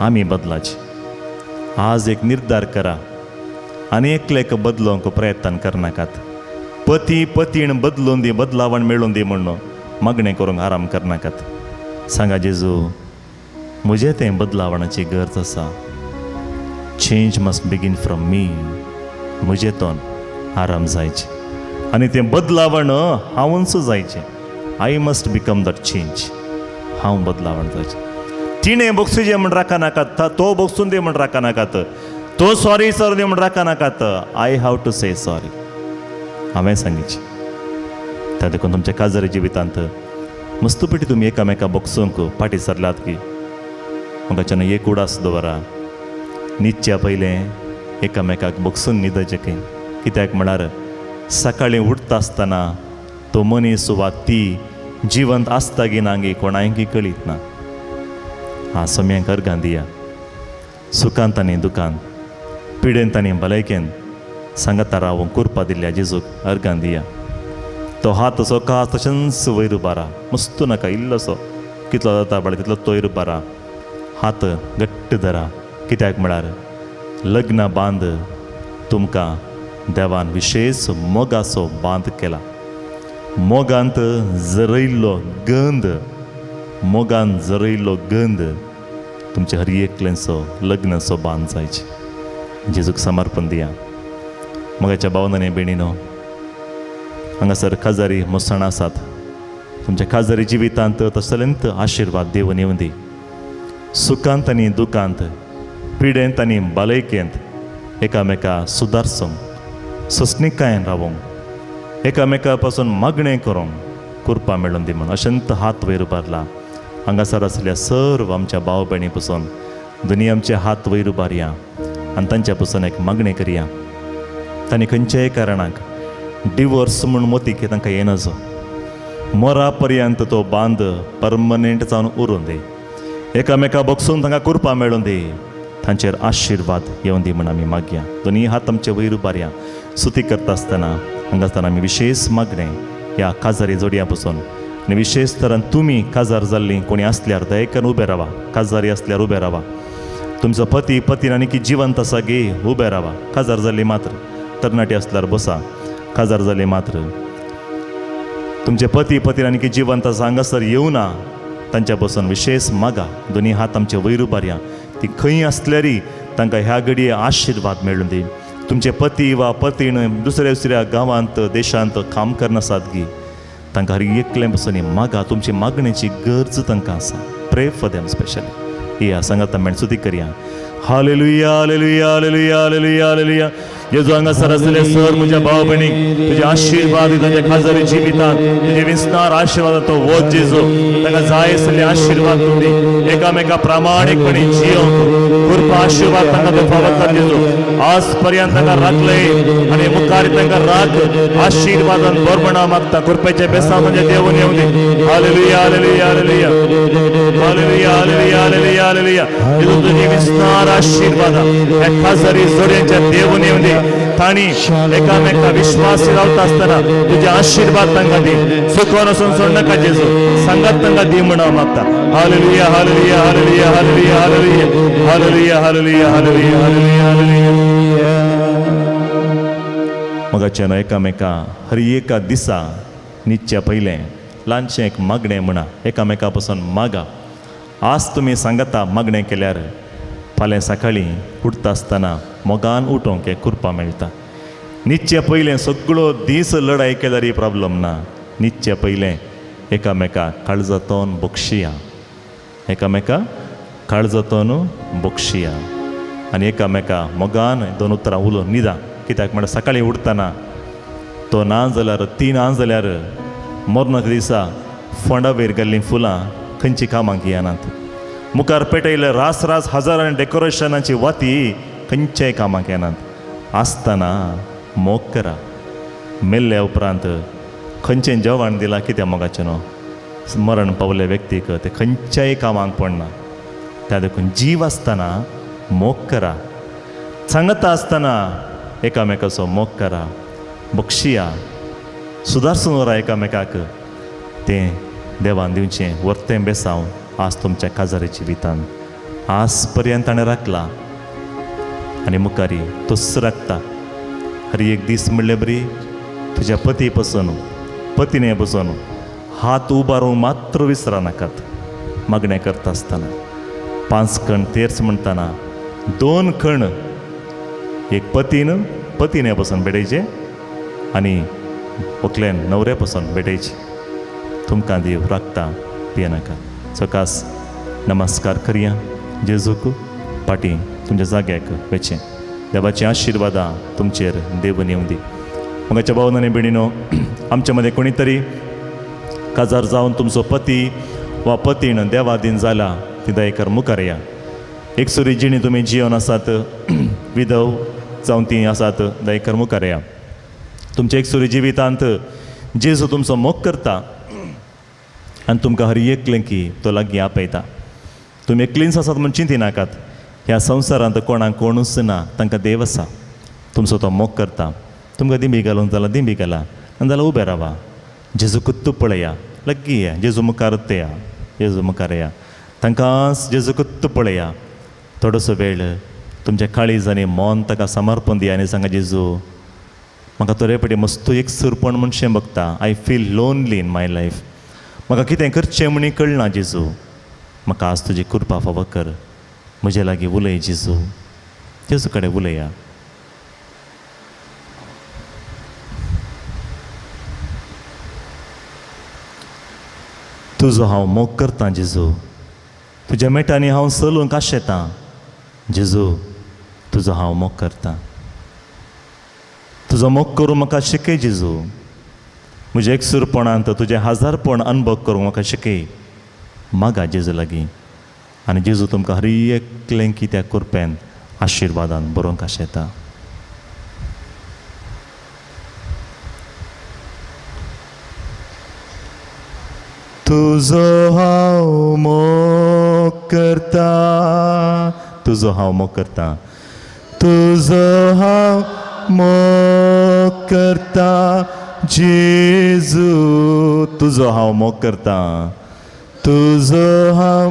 आमी बदलाचे. आज एक निर्धार करा आनी एकलेक बदलोवंक प्रयत्न करनाकात. पती पतीण बदलून दी, बदलावण मेळून दी म्हणून मागणें करूंक आराम करनाकात. सांगा जेजू, म्हजें तें बदलावणाची गरज आसा. Change must begin from me. म्हजेतोन आराम जायचें आनी तें बदलावण हांवूच जायचें. I must become that change. हांव बदलावण जायचें. तिणें बक्षुजें म्हण राखा नाकात, तो बक्षून दे म्हण राखा नाकात, तो सॉरी सर दे म्हण राखा नाकात. I have to say sorry. हांवें सांगितलें. त्या देखून तुमच्या काजारी जिवितांत मस्तपेटी तुमी एकामेका बक्षूंक फाटी सरलात की म्हाका एक उडास दवरा. न्हिदच्या पयलें एकामेकाक बक्षून न्हिदचें की. कित्याक म्हळ्यार सकाळीं उठता आसतना तो मनीस वा ती जिवंत आसता की ना गी कोणायकी कळीत ना. हा सोम्यांक अर्गां दिया. सुखांत आनी दुखांत, पिडेंत आनी भलायकेंत सांगाता रावूंक कुरपा दिल्ल्या जेजूक अर्गां दिया. तो हात असो का तशेंच वयर उबारा. मस्तू नाका, इल्लोसो कितलो जाता बळा तितलो तो वयर उबारा. हात घट्ट धरा. कित्याक म्हळ्यार लग्न बांद तुमकां देवान विशेष मोगाचो बांद केला. मोगांत जरयल्लो गंध, मोगान जरयल्लो गंध तुमचे हर एकलेंचो लग्नाचो बांद जायचे. जेजूक समर्पण दिया. मोगाच्या भावनांनी बेणीनो, हांगासर काजारी मुसण आसात. तुमच्या काजारी जिवितांत तसलेंत आशिर्वाद देवन येवन दी. सुखांत आनी दुखांत, पिडेंत आनी बालयकेंत एकामेका सुदारसूंक, सस्निकायेन रावूंक, एकामेका पासून मागणें करूंक कृपा मेळून दी म्हणून अशंत हात वयर उबारला. हांगासर आसलेल्या सर्व आमच्या भाव भयणी पासून दोनी आमचे हात वयर उबारया आनी तांच्या पासून एक मागणें करया. तांणी खंयच्याय कारणाक डिवोर्स म्हूण मोतीक तांकां येनाजो. मरा पर्यंत तो बांद परमनेंट जावन उरून दी. एकामेका बक्षून तांकां कृपा मेळून दी. तांचेर आशिर्वाद येवन दी म्हूण आमी मागया. दोनी हात आमचे वयर उबारया. स्तुती करता आसतना हांगासर आमी विशेष मागणें ह्या काजारी जोडया पासून आनी विशेष तरान तुमी काजार जाल्लीं कोणी आसल्यार दयेकन उबे रावा. काजारी आसल्यार उबे रावा. तुमचो पती पतीन आनी की जिवंत आसा गे उबे रावा. काजार जाल्ली मात्र तरणाटी आसल्यार बसा. काजार जाल्ली मात्र तुमचे पती पतीन आनी की जिवंत आसा हांगासर येवना तांच्या पासून विशेष मागा. दोनी हात आमचे वयर उबारया. ती खंय आसल्यारी तांकां ह्या घडये आशिर्वाद मेळून दी. तुमचे पती वा पतीन दुसऱ्या दुसऱ्या गांवांत देशांत काम करनासात गी तांकां हर एकले पासून मागा. तुमची मागणेची गरज तांकां आसा. प्रे फॉर देम स्पेशली. या सांगात आमी स्तुती करया. Hallelujah hallelujah hallelujah hallelujah hallelujah. जेजू हांगासर आसलेले सर म्हज्या भाव भयणीक तुजे आशिर्वाद तांच्या काजारी जिवितांत तुजे विस्तार आशिर्वाद तो वोत जेजू तांकां जाय आसले आशिर्वाद तूं दी. एकामेका प्रामाणीकपणे जियोंक कृपा आशिर्वाद तांकां तूं फावता जेजू. आज पर्यंत तांकां राखलय आनी मुखार तांकां राख आशिर्वादान बरपणा मागता. कृपेचे बेसा म्हणजे देवून येवं दी. Hallelujah hallelujah hallelujah hallelujah hallelujah hallelujah hallelujah. जेजू तुजी विस्तार आशिर्वाद ह्या काजारी जोड्यांच्या देवून येवं दी. ताणी एकामेका विश्वास रावता आसतना तुजे आशिर्वाद तांकां दी. चुकोवन वचून सोड नाका जेजू. सांगात तांकां दी म्हणून हांव मागता. हालेलुया hallelujah hallelujah hallelujah hallelujah hallelujah hallelujah hallelujah हालेलुया. मगाच्यान एकामेका हर एका दिसा न्हिदच्या पयलें ल्हानशें एक मागणें म्हणा. एकामेका पासून मागा. आज तुमी सांगता मागणें केल्यार फाल्यां सकाळीं उठता आसतना मोगान उठोवंक एक कृपा मेळटा. न्हिदचे पयलें सगळो दीस लढाई केल्यार प्रॉब्लम ना. न्हिदचे पयलें एकामेका काळजातोन बक्षिया. एकामेका काळजातोन बक्षिया आनी एकामेका मोगान दोन उतरां उलोवन न्हिदा. कित्याक म्हळ्यार सकाळीं उठतना तो ना जाल्यार ती ना जाल्यार मरणाच्या दिसा फोंडा वयर गेल्लीं फुलां खंयची कामाक येनात. मुखार पेटयले रास रास हजारांनी डेकोरेशनाची वाती खंयच्याय कामाक येनात. आसतना मोग करा. मेल्ल्या उपरांत खंयचें जेवण दिलां कित्या मोगाचें न्हू. मरण पावले व्यक्तीक ते खंयच्याय कामाक पडना. त्या देखून जीव आसतना मोग करा. सांगता आसतना एकामेकाचो मोग करा. बक्षिया सुदारसून व्हरा एकामेकाक. तें देवान दिवचें वर्तें बेसांव आज तुमच्या काजारी जिवितान. आज पर्यंत ताणें राखला आनी मुखारी तोच राखता. हर एक दीस म्हणले बरी तुज्या पती पसून पतीने पसून हात उबारूंक मात्र विसरा नाकात. मागणें करता आसतना 5 कण तेर्स म्हणटाना 2 कण एक पतीने पसून भेटयचे आनी व्हंकलेन न्हवरे पसून भेटयचे. तुमकां देव राखता पियेनाका. सकास नमस्कार करया जेजूक. पाटी तुमच्या जाग्याक वेचें. देवाची आशिर्वादां तुमचेर देव येवं दी. मगाच्या भावन आनी भयणीनो, आमचे मदें कोणी तरी काजार जावन तुमचो पती वा पतीन देवादीन जाला ती दयेकर मुखार या. एक सुरी जिणी तुमी जिवन आसात, विधव जावन ती आसात, दयेकर मुखार या. तुमच्या एक सुरी जिवितांत जेजू तुमचो मोग करता आनी तुमकां हर एकलें की तो लागीं आपयता. तुमी एकलींच आसात म्हूण चिंती नाकात. ह्या संवसारांत कोणाक कोणूच ना, तांकां देव आसा. तुमचो तो मोग करता. तुमकां दिंबी घालूंक जाल्यार दिंबी घाला, आनी जाल्यार उबे रावा. जेजू कुत्तू पळया, लग्गी या. जेजू मुखार या, जेजू मुखार या. तांकांच जेजू कुत्तू पळया. थोडोसो वेळ तुमच्या काळीजांनी मोन ताका समर्पण दिया आनी सांगा, जेजू म्हाका तोरेपटी मस्तू एक सुरपण मनशें बगता. I feel lonely in my life. म्हाका कितें करचें म्हणी कळना. जेजू म्हाका आज तुजी कृपा फावो कर. म्हजे लागीं उलय जेजू. जेजू कडेन उलया. तुजो हांव मोग करतां जेजू. तुज्या मेटांनी हांव चलूंक आशेतां. जेजू तुजो हांव मोग करतां. तुजो मोग करूं म्हाका शिकय जेजू. म्हज्या एकसुरपणांत तुजें हजारपण अनुभव करूंक म्हाका शिकय. मागा जेजू लागीं. आनी जेजू तुमकां हर एकलें की त्या कृपेन आशिर्वादान बरोवंक आशेता. तुजो हांव मोग करता. तुजो हांव मोग करता. तुजो हांव मोग करता जेजू. तुजो हांव मोग करता. तुजो हांव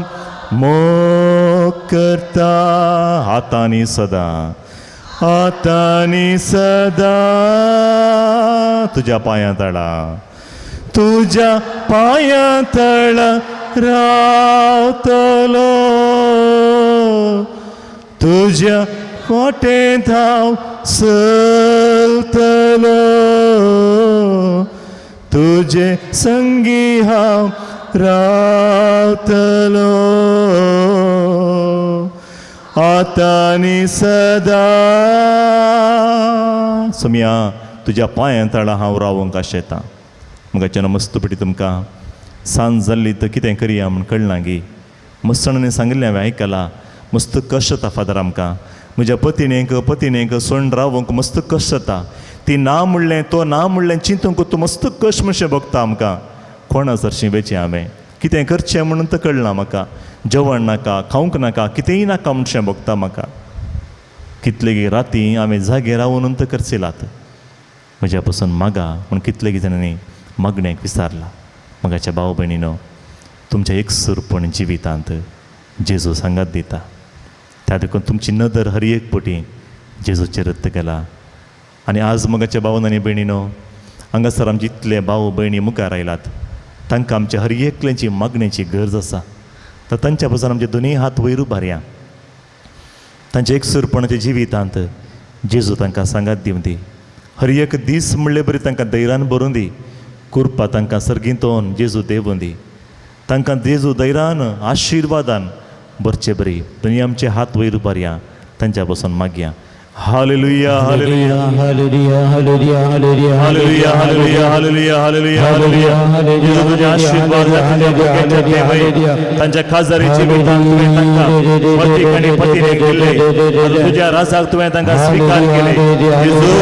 मोग करता. हातांनी सदां, हातांनी सदां तुज्या पांयां तळा, तुज्या पांयां तळा रावतलो. तुज्या वाटेंत हांव चलतलो. तुजे संगी हांव रावतलो. आतांनी सदां. सोम्या तुज्या पांयां तळा हांव रावूंक आशेतां. मगाच्या मस्तपटी तुमकां सांज जाल्ली तर कितें करया म्हूण कळना गी. मस्तणांनी सांगिल्लें हांवें आयकलां. मस्त कश्ट जाता फादर आमकां. म्हज्या पतीनेक सोडून रावूंक मस्त कश्ट जाता. ती ना म्हणलें तो ना म्हणलें चिंतूंक तूं मस्त कश्ट म्हणशें भोगता आमकां. कोणा सरशीं वेचें हांवें कितें करचें म्हणून तर कळना म्हाका. जेवण नाका, खावंक नाका, कितेंय नाका म्हणशें भोगता म्हाका. कितले राती हांवें जागे रावून तर करचिलात. म्हज्या पसून मागा म्हूण कितले जाणांनी मागणेक विचारला. मगाच्या भाव भयणीनो, तुमच्या एकसुरपण जिवितांत जेजू सांगात दिता. त्या देखून तुमची नदर हर एक पटी जेजूचेर रत्त गेला. आनी आज मगाच्या भावन आनी भयणीनो, हांगासर आमचे इतले भाव भयणी मुखार आयलात. तांकां आमच्या हर एकल्यांची मागण्याची गरज आसा. तर तांच्या पासून आमचे दोनूय हात वयर उबारया. तांच्या एकसुरपणाच्या जिवितांत जेजू तांकां सांगात दिवं दी. हर एक दीस म्हणले बरी तांकां धैर्यान भरूं दी. कृपा तांकां सर्गीतोन जेजू देवूं दी. तांकां जेजू धैर्यान आशिर्वादान भरचे बरी. दोनी आमचे हात वयर उबारया. तांच्या पासून मागया. Hallelujah hallelujah hallelujah hallelujah hallelujah hallelujah hallelujah hallelujah hallelujah हालेलुया येशू तुझे आशीर्वाद तुझ्या भुरग्यांच्या देवाई तांच्या खासदारीची विधान तुवें तांकां पतीक आनी पत्नीक दिले आनी तुज्या राजाक तुवें तांकां स्वीकार केले येशू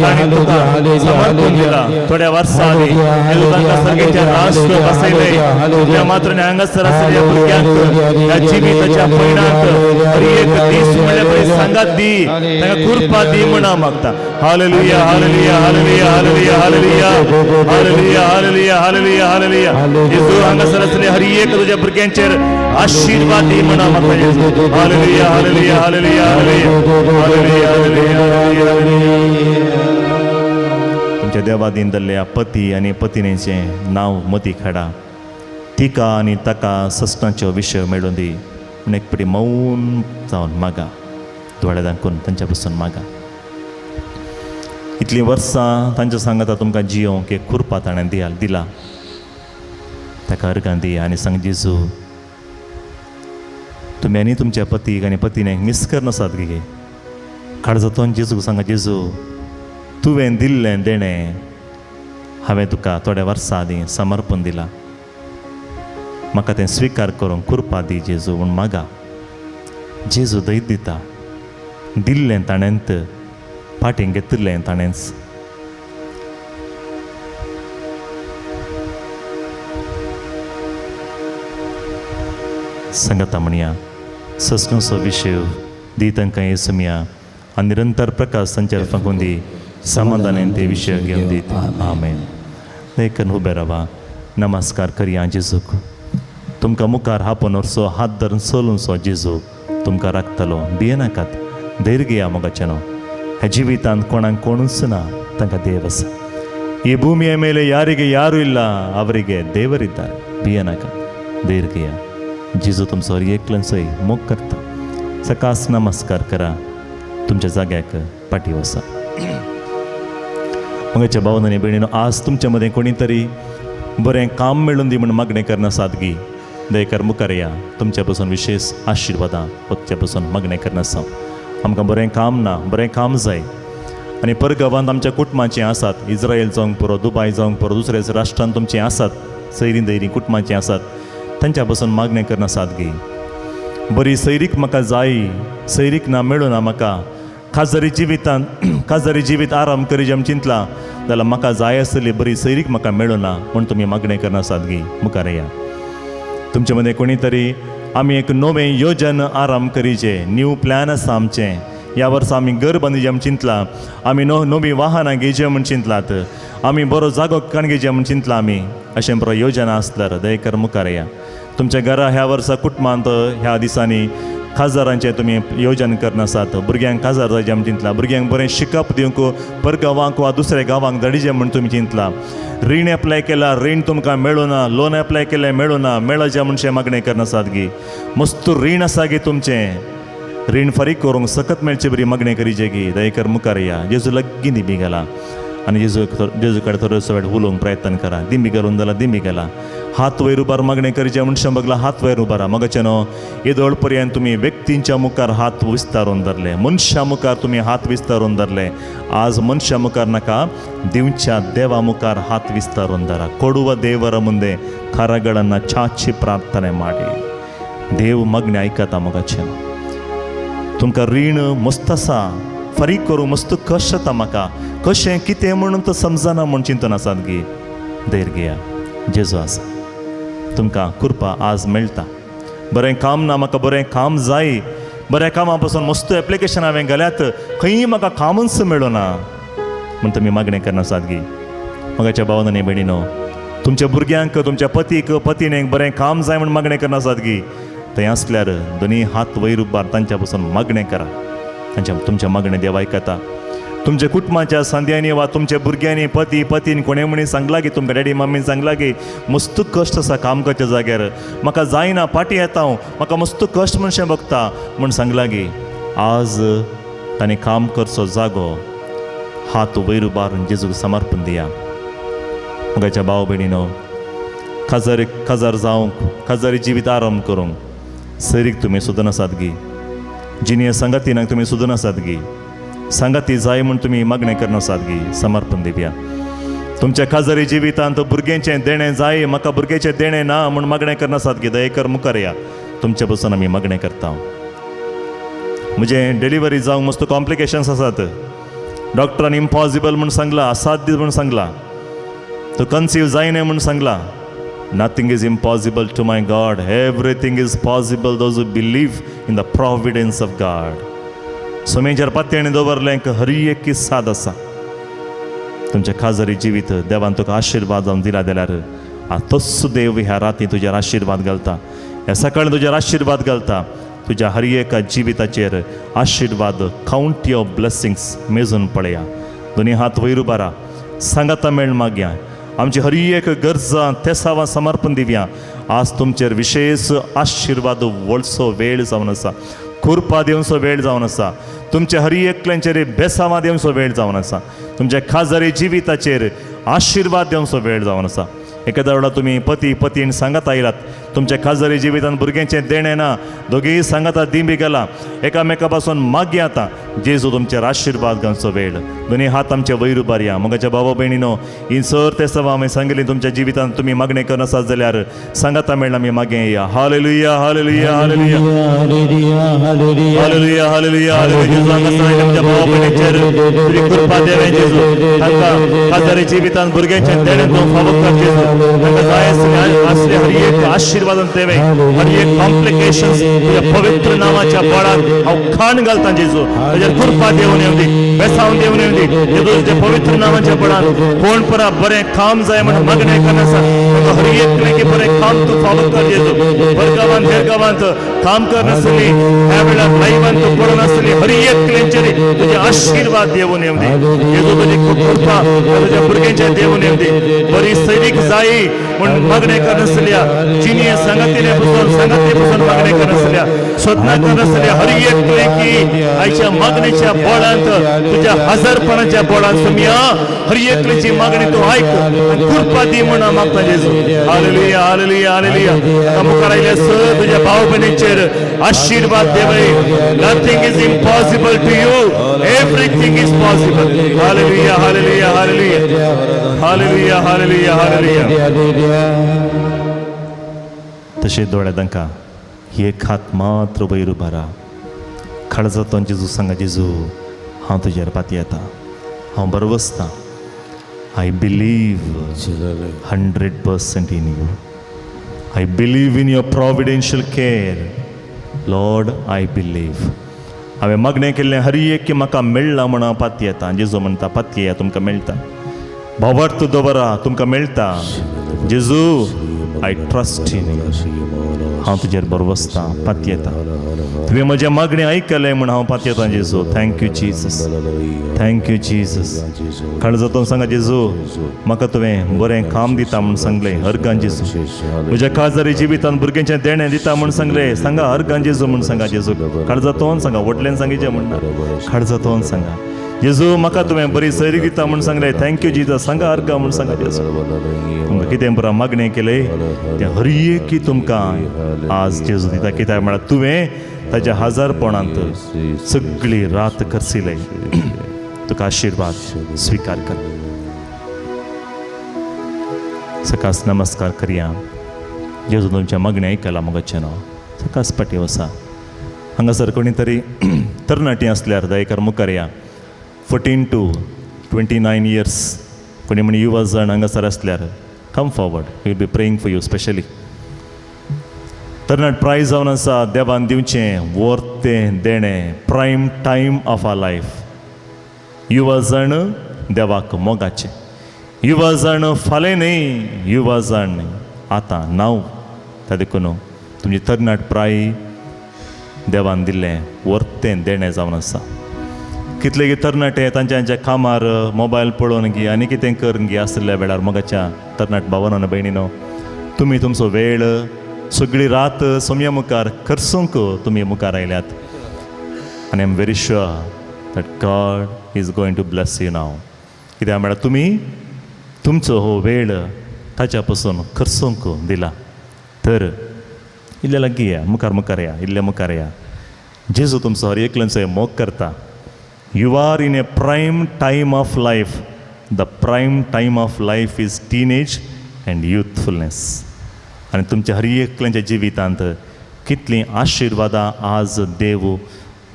ताणें तुका समर्पण दिला थोड्या वर्सांनी येशू तांकां सर्गेच्या राष्ट्र बसयले त्या मात्र हांगासर आसलेल्या भुरग्यांक ह्या जिविताच्या पैणाक हर एक दीस म्हणल्या बरी सांगात दी तांकां कृपा दी म्हणा मागता हालेलुया hallelujah hallelujah hallelujah hallelujah hallelujah hallelujah hallelujah हालेलुया येशू हांगासर आसले हर एक तुझ्या भुरग्यांचेर आशीर्वाद दी म्हणा मागता येशू हालेलुया हालेलुया हालेलुया हालेलुया हालेलुया हालेलुया तुमच्या देवादीन दल्ल्या पती आनी पत्नीचें नांव मती खेडा तिका आनी ताका सस्नाच्यो विशय मेळून दी म्हण एक पिडी मौन जावन मागा दोळे दाखून तांच्या पासून मागा इतलीं वर्सां तांच्या सांगाता तुमकां जियोंक एक खुरपा ताणें दिला ताका अर्गां दी आनी सांग जेजू तुमी आनी तुमच्या पतीक आनी पत्नीक मिस करनासात गे काळजांतल्यान जेजूक सांगा जेजू तुवें दिल्लें देणें हांवें तुका थोड्या वर्सां आदीं समर्पण दिलां म्हाका तें स्विकार करूंक कृपा दी जेजू म्हूण मागा जेजू दैत दिता दिल्लें ताणेंत फाटीं घेतिल्लें ताणेंच सांगता म्हणया सस्नोचो विशय दी तांकां येसुमिया आनी निरंतर प्रकाश तांचेर फांकून दी समाधानान ते विशय घेवन दीत आमेन देखून उबे रावा नमस्कार करया जेजूक तुमकां मुखार हापोन वरचो हात धरून चलूनचो जेजू तुमकां राखतलो भियेनाकात धैर्य घेया मोगाचेनो ह्या जिवितांत कोणाक कोणूच ना तांकां देव आसा ಈ ಭೂಮಿಯ ಮೇಲೆ ಯಾರಿಗೆ ಯಾರೂ ಇಲ್ಲ ಅವರಿಗೆ ದೇವರಿದ್ದಾರೆ ಭಿಯನಾಕಾत धैर्य घेया जेजू तुमचो एकल्यान सय मोग करता सकास नमस्कार करा तुमच्या जाग्याक पाटी वसा मगाच्या भावन आनी भयणीनो आज तुमच्या मदें कोणी तरी बरें काम मेळून दी म्हण मागणें करना सादगी दयेकार मुखार या तुमच्या पासून विशेष आशिर्वादां वचच्या पासून मागणें करना साव आमकां बरें काम ना बरें काम जाय आनी परगांवांत आमच्या कुटुंबाचें आसात इस्रायल जावंक पुरो दुबय जावंक पुरो दुसऱ्या राष्ट्रांत तुमचें आसात सैरीं दैरीं कुटुंबाचें आसात तांच्या पासून मागणें करना सादगी बरी सैरीक म्हाका जाय सैरीक ना मेळूना म्हाका खाजरी जिवीत आराम करी जेम चिंतलां जाल्यार म्हाका जाय आसतली बरी सैरीक म्हाका मेळूना म्हूण तुमी मागणें करना सादगी मुखार या तुमचे मदें कोणी तरी आमी एक नवें योजन आराम करीचें न्यू प्लॅन आसा आमचें ह्या वर्सा आमी घर बांदुचें म्हूण चिंतलां आमी नवीं वाहनां घेवचें म्हूण चिंतलात आमी बरो जागो घेवचें म्हूण चिंतलां आमी अशें बरो योजना आसल्यार दयेकर मुखार या तुमच्या घरा ह्या वर्सा कुटुंबांत ह्या दिसांनी खासदारांचें तुमी योजन करनासात भुरग्यांक खासदार जायचें म्हूण चिंतलां भुरग्यांक बरें शिकप दिवंक परगांवांक वा दुसऱ्या गांवांक धाडिचें म्हूण तुमी चिंतलां रीण एप्लाय केला रीण तुमकां मेळूना लोन एप्लाय केलें मेळूना मेळचें म्हणचें मागणें करना सादगी मस्त रीण आसा गे तुमचें रीण फारीक करूंक सकत मेळची बरी मागणें करीचे गी दयेकर मुखार या जेजू लग्गी दिमी गेला आनी जेजू कडेन थोडोसो वेळ उलोवंक प्रयत्न करा दिमी गेलो जाल्यार दिमी गेला हात वयर उबार मागणें करचें मनशां बगला हात वयर उबारा मगाचेनो येदोळ पर्यंत तुमी व्यक्तींच्या मुखार हात विस्तारून धरले मनशां मुखार तुमी हात विस्तारून धरले आज मनशां मुखार नाका दिवच्या देवा मुखार हात विस्तारून धरा ಕೊಡುವ ದೇವರ ಮುಂದೆ ಕರಗಳನ್ನು ಚಾಚಿ ಪ್ರಾರ್ಥನೆ ಮಾಡಿ देव मागणें आयकता मगाचेनो तुमकां रीण मस्त आसा फारीक करूंक मस्त कश्ट जाता म्हाका कशें कितें म्हणून तो समजना म्हूण चिंतन आसात गी धैर्य घेया जेजू आसा तुमकां कृपा आज मेळटा बरें काम ना म्हाका बरें काम जाय बऱ्या कामा पासून मस्त एप्लिकेशन हांवें घाल्यात खंयी म्हाका कामूच मेळूना म्हूण तुमी मागणें करना सादगी मगाच्या भावन आनी भयणीनो तुमच्या भुरग्यांक तुमच्या पतीक पत्नीक बरें काम जाय म्हूण मागणें करना सादगी थंय आसल्यार दोनी हात वयर उबार तांच्या पासून मागणें करा तुमच्या मागणें देव आयकता तुमच्या कुटुंबाच्या संद्यांनी वा तुमच्या भुरग्यांनी पतीन कोणें म्हणी सांगला की तुमकां डॅडी मम्मीन सांगला की मस्त कश्ट आसा काम करच्या जाग्यार म्हाका जायना पाटी येता हांव म्हाका मस्त कश्ट म्हणशें बगता म्हूण सांगला गी आज ताणें काम करचो जागो हात वयर उबारून जेजूक समर्पण दिया मगाच्या भाव भयणीनो खाजार जावंक खाजारी जिवीत आराम करूंक सैरीक तुमी सुदना सादगी जिनिये संगतीनाक तुमी सुदना सादगी सांगा ती जाय म्हूण तुमी मागणें करना सादगी समर्पण दिवया. तुमच्या खाजरी जिवितांत भुरग्यांचें देणें जाय, म्हाका भुरग्याचें देणें ना म्हूण मागणें करना सादगी दयेकर मुखार या. तुमचे बसून आमी मागणें करता. म्हजें डिलिव्हरी जावंक मस्त कॉम्प्लिकेशन्स आसात. डॉक्टरान इम्पॉसिबल म्हूण सांगला, असाध्य म्हूण सांगला. तो कन्सीव जायना म्हूण सांगला. Nothing is impossible to my God. Everything is possible those who believe in the providence of God. सोमेचेर पातयेणी दवरलें हर एक साद आसा. तुमचें खाजरी जिवीत देवान तुका आशिर्वाद जावन दिला जाल्यार तोच देव ह्या राती तुज्यार आशिर्वाद घालता. ह्या सकाळी तुज्यार आशिर्वाद घालता. तुज्या हर एका जिविताचेर आशिर्वाद काउंट युअर ब्लेसिंग्स मेजून पळया. दोनी हात वयर उबारा. सांगाता मेळ मागया. आमची हर एक गरजा तेसावा समर्पण दिवया. आज तुमचेर विशेष आशिर्वाद वळसो वेळ जावन आसा. खुरपा दिवचो वेळ जावन आसा. तुमच्या हर एकल्यांचेर बेसांवां दिवचो वेळ जावन आसा. तुमच्या खाजरी जिविताचेर आशिर्वाद दिवचो वेळ जावन आसा. एखाद्या वेळा तुम्ही पतीन सांगत आयलात तुमच्या खाजरी जिवितान भुरग्यांचें देणें ना. दोगूय सांगाता दिंबी गेला. एकामेका पासून मागया आतां जेजू तुमचेर आशिर्वाद घालचो वेळ. दोनी हात आमचे वयर उबारया. मोगाच्या बाबा भयणीनो हीं सर ते सवा हांवें सांगली तुमच्या जिवितान तुमी मागणें करना आसात जाल्यार सांगाता मेळ आमी मागे या. Hallelujah hallelujah hallelujah hallelujah hallelujah hallelujah. जेजू हांगा सांगलें तुमच्या बाबा भयणीचेर तुजी कृपा देवे जेजू. तांकां खाजरी जिवितान भुरग्यांचें देणें तूं फावो कर जेजू. तांकां जाय आसले हर एक आशिर्वादान देवे. हर एक कॉम्प्लिकेशन्स तुज्या पवित्र नांवाच्या बळान हांव खाण घालता जेजू. तुज्या कृपा देवून येवं दी. बेसांव देवून येवं दी. जेजू तुज्या पवित्र नांवाच्या बळान कोण परा बरें काम जाय म्हणून मागणें करना आसा. ताका हर एक की बरें काम तूं फावो कर जेजू. परगांवांत देरगांवांत काम करनासली ह्या वेळार लायव्हांत तूं पडनासली हर एकल्यांचेर तुजे आशिर्वाद देवून येवं दी. जेजू तुजी कृपा तुज्या भुरग्यांचेर देवून येवं दी. बरी सैरीक जाय म्हणून मागणें करनासल्या जिणी संगतीने बसून मागणें करनासल्या सोदना करनासल्या हर एकली आयच्या मागणेच्या बोळांत तुज्या हजरपणाच्या बोळांत सुमिया हर एकलीची मागणी तूं आयक आनी कृपा दी म्हूण हांव मागता जेजू. Hallelujah hallelujah hallelujah. मुखार आयल्या सर तुज्या भाव भयणीचेर आशिर्वाद देवय. Nothing is impossible to you. Everything is possible. Hallelujah hallelujah hallelujah hallelujah hallelujah hallelujah. तशें दोळ्या तांकां एक हात मात्र वयर उबारा. खळजतोन जेजू सांगा जेजू हांव तुजेर पाती येता. हांव बरो वसतां. I believe 100% in you. I believe in your providential care. Lord I believe. हांवें मागणें केल्लें हर एक म्हाका मेळ्ळां म्हूण हांव पाती येता. जेजू म्हणटा पाती येया तुमकां मेळटा. भावार्थ दवरा तुमकां मेळटा. जेजू आय ट्रस्ट इन यू. हांव तुजेर बरो वसतां पाती येता. तुवें म्हजें मागणें आयकलें म्हूण हांव पाती येता जेजू. Thank you Jesus. Thank you Jesus. काळजांतून सांगा जेजू म्हाका तुवें बरें काम दिता म्हूण सांगलें. हरगां जेजू. म्हज्या काळजारी जिवितान भुरग्यांचें देणें दिता म्हूण सांगलें. सांगा हरगां जेजू म्हूण सांगा जेजू. काळजांतून सांगा. व्हडल्यान सांगिचें म्हणना. काळजांतून सांगा जेजू म्हाका तुवें बरी सैरी दिता म्हूण सांगलें. Thank you Jesus. सांगा हरगां म्हूण सांगा जेजू. तुमकां कितें बरें मागणें केलें तें हर एक तुमकां आज जेजू दिता. कित्याक म्हळ्यार तुवें ताच्या हजारपणांत सगळी रात करसिलें. तुका आशिर्वाद स्विकार कर. सकाळच नमस्कार करया. जेजू तुमच्या मागणें आयकलां मोगाचें नांव. सकाळच पाटी वसा. हांगासर कोणी तरी तरणाटी असल्यार दयेकर मुखार या. 14 to 29 years कोणी म्हण युवा जण हांगासर असल्यार come forward. Will be praying for you specially. तरणाट प्रायज जावन आसा देवान दिवचें वर्तें देणें. Prime time of our life. युवा जण देवाक मोगाचें. युवा जण फाल्यां न्ही. युवा जण आतां नांव. त्या देखून तुमची तरणाट प्राय देवान दिल्लें वर्तें देणें जावन आसा. कितले तरणाटे तांच्या कामार मोबायल पळोवन गी आनी कितें करून गी आसल्या वेळार मोगाच्या तरणाट भावानो आनी भयणीनो तुमी तुमचो वेळ सगळी रात सोम्या मुखार करसूंक तुमी मुखार आयल्यात. आनी I am very sure that God is going to bless you now. कित्याक म्हळ्यार तुमी तुमचो हो वेळ ताच्या पासून करसूंक दिला. तर इल्ले लागीं या. मुखार या. इल्ले मुखार या. जेजू तुमचो हर एकल्यांचो मोग करता. You are in a prime time of life. The prime time of life is teenage and youthfulness. आणि तुमच्या हर एकल्याच्या जिवितांत कितली आशिर्वादां आज देव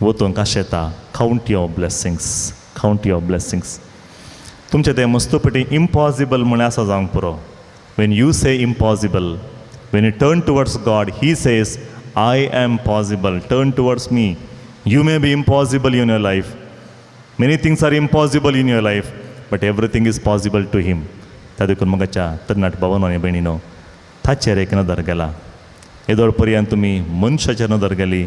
वतोंक आशेता. Count your blessings, count your blessings. तुमचे ते मस्तपटी इम्पॉसिबल म्हळ्यार आसा जावंक पुरो. When you say impossible, when you turn towards God, he says I am possible. Turn towards me. You may be impossible in your life. Many things are impossible in your life, but everything is possible to him. त्या देखून मगाच्या तरणाट भावांनो आनी भयणीनो, ताचेर एक नदर गेला. येदोळ पर्यंत तुमी मनशाचेर नदर गेली.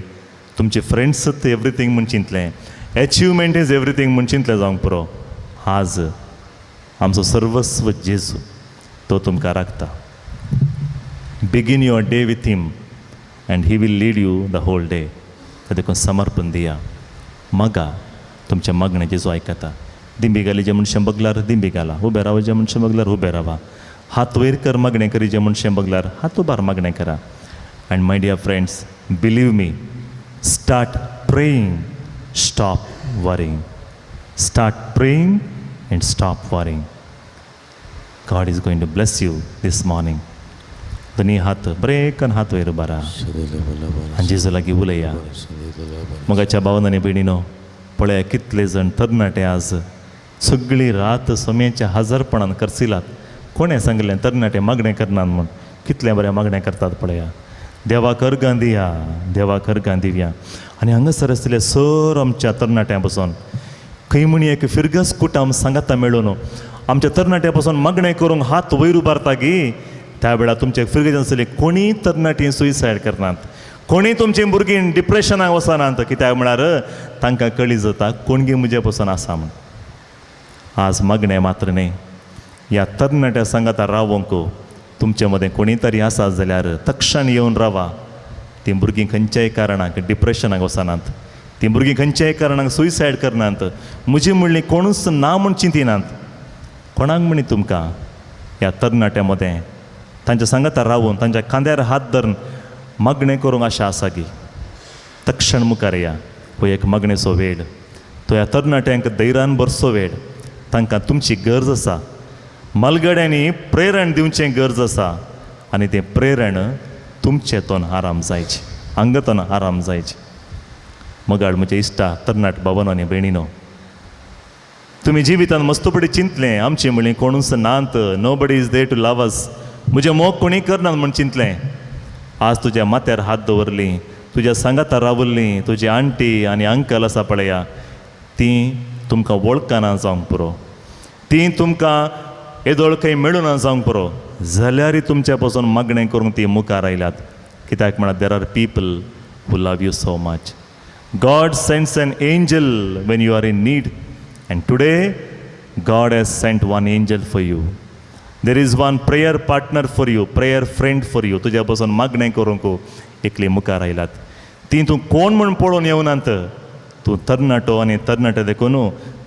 तुमचे फ्रेंड्स एवरीथींग म्हूण चिंतलें, एचिवमेंट इज एवरीथींग म्हूण चिंतलें जावंक पुरो. आज आमचो सर्वस्व जेजू तो तुमकां राखता. बिगीन your day with him and he will lead you the whole day. त्या देखून समर्पण दिया. मगा तुमच्या मागणे जेजू आयकता. दिंबी घाली जे मनशें बगल्यार दिंबी घाला. उबे रावा जे मनशें बगल्यार उबे रावा. हात वयर कर मागणें करी जे मनशें बगल्यार हात उबार मागणें करा. And my dear friends, believe me, start praying, stop worrying. Start praying and stop worrying. God is going to bless you this morning. दोन्ही हात बरेकन हात वयर उबारा आनी जेजू लागीं उलया. मगाच्या भावांनो आनी भयणीनो, पळया कितले जाण तरणाटे आज सगळी रात सोम्याच्या हजरपणान करसिलात. कोणें सांगलें तरणाटे मागणें करनात म्हूण? कितलें बरें मागणें करतात पळया. देवाक अर्गां दिया, देवाक अर्गां दिवया. आनी हांगासर आसलेले सर आमच्या तरणाट्यां पासून खंय म्हणी एक फिरगस कुटाम सांगाता मेळून आमच्या तरणाट्यां पासून मागणें करूंक हात वयर उबारता गी. त्या वेळार तुमचे फिरगेज आसली कोणीय तरणाटी सुयसायड करनात. कोणीय तुमची भुरगीं डिप्रेशनाक वचनात. कित्याक म्हळ्यार तांकां कळी जाता कोणगी म्हजे पासून आसा म्हूण. आज मागणें मात्र न्ही. ह्या तरणाट्या सांगाता रावोंक तुमचे मदें कोणी तरी आसा जाल्यार तक्षण येवन रावा. तीं भुरगीं खंयच्याय कारणाक डिप्रेशनाक वचनात. तीं भुरगीं खंयच्याय कारणाक सुयसायड करनात. म्हजी म्हणली कोणूच ना म्हूण चिंतिनात. कोणाक म्हणी तुमकां ह्या तरणाट्या मदें तांच्या सांगाता रावून तांच्या खांद्यार हात धरून मागणें करूंक आशा आसा गी. तक्षण मुखार या. हो एक मागणेचो वेळ. तो ह्या तरणाट्यांक धैर्यान भरचो वेळ. तांकां तुमची गरज आसा. मलगड्यांनी प्रेरण दिवचें गरज आसा. आनी तें प्रेरण तुमचेतून आराम जायचें, हांगातून आराम जायचें. मगाळ म्हजे इश्टा तरणाट भावांनो आनी भयणीनो, तुमी जिवितान मस्तपडी चिंतलें आमची म्हणली कोणूच नात. Nobody is there to love us. म्हजें मोग कोणी करना म्हूण चिंतलें. आज तुज्या माथ्यार हात दवरलीं, तुज्या सांगाता रावल्लीं, तुजी आंटी आनी अंकल आसा पळया, तीं तुमकां वळखना जावंक पुरो. तीं तुमकां येदोळ खंय मेळूना जावंक पुरो. जाल्यारय तुमच्या पासून मागणें करूंक तीं मुखार आयल्यात. कित्याक म्हळ्यार there are people who love you so much. God sends an angel Wien you are in need. And today, God has sent one angel for you. There is one prayer partner for you, prayer friend for you. तुज्या पासून मागणें करूंक एकली मुखार आयलात. ती तूं कोण म्हूण पळोवन येवनात. तूं तरणाटो आनी तरणाटे देखून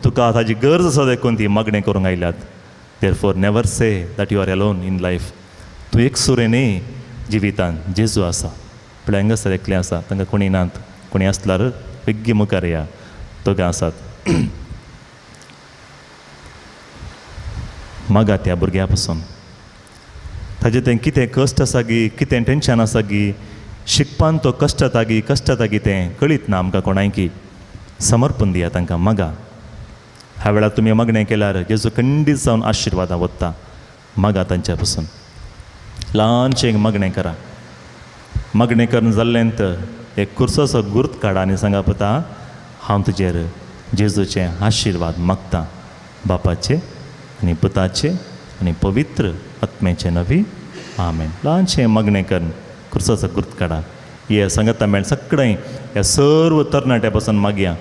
तुका ताजी गरज आसा देखून ती मागणें करूंक आयल्यात. Therefore, never say that you are alone in life. तूं एकसुरें न्ही जिवितान. जेजू आसा. पळय हांगासर एकलें आसा. तांकां कोणी नात. कोणी आसल्यार बेग्गी मुखार या. दोगां आसात. मागा त्या भुरग्या पासून. ताजें तें कितें कश्ट आसा गी, कितें टेंशन आसा गी, शिकपान तो कश्ट जाता गी, कश्ट जाता गी तें कळीत ना आमकां कोणायकी. समर्पण दिया तांकां. मागा. ह्या वेळार तुमी मागणें केल्यार जेजू खंडीत जावन आशिर्वादां वता. मागा तांच्या पासून. ल्हानशें एक मागणें करा. मागणें करून जाल्लेंत एक कुर्सोचो गुर्त काडा आनी सांगा पुता, हांव तुजेर जेजूचें आशिर्वाद मागतां. बापाचे आनी पुताचे आनी पवित्र आत्म्याचे नवी आमेन. ल्हानशें मागणें करून कुर्साचो गुर्त काडा. हे सांगता मेळ सगळें ह्या सर्व तरणाट्या पासून मागया.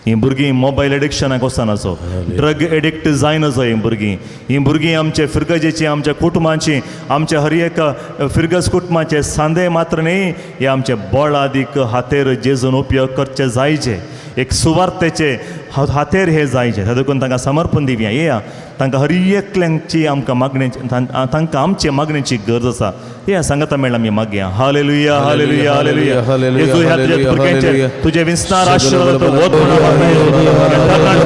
हीं भुरगीं मोबायल एडिक्शनाक वचनाचो, ड्रग एडिक्ट जायनाचो. हीं भुरगीं आमचे फिरगजेची, आमच्या कुटुंबाची, आमच्या हर एका फिरगज कुटुंबाचे सांदे मात्र न्ही, हे आमचे बोळादीक हातेर जेजून उपयोग करचे जायचे. एक सुवार्थेचे हातेर हे जायचे त्या देखून तांकां समर्पण दिवया येया तांकां हर एकल्यांची आमकां मागणेची तांकां आमचे मागणेची गरज आसा येया सांगता मेळ्ळा आमी मागया हालेलुया हालेलुया हालेलुया येजू ह्या तुज्या भुरग्यांचेर तुजे विस्तार आशिर्वादाचो वत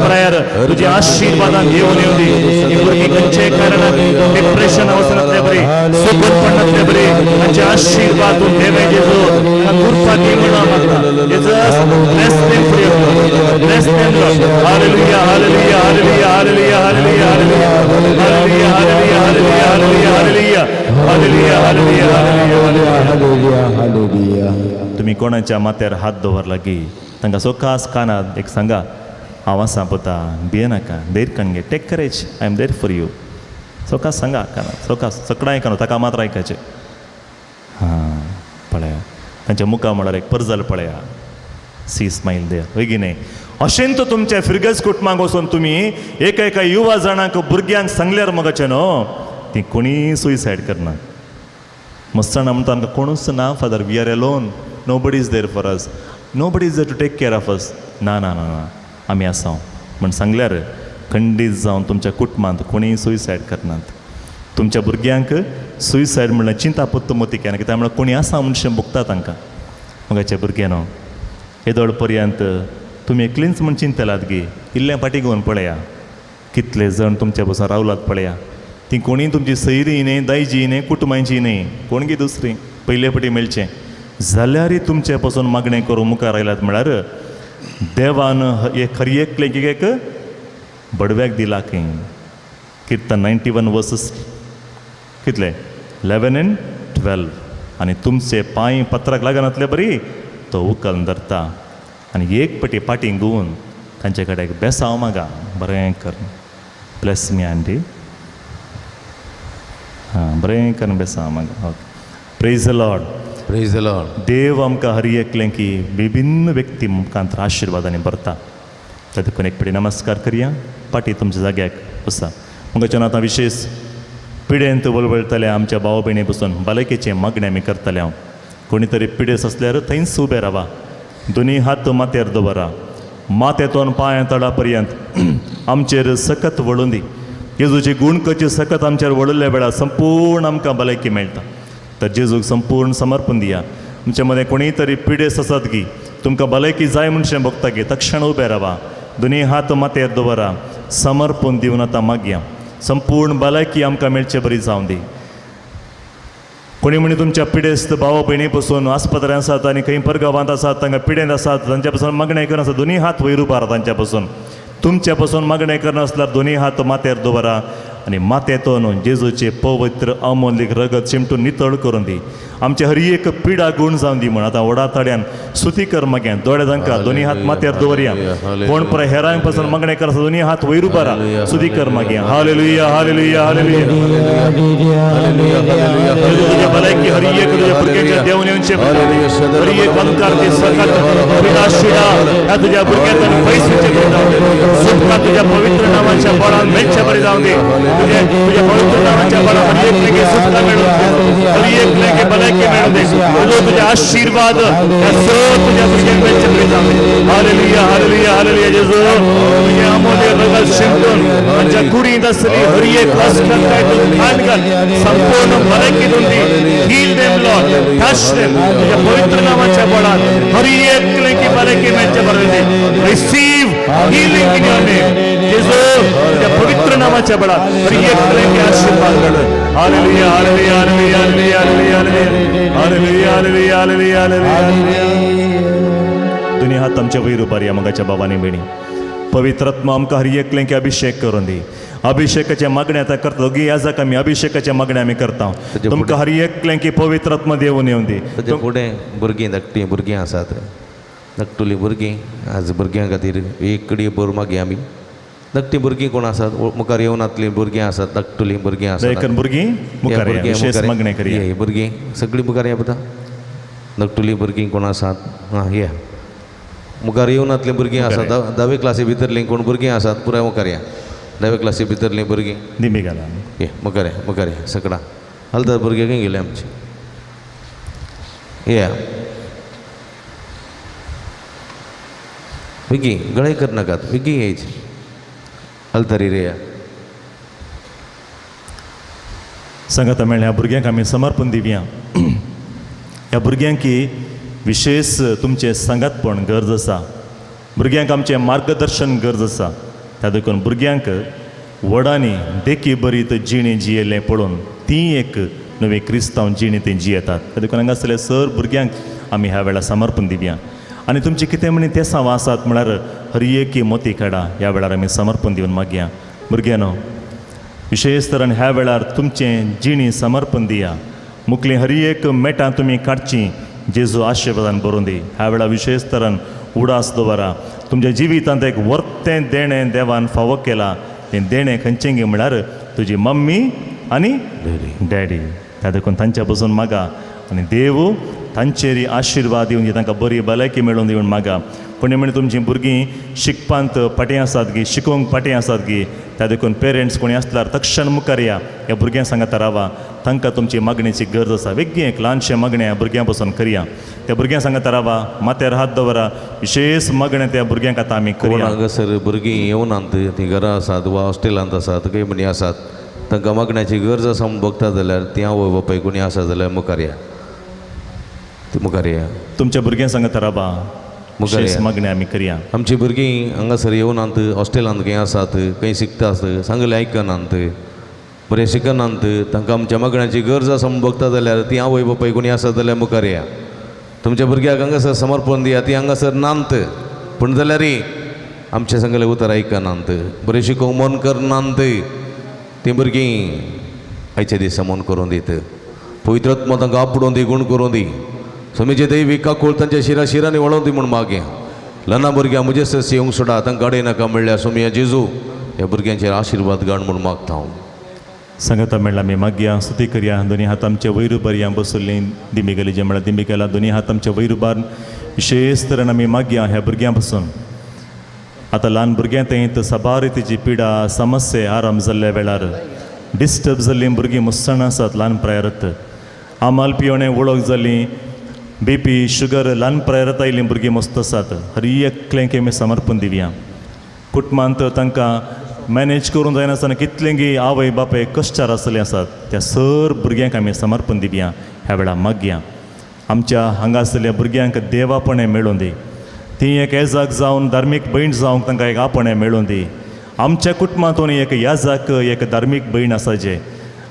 प्रेयर तुजे आशिर्वादान घेवन येवं दी ही भुरगीं खंयच्याय कारणान डिप्रेशन वचनातले बरी सुखपणातले बरी तांचे आशिर्वाद तूं देवे जेजू कृपा दी म्हणून मागता Jesus bless them for your bless them Lord hallelujah hallelujah hallelujah hallelujah hallelujah hallelujah hallelujah hallelujah hallelujah hallelujah hallelujah hallelujah hallelujah तुम्ही कोणाच्या माथ्यार हात दवरला की तांकां सोकास कानात एक सांगा हांव आसां पुता भिये नाका देर कणगे take courage I am there for you सोकास सांगा कानात सोकास सगळां कानो ताका मात्र आयकाचें हां पळया तांच्या मुखा म्हळ्यार एक पर्जल पळया सी स्माईल दे बेगिने अशें तो तुमच्या फिरगज कुटुंबाक वचून तुमी एका युवा जाणांक भुरग्यांक सांगल्यार मगाचें न्हू ती कोणी सुसायड करना मस्ताना म्हणटा आमकां कोणूच ना father we are alone nobody is there for us nobody is there to take care of us ना ना ना ना आमी आसा म्हण सांगल्यार खंडीत जावन तुमच्या कुटुंबांत कोणीय सुसायड करनात तुमच्या भुरग्यांक सुसायड म्हणल्यार चिंता पत्त मती केना कित्याक म्हळ्यार कोणी आसा म्हणशें भोगता तांकां मगाच्या भुरग्यानो येदोळ पर्यंत तुमी एकलींच म्हण चिंतलात गे इल्ल्या फाटी घेवन पळया कितले जण तुमच्या बसून रावलात पळया ती कोणी तुमची सैरी न्ही दायजी न्ही कुटुंबांची न्ही कोण गे दुसरी पयले फाटी मेळचें जाल्यारय तुमचे पासून मागणें करून मुखार आयलात म्हळ्यार देवान एक खरी एक बडव्याक दिला खंय किर्तन 91 वर्सेस कितले 11 and 12 आनी तुमचे पांय पत्राक लागनातले बरी तो उखल धरता आनी एक पटी पाटींग घुवन तांचे कडेन एक बेसांव मागा बरें कर प्लस मी आंटी हां बरें कर बेसांव मागा okay praise the Lord praise the Lord देव आमकां हर एकलें की विभिन्न व्यक्ती मुखांतर आशिर्वादांनी भरता त्या देखून एक पटी नमस्कार करया पाटी तुमच्या जाग्याक बसा मुगाच्यान आतां विशेष पिडेंत वळवळटल्या आमच्या भाव भयणी पसून बालकेचें मागणें आमी करतले हांव कोणी तरी पिडेस असल्यार थंयच उबे रावा दोनी हात माथ्यार दवरा माथ्यातून पांय तळा पर्यंत आमचेर सकत वळून दी जेजूची गूण कशी सकत आमचेर वळिल्ल्या वेळार संपूर्ण आमकां भलायकी मेळटा तर जेजूक संपूर्ण समर्पण दिया तुमचे मदें कोणीय तरी पिडेस आसात की तुमकां भलायकी जाय म्हणशें भोगता की तक्षण उबे रावा दोनी हात माथ्यार दवरा समर्पण दिवन आतां मागया संपूर्ण भलायकी आमकां मेळचे बरी जावं दी कोणी म्हणी तुमच्या पिडेस्त भाव भयणी पसून आस्पत्र्यांत आसात आनी खंय परगांवांत आसात तांकां पिडेंत आसात तांच्या पसून मागणें करनासतना दोनी हात वयर उबारा तांच्या पसून तुमच्या पसून मागणें करनासल्यार दोनी हात माथ्यार दवरा आनी माथ्यातून जेजूचे पवित्र अमोलीक रगत चिमटून नितळ करून दी आमचे हर एक पिडा गूण जावन दी म्हण आतां व्हडा ताड्यान स्तुती कर मागया दोळे तांकां दोनी हात माथ्यार दवरया कोण पळय हेरांक पसून मागणें करता दोनी हात वयर उबारा स्तुती कर मागया हालेलुया हालेलुया हालेलुया तुज्या भलायकी हर एक तुज्या भुरग्यांच्या देंवन येवचें हर एक अंकार सकत पिडा शिडा ह्या तुज्या भुरग्यांक पयसूचें बरें जावं दे सुटका तुज्या पवित्र नांवाच्या बळान मेळचें बरें जावं दे तुझ्या पवित्र नावाच्या बळावर हर एक लेखे सुटका मिळून हर एक लेखे भलायकी मिळून दे तुझे आशीर्वाद या सर्व तुझ्या भुरग्यांक मेळचे बरें जावं दे हालेलुया हालेलुया हालेलुया जेजू तुझे अमोल्य रगत शिंपडून तांच्या कुडींत आसली हर एक अस्खल काय तूं खाण घाल संपूर्ण भलायकी दिवन दी heal them Lord touch them तुझ्या पवित्र नावाच्या बळान हर एक लेखे भलायकी मेळचे बरें they receive healing in your name जेजू तुझ्या पवित्र नावाच्या बळान हर एक लेखे आशीर्वाद कर hallelujah hallelujah hallelujah hallelujah hallelujah hallelujah hallelujah दुनिया हात आमच्या वयर उबारया मगाच्या बाबांनी बेणी पवित्रत्मा आमकां हर एकलेंकी अभिषेक करून दी अभिषेकाच्या मागण्या आतां करता दोगी याजाक आमी अभिषेकाच्या मागण्या आमी करता तुमकां हर एकलेंकी पवित्रत्मा देवून येवन दी ताचे फुडें भुरगीं धाकटीं भुरगीं आसात धाकटुलीं भुरगीं आज भुरग्यां खातीर एक कडी बोर मागया आमी धाकटीं भुरगीं कोण आसात मुखार येवनातलीं भुरगीं आसात धाकटुलीं भुरगीं आसात भुरगीं मुखार या विशेष मागणे करया ही भुरगीं सगळीं मुखार या पता धाकटुलीं भुरगीं कोण आसात हां या मुखार येवनातलीं भुरगीं आसात 10वी क्लासी भितरलीं कोण भुरगीं आसात पुराय मुखार या 10वी क्लासी भितरलीं भुरगीं निमी घाला ये मुखार या सगळां हालतात भुरगे खंय गेले आमचे या विकी गळे कर नाकात विकी यायची अलतरी रे सांगात मेळ्ळें ह्या भुरग्यांक आमी समर्पण दिवया. ह्या भुरग्यांक विशेष तुमचें सांगातपण गरज आसा. भुरग्यांक आमचें मार्गदर्शन गरज आसा. त्या देखून भुरग्यांक वडांनी देखी बरीत जिणी जियेलें पळोवन ती एक नवी क्रिस्तांव जिणी ती जियेतात. त्या देखून हांगासरल्या सर भुरग्यांक आमी ह्या वेळार समर्पण दिवया. आनी तुमचे कितें म्हणी ते सांवा आसात म्हळ्यार हरयेकी मोती काडा ह्या वेळार आमी समर्पण दिवन मागया. भुरग्यानो विशेष तरेन ह्या वेळार तुमचें जिणी समर्पण दिया. मुखलीं हरयेक मेटां तुमी काडची जेजू आशिर्वादान बरोवन दी. ह्या वेळार विशेष तरेन उडास दवरा. तुमच्या जिवितांत एक वर्तें देणें देवान फावो केलां. तें देणें खंयचें गे म्हळ्यार तुजी मम्मी आनी डॅडी. त्या देखून तांच्या बसून मागा आनी देव तांचेर आशिर्वाद दिवन तांकां बरी भलायकी मेळोवन दिवन मागा. कोणी म्हण तुमचीं भुरगीं शिकपांत पाटी आसात गी शिकोवंक पाटी आसात गी त्या देखून पेरंट्स कोणी आसल्यार तक्षण मुखार या ह्या भुरग्यांक सांगाता रावा. तांकां तुमची मागणेची गरज आसा. वेगळी एक ल्हानशें मागणें ह्या भुरग्यां पासून करया. त्या भुरग्यांक सांगाता रावा. माथ्यार हात दवरा. विशेष मागणें त्या भुरग्यांक आतां आमी कोण करया. हांगासर भुरगीं येवनात तीं घरां आसात वा हॉस्टेलांत आसात काही म्हणी आसात तांकां मागण्याची गरज आसा म्हूण बघतात जाल्यार ती आवय बापाय कोणी आसा जाल्यार मुखार या. ती मुखार या. तुमच्या भुरग्यांक सांगाता रावा. मुखार विशेष या. मागणें आमी करया. आमची भुरगीं हांगासर येवनात हॉस्टेलांत खंय आसात खंय शिकतात सांगलें आयकनात बरें शिकनात तांकां आमच्या मागण्याची गरज आसा म्हूण बघतात जाल्यार ती आवय बापाय कोणी आसा जाल्यार मुखार या. तुमच्या भुरग्याक हांगासर समर्पण दिया. ती हांगासर नात पूण जाल्यारय आमचें सांगलें उतर आयकनात बरें शिकोवंक मन करनात. ती भुरगीं आयच्या दिसा मन करून दीत. पवित्रात्मा तांकां आपडोवन दी गूण करून दी. समीचे दैवीक काकूळ तांच्या शिरांनी वळोवन दी म्हूण मागया. ल्हान भुरग्यां म्हजे सस येवंक सोडा तांकां गाडये नाका म्हणल्यार सोमिया जेजू ह्या भुरग्यांचेर आशिर्वाद घाल म्हूण मागता हांव. सांगाता मेळ्ळा आमी मागया स्तुती करया. दोनी हात आमच्या वैरुबार या बसुल्लीं दिंबिकेली जे म्हळ्यार दिंबिकेला दोनी हात आमच्या वैरुबार विशेष तरेन आमी मागया ह्या भुरग्यां पासून. आतां ल्हान भुरग्यां तें सबार रितीची पिडा समस्ये आराम जाल्ल्या वेळार डिस्टर्ब जाल्लीं भुरगीं मुसण आसात ल्हान प्रायरात. आमाल पियोणें वळख जाल्लीं BP शुगर ल्हान प्रायरात आयिल्लीं भुरगीं मस्त आसात. हर एकल्यांक आमी समर्पण दिवया. कुटुंबांत तांकां मॅनेज करूंक जायनासतना कितलेंगी आवय बापाय कश्टार आसलें आसात त्या सर भुरग्यांक आमी समर्पण दिवया. ह्या वेळार मागया आमच्या हांगा आसलेल्या भुरग्यांक देवापणें मेळोवन दी. ती एक येजाक जावन धार्मीक भयण जावंक तांकां एक आपणें मेळोवन दी. आमच्या कुटुंबांतून एक याजाक एक धार्मीक भयण आसा जे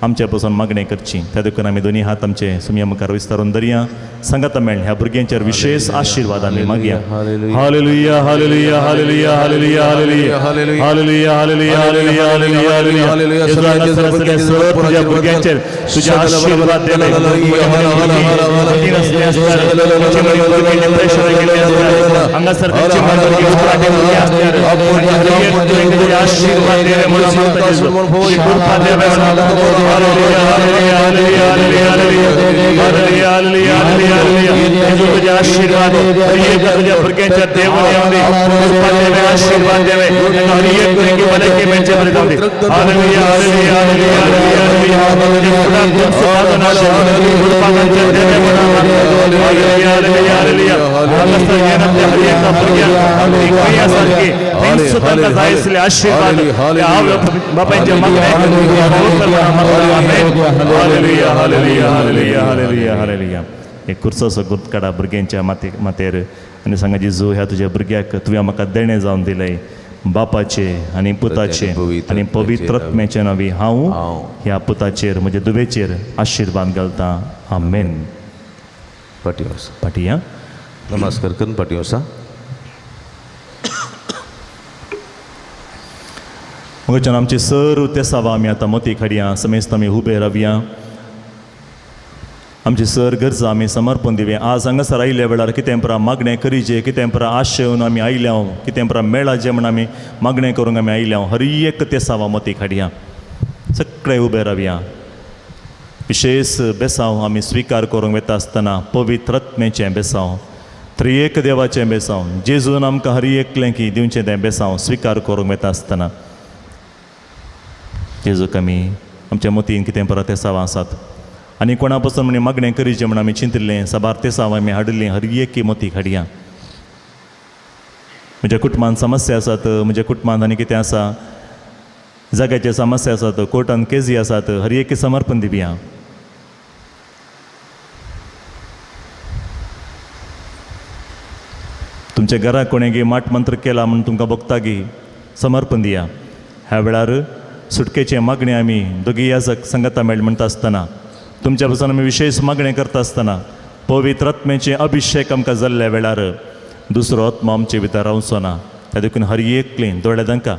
आमच्या पासून मागणें करची. त्या देखून आमी दोनी हात आमचे सुमया मुखार विस्तारून धरया. सांगाता मेळ ह्या भुरग्यांचेर विशेष आशिर्वाद आमी मागया. Hallelujah hallelujah hallelujah hallelujah hallelujah hallelujah hallelujah hallelujah hallelujah हालेलुया तुझ्या भुरग्यांचेर तुझे आशिर्वाद देवे. हांगासर आशिर्वाद देवे म्हणून आशीर्वाद तुझ्या भुरग्यांच्या देवाने आशीर्वाद देवे. आशीर्वाद बापांच्या एक कुर्सोसो गुर्त काडा भुरग्यांच्या माथेर आनी सांगा जेजू ह्या तुज्या भुरग्याक तुवें म्हाका देणें जावन दिलें बापाचे आनी पुताचे आनी पवित्रात्म्याचे नवी हांव ह्या पुताचेर म्हज्या दुवेचेर आशिर्वाद घालता. आमेन. पाटी या नमस्कार करून पाटी वसा. मगच्यान आमचे सर ते सावा आमी आतां मोती काडया. समेस्त आमी उबे रावया. आमचे सर गरजा आमी समर्पण दिवया. आज हांगासर आयिल्ल्या वेळार कितें परा मागणें करीचें कितें परा आशेवन आमी आयल्या कितें परा मेळा जें म्हण आमी मागणें करूंक आमी आयल्या हर एक ते सावा मोती काडया. सगळे उबे रावया. विशेष बेसांव आमी स्विकार करूंक वेता आसतना पवित्रात्म्याचें बेसांव त्रिएक देवाचें बेसांव जेजून आमकां हर एकलें की दिवचें तें बेसांव स्विकार करूंक वेता आसतना जेजूक आमी आमच्या मोतीन कितें परा ते सावां आसात आनी कोणा पासून म्हणे मागणें करीचें म्हण आमी चिंतिल्लें साबार ते सावां आमी हाडिल्लीं हर एक मोती काडया. म्हज्या कुटुंबान समस्या आसात, म्हज्या कुटुंबान आनी कितें आसा, जाग्याचे समस्या आसात, कोर्टान केसी आसात, हर एक समर्पण दिवया. तुमच्या घराक कोणेगी माट मंत्र केला म्हणून तुमकां बघता की समर्पण दिया. ह्या वेळार सुटकेचे मागणे आमी दोगी याजक संगता मेळ म्हणटा आसतना, तुमच्या पासून आमी विशेष मागणे करता आसतना पवित्र आत्म्याचे अभिषेक आमकां जाल्ल्या वेळार दुसरो आत्मा आमचे भितर रावचो ना. त्या देखून हर एकलें दोळ्या तांकां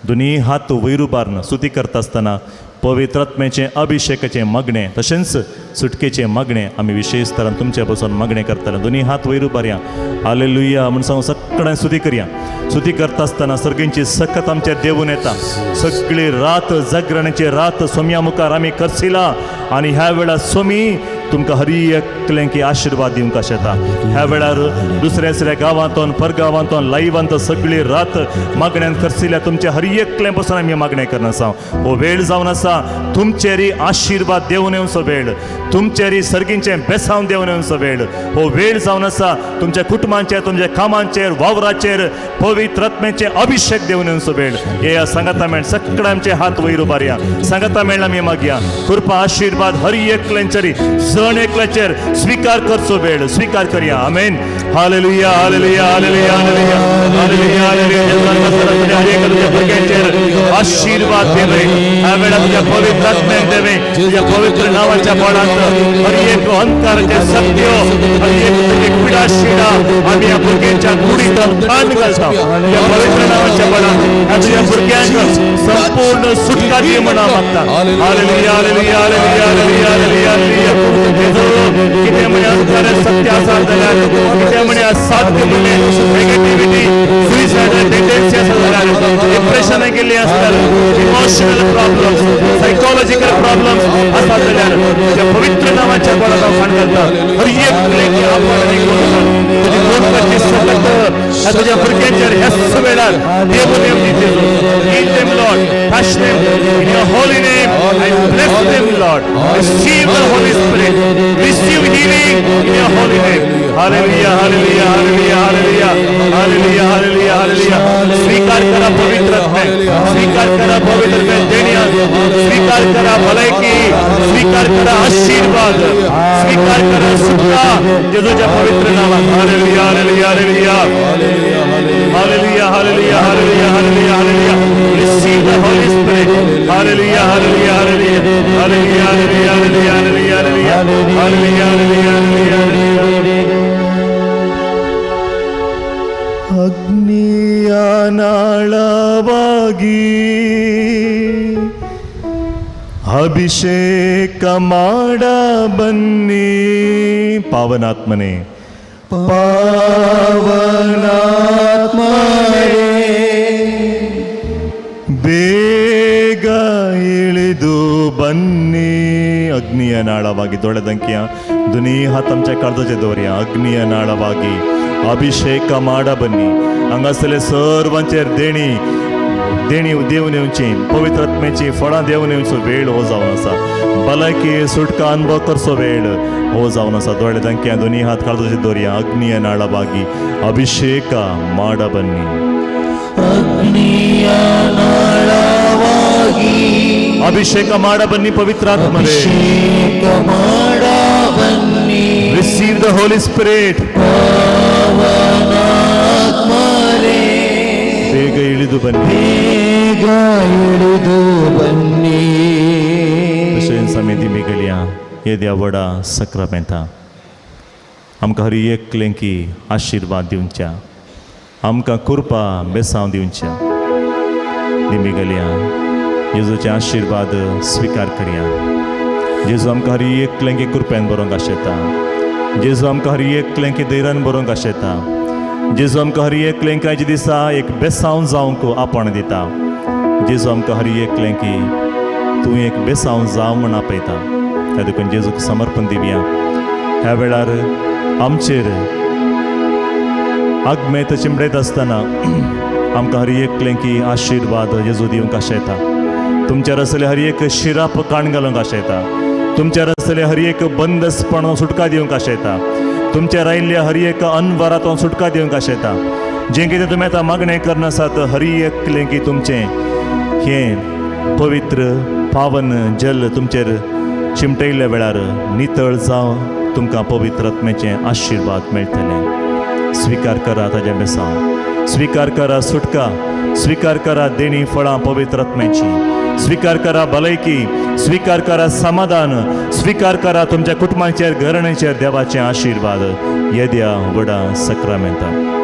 दोनी हात वयर उबारून स्तुती करता आसतना पवित्र आत्म्याचे अभिषेकाचे मागणे तशेंच सुटकेचे मागणे आमी विशेष तरान तुमच्या पासून मागणे करतले. दोनी हात वयर उबारया, हालेलुया म्हणून सांगून सगळ्यांक स्तुती करया. स्तुती करता आसतना सर्गींची सखत आमच्या देवून येता. सगळी रात जागरणाची रात सोम्या मुखार आमी करसिला आनी ह्या वेळार सोमी तुमकां हर एकल्यांकी आशिर्वाद दिवंक आशेता. ह्या वेळार दुसऱ्या गांवांतून परगांवांतून लायव्हांत सगळी रात मागण्यान करसिल्या तुमच्या हर एकल्या पासून आमी मागणे करना आसा. हो वेळ जावन आसा तुमचेरी आशिर्वाद देवन येवचो वेळ, तुमचेरी सर्गींचे बेसांव देवन येवचो वेळ. हो वेळ जावन आसा तुमच्या कुटुंबांचेर, तुमच्या कामांचेर, वावराचेर पवित्र आत्म्याचे अभिषेक देवन येवचो वेळ. हे सांगाता मेळ सगळ्यांचे हात वयर उबारया. सांगाता मेळ आमी मागया कृपा आशिर्वाद हर एकल्यांचेरी जण एकल्याचेर स्वीकार करचो वेळ स्वीकार करया. आमेन. हालेलुया हालेलुया हालेलुया हालेलुया हालेलुया हालेलुया. भुरग्यांचेर आशिर्वाद देवे. ह्या वेळार तुझ्या पवित्र आत्म्याक देवे. तुझ्या पवित्र नावाच्या बळांत हर एक अंतराचे सत्य, हर एक पिडा शिडा आमी ह्या भुरग्यांच्या कुडींत थान घालता. ह्या पवित्र नावाच्या बळांत ह्या तुझ्या भुरग्यांक संपूर्ण सुटका दी म्हणून मागता. हालेलुया hallelujah hallelujah hallelujah hallelujah hallelujah. कितें म्हणे अंतराचे सत्य आसा जाल्यार, कितें म्हणे असाध्य म्हणे नेगेटिव्हिटी, सुइसायडल टेंडन्सी आसा जाल्यार, डिप्रेशनाक गेल्ली आसल्यार, इमोशनल प्रॉब्लम्स, सायकोलॉजिकल प्रॉब्लम्स आसा जाल्यार त्या पवित्र नावाच्या बळांत हांव खाण घालता. हर एक आपण तुजी मोडपाची सकत ह्या तुज्या भुरग्यांचेर ह्याच वेळार देव नेम दितेलो. In them Lord, touch them in your holy name and bless them Lord. Receive the Holy Spirit, receive healing in your holy name. हालेलुया hallelujah hallelujah hallelujah hallelujah hallelujah हालेलुया. स्वीकार करा पवित्र आत्मे, स्वीकार करा पवित्र देणिया, स्वीकार करा भलायकी, स्वीकार करा आशीर्वाद, स्वीकार करा सुटका जेजूच्या पवित्र नावात. Hallelujah hallelujah hallelujah hallelujah hallelujah hallelujah hallelujah hallelujah. Receive the Holy spirit. Hallelujah hallelujah hallelujah hallelujah hallelujah hallelujah hallelujah hallelujah hallelujah hallelujah. ಅಗ್ನಿಯ ನಾಳವಾಗಿ ಅಭಿಷೇಕ ಮಾಡ ಬನ್ನಿ ಪಾವನಾತ್ಮನೇ, ಪಾವನಾತ್ಮನೇ ಬೇಗ ಇಳಿದು ಬನ್ನಿ. ಅಗ್ನಿಯ ನಾಳವಾಗಿ ದೊಳೆದಂಕಿಯ ಧ್ವನಿ हातांच्या काळजाचे दवरया. अग्निय नाळाವಾಗಿ अभिषेक माड बन्नी. हांगासरले सर्वांचेर देणी देणी देवन येवची, पवित्र आत्म्याची फळां देवन येवचो वेळ हो जावन आसा. भलायकी सुटका अनुभव करचो वेळ हो जावन आसा. दोळे तांक्या दोनी हात काळजाचे दवरया. अग्निय नाळाವಾಗಿ अभिषेक माड बन्नी. अभिषेक माड बन्नी पवित्र आत्मने. Receive the Holy Spirit. ಬೇಗ ಇಳಿದು ಬನ್ನಿ, ಬೇಗ ಇಳಿದು ಬನ್ನಿ. समिती मिगलिया येद्या वडा सक्रामेंता आमकां हर एकल्यांकी आशिर्वाद दिवच्या, आमकां कृपा बेसांव दिवच्या. निमिगलिया जेजूचे आशिर्वाद स्वीकार करया. जेजू आमकां हर एकल्यांकी कृपेन बरोवंक आशेता. जेजू आमकां हर एकल्यांकी धैर्यान बरोवंक आशेता. जेजू आमकां हर एकल्यांकी आयच्या दिसा एक बेसांव जावंक आपण दिता. जेजू आमकां हर एकल्यांकी तूं एक बेसांव जाव म्हण आपयता. त्या देखून जेजूक समर्पण दिवया. ह्या वेळार आमचेर आगमेत चिमडयत आसतना आमकां हर एकल्यांकी आशिर्वाद जेजू दिवंक आशेता. तुमचेर आसले हर एक शिराप काण घालूंक आशेता. तुमचेर आसले हर एक बंदसपण सुटका दिवंक आशेता. तुमचेर आयिल्ल्या हर एक अनवरांतून सुटका दिवंक आशेता. जें कितें तुमी आतां मागणें करना आसात हर एकलें की तुमचें हें पवित्र पावन जल तुमचेर चिमटयल्ल्या वेळार नितळ जावन तुमकां पवित्र आत्म्याचें आशिर्वाद मेळटलें. स्विकार करा ताजें बेसांव, स्विकार करा सुटका, स्विकार करा देणी फळां पवित्र आत्म्याची, स्विकार करा भलायकी, स्विकार करा समाधान, स्विकार करा तुमच्या कुटुंबाचेर घराण्यांचेर देवाचें आशिर्वाद येद्या व्हडा सक्रामेंतां.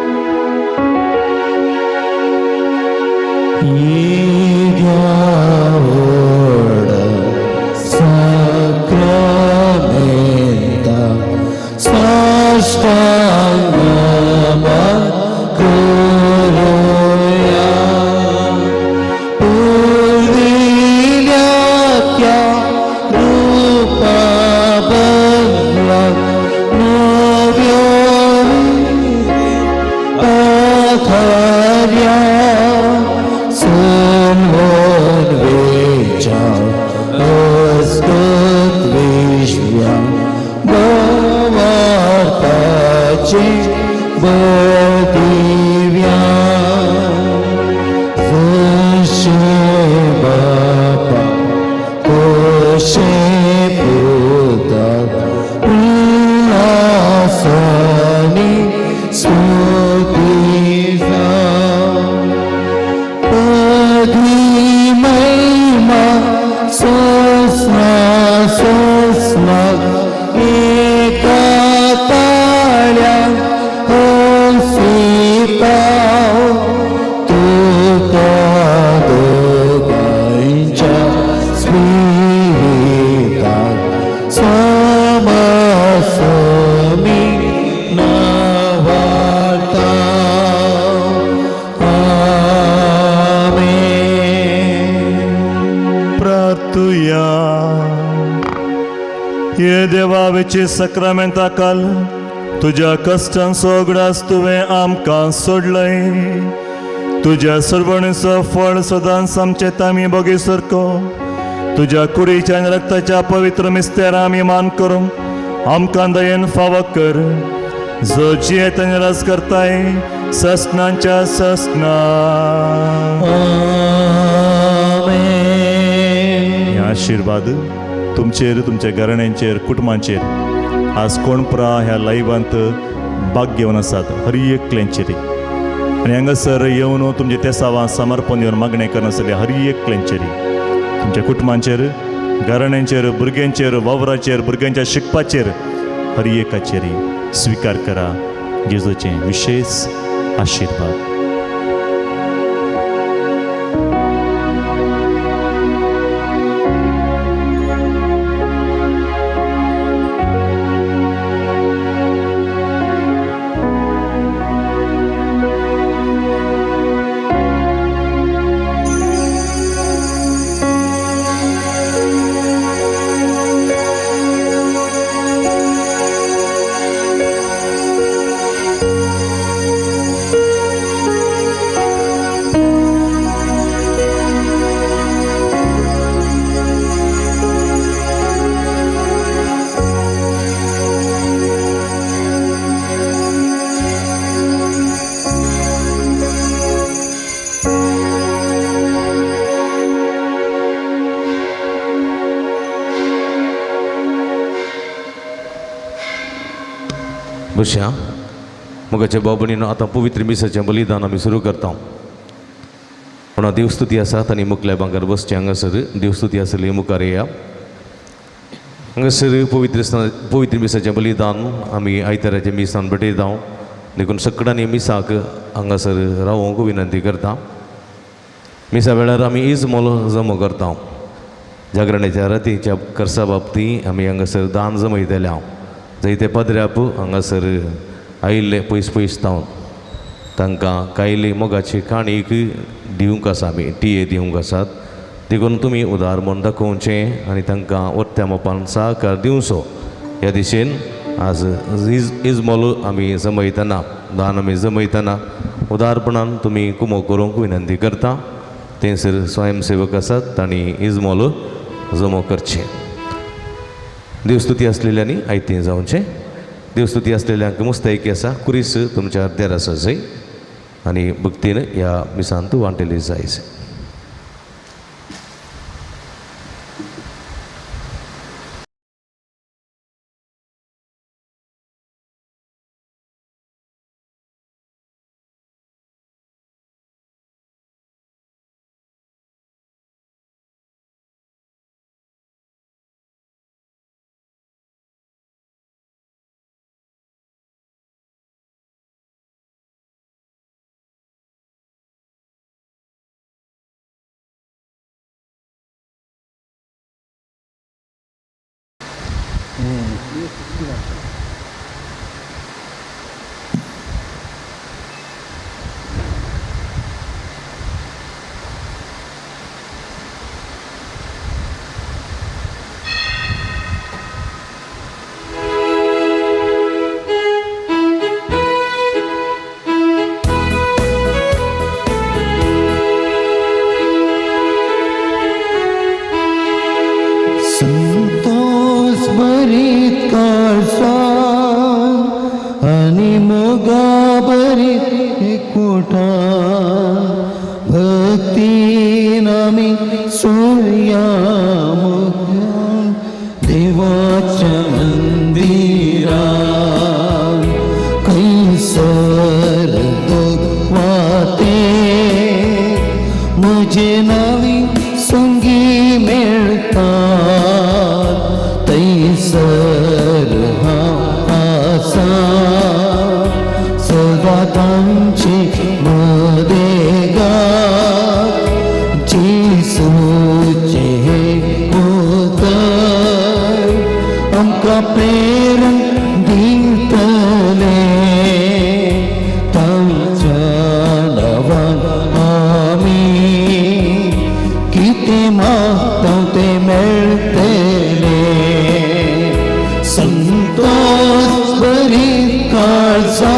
ये देवावेचे सक्रामेंता काल तुझ्या कश्टां सोगडास तुवें आमकां सोडलय. तुझ्या सरवणीचो फळ सदांच आमचें आमी बोगी सारको तुझ्या कुडीच्या आनी रक्ताच्या पवित्र मिस्तेरां आमी मान करूंक आमकां दयेन फावो कर. जो जियेत आनी रास करताय ससनांच्या ससना. हे आशिर्वाद तुमचेर, तुमच्या घराण्यांचेर, कुटुंबांचेर आज कोण पुरा ह्या लायव्हांत भाग घेवन आसात हर एकल्यांचेर आनी हांगासर येवन तुमचे तेसावां समर्पण येवन मागणें करनासतल्या हर एकल्यांचेर, तुमच्या कुटुंबांचेर, घराण्यांचेर, भुरग्यांचेर, वावराचेर, भुरग्यांच्या शिकपाचेर हर एकाचेर स्विकार करा जेजूचें विशेष आशिर्वाद. बुशा मुगाच्या बाबणीन आतां पवित्र मिसाचें बलिदान आमी सुरू करता. पूण देवस्तुती आसात आनी मुखल्या भांगर बसचे हांगासर देवस्तुती आसली मुखार येया. हांगासर पवित्र मिसाचें बलिदान आमी आयताराच्या मिसान भेटयता. देखून सगळ्यांनी मिसाक हांगासर रावूंक विनंती करता. मिसा वेळार आमी इजमोल जमो करता. जागरणाच्या रातीच्या खर्चा बाबतींत आमी हांगासर दान जमयतले. जायते पदऱ्याप हांगासर आयिल्ले पयस तावन तांकां कायली मोगाची काणीक दिवंक आसा आमी टिये दिवंक आसात. देखून तुमी उदार म्हण दाखोवचें आनी तांकां वरत्या मोपान सहकार दिवचो. ह्या दिशेन आज इजमोल आमी जमयतना, दान आमी जमयतना उदारपणान तुमी कुमो करूंक विनंती करता. थंयसर स्वयंसेवक आसात तांणी इजमोल जमो करचें. देवस्तुती असलेल्यांनी आयतें जावचें. देवस्तुती असलेल्यांक मुस्तायकी आसा. कुरीस तुमच्या अर्द्यार आसा जय. आणि भक्तीनं ह्या मिसांत वांटेली जायचे. संतोष भरीत काळसा आणि मोगा भरीत कोटा भक्ती नामी सूर्या देवाच्या मंदिरा कैसर वाते मुझे नावी संगी मिळतात तैसर हा आसा सदा तांची मदेगा जिसूचे उदर आमकां प्रेरण दितले तांच्या नांवान आमी कितें मागता ते मेळटले. संतोष बरी काळजा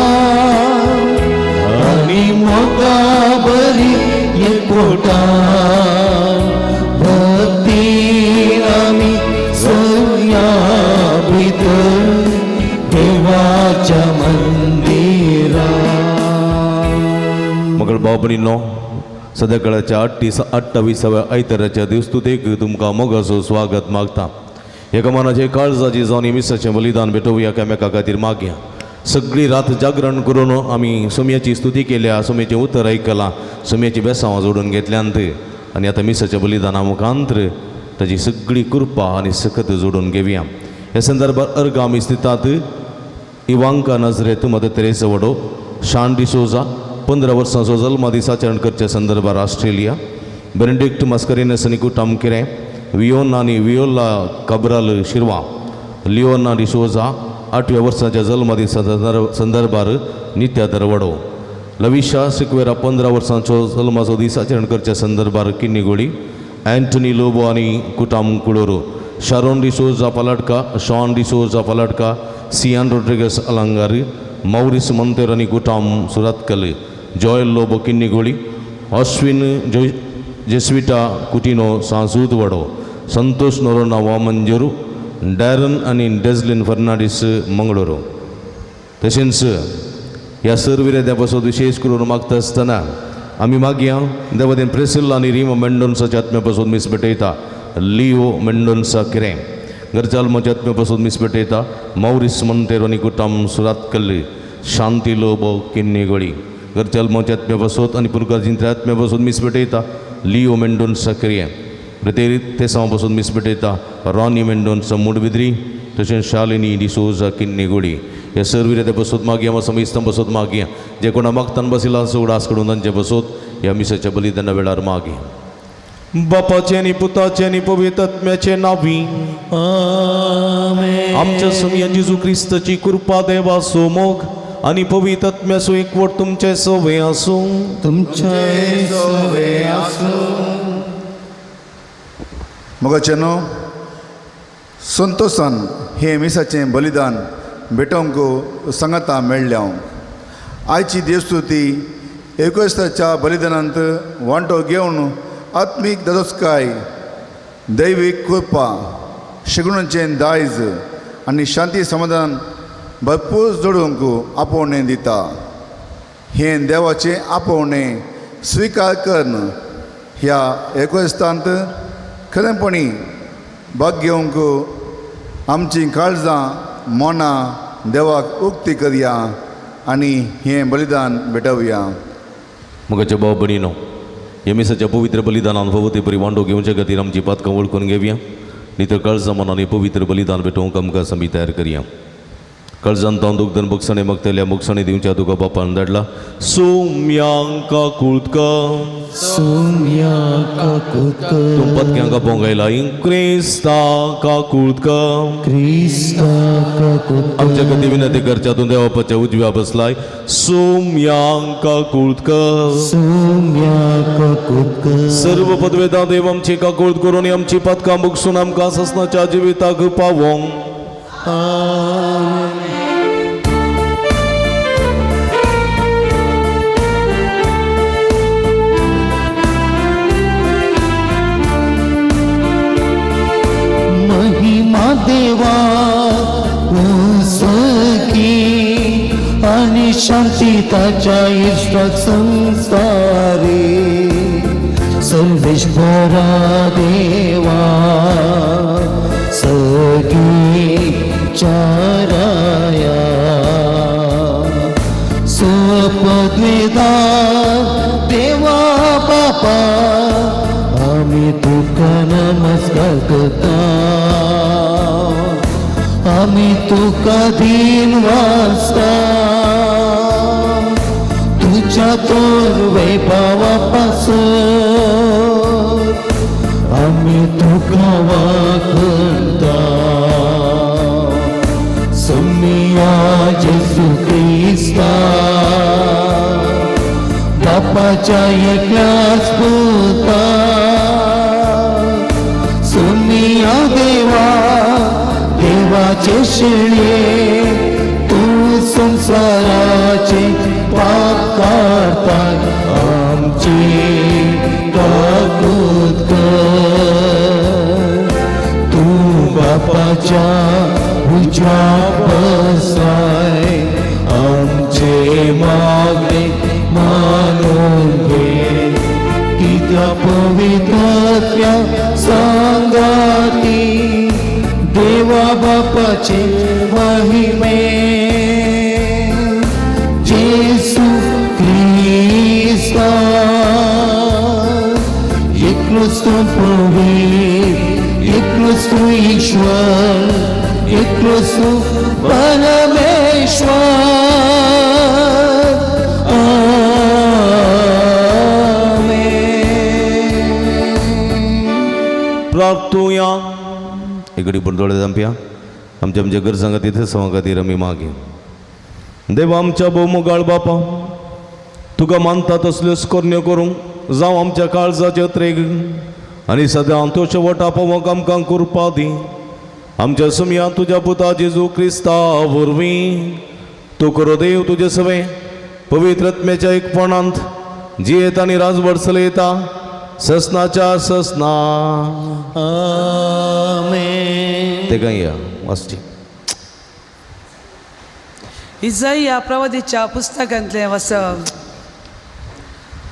आनी मोगा बरी एकवटा भक्ती आमी सगळ्या भितर देवाच्या मंदिरांत. मगळ बाबणींनो, सद्याकाळाच्या 28व्या आयताराच्या दिवस्तुतेक तुमकां मोगाचो स्वागत मागता. एका मनाचे काळजाची जावन मिसाचें बलिदान भेटोवया एकामेका खातीर मागया. सगळी रात जागरण करून आमी सुमयाची स्तुती केल्या, सुमयाचें उतर आयकलां, सुमयाची बेसांवां जोडून घेतल्यांत आनी आतां मिसाच्या बलिदाना मुखांतर ताची सगळी कृपा आनी सकत जोडून घेवया. ह्या संदर्भात अर्ग आमी स्थितात. इवांका नजरेत मदर तेरेसा वडो, शान डिसोजा 15 वर्सांचो जल्मा दिसा आचरण करच्या संदर्भात ऑस्ट्रेलिया, बेनेडिक्ट मास्करेनस आनी कुटाम किरें, वियोना आनी वियोला काब्राल शिरवा, लिओना डिसोजा 8व्या वर्साच्या जल्मा दिसा संदर्भात नित्यादर वडो, लविशा सिक्वेरा 15 वर्सांचो जल्माचो दीस आचरण करच्या संदर्भात किन्नीगोळी, एंटनी लोबो आनी कुटाम कुळोरो, शारोन डिसोजा पालाडका, शॉन डिसोजा पालाडका, सियान रोड्रिगस अलंगार, मौरिस मंतेर आनी कुटाम सुरातकल, जॉयल लोबो किन्नीगोळी, अश्विन जेस्विटा कुटिनो सांसूद वडो, संतोष नोरोना वामंजरू, डॅरन आनी डेझलिन फर्नांडीस मंगळूरू. तशेंच ह्या सर्विरेद्या बसत विशेष करून मागता आसतना आमी मागया देवादेन प्रेसिल्ला आनी रिमा मेंडोन्साच्या आत्म्या पासून मीस भेटयता. लिओ मेंडोन्सा किरें घरच्या आत्म्याच्या आत्म्या पासून मीस भेटयता. मौरिस मंतेर आनी कुटाम सुरातकल, शांती लोबो किन्नीगोळी घरच्या आत्म्याच्या आत्म्या पासून आनी पुरकाजींच्या आत्म्या पासून मीस भेटयता. लिओ मेंडोन्सा किरें तेसां पासून मीस भेटयता. रॉनी मेंडोन्सा मुडबिद्री, तशेंच शालिनी डिसोजा किन्नीगोळी. हे सर्विरेद्या बसत मागया वा समेस्तां बसत मागया. जे कोणा मागतान बसिला सोडास कडून तांचे बसत ह्या मिसाच्या बलिदाना वेळार मागया. बापाचे आनी पुताचे आनी पवित्र आत्म्याचे नांवी आमेन. आमच्या सुमया जेजू क्रिस्ताची कृपा देवाचो मोग आनी पवित्र आत्म्याचो एकवट तुमचे सवे आसूं. तुमचे सवे आसूं. मोगाचेनो, संतोषान हे मिसाचें बलिदान भेटोवंक सांगाता मेळ्ळ्या. आयची देवस्तुती एकोयसाच्या बलिदानांत वांटो घेवन आत्मीक दादोसकाय, दैवीक कृपा, शिगणुचें दायज आनी शांती समाधान भरपूर जोडूंक आपोवणें दिता. हें देवाचें आपोवणें स्विकार करन ह्या एकोस्तांत खरेंपणी भाग घेवंक आमचीं काळजां मोनां देवाक उक्ती करया आनी हें बलिदान भेटवया. मगाच्या भाव भयणीनो, ह्या मिसाच्या पवित्र बलिदानान भोवती बरी वांटो घेवच्या खातीर आमची पातकां वळखून घेवया. न्ही तर काळजां मनान पवित्र बलिदान भेटोवंक आमकां समी तयार करया. काळजान तांदूक दन मुखसाणे मागतल्या मुखसाणे दिवच्या तुका बापान धाडला. सोम्यांका कुळका तुम पत्क्यांका पोंगायला क्रिस्तांका कुळका आमच्या खातीर विनंती करच्या तूं देवा बापाच्या उजव्या बसलाय. सोम्यांका कुळका सर्व पदवेदा देव आमची काकुळत करून आमची पत्कां मुगसून आमकां ससनाच्या जिविताक पावोंक. महिमा देवा सखी आणि शांती ताच्या इष्टात संसारी सर्वेश्वरा देवा सखी चाराया स्वपद्वेदा देवा बापा आम्ही तुका नमस्कार करता. आम्ही तुका दिन वाजता तुझ्या तोर वैभवापासून आम्ही तुका वाकता. सम्मिया जेसू ख्रिस्ता बापाच्या एकल्याच पुता सोनिया देवा देवाचे शेळे तू संसाराचे पाप काढताय आमची काकूत कर. तू बापाच्या उजव्या बसलाय आमचे मागणे मानून घे. तिथ्या पवित्रात्म्या सांगाती देवा बापाचे महिमे जेसू ख्रिस्ता एकलोच तू पवित्र एकलोच तू ईश्वर एकलोच तू परमेश्वर. प्रार्थूया. इकडे पण डोळे जांपया. आमच्या आमच्या गरजांगा तिथे सवा खातीर आमी मागे. देवा आमच्या भोवमुगाळ बापा तुका मानता तसल्योच करण्यो करूंक जावं आमच्या काळजाचे त्रेग आनी सदां तो शेवटा पावोंक आमकां कृपा दी. आमच्या सुमया तुज्या पुता जेजू क्रिस्ता वरवीं तूं करो देव तुजे सवे पवित्रत्म्याच्या एकपणांत जियेता आनी राजवट चलयता ससनाच्या ससना. आमेन. ते काय या वाचची इसाइया प्रवादीच्या पुस्तकांतलें वचप.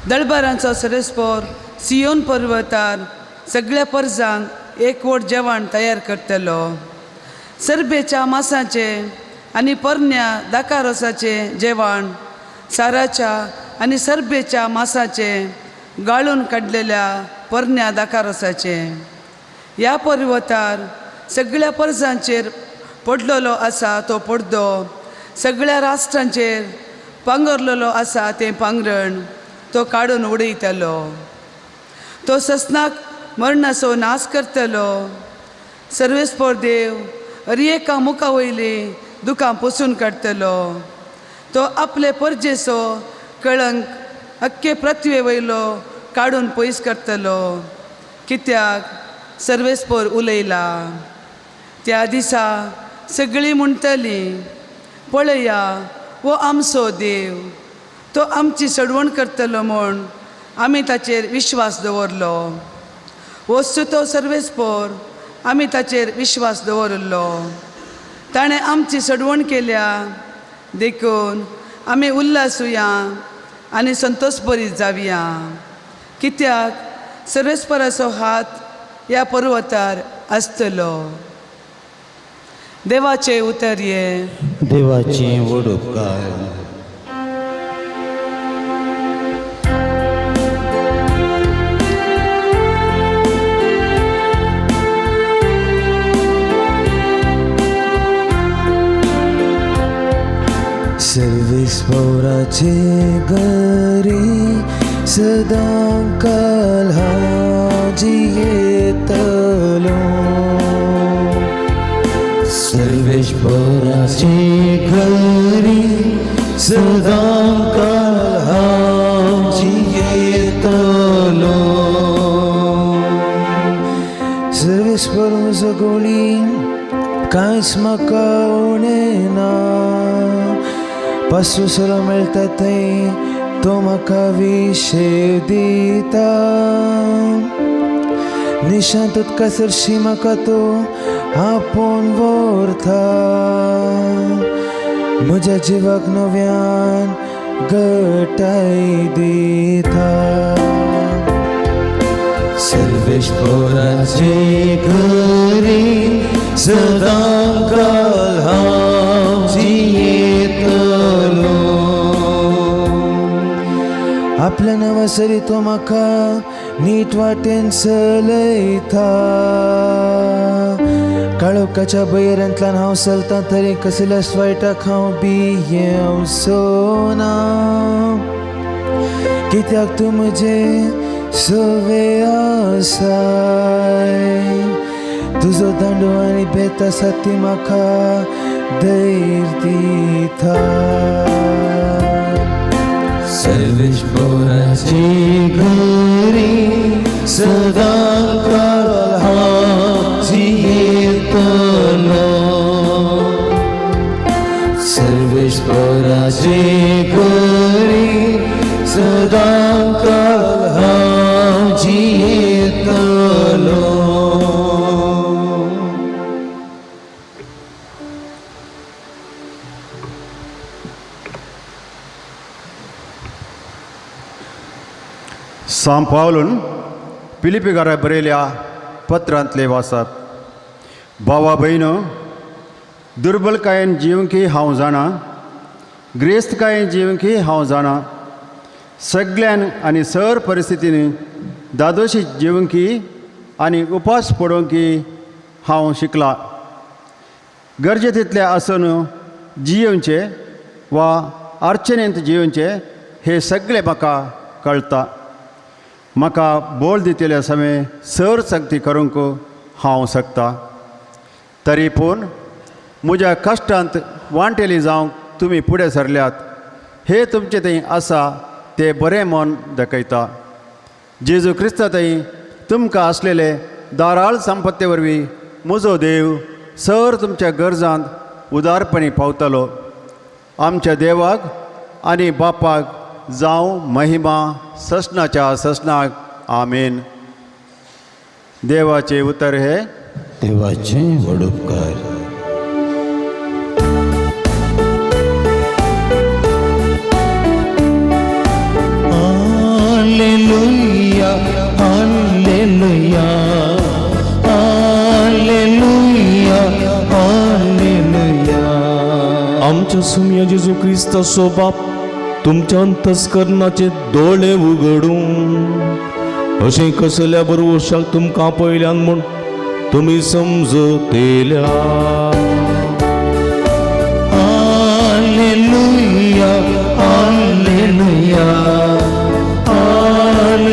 दळबारांचो सरस्पोर सियोन पर्वतार सगळ्या परजांक एकवट जेवण तयार करतलो. सर्बेच्या मांसाचे आनी परन्या दाका रोसाचे जेवण साराच्या आनी सर्बेच्या मांसाचे गाळून काडलेल्या परन्या दाका रोसाचे. ह्या पर्वतार सगळ्या परजांचेर पडलेलो आसा तो पडदो सगळ्या राष्ट्रांचेर पांगरलेलो आसा तें पांगरण तो काडून उडयतलो. तो ससनाक मरणाचो नाश करतलो. सर्वेस्पोर देव अरियेका मुखा वयली दुखां पुसून काडटलो. तो आपले परजेचो कळंक अख्खे पृथ्वे वयलो काडून पयस करतलो. कित्याक सर्वेस्पोर उलयला. त्या दिसा सगळीं म्हणटलीं पळया वो आमचो देव. तो आमची सडवण करतलो म्हूण आमी ताचेर विश्वास दवरलो. वस्तू तो सर्वेस्पोर आमी ताचेर विश्वास दवरलो. ताणें आमची सडवण केल्या देखून आमी उल्हासुया आनी संतोष भरीत जावया, कित्याक सर्वेस्पराचो हात ह्या पर्वतार आसतलो. देवाचे उतर ये. देवाचे व्हड उपकार. सर्वेस्पराचे घरी सदांकाल हाजी येतलो. सर्वेस्पराचे घरी सदांकाल हाजी येतलो. सर्वेस्पर म्हजो गोळी कांयच म्हाका उणें ना. पासूसरो मेळटा थंय तो म्हाका विशेव दिता. निशांत उदका सरशी म्हाका तो आपोवन व्हरता. म्हज्या जिवाक नव्यान घटाय दिता. सर्वेस्पराचे घरी सदांकाल हाजी येतलो. आपल्या नांवासरी तो म्हाका नीट वाटेन चलयता. काळोखाच्या बयरांतल्यान हांव चलतां तरी कसल्याच वायटाक हांव भियेवचो ना. कित्याक तूं म्हजे सवे आसाय. तुजो दांडो आनी बेत आसा ती म्हाका धैर्य दिता. सर्वेस्पराचे घरी सदांकाल हाजी येतलो. सर्वेस्पराचे घरी सदांकाल हाजी येतलो. सांत पावलून पिलिपिकाराक बरयल्या पत्रांतले वाचप. भावा भयणो, दुर्बलकायेन जिवंकी हांव जाणा, ग्रेस्तकायेन जिवंकी हांव जाणा. सगळ्यान आनी सर परिस्थितींनी दादोशी जिवंकी आनी उपास पडोवंकी हांव शिकला. गरजे तितले आसून जियोवचे वा अर्चनेंत जियोवचे हे सगळे म्हाका कळटा. म्हाका बोल दितले समय सर सक्ती करूंक हांव शकता. तरी पूण म्हज्या कश्टांत वांटेली जावंक तुमी फुडें सरल्यात हे तुमचे थंय आसा ते बरें मन दाखयता. जेजू क्रिस्ता थंय तुमकां आसलेले दाराळ संपत्ते वरवीं म्हजो देव सर तुमच्या गरजांत उदारपणी पावतलो. आमच्या देवाक आनी बापाक जावं महिमा ससनाच्या ससनाक. आमेन. देवाचे उतर हे. देवाचे व्हड उपकार. Hallelujah hallelujah hallelujah hallelujah. आमच्या सुम्या जेजू क्रिस्ताचो बाप तुमच्या अंतस्करणाचे दोळे उगडून अशें कसल्या बरोशाक तुमकां पयल्यान म्हूण तुमी समजतेल्या. हालेलुया हालेलुया हालेलुया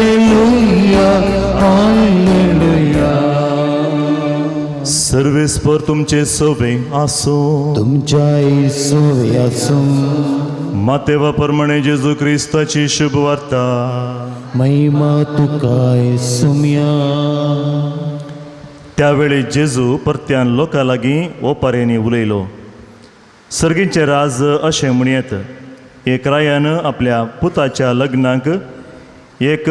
हालेलुया. सर्वेस्पर तुमचे सवे आसो. तुमच्या सोवे आसो. मातेवा प्रमाणे जेजू क्रिस्ताची शुभ वार्ता. महिमा तुकाय सुम्या. त्यावेळी जेजू परत्यान लोकां लागीं ओपारेंनी उलयलो. सर्गींचे राज अशें म्हणयत. एक रायान आपल्या पुताच्या लग्नाक एक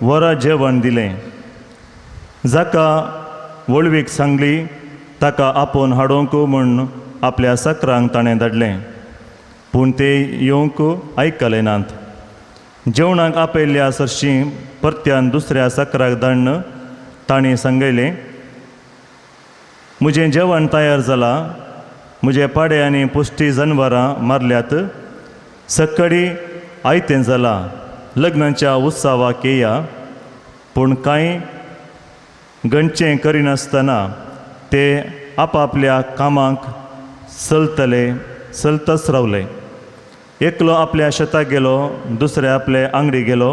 वरा जेवण दिलें. जाका वळवीक सांगली ताका आपोवन हाडोंक म्हूण आपल्या साकरांक ताणें धाडलें. पूण ते येवंक आयकले नात. जेवणाक आपयल्ल्या सरशी परत्यान दुसऱ्या सकराक धाडन ताणें सांगयलें, म्हजें जेवण तयार जालां, म्हजे पाडे आनी पुश्टी जनावरां मारल्यात, सक्कडी आयतें जालां, लग्नाच्या उत्सवाक येया. पूण कांय गणचें करिनासतना ते आपापल्या कामाक चलतच रावले. एकलो आपल्या शेताक गेलो, दुसरे आपले आंगडी गेलो.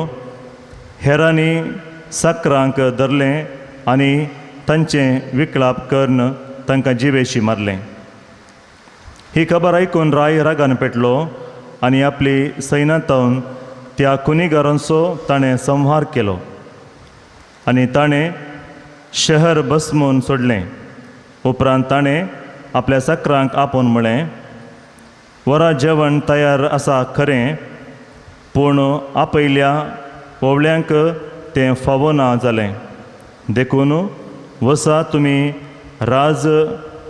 हेरांनी साकरांक धरलें आनी तांचें विकळाप करून तांकां जिवेशी मारलें. ही खबर आयकून राय रागान पेटलो आनी आपली सैन्यां तावन त्या कुनिगारांचो ताणें संहार केलो आनी ताणें शहर बसमून सोडलें. उपरांत ताणें आपल्या साकरांक आपोवन म्हळें, वरा जेवण तयार आसा खरें, पूण आपयल्या ओवळ्यांक तें फावना जालें. देखून वसा तुमी राज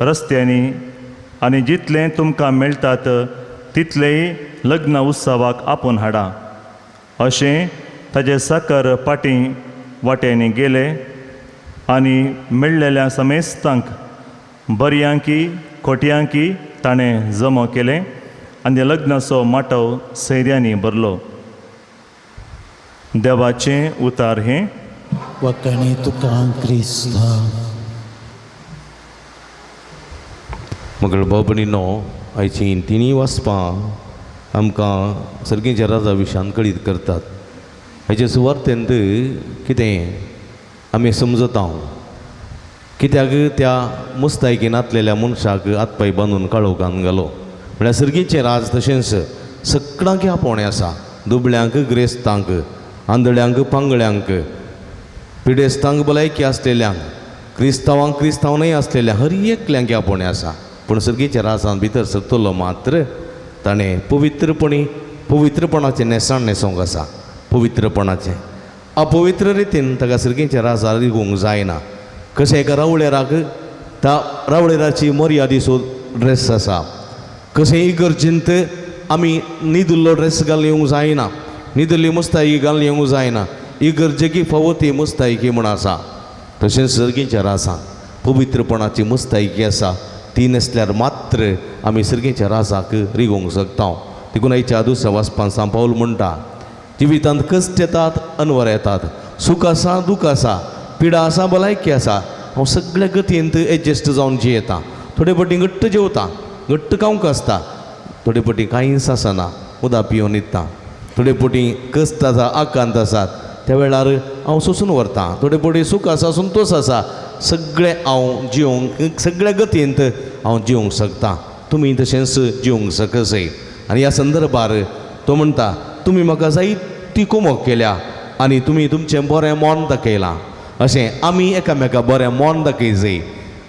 रस्त्यांनी आनी जितलें तुमकां मेळटात तितलेंय लग्न उत्सवाक आपोवन हाडा. अशें ताजे साकर पाटी वाटेनी गेले आनी मेळ्ळेल्या समेस्तांक बरयांकी खोटयांकी ताणें जमो केलें आनी लग्नाचो माटव सैर्यांनी भरलो. देवाचें उतार हें. वखणी तुका क्रिस्ता. मगळ बाबणीनो, आयचीं तिनी वाचपां आमकां सर्गेच्या राजा विशयान कळीत करतात. हेचे सुवार्थेंत कितें आमी समजता, कित्याक त्या मुस्तायकीन आतलेल्या मनशाक हातपाय बांदून काळोखान घालो. म्हळ्यार सर्गेचें राज तशेंच सगळ्यांक आपोवणें आसा. दुबळ्यांक ग्रेस्तांक, आंधळ्यांक पांगळ्यांक, पिडेस्तांक भलायकी आसलेल्यांक, क्रिस्तांवांक क्रिस्तांवनय आसलेल्या हर एकल्यांक आपोवणें आसा. पूण सर्गेच्या राजान भितर सरतलो मात्र ताणें पवित्रपणाचें नेसाण न्हेसोंक आसा. पवित्रपणाचें अपवित्र रितीन ताका सर्गेच्या राजार रिगूंक जायना. कशें एका रावळेराक त्या रावळेराची मर्यादेचो ड्रेस आसा, कशें इगर्जेंत आमी न्हिदुल्लो ड्रेस घालून येवंक जायना, न्हिदुल्ली मुस्तायकी घालून येवंक जायना. इगर्जेकी फावो ती मुस्तायकी म्हूण आसा. तशेंच सर्गेच्या राजान पवित्रपणाची मुस्तायकी आसा. ती नसल्यार मात्र आमी सर्गेच्या राजाक रिगोवंक शकता. देखून आयच्या दुसऱ्या वाचपान सांत पाऊल म्हणटा, जिवितांत कश्ट येतात, अनवर येतात, सूख आसा, दूख आसा, पिडा आसा, भलायकी आसा, हांव सगळ्या गतींत एडजस्ट जावन जियेता. थोडे फावटी घट्ट जेवता, घट्ट खावंक आसता, थोडे फावटी कांयच आसना, उदक पिवन न्हिदता. थोडे फावटी कश्ट आसा, आकांत आसात, त्या वेळार हांव सोंसून व्हरता. थोडे फावटी सूख आसा, संतोश आसा, सगळें हांव जिवंक सगळ्या गतींत हांव जिवंक शकता. तुमी तशेंच जिवंक शकसय. आनी ह्या संदर्भार तो म्हणटा, तुमी म्हाका जायती कुमक केल्या आनी तुमी तुमचें बरें मोन दाखयलां. अशें आमी एकामेकाक बरें मोन दाखय जाय.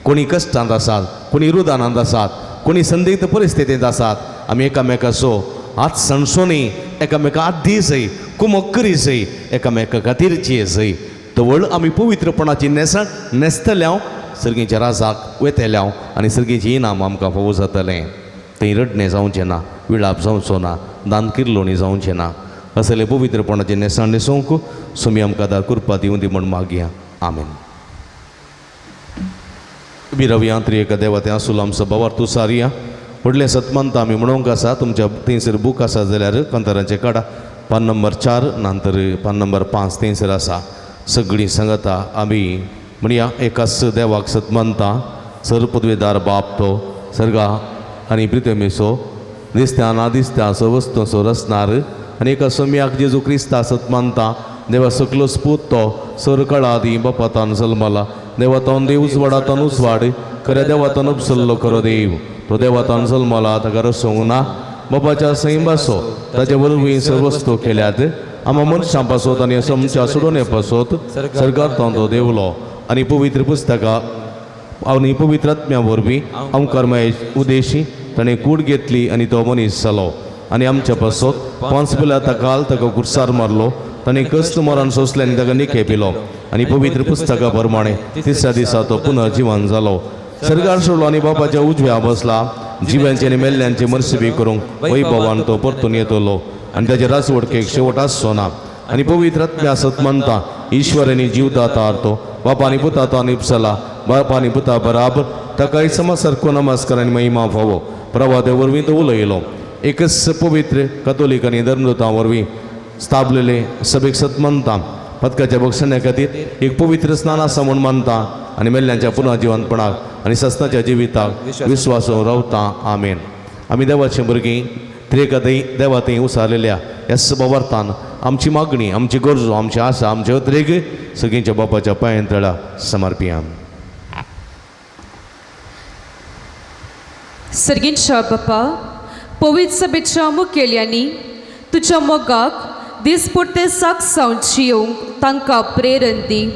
कोणी कश्टांत आसात, कोणी रुदानांत आसात, कोणी संदिग्ध परिस्थितींत आसात, आमी एकामेकाचो हात सणसोनी एकामेका हात दी जाय, कुमक करी जाय, एकामेका खातीर जिये जाय. तवळ आमी पवित्रपणाची नेसाण न्हेसतल्या सर्गेच्या राजाक वेतेल्या आनी सर्गेचें इनाम आमकां फावो जातलें. थंय रडणें जावचें ना, विळाप जावचो ना, दान किर्लोणी जावचें ना. असले पवित्रपणाचें नेसाण न्हेसोवंक सुमी आमकां दा कृपा दिवं दी म्हूण मागया. आमेन. बिरव्या त्रिएका देवा तें आसूल आमचो बाबार तूं सारिया. व्हडलें सतमंत आमी म्हणूंक आसा. तुमच्या थंयसर बूक आसा जाल्यार कांतारांचें काडा. पान नंबर 4 नंतर पान नंबर 5 थंयसर आसा. सगळीं सांगता आमी म्हणया एकाच देवाक सतमंता, सर पदवेदार बाप तो सर्गा आनी प्रितमेसो दिसत्या नादिसत्या सवस्तोसो रचणार आनी एका सम्याक जेजू क्रिस्ता सतमंता देवा सकलो स्पूत तो सर कळादी बापातान जल्मला. देवातान देव उजवाडातान उजवाड, खऱ्या देवातान उपसल्लो खरो देव. तो देवातान जल्मला ताका रसोंक ना. बापाच्या सैम बसो ताचे वरवीं सर्वस्तू केल्यात. आम्हा मनशां पासत आनी समच्या सोडोने पासत सर्गांत तो देवलो आनी पवित्र पुस्तकां आनी पवित्र आत्म्या वरवीं आमकां उदेशी ताणें कूड घेतली आनी तो मनीस जालो. आनी आमच्या पासत पोंच पिलाता काल ताका कुर्सार मारलो. ताणें कस्त मरण सोंसलें आनी ताका निखेपिलो आनी पवित्र पुस्तका प्रमाणे तिसऱ्या दिसा तो पुनर्जिवन जालो. सर्गार सोडलो आनी बापाच्या उजव्या बसला. जिव्यांचे आनी मेल्ल्यांचे मनसुबी करूंक वैभवान तो परतून येतलो आनी ताचे रासवडकेक शेवट आसचो ना आनी पवित्र आत्म्या सत म्हणटा ईश्वरानी जीव दाता आरतो बापानी पुता तो निपसला बापानी पुता बराबर ताकाय समा सारको नमस्कार आनी महिमा फावो प्रभाते वरवीं तो उलयलो एकच पवित्र कथोलीक आनी धर्मदूतां वरवीं स्थापलेले सभेक सत म्हणटा पदकाच्या बक्षण्या खातीर एक पवित्र स्नान आसा म्हूण मानता आनी मेल्ल्यांच्या पुन्हा जिवंतपणाक आनी सस्ताच्या जिविताक विस्वासून रावता आमेन. आमी देवाचें भुरगीं त्रेकदय देवा थंय उसारलेल्या ह्या सभावार्थान आमची मागणी आमची गरजो आमची आशा आमचे अत्रेक सगळींच्या बापाच्या पांयांतळा समर्पिया. सर्गींच्या बापा पवित्र सभेच्या मुखेल्यांनी तुज्या मोगाक दिसपुरते साक्षांव जियोंक तांकां प्रेरण दी.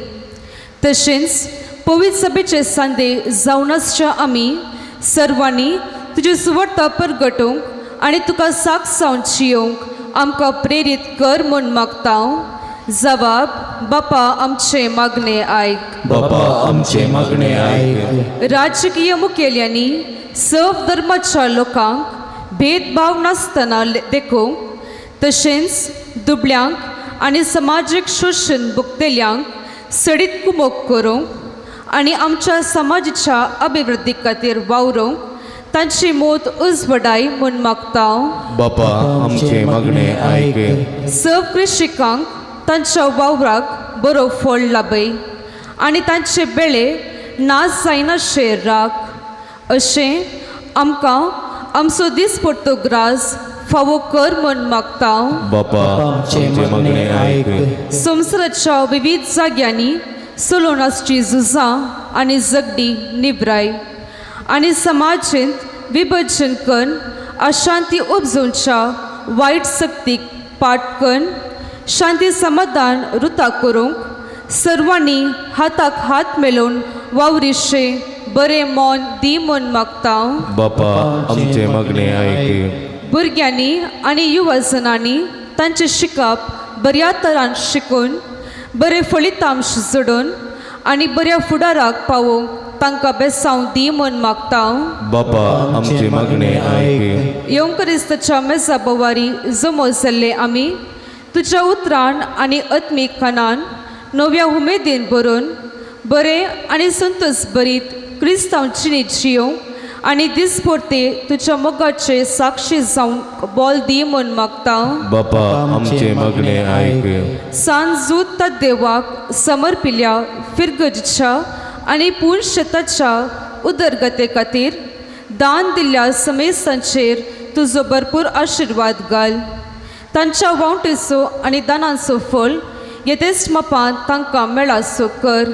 तशेंच पवित्र सभेचे सांदे जावन आसच्या आमी सर्वांनी तुजी सुवार्ता परगटोवंक आनी तुका साक्षांव जियोंक आमकां प्रेरीत कर म्हूण मागता. जबाब बापा आमचे मागणे आयक. बापा आमचे मागणे आयक. राजकीय मुखेल्यांनी सर्व धर्माच्या लोकांक भेदभाव नासतना देखूंक तशेंच दुबळ्यांक आनी समाजीक शोशण भुगतेल्यांक सडीत कुमोक करूंक आनी आमच्या समाजाच्या अभिवृद्धी खातीर वावरूंक तांची मोत उजवडाय म्हूण मागता. बापा आमचे मागणे आयक. सर्व कृशिकांक तांच्या वावराक बरो फळ लाभय आनी तांचे बेळे नाश जायनाशे राख. अशें आमकां आमचो दिसपडटो ग्रास फावो कर म्हूण मागता. बापा आमचे मागणे आयक. संवसाराच्या विविध जाग्यांनी चलून आसची झुजां आनी झगडी निवराय आनी समाजींत विभजन करून अशांती उपजोवच्या वायट सक्तीक पाट करून शांती समाधान रुता करूंक सर्वांनी हाताक हात मेळोवन वावरिशे बरें मोन दी म्हूण मागता. बापा आमचे मागणे आयक. भुरग्यांनी आनी युवजनांनी तांचे शिकप बऱ्या तरान शिकून बरे फलितांश जोडून आनी बऱ्या फुडाराक पावोवंक तांकां बेसांव दी म्हूण मागता. बापा आमचे मागणे आयक. येवंक क्रिस्ताच्या मेजा बोवारी जमो जाल्ले आमी तुज्या उतरान आनी आत्मीक खानान नव्या उमेदीन भरून बरे आनी संतोश भरीत क्रिस्तांवची जियोवंक आनी दिसपरते तुज्या मोगाचे साक्षी जावन बोल दी म्हूण मागता. बापा आमचे मागणे आयक. सांजूत त्या देवाक समर्पिल्ल्या फिरगजीच्या आनी पुणशताच्या उदरगते खातीर दान दिल्ल्या समेसांचेर तुजो भरपूर आशिर्वाद घाल. तांच्या वावटेचो आनी दानांचो फळ येतेच मापान तांकां मेळासो कर.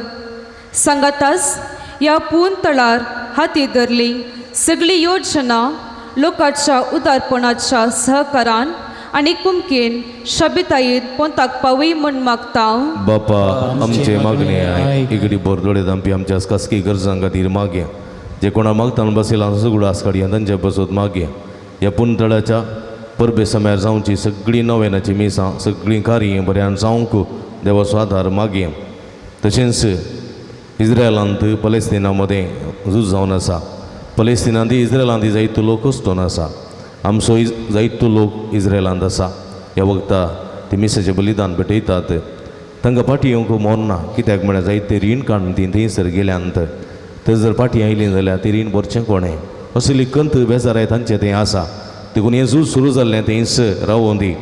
सांगाताच ह्या पून तळार हाती धरली सगळी योजना लोकांच्या उदारपणाच्या सहकारान आनी कुमकेन शाबितायेन पोंताक पावय म्हूण मागता. बापा आमचे मागणे आयक. इगडी बोरदोडे दांपी आमच्या खासगी गरजां खातीर मागया. जे कोणा मागतान बसयला सगळो आसकाडया तांचे बसत मागया. ह्या पुंतळाच्या परबे समेर जावची सगळीं नव्यानाची मिसां सगळीं कार्य बऱ्यान जावंक देवाचो आदार मागया. तशेंच इस्रायलांत पलेस्तिना मदें झूज जावन आसा. पलेस्तिनांत इस्रायलांत जायतो लोक वचून आसा. आमचो जायतो लोक इस्रायलांत आसा. ह्या वखदां ते मिसाचें बलिदान भेटयतात. तांकां फाटीं येवंक मोन ना. कित्याक म्हळ्यार जायते रीण काडून ती थंयसर गेल्यांत तर जर फाटीं आयलीं जाल्यार ती रीण भरचें कोणें असली कंत बेजाराय तांचें थंय आसा. देखून हें झूज सुरू जाल्लें थंयसर रावोवन दी.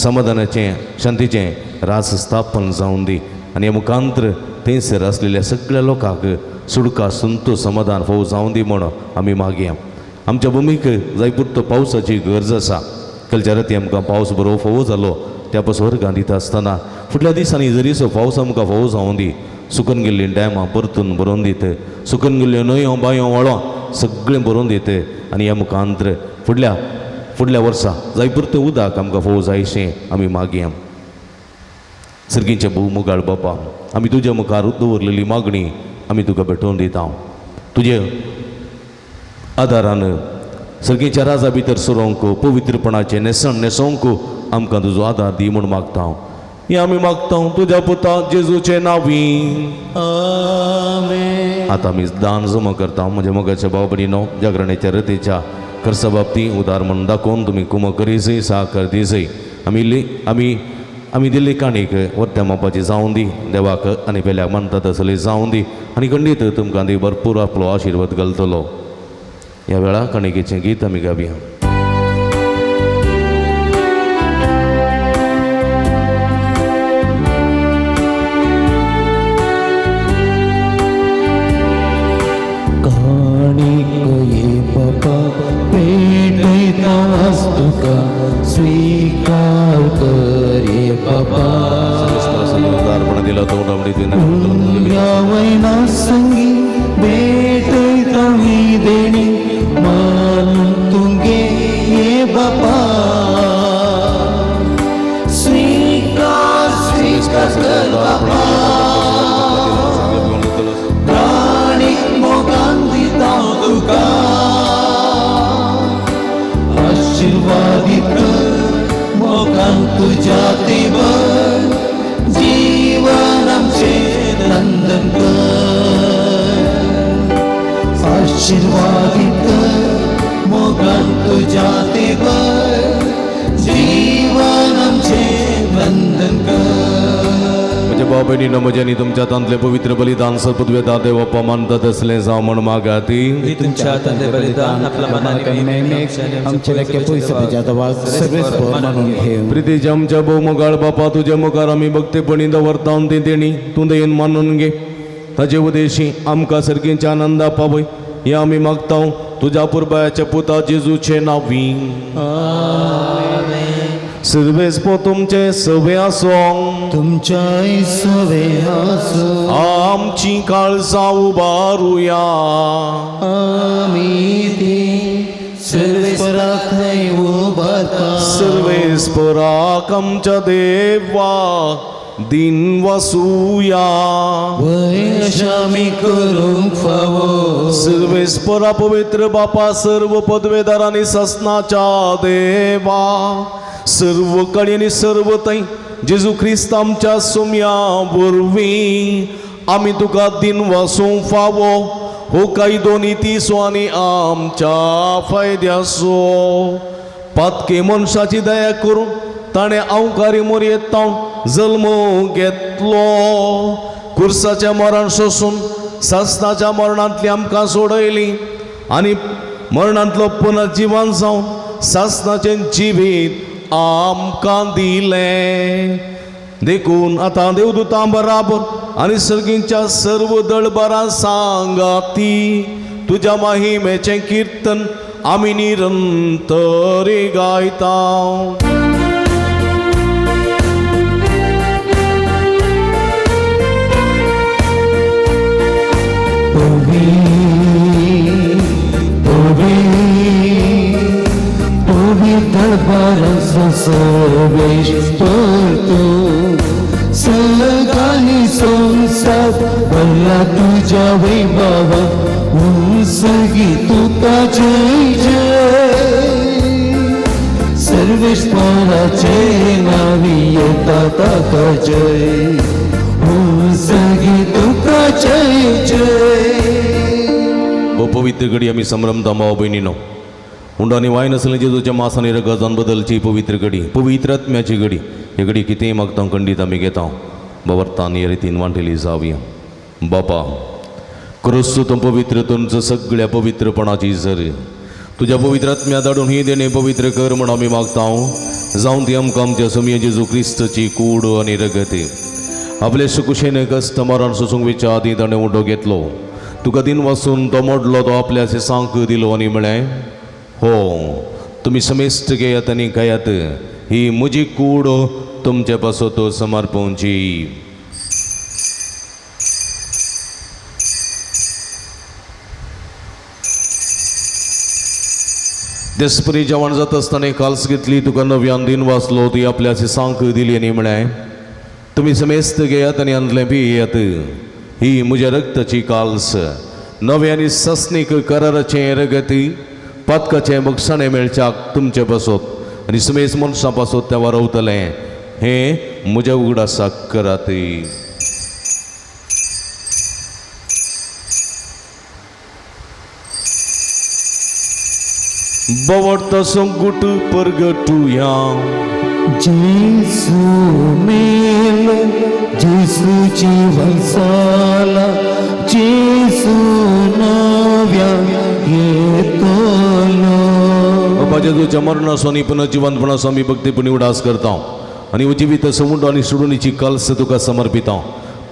समाधानाचें शांतीचें रास स्थापन जावन दी आनी ह्या मुखांतर थंयसर आसलेल्या सगळ्या लोकांक सुडका संतोश समाधान फावो जावं दी म्हूण आमी मागया. आमच्या भुमीक जाय पुरतो पावसाची गरज आसा. कालच्या राती आमकां पावस बरो फावो जालो त्या पासून वर्गां दिता आसतना फुडल्या दिसांनी जरीसो पावस आमकां फावो जावं दी. सुकून गेल्लीं डॅमां परतून भरून दीत. सुकून गेल्ल्यो न्हंयो बांयो व्हाळां सगळें भरून दीत आनी ह्या मुखांतर फुडल्या वर्सा जाय पुरतें उदक आमकां फावो जायशें आमी मागया. सर्गींच्या भूमुगाळ बापा आमी तुज्या मुखार दवरलेली मागणी आमी तुका भेटोवन दिता. तुजे आदारान सर्गींच्या राजा भितर सरोंक पवित्रपणाचें नेसण न्हेसोवंक आमकां तुजो आदार दी म्हूण मागता. हें आमी मागता तुज्या पुता जेजूचे नांवी. आतां आमी दान जमा करता. म्हज्या मोगाच्या भाव भयणीनो जागरणाच्या रथेच्या खर्चा बाबती उदार म्हणून दाखवून तुम्ही कुम करीसय साकर दिसय आम्ही दिल्ली काणीक वत्त्या मापाची जावं दी देवाक आनी पेल्याक म्हणटा तसले जावं दी आनी खंडीत तुमकां दी भरपूर आपलो आशिर्वाद घालतलो. ह्या वेळा काणिकेचें गीत आमी गावया. स्वीकार करे बाबा उदारपण दिला तो वैना संगी भेटता ही देणी मानून तुंगे ये बाबा स्वीकार स्वीकार कर बाबा प्राणी मोगान दिता तुका आशीर्वादित मोगान तुझ्या देवर जीवन आमचे नंदन कर आशीर्वादित मोगान तुझ्या देवर जीवन आमचे नंदन कर. म्हणजे भाऊ बहिणीनं म्हज्यानी तुमच्या तांतले पवित्र बलिदान सपदवे दादे बाप्पा मानतात असले जावं म्हण मागाती तुमच्या हातातले बलिदान आपल्या मनाने आमचे लेखे पयस म्हणून घेऊ. प्रितीच्या आमच्या भोव मोगाळ बापा तुझ्या मुखार आमी भक्तीपणी दवरतावन ती तेणी तूं देन मानून घे ताचे उदेशी आमकां सर्गींच्या आनंदा पावय हे आमी मागता तुझ्या पुरबायाच्या पुता जेजूचे नावी. सर्वेस पो तुमचे सवे आसो तुमच्या सवे आसो आमची काळजां उबारुया आमी ती सर्वेस्पराक उबारता सर्वेस्पराक आमच्या देवा दिन वसूया वैशामी करूंक फावो सर्वेस्परा पवित्र बापा सर्व पदवेदारांनी ससनाच्या देवा सर्व कळी आणि सर्व तै जेजू ख्रिस्त आमच्या सोम्या वरवीं आमी तुका दिन वसूंक फावो हो काही दोन्ही तिसो आनी आमच्या फायद्याचो पातके मनशाची दया करून ताणें अवकारी मोरयेत जल्म घेतलो कुर्साच्या मरण सोसून सस्ताच्या मरणांतली आमकां सोडयली आनी मरणांतलो पुनर्जीवन जावन सस्ताचें जिवीत आमकां दिलें. देखून आतां देवदूतां बराबर आनी सर्गींच्या सर्व दळबारां सांगाती तुज्या महिमेचें कीर्तन आमी निरंतर गायता. सर्वेश करतो सगळी संसार भरला तुझ्या वैभवा सगळी तुका जय जय सर्वेश्वराचे नावी येता ताका जय सगळी तुका जय जय. ओ पवित्र घडी आमी संभ्रमता भाव भयणीनो हुंडांनी वाय नसलें जेजूच्या मासांनी रगजान बदलची पवित्र घडी पवित्र आत्म्याची घडी हे घडी कितेंय मागता खंडीत आमी घेता बवरतान हे रितीन वांटेली जावया. बापा क्रिस्तू तो पवित्र तुमचं सगळ्या पवित्रपणाची झर तुझ्या पवित्र आत्म्या धाडून ही देणे पवित्र कर म्हण आमी मागता जावन ती आमकां आमच्या सोम्या जेजू क्रिस्तची कूड आनी रगत आपले सुकुशेन कश्ट मरण सोसूंक विचार आदी ताणें उडो घेतलो तुका दिन वसून तो मोडलो तो आपल्या सांक दिलो आनी म्हळें हो तुम्ही समेस्त घेयात आनी खायात ही म्हजी कूड तुमचे पासो तो समर्पणची. देसपरी जेवण जात आसतना काल्स घेतली तुका नव्यान दिन वाचलो ती आपल्या सांक दिली आनी म्हळें तुम्ही समेस्त घेयात आनी आंतलें पियेयात ही म्हज्या रक्ताची काल्स नव्यानी सस्नीक कराराचें रगत पातकाचें बक्षाणें मेळच्याक तुमचे बसोत आनी समेस मनशां पासत तें वारवतलें हें म्हज्या उगडासाक करात. Bawarta songgut pergetuya जेसू मेलो जेसू जीवनसाला जेसू नव्या येतलो बाबा जेजूच्या मरणासोनी पुनर्जीवनपणासो आमी भक्तीपणी उडास करता आनी उजिवीत समुंड आनी सोडुनीची कल्स तुका समर्पिता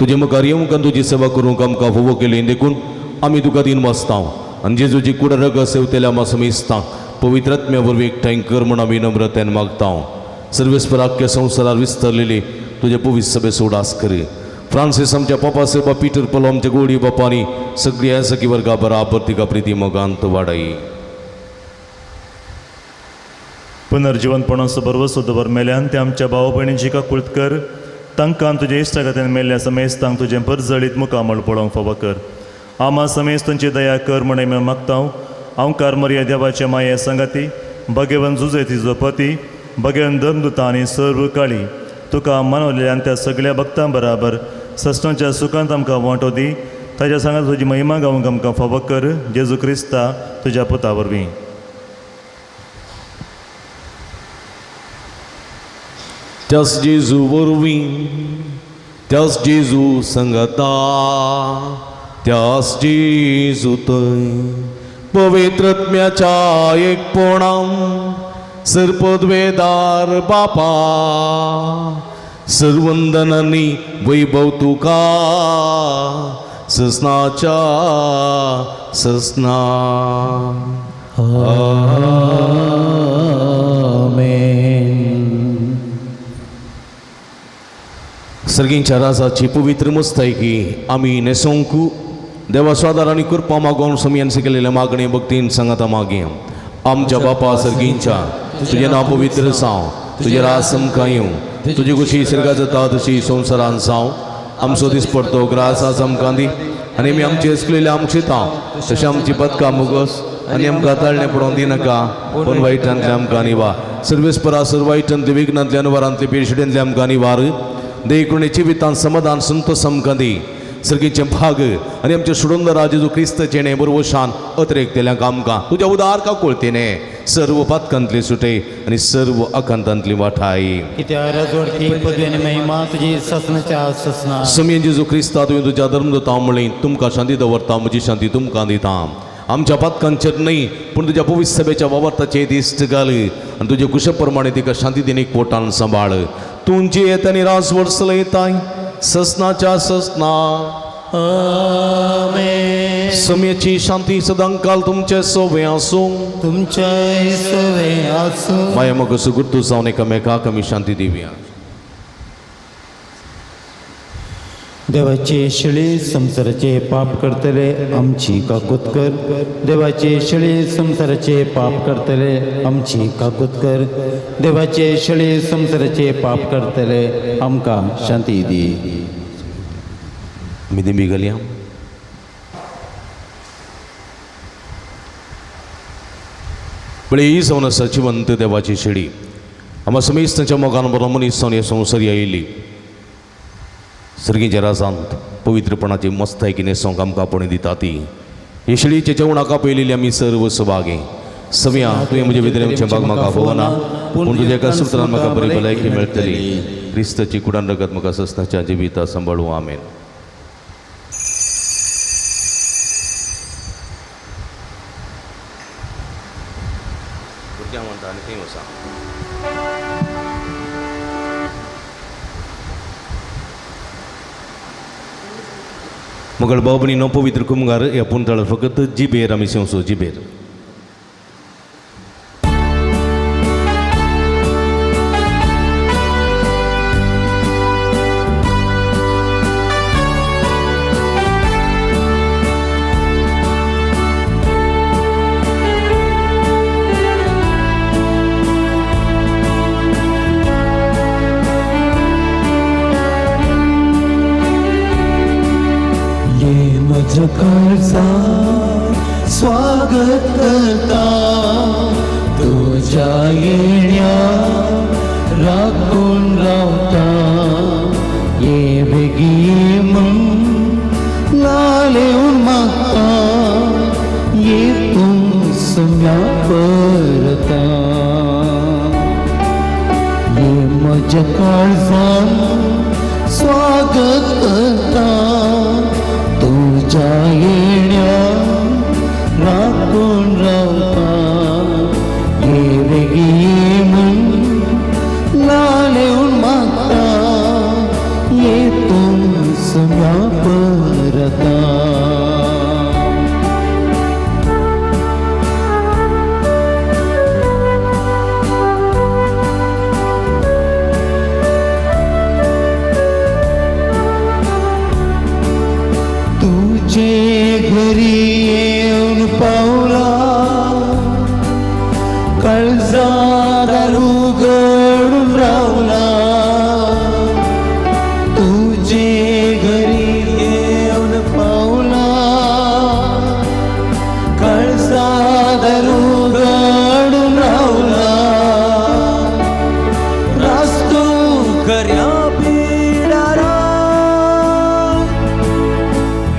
तुजे मुखार येवंक आनी तुजी सेवा करूंक आमकां फोव केली देखून आमी तुका दिन वाचता आनी जेजूची कुडरग सेवतेल्या आमी समिस्ता पवित्रात्म्या वरवीं एकठांय कर म्हूण आमी नम्रतेन मागता सर्वेस्पराख्य संवसारार विस्तरलेली तुजे पवित्र सभेस उडास कर फ्रांसीस आमच्या पापा सेवा पीटर पलो आमच्या गोडी बापानी सगळी सखी वर्गा बराबर तिका प्रिती मोगांत वाडय पुनर्जीवनपणाचो बरोबर सोदोबर मेल्यान ते आमच्या भाव भयणींची काकुळट कर तांकां तुजे इश्टागत्यान मेल्ल्या समेस्तांक तुजें परजळीत मुखामळ पळोवंक फाव कर आमा समेस्त तुमची दया कर म्हण मागता हांव कारमरिया देवाच्या माये संगती भगवन जुजे तिजो पती भगवन धर्मदुता आनी सर्व काळी तुका मनवलेल्यान त्या सगळ्या भक्तां बराबर सस्नाच्या सुखांत आमकां वांटो दी ताच्या सांगात तुजी महिमा गावंक आमकां फाव कर जेजू क्रिस्ता तुज्या पुता वरवीं त्याच जेजू वरवीं त्याच जेजू संगता त्याच जेजू थंय पवित्रत्म्याच्या एकपणान सर्पद्वेदार बापा सर्वंदनांनी वैभव तुका ससनाच्या ससना सर्गींच्या राजाची पवित्र मुस्तायकी आमी नेसोंकू देवा स्वादार आनी कृपा मागोवन समयांस केलेल्या मागणे भक्तीन सांगाता मागे आमच्या बापा सर्गींच्या तुझे नाव पवित्र साव तुझे राज समकां येवं तुजी कुशी सर्गा जाता तशी संवसारान साव आमचो दीस पडतो ग्रासा समकां दी आनी आमी आमचे एसकलेले आमचेता तशें आमची पदकां मुगोस आनी आमकां ताळणे पडोवंक दिनाका पूण वायटांतले आमकां निवा सर्वेस्परा सर्वायटांतले विघ्नांतल्यान वरांतले पेशडेंतले आमकां निवार देखुणे जिवितांत समाधान संतोष आमकां दी सर्गीचे भाग आनी आमचे सोडून राजेजू क्रिस्त जेणे बरोवशान अतिरेकतेल्यांक आमकां तुज्या उदार काकुळतेने सर्व पातकांतली सुटे आनी सर्व अकांतांतली वाठाय कित्या राजवडकी पदवी आनी महिमा तुजी ससनाच्या ससना समयेन जेजू क्रिस्ता तुवें तुज्या धर्मदूता म्हणली तुमकां शांती दवरता म्हजी शांती तुमकां दिता आमच्या पातकांचेर न्हय पूण तुज्या पवित्र सभेच्या वावरताचे दिश्ट घाल आनी तुजे कुशे प्रमाणे तिका शांती दिनीक पोटान सांबाळ तुमची येता आनी रास वर्सला येताय ससनाच्या ससना समयाची शांती सदांकाल तुमचे सोबे आसूं तुमच्या सोबे आसूं माया मग सुगुर्तू जावन एकामेकाक आमी शांती दिवया देवाचे शिळे संसाराचे पाप करतले आमची काकूत कर देवाचे शिळे संसाराचे पाप करतले आमची काकूत कर देवाचे शिळे संसाराचे पाप करतले आमकां शांती दी आमी दिंबी घालया बळे ही जावन आसा जिवंत देवाची शिडी आमा समेस्तांच्या मोगान बरो मनीस जावन हे संवसारी आयिल्ली सर्गीच्या राजांत पवित्रपणाची मस्तायकी न्हेसोंक आमकां आपण दिता ती हे शिडीचे जेवणाका पयलेली आमी सर्व सभागे सव्या तुवें म्हजे भितर आमचे भाग म्हाका भोवना पूण तुज्या एका सुत्रान म्हाका बरी भलायकी मेळटली क्रिस्ताची कुडान रगत म्हाका सस्ताच्या जिविता सांबाळूं आमेन मगळ बाबनी नो पवित्र कुमगार या पुंताळ फकत जिबेर आमी सेवसो जिबेर स्वागत करता तुझ्या येण्या राखून रावता ये बेगी म्हण लालेऊन मागता ये तू सम्या तुझ्या काळजात स्वागत करता तुझ्या येण्या राखून रावता ये वेगी म्हण लालेऊन मागता येतो सम्या परता तुझे घरी येऊन पावला काळजात उघडून रावला तुझे घरी येऊन पावला काळजात उघडून रावला रास्तू खऱ्या पिडारा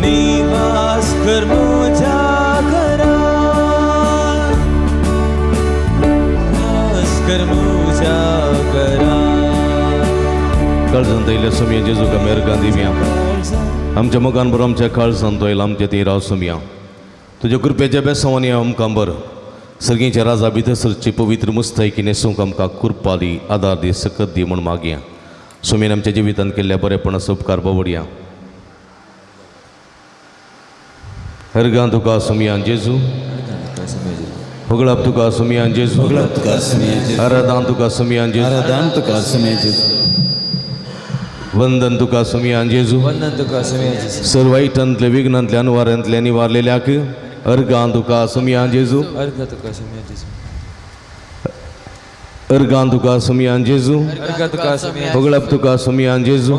निवास कर मुझ्या घरा निवास कर मुझ्या घरा काळजांत येयल्या सुमया जेजू का मेहरगान दिव्या आमच्या मुखान बरो आमच्या काळजांत येयला आमच्या ती राव सुमया तुज्या कृपेच्या बेसांवांनी आमकां बर सर्गीच्या राजा भितर सरची पवित्र मुस्तायकी नेसूंक आमकां कृपा दी आदार दी सकत दी म्हूण मागया सुमेन आमच्या जिवितांत केल्ल्या बरेपणाचो उपकार बावडया हरगां तुका सुमया जेजू होगळाप तुका सुमया जेजू आराधान तुका सुमया जेजू वंदन तुका सुमया जेजू सर्व वाईटांतले विघ्नांतल्या अनुवारांतल्या निवारलेल्याक अर्गां तुका सुमया जेजू अर्गां तुका सुमया जेजू होगळाप तुका सुमया जेजू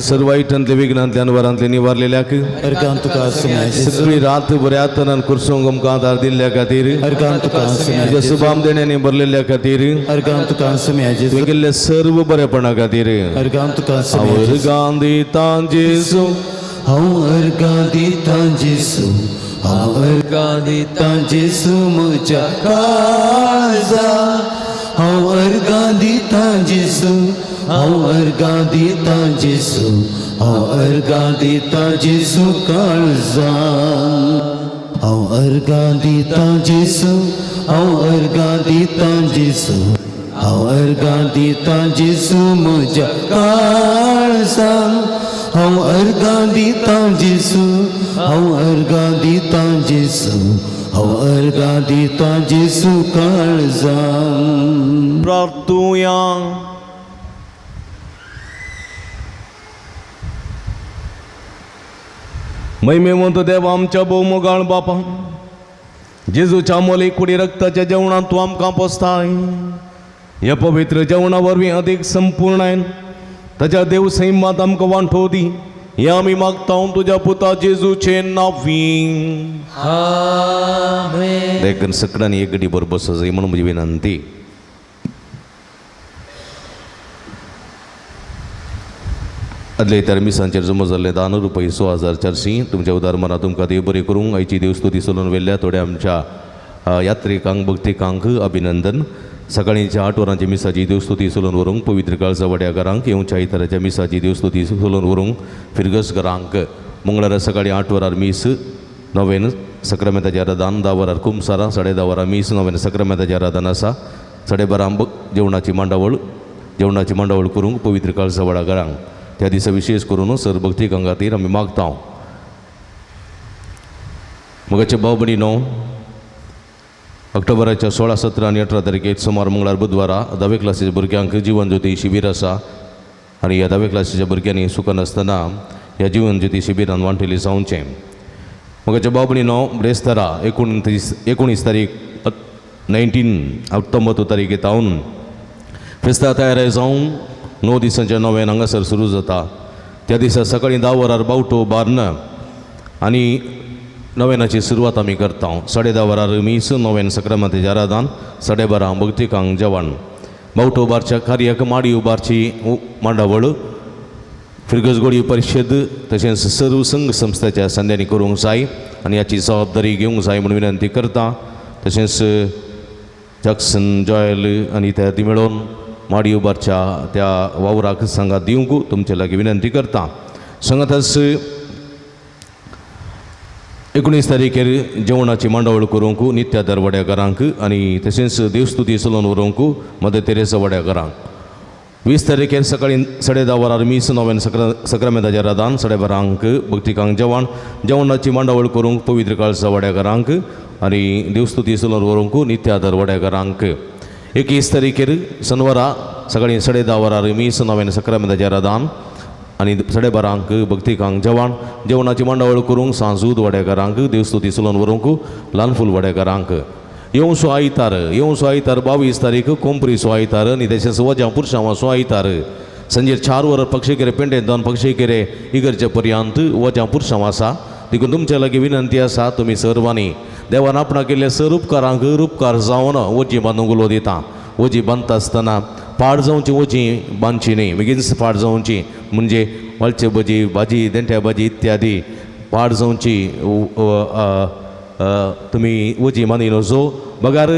सर्व वाईटांतले विघ्नांतल्या अनुवारांतले निवारलेल्याक अर्गां तुका सगळी रात बऱ्या तरान कुरसूंक आमकां आदार दिल्ल्या खातीर अर्गां तुका तुज्या शुभाम देण्यानी भरलेल्या खातीर अर्गां तुका तुवें केल्ल्या सर्व बरेपणा खातीर अर्गां तुका अर्गां दिता जेजू हांव अर्गां दिता जेजू हांव अर्गां दिता जेजू म्हज्या काळजा हांव अर्गां दिता जेजू हांव अर्गां दिता जेजू हांव अर्गां दिता जेजू काळजा हांव अर्गां दिता जेजू हांव अर्गां दिता जेजू हांव अर्गां दिता जेजू म्हज्या काळजा हांव अर्गां दिता जेजू हांव अर्गां दिता जेजू हांव अर्गां दिता जेजू काळजा प्रार्थुया महिमेवंत देवा आमच्या भोवमोगाळ बापा जेजूच्या मोलीक कुडी रक्ताच्या जेवणात तूं आमकां पोसताय ह्या पवित्र जेवणा वरवीं अदीक संपूर्णायन ताच्या देव सैमात आमकां वांटो दी हे आमी मागता तुज्या पुता जेजूचे नांवीं देखून सगळ्यांनी एक गडी बरोबर बसो जाय म्हणून म्हजी विनंती आदले इतर मिसांचेर जमा जाल्ले 10 रुपये 6400 तुमच्या उदारमना तुमकां देव बरें करूंक आयची देवस्तुती चलोवन वेल्ल्या थोड्या आमच्या यात्रिकांक भक्तिकांक अभिनंदन सकाळींच्या 8 वरांची मिसाची देवस्तुती चलोवन व्हरूंक पवित्र काळजा वड्या घरांक येवच्या इतराच्या मिसाची देवस्तुती चलोवन व्हरूंक फिरगस घरांक मंगळारा सकाळी 8 वरार मीस 9 सक्रामेंताचें आराधन 10 वरार कुमसारा 10:30 वरार मीस 9 सक्रामेंताचें आराधन आसा 12:30 जेवणाची मांडावळ करूंक पवित्र काळजा वड्या घरांक त्या दिसा विशेष करून सर भक्तिकां खातीर आमी मागता मगाचे भाव भयणीनो ऑक्टोबराच्या 16, 17 आनी 18 तारखेक सोमार मंगळार बुधवारा 10वे क्लासीच्या भुरग्यांक जीवन ज्योती शिबीर आसा आनी ह्या 10वे क्लासीच्या भुरग्यांनी सुखान आसतना ह्या जीवन ज्योती शिबिरान वांटेली जावचें मगाचे भाव भयणीनो ब्रेस्तारा 19 तारीख 19 तारीख येतावन फेस्ता तयार जावन 9 दिसांच्या 9 हांगासर सुरू जाता त्या दिसा सकाळीं 10 वरार बावटो बार्न आनी 9 सुरवात आमी करता 10:30 वरार मीस 9 सक्रामेंताचें आराधन 12:30 भक्तिकांक जेवण बावटो उबारच्या कार्याक माडी उबारची मांडावळ फिरगसगोडी परिशद तशेंच सर्व संघ संस्थेच्या संध्यांनी करूंक जाय आनी हाची जबाबदारी घेवंक जाय म्हणून विनंती करता तशेंच जॅक्सन जॉयल आनी त्या ती मेळोवन माडी उबारच्या त्या वावराक सांगात दिवंक तुमचे लागीं विनंती करता. सांगातच 19 तारीखेर जेवणाची मांडावळ करूंक नित्यादार वड्याकारांक आनी तशेंच देवस्तुती चलोवन व्हरूंक मदर तेरेसा वड्याकारांक. 20 तारीखेर सकाळी 10:30 वरार मीस नव्यान सक्रामेंताच्या रादान 12:30 भक्तिकांक जेवणाची मांडावळ करूंक पवित्र काळसा वड्याकारांक आनी देवस्तुती चलोवन व्हरूंक नित्यादार वड्याकारांक. 21 तारीखेर शनिवारा सकाळी 10:30 वरार मीस नव्यान सक्रामेंताच्या रादान आनी 12:30 भक्तिकांक जेवणाची मांडावळ करूंक सांजूद वड्याकारांक देवस्तुती चलोवन व्हरूंक ल्हानफूल वड्याकारांक. येवसो आयतार 22 तारीख कोंपरीचो आयतार आनी तशेंच वजा पुरशांवाचो आयतार संजे 4 वरां पक्षीकेरे पेंडेन दोन पक्षीकेरे इगर्जे पर्यंत वजा पुरशांव आसा. देखून तुमच्या लागीं विनंती आसा तुमी सर्वांनी देवान आपणा केल्ल्या सर उपकारांक उपकार जावन वजी बांदूंक उलो दिता. वजी बांदता आसतना पाड जावची वजी बांदची न्ही बेगीनच पाड जावची म्हणजे वालचे भजी भाजी देंट्या भाजी इत्यादी पाड जावची तुमी वजी बांदिनो जो बगार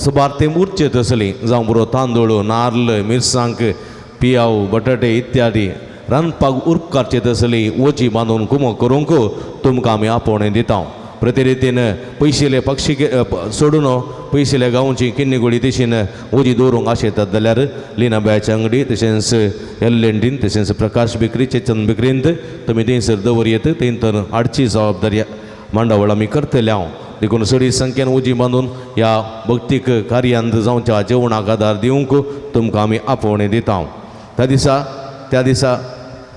सुबार ते उरचे तसली जावं बरो तांदूळ नाल्ल मिरसांग पियाव बटाटे इत्यादी रांदपाक उरकारचे तसली वजी बांदून कुमो करूंक तुमकां आमी आपोवणें दिता. प्रतिरितीन पयशिल्ले पक्षी सोडून पयशिल्ल्या गांवची किन्नी गोडी तशीन वजी दवरूंक आशेतात जाल्यार लिना बॅच्या अंगडी तशेंच एल्लेंडीन तशेंच प्रकाश बेकरी चेतन बेकरींत तुमी थंयसर दवरयेत थंय हाडची जबाबदारी मांडावळ आमी करतले. हांव देखून चडी संख्येन वजी बांदून ह्या भक्तीक कार्यांत जावच्या जेवणाक आदार दिवंक तुमकां आमी आपोवणें दिता. त्या दिसा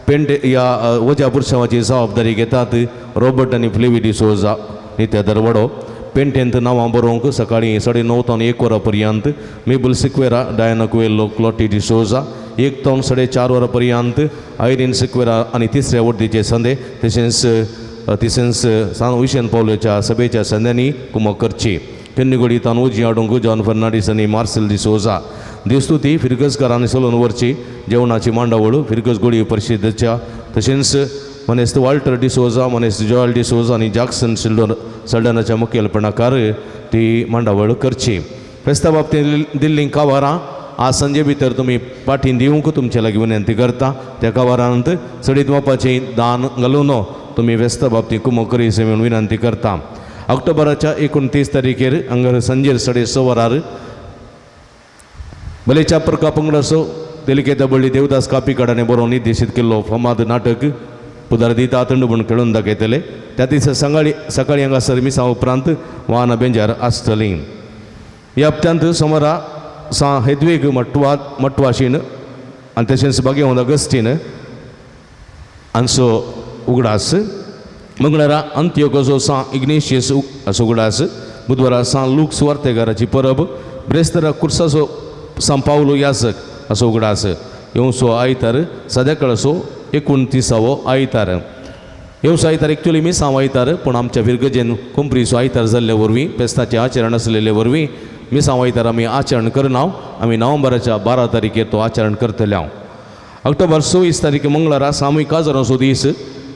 पेंट ह्या वजा पुरशांवाची जबाबदारी घेतात रॉबर्ट आनी फ्लेवी डिसोजा नित्यादार वडो. पेंटेंत नांवां बरोवंक सकाळीं 9:30 तो 1 वरां पर्यंत मेबल सिक्वेरा डायना कुएल्लो क्लॉटी डिसोजा 1 तो 4:30 वरां पर्यंत आयरीन सिक्वेरा आनी तिसऱ्या वर्दीचे संदे तशेंच सान विशेन पावलेच्या सभेच्या संद्यांनी कुमक करची. कन्निगोडी तान उजी हाडूंक जॉन फर्नांडीस आनी मार्सेल डिसोजा. देवस्तुती फिरगसकारांनी चलोवन व्हरची. जेवणाची मांडावळ फिरगस गोडी परिशदेच्या तशेंच मनेस्त वाल्टर डिसोजा मनेस्त जॉयल डिसोजा आनी जॅक्सन सल्डनाच्या मुखेलपणाकार ती मांडावळ करची. फेस्ता बाबतींत दिल्ली कावारां आज संजे भितर तुमी पाठीन दिवंक तुमचे लागीं विनंती करता. त्या कावारांत चडीत मापाचें दान घालून तुमी फेस्ता बाबतींत कुमो करी म्हणून विनंती करता. ऑक्टोबराच्या 29 तारीखेर हांगा संजेर 6:30 वरार बलेच्या प्रका पंगडाचो देलिकेता बळी देवदास कापीकाडाने बरोवन निर्देशीत केल्लो फामाद नाटक पुदारदिता आतंड म्हूण खेळून दाखयतले. त्या दिसा सकाळीं हांगासर मिसा उपरांत वाहनां बेंजार आसतलीं. ह्या हप्त्यांत सोमारा सा हेद्वेग मटवाशीन आनी तशेंच बागेवंत अगस्टीन हांचो उगडास. मंगळारा अंत्योकोचो सा इग्नेशियस उगडास. बुधवारा सा लूक सुवार्थेकाराची परब. ब्रेस्तारा कुर्साचो सान पावलो यासक असो उगडास. येवसो आयतार सद्याकाळचो 29वो आयतार. येवसो आयतार एक्चुली मिसांव आयतार पूण आमच्या विरगजेन कोंपरीचो आयतार जाल्ले वरवीं फेस्ताचें आचरण आसलेले वरवीं मिसांव आयतार आमी आचरण करना. आमी नोव्हेंबराच्या 12 तारखेर तो आचरण करतले. ऑक्टोबर 26 तारीख मंगळारा सामुहीक काजरांचो दीस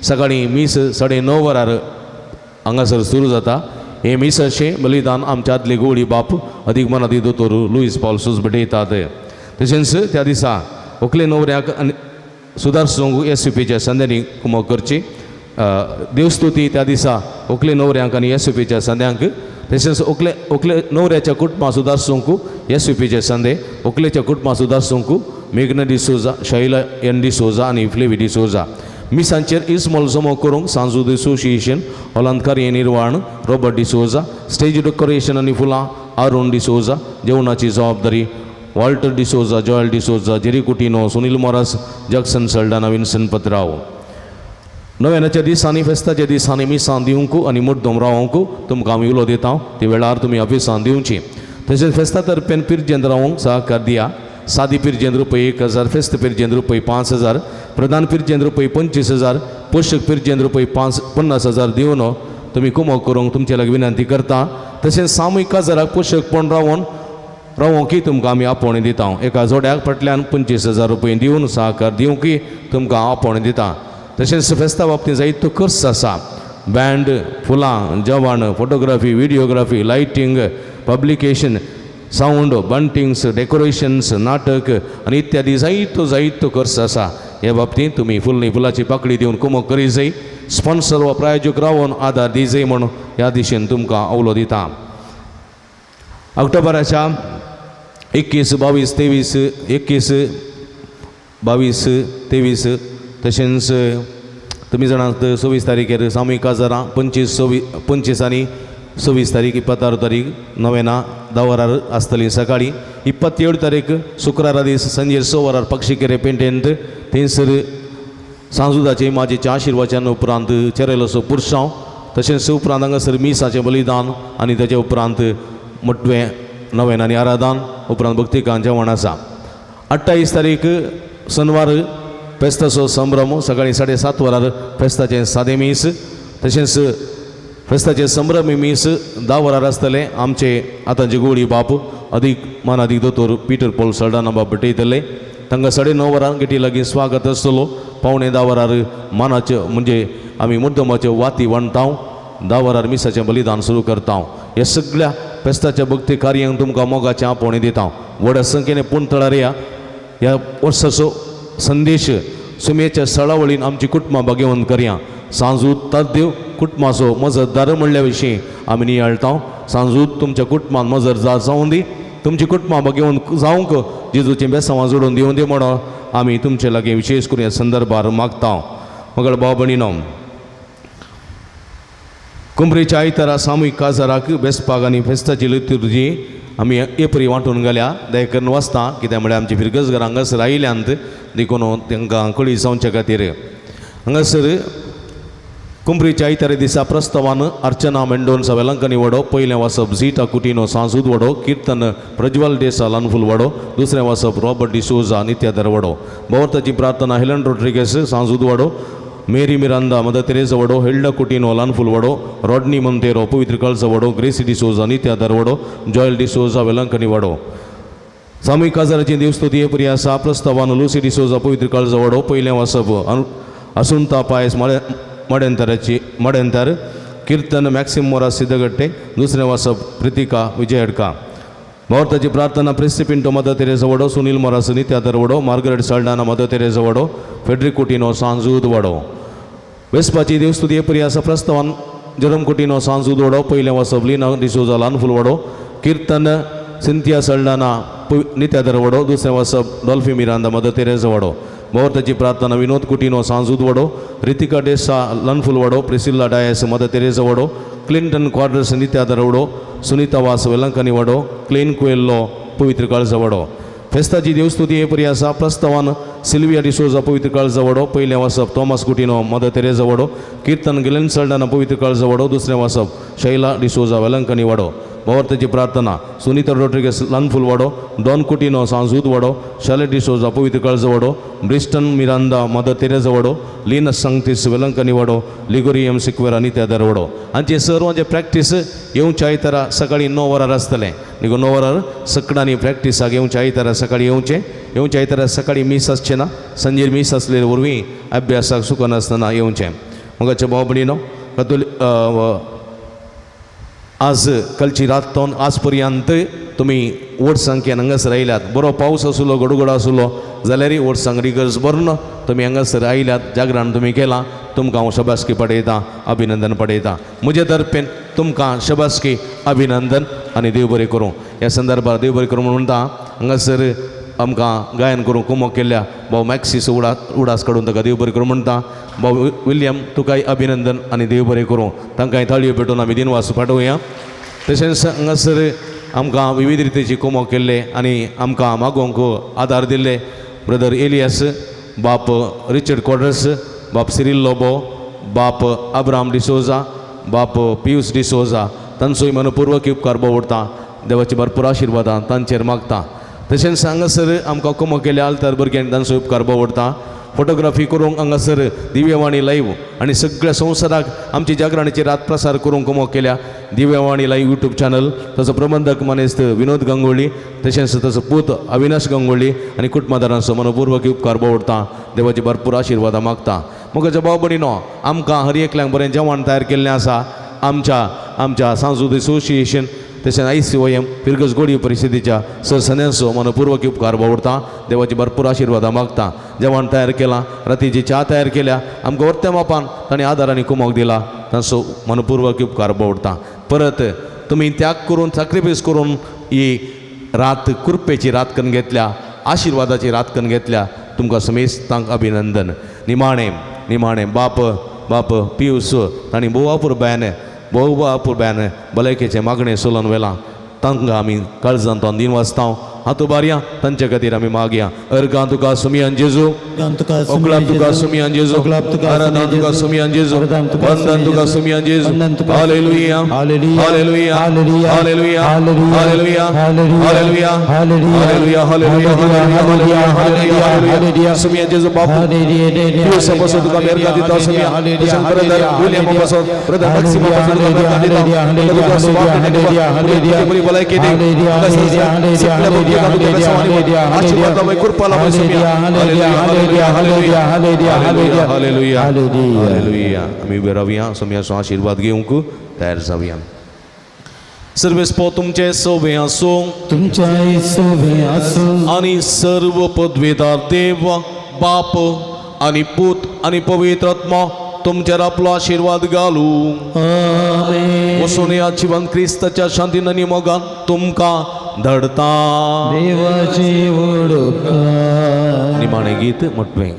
सकाळीं मीस 9:30 वरार हांगासर सुरू जाता. हे मिसाचें बलिदान आमच्या आदले गवळी बाप अधिकमनादी दोतोर लुईस पॉल भेटयतात. तशेंच त्या दिसा व्हंकले न्हवऱ्याक सुदारसूंक SUPच्या संद्यांनी कुमक करची. देवस्तुती त्या दिसा व्हंकले न्हवऱ्यांक आनी SUPच्या संद्यांक तशेंच व्हंकले न्हवऱ्याच्या कुटुंबां सुदारसूंक SUPचे संदे व्हंकलेच्या कुटुंबां सुदारसूंक मेघना डिसोजा शैला एन डिसोजा आनी फ्लेवी डिसोजा. मिसांचेर इस्मॉल जमो करूंक सांजूद असोसिएशन ओलांतकारी निर्वाण रॉबर्ट डिसोजा. स्टेज डेकोरेशन आनी फुलां आरुण डिसोजा. जेवणाची जबाबदारी Walter D'Souza Joel D'Souza Jerry Coutinho Sunil Moras Jackson Saldanha Vinson Patrao. नव्यानाच्या दिसांनी फेस्ताच्या दिसांनी मिसां दिवंक आनी मुद्दम रावंक तुमकां आमी उलो दिता. ते वेळार तुमी ऑफिसान दिवची. तशेंच फेस्ता तर्फेन पिरजेंत रावंक सहकार दिया. सादी पिरजेंत रुपये 1000 फेस्त पिरजेंत रुपये 5000 प्रधान पिरजेंत रुपये 25000 पोषक पिरजेंत रुपये 50,000 दिवन तुमी कुमक करूंक तुमचे लागीं विनंती करता. तशेंच सामुहीक काजाराक पोषकपण रावोंकय तुमकां आमी आपोवणें दिता. एका जोड्याक फाटल्यान 25,000 रुपये दिवन सहकार दिवंकय तुमकां आपोवणें दिता. तशेंच फेस्ता बाबतींत जायतो खर्च आसा. बँड फुलां जेवण photography videography lighting publication sound buntings decorations नाटक आनी इत्यादी जायतो खर्च आसा ह्या बाबतींत तुमी फुलाची पाकळी दिवन कुमक करी जाय स्पॉन्सर वा प्रायोजक रावन आदार दी जाय म्हूण ह्या दिशेन तुमकां अवलो दिता. ऑक्टोबराच्या 21, 22, 23 तशेंच तुमी जाणात 26 तारीखेर सामुहीक काजारां 25 आनी 26 तारीख 26 तारीख नोवेना 10 वरार आसतली सकाळी. 27 तारीख शुक्रारा दीस संजे 6 वरार पक्षिकेरे पेंटेंत थंयसर सांजुदाचे इमाजेच्या आशिर्वादान उपरांत चेरेलोसो पुरसांव तशेंच उपरांत हांगासर मिसाचें बलिदान आनी तेजे उपरांत मोठवें नोवेन आनी आराधन उपरांत भक्तिकान जेवण आसा. 28 तारीख शनिवार फेस्ताचो संभ्रम सकाळी 7:30 वरार फेस्ताचें सादें मीस तशेंच फेस्ताचे संभ्रमी मीस 10 वरार आसतले. आमचे आतांचे गोळी बाप मानादीक दोतोर पीटर पॉल सल्डाना बाब भेटयतले. तांकां 9:30 वरार गेटी लागीं स्वागत आसतलो. 9:15 वरार मानाचे म्हणजे आमी मुद्दमाच्यो वाती वणटाव. 10 वरार मिसाचें बलिदान सुरू करता. ह्या सगळ्या फेस्ताच्या भक्ती कार्यांक तुमकां मोगाचें आपोवणी दिता. व्हड संख्येन पुणतळार ह्या वर्साचो संदेश सुमेच्या सळावळीन आमची कुटुंबां भाग्यवंत करया. सांजूत तद्देव कुटुंबाचो मजतदार म्हणल्या विशीं आमी नियाळटा. सांजूत तुमच्या कुटुंबान मजर जावं दी तुमची कुटुंबां भाग्यवंत जावंक जेजूचें बेसांवां जोडून दिवं दी म्हणून आमी तुमचे लागीं विशेश करून ह्या संदर्भार मागता. मगळ भाव भयणीनो कुंभरेच्या आयतारा सामुहीक काजाराक बेसपाक आनी फेस्ताची लितुर्जी आमी एपरी वांटून गेल्या दयकरून वाचता कित्याक म्हळ्यार आमची फिरगसगर हांगासर आयल्यांत देखून तांकां कळी जावचे खातीर हांगासर कुंभरेच्या आयतारे दिसा प्रस्तावान अर्चना मेंडोन्स वेलंकनी वडो पयलें वासप झीटा कुटिनो सांजूद वडो कीर्तन प्रज्वल देसा लानफूल वडो दुसरें वासप रॉबर्ट डिसोजा नित्यादर वडो भोवताची प्रार्थना हेलन रोड्रिगेस सांजूद वडो मेरी मिरांदा मदर तेरेसा वडो हेल्डा कुटिनो लानफूल वडो रॉडनी मोंतेरो पवित्र कळसा वडो ग्रेसी डिसोजा नित्यादर वडो जॉयल डिसोजा वेलंकनी वडो. सामुहीक काजाराची देवस्तुती एपरी आसा. प्रस्तावान लुसी डिसोजा पवित्र कळसा वडो पयलें वासप असुंता पायस मडेंतर कीर्तन मॅक्सिम मोरा सिद्धगट्टे दुसरें वासप प्रितिका विजयडका. भोवताची प्रार्थना प्रिस्ती पिंटो मदर तेरेसा वडो सुनील मोरास नित्यादर वडो मार्गरेट साल्डाना मदर तेरेसा वडो फेड्रिक कुटिनो सांजूद वडो. वेस्पाची देवस्तुती एपरी आसा. प्रस्तावान जरम कुटिनो सांजूद वडो पयलें वासप लिना डिसोजा लानफूल वडो कीर्तन सिंथिया साल्डाना नित्यादर वडो दुसरें वासप डॉल्फी मिरांदा मदर तेरेसा वडो. भोवताची प्रार्थना विनोद कुटिनो सांजूद वडो रितिका डेसा लानफूल वडो प्रिसिल्ला डायस मदर तेरेसा वडो क्लिंटन क्वार्टर्स नित्यादर वडो सुनीता वास वेलंकनी वडो क्लेन क्वेल्लो पवित्र कळसा वडो. फेस्ताची देवस्तुती एपरी आसा. प्रस्तावान सिल्विया डिसोजा पवित्र कळसा वडो पयलें वासप थॉमस कुटिनो मदर तेरेसा वडो कीर्तन गिलेन सल्डाना पवित्र कळसा वडो दुसरें वासप शैला डिसोजा वेलंकनी वडो. भोवताची प्रार्थना सुनीता रोड्रिगेस लानफूल वडो डॉन कुटिनो सांजूद वडो शालेट डिसोजा पवित्र कळसा वडो ब्रिस्टन मिरांदा मदर तेरेसा वडो लिनस सांगतीस वेलंकनी वडो लिगोरियम सिक्वेरा नित्यादर वडो. हांचे सर्वांचे प्रॅक्टीस येवच्या आयतारा सकाळी 9 वरार आसतलें. देखून 9 वरार सकडांनी प्रॅक्टिसाक येवच्या आयतारा सकाळी येवच्या आयतारा सकाळी मीस आसचें ना. संजेर मीस आसले वरवीं अभ्यासाक सुकनासतना येवचें. मगाचे भाव भयणीनो आज कालची रातोन आज पर्यंत तुमी वोट संख्येन हांगासर आयल्यात. बरो पावस आसलो गडगडो आसलो जाल्यारय वोट संख रिगर्स भरून तुमी हांगासर आयल्यात. जागरण तुमी केलां तुमकां हांव शबासकी पडयतां अभिनंदन पडयतां. म्हजे तर्फेन तुमकां शबासकी अभिनंदन आनी देव बरें करूं. ह्या संदर्भार देव बरें करूं म्हणटा हांगासर आमकां गायन करूंक कुमक केल्ल्या भाऊ मॅक्सीस उडास काडून ताका देव बरें करूं म्हणटा. भाऊ विल्यम तुकाय अभिनंदन आनी देव बरें करूं. तांकांय ताळयो पेटोवन आमी दिनवास पाठोवया. तशेंच हांगासर आमकां विविध रितीची कुमक केल्ले आनी आमकां मागोवंक आदार दिल्ले ब्रदर एलियास बाप रिचर्ड क्वार्टर्स बाप सिरिल लोबो बाप अब्राम डिसोजा बाप पियूस डिसोजा तांचोय मनपूर्वक उपकार भोवडटा. देवाची भरपूर आशिर्वादां तांचेर मागता. तशेंच हांगासर आमकां कुमक केल्या आल्तार भुरग्यांक तांचो उपकार भोवडटा. फोटोग्राफी करूंक हांगासर दिव्यवाणी लायव्ह आनी सगळ्या संवसाराक आमची जागरणाची रात प्रसार करूंक कुमक केल्या दिव्यवाणी लायव्ह यूट्यूब चॅनल ताचो प्रबंधक मनेस्त विनोद गंगोळी तशेंच ताचो पूत अविनाश गंगोळी आनी कुटुंबदारांचो मनपूर्वक उपकार भोवडटा. देवाची भरपूर आशिर्वादां मागता. म्हज्या भाव भयणीनो आमकां हर एकल्यांक बरें जेवण तयार केल्लें आसा. आमच्या सांस्कृतीक असोसिएशन तशेंच ICOM फिरगस गोडी परिस्थितीच्या सरसन्यांचो मनपूर्वक उपकार बावडता. देवाची भरपूर आशिर्वादां मागता. जेवण तयार केलां, रातीची च्या तयार केल्या, आमकां वर्त्या मापान ताणें आदारांनी कुमोक दिला, तांचो मनपूर्वक उपकार बावडता. परत तुमी त्याग करून सॅक्रिफायस करून ही रात कुरपेची रात करून घेतल्या, आशिर्वादाची रात करून घेतल्या. तुमकां समेस्तांक अभिनंदन. निमाणें बाप पियूस तांणी भोवापूर बयान भलायकेचे मागणें सोलोवन व्हेलां. तांकां आमी काळजांत दिन वाचता. हातू बारया तांचे खातीर आमी मागया. अर्गां तुका सुमियान जेजू, ओकलाप तुका सुमियान जेजू, आराधना तुका सुमियान जेजू, वंदन तुका सुमियान जेजू. Hallelujah hallelujah hallelujah hallelujah hallelujah hallelujah hallelujah हालेलुया. सुमियान जेजू बापू पियूस पासून तुका मेरगा दिता. सुमिया ब्रदर विलियम पासून ब्रदर मॅक्सिमा पासून तुका मेरगा दिता. तुका सुवाक बरी भलायकी दी. आशीर्वादामय कृपाला आमी उबे रावया. सोम्याचो आशीर्वाद घेवंक तयार जावया. सर्वेस्पो तुमचे सोबे आसूं, तुमच्या सोबे आसूं आनी सर्व पदवेदार देव बाप आनी पूत आनी पवित्र आत्मा तुमचेर आपलो आशीर्वाद घालूं. वसून या जिवन क्रिस्ताच्या शांतीन आनी मोगान तुमकां धडता. देवाची ओळख. निमाणें गीत म्हटलें.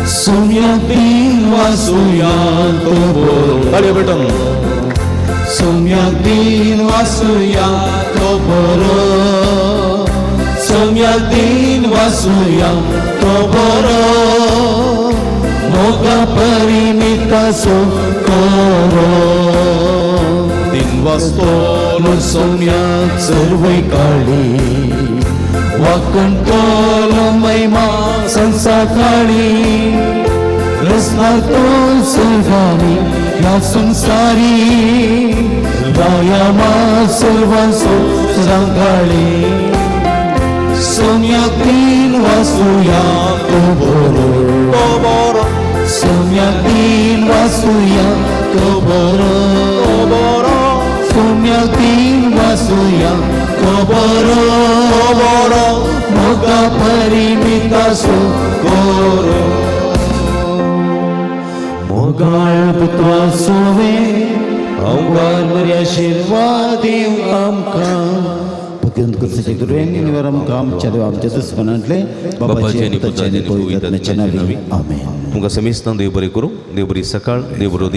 सोम्या दिन वासुया तो बरो. ताळयो भेटून. सोम्या दिन वासुया तो बरो. सोम्या दिन वासुया तो बरो. मोगा परिमिता सो करो. दिन वाचतो सोम्या सर्वै काळी वाकणटलो महिमा संसाकाळी. रस्नातो सर्वानी ह्या संसारी रायामा सर्वांसो सांगाळी. सोम्या दिन वासुया तो बरो. सोम्या दिन वासुया तो बरो. सोम्या दिन वासुया तो बरो. मोगा परिमिता सो करो. मोगाळ पुत्रा सोवे अवघार बरी आशीर्वाद दिवं आमकां. भक्तिवंत कृष्णाचे गुरुवेनी निवर आमकां आमच्या दुस्मनांतले बाबाचे आनी पुताचे आनी पवित्र आत्म्याचे नांवी. आमेन. तुमकां समेस्तांक देव बरें करूं. देव बरी सकाळ, देव बरो